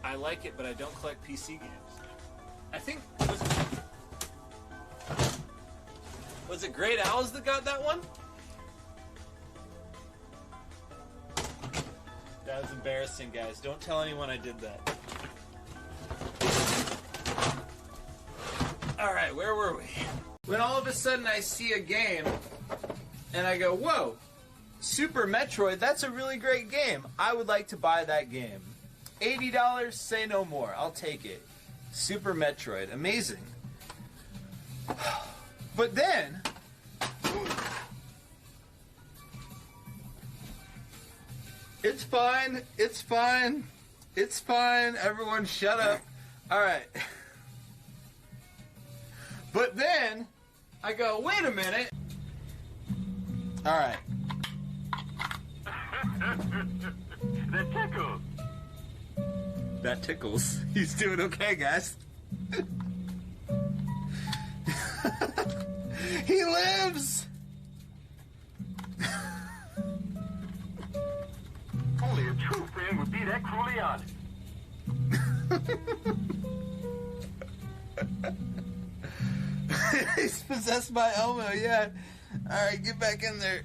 I like it, but I don't collect PC games. I think was it Great Owls that got that one? That was embarrassing, guys. Don't tell anyone I did that. Alright, where were we? When all of a sudden I see a game, and I go, whoa, Super Metroid, that's a really great game. I would like to buy that game. $80, say no more. I'll take it. Super Metroid, amazing. But then, it's fine, it's fine, it's fine, everyone shut up. Alright. But then, I go, wait a minute. Alright. That tickles. That tickles. He's doing okay, guys. He lives! Only a true fan would be that cruelly honest. He's possessed by Elmo, yeah. Alright, get back in there.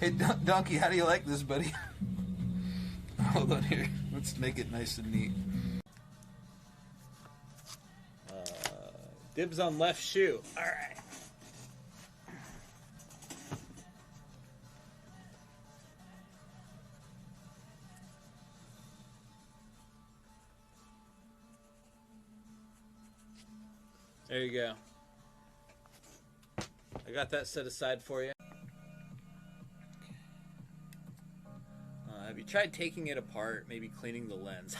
Hey, Donkey, how do you like this, buddy? Hold on here. Let's make it nice and neat. Dibs on left shoe. Alright. There you go. I got that set aside for you. Have you tried taking it apart, maybe cleaning the lens?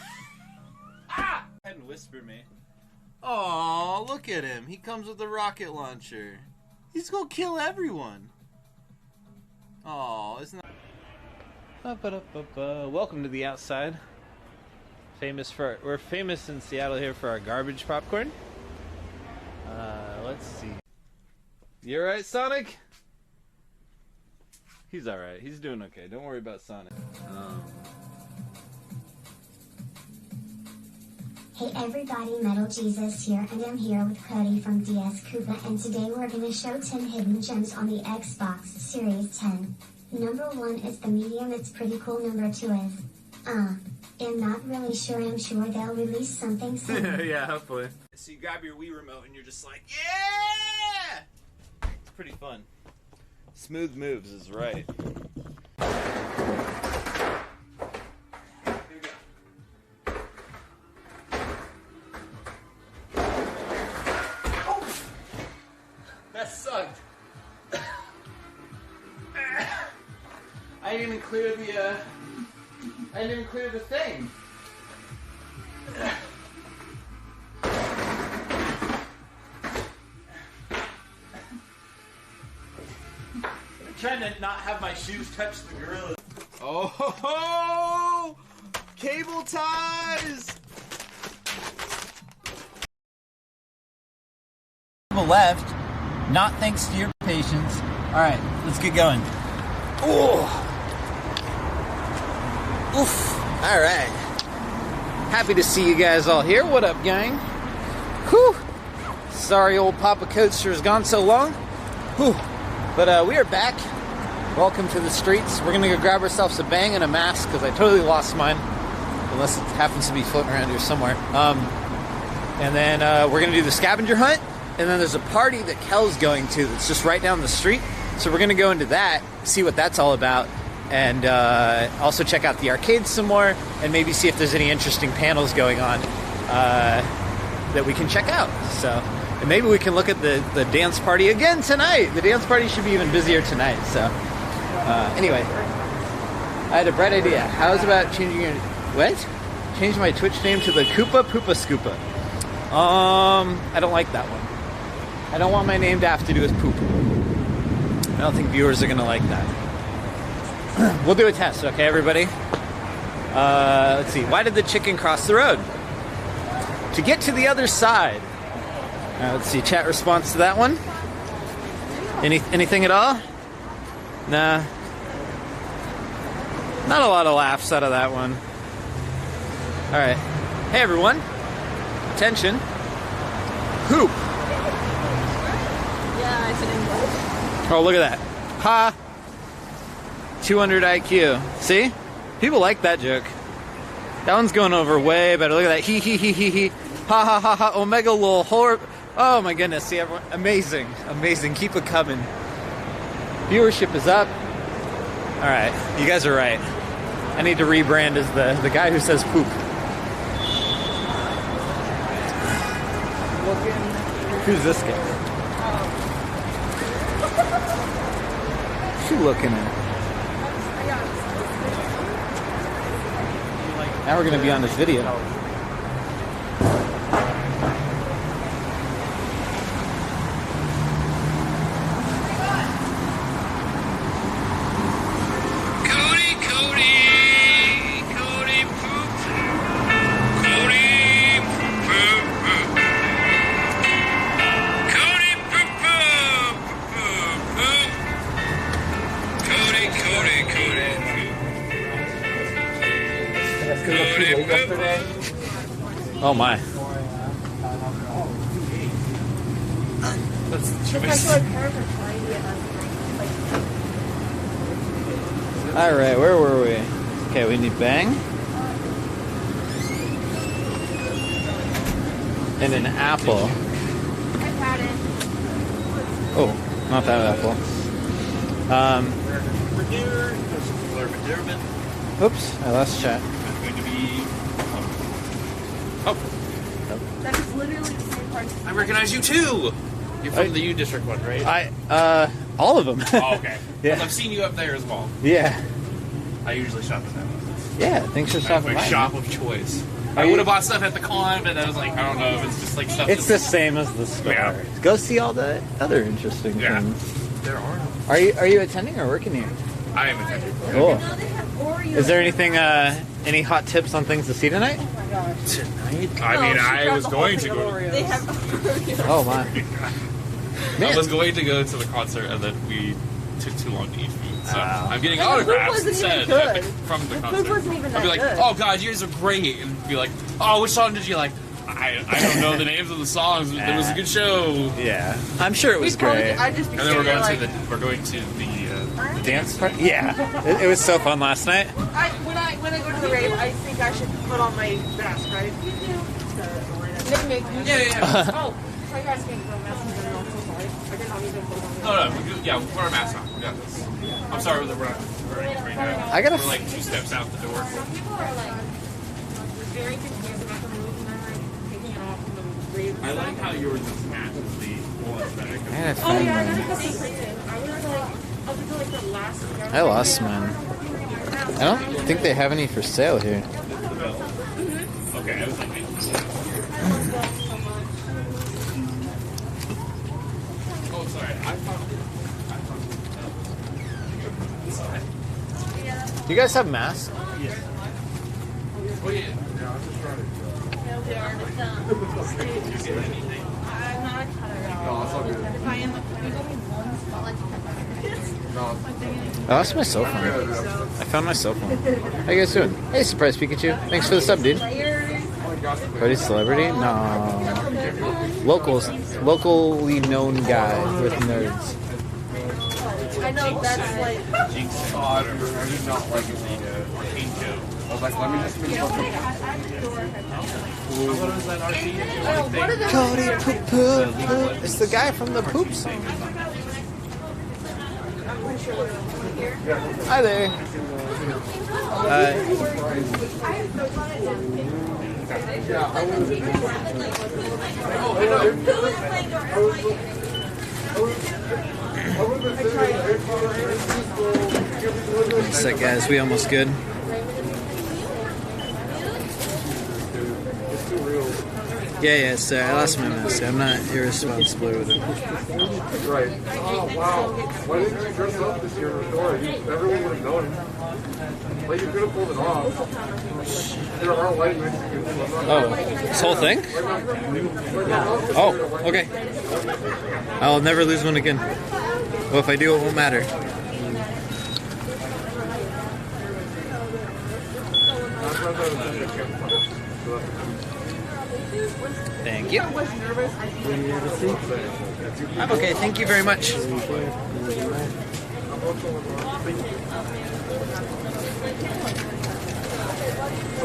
Ah! Go ahead and whisper me. Oh, look at him. He comes with a rocket launcher. He's gonna kill everyone. Oh, isn't that... Welcome to the outside. We're famous in Seattle here for our garbage popcorn. Let's see. You alright, Sonic? He's alright. He's doing okay. Don't worry about Sonic. Hey everybody, Metal Jesus here, and I'm here with Cody from DSKoopa, and today we're gonna show 10 hidden gems on the Xbox Series 10. Number 1 is the medium, it's pretty cool. Number 2 is, I'm not really sure, I'm sure they'll release something soon. Yeah, hopefully. So you grab your Wii remote and you're just like, yeah! It's pretty fun. Smooth moves is right. That sucked. I didn't even clear the I didn't even clear the thing. I'm trying to not have my shoes touch the gorilla. Oh ho ho! Cable ties! Left, not thanks to your patience. Alright, let's get going. Oh! Oof! Alright. Happy to see you guys all here. What up, gang? Whew! Sorry old Papa Coaster has gone so long. Whew! But we are back. Welcome to the streets. We're gonna go grab ourselves a bang and a mask, because I totally lost mine. Unless it happens to be floating around here somewhere. And then we're gonna do the scavenger hunt. And then there's a party that Kel's going to that's just right down the street. So we're going to go into that, see what that's all about, and also check out the arcade some more, and maybe see if there's any interesting panels going on that we can check out. So, and maybe we can look at the dance party again tonight. The dance party should be even busier tonight. So, anyway, I had a bright idea. How's about changing your... What? Change my Twitch name to the Koopa Poopa Scoopa. I don't like that one. I don't want my name to have to do with poop. I don't think viewers are going to like that. We'll do a test, okay, everybody? Let's see. Why did the chicken cross the road? To get to the other side. Let's see. Chat response to that one. Anything at all? Nah. Not a lot of laughs out of that one. All right. Hey, everyone. Attention. Hoop. Yeah, it's in English. Oh, look at that. Ha! 200 IQ. See? People like that joke. That one's going over way better. Look at that. Hee hee hee hee hee. Ha ha ha ha. Omega lol. Horror. Oh my goodness. See everyone? Amazing. Amazing. Keep it coming. Viewership is up. Alright. You guys are right. I need to rebrand as the guy who says poop. Who's this guy? What's she looking at? Now we're gonna be on this video. Oh my. That's the It's choice. like a perfect idea. Alright, where were we? Okay, we need Bang. And an apple. I've had it. Oh, not that apple. Oops, I lost chat. It's going to be. Oh. That is literally the same part. I recognize you too! You're from the U District one, right? All of them. Oh, okay. Yeah. I've seen you up there as well. Yeah. I usually shop at that one. Yeah, thanks for stopping My by. shop of choice. Are I you- would have bought stuff at the con, but I was like, I don't know if it's just like stuff. It's the same as the store. Yeah. Go see all the other interesting Yeah. things. There are. Are you attending or working here? I am attending. Cool. Is there anything, any hot tips on things to see tonight? Tonight? I mean, I was going to go. They have Oh my. I was going to go to the concert, and then we took too long to eat food. So I'm getting And the food autographs wasn't even instead good. from the The concert. food wasn't even I'd be that like, good. oh god, you guys are great, and be like, oh, which song did you like? I don't know the names of the songs. But it was a good show. Yeah, I'm sure it was great. I'd just be And then we're going sitting there to we're going to the Dance party? Yeah, it was so fun last night. when I go to the rave, I think I should put on my mask, right? Yeah. Oh, so you guys can't put on masks in general. I'm so sorry. I did not even put on. No, we'll put our masks on. We got this. I'm sorry that we're not wearing it right now. I gotta We're like 2 steps out the door. Some people are like very confused about the rules and they're like taking it off from the rave. I like how yours is naturally full aesthetic. I gotta Oh find yeah, mine. that's the same thing. I was like up until like the last year. I lost mine. I don't think they have any for sale here. Okay, I was thinking. Oh, sorry. I thought. Do you guys have masks? Yes. Oh, yeah. Oh, that's my cell phone. I found my cell phone. How you guys doing? Hey, Surprise Pikachu. Thanks for the sub, dude. Cody Celebrity? No. Locally known guy with nerds. I know that's like. Jinx odd or not like the arcade joke. I was like, let me just finish What is that arcade Cody Poop Poop Poop. It's the guy from the Poop song. Hi there. What's that, guys? We almost good. Yeah, sir. I lost my mask. I'm not irresponsible with it. Right. Oh, wow. Why didn't you dress up this year in the store? Everyone would have known. Like, you could have pulled it off. There are light Mexicans. Oh, this whole thing? Oh, okay. I'll never lose one again. Well, if I do, it won't matter. Thank you. I'm okay, thank you very much. So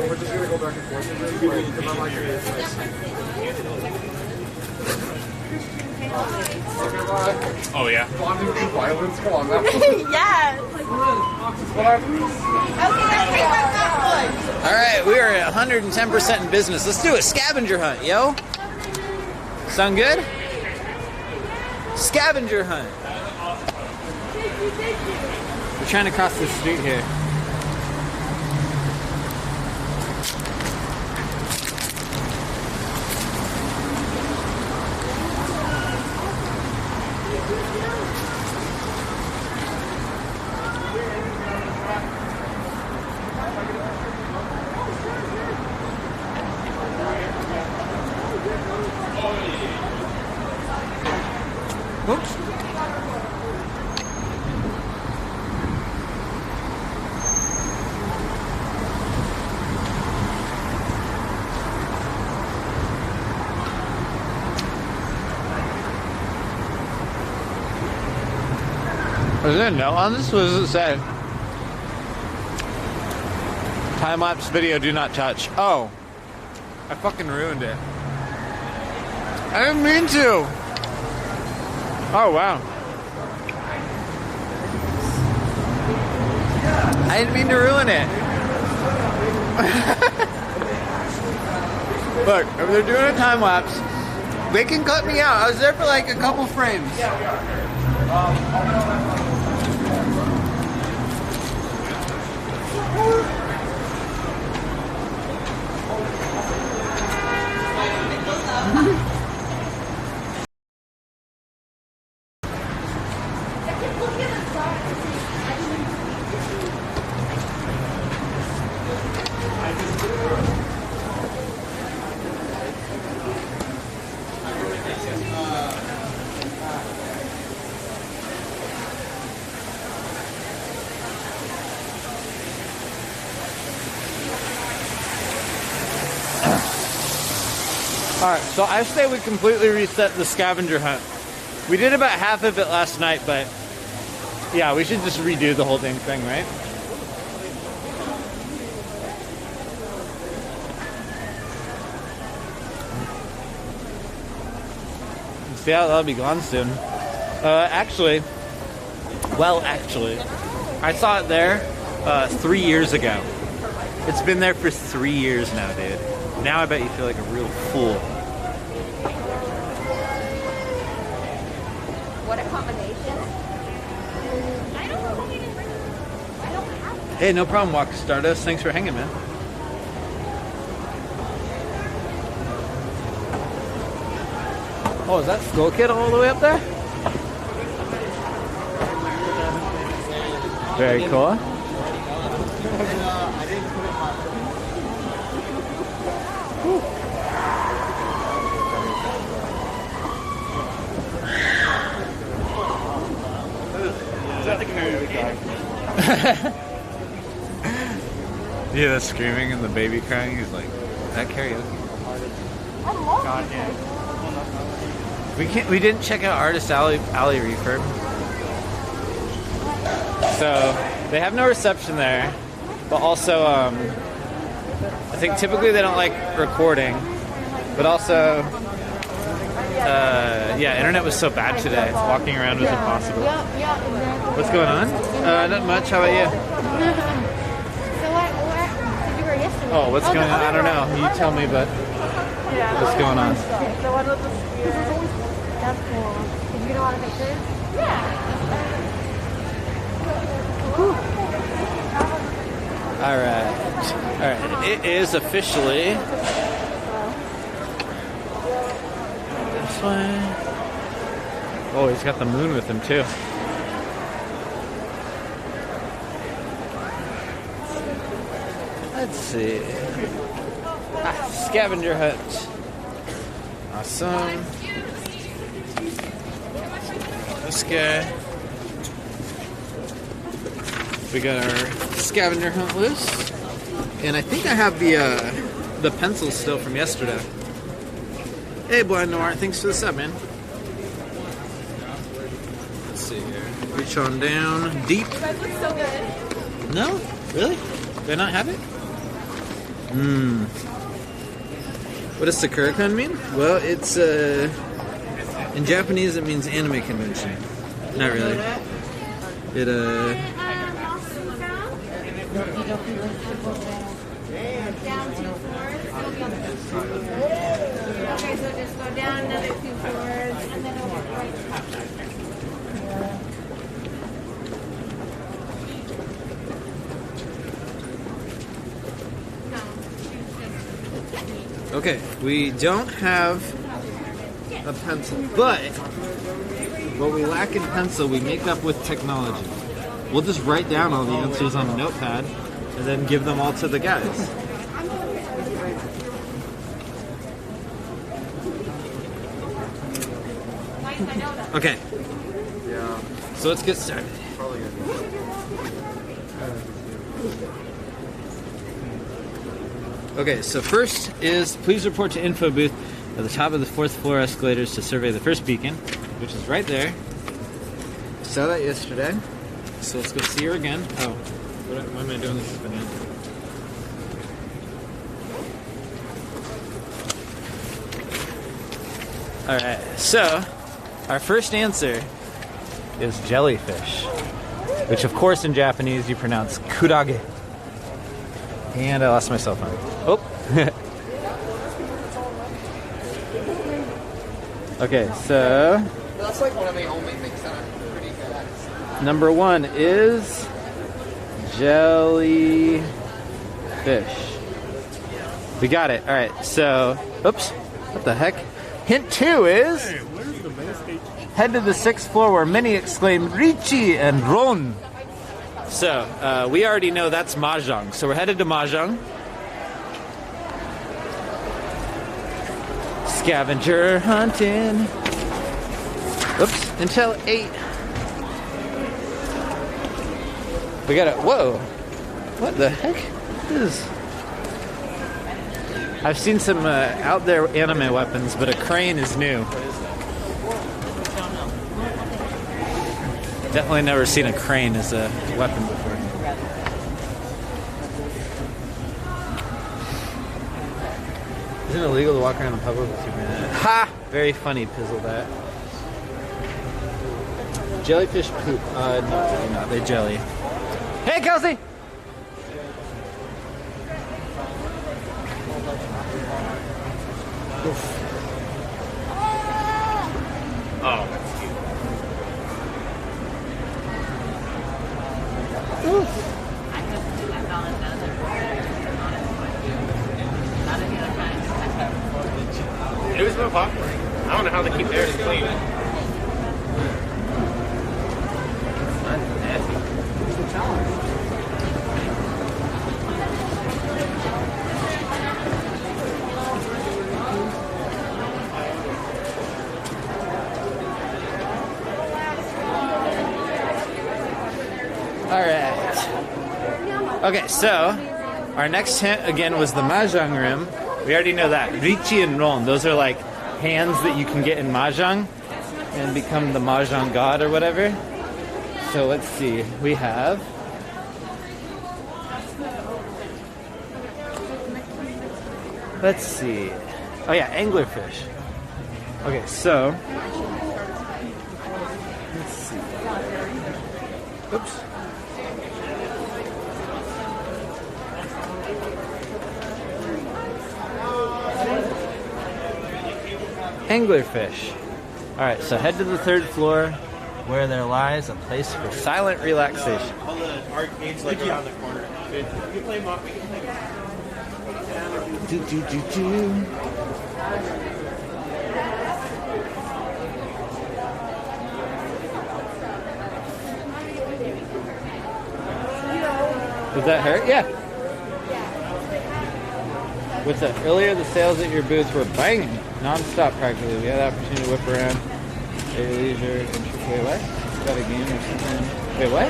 we're just gonna go back and forth. Because I'm like, Oh, yeah. bonding through violence. Come on, that's Yes. Alright, we are at 110% in business. Let's do a scavenger hunt, yo. Sound good? Scavenger hunt. We're trying to cross the street here. Oops. Was there a note on this? What does it say? Time-lapse video, do not touch. Oh. I fucking ruined it. I didn't mean to. Oh, wow. I didn't mean to ruin it. Look, if they're doing a time-lapse, they can cut me out. I was there for like a couple frames. Alright, so I say we completely reset the scavenger hunt. We did about half of it last night, but yeah, we should just redo the whole thing, right? See how that'll be gone soon. Actually, I saw it there 3 years ago. It's been there for 3 years now, dude. Now I bet you feel like a real fool. What a combination. I don't know. I don't have it. Hey, no problem, Walker Stardust. Thanks for hanging, man. Oh, is that Skull Kid all the way up there? Very cool. Yeah, the screaming and the baby crying. He's like, that karaoke. God damn. We didn't check out Artist Alley Refurb. So they have no reception there, but also I think typically they don't like recording, but also yeah, internet was so bad today. Walking around was impossible. What's going on? Not much. How about you? So what did you wear yesterday? Oh, what's going on? I don't know. You tell me, but what's going on? So what was the That's cool. Did you get a lot of pictures? Yeah. Alright. It is officially this way. Oh, he's got the moon with him too. Let's see. Scavenger hunt. Awesome. This guy. We got our scavenger hunt loose. And I think I have the pencils still from yesterday. Hey, Blind Noir, thanks for the sub, man. Let's see here. Reach on down. Deep. You guys look so good. No? Really? Do I not have it? What does Sakura-kun mean? Well, it's, in Japanese it means anime convention. Not really. It, Down 2 floors. It'll be on the first floor. Okay, so just go down another 2 floors and then over right. okay, we don't have a pencil, but what we lack in pencil, we make up with technology. We'll just write down all the answers on a notepad and then give them all to the guys. Okay. Yeah. So let's get started. Okay, so first is please report to info booth at the top of the 4th floor escalators to survey the first beacon, which is right there. saw that yesterday. So let's go see her again. Oh, what am I doing with this banana? Alright, so our first answer is jellyfish, which of course in Japanese you pronounce kurage. And I lost my cell phone. Oh! Okay, so That's like one of the only things that I'm pretty good at. number one is jellyfish. We got it. All right. So, oops. What the heck? Hint two is head to the 6th floor where many exclaim Richi and Ron. So, we already know that's Mahjong. So we're headed to Mahjong. Scavenger hunting. Oops, until 8. We got it. Whoa. What the heck? I've seen some out there anime weapons, but a crane is new. Definitely never seen a crane as a weapon before. Isn't it illegal to walk around in public with your banana? Ha! Very funny, Pizzle that. Jellyfish poop. No, they're not. They jelly. Hey, Kelsey! Oof. Oh, that's cute. Oof. It was no popcorn. I don't know how they keep theirs clean. That's nasty. It's a challenge. Alright. Okay, so our next hint again was the Mahjong room. We already know that. Richi and Ron, those are like hands that you can get in Mahjong and become the Mahjong god or whatever. So let's see. We have let's see. Oh yeah, anglerfish. Okay, so let's see. Oops. Anglerfish. Alright, so head to the 3rd floor where there lies a place for silent relaxation. All the arcades like around the corner. You play Mock. Do, do, do, do. Does that hurt? Yeah. What's that? Earlier, the sales at your booth were banging, non-stop practically. We had the opportunity to whip around. Daily leisure. Wait, what? Got a game or something? Wait, what?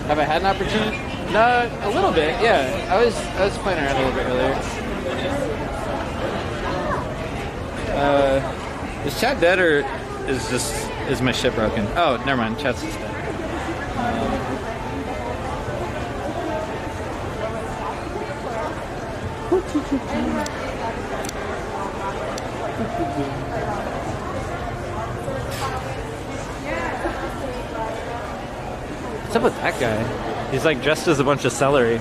Have I had an opportunity? No, a little bit. Yeah, I was playing around a little bit earlier. Is chat dead or is my shit broken? Oh, never mind. Chat's just dead. What's up with that guy? He's like dressed as a bunch of celery.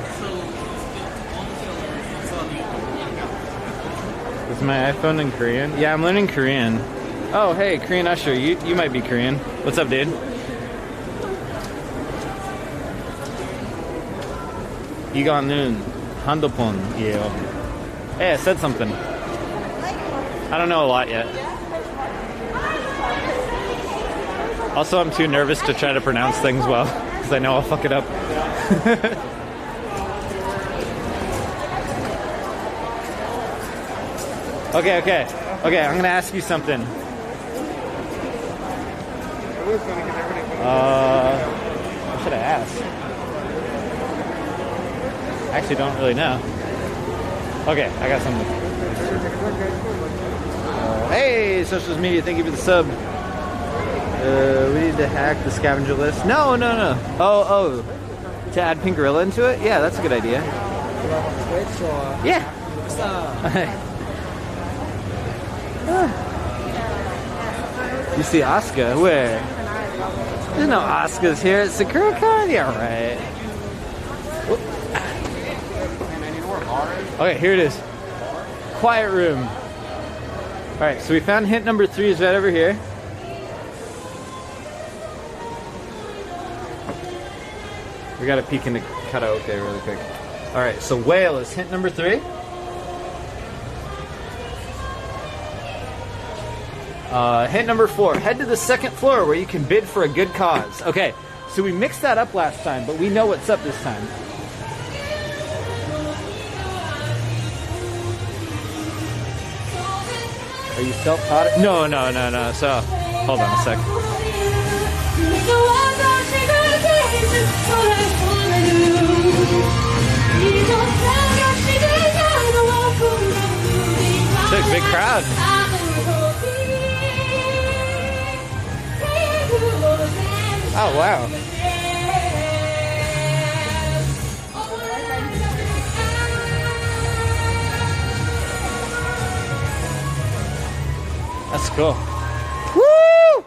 Is my iPhone in Korean? Yeah, I'm learning Korean. Oh, hey, Korean Usher, you might be Korean. What's up, dude? 이거는 핸드폰이에요. Hey, I said something. I don't know a lot yet. Also, I'm too nervous to try to pronounce things well, because I know I'll fuck it up. Okay, I'm gonna ask you something. What should I ask? I actually don't really know. Okay, I got something. Hey, social media, thank you for the sub. We need to hack the scavenger list. No. Oh. To add Pink Gorilla into it? Yeah, that's a good idea. Twitch or? Yeah. What's up? You see Asuka? Where? There's no Asukas here at SakuraCon? Yeah, right. Okay, here it is. Quiet room. Alright, so we found hint number 3 is right over here. We gotta peek into karaoke really quick. Alright, so whale is hint number 3. Hint number 4, head to the 2nd floor where you can bid for a good cause. Okay, so we mixed that up last time, but we know what's up this time. Are you self-taught? No. So, hold on a sec. It's a big crowd. Oh, wow. That's cool. Woo!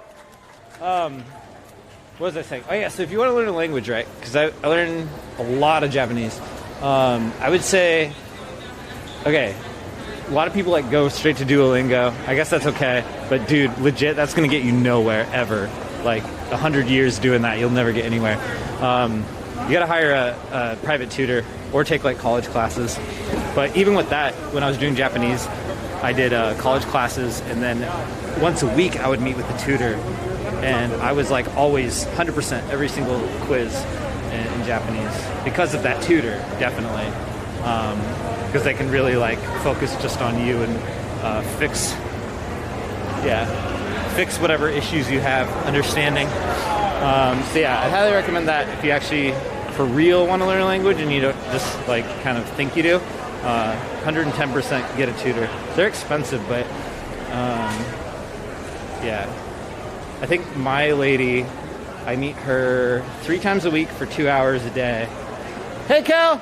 What was I saying? Oh yeah, so if you want to learn a language, right? Because I learn a lot of Japanese. I would say, okay, a lot of people like go straight to Duolingo. I guess that's okay, but dude, legit, that's gonna get you nowhere ever. Like 100 years doing that, you'll never get anywhere. You gotta hire a private tutor or take like college classes. But even with that, when I was doing Japanese, I did college classes, and then once a week I would meet with the tutor, and I was like always 100% every single quiz in Japanese because of that tutor, definitely. Because they can really like focus just on you and fix whatever issues you have understanding. So yeah, I highly recommend that if you actually for real want to learn a language and you don't just like kind of think you do. 110% get a tutor. They're expensive, but yeah. I think my lady, I meet her 3 times a week for 2 hours a day. Hey, Cal!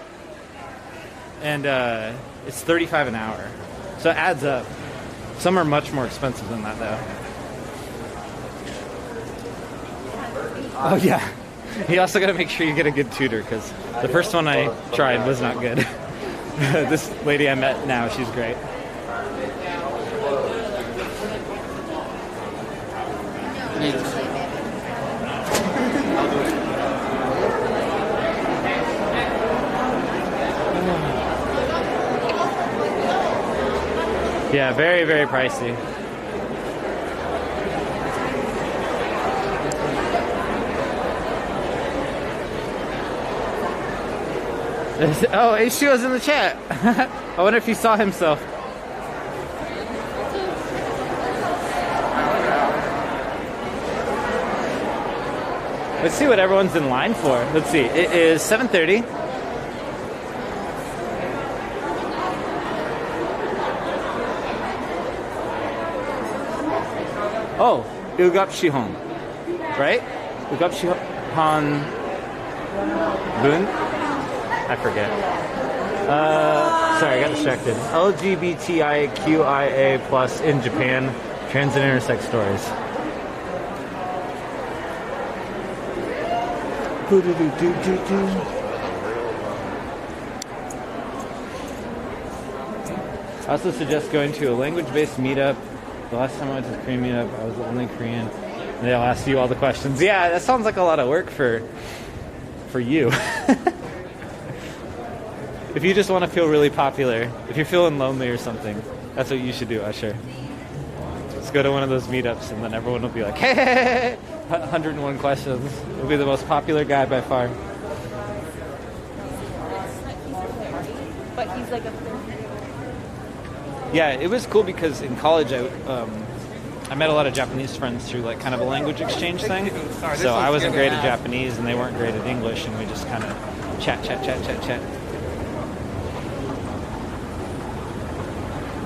And it's $35 an hour. So it adds up. Some are much more expensive than that, though. Oh, yeah. You also got to make sure you get a good tutor, because the first one I tried was not good. This lady I met now, she's great. Yeah, very, very pricey. Oh, H2O's in the chat. I wonder if he saw himself. Let's see what everyone's in line for. Let's see. It is 7:30. Oh, Ugap Shihon. Right? Ugap Shihon Bun? I forget. Sorry, I got distracted. LGBTIQIA plus in Japan, trans and intersex stories. I also suggest going to a language-based meetup. The last time I went to the Korean meetup, I was the only Korean. And they'll ask you all the questions. Yeah, that sounds like a lot of work for you. If you just want to feel really popular, if you're feeling lonely or something, that's what you should do, Usher. Just go to one of those meetups and then everyone will be like, hey, 101 questions. You'll be the most popular guy by far. But he's like a... Yeah, it was cool because in college I met a lot of Japanese friends through like kind of a language exchange thing. So I wasn't great at Japanese and they weren't great at English, and we just kind of chat.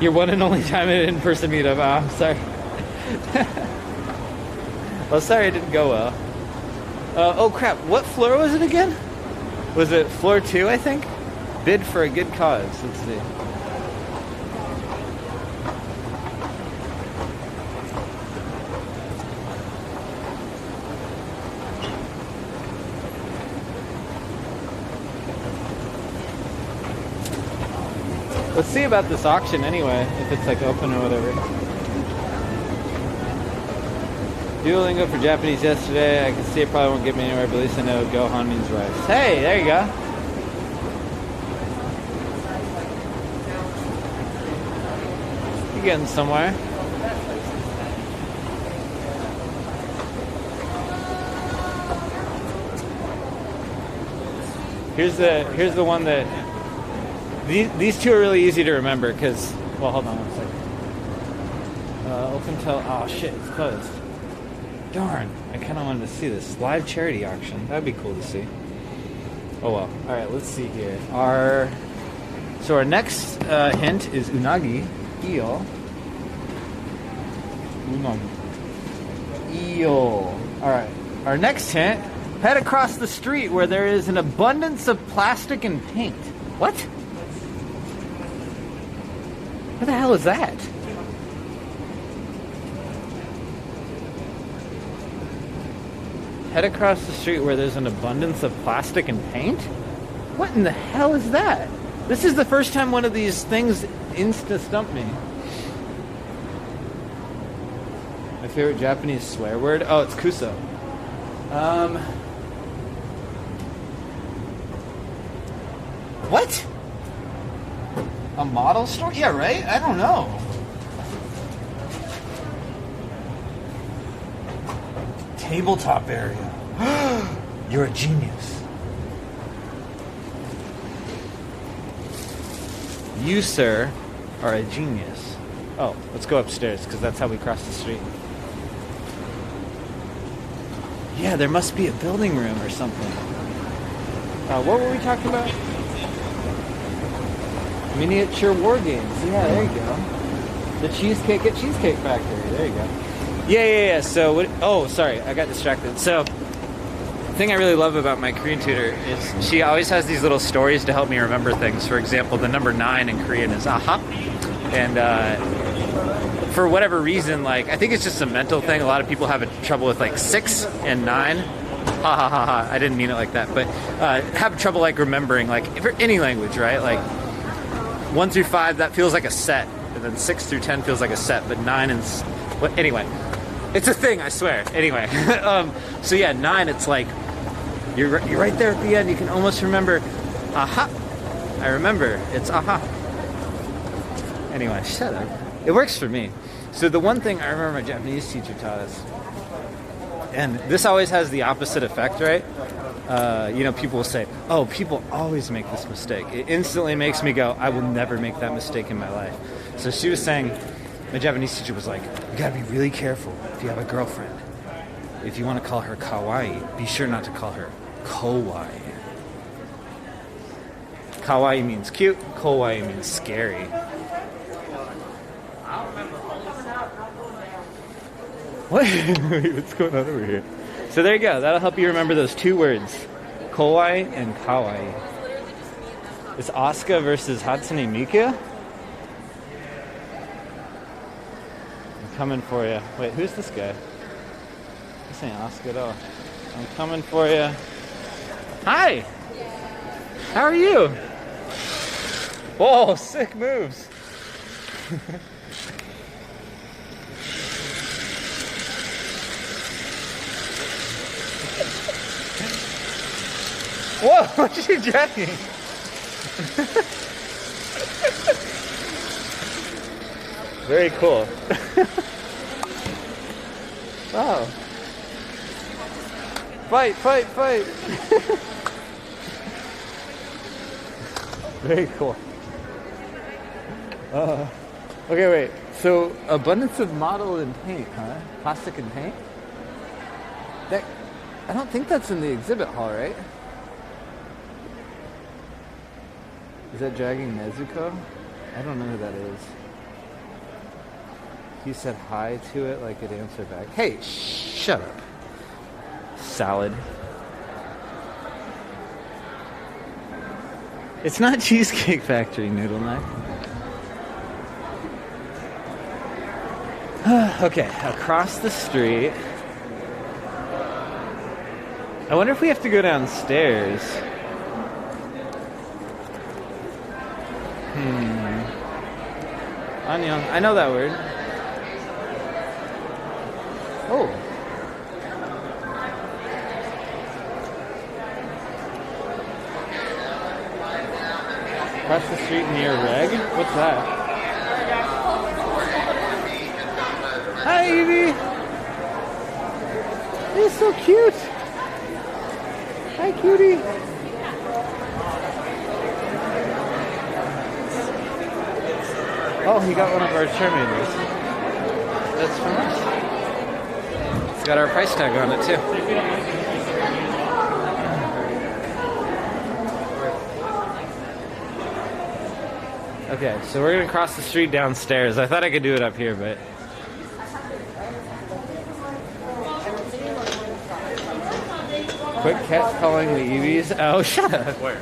Your one and only time at an in-person meetup. Oh, I'm sorry. Well, sorry it didn't go well. Oh crap, what floor was it again? Was it floor 2, I think? Bid for a good cause. Let's see. Let's see about this auction anyway, if it's like open or whatever. Duolingo for Japanese yesterday. I can see it probably won't get me anywhere, but at least I know Gohan means rice. Hey, there you go. You're getting somewhere. Here's the one that these two are really easy to remember because, well, hold on one second. Open till, oh shit, it's closed. Darn, I kind of wanted to see this live charity auction. That'd be cool to see. Oh well. All right, let's see here. Our next hint is unagi, eel. Unagi, eel. All right. Our next hint: head across the street where there is an abundance of plastic and paint. What? What the hell is that? Head across the street where there's an abundance of plastic and paint? What in the hell is that? This is the first time one of these things insta-stumped me. My favorite Japanese swear word? Oh, it's kuso. What? A model store? Yeah, right? I don't know. Tabletop area. You're a genius. You, sir, are a genius. Oh, let's go upstairs because that's how we cross the street. Yeah, there must be a building room or something. What were we talking about? Miniature war games. Yeah, there you go. The cheesecake at Cheesecake Factory. There you go. Yeah. So, oh, sorry, I got distracted. So, the thing I really love about my Korean tutor is she always has these little stories to help me remember things. For example, the number 9 in Korean is aha. And for whatever reason, like, I think it's just a mental thing. A lot of people have trouble with like 6 and 9. Ha ha ha ha. I didn't mean it like that, but have trouble like remembering, like, for any language, right? Like 1 through 5, that feels like a set, and then 6 through 10 feels like a set, but 9 and anyway, it's a thing, I swear. Anyway, so yeah, 9, it's like you're right there at the end. You can almost remember, aha. I remember, it's aha. Anyway, shut up. It works for me. So the one thing I remember my Japanese teacher taught us, and this always has the opposite effect, right? People will say, oh, people always make this mistake. It instantly makes me go, I will never make that mistake in my life. So she was saying, my Japanese teacher was like, you gotta be really careful if you have a girlfriend. If you want to call her kawaii, be sure not to call her kowai. Kawaii means cute, kowai means scary. What? What's going on over here? So there you go. That'll help you remember those 2 words. Kowai and kawaii. It's Asuka versus Hatsune Miku? I'm coming for you. Wait, who's this guy? This ain't Asuka at all. I'm coming for you. Hi! How are you? Whoa, sick moves. Whoa, what are you jacking? Very cool. Wow. Fight. Very cool. Okay, wait. So, abundance of model and paint, huh? Plastic and paint? I don't think that's in the exhibit hall, right? Is that dragging Nezuko? I don't know who that is. He said hi to it like it answered back. Hey, shut up. Salad. It's not Cheesecake Factory, Noodle Neck. Okay, across the street. I wonder if we have to go downstairs. Onion. I know that word. Oh. Across the street near Reg? What's that? Hi, Evie! You're so cute! Hi, cutie! Oh, he got one of our Terminators. That's from us. It's got our price tag on it, too. Okay, so we're gonna cross the street downstairs. I thought I could do it up here, but... Quick catch calling the EVs. Oh, shut up. Where?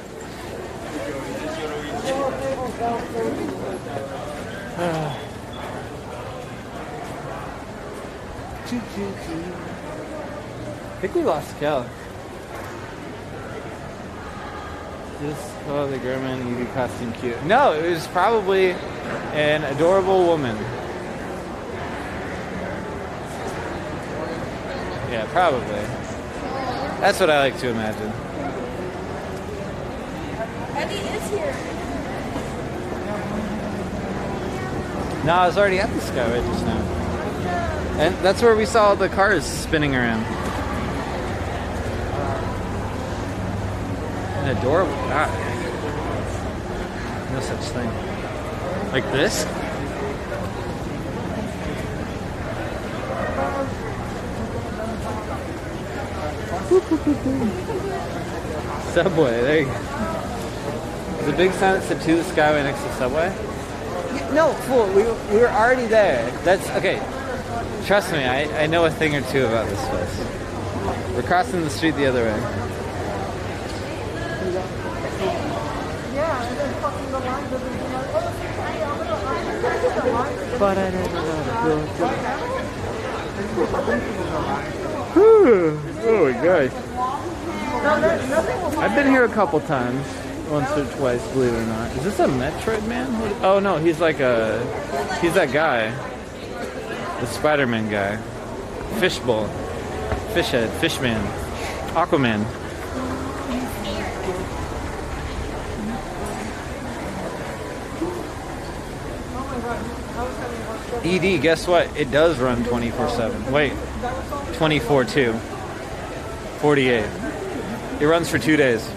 I think we lost Kel. Just call the grandma and EV costume cute. No, it was probably an adorable woman. Yeah, probably. That's what I like to imagine. Eddie is here. No, I was already at the Skyway just now. And that's where we saw the cars spinning around. An adorable guy. No such thing. Like this? Subway, there you go. There's a big sign that said to the Skyway next to Subway. No, fool, we were already there. That's, okay. Trust me, I know a thing or two about this place. We're crossing the street the other way. Yeah, and then fucking the line doesn't be like, oh, hey, I'm gonna line. But I never oh my gosh. I've been here a couple times. Once or twice, believe it or not. Is this a Metroid Man? Oh no, he's like he's that guy. The Spider-Man guy. Fishbowl. Fishhead. Fishman. Aquaman. ED, guess what? It does run 24/7. Wait. 24/2. 48. It runs for 2 days.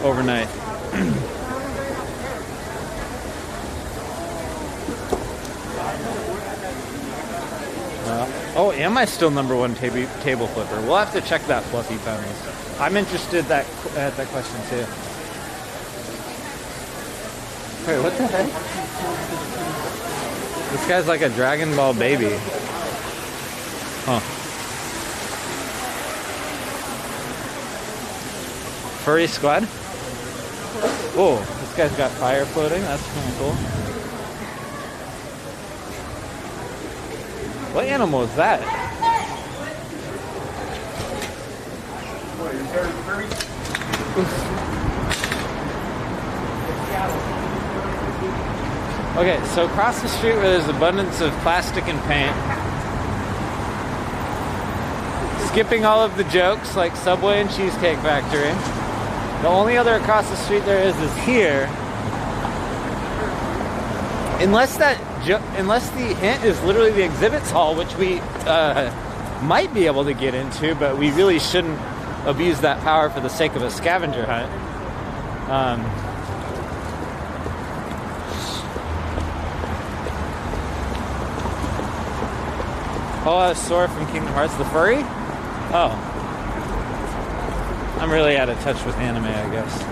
Overnight. Oh, am I still #1 table flipper? We'll have to check that Fluffy Pennies. I'm interested at that question too. Wait, what the heck? This guy's like a Dragon Ball baby. Huh. Furry squad? Oh, this guy's got fire floating. That's kind of cool. What animal is that? Okay, so across the street where there's abundance of plastic and paint, skipping all of the jokes like Subway and Cheesecake Factory. The only other across the street there is here. Unless the hint is literally the exhibits hall, which we might be able to get into, but we really shouldn't abuse that power for the sake of a scavenger hunt. Oh, Sora from Kingdom Hearts, the furry? Oh. I'm really out of touch with anime, I guess.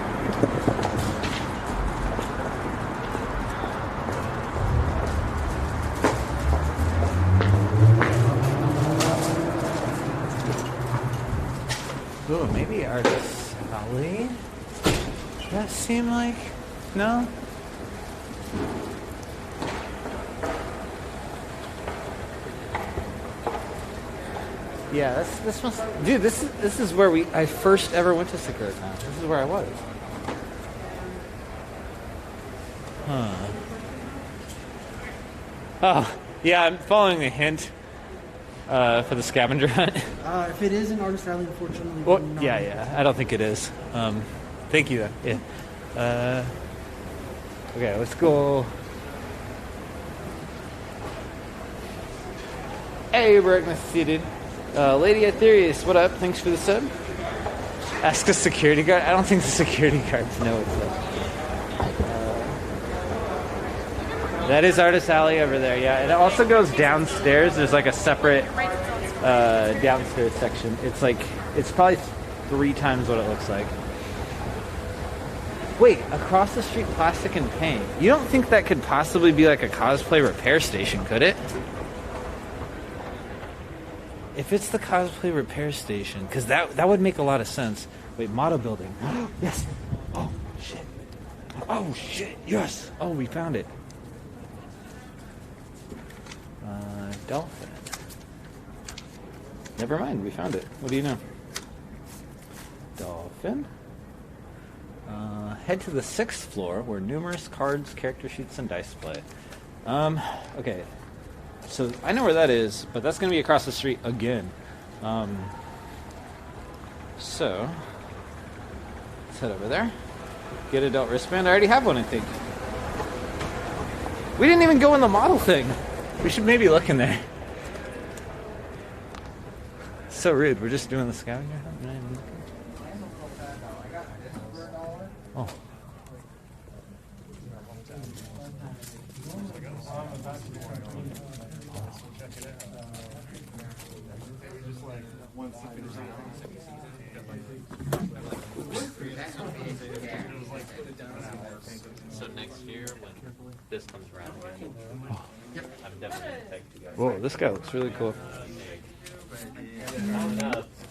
artist alley. Does that seem like... No? Yeah, this must... Dude, this is where I first ever went to SakuraCon. This is where I was. Huh. Oh, yeah, I'm following the hint for the scavenger hunt. If it is an artist alley, unfortunately, Well, we're not. yeah, I don't think it is. Thank you, though. Yeah. Okay, let's go. Hey, Brick, nice to see you, dude. Lady Aetherius, what up? Thanks for the sub. Ask a security guard. I don't think the security guards know what's up. That is Artist Alley over there, yeah. It also goes downstairs. There's like a separate downstairs section. It's probably 3 times what it looks like. Wait, across the street, plastic and paint. You don't think that could possibly be like a cosplay repair station, could it? If it's the cosplay repair station, because that would make a lot of sense. Wait, motto building. Yes. Oh, shit. Oh, shit. Yes. Oh, we found it. Dolphin. Never mind, we found it. What do you know? Dolphin. Head to the 6th floor where numerous cards, character sheets, and dice play. Okay. So I know where that is, but that's going to be across the street again. So let's head over there. Get adult wristband. I already have one, I think. We didn't even go in the model thing. We should maybe look in there. So rude. We're just doing the scavenger hunt. Not even looking. Oh. So next year when this comes around again, I'm definitely gonna take you guys. Whoa, this guy looks really cool.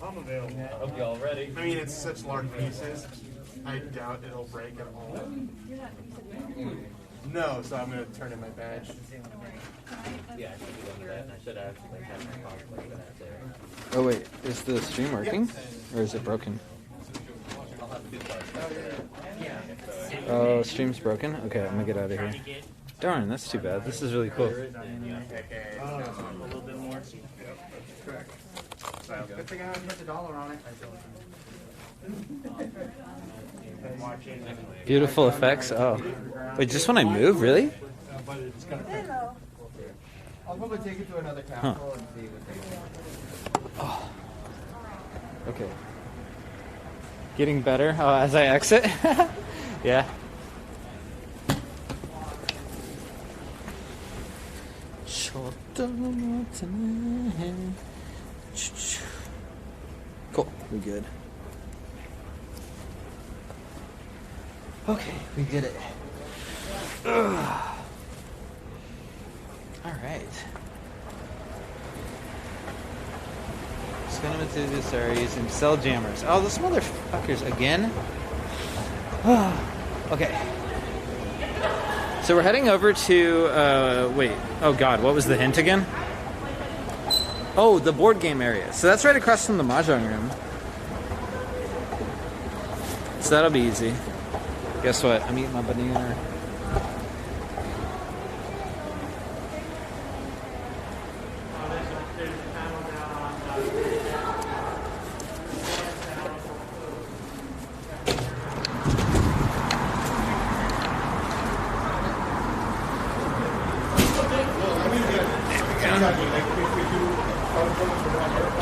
I'm available. I hope y'all ready. I mean, it's such large pieces. I doubt it'll break at all. No, so I'm gonna turn in my badge. Yeah, I should be done with that, and I should actually have my cosplay for that there. Oh wait, is the stream working? Or is it broken? I'll have 2 cosplays. Oh, stream's broken? Okay, I'm gonna get out of here. Darn, that's too bad. This is really cool. A little bit more. Correct. Good thing I haven't put the dollar on it. Beautiful effects. Oh. Wait, just when I move? Really? I'll probably take it to another castle and see what they want. Oh. Okay. Getting better as I exit? Yeah. Cool, we good. Okay, we did it. Ugh. All right. Cinematographers are using cell jammers. Oh, those motherfuckers again. Okay. So we're heading over to, wait. Oh God, what was the hint again? Oh, the board game area. So that's right across from the Mahjong room. So that'll be easy. Guess what? I'm eating my banana.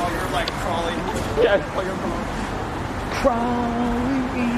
You're like crawling. Crawling in.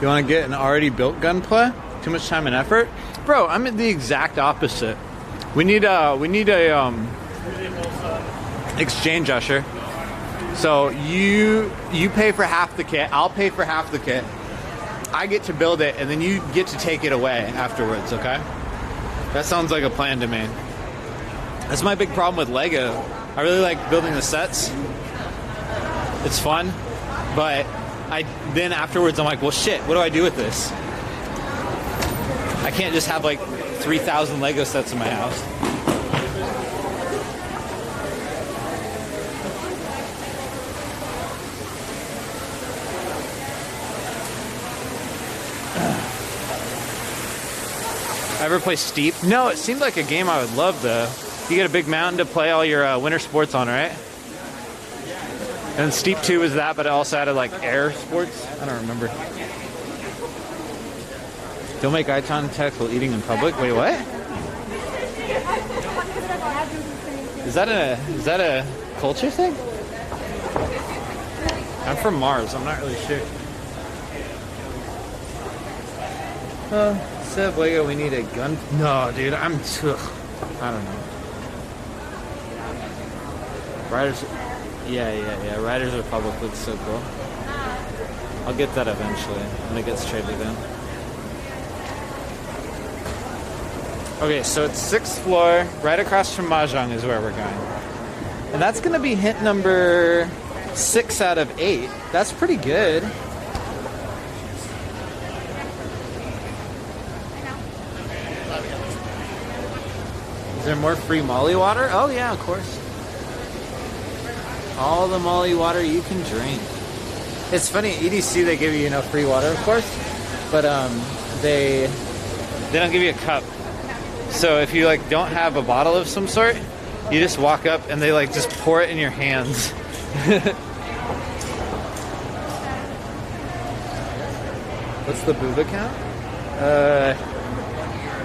You want to get an already built gunpla? Too much time and effort? Bro, I'm the exact opposite. We need a exchange, Usher. So you pay for half the kit, I'll pay for half the kit. I get to build it, and then you get to take it away afterwards, okay? That sounds like a plan to me. That's my big problem with Lego. I really like building the sets. It's fun, but then afterwards I'm like, well shit, what do I do with this? I can't just have like 3,000 Lego sets in my house. Ever play Steep? No, it seemed like a game I would love though. You get a big mountain to play all your winter sports on, right? And Steep 2 was that, but it also added like air sports. I don't remember. Don't make eye contact while eating in public. Wait, what? Is that a culture thing? I'm from Mars. I'm not really sure. Instead of Lego, we need a gun. No, dude, I don't know. Riders. Yeah. Riders Republic looks so cool. I'll get that eventually when it gets traded in. Okay, so it's 6th floor, right across from Mahjong is where we're going. And that's going to be hint number 6 out of 8. That's pretty good. Is there more free Molly water? Oh yeah, of course. All the Molly water you can drink. It's funny, at EDC they give you, free water, of course, but they don't give you a cup. So if you don't have a bottle of some sort, you just walk up and they just pour it in your hands. What's the booba count?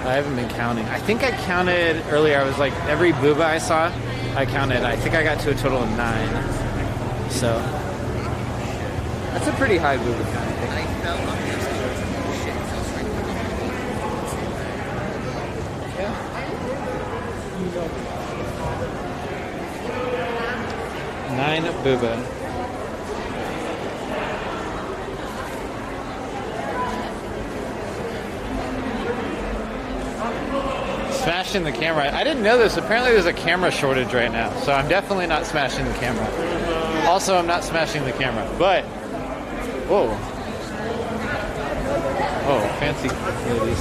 I haven't been counting. I think I counted earlier. I was every booba I saw, I counted. I think I got to a total of 9. So that's a pretty high booba count, I think. 9 booba. Smashing the camera. I didn't know this. Apparently there's a camera shortage right now, so I'm definitely not smashing the camera. Also, I'm not smashing the camera, but... Whoa. Oh, fancy ladies.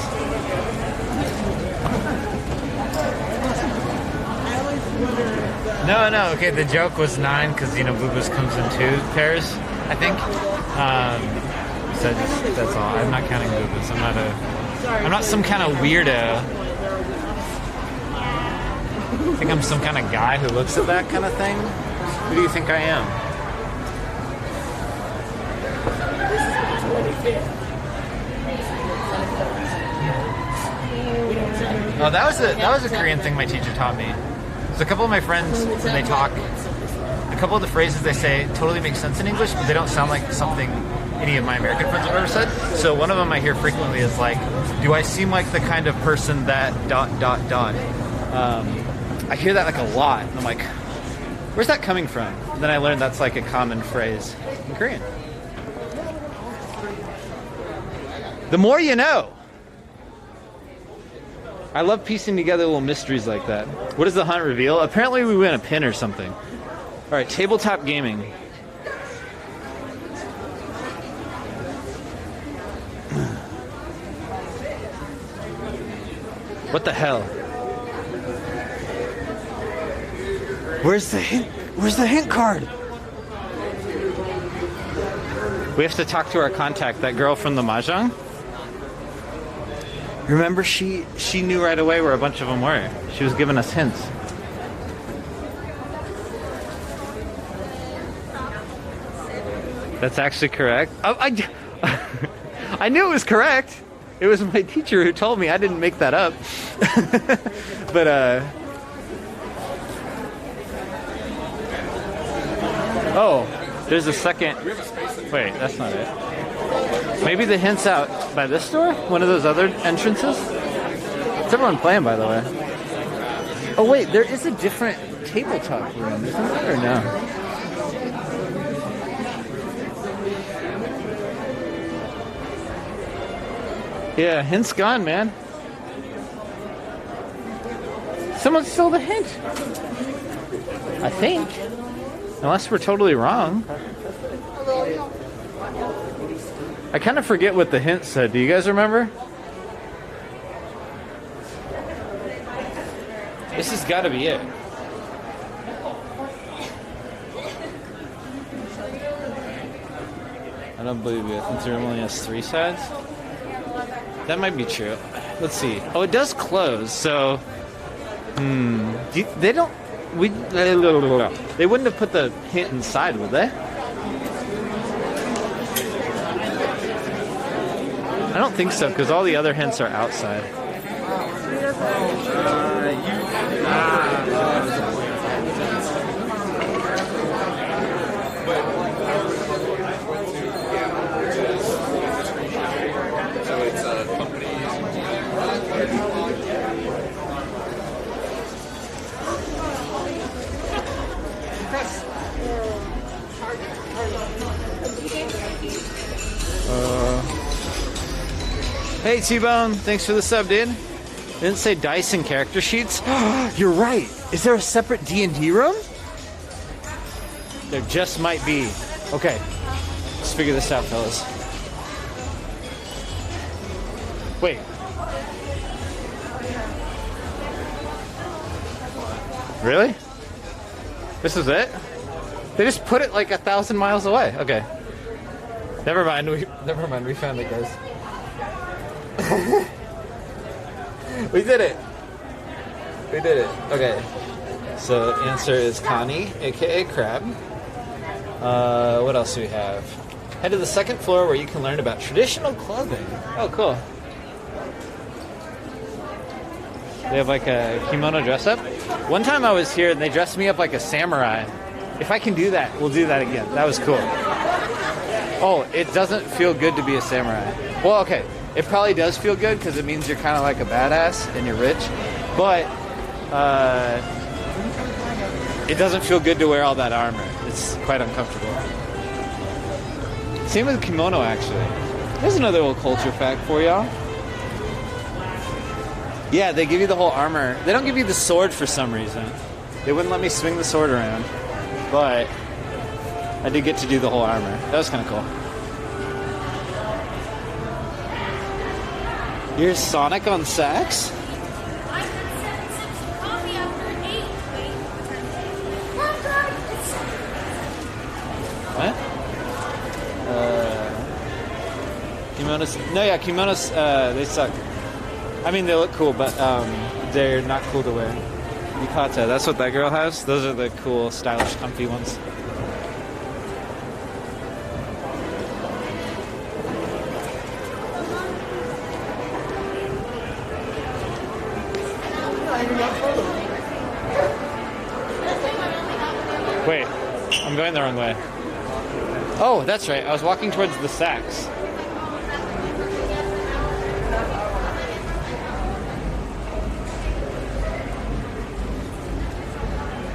No, okay, the joke was 9 because, boobas comes in 2 pairs, I think. So that's all. I'm not counting boobas. I'm not some kind of weirdo. I think I'm some kind of guy who looks at that kind of thing. Who do you think I am? Oh, that was a Korean thing my teacher taught me. So a couple of my friends, when they talk, a couple of the phrases they say totally make sense in English, but they don't sound like something any of my American friends have ever said. So one of them I hear frequently is do I seem like the kind of person that ... I hear that a lot. And I'm like, where's that coming from? And then I learned that's a common phrase in Korean. The more you know. I love piecing together little mysteries like that. What does the hunt reveal? Apparently we win a pin or something. All right, tabletop gaming. What the hell? Where's the hint? Where's the hint card? We have to talk to our contact, that girl from the Mahjong. Remember, she knew right away where a bunch of them were. She was giving us hints. That's actually correct. Oh, I knew it was correct. It was my teacher who told me. I didn't make that up. But oh, there's a second. Wait, that's not it. Maybe the hint's out by this door? One of those other entrances? It's everyone playing, by the way. Oh wait, there is a different tabletop room, isn't there, or no? Yeah, hint's gone, man. Someone stole the hint. I think. Unless we're totally wrong. I kind of forget what the hint said. Do you guys remember? This has got to be it. I don't believe you. I think the room only has 3 sides. That might be true. Let's see. Oh, it does close, so... They don't... They wouldn't have put the hint inside, would they? I don't think so, because all the other hints are outside. So it's a company. Hey T-Bone, thanks for the sub, dude. Didn't say dice and character sheets. You're right. Is there a separate D&D room? There just might be. Okay, let's figure this out, fellas. Wait. Really? This is it? They just put it like 1,000 miles away. Okay. Never mind. We found it, guys. We did it. We did it. Okay. So answer is Connie, aka Crab. What else do we have? Head to the 2nd floor where you can learn about traditional clothing. Oh, cool. They have like a kimono dress up. One time I was here and they dressed me up like a samurai. If I can do that, we'll do that again. That was cool. Oh, it doesn't feel good to be a samurai. Well, okay. It probably does feel good because it means you're kind of like a badass and you're rich. But it doesn't feel good to wear all that armor. It's quite uncomfortable. Same with kimono, actually. There's another little culture fact for y'all. Yeah, they give you the whole armor. They don't give you the sword for some reason. They wouldn't let me swing the sword around. But I did get to do the whole armor. That was kind of cool. Here's Sonic on sax. What? Kimonos. No, yeah, kimonos. They suck. I mean, they look cool, but they're not cool to wear. Yukata. That's what that girl has. Those are the cool, stylish, comfy ones. Wait, I'm going the wrong way. Oh, that's right. I was walking towards the sax.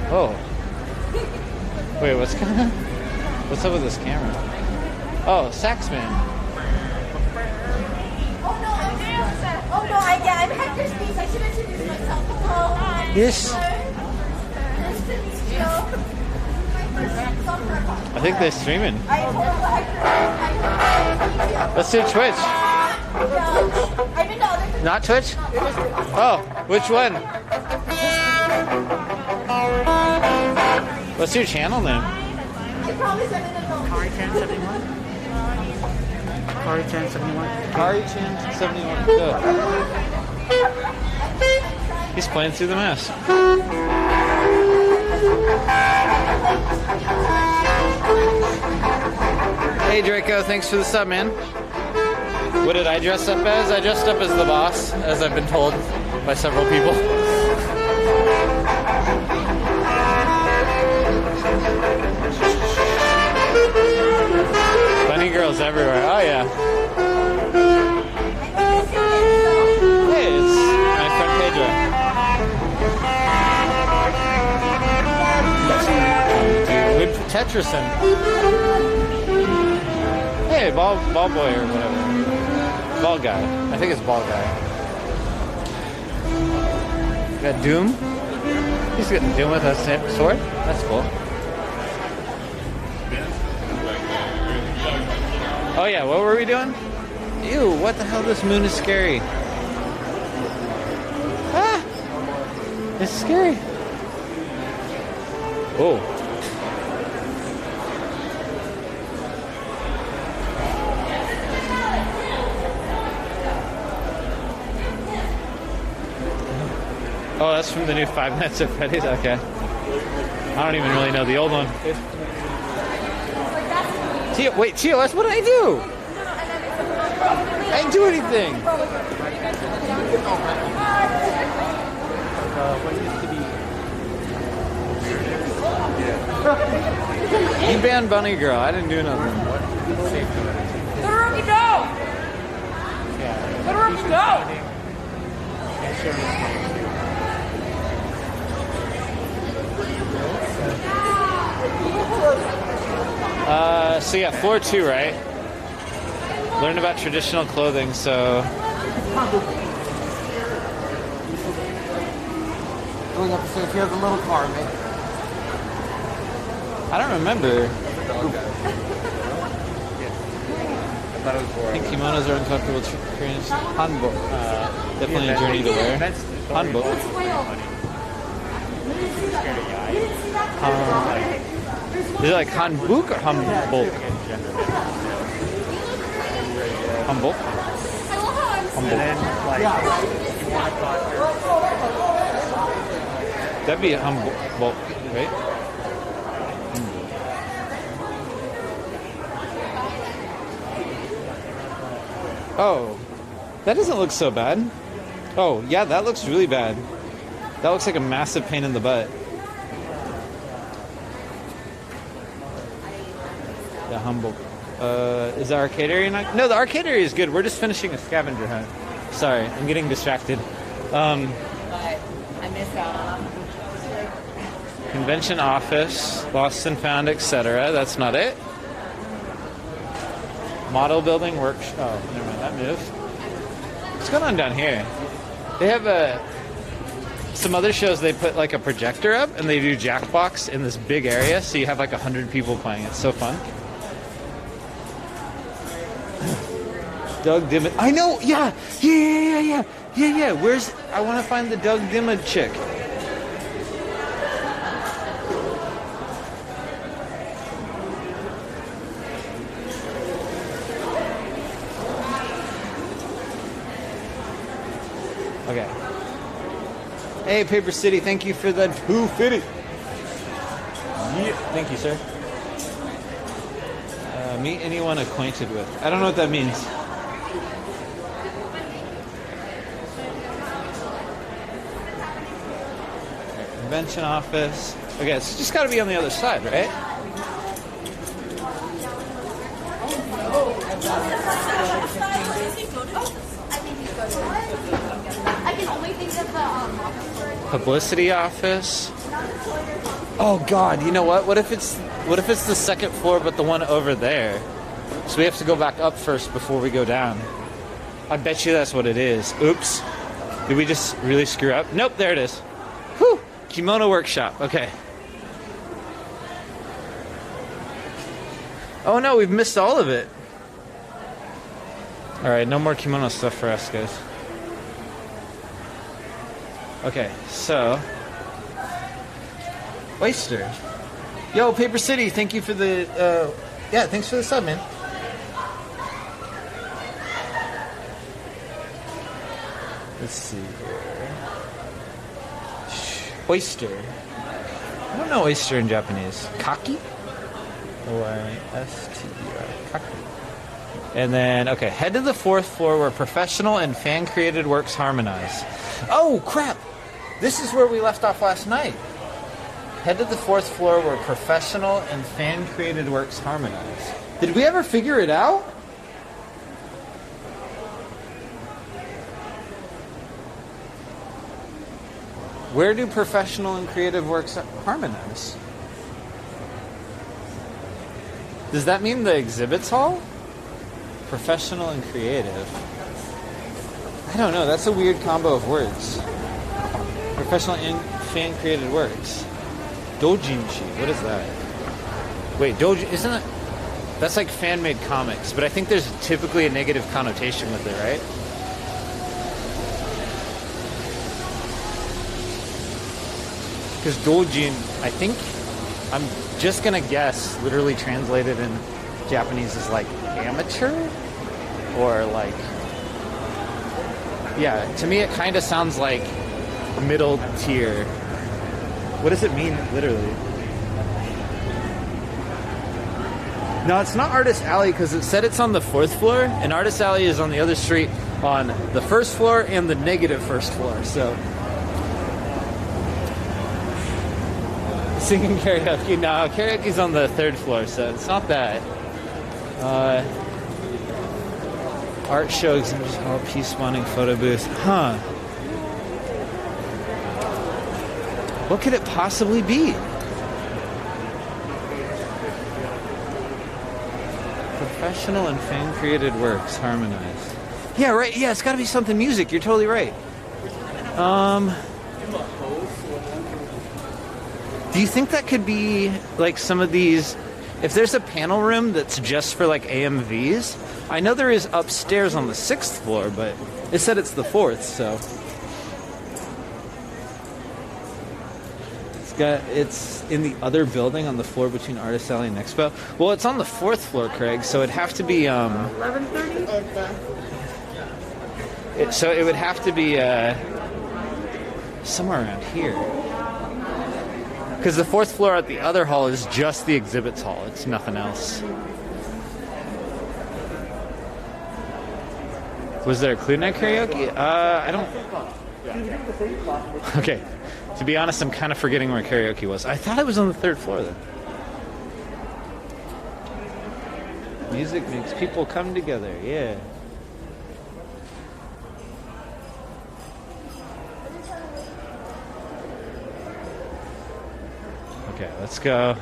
Oh. Wait, what's going on? What's up with this camera? Oh, Saxman. Oh no, I'm Hector's niece. I should introduce myself. Hello. Yes. I think they're streaming. Let's do Twitch. Not Twitch? Oh, which one? What's your channel name? Kari1071. Kari1071. Kari1071. Good. He's playing through the mask. Hey Draco, thanks for the sub, man. What did I dress up as? I dressed up as the boss, as I've been told by several people. Bunny girls kimonos everywhere. Oh yeah. Hey, it's my friend Pedro. Good Tetrison. Hey, ball boy or whatever. Ball guy. I think it's ball guy. Got Doom. He's got Doom with a sword. That's cool. Oh yeah, what were we doing? Ew, what the hell? This moon is scary. Ah! It's scary. Oh. Oh, that's from the new Five Nights at Freddy's? Okay. I don't even really know the old one. Wait, TOS, what did I do? I didn't do anything. You banned Bunny Girl. I didn't do nothing. Go to rookie go! Go to rookie go! So yeah, floor 2, right? Learn about traditional clothing, so... Going up to see if he has a little car, mate. I don't remember. I think kimonos are uncomfortable experience. Hanbok. Definitely a journey to wear. Hanbok. Is it like hanbok or hanbok? Hanbok? That'd be a hanbok, right? Oh, that doesn't look so bad. Oh, yeah, that looks really bad. That looks like a massive pain in the butt. The humble. Is the arcade area not? No, the arcade area is good. We're just finishing a scavenger hunt. Sorry, I'm getting distracted. I miss out. Convention office, lost and found, etc. That's not it. Model building workshop. Oh, never mind. That moved. What's going on down here? They have some other shows. They put like a projector up and they do Jackbox in this big area, so you have like 100 people playing. It's so fun. Doug Dimmock. I know. Yeah. Where's? I want to find the Doug Dimmock chick. Okay. Hey, Paper City, thank you for the 250. Yeah, thank you, sir. Meet anyone acquainted with. I don't know what that means. Convention office. Okay, it's just got to be on the other side, right? Publicity office. Oh God, you know what? What if it's the second floor but the one over there? So we have to go back up first before we go down. I bet you that's what it is. Oops. Did we just really screw up? Nope, there it is. Whew. Kimono workshop. Okay. Oh no, we've missed all of it. Alright, no more kimono stuff for us, guys. Okay, so Oyster. Yo, Paper City, thank you for the yeah, thanks for the sub, man. Let's see here. Oyster. I don't know oyster in Japanese. Kaki? O-I-S-T-E-R. Kaki. And then, okay, head to the 4th floor where professional and fan-created works harmonize. Oh, crap! This is where we left off last night. Head to the 4th floor where professional and fan-created works harmonize. Did we ever figure it out? Where do professional and creative works harmonize? Does that mean the exhibits hall? Professional and creative. I don't know. That's a weird combo of words. Professional and fan-created works. Doujinshi. What is that? Wait, doujin... Isn't it... That's like fan-made comics, but I think there's typically a negative connotation with it, right? Because doujin, I think... I'm just gonna guess, literally translated in Japanese as like amateur? Or like... Yeah, to me it kind of sounds like middle tier. What does it mean, literally? No, it's not Artist Alley because it said it's on the 4th floor, and Artist Alley is on the other street on the 1st floor and the negative 1st floor, so... Singing karaoke? No, karaoke's on the 3rd floor, so it's not that. Art show exhibits hall, peace spawning photo booth. Huh. What could it possibly be? Professional and fan-created works harmonized. Yeah, right. Yeah, it's got to be something music. You're totally right. Do you think that could be like some of these? If there's a panel room that's just for like AMVs, I know there is upstairs on the 6th floor, but it said it's the 4th, so. It's in the other building on the floor between Artist Alley and Expo. Well, it's on the 4th floor, Craig, so it'd have to be 11:30. So it would have to be somewhere around here. Because the 4th floor at the other hall is just the exhibits hall. It's nothing else. Was there a Clue Night karaoke? I don't... Okay. To be honest, I'm kind of forgetting where karaoke was. I thought it was on the 3rd floor, then. Music makes people come together, yeah. Okay, let's go.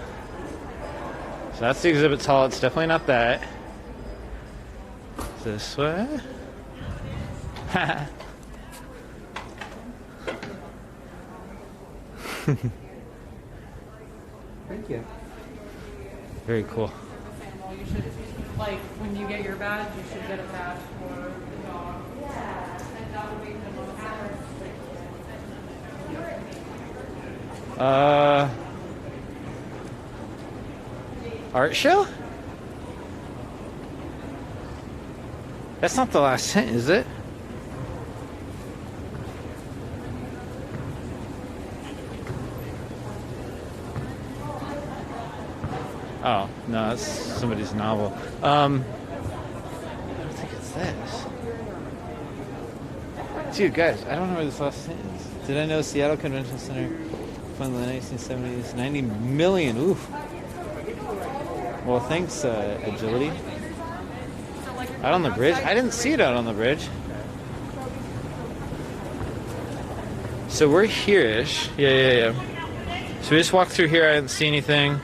So that's the exhibits hall. It's definitely not that. This way. Thank you. Very cool. You should, like, when you get your badge, you should get a badge for the dog. Yeah, and that would make the most sense. Art show? That's not the last hint, is it? Oh, no, that's somebody's novel. I don't think it's this. Dude, guys, I don't know where this last hint is. Did I know Seattle Convention Center funded in the 1970s? 90 million, oof. Well, thanks, Agility. Out on the bridge? I didn't see it out on the bridge. So we're here-ish. Yeah. So we just walked through here. I didn't see anything.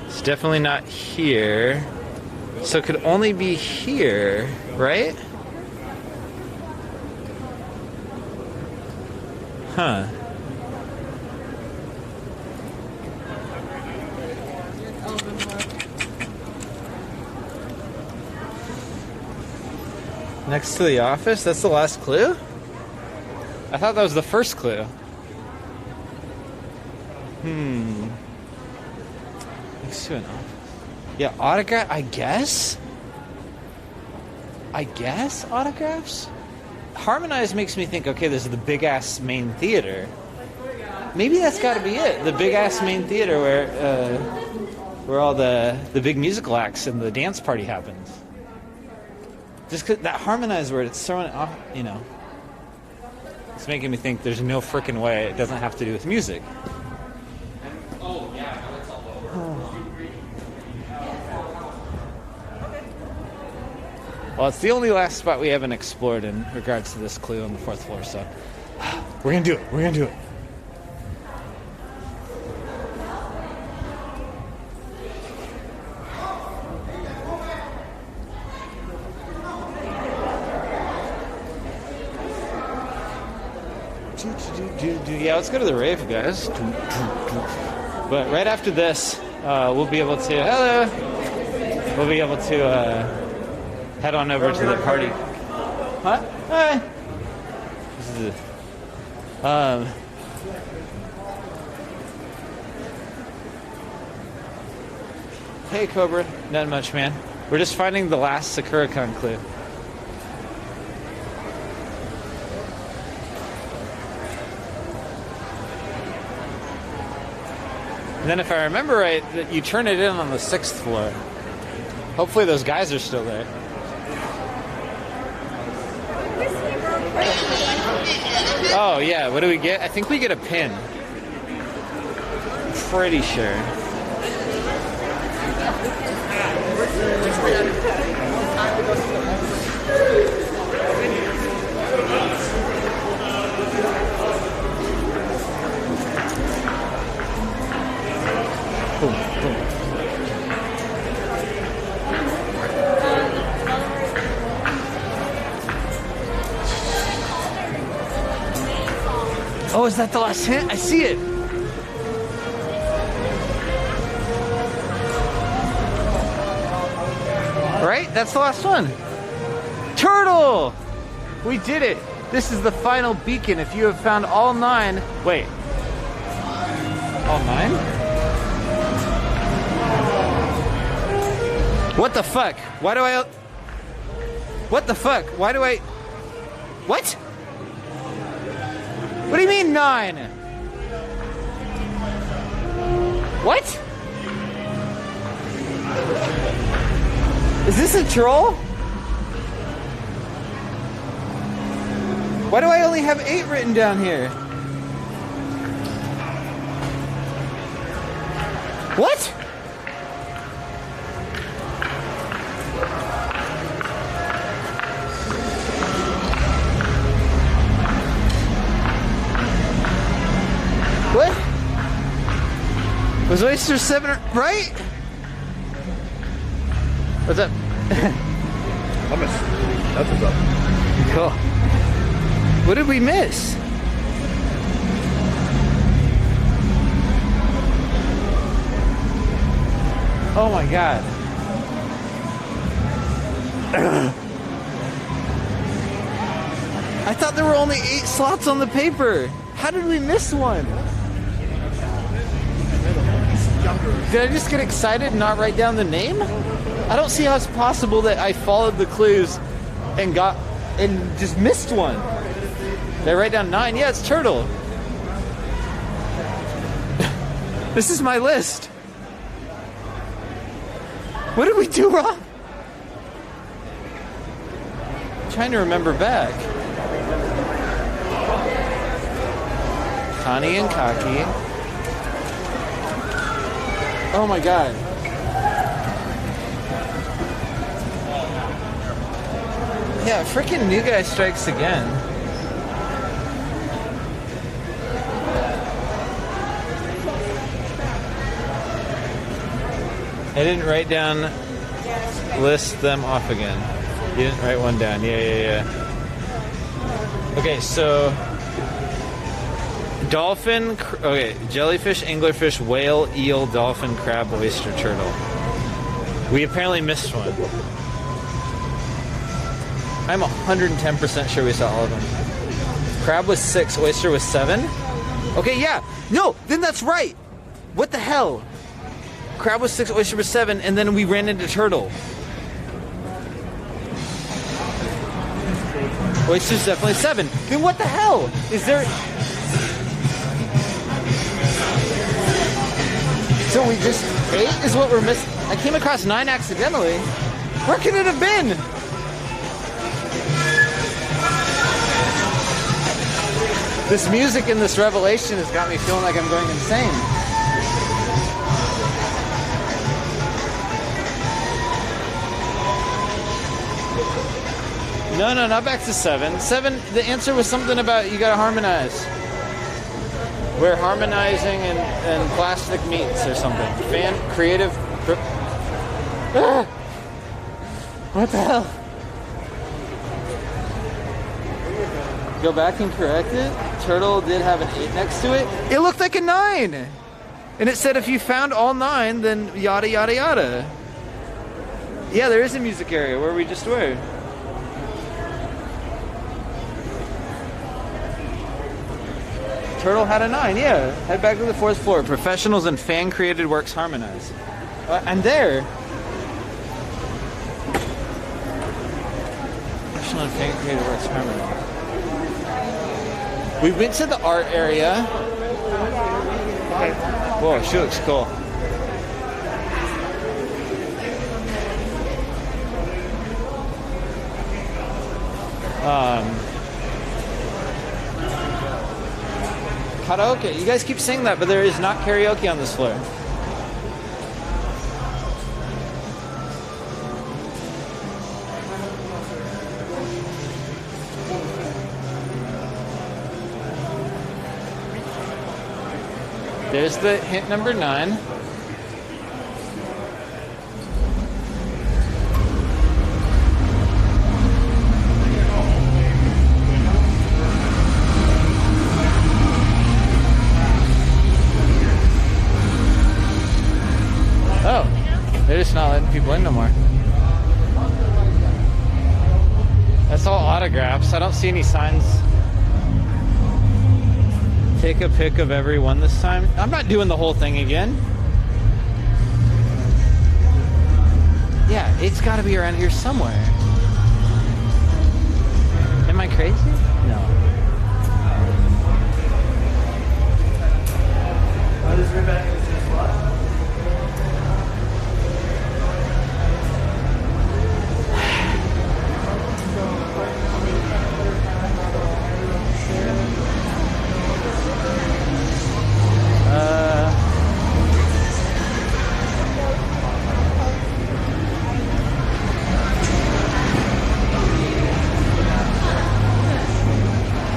It's definitely not here. So it could only be here, right? Huh. Next to the office? That's the last clue? I thought that was the first clue. Next to an office. Yeah, autograph, I guess? Autographs? Harmonize makes me think, okay, this is the big-ass main theater. Maybe that's gotta be it. The big-ass main theater where all the big musical acts and the dance party happens. Just cause that harmonize word, it's throwing it off, you know. It's making me think there's no frickin' way it doesn't have to do with music. Well, it's the only last spot we haven't explored in regards to this clue on the 4th floor, so we're gonna do it. We're gonna do it. Yeah, let's go to the rave, guys. But right after this, we'll be able to. Hello. We'll be able to head on over to the party. Huh? Hi. This is Hey, Cobra. Not much, man. We're just finding the last Sakura-con clue. And then if I remember right, that you turn it in on the 6th floor. Hopefully those guys are still there. Oh yeah, what do we get? I think we get a pin. Pretty sure. Boom, boom. Oh, is that the last hint? I see it. Right? That's the last one. Turtle! We did it. This is the final beacon. If you have found all 9... Wait. All 9? What the fuck? Why do I... What the fuck? Why do I... What? What do you mean 9? What? Is this a troll? Why do I only have 8 written down here? What? What? Was Oyster 7 right? What's up? Hummus. That's what's up. Cool. What did we miss? Oh my god. I thought there were only 8 slots on the paper. How did we miss one? Did I just get excited and not write down the name? I don't see how it's possible that I followed the clues and just missed one. Did I write down 9? Yeah, it's Turtle. This is my list. What did we do wrong? I'm trying to remember back. Connie and Kaki. Oh my god. Yeah, freaking New Guy Strikes Again. I didn't write down, list them off again. You didn't write one down. Yeah. Okay, so dolphin, okay, jellyfish, anglerfish, whale, eel, dolphin, crab, oyster, turtle. We apparently missed one. I'm 110% sure we saw all of them. Crab was 6, oyster was 7. Okay, yeah. No, then that's right. What the hell? Crab was 6, oyster was 7, and then we ran into turtle. Oyster's definitely 7. Then what the hell? Is there... So we just 8 is what we're missing. I came across 9 accidentally. Where could it have been? This music and this revelation has got me feeling like I'm going insane. No, not back to 7. 7, the answer was something about you gotta harmonize. We're harmonizing and plastic meats or something. Creative. Ah! What the hell? Go back and correct it. Turtle did have an 8 next to it. It looked like a 9! And it said if you found all 9, then yada yada yada. Yeah, there is a music area where we just were. Turtle had a 9, yeah. Head back to the 4th floor. Professionals and fan-created works harmonize. And there... Professional and fan-created works harmonize. We went to the art area. Whoa, she looks cool. Karaoke. You guys keep saying that, but there is not karaoke on this floor. There's the hint number 9. Oh, they're just not letting people in no more. That's all autographs. I don't see any signs. Take a pic of every one this time. I'm not doing the whole thing again. Yeah, it's got to be around here somewhere. Am I crazy? No. I'll just go back into the spot.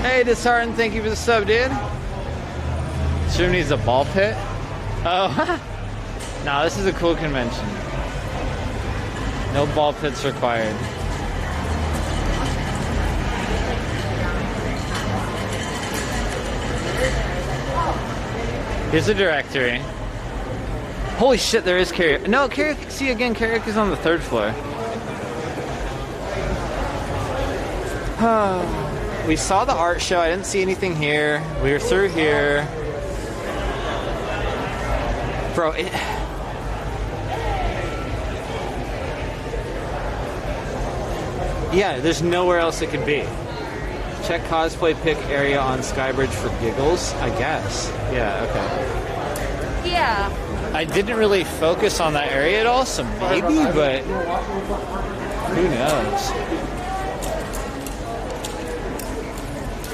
Hey, Disheartened, thank you for the sub, dude. This room needs a ball pit. Oh, no, this is a cool convention. No ball pits required. Here's a directory. Holy shit, there is karaoke. No, karaoke. See, again, karaoke is on the 3rd floor. We saw the art show. I didn't see anything here. We were through here. Bro, yeah, there's nowhere else it could be. Check cosplay pick area on Skybridge for giggles, I guess. Yeah, okay. Yeah. I didn't really focus on that area at all, so maybe, but who knows?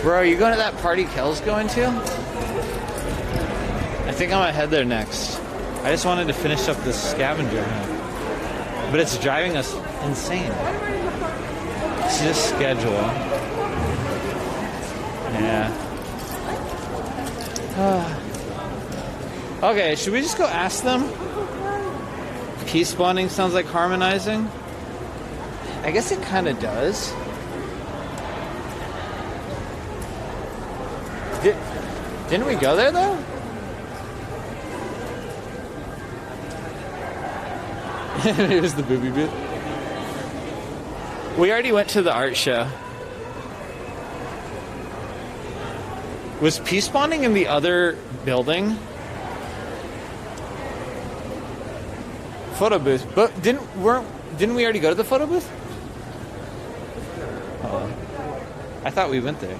Bro, are you going to that party Kel's going to? I think I'm gonna head there next. I just wanted to finish up this scavenger hunt. But it's driving us insane. It's just schedule. Yeah. Okay, should we just go ask them? Peace spawning sounds like harmonizing. I guess it kind of does. Didn't we go there though? It was the booby bit. We already went to the art show. Was peace spawning in the other building? Photo booth. But didn't we already go to the photo booth? I thought we went there.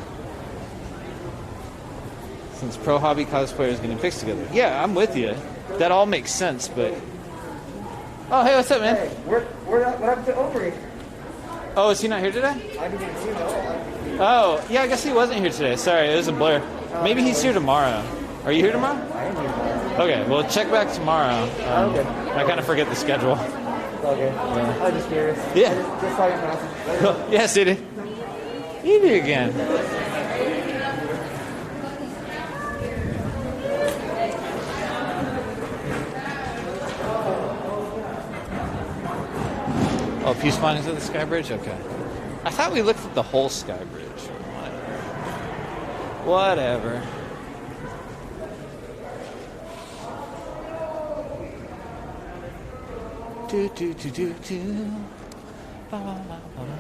Since pro hobby cosplayers getting pics together. Yeah, I'm with you. That all makes sense, but... Oh, hey, what's up, man? Hey, what happened to Omri? Oh, is he not here today? I didn't even see him. Oh, yeah, I guess he wasn't here today. Sorry, it was a blur. Maybe he's here tomorrow. Are you here tomorrow? I am here tomorrow. Okay, well, check back tomorrow. Okay. I kind of forget the schedule. Okay. Yeah. I was just curious. Yeah. Just saw your message. Yes, it is. Easy again. Oh, peace findings at the Sky Bridge? Okay. I thought we looked at the whole Sky Bridge. Whatever. Do do do do do. Ba, ba, ba, ba, ba.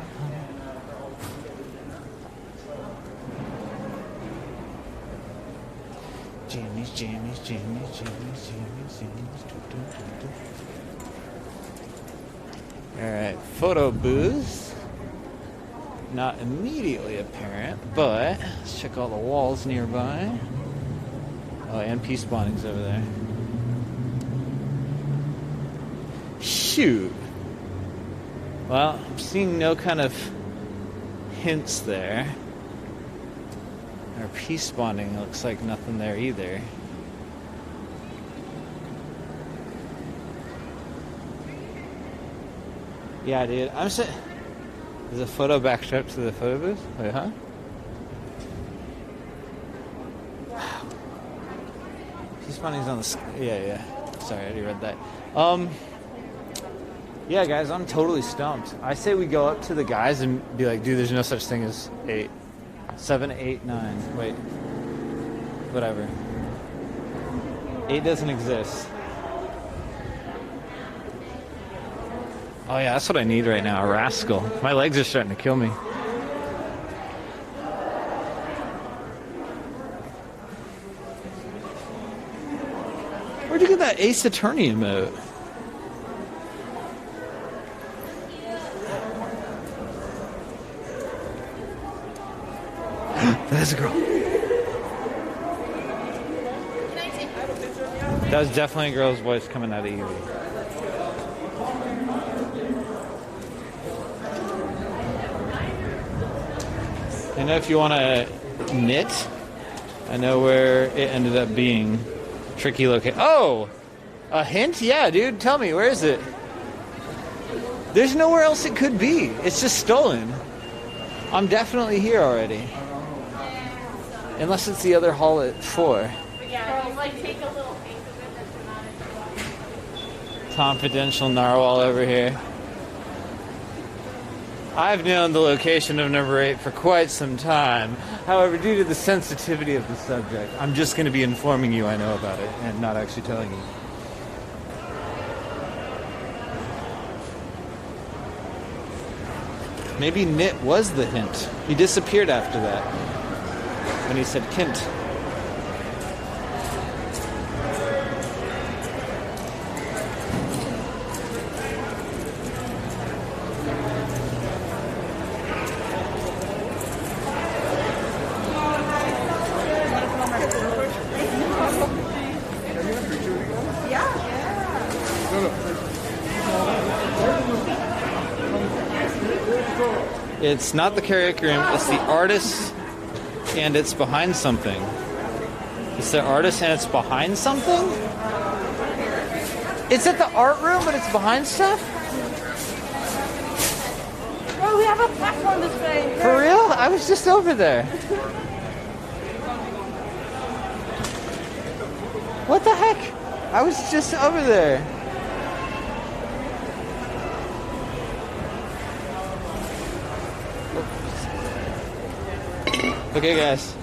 Jimmy's, Jimmy's, Jimmy's, Jimmy's, Jimmy's, Jimmy's. Do, do, do, do. All right, photo booth. Not immediately apparent, but let's check all the walls nearby. Oh, and peace spawning's over there. Shoot. Well, I'm seeing no kind of hints there. Our peace spawning looks like nothing there either. Yeah, dude. I'm saying. There's a photo backstrap to the photo booth? Wait, huh? Wow. Peace spawning's on the. Yeah. Sorry, I already read that. Yeah, guys, I'm totally stumped. I say we go up to the guys and be like, dude, there's no such thing as 8. 7, 8, 9. Wait. Whatever. 8 doesn't exist. Oh, yeah, that's what I need right now, a rascal. My legs are starting to kill me. Where'd you get that Ace Attorney emote? That is a girl. That was definitely a girl's voice coming out of you. You know, if you want to knit, I know where it ended up being. Tricky location. Oh! A hint? Yeah, dude. Tell me, where is it? There's nowhere else it could be. It's just stolen. I'm definitely here already. Unless it's the other hall at 4. Yeah, like take a little piece of it. Confidential narwhal over here. I've known the location of number 8 for quite some time. However, due to the sensitivity of the subject, I'm just going to be informing you I know about it and not actually telling you. Maybe knit was the hint. He disappeared after that when he said Kint. It's not the karaoke room, it's the artist, and it's behind something. It's the artist and it's behind something? It's at the art room, but it's behind stuff? Bro, we have a platform display. For real? I was just over there. What the heck? I was just over there. Okay, guys.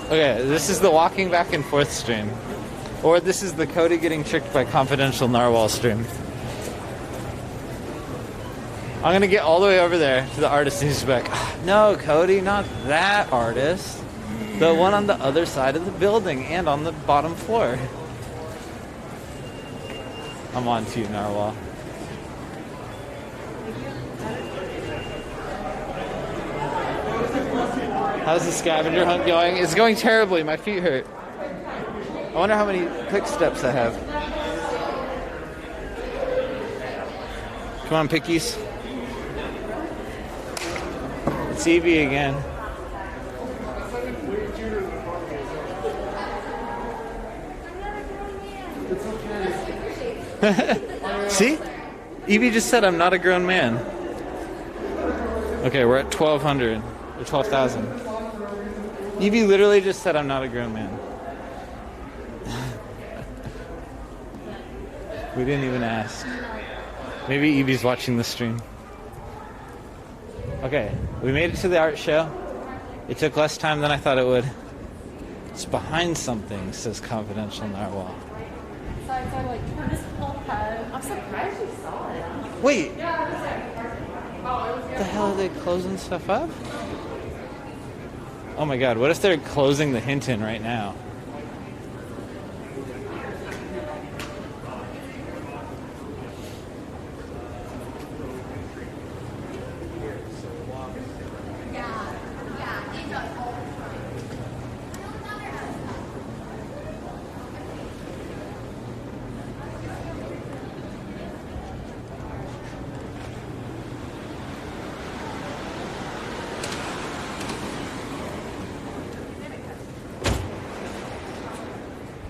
Okay, this is the walking back and forth stream. Or this is the Cody getting tricked by confidential narwhal stream. I'm gonna get all the way over there to the artist and he's like, no, Cody, not that artist. The one on the other side of the building and on the bottom floor. I'm on to you, narwhal. How's the scavenger hunt going? It's going terribly. My feet hurt. I wonder how many quick steps I have. Come on, pickies. It's Evie again. See? Evie just said I'm not a grown man. Okay, we're at 1,200 or 12,000. Evie literally just said I'm not a grown man. We didn't even ask. Maybe Evie's watching the stream. Okay, we made it to the art show. It took less time than I thought it would. It's behind something, says Confidential Narwhal. So I said, like, turn his whole head. I'm surprised you saw it. Wait, Yeah, it was like, oh, it was what the hell are they closing stuff up? Oh my god, what if they're closing the Hinton right now?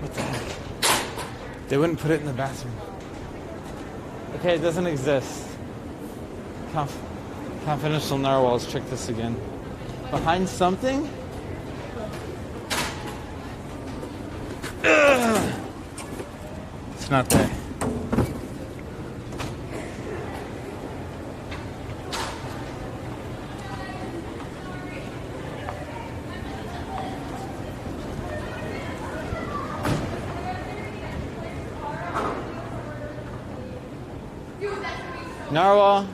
What the heck? They wouldn't put it in the bathroom. Okay, it doesn't exist. Confidential Narwhals tricked us again. Behind something? Ugh. It's not there. Narwhal,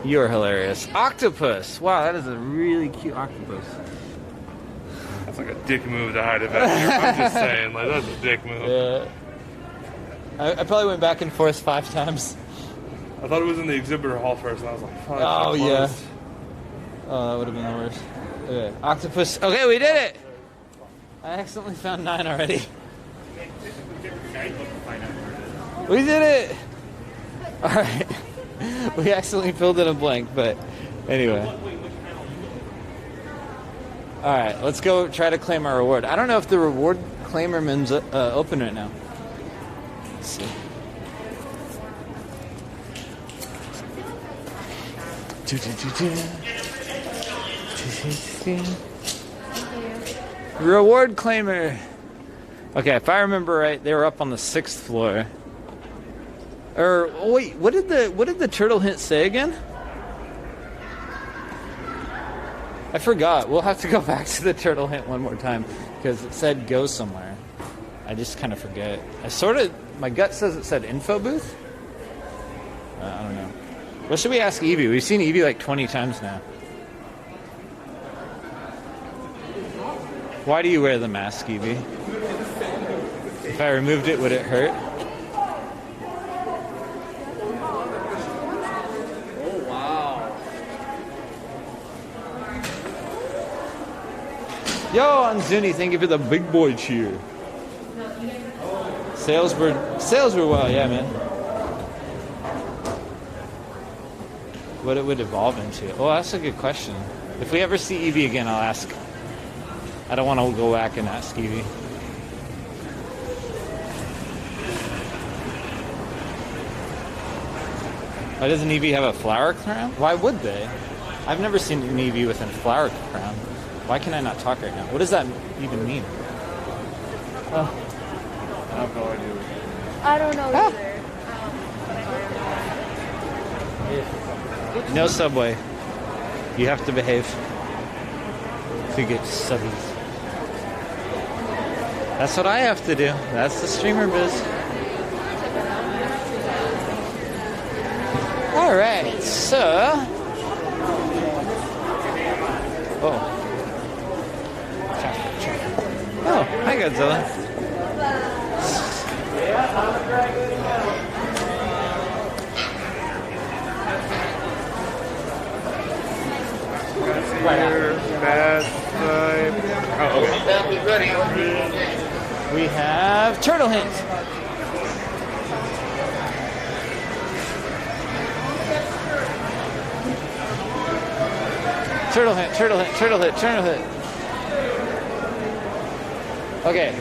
you're hilarious. Octopus! Wow, that is a really cute octopus. That's like a dick move to hide it back here. I'm just saying, like, that's a dick move. Yeah. I probably went back and forth 5 times. I thought it was in the exhibitor hall first, and I was like, fuck. Oh, yeah. Oh, that would have been the worst. Okay, octopus. Okay, we did it! I accidentally found 9 already. We did it! Alright. We accidentally filled in a blank, but anyway. Alright, let's go try to claim our reward. I don't know if the reward claimerman's open right now. Let's see. Reward claimer. Okay, if I remember right, they were up on the 6th floor. Or wait, what did the turtle hint say again? I forgot. We'll have to go back to the turtle hint one more time because it said go somewhere. I just kind of forget. My gut says it said info booth. I don't know. What should we ask Evie? We've seen Evie like 20 times now. Why do you wear the mask, Evie? If I removed it, would it hurt? Yo, Anzuni, thank you for the big boy cheer. Sales were well, yeah, man. What it would evolve into? Oh, that's a good question. If we ever see Evie again, I'll ask. I don't want to go back and ask Evie. Why doesn't Evie have a flower crown? Why would they? I've never seen an Evie with a flower crown. Why can I not talk right now? What does that even mean? Oh. I have no idea. I don't know either. No Subway. You have to behave to get subbies. That's what I have to do. That's the streamer biz. Alright, so... Oh. Oh, hi Godzilla. We have Turtle Hint. Turtle Hint, Turtle Hint, Turtle Hint, Turtle Hint. Okay,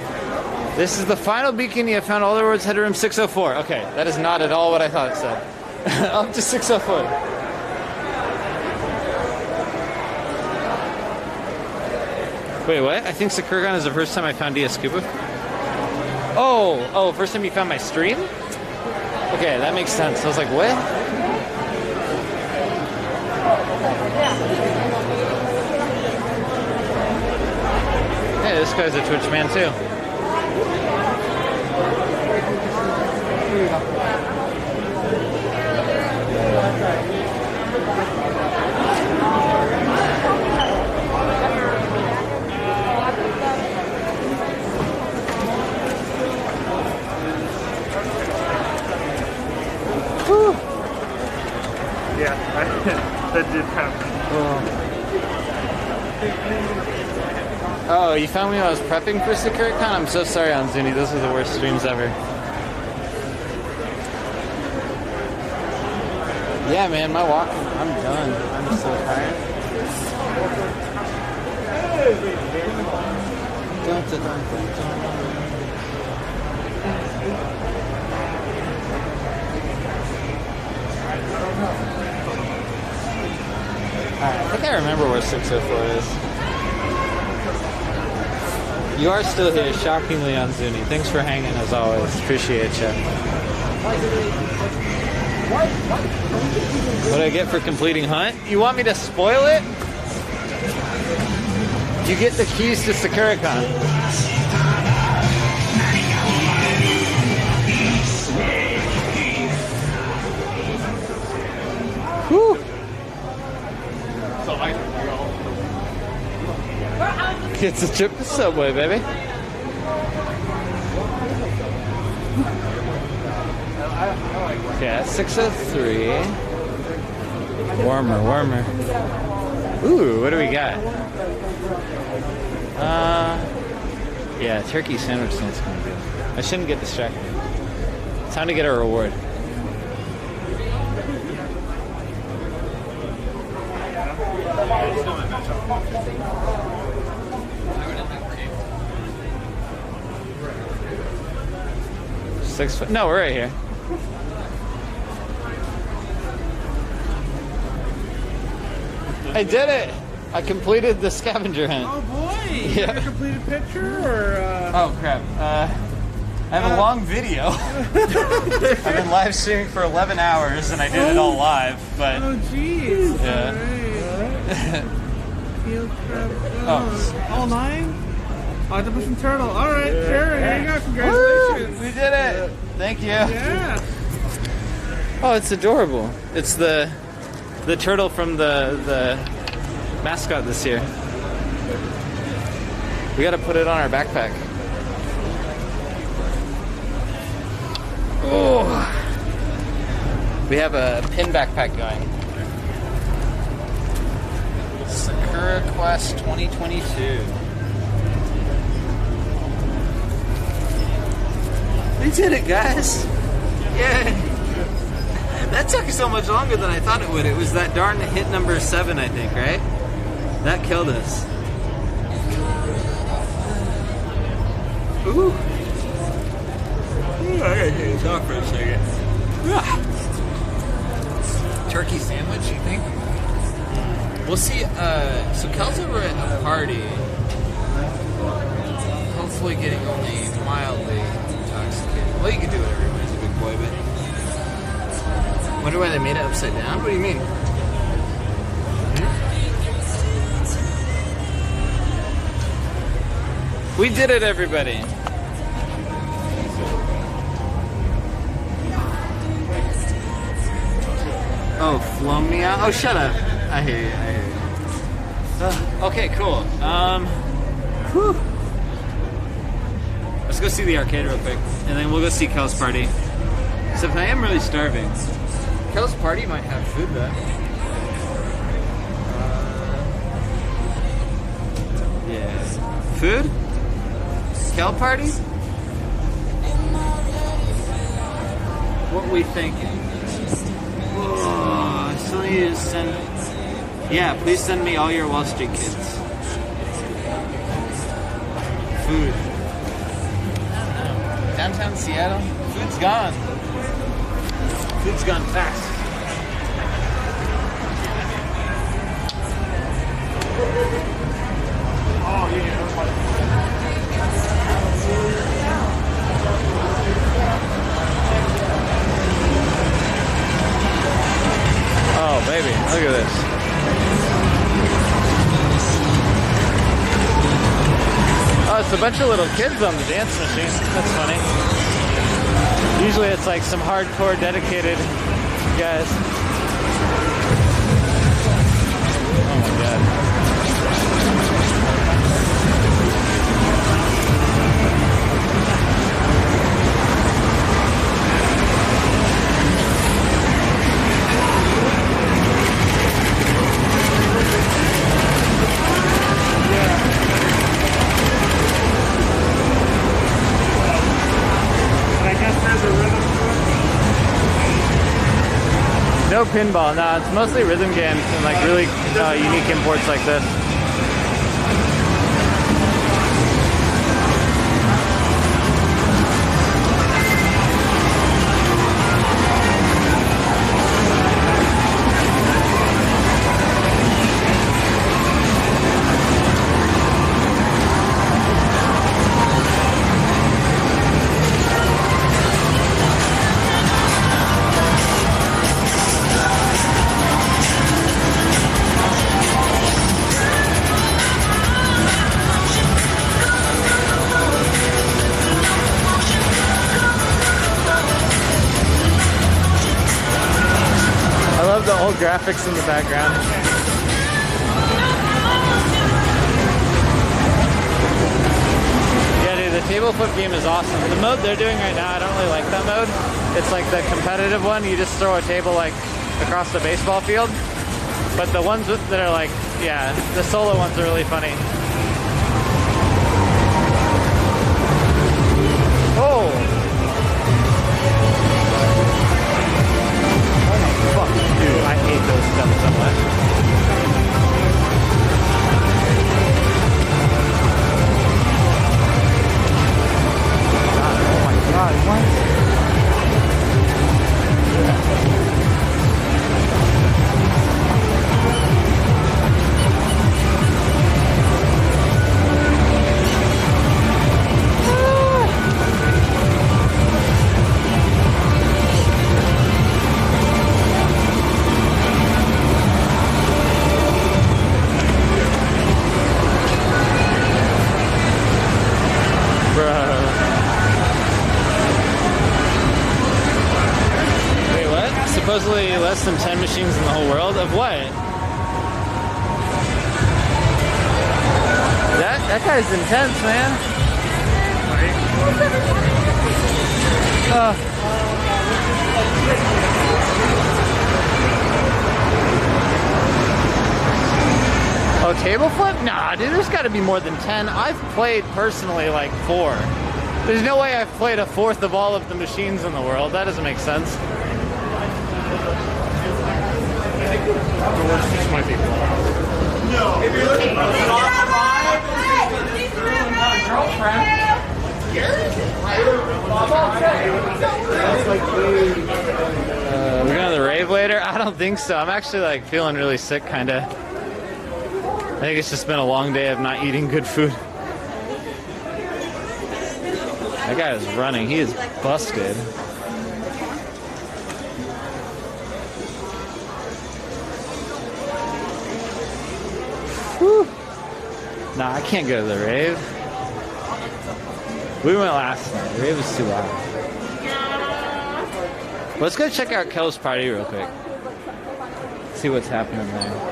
this is the final beacon. You have found all the words head room 604. Okay, that is not at all what I thought it said. Up to 604. Wait, what? I think SakureCon is the first time I found DSKoopa. Oh, first time you found my stream? Okay, that makes sense. I was like, what? Hey, this guy's a Twitch man too. Whew. Yeah, that did happen. Oh, you found me when I was prepping for SakureCon? I'm so sorry, Anzuni. Those are the worst streams ever. Yeah, man, my walk, I'm done. I'm so tired. Alright, I think I remember where 604 is. You are still here, shockingly, Anzuni. Thanks for hanging as always. Appreciate you. What do I get for completing Hunt? You want me to spoil it? You get the keys to SakureCon. Whew. It's a trip to Subway, baby. Yeah, 603. Warmer. Ooh, what do we got? Yeah, turkey sandwich sounds kind of good. I shouldn't get distracted. Time to get a reward. No, we're right here. I did it! I completed the scavenger hunt. Oh boy! Yeah. Is that a completed picture or? Oh crap! I have a long video. I've been live streaming for 11 hours and I did it all live, but. Oh jeez! Yeah. Field prep. Oh. All 9? Octopus and turtle. All right, sure. Here you go. Congratulations. Woo! We did it. Thank you. Yeah. Oh, it's adorable. It's the turtle from the mascot this year. We got to put it on our backpack. Oh. We have a pin backpack going. Sakura Quest 2022. We did it, guys! Yay! That took so much longer than I thought it would. It was that darn hit number 7, I think, right? That killed us. Ooh! I gotta take this off for a second. Turkey sandwich, you think? We'll see. So Kel's over at a party. Hopefully getting only mildly intoxicated. Well, you can do whatever. He's a big boy, but... Wonder why they made it upside down? What do you mean? We did it, everybody! Oh, flown me out? Oh, shut up. I hear you, okay, cool. Whew. Let's go see the arcade real quick, and then we'll go see Kel's party. Except I am really starving. Kel's party might have food, though. Yeah. Food? Kel party? What we thinking? Oh, I still need to send... Yeah, please send me all your Wall Street kids. Food. Downtown Seattle? Food's gone. Food's gone fast. it's a bunch of little kids on the dance machine. That's funny. Usually it's like some hardcore dedicated guys. Oh my god. No pinball, no, it's mostly rhythm games and like really unique imports like this. The old graphics in the background. Yeah, dude, the table flip game is awesome. The mode they're doing right now, I don't really like that mode. It's like the competitive one. You just throw a table like across the baseball field. But the ones that are like, yeah, the solo ones are really funny. Oh! Dude, I hate those stuff so much. God, oh my god, what? Supposedly less than 10 machines in the whole world? Of what? That guy's intense, man. Oh, table flip? Nah, dude, there's got to be more than 10. I've played personally like 4. There's no way I've played a fourth of all of the machines in the world. That doesn't make sense. This might be No. If you're looking for a girlfriend. We're going to the rave later? I don't think so. I'm actually like feeling really sick, kind of. I think it's just been a long day of not eating good food. That guy is running. He is busted. Whew. Nah, I can't go to the rave. We went last night. The rave was too loud. Let's go check out Kel's party real quick. See what's happening there.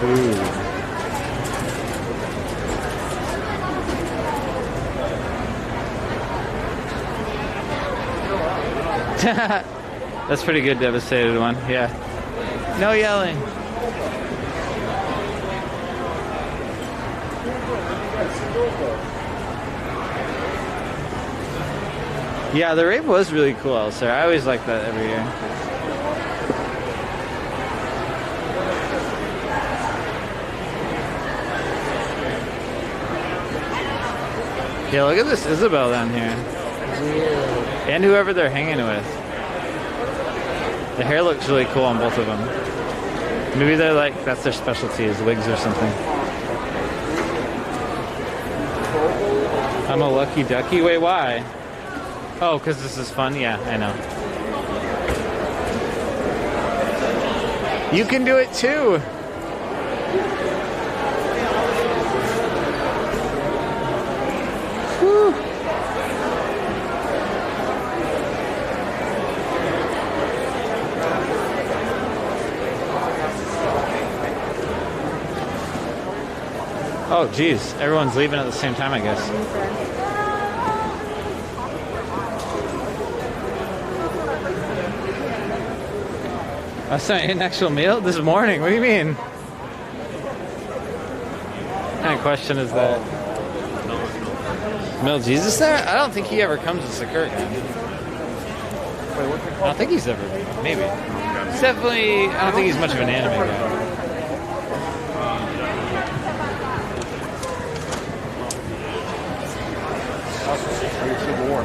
Food. That's pretty good, devastated one. Yeah. No yelling. Yeah, the rave was really cool, Elser. I always like that every year. Yeah, look at this Isabel down here. And whoever they're hanging with. The hair looks really cool on both of them. Maybe they're like, that's their specialty, is wigs or something. I'm a lucky ducky? Wait, why? Oh, because this is fun? Yeah, I know. You can do it too. Whew. Oh, geez. Everyone's leaving at the same time, I guess. That's not an actual meal? This morning? What do you mean? What kind of question is that? Mill Jesus there? I don't think he ever comes to Security. I don't think he's ever. Maybe. He's definitely. I don't think he's much of an anime guy. Civil War.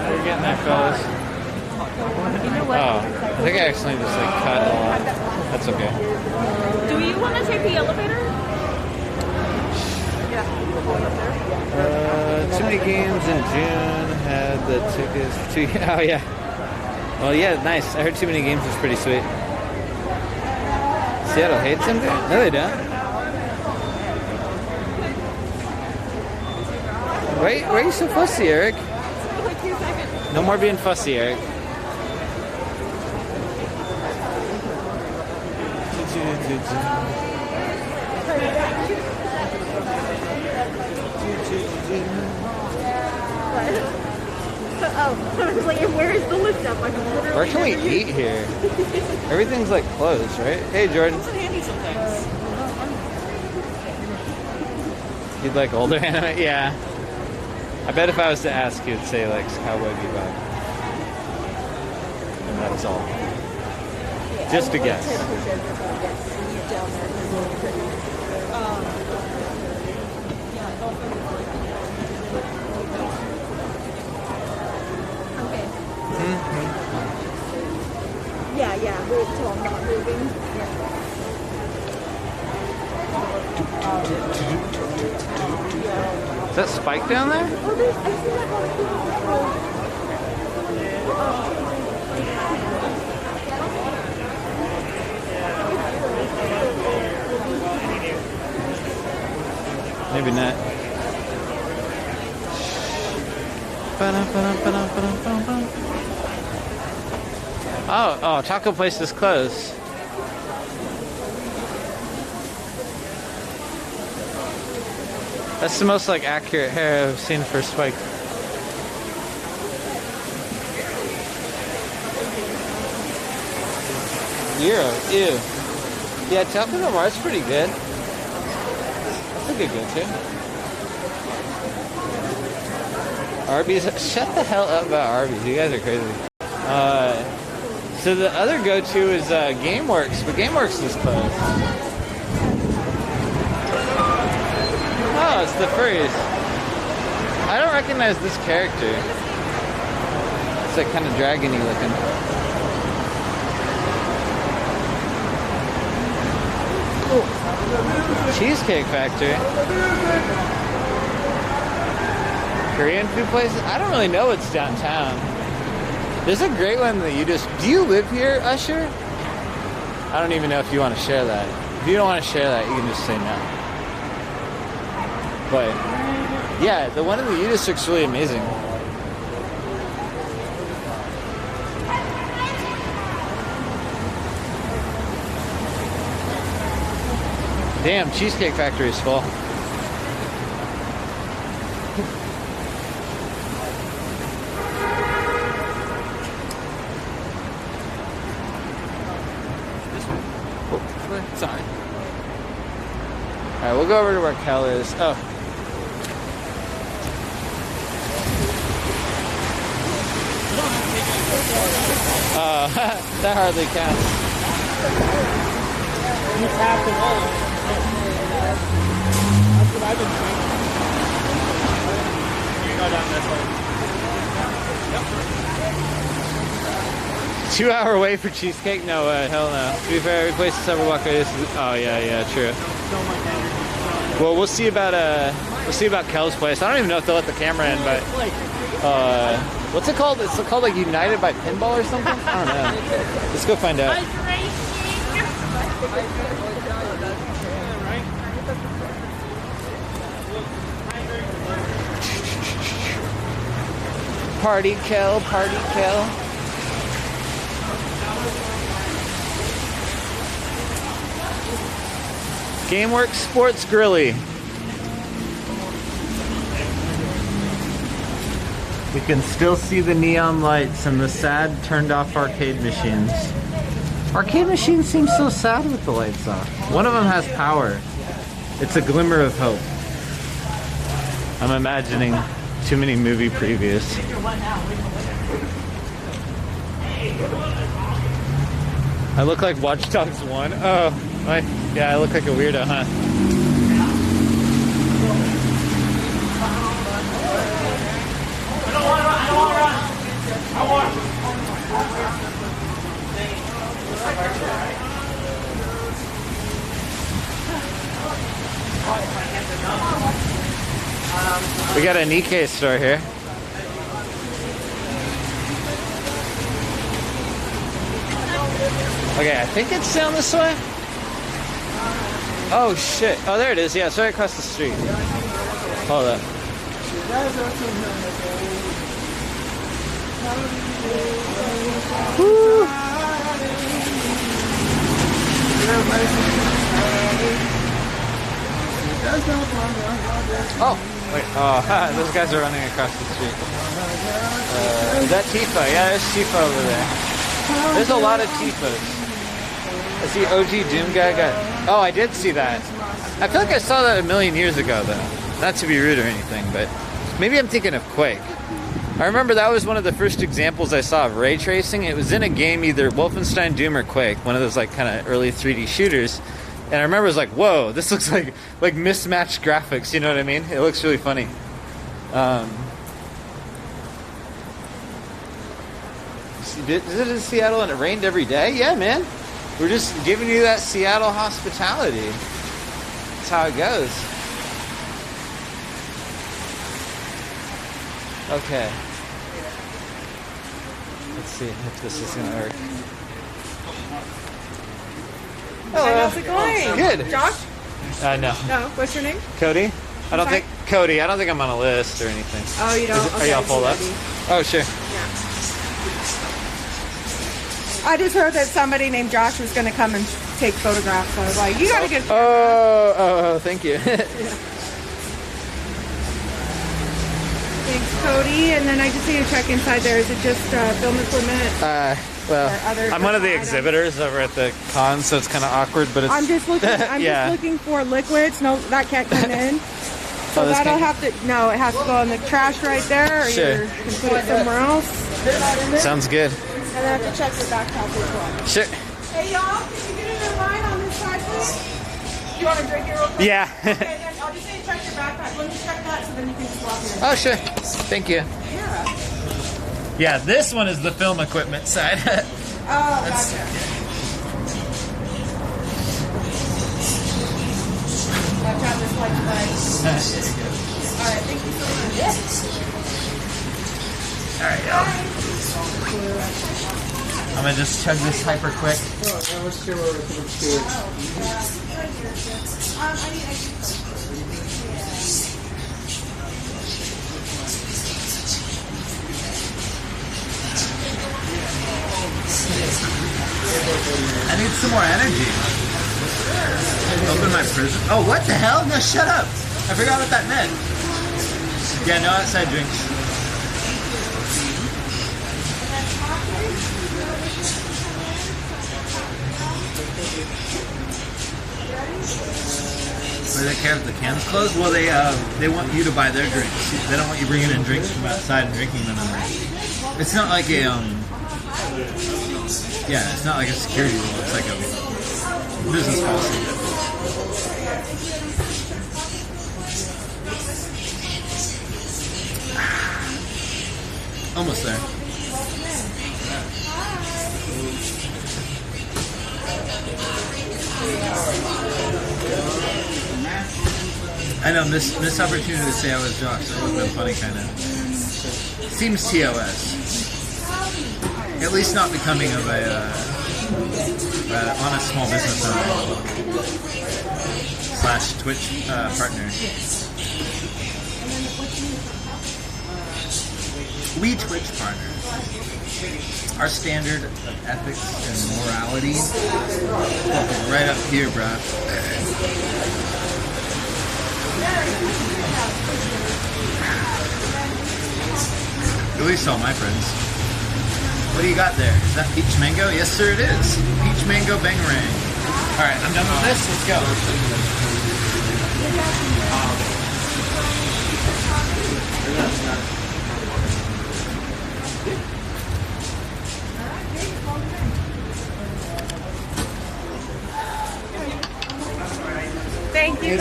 You're getting there, fellas. Oh, I think I accidentally just like cut a lot. That's okay. Do you want to take the elevator? Too many games in June. Had the tickets for 2 years. Oh yeah. Well, yeah, nice. I heard Too Many Games was pretty sweet. Seattle hates him? No, they don't. Why are you so fussy, Eric? Like 2 seconds. No more being fussy, Eric. Oh, I was like, where is the lift up? I can literally Where can we eat here? Everything's like closed, right? Hey, Jordan. It's handy sometimes. You'd like older anime? Yeah. I bet if I was to ask, you'd say like Cowboy Bebop. And that is all. Just a guess. Yeah, wait till I'm not moving. Is that Spike down there? Maybe not. Oh, taco place is closed. That's the most like accurate hair I've seen for Spike. Ew. Yeah, Taco Del Mar's pretty good. That's a good go-to. Arby's, shut the hell up about Arby's. You guys are crazy. So the other go-to is GameWorks, but GameWorks is closed. Oh, it's the furries. I don't recognize this character. It's like kind of dragony looking. Cool. Cheesecake Factory. Korean food places? I don't really know what's downtown. There's a great one that you just... Do you live here, Usher? I don't even know if you want to share that. If you don't want to share that, you can just say no. But, yeah, the one in the U District's really amazing. Damn, Cheesecake Factory is full. Sorry. Alright, we'll go over to where Kel is. Oh. That hardly counts. You tapped the wall. That's what I've been doing. You go down this way. Yep. 2 hour wait for cheesecake? No way, hell no. To be fair, every place is ever walk away. Oh yeah, true. So much energy. Well, we'll see about Kel's place. I don't even know if they'll let the camera in, but what's it called? It's called like United by Pinball or something. I don't know. Let's go find out. Party Kel, party Kel. GameWorks Sports Grilly. We can still see the neon lights and the sad turned off arcade machines. Arcade machines seem so sad with the lights off. One of them has power. It's a glimmer of hope. I'm imagining too many movie previews. I look like Watch Dogs 1. Oh, yeah, I look like a weirdo, huh? I don't want to run. I want We got a Nikkei store here. Okay, I think it's down this way. Oh shit. Oh, there it is. Yeah, it's right across the street. Hold up. Woo. Oh, wait. Oh, those guys are running across the street. Is that Tifa? Yeah, there's Tifa over there. There's a lot of Tifas. I see OG Doom guy got... Oh, I did see that. I feel like I saw that a million years ago, though. Not to be rude or anything, but maybe I'm thinking of Quake. I remember that was one of the first examples I saw of ray tracing. It was in a game, either Wolfenstein, Doom, or Quake, one of those like kind of early 3D shooters. And I remember it was like, whoa, this looks like mismatched graphics, you know what I mean? It looks really funny. Is it in Seattle and it rained every day? Yeah, man. We're just giving you that Seattle hospitality. That's how it goes. Okay. Let's see if this is going to work. Hello. How's it going? Good. Josh? No. No. What's your name? Cody? I don't Sorry? think Cody. I don't think I'm on a list or anything. Oh, you don't? Are y'all full up? Oh, sure. I just heard that somebody named Josh was going to come and take photographs. So I was like, you got to get. Oh, thank you. Thanks, Cody. And then I just need to check inside there. Is it just film equipment? Well, other I'm one of the items? exhibitors over at the con, so it's kind of awkward. But it's, I'm just looking. I'm yeah. just looking for liquids. No, that can't come in. So this that'll can't- have to. No, it has to go in the trash right there, or Sure. you can put it somewhere else. Sounds good. And I have to check the backpack as well. Sure. Hey y'all, can you get in the line on this side, please? You want to drink it real quick? Yeah. Okay, then I'll just need to check your backpack. Let me check that so then you can just walk in. Oh, sure. Thank you. Yeah. Yeah, this one is the film equipment side. Oh, gotcha. I've got this like Alright, thank you so much. Alright, y'all. I'm gonna just chug this hyper quick. I need some more energy. Open my prison. Oh, what the hell? No, shut up. I forgot what that meant. Yeah, no outside drinks. Do they care if the can's closed? Well, they want you to buy their drinks. They don't want you bringing in drinks from outside and drinking them in there. It's not like a yeah, it's not like a security rule. It's like a business policy. Almost there. I know, missed opportunity to say I was Josh. That would have been funny, kind of. Seems TOS. At least not becoming of a honest small business owner / Twitch partner. We Twitch partners. Our standard of ethics and morality is right up here, bruh. At least all my friends. What do you got there? Is that peach mango? Yes, sir, it is. Peach mango bangarang. All right, I'm done with this. Let's go. Thank you.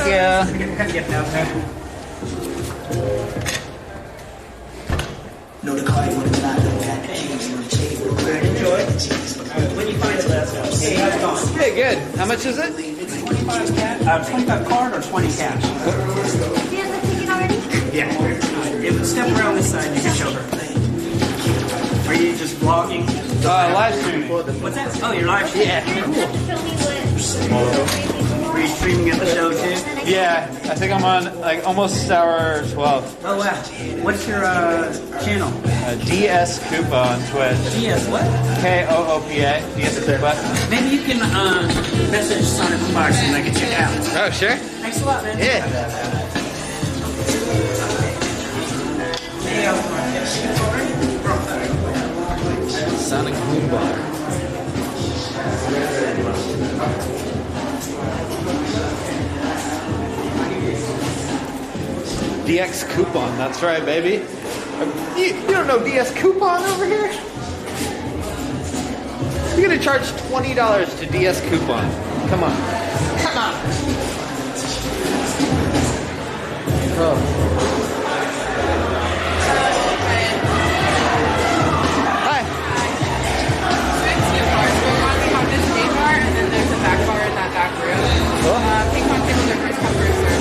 No, the card would have not looked at the cheese on the table. Enjoy. When you find it, let us know. Hey, how's it going? Hey, good. How much is it? 25 cash. 25 card or 20 cash? Do you have the ticket already? Yeah. If step around this side, you can show her. Are you just vlogging? Live streaming. What's that? Oh, you're live streaming? Yeah. Cool. Were you streaming at the show too? Yeah, I think I'm on like almost hour 12. Oh wow. What's your channel? DSKoopa on Twitch. DS what? KOOPA. DSKoopa. Maybe you can message Sonic Box and I can check it out. Oh, sure. Thanks a lot, man. Yeah. Sonic Boombar. DX Coupon, that's right, baby. You don't know DS Coupon over here? You're gonna charge $20 to DS Coupon. Come on. Come on. Oh. Hi. And then there's a back bar in that back room. Ping pong tables are first come first served.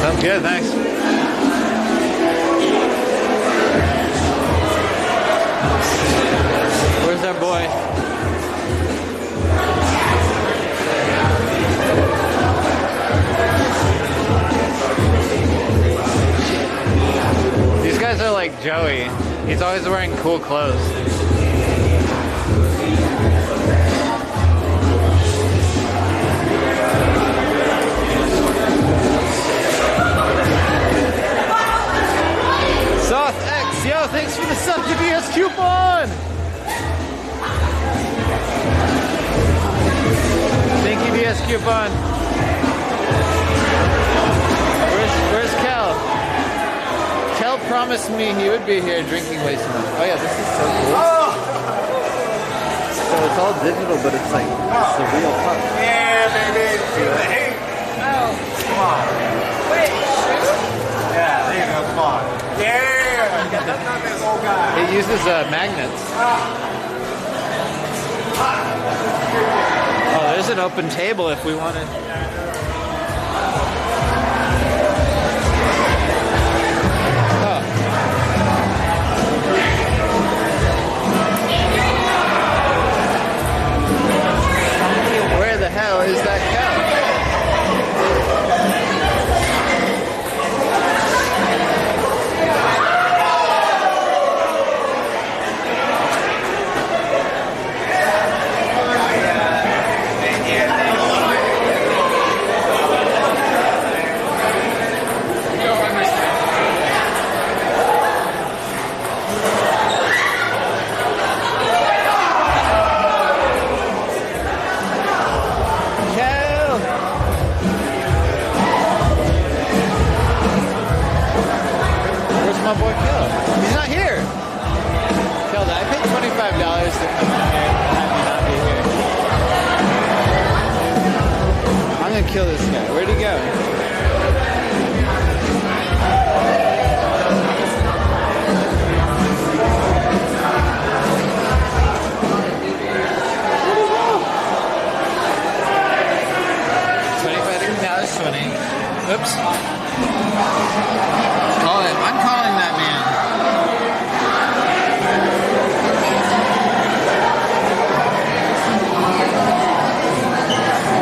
Sounds good, thanks. Where's that boy? These guys are like Joey. He's always wearing cool clothes. Sauce X, yo, thanks for the sub to DS Coupon! Thank you, DS Coupon. Where's Kel? Kel promised me he would be here drinking way too much. Oh yeah, this is so cool. So it's all digital, but it's like, it's the real puck. Yeah, baby. Hey. Oh. Come on. Wait, Yeah, there you go. Come on. Yeah. That's not this old guy. It uses magnets. Oh, there's an open table if we wanted. Oh. Where the hell is that cow? My boy Kel. He's not here. Kel, I paid $25 to come in here and have you not be here. I'm gonna kill this guy. Where'd he go? $25. Oops. Call it. I'm calling that man.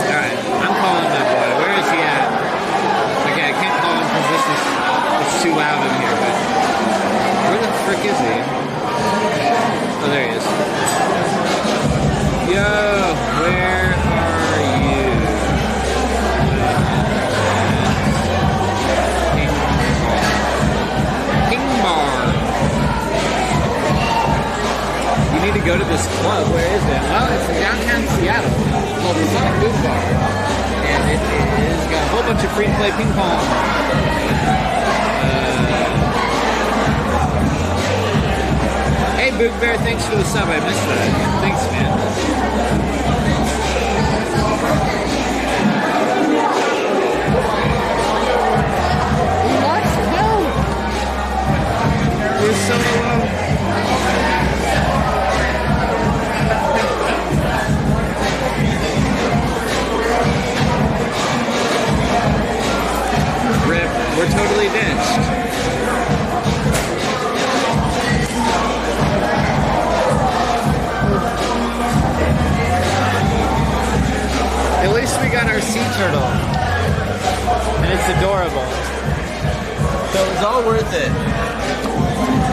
Alright, I'm calling that boy. Where is he at? Okay, I can't call him because it's too loud in here, but where the frick is he? Oh, there he is. Yo, where are you? Ping bar. You need to go to this club. Where is it? Well, it's in downtown Seattle. It's called the Sonic Boom Bar. And it is got a whole bunch of free to play ping pong. Hey, Boog Bear, thanks for the sub. I missed that. Thanks, man. What? No! We're so low. Rip, we're totally ditched. At least we got our sea turtle. And it's adorable. So it was all worth it.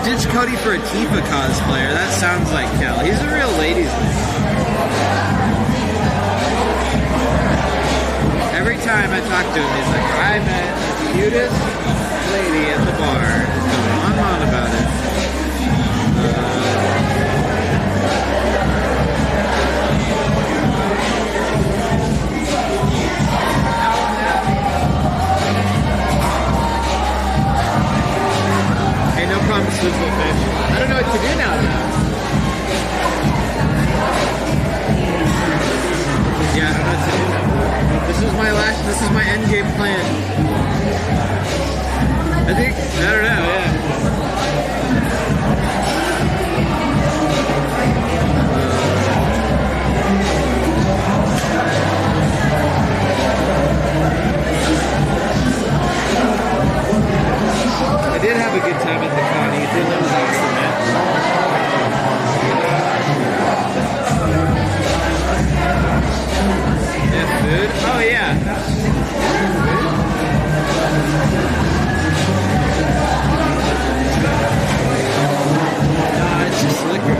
Ditch Cody for a Tifa cosplayer. That sounds like Kel. He's a real ladies man. Every time I talk to him, he's like, I met the cutest lady at the bar. He's going on about it. Hey, no promises with fish. I don't know what to do now, though. Yeah, I don't know what to do now. This is my end game plan. I don't know, yeah. I did have a good time at the con. Ethan, that was awesome, man. Yeah, food? Oh, yeah. Nah, it's just liquor.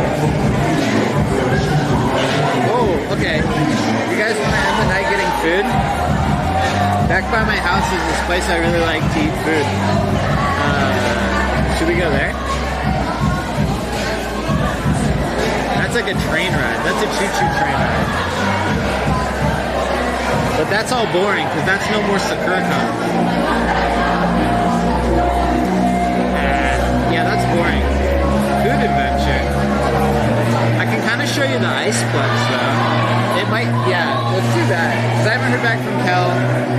Oh, okay. You guys want to end the night getting food? Back by my house is this place I really like to eat food. Should we go there? That's like a train ride. That's a choo-choo train ride. But that's all boring, because that's no more SakuraCon. Yeah, that's boring. Food adventure. I can kind of show you the Iceplex, though. It might, yeah, let's do that. Because I haven't heard back from Kel.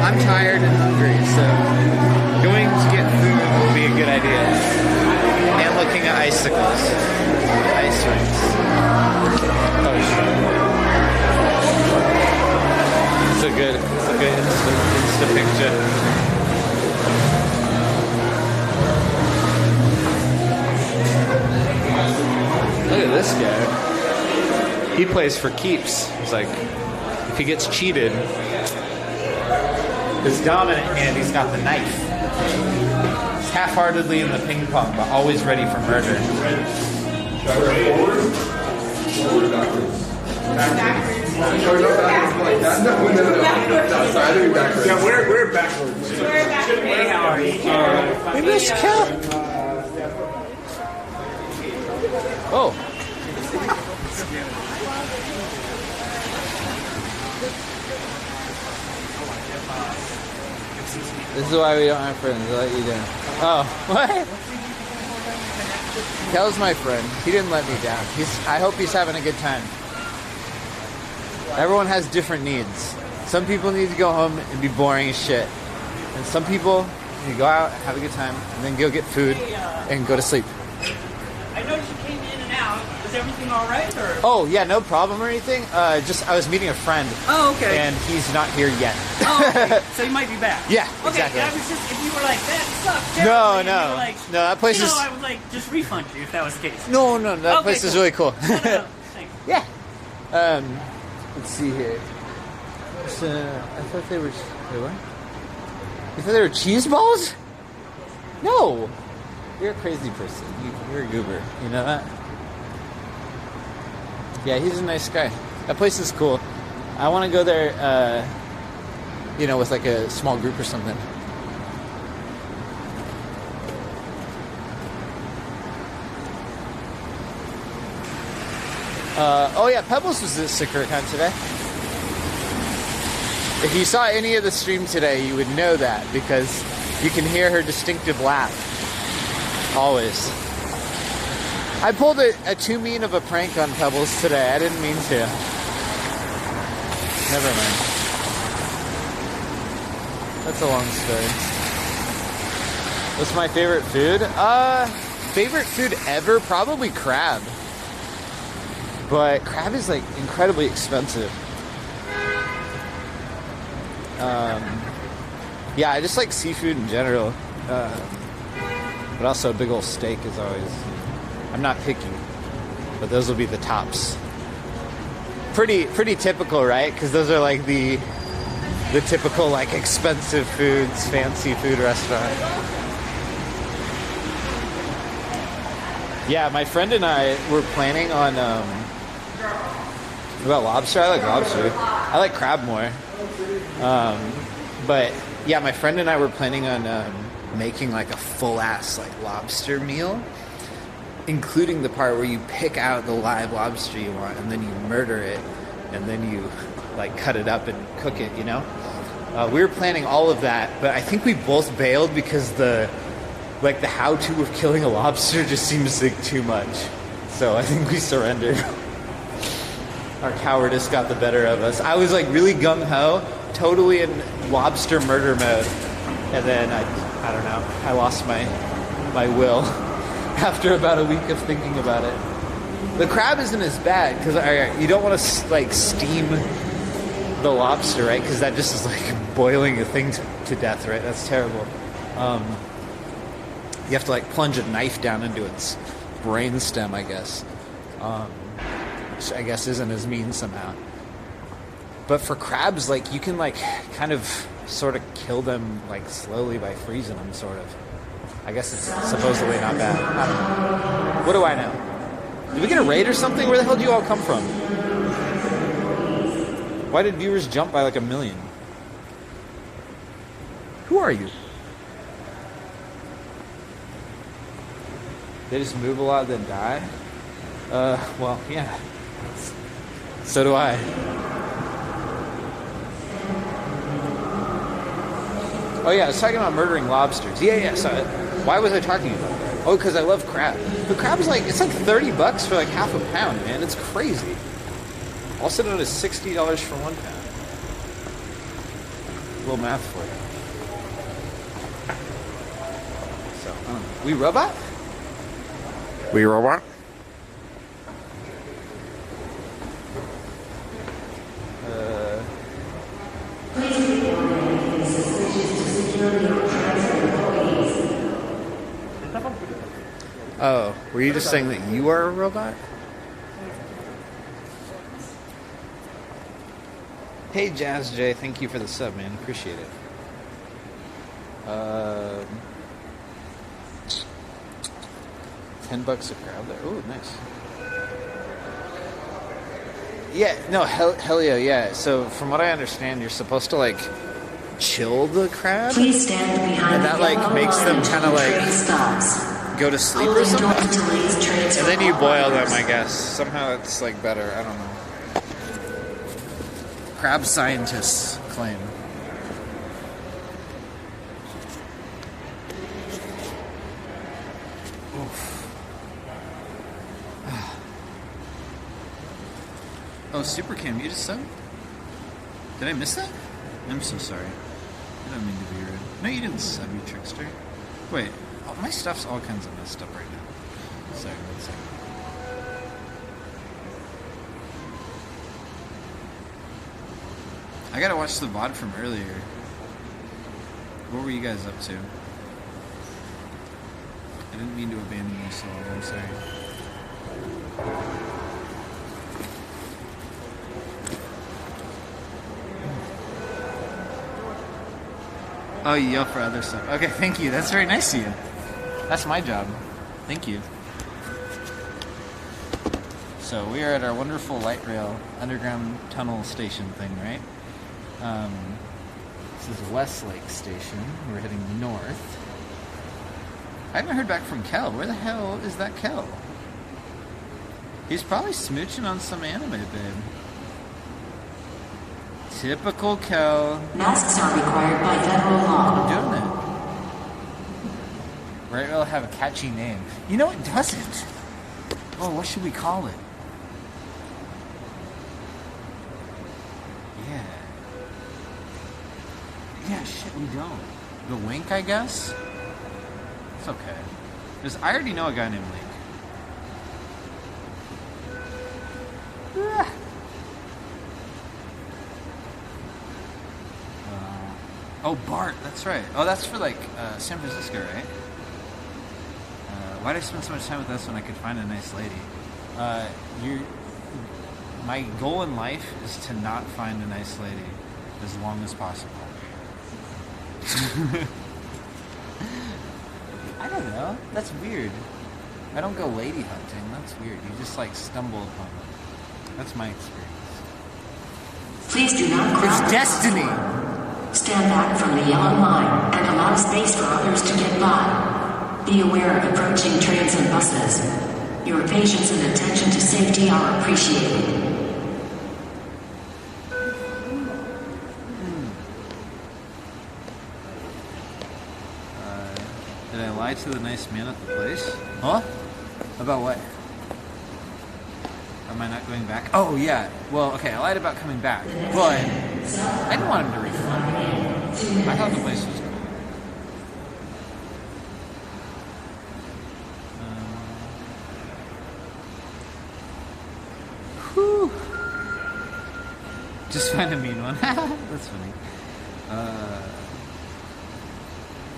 I'm tired and hungry, so going to get food would be a good idea. And looking at icicles. Ice rinks. Oh, shit. It's a good Insta picture. Look at this guy. He plays for keeps. It's like, if he gets cheated, his dominant hand, he's got the knife. He's half-heartedly in the ping pong, but always ready for murder. Yeah, we're backwards. Hey, how are you? We missed Kel. Oh. This is why we don't have friends. I let you down. Oh, what? Kel's my friend. He didn't let me down. I hope he's having a good time. Everyone has different needs. Some people need to go home and be boring as shit. And some people need to go out, have a good time, and then go get food and go to sleep. I noticed you came in and out. Is everything all right? Or? Oh yeah, no problem or anything. Just I was meeting a friend. Oh, okay. And he's not here yet. Oh, okay. So you might be back. Yeah, okay, exactly. I was just, if you were like, that sucks. No, terribly," and no. you were like, No, that place you know, is- I would like just refund you if that was the case. No, that Okay, place is cool. really cool. Thanks. Yeah. Let's see here. I thought they were. Wait, what? You thought they were cheese balls? No. You're a crazy person. You're a goober. You know that? Yeah, he's a nice guy. That place is cool. I want to go there, with like a small group or something. Oh yeah, Pebbles was at SakuraCon today. If you saw any of the stream today, you would know that because you can hear her distinctive laugh. Always. I pulled a too mean of a prank on Pebbles today. I didn't mean to. Never mind. That's a long story. What's my favorite food? Favorite food ever? Probably crab. But crab is like incredibly expensive. Yeah, I just like seafood in general. But also a big old steak is always... I'm not picky, but those will be the tops. Pretty typical, right? Because those are like the typical like expensive foods, fancy food restaurant. Yeah, my friend and I were planning on about lobster. I like lobster. I like crab more. But yeah, my friend and I were planning on making like a full ass like lobster meal, including the part where you pick out the live lobster you want and then you murder it and then you like cut it up and cook it, you know? We were planning all of that, but I think we both bailed because the how-to of killing a lobster just seems like too much. So I think we surrendered. Our cowardice got the better of us. I was like really gung-ho, totally in lobster murder mode. And then I don't know, I lost my will after about a week of thinking about it. The crab isn't as bad because you don't want to like steam the lobster, right? Because that just is like boiling a thing to death, right? That's terrible. You have to like plunge a knife down into its brainstem, I guess. Which I guess isn't as mean somehow. But for crabs, like you can like kind of sort of kill them like slowly by freezing them, sort of. I guess it's supposedly not bad. I don't know. What do I know? Did we get a raid or something? Where the hell did you all come from? Why did viewers jump by like 1 million? Who are you? They just move a lot then die? Well, yeah. So do I. Oh yeah, I was talking about murdering lobsters. Yeah, so why was I talking about that? Oh, because I love crab. But crab's like, it's like $30 for like half a pound, man. It's crazy. I'll set it as $60 for 1 pound. A little math for you. So, we robot? We robot? Oh, were you just saying that you are a robot? Hey, Jazz J, thank you for the sub, man. Appreciate it. $10 a crowd there. Oh, nice. Yeah, no, hell yeah. So, from what I understand, you're supposed to like chill the crab, Please stand behind and that like makes them kind of like go to sleep or something. And then you boil them, I guess. Somehow it's like better. I don't know. Crab scientists claim. Oh, Super Cam, you just subbed? Did I miss that? I'm so sorry. I don't mean to be rude. No, you didn't sub, you trickster. Wait, my stuff's all kinds of messed up right now. Sorry, one second. I gotta watch the VOD from earlier. What were you guys up to? I didn't mean to abandon you, so I'm sorry. Oh, you yell for other stuff. Okay, thank you. That's very nice of you. That's my job. Thank you. So we are at our wonderful light rail underground tunnel station thing, right? This is Westlake Station. We're heading north. I haven't heard back from Kel. Where the hell is that Kel? He's probably smooching on some anime, babe. Typical Kel. Masks are required by federal law. I'm doing it. Right, it'll have a catchy name. You know, it doesn't. Oh, what should we call it? Yeah, shit, we don't. The Link, I guess? It's okay. I already know a guy named Link. Oh, Bart, that's right. Oh, that's for, like, San Francisco, right? Why did I spend so much time with us when I could find a nice lady? My goal in life is to not find a nice lady as long as possible. I don't know. That's weird. I don't go lady hunting. That's weird. You just like stumble upon them. That's my experience. Please do not cross. It's destiny. Stand back from the yellow line and allow space for others to get by. Be aware of approaching trains and buses. Your patience and attention to safety are appreciated. Did I lie to the nice man at the place? Huh? About what? Am I not going back? Oh, yeah. Well, okay, I lied about coming back, but I didn't want him to refund me. I thought the place was cool. Whew. Just find a mean one. That's funny.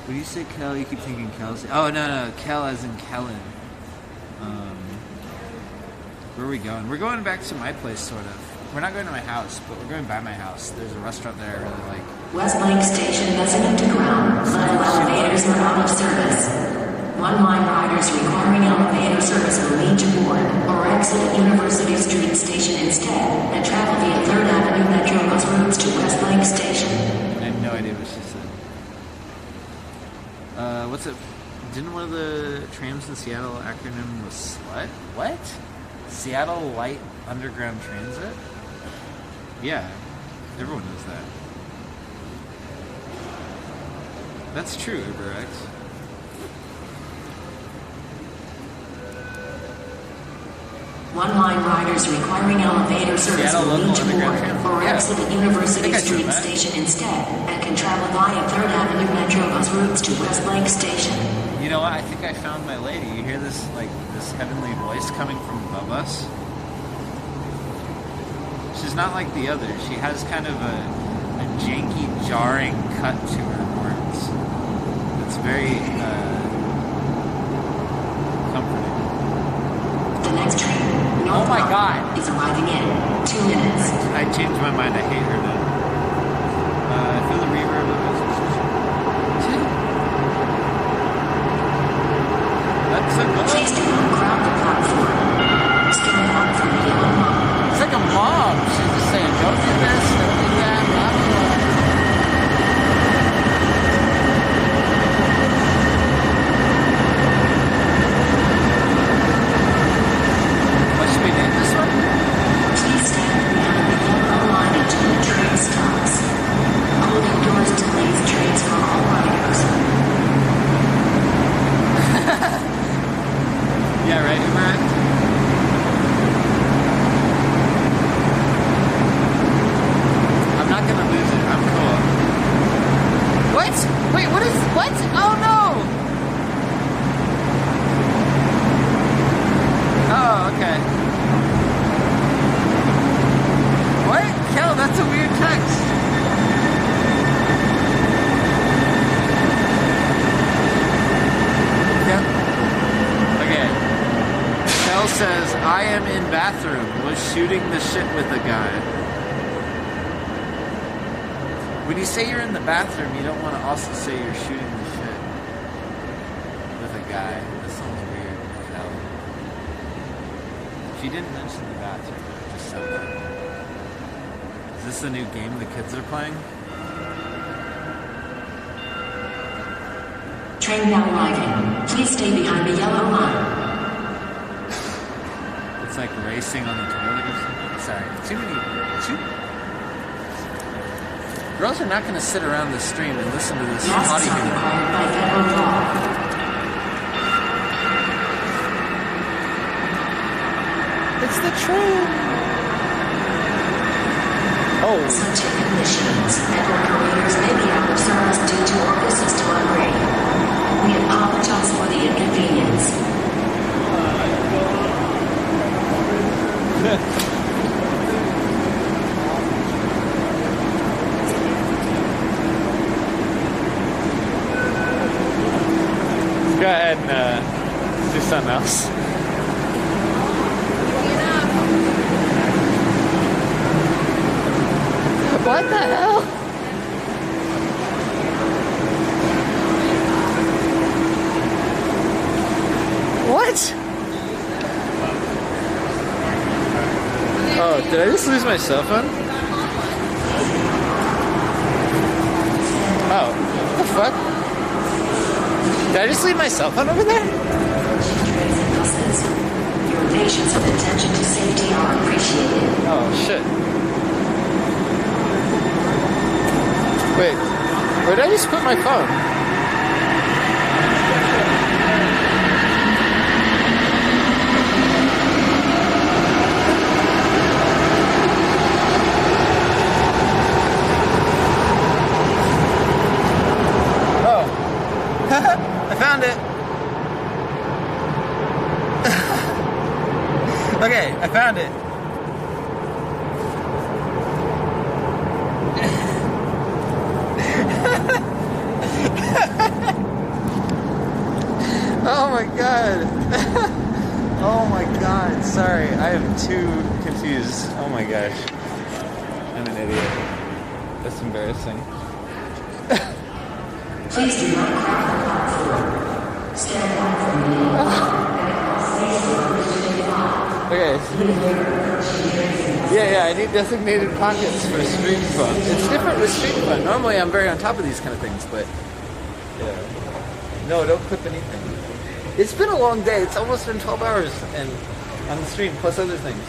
When you say Kel, you keep thinking Kelsey. Oh, no, Kel as in Kellen. Where are we going? We're going back to my place, sort of. We're not going to my house, but we're going by my house. There's a restaurant there I really like. Westlake Station mezzanine to ground. Level elevators are out of service. One-line riders requiring elevator service will need to board or exit at University Street Station instead and travel via 3rd Avenue Metro bus routes to Westlake Station. I have no idea what she said. What's it? Didn't one of the trams in Seattle acronym was SLUT? What? Seattle Light Underground Transit? Yeah, everyone knows that. That's true, UberX. One-line riders requiring elevator service will need to board or exit at University Street Station instead and can travel via 3rd Avenue Metro bus routes to Westlake Station. You know what? I think I found my lady. You hear this, like, this heavenly voice coming from above us? She's not like the others. She has kind of a janky, jarring cut to her words. It's very, comforting. The next train, oh my god, is arriving in 2 minutes. I changed my mind. I hate her now. I feel the reverb of this. That's a good. Please do not crowd the platform. Stand back from the yellow line. It's like a mom. She's just saying, don't do this, don't do that, blah, blah, blah. What should we name this one? Please stand behind the yellow line until the train stops. Holding doors delays trains for all riders. Yeah, right, Uber? I'm not gonna lose it. I'm cool. What? Wait, what is... What? Oh, no! Oh, okay. What? Kel, that's a weird text. shooting the shit with a guy. When you say you're in the bathroom, you don't want to also say you're shooting the shit with a guy. That sounds weird as hell. If you didn't mention the bathroom, it just sounded like that. Is this the new game the kids are playing? Train now arriving. Please stay behind the yellow line. It's like racing on the toilet or something. Sorry, girls are not going to sit around the stream and listen to this potty humor. It's the train. Oh. Subject conditions. Network operators may be out of service due to order system upgrade. We apologize for the inconvenience. Go ahead and do something else. What the hell? What? Oh, did I just lose my cell phone? Oh, what the fuck? Did I just leave my cell phone over there? Your patience and attention to safety are appreciated. Oh, shit. Wait, where did I just put my phone? Oh. I found it. Okay, I found it. Oh my god. Oh my god. Sorry, I am too confused. Oh my gosh. I'm an idiot. That's embarrassing. Please do not crowd the platform. Stand back from me. Okay. Yeah, I need designated pockets for stream fun. It's different with stream fun. Normally I'm very on top of these kind of things, but yeah. No, don't clip anything. It's been a long day. It's almost been 12 hours and on the stream, plus other things.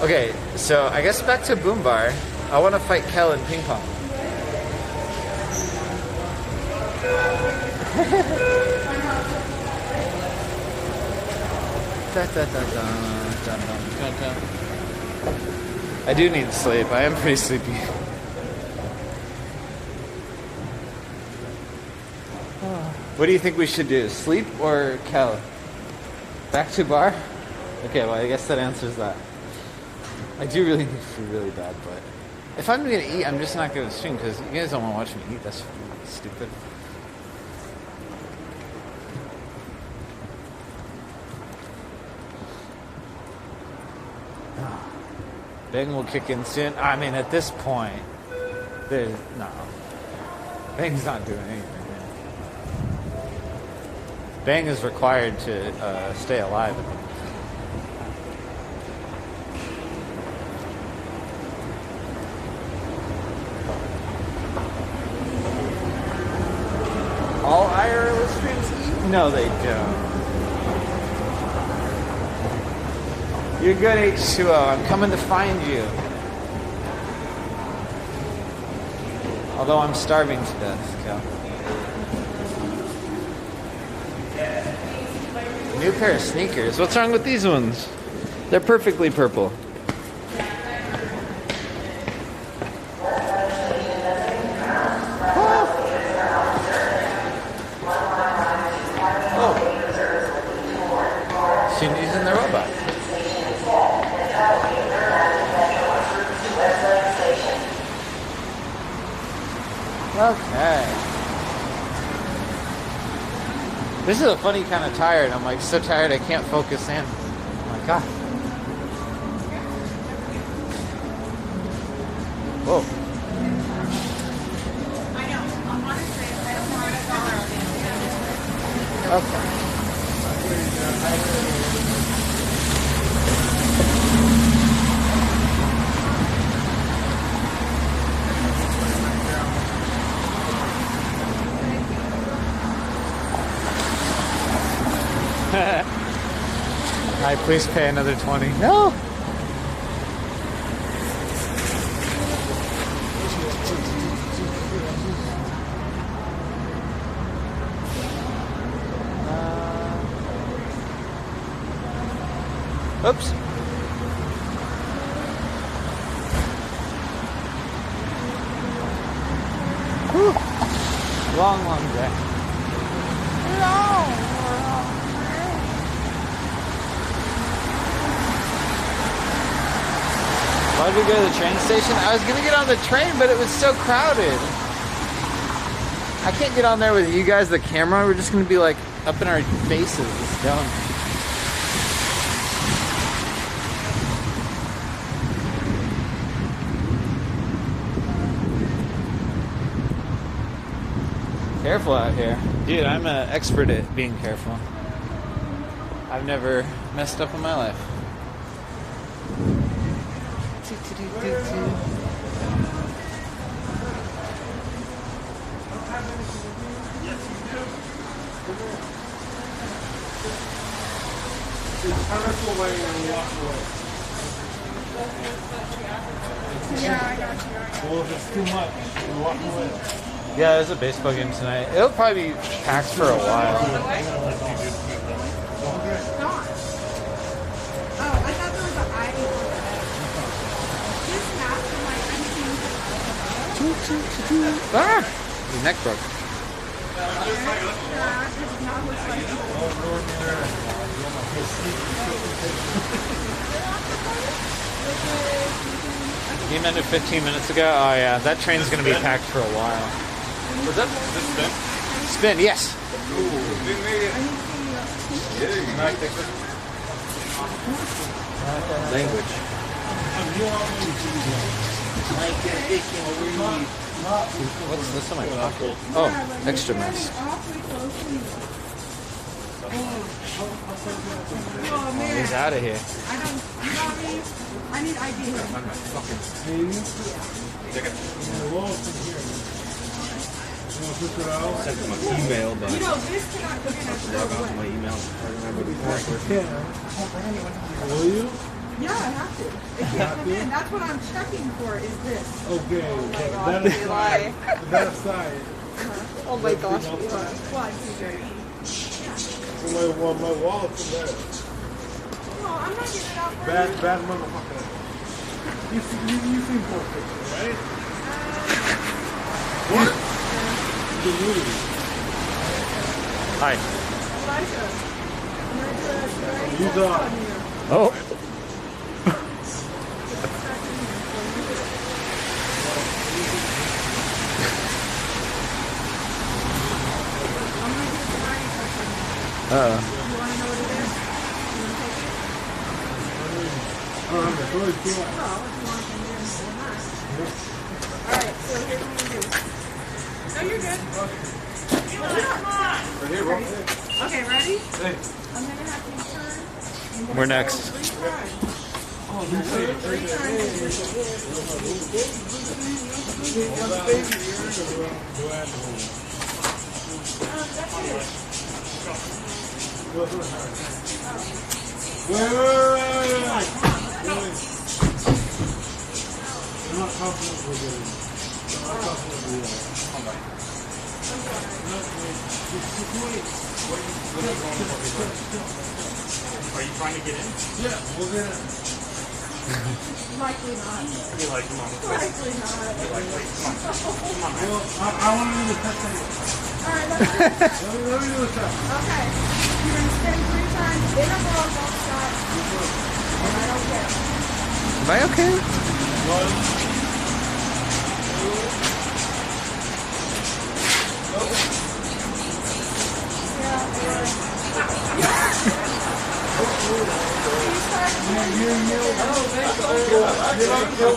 Okay, so I guess back to Boom Bar. I want to fight Kel in ping pong. I do need sleep. I am pretty sleepy. What do you think we should do? Sleep or Kel? Back to bar? Okay, well I guess that answers that. I do really need food really bad, but if I'm gonna eat, I'm just not gonna stream because you guys don't want to watch me eat. That's stupid. Bang will kick in soon. I mean, at this point, there's no. Bang's not doing anything. Bang is required to stay alive. All IRL streams eat? No, they don't. You're good, H2O. I'm coming to find you. Although I'm starving to death, Cal. New pair of sneakers. What's wrong with these ones? They're perfectly purple. Oh. She's using the robot. Okay. This is a funny kind of tired. I'm like so tired I can't focus in. my god. Whoa. Okay. Alright, please pay another 20. No! Oops. Whew. Long, long day. Why did we go to the train station? I was gonna get on the train, but it was so crowded. I can't get on there with you guys, the camera. We're just gonna be like up in our faces, just going. Careful out here. Dude, I'm an expert at being careful. I've never messed up in my life. Yeah, I got you. Well, if it's too much, we're walking away. Yeah, there's a baseball game tonight. It'll probably be packed for a while. Oh, I thought there was an eye over there. This mask, I'm like, Ah! His neck broke. He meant it 15 minutes ago? Oh yeah, that train's gonna be packed for a while. Was that spin? Spin, yes. Ooh, we made it. Language. What's this in my pocket? Oh, extra mask. Oh, man. He's out of here. I need ID here. Sent him an email, but You know, this cannot go in as log on to my email. I remember the password. Will you? Yeah, I have to. It can't come in. That's what I'm checking for, is this. Okay. Oh my gosh, that Eli. aside, that aside. Oh my gosh, Eli. Why, TJ? My wallet's in there. No, I'm not getting it out for Bad you. motherfucker. You seen Pulp Fiction, right? What? The movie. Hi. Elijah, I'm going to do a very You test got. on you. Oh. You want to know what it is? You want to take it? Alright, Well, if you want to come in, why not? Alright, so here's what we do. No, you're good. Okay, ready? I'm going to have you turn. We're next. Three I'm not confident we're getting. I'm not confident we are. Are you trying to get in? Yeah, we'll get in. Likely not. You're like, come on. Likely not. You're like, wait, come on. Come on, man. Well, I want to do the test anyway. Alright, let's do the test. Let me do the test. Okay. You're going to spin 3 times in a row, both shots. And I don't care. Am I okay? Yeah, Look,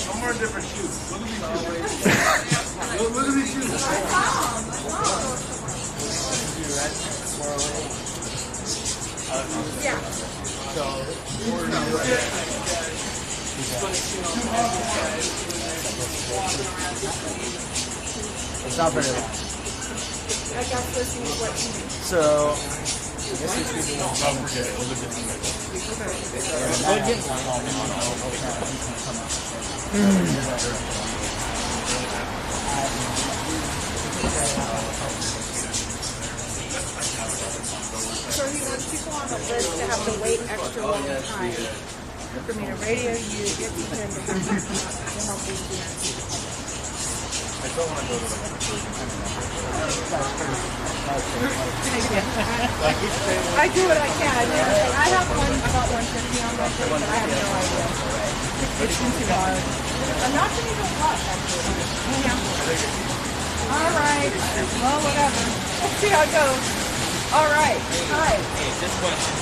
no more different shoes. Look at these shoes. Look at these shoes. Yeah. It's not very long. I guess this is what you mean. So, this is the one. Don't forget it. We'll do So he wants people on the list to have to wait extra long time for me to radio you, get to him to come to help you do it. I don't want to go to the I do what I can. I have one about 150 on my thing, but I have no idea. It's too hard. I'm not going to go up, actually. Yeah. All right. Well, whatever. Let's see how it goes. All right. Hi. Hey, this question,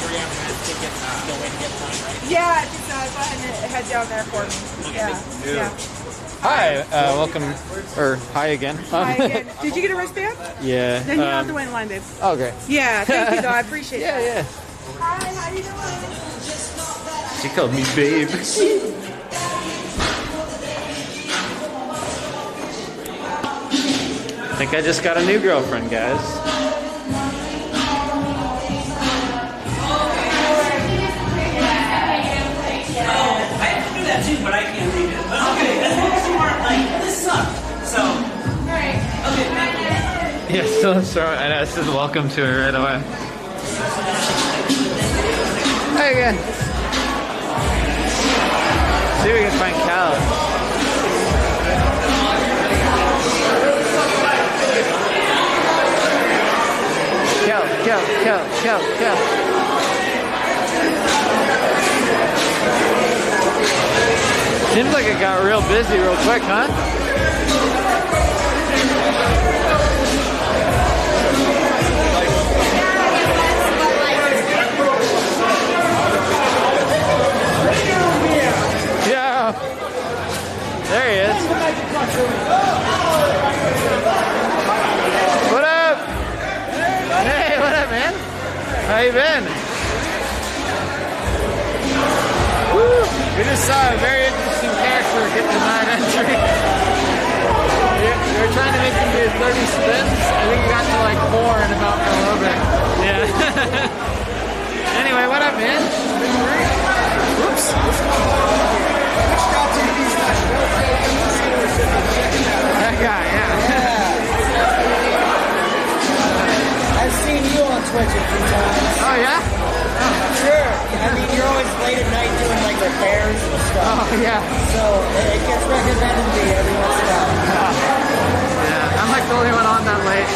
you're going to have to get no way to get one, right? Yeah, just go ahead and head down there for me. Yeah. Hi, welcome, or hi again. Hi again. Did you get a wristband? Yeah. Then you don't have to wait in line, babe. Oh, great. Yeah, thank you, though. I appreciate that. Yeah. Hi, how you doing? She called me babe. I think I just got a new girlfriend, guys. I have to do that too, but I can't read it. But okay, as long as you aren't like, this sucks. So, alright. Okay, Yeah, still strong. I know, it says welcome to her right away. Hey again. See if we can find Cal. Cal. Seems like it got real busy real quick, huh? Yeah. There he is. What up? Hey, what up, man? How you been? Woo. We just saw a very interesting character get denied entry. We were trying to make him do 30 spins. I think he got to like 4 and about fell over. Yeah. Anyway, what up, man? Whoops. That guy, yeah. I've seen you on Twitch a few times. Oh, yeah? Sure. I mean, you're always late at night doing like repairs and stuff. Oh, yeah. So it gets recommended to me every once in a while. Yeah, I'm like the only one on that late.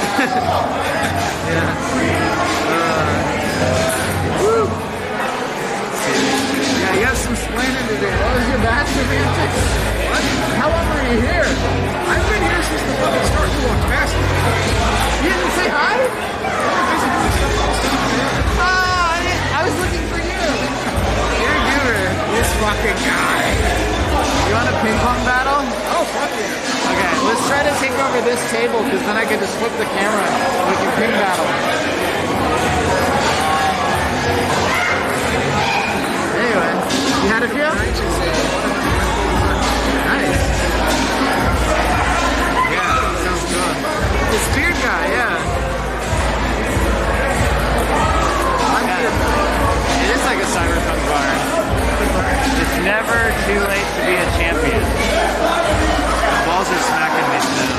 Yeah. Woo. Yeah, you have some splaining to do. What was your bachelor antics? What? How long were you here? I've been here since the fucking start. You walked past me. You didn't say hi? I was looking for you. You're a goober. This fucking guy. You want a ping pong battle? Oh, fuck yeah. Okay, let's try to take over this table because then I can just flip the camera and we can ping battle. Anyway, you had a few? Nice. Yeah, sounds good. This beard guy, yeah. It is like a cyberpunk bar. It's never too late to be a champion. Balls are smacking me still.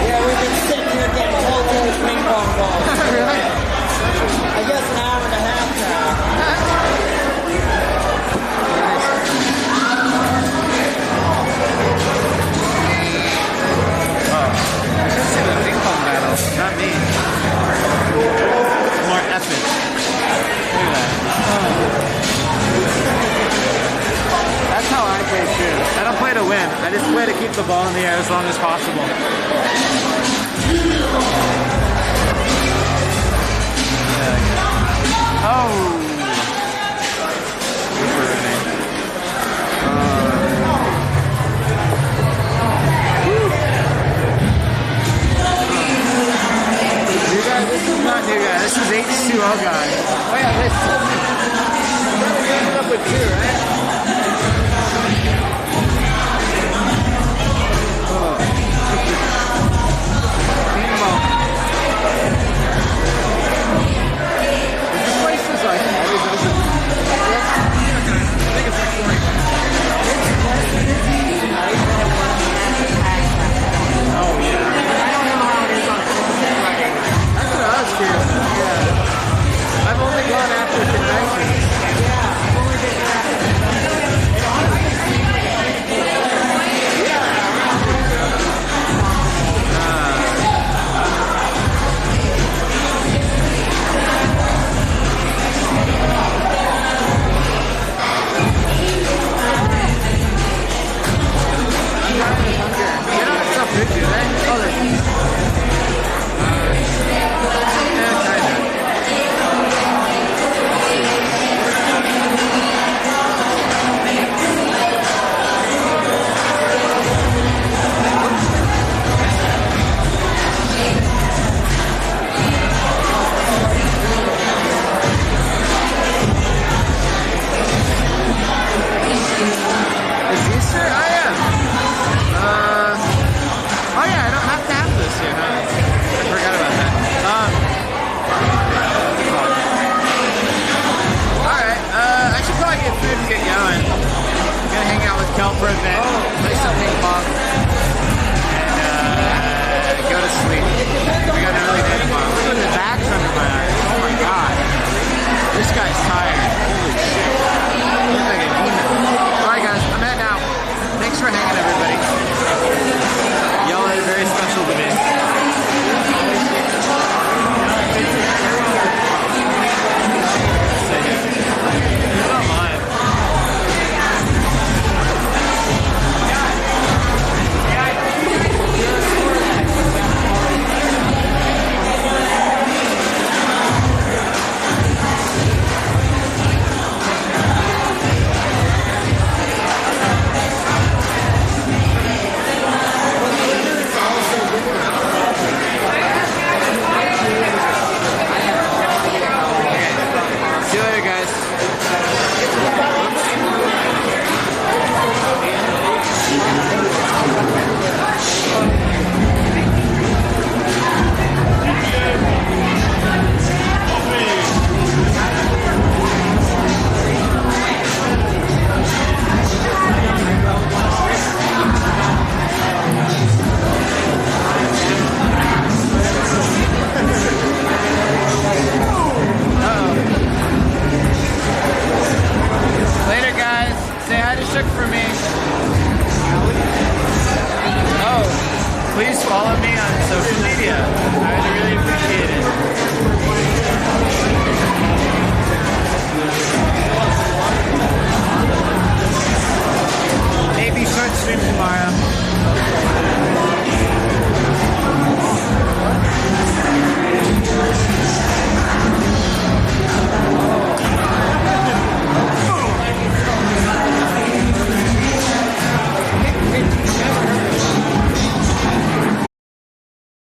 Yeah, we've been sitting here getting cold with ping pong balls. Really? I guess an hour and a half now. Oh, I should see the ping pong battle, not me. It's more epic. Look at that. That's how I play too. I don't play to win. I just play to keep the ball in the air as long as possible. 2-0 guy. Oh yeah, they sold me. You ended up with 2, right? This place is like always open. I think it's like 40. Oh yeah. I don't know how it is on Friday. That's what I was curious about. Yeah. I've only gone after conventions. Yeah, I've only been after for a bit, play some ping pong, and go to sleep. I got an early day tomorrow. Look at the bags under my eyes. Oh my god. This guy's tired.